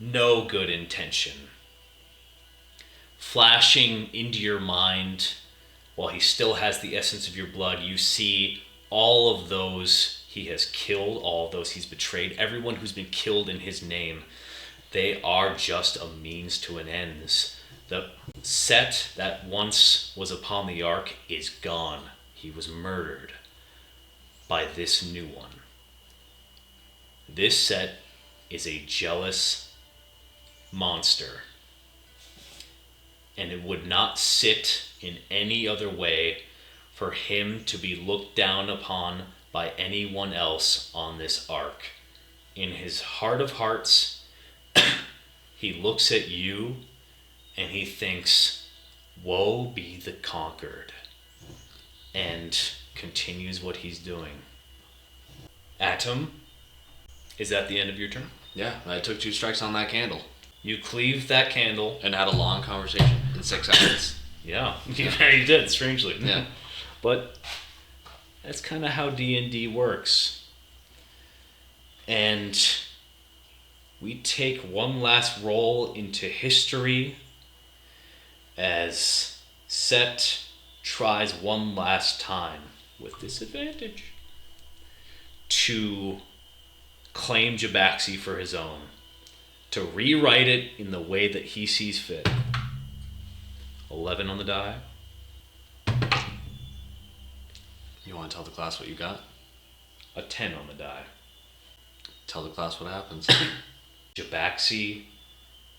[SPEAKER 2] no good intention. Flashing into your mind, while he still has the essence of your blood, you see all of those he has killed, all of those he's betrayed, everyone who's been killed in his name. They are just a means to an end. The Set that once was upon the ark is gone. He was murdered by this new one. This Set is a jealous monster, and it would not sit in any other way for him to be looked down upon by anyone else on this ark. In his heart of hearts, he looks at you and he thinks, woe be the conquered, and continues what he's doing. Atom, is that the end of your turn?
[SPEAKER 1] Yeah, I took 2 strikes on that candle.
[SPEAKER 2] You cleave that candle.
[SPEAKER 1] And had a long conversation in 6 seconds.
[SPEAKER 2] Yeah, you did, strangely.
[SPEAKER 1] Yeah.
[SPEAKER 2] But that's kind of how D&D works. And we take one last roll into history as Set tries one last time, with disadvantage, to claim Jabaxi for his own, to rewrite it in the way that he sees fit. 11 on the die.
[SPEAKER 1] You want to tell the class what you got?
[SPEAKER 2] a 10 on the die.
[SPEAKER 3] Tell the class what happens.
[SPEAKER 2] Jabaxi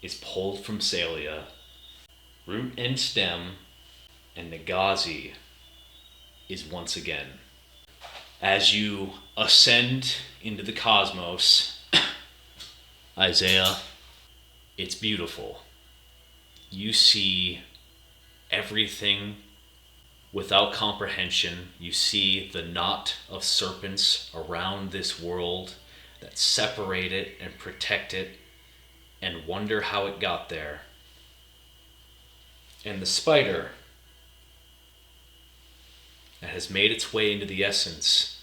[SPEAKER 2] is pulled from Salia, root and stem, and Nagazi is once again. As you ascend into the cosmos, Isaiah, it's beautiful. You see everything without comprehension. You see the knot of serpents around this world that separate it and protect it, and wonder how it got there. And the spider that has made its way into the essence,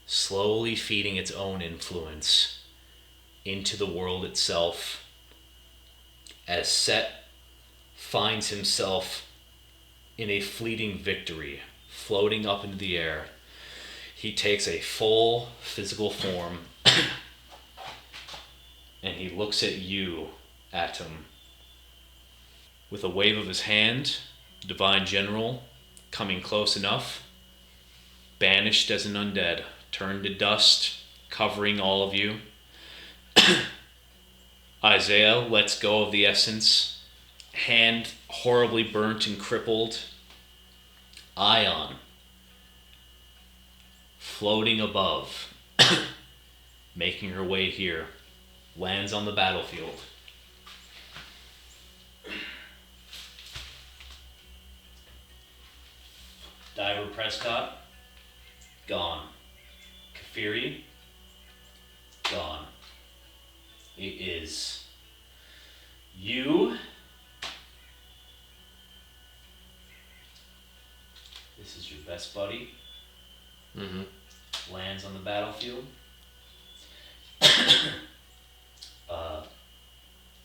[SPEAKER 2] slowly feeding its own influence into the world itself, as Set finds himself in a fleeting victory, floating up into the air. He takes a full physical form and he looks at you, Atom. With a wave of his hand, Divine General, coming close enough, banished as an undead, turned to dust, covering all of you. Isaiah lets go of the essence, hand horribly burnt and crippled. Ion, floating above, making her way here, lands on the battlefield. Diver Prescott, gone. Kafiri, gone. It is you. This is your best buddy.
[SPEAKER 3] Mm-hmm.
[SPEAKER 2] Lands on the battlefield. I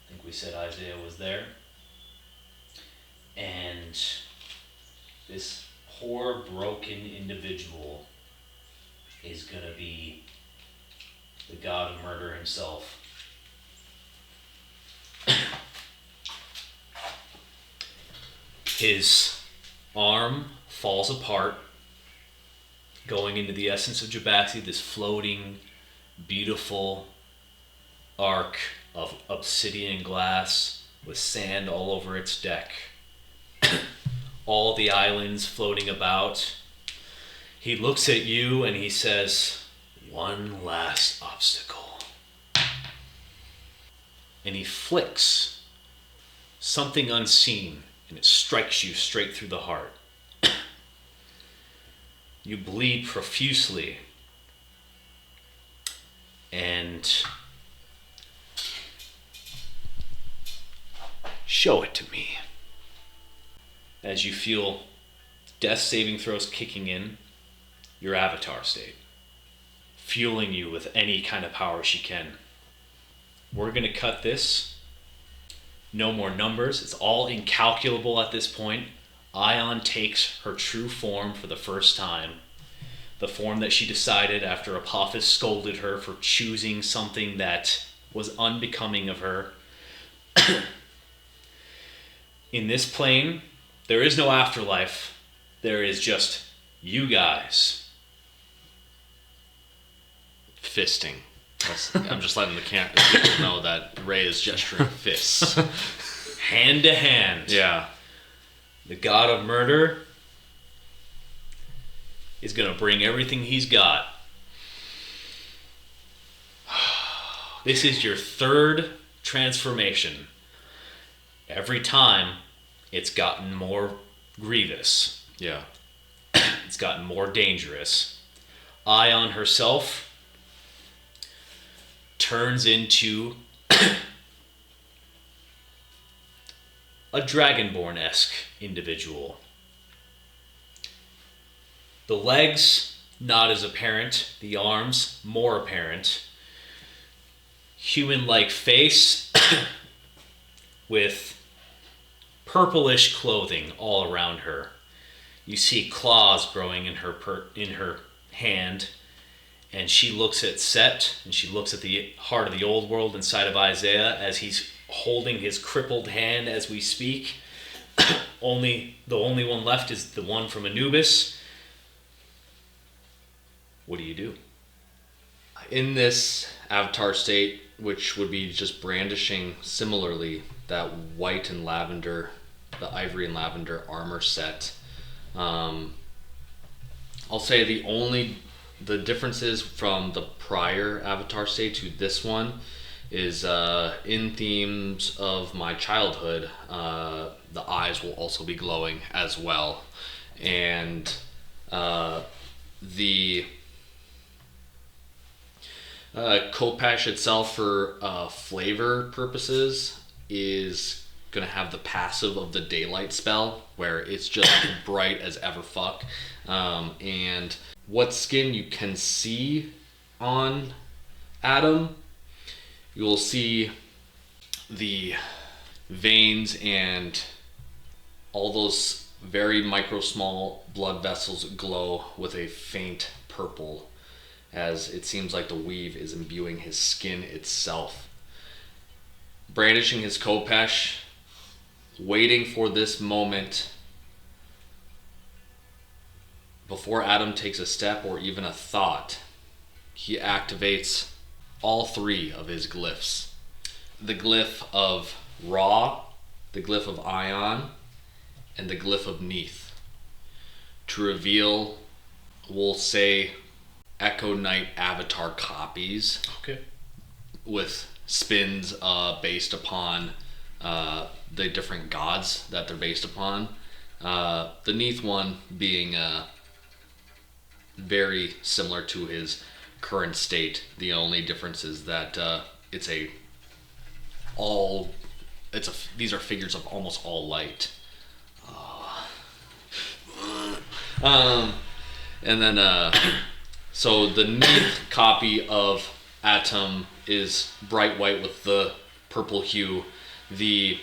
[SPEAKER 2] think we said Isaiah was there. And this poor, broken individual is gonna be the god of murder himself. His arm falls apart, going into the essence of Jabaxi, this floating, beautiful arc of obsidian glass with sand all over its deck. All the islands floating about. He looks at you and he says, "One last obstacle." And he flicks something unseen and it strikes you straight through the heart. You bleed profusely, and show it to me. As you feel death saving throws kicking in, your avatar state, fueling you with any kind of power she can. We're gonna cut this. No more numbers. It's all incalculable at this point. Ion takes her true form for the first time. The form that she decided after Apophis scolded her for choosing something that was unbecoming of her. In this plane, there is no afterlife. There is just you guys.
[SPEAKER 3] Fisting. I'm just letting the people know that Ray is gesturing fists.
[SPEAKER 2] Hand to hand.
[SPEAKER 3] Yeah.
[SPEAKER 2] The god of murder is going to bring everything he's got. This is your third transformation. Every time, it's gotten more grievous.
[SPEAKER 3] Yeah.
[SPEAKER 2] It's gotten more dangerous. Ion herself turns into a Dragonborn-esque individual. The legs, not as apparent. The arms, more apparent. Human-like face with purplish clothing all around her. You see claws growing in her hand, and she looks at Set, and she looks at the heart of the old world inside of Isaiah as he's holding his crippled hand as we speak. The only one left is the one from Anubis. What do you do?
[SPEAKER 1] In this avatar state, which would be just brandishing similarly that white and lavender, the ivory and lavender armor set, I'll say the differences from the prior avatar state to this one is in themes of my childhood. The eyes will also be glowing as well, and the Kopesh itself, for flavor purposes, is gonna have the passive of the daylight spell, where it's just bright as ever fuck. And what skin you can see on Adam, you will see the veins and all those very micro small blood vessels glow with a faint purple, as it seems like the weave is imbuing his skin itself. Brandishing his Kopesh, waiting for this moment before Adam takes a step or even a thought, he activates all three of his glyphs. The glyph of Ra, the glyph of Ion, and the glyph of Neath, to reveal, we'll say, Echo Knight avatar copies.
[SPEAKER 2] Okay.
[SPEAKER 1] With spins based upon the different gods that they're based upon. The Neath one being very similar to his current state. The only difference is that these are figures of almost all light. And then so the Neath copy of Atom is bright white with the purple hue. The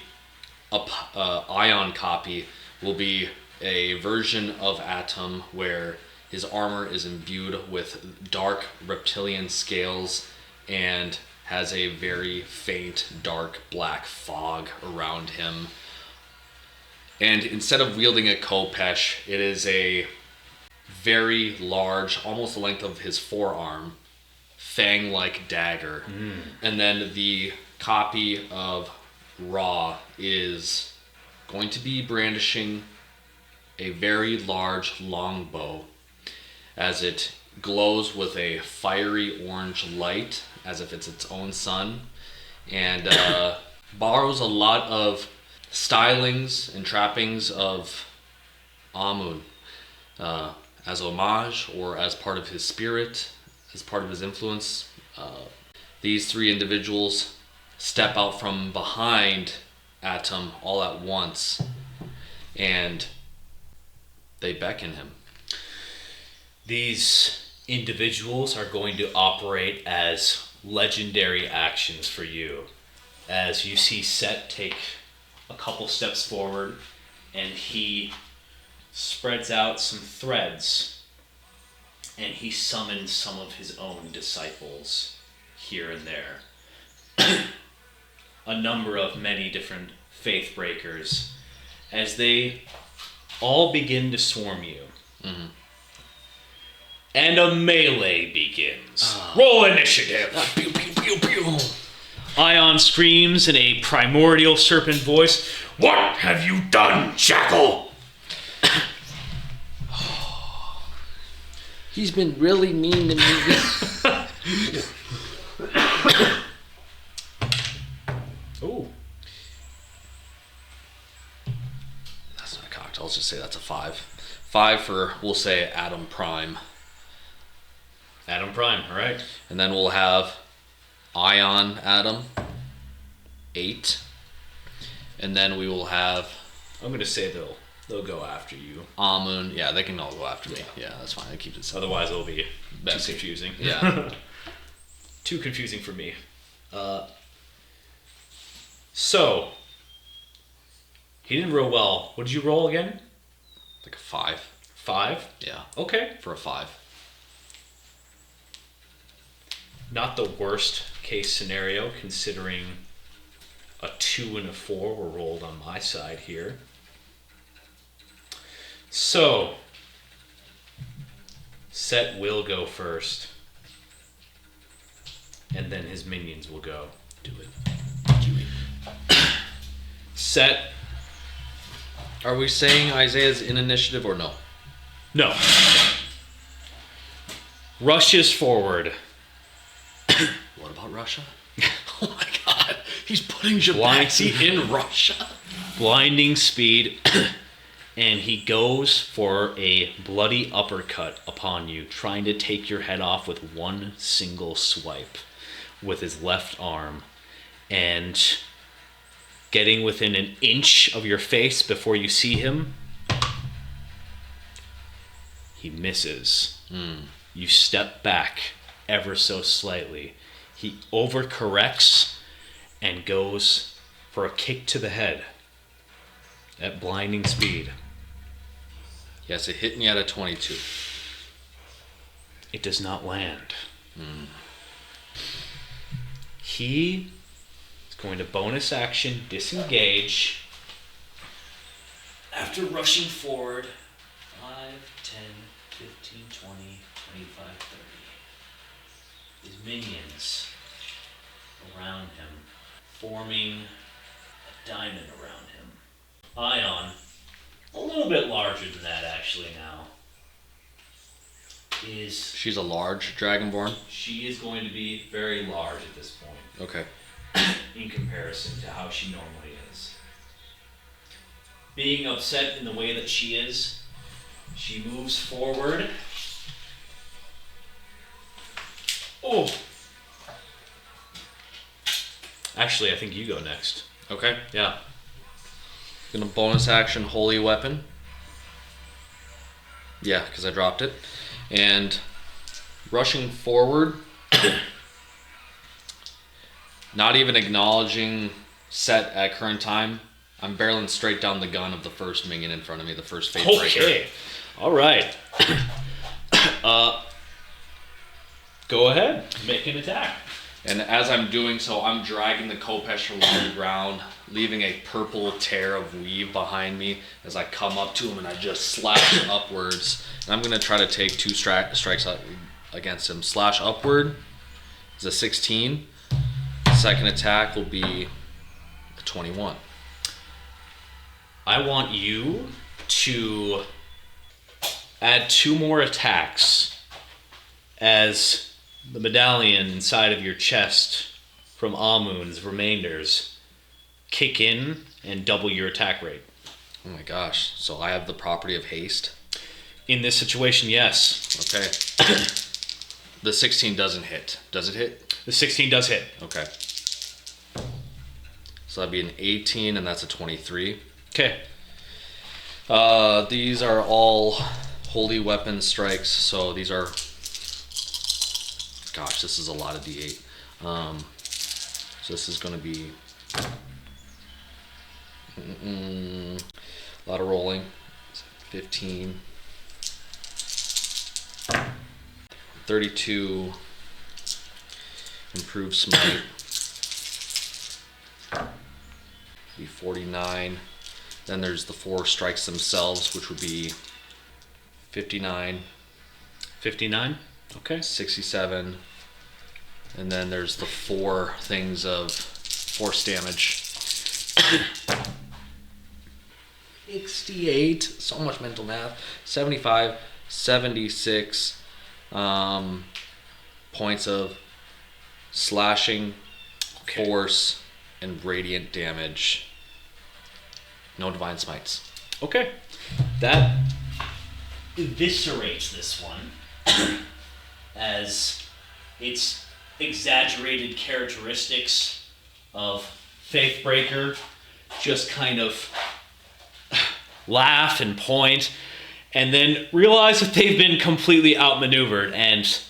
[SPEAKER 1] Ion copy will be a version of Atom where his armor is imbued with dark reptilian scales and has a very faint dark black fog around him. And instead of wielding a Kopesh, it is a very large, almost the length of his forearm, fang-like dagger. And then the copy of Ra is going to be brandishing a very large longbow, as it glows with a fiery orange light, as if it's its own sun, and borrows a lot of stylings and trappings of Amun, as homage or as part of his spirit, as part of his influence. These three individuals step out from behind Atom all at once, and they beckon him.
[SPEAKER 2] These individuals are going to operate as legendary actions for you. As you see Set take a couple steps forward, and he spreads out some threads, and he summons some of his own disciples here and there. A number of many different faith breakers, as they all begin to swarm you.
[SPEAKER 1] Mm-hmm.
[SPEAKER 2] And a melee begins. Roll initiative.
[SPEAKER 1] Pew, pew, pew, pew.
[SPEAKER 2] Ion screams in a primordial serpent voice, "What have you done, Jackal?"
[SPEAKER 5] He's been really mean to me.
[SPEAKER 2] Ooh.
[SPEAKER 1] That's not a cocktail. Let's just say that's a 5. 5 for, we'll say, Adam Prime.
[SPEAKER 2] Adam Prime, alright.
[SPEAKER 1] And then we'll have Ion Adam, 8. And then we will have
[SPEAKER 2] I'm gonna say they'll go after you.
[SPEAKER 1] Amun. Yeah, they can all go after me. Yeah, that's fine. I keep it simple.
[SPEAKER 2] Otherwise it'll be too
[SPEAKER 1] Messy.
[SPEAKER 2] confusing.
[SPEAKER 1] Yeah.
[SPEAKER 2] Too confusing for me. So, he didn't roll well. What did you roll again?
[SPEAKER 1] Like a 5.
[SPEAKER 2] 5?
[SPEAKER 1] Yeah,
[SPEAKER 2] Okay.
[SPEAKER 1] for a 5.
[SPEAKER 2] Not the worst case scenario, considering a 2 and a 4 were rolled on my side here. So, Set will go first. And then his minions will go.
[SPEAKER 1] Do it.
[SPEAKER 2] Set.
[SPEAKER 1] Are we saying Isaiah's in initiative or no?
[SPEAKER 2] No. Rushes forward.
[SPEAKER 1] What about Russia? Oh my god. He's putting Japaxi in Russia.
[SPEAKER 2] Blinding speed. And he goes for a bloody uppercut upon you, trying to take your head off with one single swipe with his left arm. And getting within an inch of your face before you see him, he misses. You step back ever so slightly. He overcorrects and goes for a kick to the head at blinding speed.
[SPEAKER 1] Yes, it hit me at a 22.
[SPEAKER 2] It does not land. He is going to bonus action disengage after rushing forward 5, 10, 15, 20, 25, 30. His minions around him, forming a diamond around him. Ion, a little bit larger than that actually now, is...
[SPEAKER 1] She's a large dragonborn.
[SPEAKER 2] She is going to be very large at this point
[SPEAKER 1] Okay.
[SPEAKER 2] in comparison to how she normally is. Being upset in the way that she is, she moves forward. Oh! Actually, I think you go next.
[SPEAKER 1] Okay.
[SPEAKER 2] Yeah.
[SPEAKER 1] Gonna bonus action holy weapon. Yeah, because I dropped it. And rushing forward, not even acknowledging set at current time, I'm barreling straight down the gun of the first minion in front of me, the first fate breaker.
[SPEAKER 2] Okay. All right. Go ahead. Make an attack.
[SPEAKER 3] And as I'm doing so, I'm dragging the Kopesh along the ground, leaving a purple tear of weave behind me as I come up to him and I just slash upwards. And I'm going to try to take two strikes against him. Slash upward is a 16. Second attack will be a 21.
[SPEAKER 2] I want you to add 2 more attacks as the medallion inside of your chest from Amun's remainders kick in and double your attack rate.
[SPEAKER 1] Oh my gosh. So I have the property of haste.
[SPEAKER 2] In this situation, yes.
[SPEAKER 1] Okay. The 16 doesn't hit. Does it hit?
[SPEAKER 2] The 16 does hit.
[SPEAKER 1] Okay. So that'd be an 18 and that's a 23.
[SPEAKER 2] Okay.
[SPEAKER 1] These are all holy weapon strikes, so these are... Gosh, this is a lot of D8. So this is going to be a lot of rolling. 15, 32, improved smite, be 49. Then there's the 4 strikes themselves, which would be 59,
[SPEAKER 2] 59. Okay.
[SPEAKER 1] 67, and then there's the 4 things of force damage. 68, so much mental math. 75, 76 points of slashing, force, and radiant damage. No divine smites.
[SPEAKER 2] Okay. That eviscerates this one as its exaggerated characteristics of Faithbreaker just kind of laugh and point and then realize that they've been completely outmaneuvered and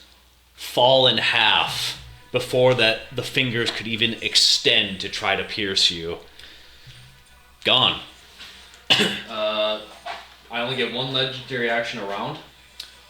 [SPEAKER 2] fall in half before that the fingers could even extend to try to pierce you. Gone.
[SPEAKER 3] I only get 1 legendary action around.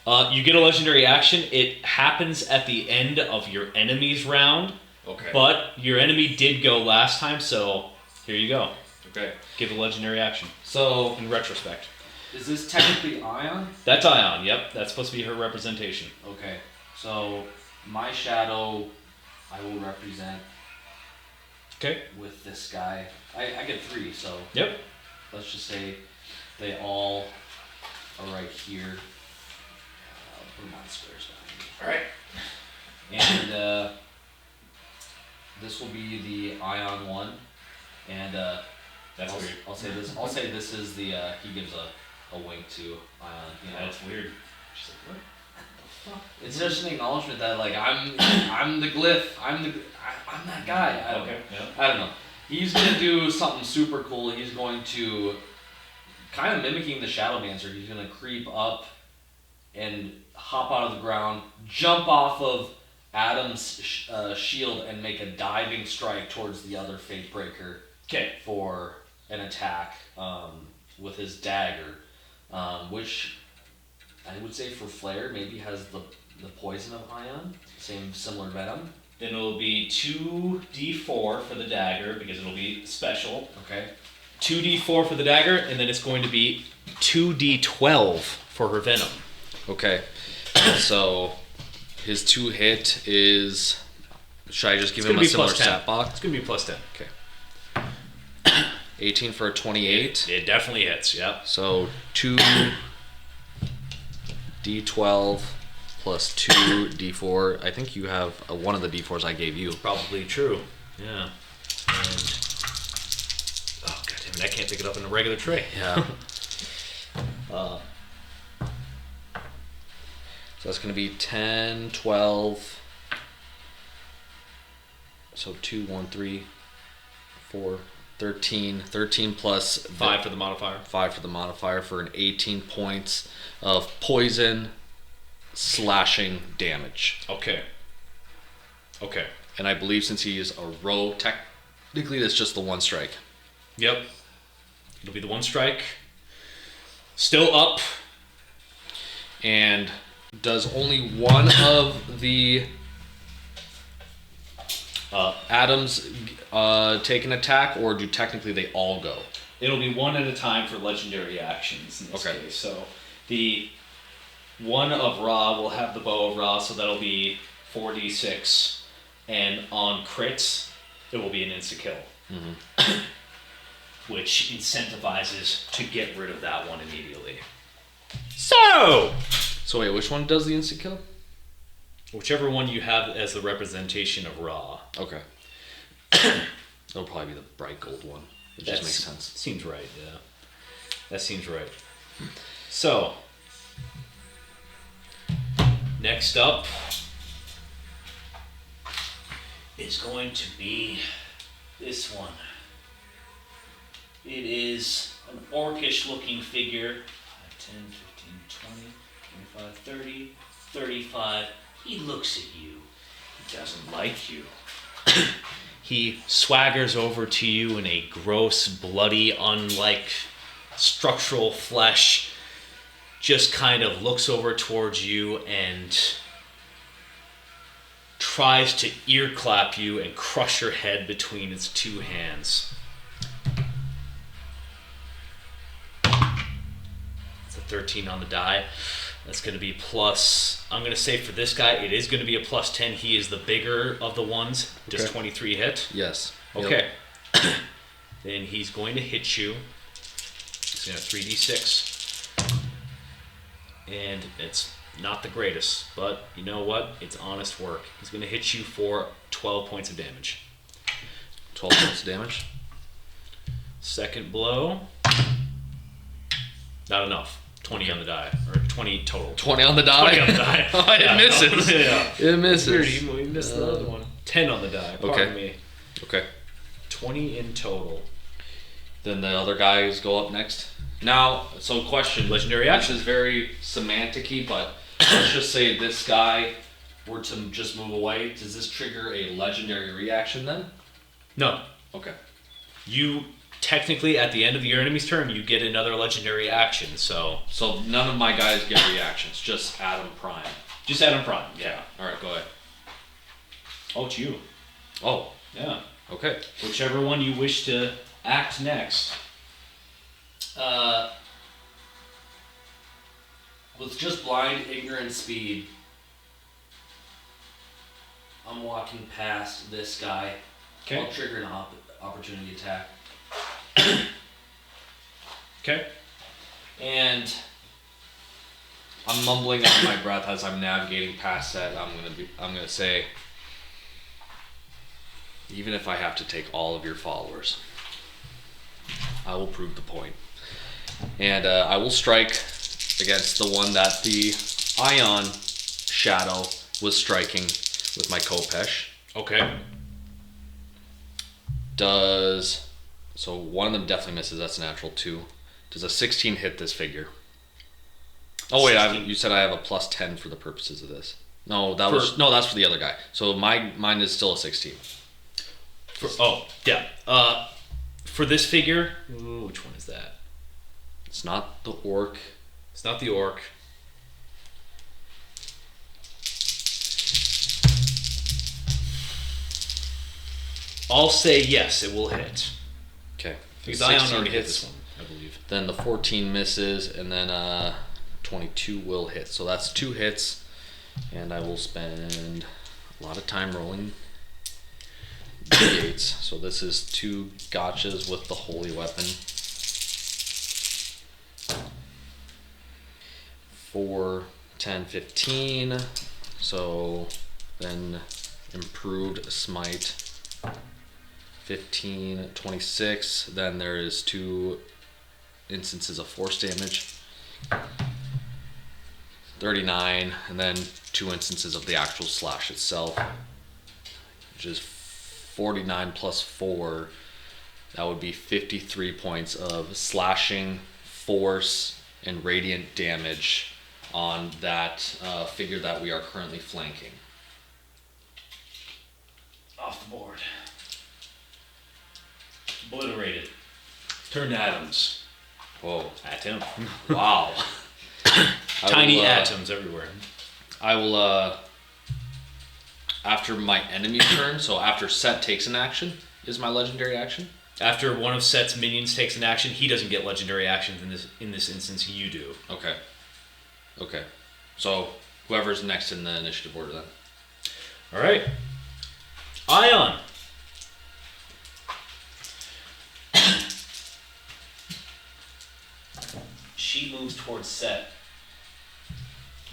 [SPEAKER 2] You get a legendary action. It happens at the end of your enemy's round.
[SPEAKER 3] Okay.
[SPEAKER 2] But your enemy did go last time, so here you go.
[SPEAKER 3] Okay.
[SPEAKER 2] Give a legendary action
[SPEAKER 3] So
[SPEAKER 2] in retrospect.
[SPEAKER 6] Is this technically Ion?
[SPEAKER 2] That's Ion, yep. That's supposed to be her representation.
[SPEAKER 6] Okay. So my shadow, I will represent
[SPEAKER 2] Okay.
[SPEAKER 6] with this guy. I get 3, so
[SPEAKER 2] Yep.
[SPEAKER 6] let's just say they all are right here. I'll put them on squares behind me.
[SPEAKER 2] Alright.
[SPEAKER 6] And this will be the Ion one, and
[SPEAKER 2] That's
[SPEAKER 6] I'll,
[SPEAKER 2] weird.
[SPEAKER 6] I'll say this. I'll say this is the he gives a wink to Ion. You know,
[SPEAKER 2] That's weird. She's like, what?
[SPEAKER 6] it's just an acknowledgement that like I'm the glyph. I'm that guy.
[SPEAKER 2] Okay. Yeah.
[SPEAKER 6] I don't know. He's gonna do something super cool. He's going to kind of mimicking the Shadow Dancer. He's gonna creep up and hop out of the ground, jump off of Adam's shield, and make a diving strike towards the other Fate Breaker
[SPEAKER 2] Okay.
[SPEAKER 6] for an attack with his dagger, which I would say for Flare maybe has the poison of Ion, similar venom.
[SPEAKER 2] Then it'll be 2d4 for the dagger because it'll be special.
[SPEAKER 6] Okay.
[SPEAKER 2] 2d4 for the dagger, and then it's going to be 2d12 for her venom.
[SPEAKER 1] Okay. So his 2 hit is. Should I just give
[SPEAKER 2] It's
[SPEAKER 1] him
[SPEAKER 2] gonna
[SPEAKER 1] a
[SPEAKER 2] be
[SPEAKER 1] similar
[SPEAKER 2] plus 10.
[SPEAKER 1] stat box?
[SPEAKER 2] It's going to be plus 10.
[SPEAKER 1] Okay. 18 for a 28.
[SPEAKER 2] It definitely hits, yeah.
[SPEAKER 1] So 2d12 plus 2d4. I think you have one of the d4s I gave you.
[SPEAKER 2] Probably true. Yeah. And oh god damn it, I can't pick it up in a regular tray.
[SPEAKER 1] Yeah. So that's going to be 10, 12. So 2, 1, 3, 4, 13. 13 plus
[SPEAKER 2] 5 for the modifier.
[SPEAKER 1] 5 for the modifier for an 18 points of poison slashing damage.
[SPEAKER 2] Okay. Okay.
[SPEAKER 1] And I believe since he is a rogue, technically that's just the 1 strike.
[SPEAKER 2] Yep. It'll be the 1 strike. Still up.
[SPEAKER 1] And does only one of the atoms take an attack, or do technically they all go?
[SPEAKER 2] It'll be 1 at a time for legendary actions in this
[SPEAKER 1] Okay.
[SPEAKER 2] case. So the 1 of Ra will have the bow of Ra, so that'll be 4d6. And on crits, it will be an insta-kill. Which incentivizes to get rid of that one immediately. So,
[SPEAKER 1] So wait, which one does the instant kill?
[SPEAKER 2] whichever one you have as the representation of Ra.
[SPEAKER 1] Okay. It'll probably be the bright gold one. It just makes sense.
[SPEAKER 2] Seems right, yeah. That seems right. So, next up is going to be this one. It is an orcish looking figure. 5, 10, 15, 20, 25, 30, 35. He looks at you. He doesn't like you. He swaggers over to you in a gross, bloody, unlike structural flesh, just kind of looks over towards you and tries to ear clap you and crush your head between its 2 hands. It's a 13 on the die. That's going to be plus, I'm going to say for this guy, it is going to be a plus 10. He is the bigger of the ones. Does
[SPEAKER 1] Okay.
[SPEAKER 2] 23 hit?
[SPEAKER 1] Yes. Yep.
[SPEAKER 2] Okay. Then he's going to hit you. He's going to 3d6. And it's not the greatest, but you know what? It's honest work. He's going to hit you for 12 points of damage.
[SPEAKER 1] 12 points of damage.
[SPEAKER 2] Second blow. Not enough. 20 on the die. Or 20 total.
[SPEAKER 1] 20 on the die.
[SPEAKER 2] 20 on the die.
[SPEAKER 1] It misses.
[SPEAKER 2] Yeah.
[SPEAKER 1] It misses.
[SPEAKER 2] Weird, he missed the other one. 10 on the die. Pardon me.
[SPEAKER 1] Okay.
[SPEAKER 2] 20 in total.
[SPEAKER 1] Then the other guys go up next. Now, so question.
[SPEAKER 2] Legendary
[SPEAKER 1] This
[SPEAKER 2] action.
[SPEAKER 1] is very semantic-y, but let's just say this guy were to just move away. Does this trigger a legendary reaction then?
[SPEAKER 2] No.
[SPEAKER 1] Okay.
[SPEAKER 2] You technically at the end of your enemy's turn you get another legendary action, so
[SPEAKER 1] So none of my guys get reactions, just Adam Prime.
[SPEAKER 2] just Adam Prime. Yeah.
[SPEAKER 1] Alright, go ahead.
[SPEAKER 2] Oh, it's you.
[SPEAKER 1] Oh,
[SPEAKER 2] Yeah.
[SPEAKER 1] okay.
[SPEAKER 2] Whichever one you wish to act next.
[SPEAKER 6] with just blind, ignorant speed, I'm walking past this guy.
[SPEAKER 2] Okay.
[SPEAKER 6] I'll trigger an opportunity attack.
[SPEAKER 2] Okay.
[SPEAKER 6] And
[SPEAKER 3] I'm mumbling under my breath as I'm navigating past that. I'm gonna say, even if I have to take all of your followers, I will prove the point. And I will strike against the one that the Ion Shadow was striking with my Kopesh.
[SPEAKER 2] Okay.
[SPEAKER 3] So one of them definitely misses. That's a natural 2. Does a 16 hit this figure? Oh wait, you said I have a plus 10 for the purposes of this. No, that's for the other guy. So mine is still a 16.
[SPEAKER 2] For this figure, ooh, which one is that?
[SPEAKER 3] It's not the orc.
[SPEAKER 2] It's not the orc. I'll say yes, it will hit.
[SPEAKER 3] Okay.
[SPEAKER 2] Because
[SPEAKER 3] The
[SPEAKER 2] Ion
[SPEAKER 3] 16
[SPEAKER 2] already hit
[SPEAKER 3] hits.
[SPEAKER 2] this one, I believe.
[SPEAKER 3] Then the 14 misses, and then 22 will hit. So that's 2 hits, and I will spend a lot of time rolling d8s. So this is 2 gotchas with the holy weapon. 4, 10, 15. So then improved smite. 15, 26. Then there is 2 instances of force damage. 39, and then 2 instances of the actual slash itself, which is 49 plus 4. That would be 53 points of slashing, force, and radiant damage on that figure that we are currently flanking.
[SPEAKER 2] Off the board. Obliterated. Turn to atoms.
[SPEAKER 3] Whoa.
[SPEAKER 2] Atom.
[SPEAKER 3] Wow.
[SPEAKER 2] Tiny atoms everywhere.
[SPEAKER 3] I will, after my enemy's turn, so after Set takes an action, is my legendary action?
[SPEAKER 2] After one of Set's minions takes an action, he doesn't get legendary actions in this instance. You do.
[SPEAKER 3] Okay. Okay. So whoever's next in the initiative order then.
[SPEAKER 2] All right. Ion. She moves towards Set.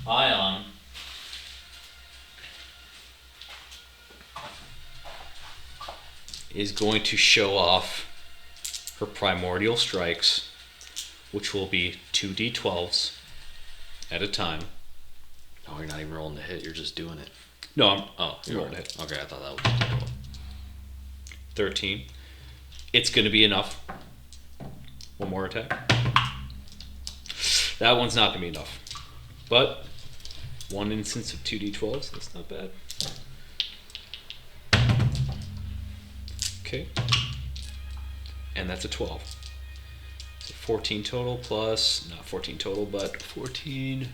[SPEAKER 2] Ion is going to show off her primordial strikes, which will be 2d12s at a time.
[SPEAKER 3] Oh, you're not even rolling the hit, you're just doing it.
[SPEAKER 2] No, I'm
[SPEAKER 3] You're
[SPEAKER 2] rolling a hit.
[SPEAKER 3] Okay, I thought that was
[SPEAKER 2] 13. It's going to be enough. One more attack. That one's not going to be enough. But one instance of 2d12s, that's not bad. Okay. And that's a 12. So 14 total plus, not 14 total, but 14.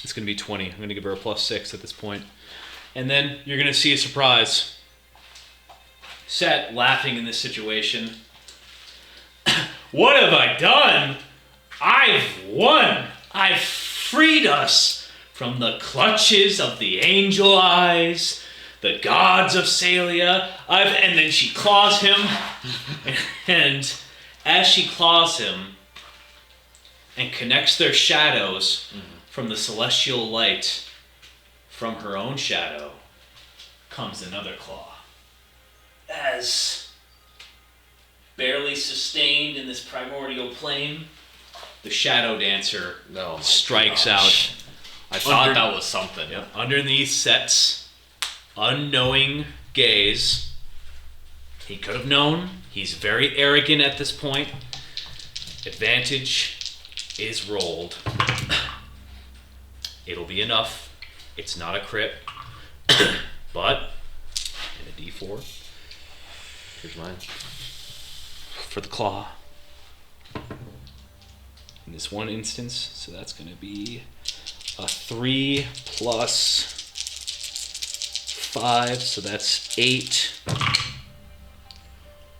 [SPEAKER 2] It's going to be 20. I'm going to give her a plus 6 at this point. And then you're going to see a surprise. Set laughing in this situation. What have I done? I've won. I've freed us from the clutches of the angel eyes, the gods of Salia. And then she claws him. And as she claws him and connects their shadows from the celestial light, from her own shadow, comes another claw. As barely sustained in this primordial plane, the Shadow Dancer strikes out.
[SPEAKER 3] I thought that was something.
[SPEAKER 2] Yep, underneath Set's unknowing gaze. He could have known. He's very arrogant at this point. Advantage is rolled. It'll be enough. It's not a crit. But, and a d4.
[SPEAKER 3] Here's mine.
[SPEAKER 2] For the claw. In this one instance, so that's going to be a 3 plus 5, so that's 8.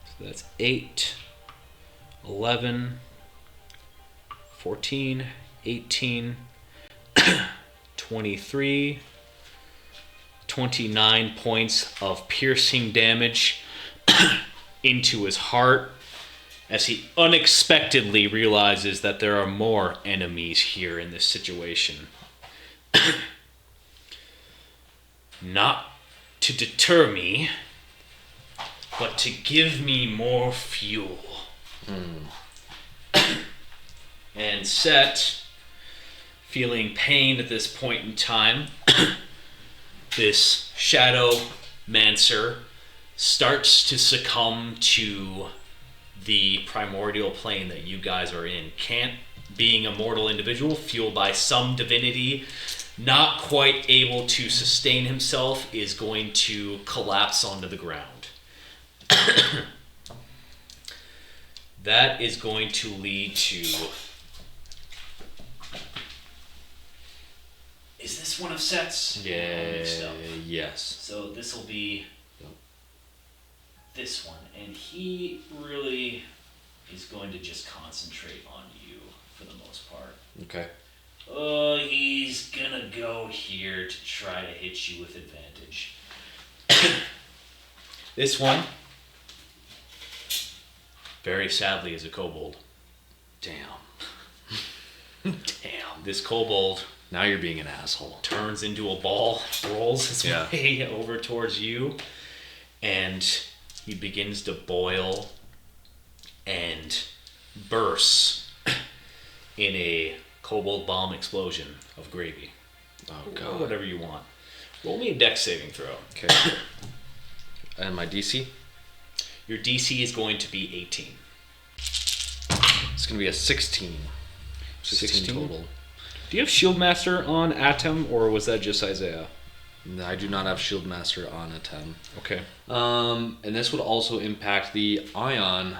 [SPEAKER 2] So that's 8, 11, 14, 18, 23, 29 points of piercing damage into his heart as he unexpectedly realizes that there are more enemies here in this situation. Not to deter me, but to give me more fuel. And Set, feeling pain at this point in time, this Shadow Mancer starts to succumb to the primordial plane that you guys are in. Can't, being a mortal individual, fueled by some divinity, not quite able to sustain himself, is going to collapse onto the ground. That is going to lead to... Is this one of Set's?
[SPEAKER 3] Yeah.
[SPEAKER 2] Stuff?
[SPEAKER 3] Yes.
[SPEAKER 2] So this will be this one, and he really is going to just concentrate on you for the most part.
[SPEAKER 3] Okay.
[SPEAKER 2] Oh, he's gonna go here to try to hit you with advantage. This one, very sadly, is a kobold.
[SPEAKER 3] Damn.
[SPEAKER 2] Damn. This kobold
[SPEAKER 3] Now you're being an asshole.
[SPEAKER 2] turns into a ball, rolls its
[SPEAKER 3] Yeah.
[SPEAKER 2] way over towards you, and he begins to boil and bursts in a kobold bomb explosion of gravy.
[SPEAKER 3] Oh
[SPEAKER 2] Or
[SPEAKER 3] god.
[SPEAKER 2] whatever you want. Roll me a dex saving throw.
[SPEAKER 3] Okay. And my DC?
[SPEAKER 2] Your DC is going to be 18.
[SPEAKER 3] It's gonna be a 16. 16 total.
[SPEAKER 2] Do you have Shieldmaster on Atom, or was that just Isaiah?
[SPEAKER 3] No, I do not have Shield Master on a 10.
[SPEAKER 2] Okay.
[SPEAKER 3] And this would also impact the Ion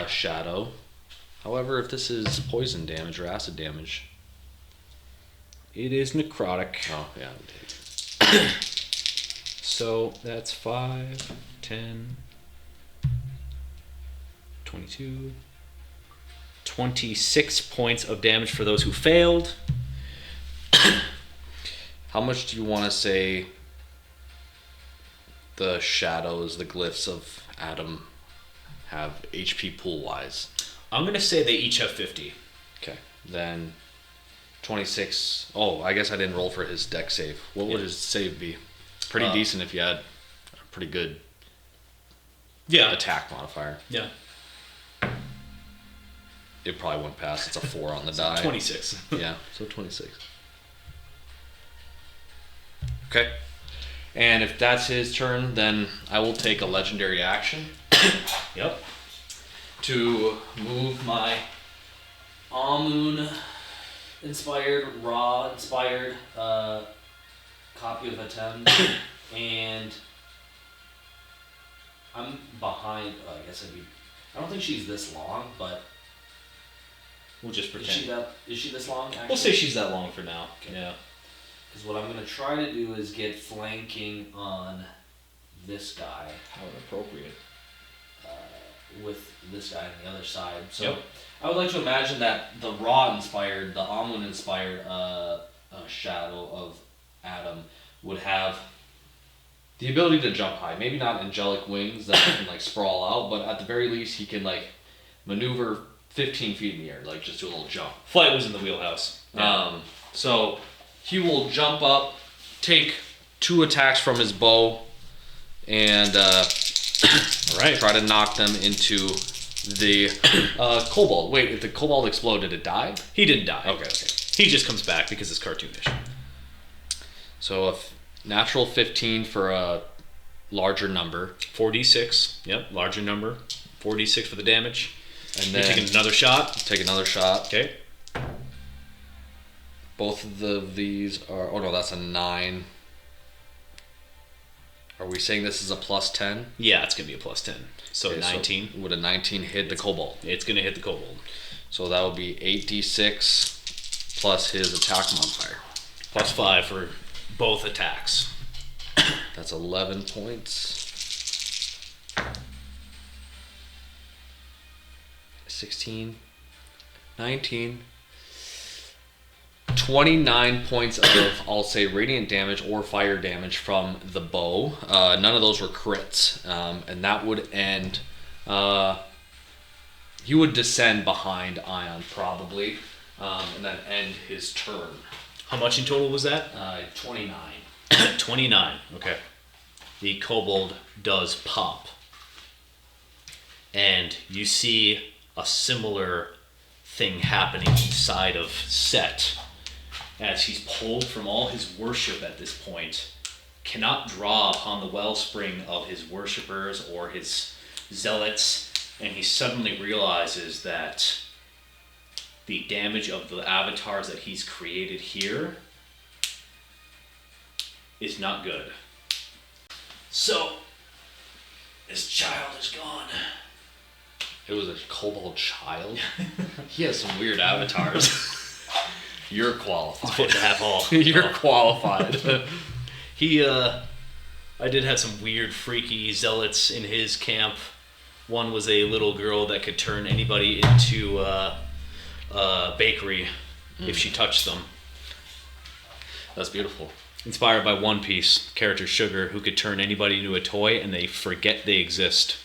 [SPEAKER 3] Shadow. However, if this is poison damage or acid damage.
[SPEAKER 2] It is necrotic.
[SPEAKER 3] Oh, yeah.
[SPEAKER 2] So that's 5, 10, 22, 26 points of damage for those who failed.
[SPEAKER 3] How much do you want to say the shadows, the glyphs of Adam have HP pool wise?
[SPEAKER 2] I'm going to say they each have 50.
[SPEAKER 3] Okay. Then 26. Oh, I guess I didn't roll for his deck save. What would
[SPEAKER 2] Yeah.
[SPEAKER 3] his save be? Pretty decent if you had a pretty good
[SPEAKER 2] Yeah.
[SPEAKER 3] attack modifier.
[SPEAKER 2] Yeah.
[SPEAKER 3] It probably wouldn't pass. It's a 4 on the die.
[SPEAKER 2] 26.
[SPEAKER 3] Yeah, so 26. Okay. And if that's his turn, then I will take a legendary action
[SPEAKER 2] Yep.
[SPEAKER 6] To move my Amun inspired, Ra inspired copy of Atem, and I'm behind. I guess it'd be. I don't think she's this long, but
[SPEAKER 2] We'll just
[SPEAKER 6] is she
[SPEAKER 2] pretend.
[SPEAKER 6] that? Is she this long? Actually?
[SPEAKER 2] We'll say she's that long for now.
[SPEAKER 6] Okay.
[SPEAKER 2] Yeah.
[SPEAKER 6] Because what I'm gonna try to do is get flanking on this guy
[SPEAKER 2] How inappropriate.
[SPEAKER 6] with this guy on the other side. So
[SPEAKER 2] Yep.
[SPEAKER 6] I would like to imagine that the Ra inspired, the Amun inspired shadow of Adam would have the ability to jump high. Maybe not angelic wings that can like sprawl out, but at the very least he can like maneuver 15 feet in the air, like just do a little jump.
[SPEAKER 2] Flight was in the wheelhouse.
[SPEAKER 6] So he will jump up, take 2 attacks from his bow, and
[SPEAKER 2] All right.
[SPEAKER 3] try to knock them into the kobold. Wait, if the kobold exploded, did it die?
[SPEAKER 2] He didn't die.
[SPEAKER 3] Okay, okay.
[SPEAKER 2] He just comes back because it's cartoonish.
[SPEAKER 3] So a natural 15 for a larger number.
[SPEAKER 2] 4d6. Yep. Larger number. 4d6 for the damage.
[SPEAKER 3] And
[SPEAKER 2] You're
[SPEAKER 3] then
[SPEAKER 2] taking another shot.
[SPEAKER 3] take another shot.
[SPEAKER 2] Okay.
[SPEAKER 3] Both of these are... Oh no, that's a 9. Are we saying this is a plus 10?
[SPEAKER 2] Yeah, it's going to be a plus 10. So
[SPEAKER 3] Okay,
[SPEAKER 2] 19.
[SPEAKER 3] So would a 19 hit the kobold?
[SPEAKER 2] It's going to hit the kobold.
[SPEAKER 3] So that would be 8d6 plus his attack modifier.
[SPEAKER 2] Plus 5 for both attacks.
[SPEAKER 3] That's 11 points. 16, 19,
[SPEAKER 1] 29 points of, I'll say, radiant damage or fire damage from the bow. None of those were crits. And that would end... he would descend behind Ion, probably, and then end his turn.
[SPEAKER 2] How much in total was that?
[SPEAKER 6] 29.
[SPEAKER 2] 29. Okay. The kobold does pop. And you see a similar thing happening inside of Set as he's pulled from all his worship at this point, cannot draw upon the wellspring of his worshippers or his zealots, and he suddenly realizes that the damage of the avatars that he's created here is not good. So, this child is gone.
[SPEAKER 1] It was a kobold child? He has some weird avatars. You're qualified.
[SPEAKER 2] Foot and a half all.
[SPEAKER 1] You're qualified.
[SPEAKER 2] I did have some weird, freaky zealots in his camp. One was a little girl that could turn anybody into a bakery if she touched them.
[SPEAKER 1] That's beautiful.
[SPEAKER 2] Inspired by One Piece character Sugar, who could turn anybody into a toy and they forget they exist,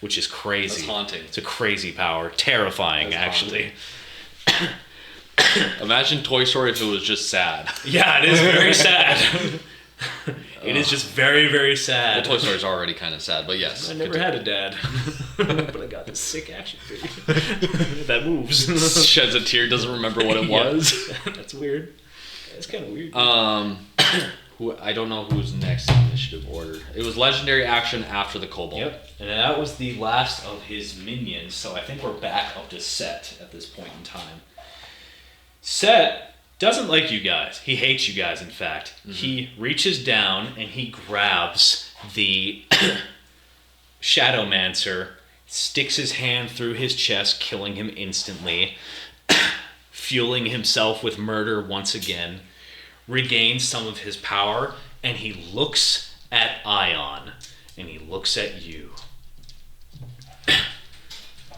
[SPEAKER 2] which is crazy.
[SPEAKER 1] That's haunting.
[SPEAKER 2] It's a crazy power, terrifying,
[SPEAKER 1] That's
[SPEAKER 2] actually.
[SPEAKER 1] Imagine Toy Story if it was just sad.
[SPEAKER 2] Yeah, it is very sad. It is just very, very
[SPEAKER 1] Well,
[SPEAKER 2] sad.
[SPEAKER 1] Toy Story's already kind of sad, but yes.
[SPEAKER 2] I never had a dad, but I got this sick action figure that moves.
[SPEAKER 1] Sheds a tear, doesn't remember what it was.
[SPEAKER 2] That's weird. That's kind of weird.
[SPEAKER 1] I don't know who's next in initiative order. It was legendary action after the kobold.
[SPEAKER 2] Yep, and that was the last of his minions, so I think we're back up to Set at this point in time. Set doesn't like you guys. He hates you guys, in fact. Mm-hmm. He reaches down and he grabs the Shadowmancer, sticks his hand through his chest, killing him instantly, fueling himself with murder once again, regains some of his power, and he looks at Ion, and he looks at you.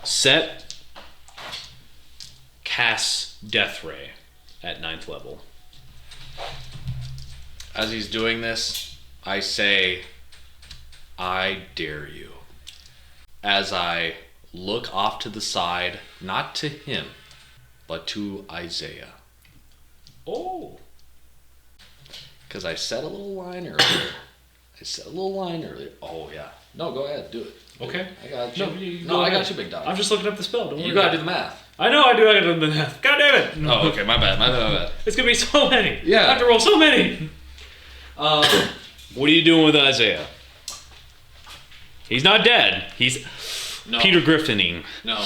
[SPEAKER 2] Set casts Death Ray at 9th level.
[SPEAKER 1] As he's doing this, I say, I dare you. As I look off to the side, not to him, but to Isaiah.
[SPEAKER 2] Oh.
[SPEAKER 1] Because I said a little line earlier. Oh, yeah. No, go ahead. Do it.
[SPEAKER 2] Okay.
[SPEAKER 1] I got you.
[SPEAKER 2] No,
[SPEAKER 1] I got you, big dog.
[SPEAKER 2] I'm just looking up the spell. Don't worry.
[SPEAKER 1] You gotta do the math.
[SPEAKER 2] I know I do. I gotta do the math. God damn it.
[SPEAKER 1] Oh, okay. My bad.
[SPEAKER 2] It's gonna be so many.
[SPEAKER 1] Yeah.
[SPEAKER 2] I have to roll so many. What are you doing with Isaiah? He's not dead. He's Peter Griffining.
[SPEAKER 1] No.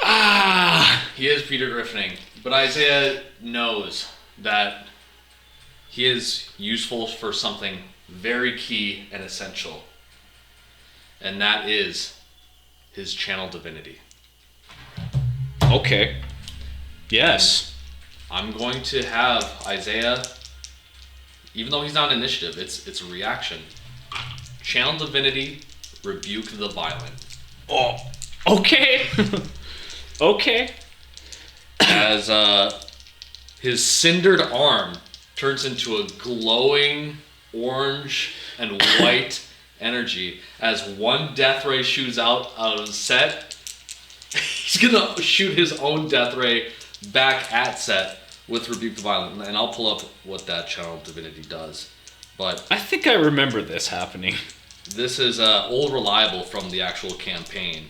[SPEAKER 2] Ah.
[SPEAKER 1] He is Peter Griffining. But Isaiah knows that he is useful for something very key and essential. And that is his channel divinity.
[SPEAKER 2] Okay. Yes.
[SPEAKER 1] I'm going to have Isaiah, even though he's not initiative, it's a reaction. Channel divinity, rebuke the violent.
[SPEAKER 2] Oh. Okay. Okay.
[SPEAKER 1] As his cindered arm turns into a glowing orange and white energy as one death ray shoots out of Set. He's gonna shoot his own death ray back at Set with rebuke the violent, and I'll pull up what that channel divinity does. But
[SPEAKER 2] I think I remember this happening.
[SPEAKER 1] this is old reliable from the actual campaign.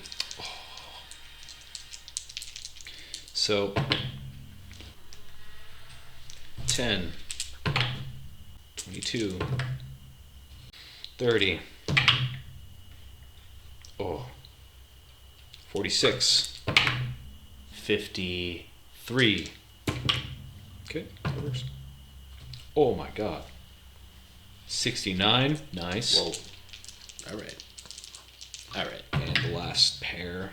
[SPEAKER 2] So 10, 22, 30, 46, 53. Okay, that works. Oh my god. 69, nice.
[SPEAKER 1] Whoa. Alright.
[SPEAKER 2] And the last pair.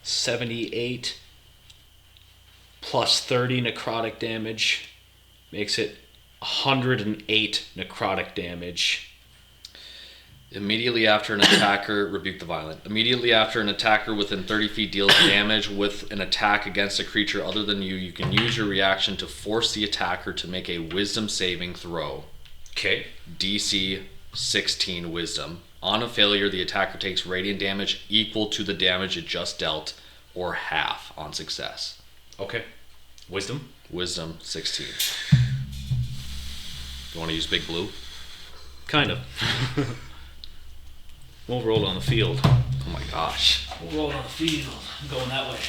[SPEAKER 2] 78 plus 30 necrotic damage makes it 108 necrotic damage.
[SPEAKER 1] Immediately after an attacker, rebuke the violent. Immediately after an attacker within 30 feet deals damage with an attack against a creature other than you, you can use your reaction to force the attacker to make a wisdom saving throw.
[SPEAKER 2] Okay.
[SPEAKER 1] DC 16 wisdom. On a failure, the attacker takes radiant damage equal to the damage it just dealt, or half on success.
[SPEAKER 2] Okay. Wisdom?
[SPEAKER 1] Wisdom 16. You want to use Big Blue?
[SPEAKER 2] Kind of. We'll roll on the field.
[SPEAKER 1] Oh my gosh.
[SPEAKER 2] We'll roll on the field. I'm going that way.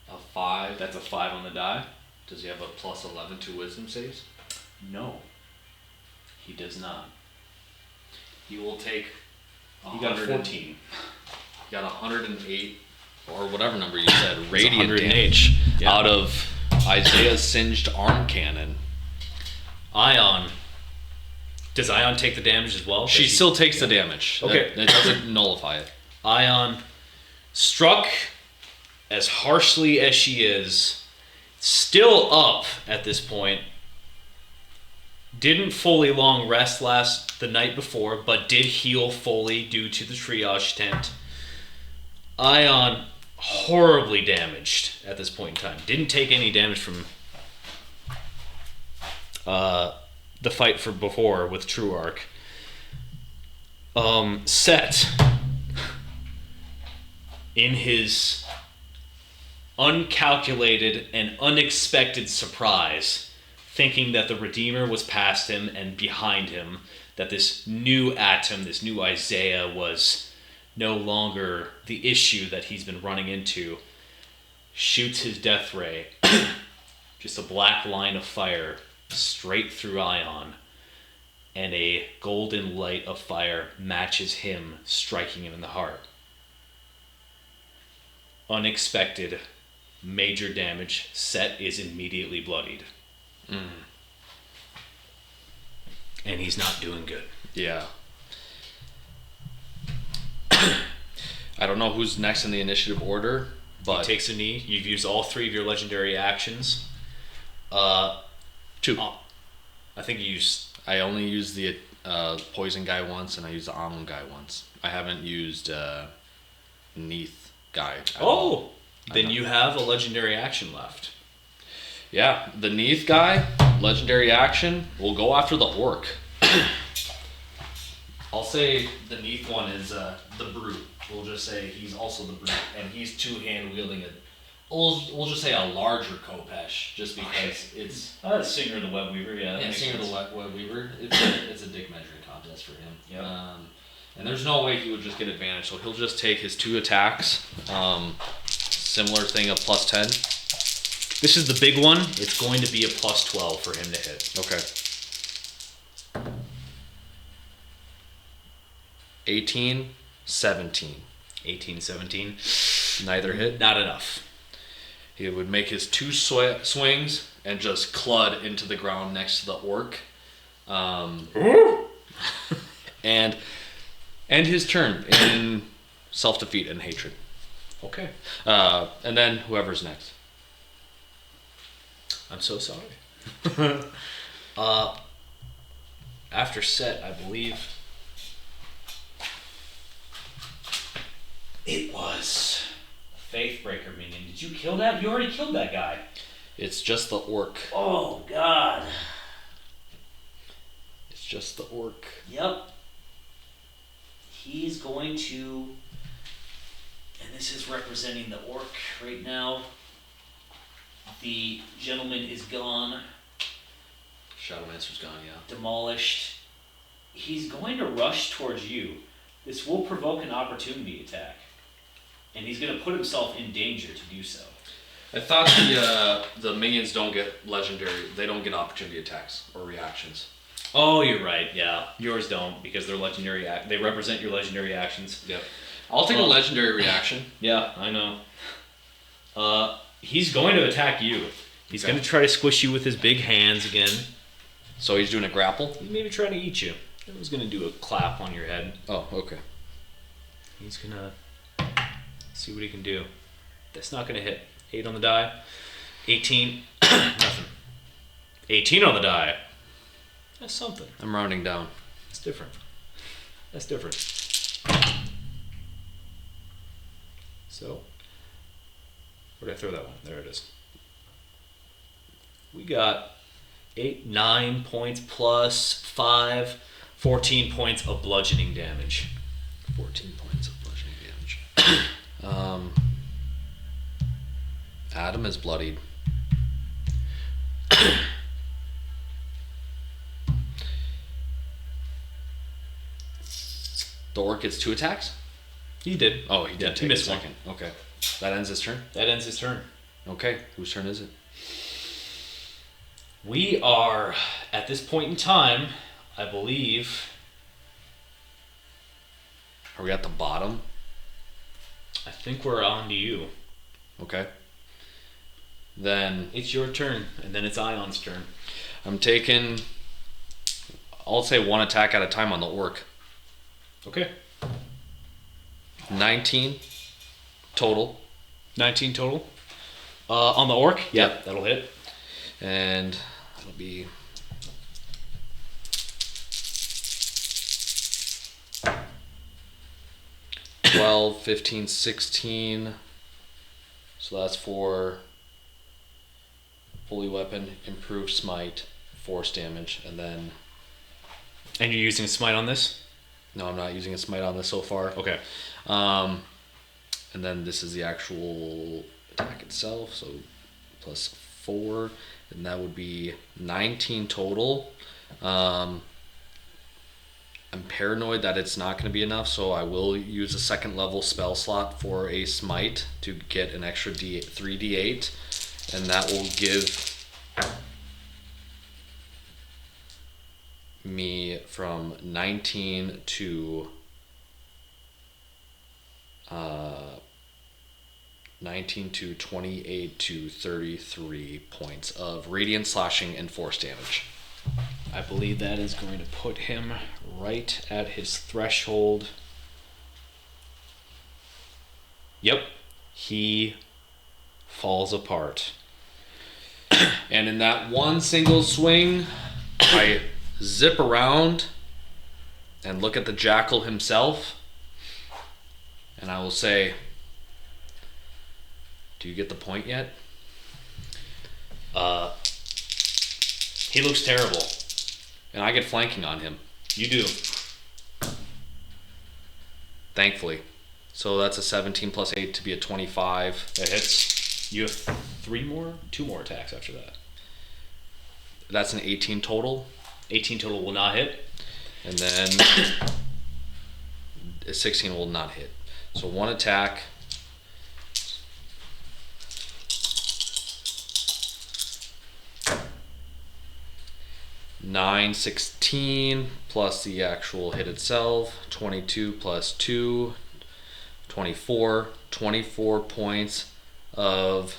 [SPEAKER 3] A 5. That's a 5 on the die. Does he have a plus 11 to wisdom saves?
[SPEAKER 2] No. He does not.
[SPEAKER 3] He will take.
[SPEAKER 2] He got a 14.
[SPEAKER 3] He got 108 or whatever number you said.
[SPEAKER 1] Radiant
[SPEAKER 2] 108.
[SPEAKER 1] damage
[SPEAKER 2] Yeah.
[SPEAKER 1] out of Isaiah's singed arm cannon.
[SPEAKER 2] Ion. Does Ion take the damage as well?
[SPEAKER 1] She still takes the damage.
[SPEAKER 2] Okay.
[SPEAKER 1] It doesn't nullify it.
[SPEAKER 2] Ion, struck as harshly as she is, still up at this point. Didn't fully long rest the night before, but did heal fully due to the triage tent. Ion, horribly damaged at this point in time. Didn't take any damage from the fight for before with True Arc. Set, in his uncalculated and unexpected surprise, thinking that the Redeemer was past him and behind him, that this new Atom, this new Isaiah, was no longer the issue that he's been running into, shoots his death ray, just a black line of fire straight through Ion, and a golden light of fire matches him, striking him in the heart. Unexpected, major damage. Set is immediately bloodied. And he's not doing good.
[SPEAKER 1] Yeah. I don't know who's next in the initiative order, but
[SPEAKER 2] He takes a knee. You've used all 3 of your legendary actions.
[SPEAKER 1] 2.
[SPEAKER 2] I think you used...
[SPEAKER 1] I only used the poison guy once, and I used the almond guy once. I haven't used Neath guy. at all.
[SPEAKER 2] Then you have a legendary action left.
[SPEAKER 1] Yeah, the Neath guy, legendary action, will go after the orc. I'll say the Neath one is the brute. We'll just say he's also the brute, and he's two-hand wielding it. We'll just say a larger Kopesh, just because it's
[SPEAKER 2] Singer the Web Weaver, yeah.
[SPEAKER 1] yeah, Singer the Web Weaver. It's a dick measuring contest for him.
[SPEAKER 2] Yep.
[SPEAKER 1] And there's no way he would just get advantage, so he'll just take his 2 attacks. Similar thing of plus 10.
[SPEAKER 2] This is the big one. It's going to be a plus 12 for him to hit.
[SPEAKER 1] Okay. 18, 17.
[SPEAKER 2] 18, 17.
[SPEAKER 1] Neither hit.
[SPEAKER 2] Not enough.
[SPEAKER 1] He would make his 2 swings and just clud into the ground next to the orc. And end his turn in self-defeat and hatred.
[SPEAKER 2] Okay.
[SPEAKER 1] And then whoever's next.
[SPEAKER 2] I'm so sorry. After Set, I believe it was a Faithbreaker minion. Did you kill that? You already killed that guy.
[SPEAKER 1] It's just the orc.
[SPEAKER 2] Oh, God.
[SPEAKER 1] It's just the orc.
[SPEAKER 2] Yep. He's going to... And this is representing the orc right now. The gentleman is gone,
[SPEAKER 1] Shadowmancer's gone, yeah.
[SPEAKER 2] demolished. He's going to rush towards you. This will provoke an opportunity attack. And he's going to put himself in danger to do so.
[SPEAKER 1] I thought the minions don't get legendary. They don't get opportunity attacks or reactions.
[SPEAKER 2] Oh, you're right. Yeah, yours don't because they're legendary. They represent your legendary actions.
[SPEAKER 1] Yep. I'll take a legendary reaction.
[SPEAKER 2] Yeah, I know. He's going to attack you. He's
[SPEAKER 1] Okay.
[SPEAKER 2] going to try to squish you with his big hands again.
[SPEAKER 1] So he's doing a grapple?
[SPEAKER 2] He's maybe trying to eat you. He was going to do a clap on your head.
[SPEAKER 1] Oh, okay.
[SPEAKER 2] He's going to see what he can do. That's not going to hit. 8 on the die. 18. Nothing. 18 on the die. That's something.
[SPEAKER 1] I'm rounding down.
[SPEAKER 2] That's different. That's different. So, where did I throw that one? There it is. We got 8, 9 points plus 5, 14 points of bludgeoning damage.
[SPEAKER 1] 14 points of bludgeoning damage. Adam is bloodied. The orc gets 2 attacks?
[SPEAKER 2] He did.
[SPEAKER 1] Oh, he did
[SPEAKER 2] Yeah,
[SPEAKER 1] take
[SPEAKER 2] he missed
[SPEAKER 1] a
[SPEAKER 2] one.
[SPEAKER 1] second. Okay. That ends his turn?
[SPEAKER 2] That ends his turn.
[SPEAKER 1] Okay. Whose turn is it?
[SPEAKER 2] We are, at this point in time, I believe,
[SPEAKER 1] Are we at the bottom?
[SPEAKER 2] I think we're on to you.
[SPEAKER 1] Okay. Then
[SPEAKER 2] It's your turn, and then it's Ion's turn.
[SPEAKER 1] I'm taking, I'll say 1 attack at a time on the orc.
[SPEAKER 2] Okay.
[SPEAKER 1] 19 total.
[SPEAKER 2] 19 total. On the orc?
[SPEAKER 1] Yep.
[SPEAKER 2] That'll hit.
[SPEAKER 1] And that'll be 12, 15, 16. So that's for holy weapon, improved smite, force damage, and then
[SPEAKER 2] And you're using a smite on this?
[SPEAKER 1] no, I'm not using a smite on this so far.
[SPEAKER 2] Okay.
[SPEAKER 1] And then this is the actual attack itself, so plus 4, and that would be 19 total. I'm paranoid that it's not going to be enough, so I will use a 2nd level spell slot for a smite to get an extra 3d8, and that will give me from 19 to 19 to 28 to 33 points of radiant slashing and force damage.
[SPEAKER 2] I believe that is going to put him right at his threshold. Yep. He falls apart.
[SPEAKER 1] And in that one single swing, I zip around and look at the jackal himself, and I will say, do you get the point yet?
[SPEAKER 2] He looks terrible.
[SPEAKER 1] And I get flanking on him,
[SPEAKER 2] You do.
[SPEAKER 1] thankfully. So that's a 17 plus 8 to be a 25.
[SPEAKER 2] That hits. You have 2 more attacks after that.
[SPEAKER 1] That's an 18 total.
[SPEAKER 2] 18 total will not hit.
[SPEAKER 1] And then a 16 will not hit. So 1 attack. Nine, 16 plus the actual hit itself, 22 plus 2, 24, 24 points of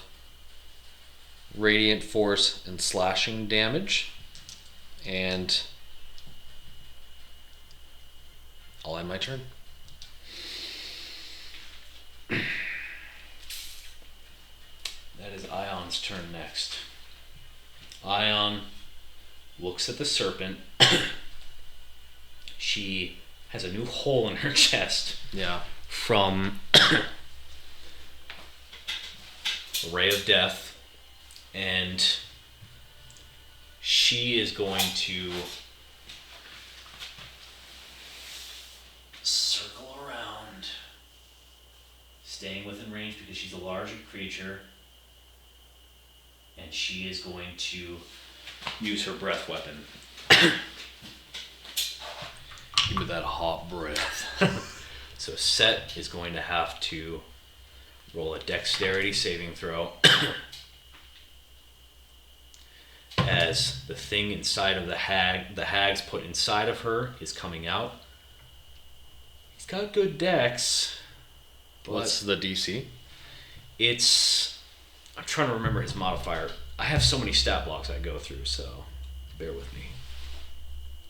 [SPEAKER 1] radiant force and slashing damage, and I'll end my turn.
[SPEAKER 2] That is Ion's turn next. Ion looks at the serpent. She has a new hole in her chest
[SPEAKER 1] Yeah.
[SPEAKER 2] from Ray of Death, and she is going to circle around, staying within range because she's a larger creature, and she is going to use her breath weapon.
[SPEAKER 1] Give me that hot breath.
[SPEAKER 2] So Set is going to have to roll a dexterity saving throw as the thing inside of the hag's put inside of her is coming out. He's got good dex, but
[SPEAKER 1] What's the DC?
[SPEAKER 2] it's... I'm trying to remember his modifier. I have so many stat blocks I go through, so bear with me.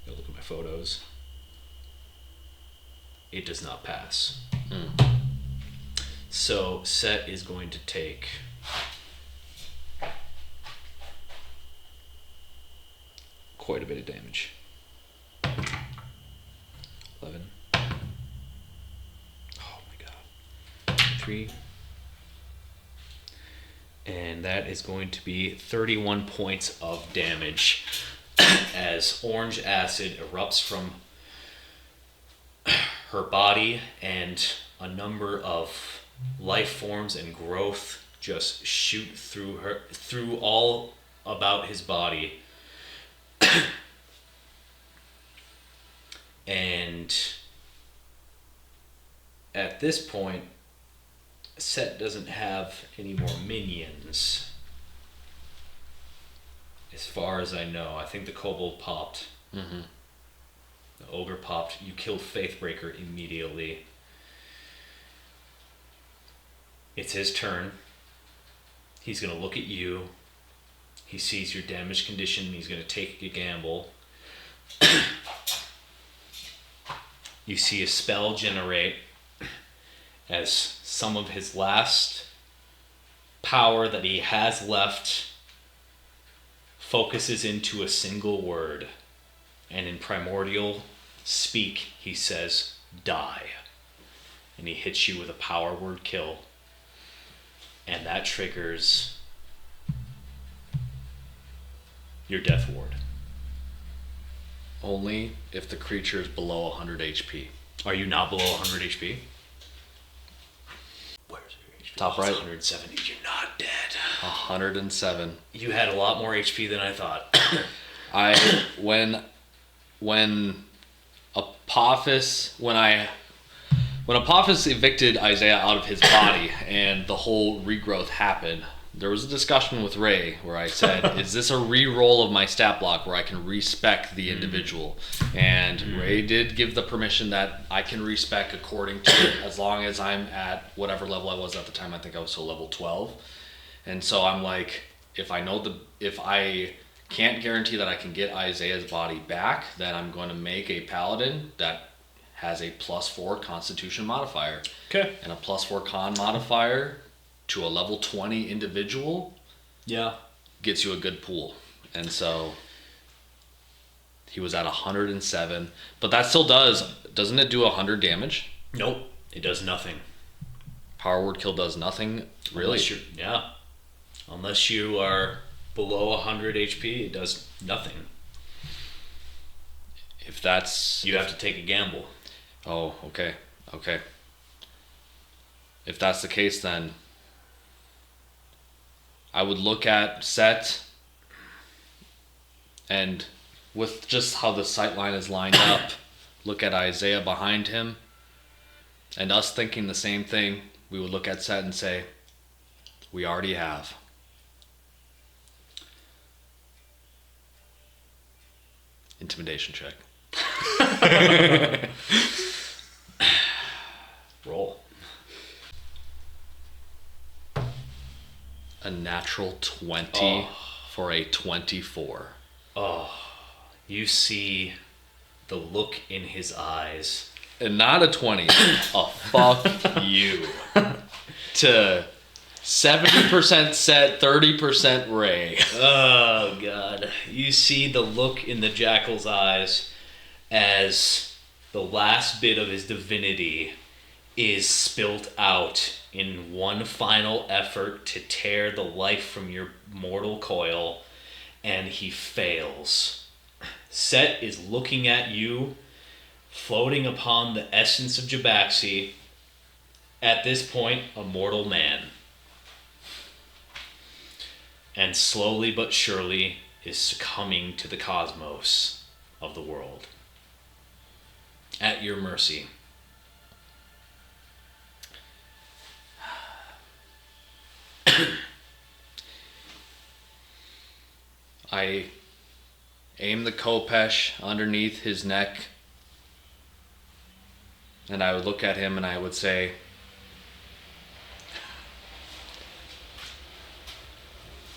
[SPEAKER 2] Gotta look at my photos. It does not pass. So Set is going to take quite a bit of damage. 11. Oh my god. 3. And that is going to be 31 points of damage as orange acid erupts from her body, and a number of life forms and growth just shoot through all about his body. And at this point, Set doesn't have any more minions. As far as I know, I think the kobold popped.
[SPEAKER 3] Mm-hmm.
[SPEAKER 2] The ogre popped. You killed Faithbreaker immediately. It's his turn. He's going to look at you. He sees your damage condition. He's going to take a gamble. You see a spell generate as some of his last power that he has left focuses into a single word. And in primordial speak, he says, die. And he hits you with a power word kill. And that triggers your death ward.
[SPEAKER 1] Only if the creature is below 100 HP.
[SPEAKER 2] Are you not below 100 HP? Where's your HP?
[SPEAKER 1] Top right.
[SPEAKER 2] 170. You're not dead.
[SPEAKER 1] 107.
[SPEAKER 2] You had a lot more HP than I thought.
[SPEAKER 1] When Apophis evicted Isaiah out of his body and the whole regrowth happened, there was a discussion with Ray where I said, is this a re-roll of my stat block where I can respec the individual? And Ray did give the permission that I can respec according to it as long as I'm at whatever level I was at the time. I think I was still level 12. And so I'm like, if I can't guarantee that I can get Isaiah's body back, then I'm going to make a paladin that has a +4 constitution modifier.
[SPEAKER 2] Okay.
[SPEAKER 1] And a +4 con modifier to a level 20 individual gets you a good pool. And so he was at 107, but that still doesn't it do 100 damage?
[SPEAKER 2] Nope. It does nothing.
[SPEAKER 1] Power word kill does nothing, really?
[SPEAKER 2] Unless you are below 100 HP, it does nothing.
[SPEAKER 1] If that's...
[SPEAKER 2] You have to take a gamble.
[SPEAKER 1] Oh, okay. If that's the case, then I would look at Set, and with just how the sightline is lined up, look at Isaiah behind him, and us thinking the same thing, we would look at Set and say, we already have. Intimidation check.
[SPEAKER 2] Roll.
[SPEAKER 1] A natural 20 for a 24.
[SPEAKER 2] You see the look in his eyes.
[SPEAKER 1] And not a 20. A fuck you. To 70% Set, 30% Ray.
[SPEAKER 2] Oh, God. You see the look in the jackal's eyes as the last bit of his divinity is spilt out in one final effort to tear the life from your mortal coil, and he fails. Set is looking at you, floating upon the essence of Jabaxi, at this point, a mortal man. And slowly but surely is succumbing to the cosmos of the world. At your mercy.
[SPEAKER 1] I aim the Kopesh underneath his neck, and I would look at him and I would say,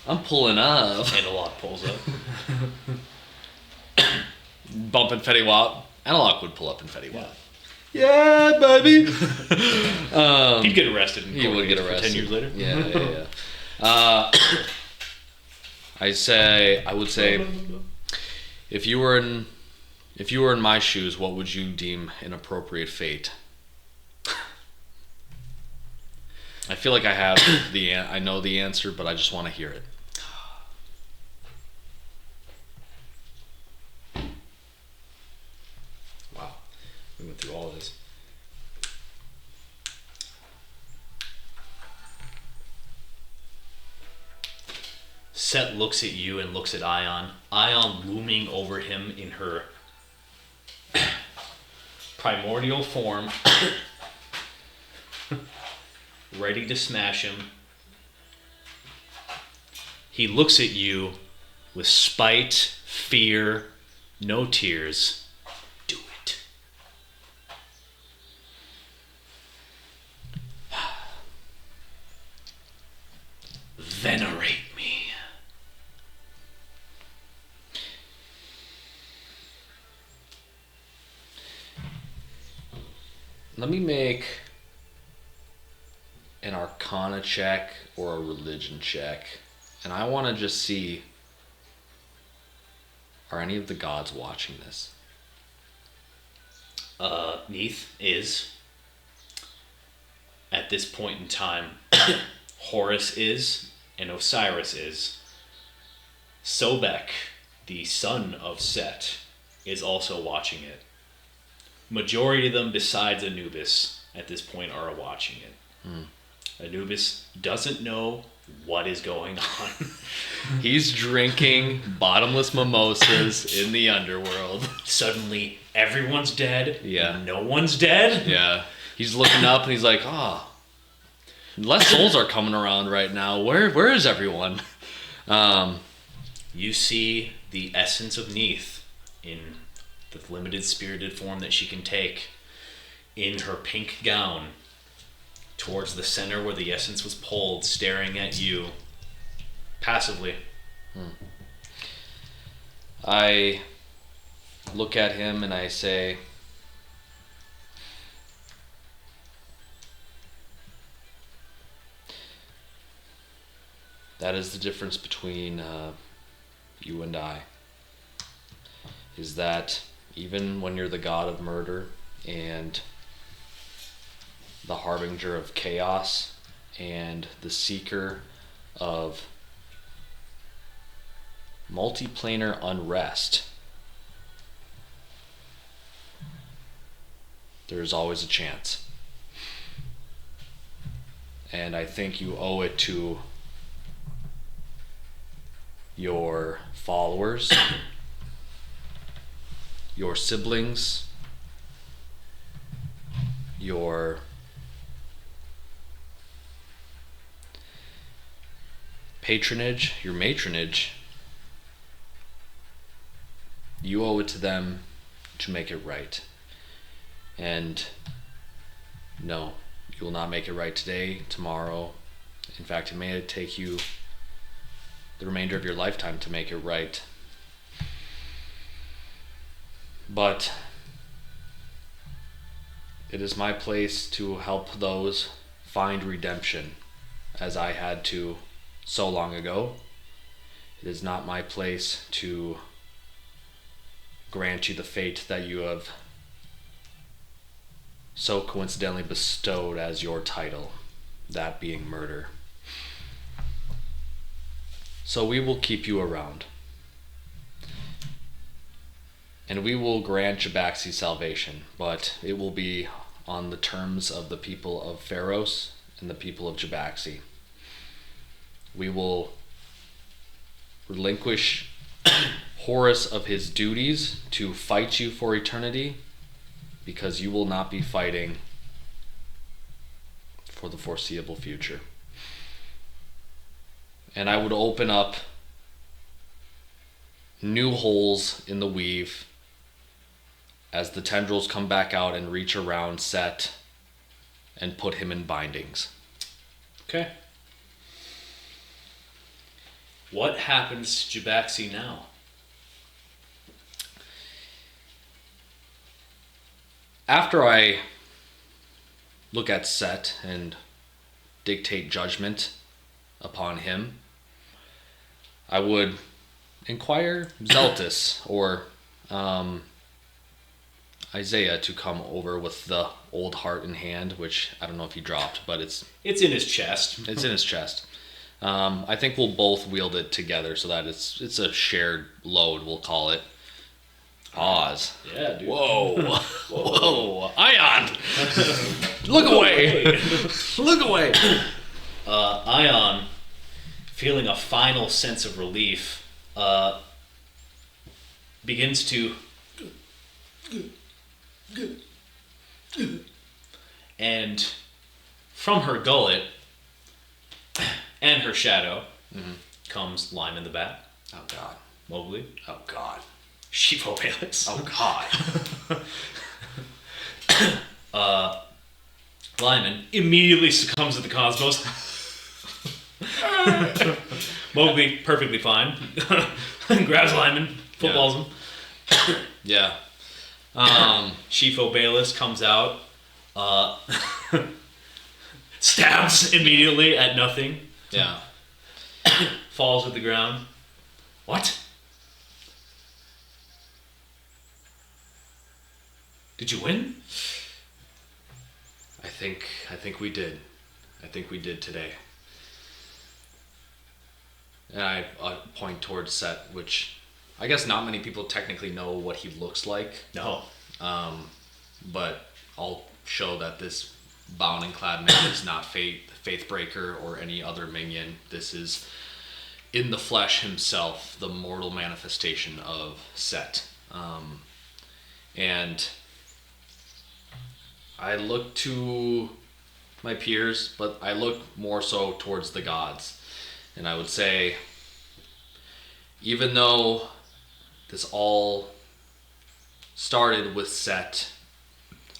[SPEAKER 1] I'm pulling up.
[SPEAKER 2] Analog pulls up.
[SPEAKER 1] Bumping Fetty Wap. Analog would pull up in Fetty Wap. Yeah, baby.
[SPEAKER 2] He'd get arrested.
[SPEAKER 1] He would get arrested
[SPEAKER 2] 10 years later.
[SPEAKER 1] Yeah. I would say, If you were in my shoes, what would you deem an appropriate fate? I feel like I know the answer, but I just want to hear it.
[SPEAKER 2] Wow. We went through all of this. Set looks at you and looks at Ion. Ion looming over him in her primordial form, ready to smash him. He looks at you with spite, fear, no tears. Do it. Venerate me.
[SPEAKER 1] Let me make an Arcana check or a Religion check. And I want to just see, are any of the gods watching this?
[SPEAKER 2] Neath is. At this point in time, Horus is, and Osiris is. Sobek, the son of Set, is also watching it. Majority of them, besides Anubis, at this point are watching it. Anubis doesn't know what is going on.
[SPEAKER 1] He's drinking bottomless mimosas in the underworld.
[SPEAKER 2] Suddenly, everyone's dead.
[SPEAKER 1] Yeah.
[SPEAKER 2] No one's dead.
[SPEAKER 1] Yeah. He's looking up and he's like, less souls are coming around right now. Where is everyone?
[SPEAKER 2] You see the essence of Neath in the limited spirited form that she can take in her pink gown towards the center where the essence was pulled, staring at you passively.
[SPEAKER 1] I look at him and I say, that is the difference between you and I. Is that even when you're the god of murder and the harbinger of chaos and the seeker of multiplanar unrest, there's always a chance. And I think you owe it to your followers, your siblings, your patronage, your matronage. You owe it to them to make it right. And no, you will not make it right today, tomorrow. In fact, it may take you the remainder of your lifetime to make it right. But it is my place to help those find redemption, as I had to so long ago. It is not my place to grant you the fate that you have so coincidentally bestowed as your title, that being murder. So we will keep you around. And we will grant Jabaxi salvation, but it will be on the terms of the people of Pharos and the people of Jabaxi. We will relinquish Horus of his duties to fight you for eternity, because you will not be fighting for the foreseeable future. And I would open up new holes in the weave as the tendrils come back out and reach around Set and put him in bindings.
[SPEAKER 2] Okay. What happens to Jabaxi now?
[SPEAKER 1] After I look at Set and dictate judgment upon him, I would inquire Zeltis or Isaiah to come over with the old heart in hand, which I don't know if he dropped, but it's
[SPEAKER 2] in his chest.
[SPEAKER 1] in his chest. I think we'll both wield it together so that it's a shared load, we'll call it. Oz.
[SPEAKER 2] Yeah, dude.
[SPEAKER 1] Whoa. Whoa. Ion! Look away! Look away!
[SPEAKER 2] Ion, feeling a final sense of relief, begins to and from her gullet and her shadow comes Lyman the Bat,
[SPEAKER 1] Oh god.
[SPEAKER 2] Mowgli,
[SPEAKER 1] Oh god.
[SPEAKER 2] Sheepo Bayless.
[SPEAKER 1] Oh god.
[SPEAKER 2] Lyman immediately succumbs to the cosmos. Mowgli, perfectly fine, grabs Lyman, footballs him.
[SPEAKER 1] Yeah.
[SPEAKER 2] Sheepo Bayless comes out, stabs immediately at nothing,
[SPEAKER 1] Yeah.
[SPEAKER 2] falls to the ground. What? Did you win?
[SPEAKER 1] I think we did. I think we did today. And I point towards Set, which I guess not many people technically know what he looks like.
[SPEAKER 2] No.
[SPEAKER 1] But I'll show that this bound and clad man is not Faithbreaker or any other minion. This is in the flesh himself, the mortal manifestation of Set. And I look to my peers, but I look more so towards the gods. And I would say, even though this all started with Set,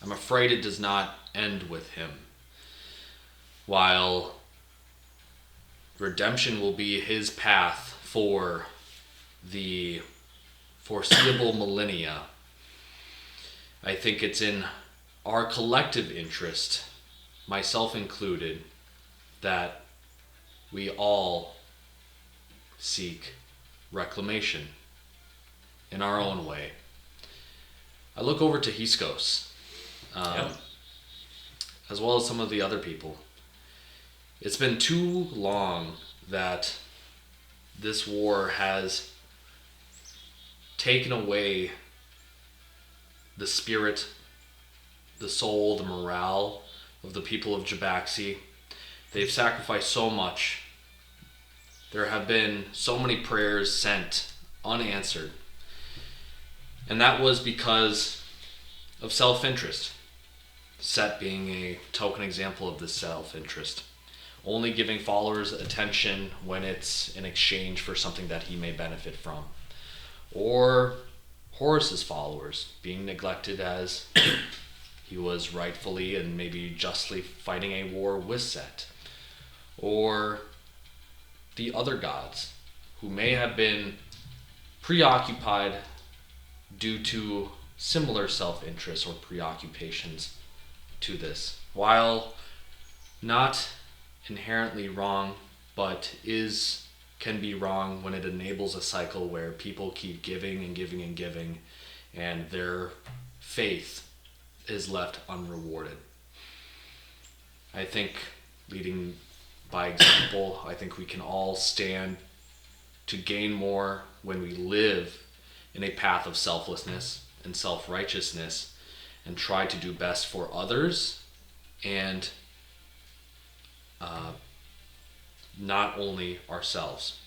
[SPEAKER 1] I'm afraid it does not end with him. While redemption will be his path for the foreseeable millennia, I think it's in our collective interest, myself included, that we all seek reclamation in our own way. I look over to Hiskos, as well as some of the other people. It's been too long that this war has taken away the spirit, the soul, the morale of the people of Jabaxi. They've sacrificed so much. There have been so many prayers sent unanswered. And that was because of self-interest. Set being a token example of this self-interest. Only giving followers attention when it's in exchange for something that he may benefit from. Or Horus's followers being neglected as he was rightfully and maybe justly fighting a war with Set. Or the other gods who may have been preoccupied due to similar self-interests or preoccupations to this. While not inherently wrong, but can be wrong when it enables a cycle where people keep giving and giving and giving, and their faith is left unrewarded. I think, leading by example, I think we can all stand to gain more when we live in a path of selflessness and self-righteousness and try to do best for others and not only ourselves.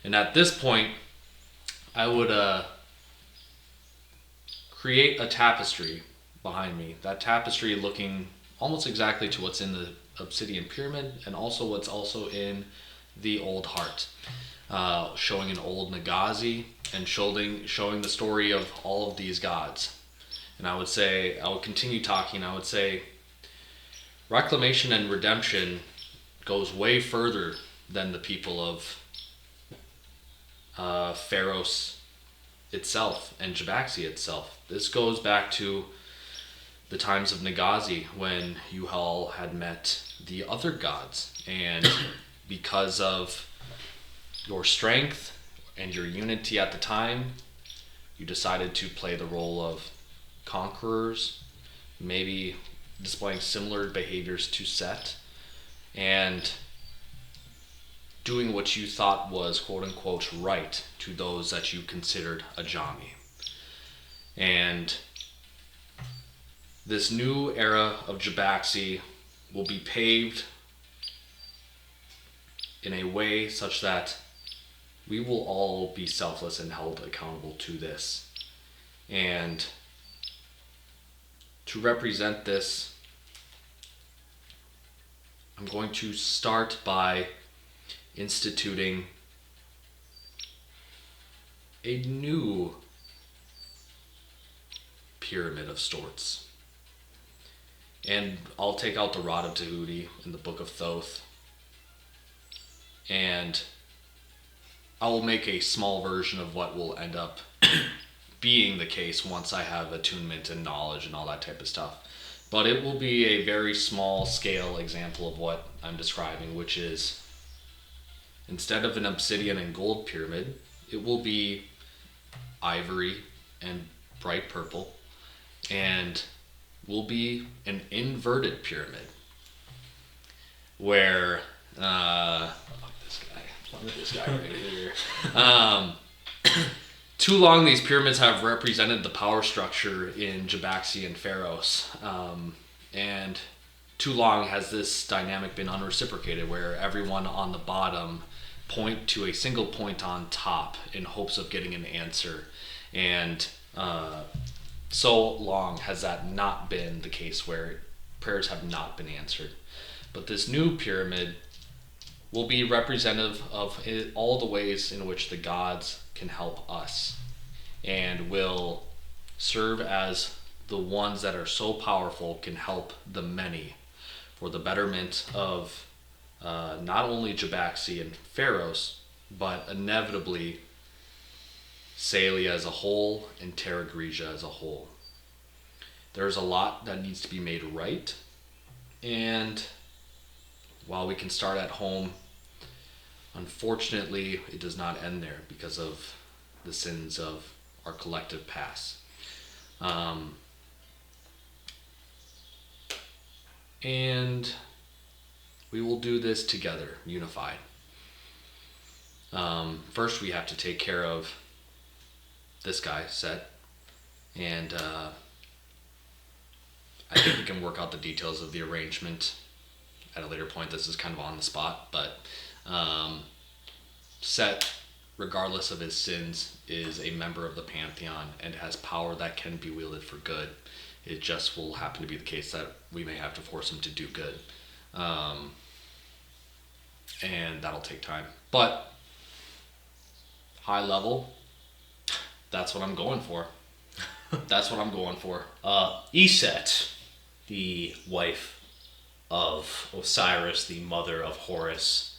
[SPEAKER 1] And at this point, I would create a tapestry behind me. That tapestry looking almost exactly to what's in the obsidian pyramid and also what's also in the old heart. Showing an old Nagazi and showing the story of all of these gods. And I would continue talking. I would say reclamation and redemption goes way further than the people of Pharos itself and Jabaxi itself. This goes back to the times of Nagazi when you all had met the other gods, and because of your strength and your unity at the time, you decided to play the role of conquerors, maybe displaying similar behaviors to Set, and doing what you thought was quote unquote right to those that you considered Ajami. And this new era of Jabaxi will be paved in a way such that we will all be selfless and held accountable to this. And to represent this, I'm going to start by instituting a new pyramid of sorts. And I'll take out the Rod of Tahuti in the Book of Thoth, and I will make a small version of what will end up being the case once I have attunement and knowledge and all that type of stuff. But it will be a very small scale example of what I'm describing, which is instead of an obsidian and gold pyramid, it will be ivory and bright purple, and will be an inverted pyramid where this guy right here. Too long these pyramids have represented the power structure in Jabaxi and Pharos, and too long has this dynamic been unreciprocated, where everyone on the bottom point to a single point on top in hopes of getting an answer, and so long has that not been the case, where prayers have not been answered. But this new pyramid will be representative of all the ways in which the gods can help us, and will serve as the ones that are so powerful can help the many for the betterment of not only Jabaxi and Pharos, but inevitably Salia as a whole and Terra Grigia as a whole. There's a lot that needs to be made right, and while we can start at home, unfortunately it does not end there because of the sins of our collective past. And we will do this together, unified. First we have to take care of this guy, Set, and I think we can work out the details of the arrangement at a later point. This is kind of on the spot, but Set, regardless of his sins, is a member of the Pantheon and has power that can be wielded for good. It just will happen to be the case that we may have to force him to do good. And that'll take time. But high level, that's what I'm going for. That's what I'm going for.
[SPEAKER 4] Iset, the wife of Osiris, the mother of Horus,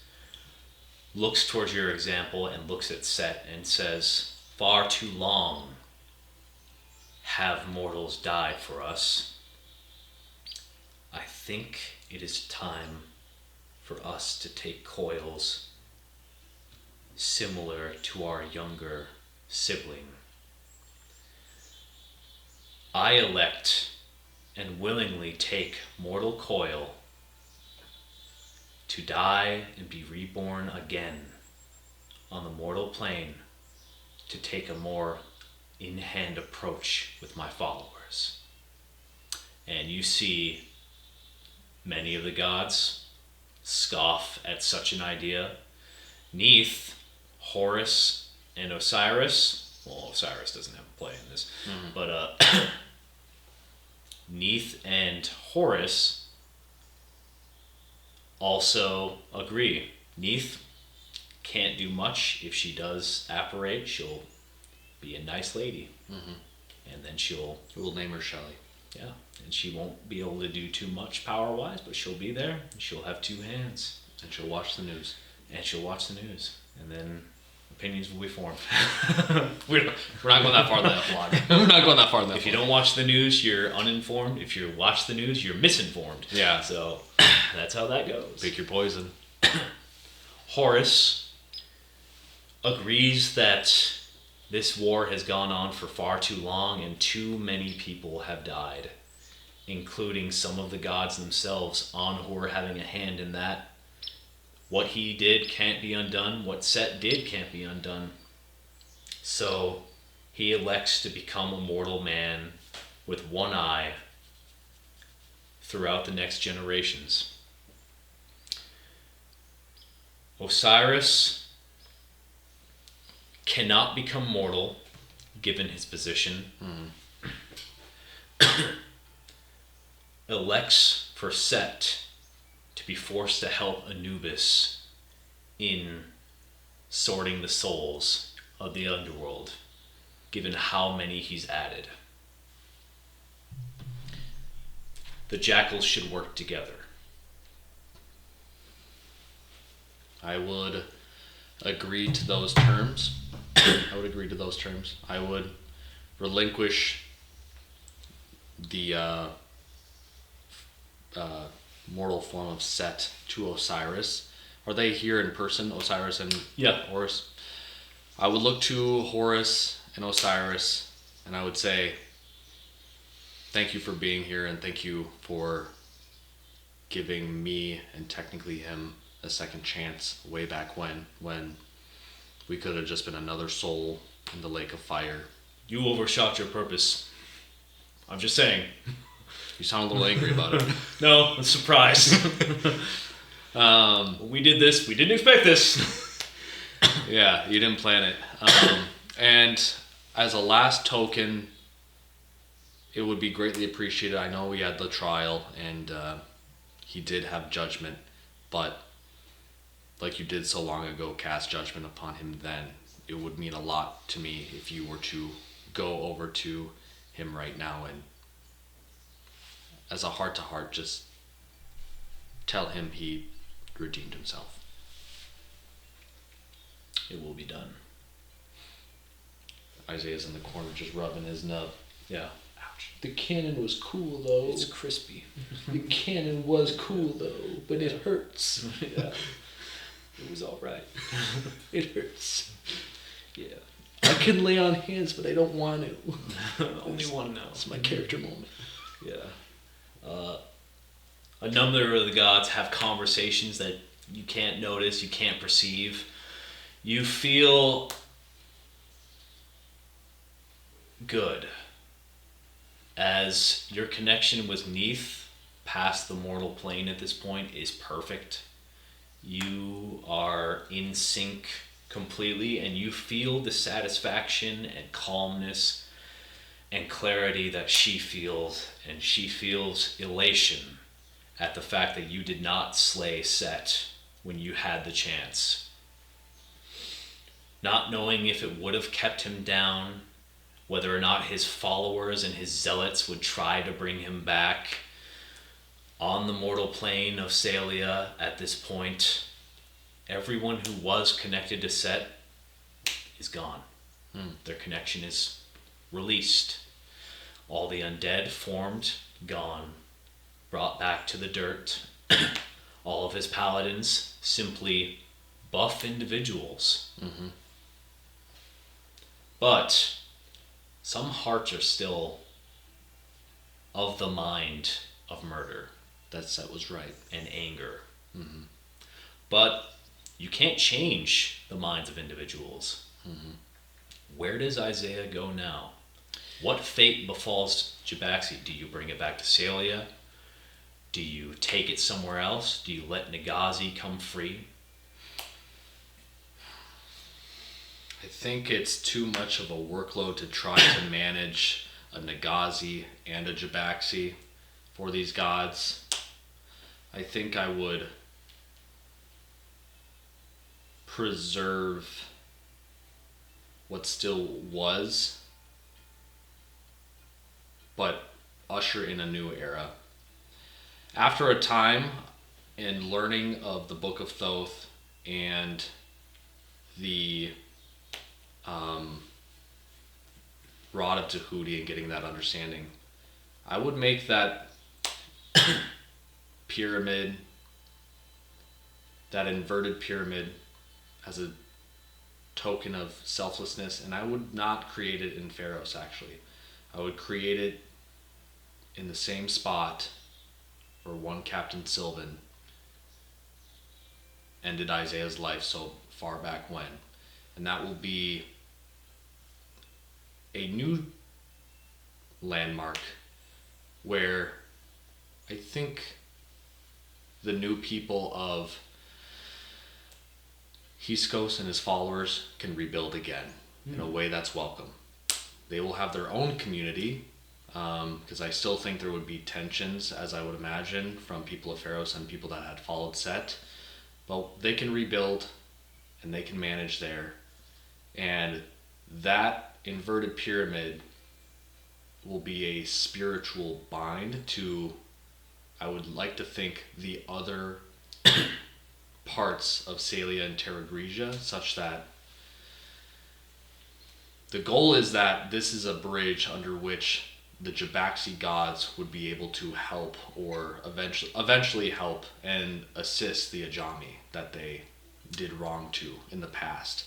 [SPEAKER 4] looks towards your example and looks at Set and says, "Far too long have mortals died for us. I think it is time for us to take coils similar to our younger sibling. I elect and willingly take mortal coil to die and be reborn again on the mortal plane, to take a more in-hand approach with my followers." And you see many of the gods scoff at such an idea. Neith, Horus, and Osiris, well, Osiris doesn't have a play in this, but Neith and Horus also agree. Neith can't do much. If she does apparate, she'll be a nice lady. And then
[SPEAKER 1] We'll name her Shelley.
[SPEAKER 4] yeah, and she won't be able to do too much power-wise, but she'll be there, and she'll have two hands.
[SPEAKER 1] And she'll watch the news.
[SPEAKER 4] And she'll watch the news. And then opinions will be formed.
[SPEAKER 1] We're not going that far in the epilogue. We're not going that far in the epilogue.
[SPEAKER 4] If you don't watch the news, you're uninformed. If you watch the news, you're misinformed.
[SPEAKER 1] Yeah.
[SPEAKER 4] So that's how that goes.
[SPEAKER 1] Pick your poison.
[SPEAKER 4] Horus agrees that this war has gone on for far too long and too many people have died, including some of the gods themselves. Anhur having a hand in that. What he did can't be undone. What Set did can't be undone. So he elects to become a mortal man with one eye throughout the next generations. Osiris cannot become mortal given his position. Elects for Set to be forced to help Anubis in sorting the souls of the underworld, given how many he's added. The jackals should work together.
[SPEAKER 1] I would agree to those terms. I would relinquish the mortal form of Set to Osiris. Are they here in person, Osiris and Horus? I would look to Horus and Osiris and I would say, thank you for being here and thank you for giving me and technically him a second chance way back when we could have just been another soul in the lake of fire.
[SPEAKER 4] You overshot your purpose. I'm just saying.
[SPEAKER 1] You sound a little angry about it.
[SPEAKER 4] No, I'm surprised. When we did this, we didn't expect this.
[SPEAKER 1] Yeah, you didn't plan it. And as a last token, it would be greatly appreciated. I know we had the trial and he did have judgment, but like you did so long ago, cast judgment upon him then. It would mean a lot to me if you were to go over to him right now and as a heart-to-heart just tell him he redeemed himself.
[SPEAKER 4] It will be done.
[SPEAKER 1] Isaiah's in the corner just rubbing his nub.
[SPEAKER 4] Yeah.
[SPEAKER 1] Ouch. The cannon was cool though.
[SPEAKER 4] It's crispy.
[SPEAKER 1] The cannon was cool though, but it hurts.
[SPEAKER 4] Yeah. It was alright.
[SPEAKER 1] It hurts.
[SPEAKER 4] Yeah.
[SPEAKER 1] I can lay on hands, but I don't want to.
[SPEAKER 4] Only one now.
[SPEAKER 1] It's my character moment.
[SPEAKER 4] Yeah. A number of the gods have conversations that you can't notice, you can't perceive. You feel good as your connection with Neith past the mortal plane at this point is perfect. You are in sync completely and you feel the satisfaction and calmness and clarity that she feels, and she feels elation at the fact that you did not slay Set when you had the chance. Not knowing if it would have kept him down, whether or not his followers and his zealots would try to bring him back on the mortal plane of Salia at this point, everyone who was connected to Set is gone. Their connection is released. All the undead formed, gone, brought back to the dirt. All of his paladins simply buff individuals.
[SPEAKER 1] Mm-hmm.
[SPEAKER 4] But some hearts are still of the mind of murder.
[SPEAKER 1] That Set was right.
[SPEAKER 4] And anger.
[SPEAKER 1] Mm-hmm.
[SPEAKER 4] But you can't change the minds of individuals.
[SPEAKER 1] Mm-hmm.
[SPEAKER 4] Where does Isaiah go now? What fate befalls Jabaxi? Do you bring it back to Salia? Do you take it somewhere else? Do you let Nagazi come free?
[SPEAKER 1] I think it's too much of a workload to try to manage a Nagazi and a Jabaxi for these gods. I think I would preserve what still was, but usher in a new era. After a time in learning of the Book of Thoth and the Rod of Tahuti and getting that understanding, I would make that pyramid, that inverted pyramid, as a token of selflessness, and I would not create it in Pharos, actually. I would create it in the same spot where one Captain Sylvan ended Isaiah's life so far back when. And that will be a new landmark where I think the new people of Hyscos and his followers can rebuild again in a way that's welcome. They will have their own community, because I still think there would be tensions, as I would imagine, from people of Pharos and people that had followed Set. But they can rebuild and they can manage there. And that inverted pyramid will be a spiritual bind to, I would like to think, the other parts of Salia and Terra Grigia, such that the goal is that this is a bridge under which the Jabaxi gods would be able to help, or eventually help and assist the Ajami that they did wrong to in the past.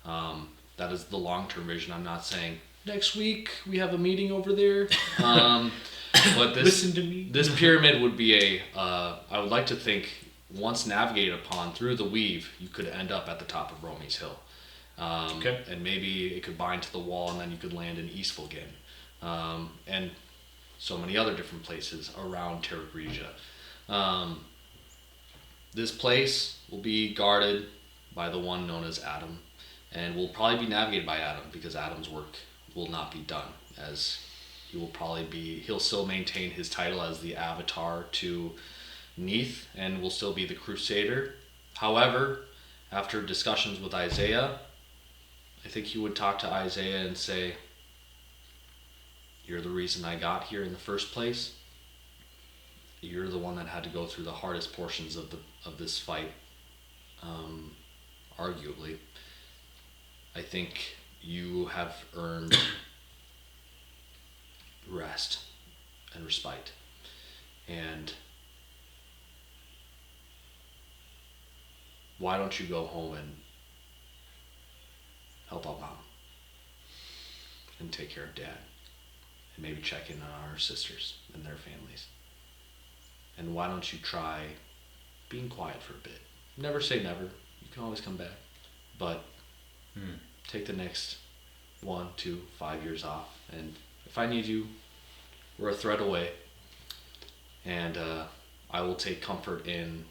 [SPEAKER 1] That is the long-term vision. I'm not saying next week we have a meeting over there. But
[SPEAKER 2] Listen to me.
[SPEAKER 1] This pyramid would be I would like to think, once navigated upon through the weave, you could end up at the top of Romy's Hill.
[SPEAKER 2] Okay.
[SPEAKER 1] And maybe it could bind to the wall, and then you could land in Eastfulgin. And so many other different places around Terra Grigia. This place will be guarded by the one known as Adam, and will probably be navigated by Adam, because Adam's work will not be done, as he'll still maintain his title as the Avatar to Neith, and will still be the Crusader. However, after discussions with Isaiah, I think he would talk to Isaiah and say, "You're the reason I got here in the first place. You're the one that had to go through the hardest portions of this fight, arguably. I think you have earned rest and respite. And why don't you go home and help out Mom and take care of Dad, and maybe check in on our sisters and their families? And why don't you try being quiet for a bit? Never say never. You can always come back. But take the next 1, 2, 5 years off. And if I need you, we're a thread away. And I will take comfort in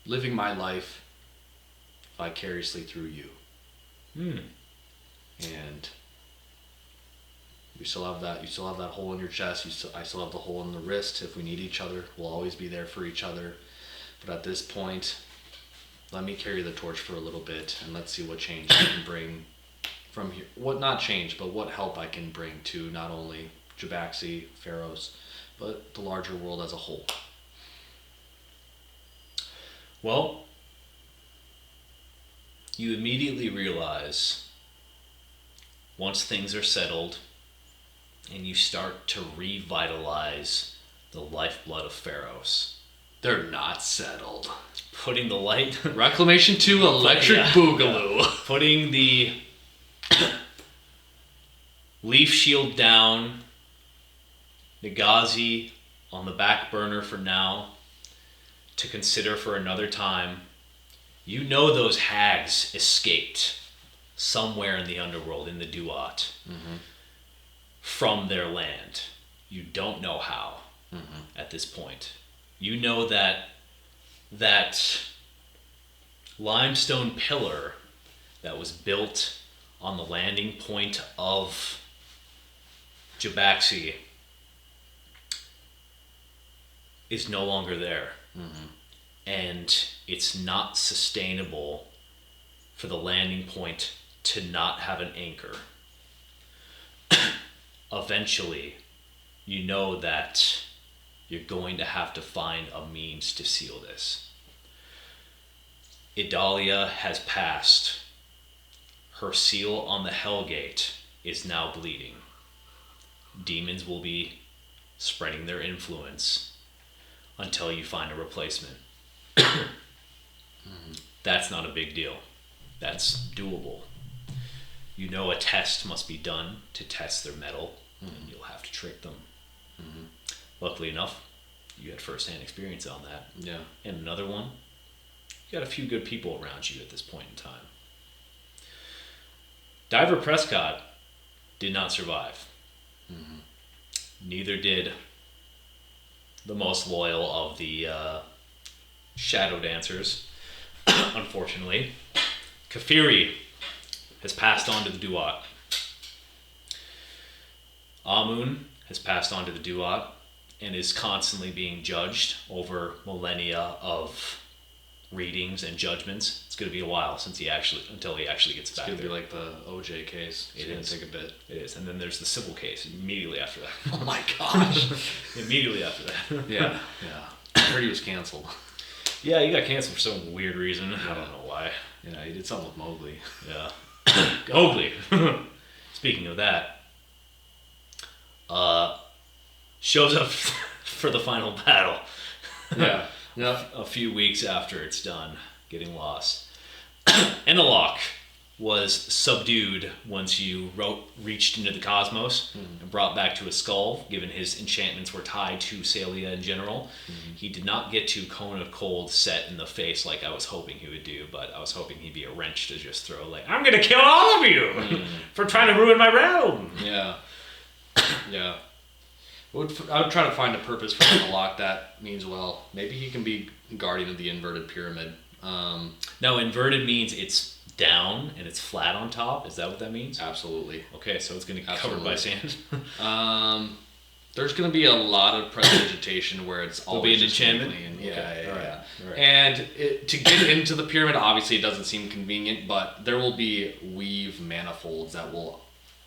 [SPEAKER 1] living my life vicariously through you." And you still have that hole in your chest. I still have the hole in the wrist. If we need each other, we'll always be there for each other. But at this point, let me carry the torch for a little bit, and let's see what change I can bring from here. What not change, but what help I can bring to not only Jabaxi, Pharos, but the larger world as a whole.
[SPEAKER 2] Well, you immediately realize, once things are settled and you start to revitalize the lifeblood of Pharos,
[SPEAKER 1] They're not settled.
[SPEAKER 2] putting the light,
[SPEAKER 1] Reclamation 2 Electric
[SPEAKER 2] Yeah.
[SPEAKER 1] Boogaloo.
[SPEAKER 2] putting the leaf shield down, Nagazi on the back burner for now, to consider for another time. You know those hags escaped somewhere in the underworld, in the Duat, from their land. You don't know how at this point. You know that limestone pillar that was built on the landing point of Jabaxi is no longer there. And it's not sustainable for the landing point to not have an anchor. Eventually, you know that you're going to have to find a means to seal this. Idalia has passed. Her seal on the Hellgate is now bleeding. Demons will be spreading their influence until you find a replacement. That's not a big deal. That's doable.
[SPEAKER 4] You know a test must be done to test their mettle, and you'll have to trick them. Luckily enough, you had first-hand experience on that.
[SPEAKER 3] Yeah.
[SPEAKER 4] And another one, you got a few good people around you at this point in time. Diver Prescott did not survive. Neither did the most loyal of the shadow dancers, unfortunately. Kafiri has passed on to the Duat. Amun has passed on to the Duat and is constantly being judged over millennia of readings and judgments. It's going to be a while until he actually gets back
[SPEAKER 3] It's
[SPEAKER 4] there.
[SPEAKER 3] gonna be like the OJ case. It's gonna take a bit.
[SPEAKER 4] It is. And then there's the civil case immediately after that.
[SPEAKER 3] Oh my gosh.
[SPEAKER 4] Immediately after that.
[SPEAKER 3] Yeah. I heard he was canceled.
[SPEAKER 4] Yeah, he got canceled for some weird reason. I don't know why.
[SPEAKER 3] Yeah, he did something with Mowgli.
[SPEAKER 4] Yeah. Mowgli. Speaking of that, shows up for the final battle
[SPEAKER 3] Yeah. Yeah.
[SPEAKER 4] a few weeks after it's done, getting lost. Enelok was subdued once you reached into the cosmos and brought back to a skull, given his enchantments were tied to Salia in general. He did not get to Cone of Cold set in the face like I was hoping he would do, but I was hoping he'd be a wrench to just throw, like, I'm gonna kill all of you for trying to ruin my realm!
[SPEAKER 3] Yeah. Yeah. I would try to find a purpose for him to lock that means, well, maybe he can be guardian of the inverted pyramid.
[SPEAKER 4] Now, inverted means it's down and it's flat on top. Is that what that means?
[SPEAKER 3] Absolutely.
[SPEAKER 4] Okay, so it's going to be covered by sand.
[SPEAKER 3] There's going to be a lot of prestidigitation where it's
[SPEAKER 4] There'll
[SPEAKER 3] always
[SPEAKER 4] be an
[SPEAKER 3] just
[SPEAKER 4] enchantment?
[SPEAKER 3] clean.
[SPEAKER 4] Okay,
[SPEAKER 3] Yeah.
[SPEAKER 4] all right.
[SPEAKER 3] And to get into the pyramid, obviously it doesn't seem convenient, but there will be weave manifolds that will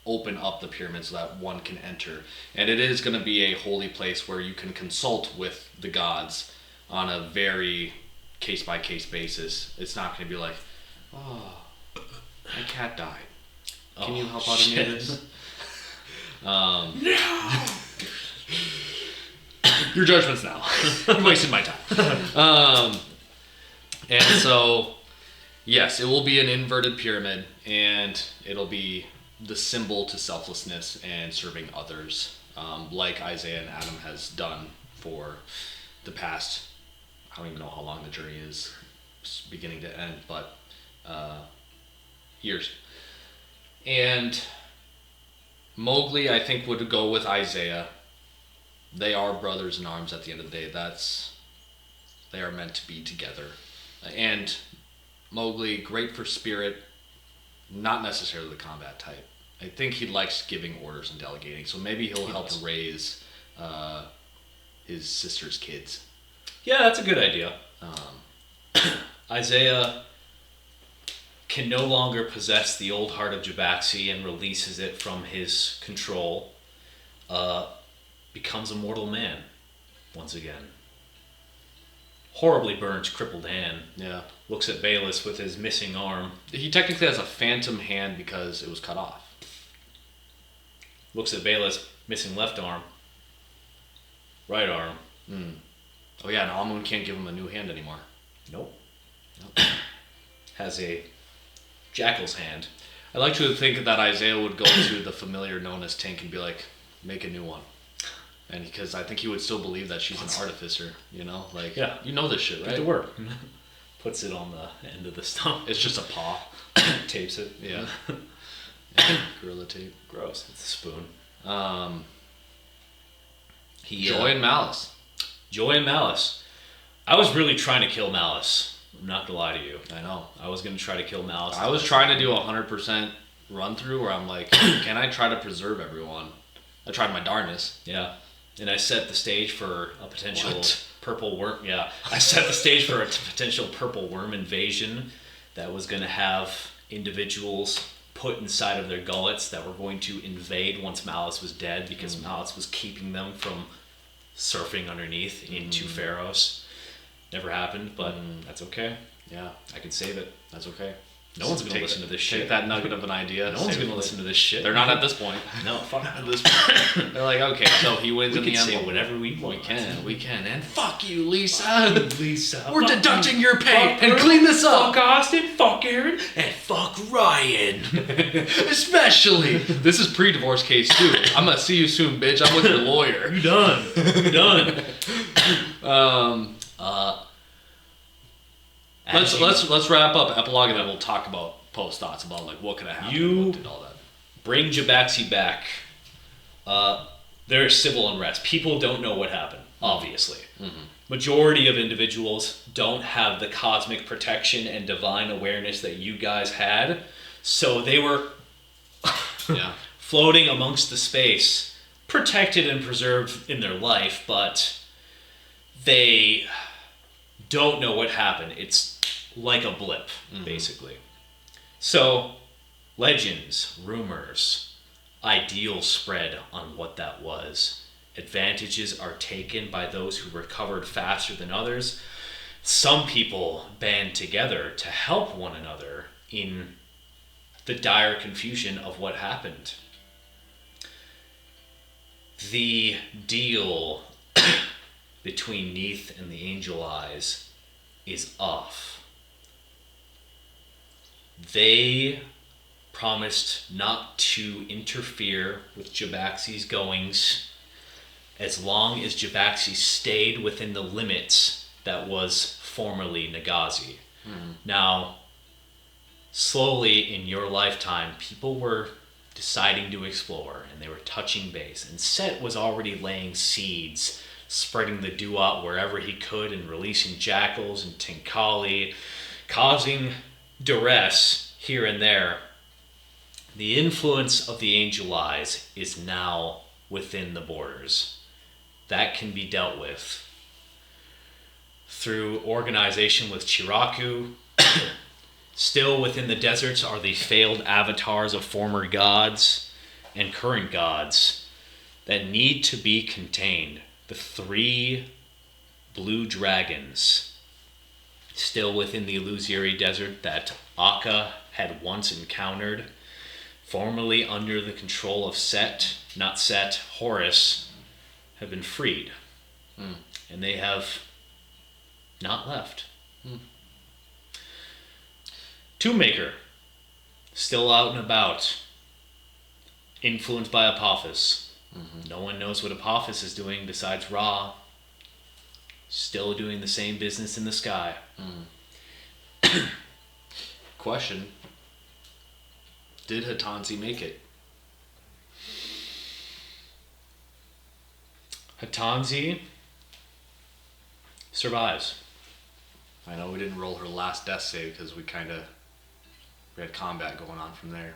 [SPEAKER 3] open up the pyramid so that one can enter. And it is going to be a holy place where you can consult with the gods on a very case-by-case basis. It's not going to be like, oh, my cat died. Can you help out any of this? Your judgments now. You're wasting my time. And so, yes, it will be an inverted pyramid, and it'll be the symbol to selflessness and serving others, like Isaiah and Adam has done for the past, I don't even know how long the journey is, beginning to end, but years. And Mowgli, I think, would go with Isaiah. They are brothers in arms at the end of the day. They are meant to be together. And Mowgli, great for spirit, not necessarily the combat type. I think he likes giving orders and delegating, so maybe he'll help raise his sister's kids.
[SPEAKER 4] Yeah, that's a good idea. Isaiah can no longer possess the old heart of Jabaxi and releases it from his control. Becomes a mortal man once again. Horribly burnt, crippled hand.
[SPEAKER 3] Yeah.
[SPEAKER 4] Looks at Bayless with his missing arm.
[SPEAKER 3] He technically has a phantom hand because it was cut off.
[SPEAKER 4] Looks at Bayless, missing left arm. Right arm.
[SPEAKER 3] Oh yeah, and Amun can't give him a new hand anymore.
[SPEAKER 4] Nope. Has a jackal's hand.
[SPEAKER 3] I like to think that Isaiah would go to the familiar known as Tink and be like, make a new one. And because I think he would still believe that she's an artificer, you know? Like,
[SPEAKER 4] Yeah.
[SPEAKER 3] you know this shit, right?
[SPEAKER 4] Get to work. Puts it on the end of the stump.
[SPEAKER 3] It's just a paw.
[SPEAKER 4] Tapes it.
[SPEAKER 3] Yeah. Gorilla tape.
[SPEAKER 4] Gross. It's a spoon.
[SPEAKER 3] Joy and Malice.
[SPEAKER 4] Joy and Malice. I was really trying to kill Malice. I'm not gonna lie to you.
[SPEAKER 3] I know.
[SPEAKER 4] I was gonna try to kill Malice.
[SPEAKER 3] I was trying to do a 100% run through where I'm like, can I try to preserve everyone? I tried my darndest.
[SPEAKER 4] Yeah. And I set the stage for a potential
[SPEAKER 3] What?
[SPEAKER 4] purple worm. Yeah. I set the stage for a potential purple worm invasion that was gonna have individuals put inside of their gullets that were going to invade once Malice was dead because Malice was keeping them from surfing underneath into Pharos. Never happened, but that's okay.
[SPEAKER 3] Yeah,
[SPEAKER 4] I can save it.
[SPEAKER 3] that's okay.
[SPEAKER 2] No one's gonna listen to this shit.
[SPEAKER 1] Take that nugget of an idea.
[SPEAKER 2] No one's gonna listen to this shit.
[SPEAKER 1] They're not at this point.
[SPEAKER 2] No, fuck.
[SPEAKER 1] At this point. They're like, okay, so he wins
[SPEAKER 2] We
[SPEAKER 1] in the
[SPEAKER 2] can
[SPEAKER 1] end.
[SPEAKER 2] say whatever we want.
[SPEAKER 1] We can. And fuck you, Lisa.
[SPEAKER 2] Lisa.
[SPEAKER 1] We're
[SPEAKER 2] Fuck
[SPEAKER 1] deducting
[SPEAKER 2] you.
[SPEAKER 1] your pay
[SPEAKER 2] Fuck
[SPEAKER 1] and
[SPEAKER 2] Drew,
[SPEAKER 1] clean this up.
[SPEAKER 2] Fuck Austin. Fuck Aaron. And fuck Ryan.
[SPEAKER 1] Especially. This is pre-divorce case too. I'm gonna see you soon, bitch. I'm with your lawyer.
[SPEAKER 2] You done. You done.
[SPEAKER 1] Let's wrap up epilogue and then we'll talk about post thoughts about like what could have happened.
[SPEAKER 2] You-
[SPEAKER 1] What did all that.
[SPEAKER 2] Bring Jabaxi back. There's civil unrest. People don't know what happened, obviously. Majority of individuals don't have the cosmic protection and divine awareness that you guys had. So they were
[SPEAKER 1] Yeah.
[SPEAKER 2] floating amongst the space, protected and preserved in their life, but they don't know what happened. It's like a blip, basically. So, legends, rumors, ideals spread on what that was. Advantages are taken by those who recovered faster than others. Some people band together to help one another in the dire confusion of what happened. The deal between Neath and the Angel Eyes is off. They promised not to interfere with Jabaxi's goings as long as Jabaxi stayed within the limits that was formerly Nagazi. Now, slowly in your lifetime, people were deciding to explore and they were touching base, and Set was already laying seeds, spreading the Duat wherever he could and releasing jackals and Tinkali, causing duress here and there. The influence of the Angel Eyes is now within the borders. That can be dealt with through organization with Chiraku. Still within the deserts are the failed avatars of former gods and current gods that need to be contained. The 3 blue dragons still within the illusory desert that Akka had once encountered, formerly under the control of Horus, have been freed. And they have not left. Tombmaker, still out and about, influenced by Apophis. No one knows what Apophis is doing besides Ra. Still doing the same business in the sky.
[SPEAKER 1] Question. Did Hatanzi make it?
[SPEAKER 2] Hatanzi survives.
[SPEAKER 1] I know we didn't roll her last death save because we had combat going on from there.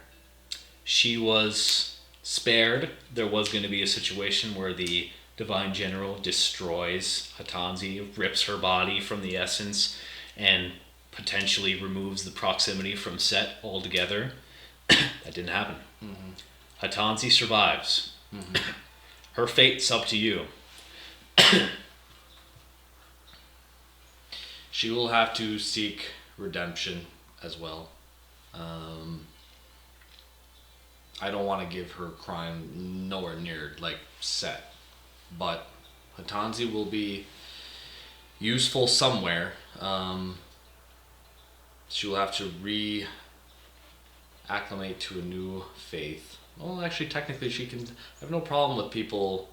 [SPEAKER 2] She was spared. There was going to be a situation where the Divine General destroys Hatanzi, rips her body from the essence, and potentially removes the proximity from Set altogether. That didn't happen. Hatanzi survives. Her fate's up to you.
[SPEAKER 1] She will have to seek redemption as well. I don't want to give her crime nowhere near like Set, but Hatanzi will be useful somewhere. She will have to reacclimate to a new faith. Well, actually, technically, she can. I have no problem with people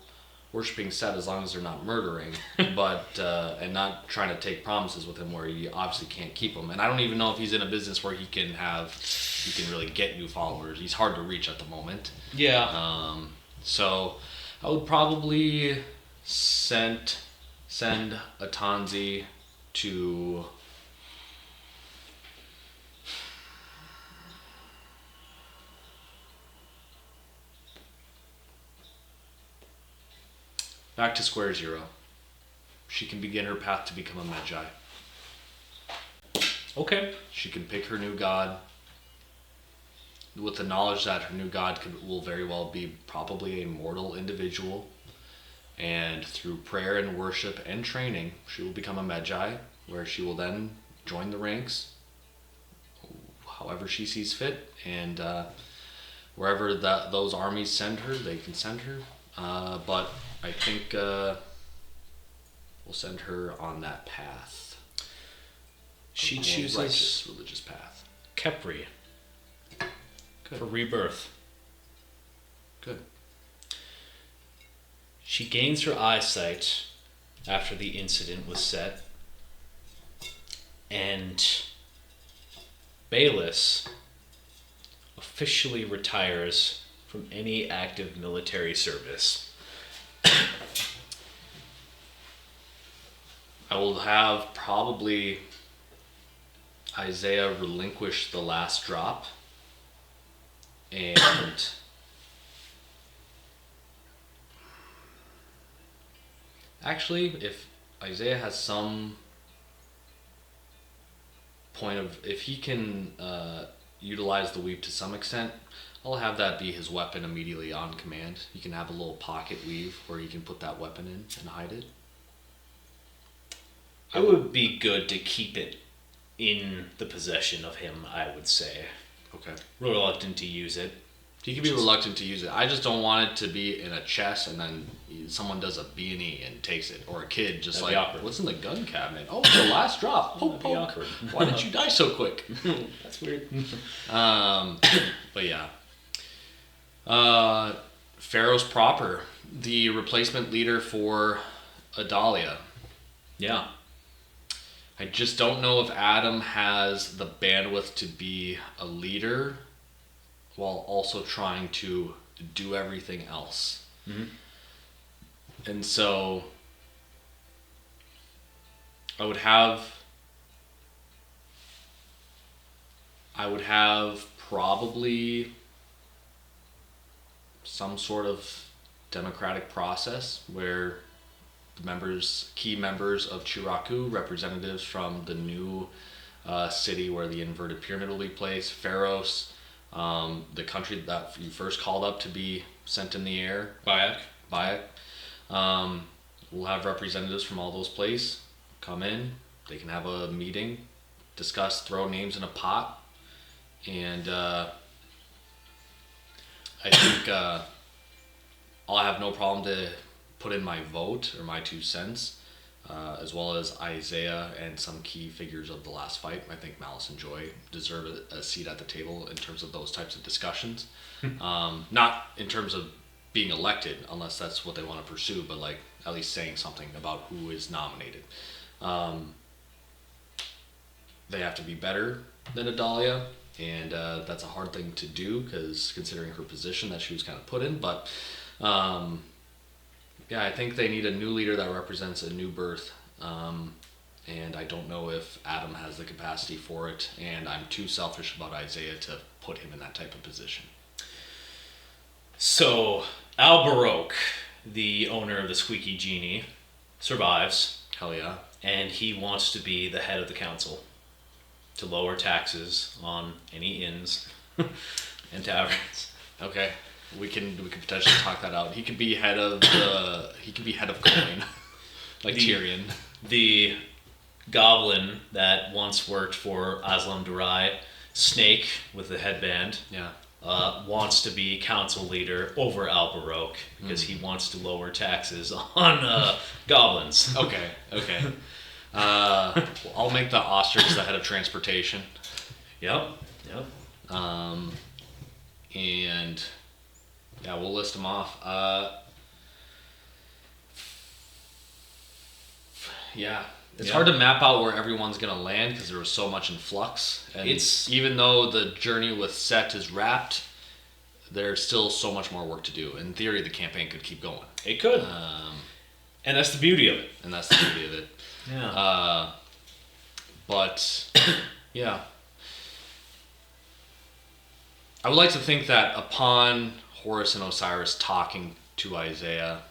[SPEAKER 1] worshiping Set as long as they're not murdering, but and not trying to take promises with him where you obviously can't keep them. And I don't even know if he's in a business where he can really get new followers. He's hard to reach at the moment.
[SPEAKER 2] Yeah.
[SPEAKER 1] So I would probably send Atanzi to back to square zero. She can begin her path to become a Magi.
[SPEAKER 2] Okay.
[SPEAKER 1] She can pick her new god with the knowledge that her new god will very well be probably a mortal individual. And through prayer and worship and training, she will become a Magi, where she will then join the ranks. however she sees fit, and wherever those armies send her, they can send her. But I think we'll send her on that path.
[SPEAKER 2] She
[SPEAKER 1] A more
[SPEAKER 2] chooses
[SPEAKER 1] righteous religious path.
[SPEAKER 2] Kepri
[SPEAKER 1] Good.
[SPEAKER 2] for rebirth.
[SPEAKER 1] Good.
[SPEAKER 2] She gains her eyesight after the incident was set, and Bayless officially retires from any active military service.
[SPEAKER 1] I will have probably Isaiah relinquish the last drop, and actually, if Isaiah has some point of, if he can utilize the weave to some extent, I'll have that be his weapon immediately on command. He can have a little pocket weave where he can put that weapon in and hide it.
[SPEAKER 2] It would be good to keep it in the possession of him, I would say.
[SPEAKER 1] Okay.
[SPEAKER 2] Reluctant to use it.
[SPEAKER 1] He can be reluctant to use it. I just don't want it to be in a chest and then someone does a B&E and takes it. Or a kid just
[SPEAKER 2] That'd be
[SPEAKER 1] like,
[SPEAKER 2] awkward.
[SPEAKER 1] what's in the gun cabinet? Oh, it's the last drop. Poke,
[SPEAKER 2] That'd be
[SPEAKER 1] poke.
[SPEAKER 2] awkward.
[SPEAKER 1] Why did you die so quick?
[SPEAKER 2] That's weird.
[SPEAKER 1] But yeah. Pharaoh's proper. The replacement leader for Adalia.
[SPEAKER 2] Yeah.
[SPEAKER 1] I just don't know if Adam has the bandwidth to be a leader while also trying to do everything else.
[SPEAKER 2] Mm-hmm.
[SPEAKER 1] And so I would have probably some sort of democratic process where the key members of Chiraku, representatives from the new city where the inverted pyramid will be placed, Pharos, the country that you first called up to be sent in the air, Bayek. We'll have representatives from all those places come in. They can have a meeting, discuss, throw names in a pot, and I think I'll have no problem to put in my vote or my 2 cents, as well as Isaiah and some key figures of the last fight. I think Malice and Joy deserve a seat at the table in terms of those types of discussions. Not in terms of being elected, unless that's what they want to pursue, but like at least saying something about who is nominated. They have to be better than Adalia, and that's a hard thing to do because considering her position that she was kind of put in, but yeah, I think they need a new leader that represents a new birth, and I don't know if Adam has the capacity for it, and I'm too selfish about Isaiah to put him in that type of position.
[SPEAKER 2] So, Al Baroque, the owner of the Squeaky Genie, survives,
[SPEAKER 1] Hell yeah.
[SPEAKER 2] and he wants to be the head of the council to lower taxes on any inns and taverns.
[SPEAKER 1] Okay. We can potentially talk that out. He could be head of coin, like Tyrion.
[SPEAKER 2] The goblin that once worked for Aslam Durai, Snake with the headband,
[SPEAKER 1] Yeah.
[SPEAKER 2] wants to be council leader over Al Baroque because he wants to lower taxes on goblins.
[SPEAKER 1] Okay. I'll make the ostrich the head of transportation.
[SPEAKER 2] Yep.
[SPEAKER 1] And yeah, we'll list them off. Yeah, it's hard to map out where everyone's gonna land because there was so much in flux. And even though the journey with Set is wrapped, there's still so much more work to do. In theory, the campaign could keep going.
[SPEAKER 2] It could. And that's the beauty of it.
[SPEAKER 1] And that's the beauty of it.
[SPEAKER 2] Yeah.
[SPEAKER 1] But yeah, I would like to think that upon Horus and Osiris talking to Isaiah,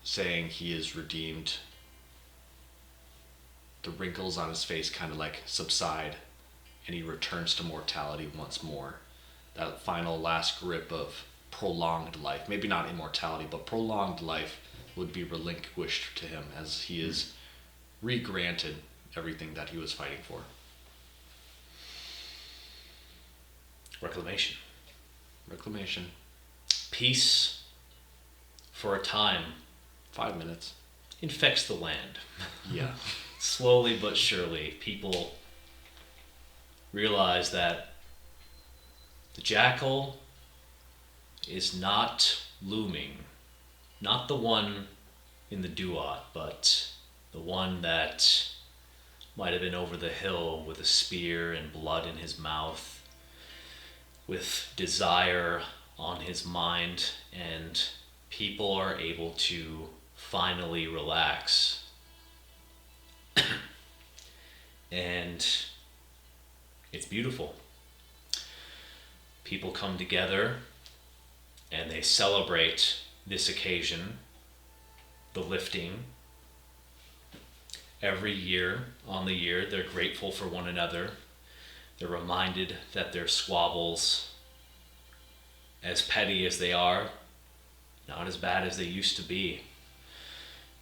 [SPEAKER 1] saying he is redeemed, the wrinkles on his face kind of like subside and he returns to mortality once more. That final last grip of prolonged life, maybe not immortality, but prolonged life would be relinquished to him as he is re-granted everything that he was fighting for.
[SPEAKER 2] Reclamation.
[SPEAKER 1] Reclamation.
[SPEAKER 2] Peace, for a time,
[SPEAKER 1] 5 minutes.
[SPEAKER 2] infects the land.
[SPEAKER 1] Yeah.
[SPEAKER 2] Slowly but surely, people realize that the jackal is not looming. Not the one in the duat, but the one that might have been over the hill with a spear and blood in his mouth, with desire on his mind, and people are able to finally relax. And it's beautiful. People come together and they celebrate this occasion, the lifting. Every year, on the year, they're grateful for one another. They're reminded that their squabbles, as petty as they are, not as bad as they used to be.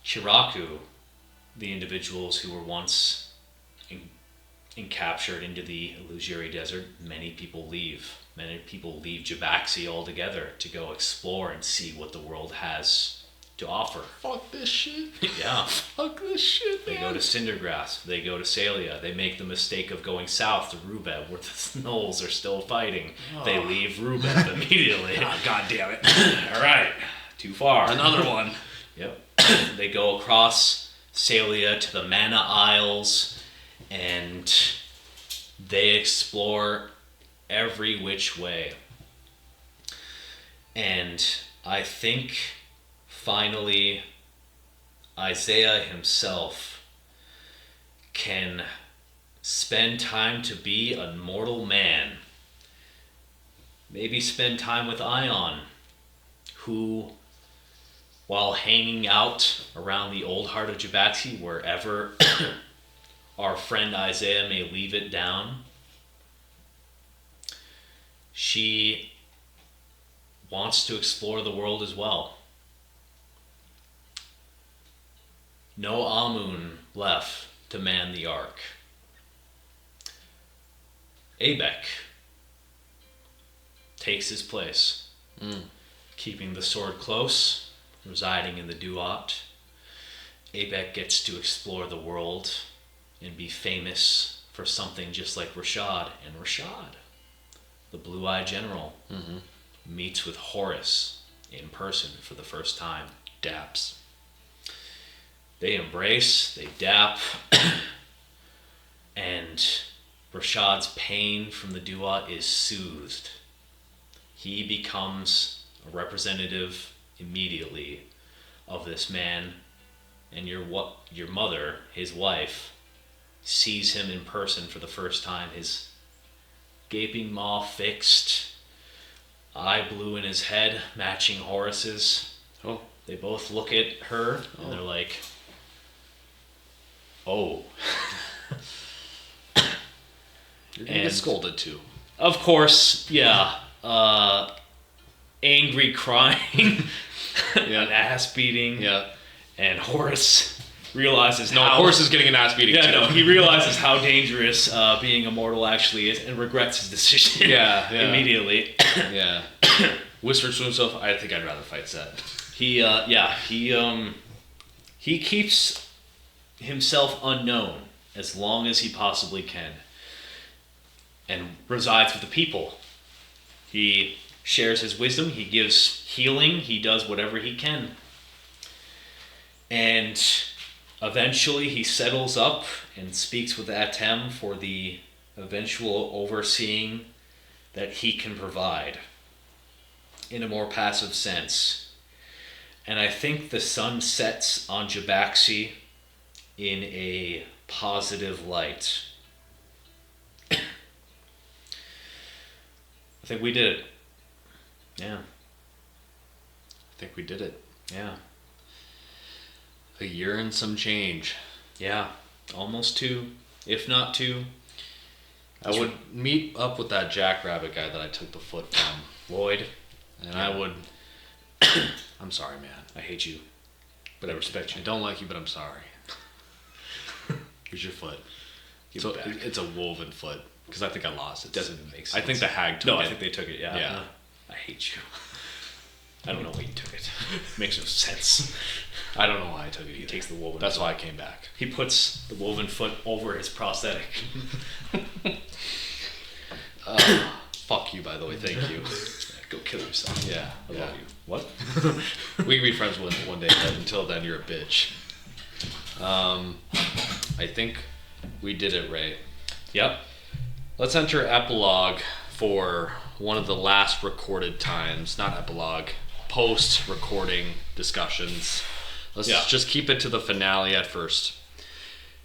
[SPEAKER 2] Shiraku, the individuals who were once captured into the Illusory Desert, many people leave. Many people leave Jabaxi altogether to go explore and see what the world has to offer.
[SPEAKER 1] Fuck this shit.
[SPEAKER 2] Yeah.
[SPEAKER 1] Fuck this shit,
[SPEAKER 2] They
[SPEAKER 1] man.
[SPEAKER 2] go to Cindergrass. They go to Salia. They make the mistake of going south to Rubeb, where the Gnolls are still fighting. They leave Rubeb immediately.
[SPEAKER 1] God damn it.
[SPEAKER 2] All right. Too far.
[SPEAKER 1] Another one.
[SPEAKER 2] Yep. They go across Salia to the Mana Isles, and they explore every which way. And I think finally Isaiah himself can spend time to be a mortal man. Maybe spend time with Ion, who, while hanging out around the old heart of Jabaxi, wherever our friend Isaiah may leave it down, she wants to explore the world as well. No Amun left to man the ark. Abek takes his place, keeping the sword close, residing in the Duat. Abek gets to explore the world and be famous for something just like Rashad. And Rashad, the blue-eyed general, meets with Horus in person for the first time.
[SPEAKER 1] Daps.
[SPEAKER 2] They embrace, they dap, and Rashad's pain from the Duat is soothed. He becomes a representative immediately of this man, and your mother, his wife, sees him in person for the first time. His gaping maw fixed, eye blue in his head, matching Horus's.
[SPEAKER 1] Oh.
[SPEAKER 2] They both look at her and they're like, "Oh."
[SPEAKER 1] You're gonna get
[SPEAKER 2] And-
[SPEAKER 1] scolded too.
[SPEAKER 2] Of course, yeah. Angry crying, an ass beating,
[SPEAKER 1] Yeah.
[SPEAKER 2] and Horus realizes
[SPEAKER 1] No,
[SPEAKER 2] how...
[SPEAKER 1] Horus is getting an ass beating
[SPEAKER 2] Yeah,
[SPEAKER 1] too.
[SPEAKER 2] no, he realizes how dangerous being immortal actually is and regrets his decision
[SPEAKER 1] Yeah, yeah.
[SPEAKER 2] immediately.
[SPEAKER 1] Yeah. Whispers to himself, I think I'd rather fight Set.
[SPEAKER 2] He keeps himself unknown as long as he possibly can and resides with the people. He shares his wisdom, he gives healing, he does whatever he can. And eventually he settles up and speaks with Atem for the eventual overseeing that he can provide in a more passive sense. And I think the sun sets on Jabaxi in a positive light. I think we did it. Yeah,
[SPEAKER 1] I think we did it.
[SPEAKER 2] yeah,
[SPEAKER 1] A year and some change.
[SPEAKER 2] yeah. Almost 2, if not 2.
[SPEAKER 1] I would meet up with that jackrabbit guy that I took the foot from.
[SPEAKER 2] Lloyd,
[SPEAKER 1] And I would... I'm sorry, man.
[SPEAKER 2] I hate you, but I respect
[SPEAKER 1] I
[SPEAKER 2] you.
[SPEAKER 1] don't like you, but I'm sorry. Here's your foot.
[SPEAKER 2] Give
[SPEAKER 1] So
[SPEAKER 2] it back.
[SPEAKER 1] it's a woven foot. Because I think I lost. It
[SPEAKER 2] Doesn't make sense.
[SPEAKER 1] I think the hag took
[SPEAKER 2] No,
[SPEAKER 1] it.
[SPEAKER 2] I think they took it. Yeah.
[SPEAKER 1] Yeah.
[SPEAKER 2] I hate you. I don't know why you took it. Makes no sense.
[SPEAKER 1] I don't know why I took it
[SPEAKER 2] He
[SPEAKER 1] either.
[SPEAKER 2] takes the woven.
[SPEAKER 1] That's
[SPEAKER 2] foot.
[SPEAKER 1] why I came back.
[SPEAKER 2] He puts the woven foot over his prosthetic.
[SPEAKER 1] Fuck you, by the way. Thank you.
[SPEAKER 2] Go kill yourself.
[SPEAKER 1] Yeah.
[SPEAKER 2] I
[SPEAKER 1] yeah.
[SPEAKER 2] love you. What?
[SPEAKER 1] We can be friends one day, but until then, you're a bitch. I think we did it, Ray.
[SPEAKER 2] Yep.
[SPEAKER 1] Let's enter epilogue for one of the last recorded times. Not epilogue, post-recording discussions. Let's just keep it to the finale at first.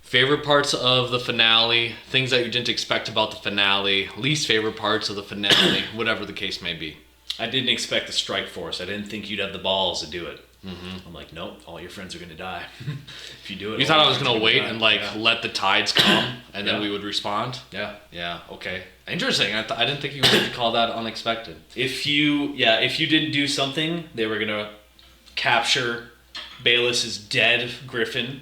[SPEAKER 1] Favorite parts of the finale, things that you didn't expect about the finale, least favorite parts of the finale, whatever the case may be.
[SPEAKER 2] I didn't expect the strike force. I didn't think you'd have the balls to do it. I'm like, nope, all your friends are going to die. If you do it.
[SPEAKER 1] You
[SPEAKER 2] all
[SPEAKER 1] thought I
[SPEAKER 2] your
[SPEAKER 1] was
[SPEAKER 2] friends
[SPEAKER 1] going
[SPEAKER 2] are
[SPEAKER 1] to wait
[SPEAKER 2] die.
[SPEAKER 1] and like
[SPEAKER 2] Yeah.
[SPEAKER 1] let the tides come and then
[SPEAKER 2] Yeah.
[SPEAKER 1] we would respond?
[SPEAKER 2] Yeah.
[SPEAKER 1] Yeah, okay. Interesting. I didn't think you would call that unexpected.
[SPEAKER 2] If you didn't do something, they were going to capture Baelis's dead griffin,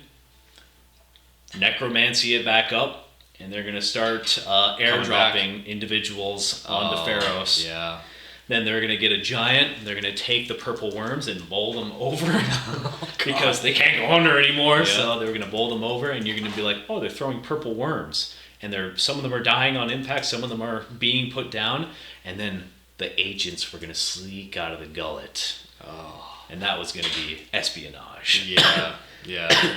[SPEAKER 2] necromancy it back up, and they're going to start airdropping individuals onto Pharos.
[SPEAKER 1] Yeah.
[SPEAKER 2] Then they're going to get a giant, and they're going to take the purple worms and bowl them over because they can't go under anymore.
[SPEAKER 1] Yeah.
[SPEAKER 2] So they're going to bowl them over, and you're going to be like, oh, they're throwing purple worms. And some of them are dying on impact, some of them are being put down, and then the agents were going to sneak out of the gullet. And that was going to be espionage.
[SPEAKER 1] Yeah. Yeah.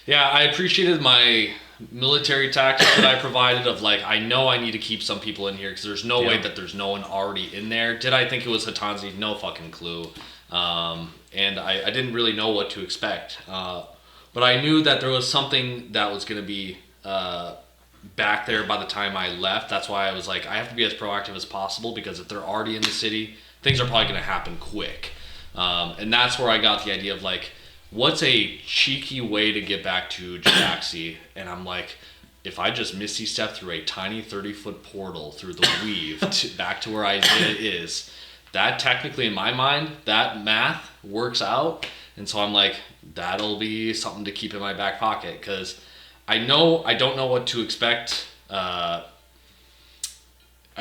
[SPEAKER 1] Yeah, I appreciated my military tactics that I provided of like, I know I need to keep some people in here because there's no way that there's no one already in there. Did I think it was Hatanzi? No fucking clue. And I didn't really know what to expect. But I knew that there was something that was going to be back there by the time I left. That's why I was like, I have to be as proactive as possible because if they're already in the city, things are probably going to happen quick. And that's where I got the idea of like, what's a cheeky way to get back to Jiraxi? And I'm like, if I just Misty Step through a tiny 30-foot portal through the weave back to where Isaiah is, that technically in my mind, that math works out. And so I'm like, that'll be something to keep in my back pocket because I don't know what to expect. I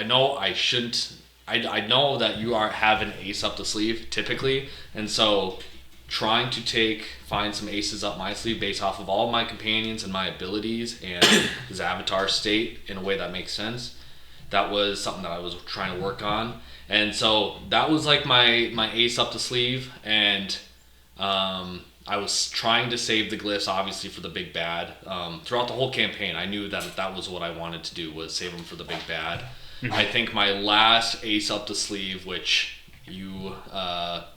[SPEAKER 1] know I shouldn't. I know that you have an ace up the sleeve typically, and so trying to find some aces up my sleeve based off of all my companions and my abilities and his avatar state in a way that makes sense. That was something that I was trying to work on, and so that was like my ace up the sleeve, and I was trying to save the glyphs obviously for the big bad. Throughout the whole campaign, I knew that was what I wanted to do, was save them for the big bad. I think my last ace up the sleeve, which you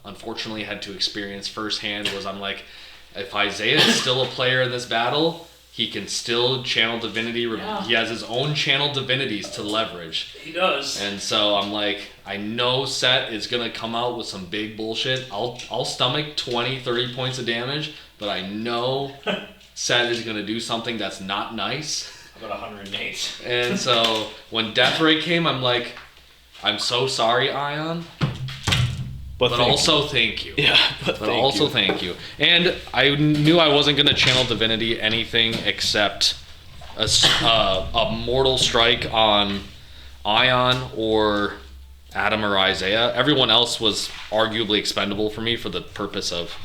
[SPEAKER 1] unfortunately had to experience firsthand, was I'm like, if Isaiah is still a player in this battle, he can still channel divinity.
[SPEAKER 2] Yeah.
[SPEAKER 1] He has his own channel divinities to leverage.
[SPEAKER 2] He does.
[SPEAKER 1] And so I'm like, I know Set is going to come out with some big bullshit. I'll stomach 20, 30 points of damage, but I know Set is going to do something that's not nice.
[SPEAKER 2] About 108.
[SPEAKER 1] And so when Death Ray came, I'm like, I'm so sorry, Ion, but also thank you.
[SPEAKER 2] Yeah,
[SPEAKER 1] But also thank you. And I knew I wasn't going to channel divinity anything except a mortal strike on Ion or Adam or Isaiah. Everyone else was arguably expendable for me for the purpose of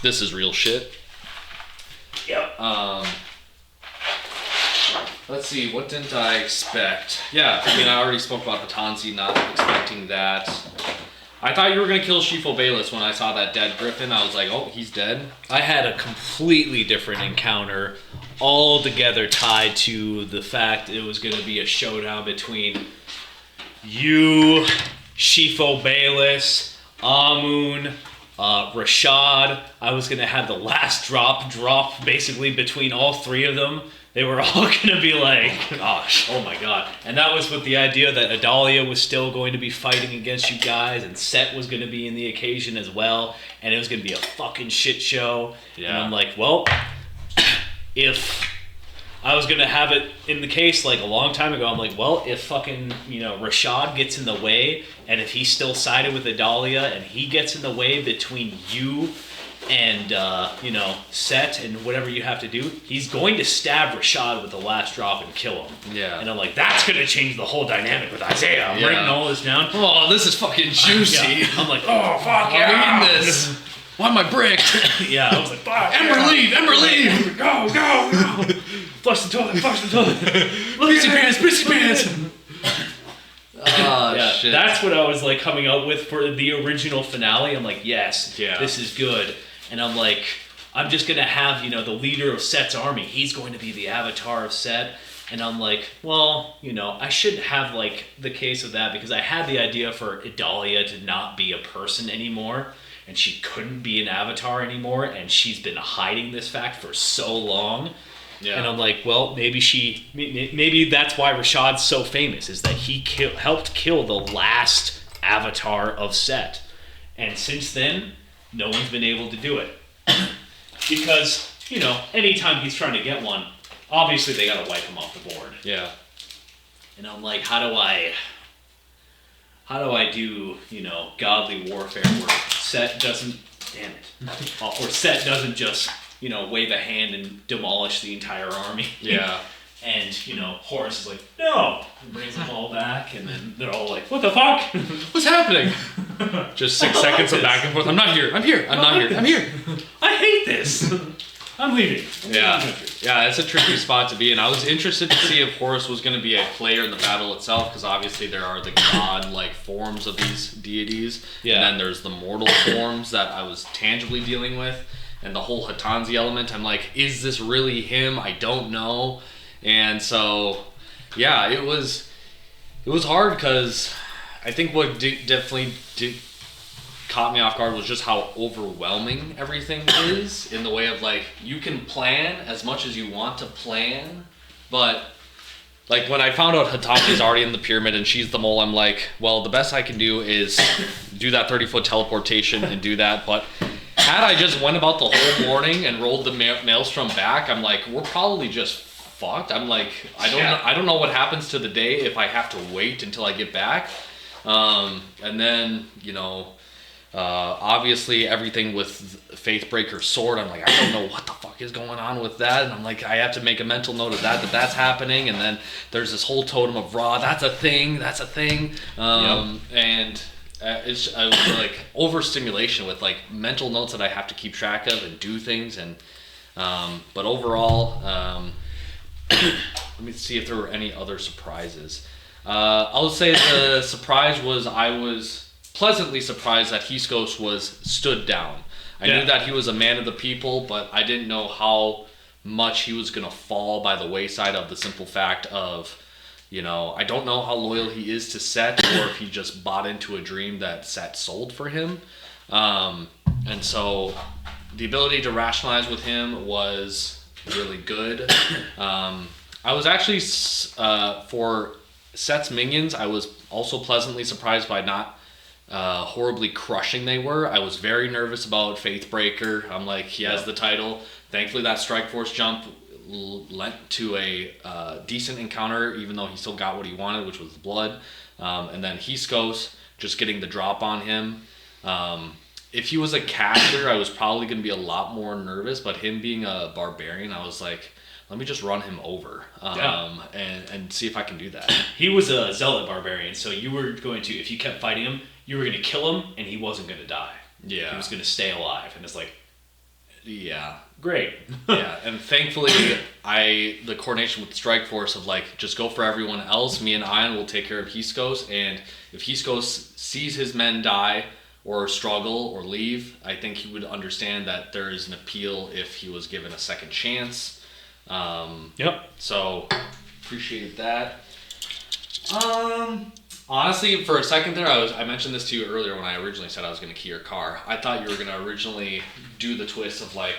[SPEAKER 1] this is real shit.
[SPEAKER 2] Yep.
[SPEAKER 1] Let's see, what didn't I expect? Yeah, I mean, I already spoke about Hatanzi, not expecting that. I thought you were going to kill Shifo Bayless when I saw that dead griffin. I was like, oh, he's dead.
[SPEAKER 2] I had a completely different encounter, altogether tied to the fact it was going to be a showdown between you, Shifo Bayless, Amun, Rashad. I was going to have the last drop basically between all three of them. They were all going to be like, gosh, oh my god. And that was with the idea that Adalia was still going to be fighting against you guys, and Set was going to be in the occasion as well, and it was going to be a fucking shit show.
[SPEAKER 1] Yeah.
[SPEAKER 2] And I'm like, well, if I was going to have it in the case like a long time ago, I'm like, well, if fucking, Rashad gets in the way, and if he still sided with Adalia, and he gets in the way between you
[SPEAKER 4] And, Set and whatever you have to do, he's going to stab Rashad with the last drop and kill him.
[SPEAKER 3] Yeah.
[SPEAKER 4] And I'm like, that's going to change the whole dynamic with Isaiah. I'm writing all this down.
[SPEAKER 3] Oh, this is fucking juicy.
[SPEAKER 4] Yeah. I'm like, oh, fuck yeah.
[SPEAKER 3] I'm eating this. Why am I bricked?
[SPEAKER 4] Yeah, I was like, fuck
[SPEAKER 3] Ember, leave! Ember, leave!
[SPEAKER 4] Go. Flush the toilet. Pissy pants.
[SPEAKER 3] Oh,
[SPEAKER 4] Yeah,
[SPEAKER 3] shit.
[SPEAKER 4] that's what I was like coming up with for the original finale. I'm like, yes, this is good. And I'm like, I'm just gonna have, the leader of Set's army. He's going to be the avatar of Set. And I'm like, well, I shouldn't have like the case of that because I had the idea for Idalia to not be a person anymore. And she couldn't be an avatar anymore. And she's been hiding this fact for so long.
[SPEAKER 3] Yeah.
[SPEAKER 4] And I'm like, well, maybe that's why Rashad's so famous, is that he helped kill the last avatar of Set. And since then, no one's been able to do it. Because, anytime he's trying to get one, obviously they gotta wipe him off the board.
[SPEAKER 3] Yeah.
[SPEAKER 4] And I'm like, how do I do, godly warfare where Set doesn't, damn it, or Set doesn't just, wave a hand and demolish the entire army.
[SPEAKER 3] Yeah.
[SPEAKER 4] And, Horus is like, no, and brings them all back, and then they're all like, what the fuck?
[SPEAKER 3] What's happening? Just 6 seconds of back and forth. I'm not here. I'm here. I'm not here. I'm here.
[SPEAKER 4] I hate this. I'm leaving.
[SPEAKER 3] Yeah. Yeah, it's a tricky spot to be in. I was interested to see if Horus was going to be a player in the battle itself, because obviously there are the god-like forms of these deities.
[SPEAKER 4] Yeah.
[SPEAKER 3] And then there's the mortal forms that I was tangibly dealing with. And the whole Hatanzi element, I'm like, is this really him? I don't know. And so, yeah, it was hard because I think what definitely caught me off guard was just how overwhelming everything is in the way of like, you can plan as much as you want to plan, but like when I found out Hatanzi's already in the pyramid and she's the mole, I'm like, well, the best I can do is do that 30-foot teleportation and do that, but had I just went about the whole morning and rolled the maelstrom back, I'm like, we're probably just fucked. I'm like, I don't know what happens to the day if I have to wait until I get back. And then, obviously everything with Faithbreaker's sword, I'm like, I don't know what the fuck is going on with that. And I'm like, I have to make a mental note of that's happening. And then there's this whole totem of Ra. That's a thing. And it's like overstimulation with like mental notes that I have to keep track of and do things. And but overall, let me see if there were any other surprises. I'll say the surprise was I was pleasantly surprised that Hyksos was stood down. I knew that he was a man of the people, but I didn't know how much he was going to fall by the wayside of the simple fact of, I don't know how loyal he is to Set or if he just bought into a dream that Set sold for him. And so the ability to rationalize with him was really good. I was actually, for Set's minions, I was also pleasantly surprised by not horribly crushing they were. I was very nervous about Faithbreaker. I'm like, he has the title. Thankfully, that Strike Force jump lent to a decent encounter, even though he still got what he wanted, which was blood. And then Hyksos, just getting the drop on him. If he was a caster, I was probably going to be a lot more nervous, but him being a barbarian, I was like, let me just run him over and see if I can do that.
[SPEAKER 4] He was a zealot barbarian, so you were going to, if you kept fighting him, you were going to kill him, and he wasn't going to die.
[SPEAKER 3] Yeah.
[SPEAKER 4] He was going to stay alive, and it's like,
[SPEAKER 3] yeah.
[SPEAKER 4] great.
[SPEAKER 3] Yeah, and thankfully, the coordination with the Strike Force of like, just go for everyone else, me and Ion will take care of Hyksos, and if Hyksos sees his men die, or struggle, or leave, I think he would understand that there is an appeal if he was given a second chance. So appreciated that. Honestly, for a second there, I mentioned this to you earlier when I originally said I was going to key your car. I thought you were going to originally do the twist of like,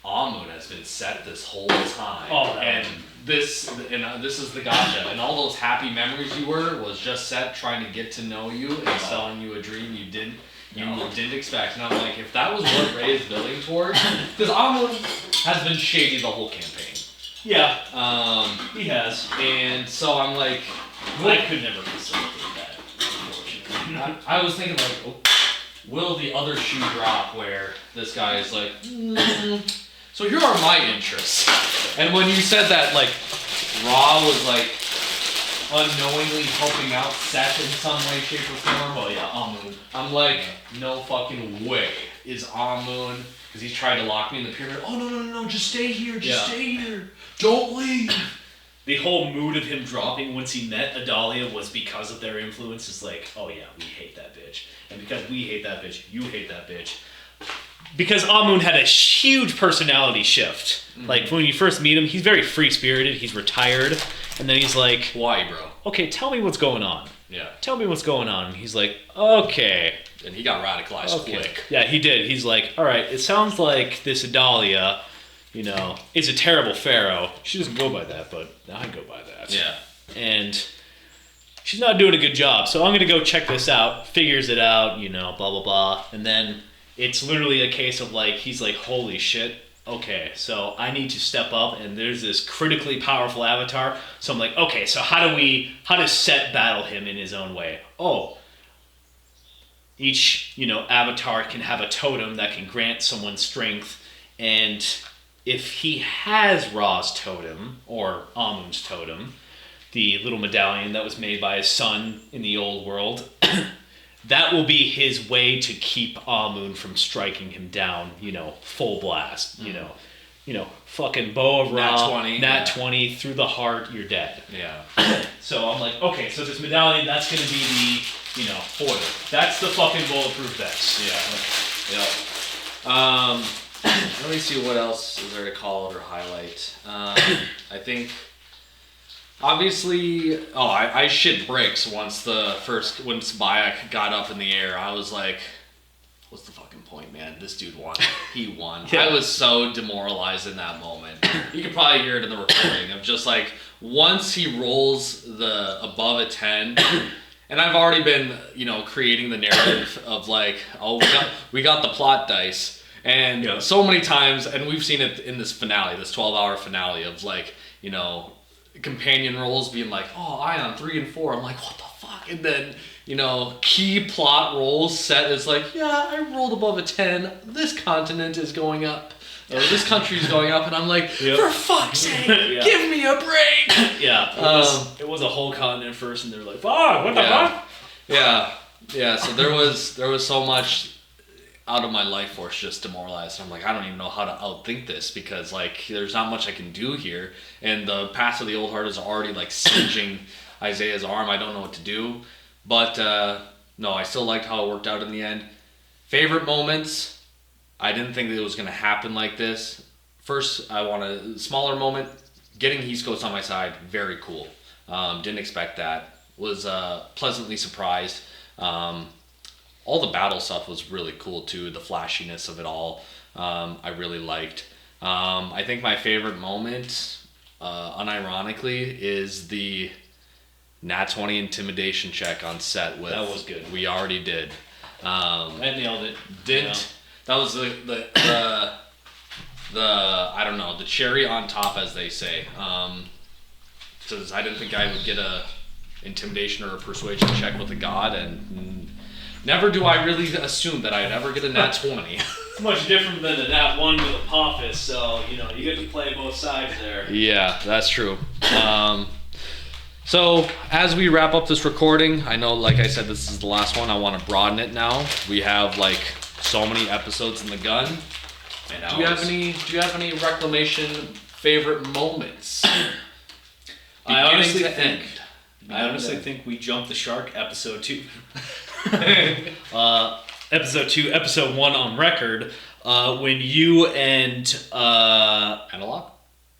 [SPEAKER 3] Amun has been set this whole time. And this is the gotcha. And all those happy memories you was just Set trying to get to know you and selling you a dream you didn't expect. And I'm like, if that was what Ray is building towards, because Amun has been shady the whole campaign.
[SPEAKER 4] Yeah. He has.
[SPEAKER 3] And so I'm like,
[SPEAKER 4] I could never facilitate that, unfortunately.
[SPEAKER 3] I was thinking like, will the other shoe drop where this guy is like, so here are my interests. And when you said that, like, Ra was like unknowingly helping out Seth in some way, shape, or form.
[SPEAKER 2] Well, yeah, Amun.
[SPEAKER 3] I'm like, no fucking way is Amun, because he's trying to lock me in the pyramid. Oh, no, just stay here, stay here. Don't leave.
[SPEAKER 2] The whole mood of him dropping once he met Adalia was because of their influence. It's like, oh yeah, we hate that bitch. And because we hate that bitch, you hate that bitch. Because Amun had a huge personality shift. Like, when you first meet him, he's very free-spirited, he's retired, and then he's like,
[SPEAKER 3] Why, bro?
[SPEAKER 2] okay, tell me what's going on.
[SPEAKER 3] Yeah.
[SPEAKER 2] Tell me what's going on. And he's like, okay.
[SPEAKER 3] And he got radicalized quick.
[SPEAKER 2] Yeah, he did. He's like, all right, it sounds like this Adalia, you know, is a terrible pharaoh. She doesn't go by that, but I go by that.
[SPEAKER 3] Yeah.
[SPEAKER 2] And she's not doing a good job, so I'm going to go check this out. Figures it out, you know, blah, blah, blah. And then it's literally a case of like, he's like, holy shit. Okay, so I need to step up, and there's this critically powerful avatar. So I'm like, okay, so how does Set battle him in his own way? Oh, each, you know, avatar can have a totem that can grant someone strength, and if he has Ra's totem, or Amun's totem, the little medallion that was made by his son in the old world, that will be his way to keep Amun from striking him down, you know, full blast, you know, fucking bow of Ra, nat 20, through the heart, you're dead.
[SPEAKER 3] Yeah.
[SPEAKER 2] So I'm like, okay, so this medallion, that's going to be the, you know, order. That's the fucking bulletproof vest.
[SPEAKER 3] Yeah. Let me see what else is there to call it or highlight. I think, obviously, I shit bricks once Bayak got up in the air. I was like, what's the fucking point, man? This dude won. He won.
[SPEAKER 2] Yeah.
[SPEAKER 3] I was so demoralized in that moment. You could probably hear it in the recording of just like, once he rolls the above a 10, and I've already been, you know, creating the narrative of like, oh, we got the plot dice. And so many times, and we've seen it in this finale, this 12-hour finale of like, you know, companion roles being like, oh, Ion 3 and 4. I'm like, what the fuck? And then, you know, key plot roles Set is like, yeah, I rolled above a 10. This continent is going up. Or this country's going up. And I'm like, for fuck's sake, give me a break.
[SPEAKER 2] Yeah. It was a whole continent first, and they're like, fuck, what the fuck?
[SPEAKER 3] Yeah. So there was so much out of my life force just demoralized. I'm like, I don't even know how to outthink this, because like there's not much I can do here, and the Pass of the Old Heart is already like singeing Isaiah's arm. I don't know what to do, but no, I still liked how it worked out in the end. Favorite moments, I didn't think that it was going to happen like this. First, I want a smaller moment. Getting East Coast on my side, very cool. Didn't expect that. Was pleasantly surprised. All the battle stuff was really cool too. The flashiness of it all, I really liked. I think my favorite moment, unironically, is the nat 20 intimidation check on Set with.
[SPEAKER 2] That was good.
[SPEAKER 3] We already did.
[SPEAKER 2] I nailed it.
[SPEAKER 3] That was the I don't know, the cherry on top, as they say. Because I didn't think I would get a intimidation or a persuasion check with a god, and never do I really assume that I'd ever get a nat 20.
[SPEAKER 2] It's much different than a nat 1 with Apophis, so, you know, you get to play both sides there.
[SPEAKER 3] Yeah, that's true. So, as we wrap up this recording, I know, like I said, this is the last one. I want to broaden it now. We have, like, so many episodes in the gun.
[SPEAKER 2] And
[SPEAKER 3] Do you have any Reclamation favorite moments?
[SPEAKER 2] I honestly
[SPEAKER 3] Beginning to end.
[SPEAKER 2] think we jumped the shark episode 2. Episode 1 on record, when you and
[SPEAKER 3] Analog?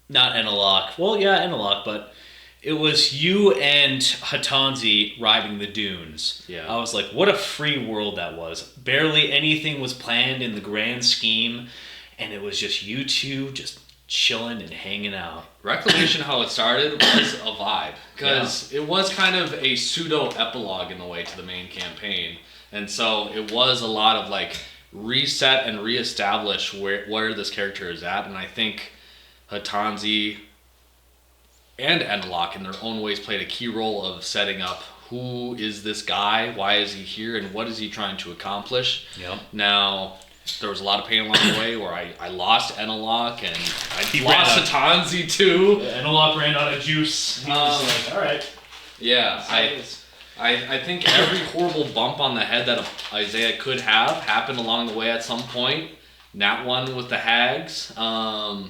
[SPEAKER 2] not Enelok. Well, yeah, Enelok, but it was you and Hatanzi riding the dunes.
[SPEAKER 3] Yeah.
[SPEAKER 2] I was like, what a free world that was. Barely anything was planned in the grand scheme, and it was just you two just chilling and hanging out.
[SPEAKER 3] Reclamation, how it started, was a vibe. Because it was kind of a pseudo-epilogue in the way to the main campaign. And so it was a lot of like reset and reestablish where this character is at. And I think Hatanzi and Endelok in their own ways played a key role of setting up who is this guy? Why is he here? And what is he trying to accomplish?
[SPEAKER 2] Yep.
[SPEAKER 3] Now, there was a lot of pain along the way where I lost Enelok and
[SPEAKER 2] He
[SPEAKER 3] I lost
[SPEAKER 2] ran
[SPEAKER 3] Satanzi too.
[SPEAKER 2] Enelok ran out of juice. He was like, all right.
[SPEAKER 3] Yeah, I think every horrible bump on the head that Isaiah could have happened along the way at some point. Nat 1 with the hags, or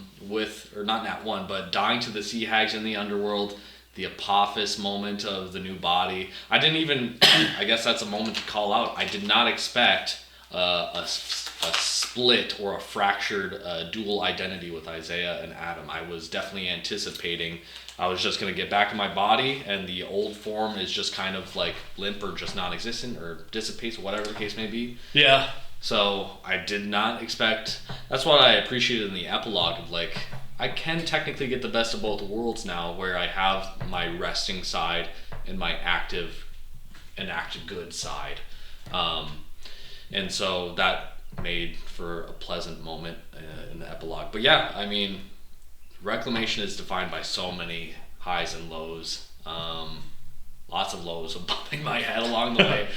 [SPEAKER 3] not Nat 1, but dying to the sea hags in the underworld, the Apophis moment of the new body. I didn't even, I guess that's a moment to call out. I did not expect a split or a fractured dual identity with Isaiah and Adam. I was definitely anticipating I was just going to get back to my body and the old form is just kind of like limp or just non-existent or dissipates, whatever the case may be.
[SPEAKER 2] Yeah.
[SPEAKER 3] So I did not expect. That's what I appreciated in the epilogue of like, I can technically get the best of both worlds now, where I have my resting side and my active good side, and so that made for a pleasant moment in the epilogue. But yeah, I mean, Reclamation is defined by so many highs and lows. Lots of lows of bumping my head along the way.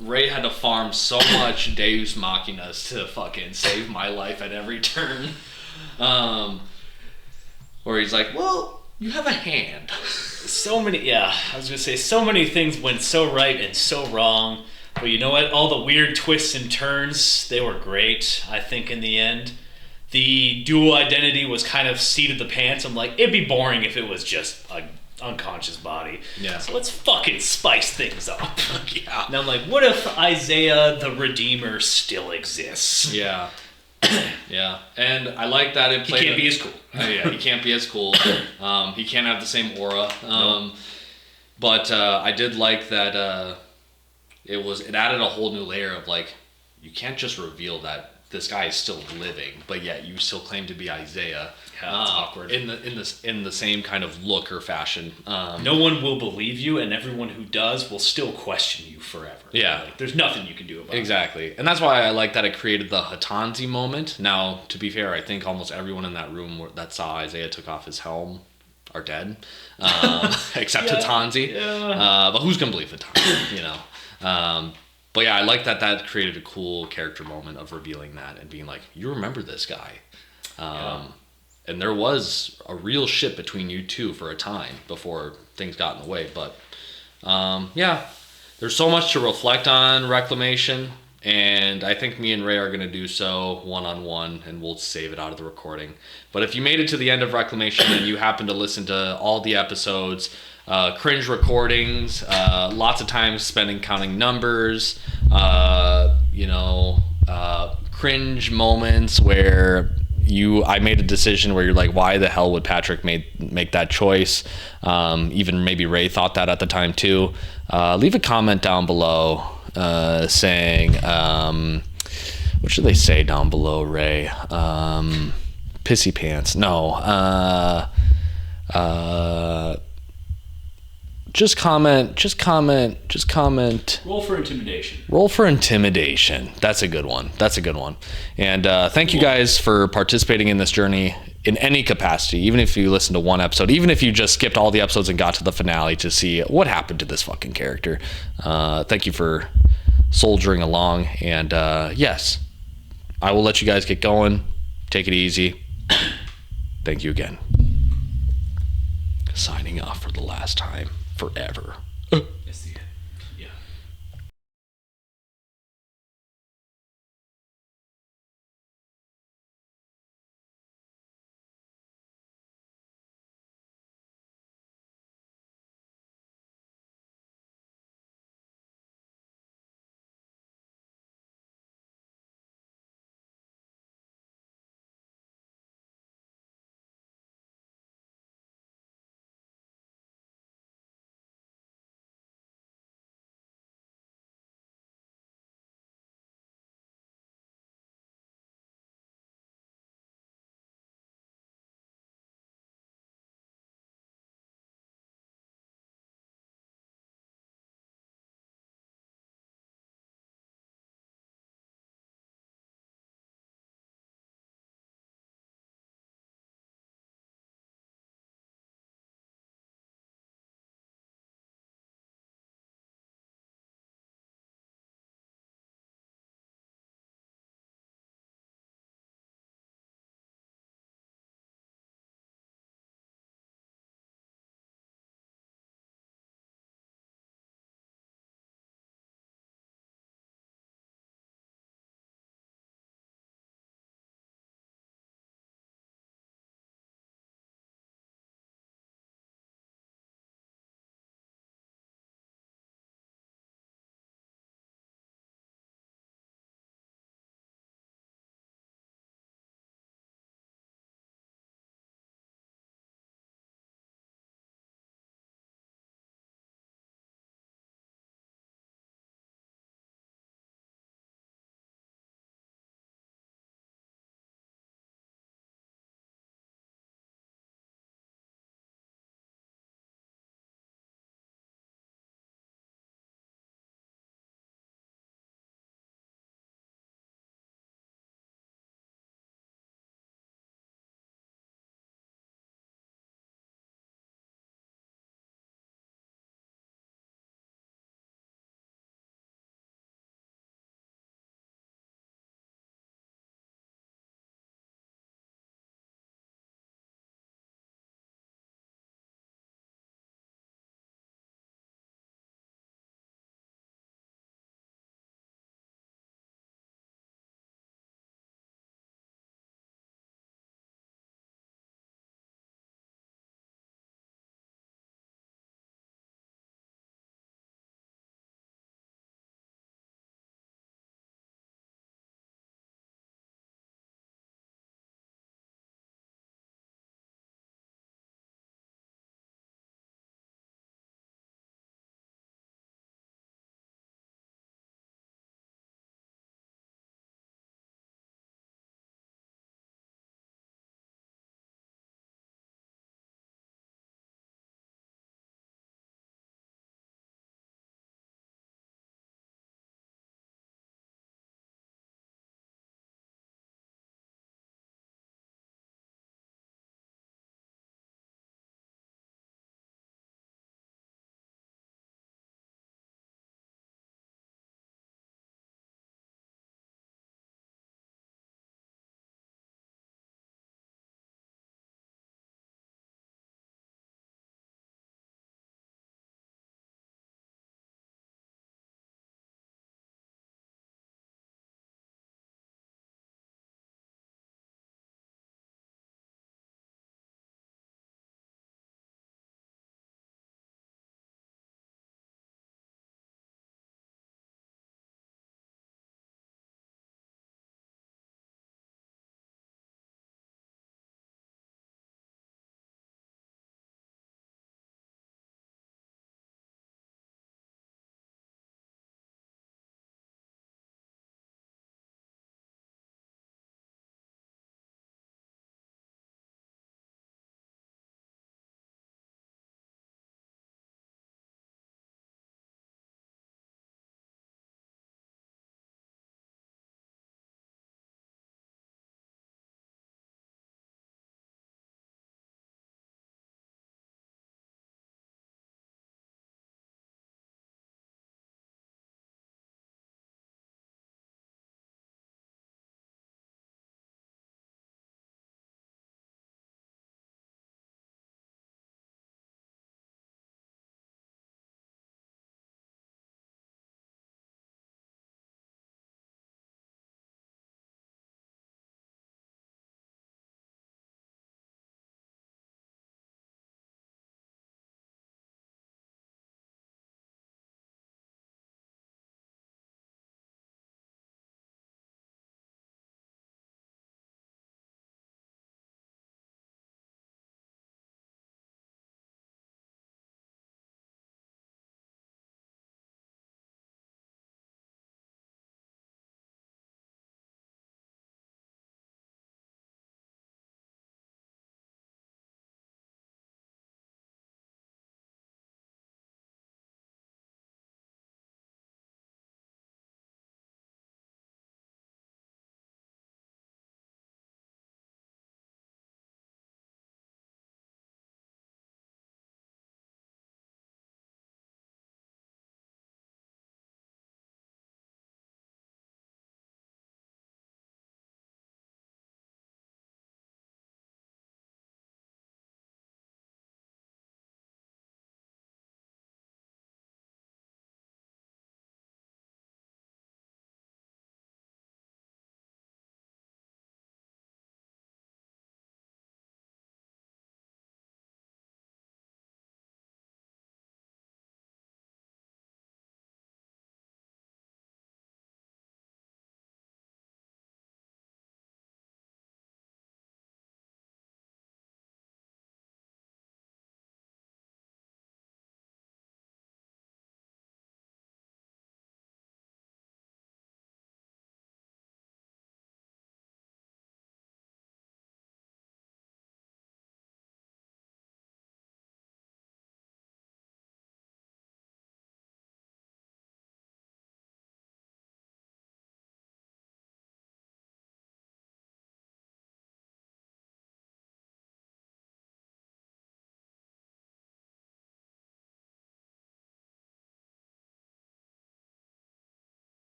[SPEAKER 3] Ray had to farm so much Deus Machinas to fucking save my life at every turn. Where he's like, well, you have a hand.
[SPEAKER 2] So many, I was gonna say, so many things went so right and so wrong. But you know what? All the weird twists and turns, they were great, I think, in the end. The dual identity was kind of seat of the pants. I'm like, it'd be boring if it was just a unconscious body.
[SPEAKER 3] Yeah.
[SPEAKER 2] So let's fucking spice things up.
[SPEAKER 3] Yeah.
[SPEAKER 2] And I'm like, what if Isaiah the Redeemer still exists?
[SPEAKER 3] Yeah. Yeah. And I like that it
[SPEAKER 2] He
[SPEAKER 3] played.
[SPEAKER 2] can't be as cool.
[SPEAKER 3] Yeah, he can't be as cool. He can't have the same aura. But I did like that it added a whole new layer of like, you can't just reveal that this guy is still living, but yet you still claim to be Isaiah.
[SPEAKER 2] Yeah, that's awkward.
[SPEAKER 3] In the same kind of look or fashion.
[SPEAKER 2] No one will believe you, and everyone who does will still question you forever.
[SPEAKER 3] Yeah.
[SPEAKER 2] Like, there's nothing you can do about it.
[SPEAKER 3] Exactly. And that's why I like that it created the Hatanzi moment. Now, to be fair, I think almost everyone in that room that saw Isaiah took off his helm are dead. Except Hatanzi.
[SPEAKER 2] Yeah.
[SPEAKER 3] But who's going to believe Hatanzi, you know? But yeah, I like that created a cool character moment of revealing that and being like, you remember this guy. And there was a real ship between you two for a time before things got in the way. But yeah, there's so much to reflect on Reclamation. And I think me and Ray are going to do so one-on-one, and we'll save it out of the recording. But if you made it to the end of Reclamation and you happen to listen to all the episodes, cringe recordings, lots of times spending counting numbers, cringe moments where I made a decision where you're like, why the hell would Patrick make that choice? Even maybe Ray thought that at the time too. Leave a comment down below saying, what should they say down below, Ray? Pissy pants. No. Just comment.
[SPEAKER 2] Roll for intimidation.
[SPEAKER 3] Roll for intimidation. That's a good one. And thank you guys for participating in this journey in any capacity, even if you listened to one episode, even if you just skipped all the episodes and got to the finale to see what happened to this fucking character. Thank you for soldiering along. And yes, I will let you guys get going. Take it easy. Thank you again. Signing off for the last time. Forever.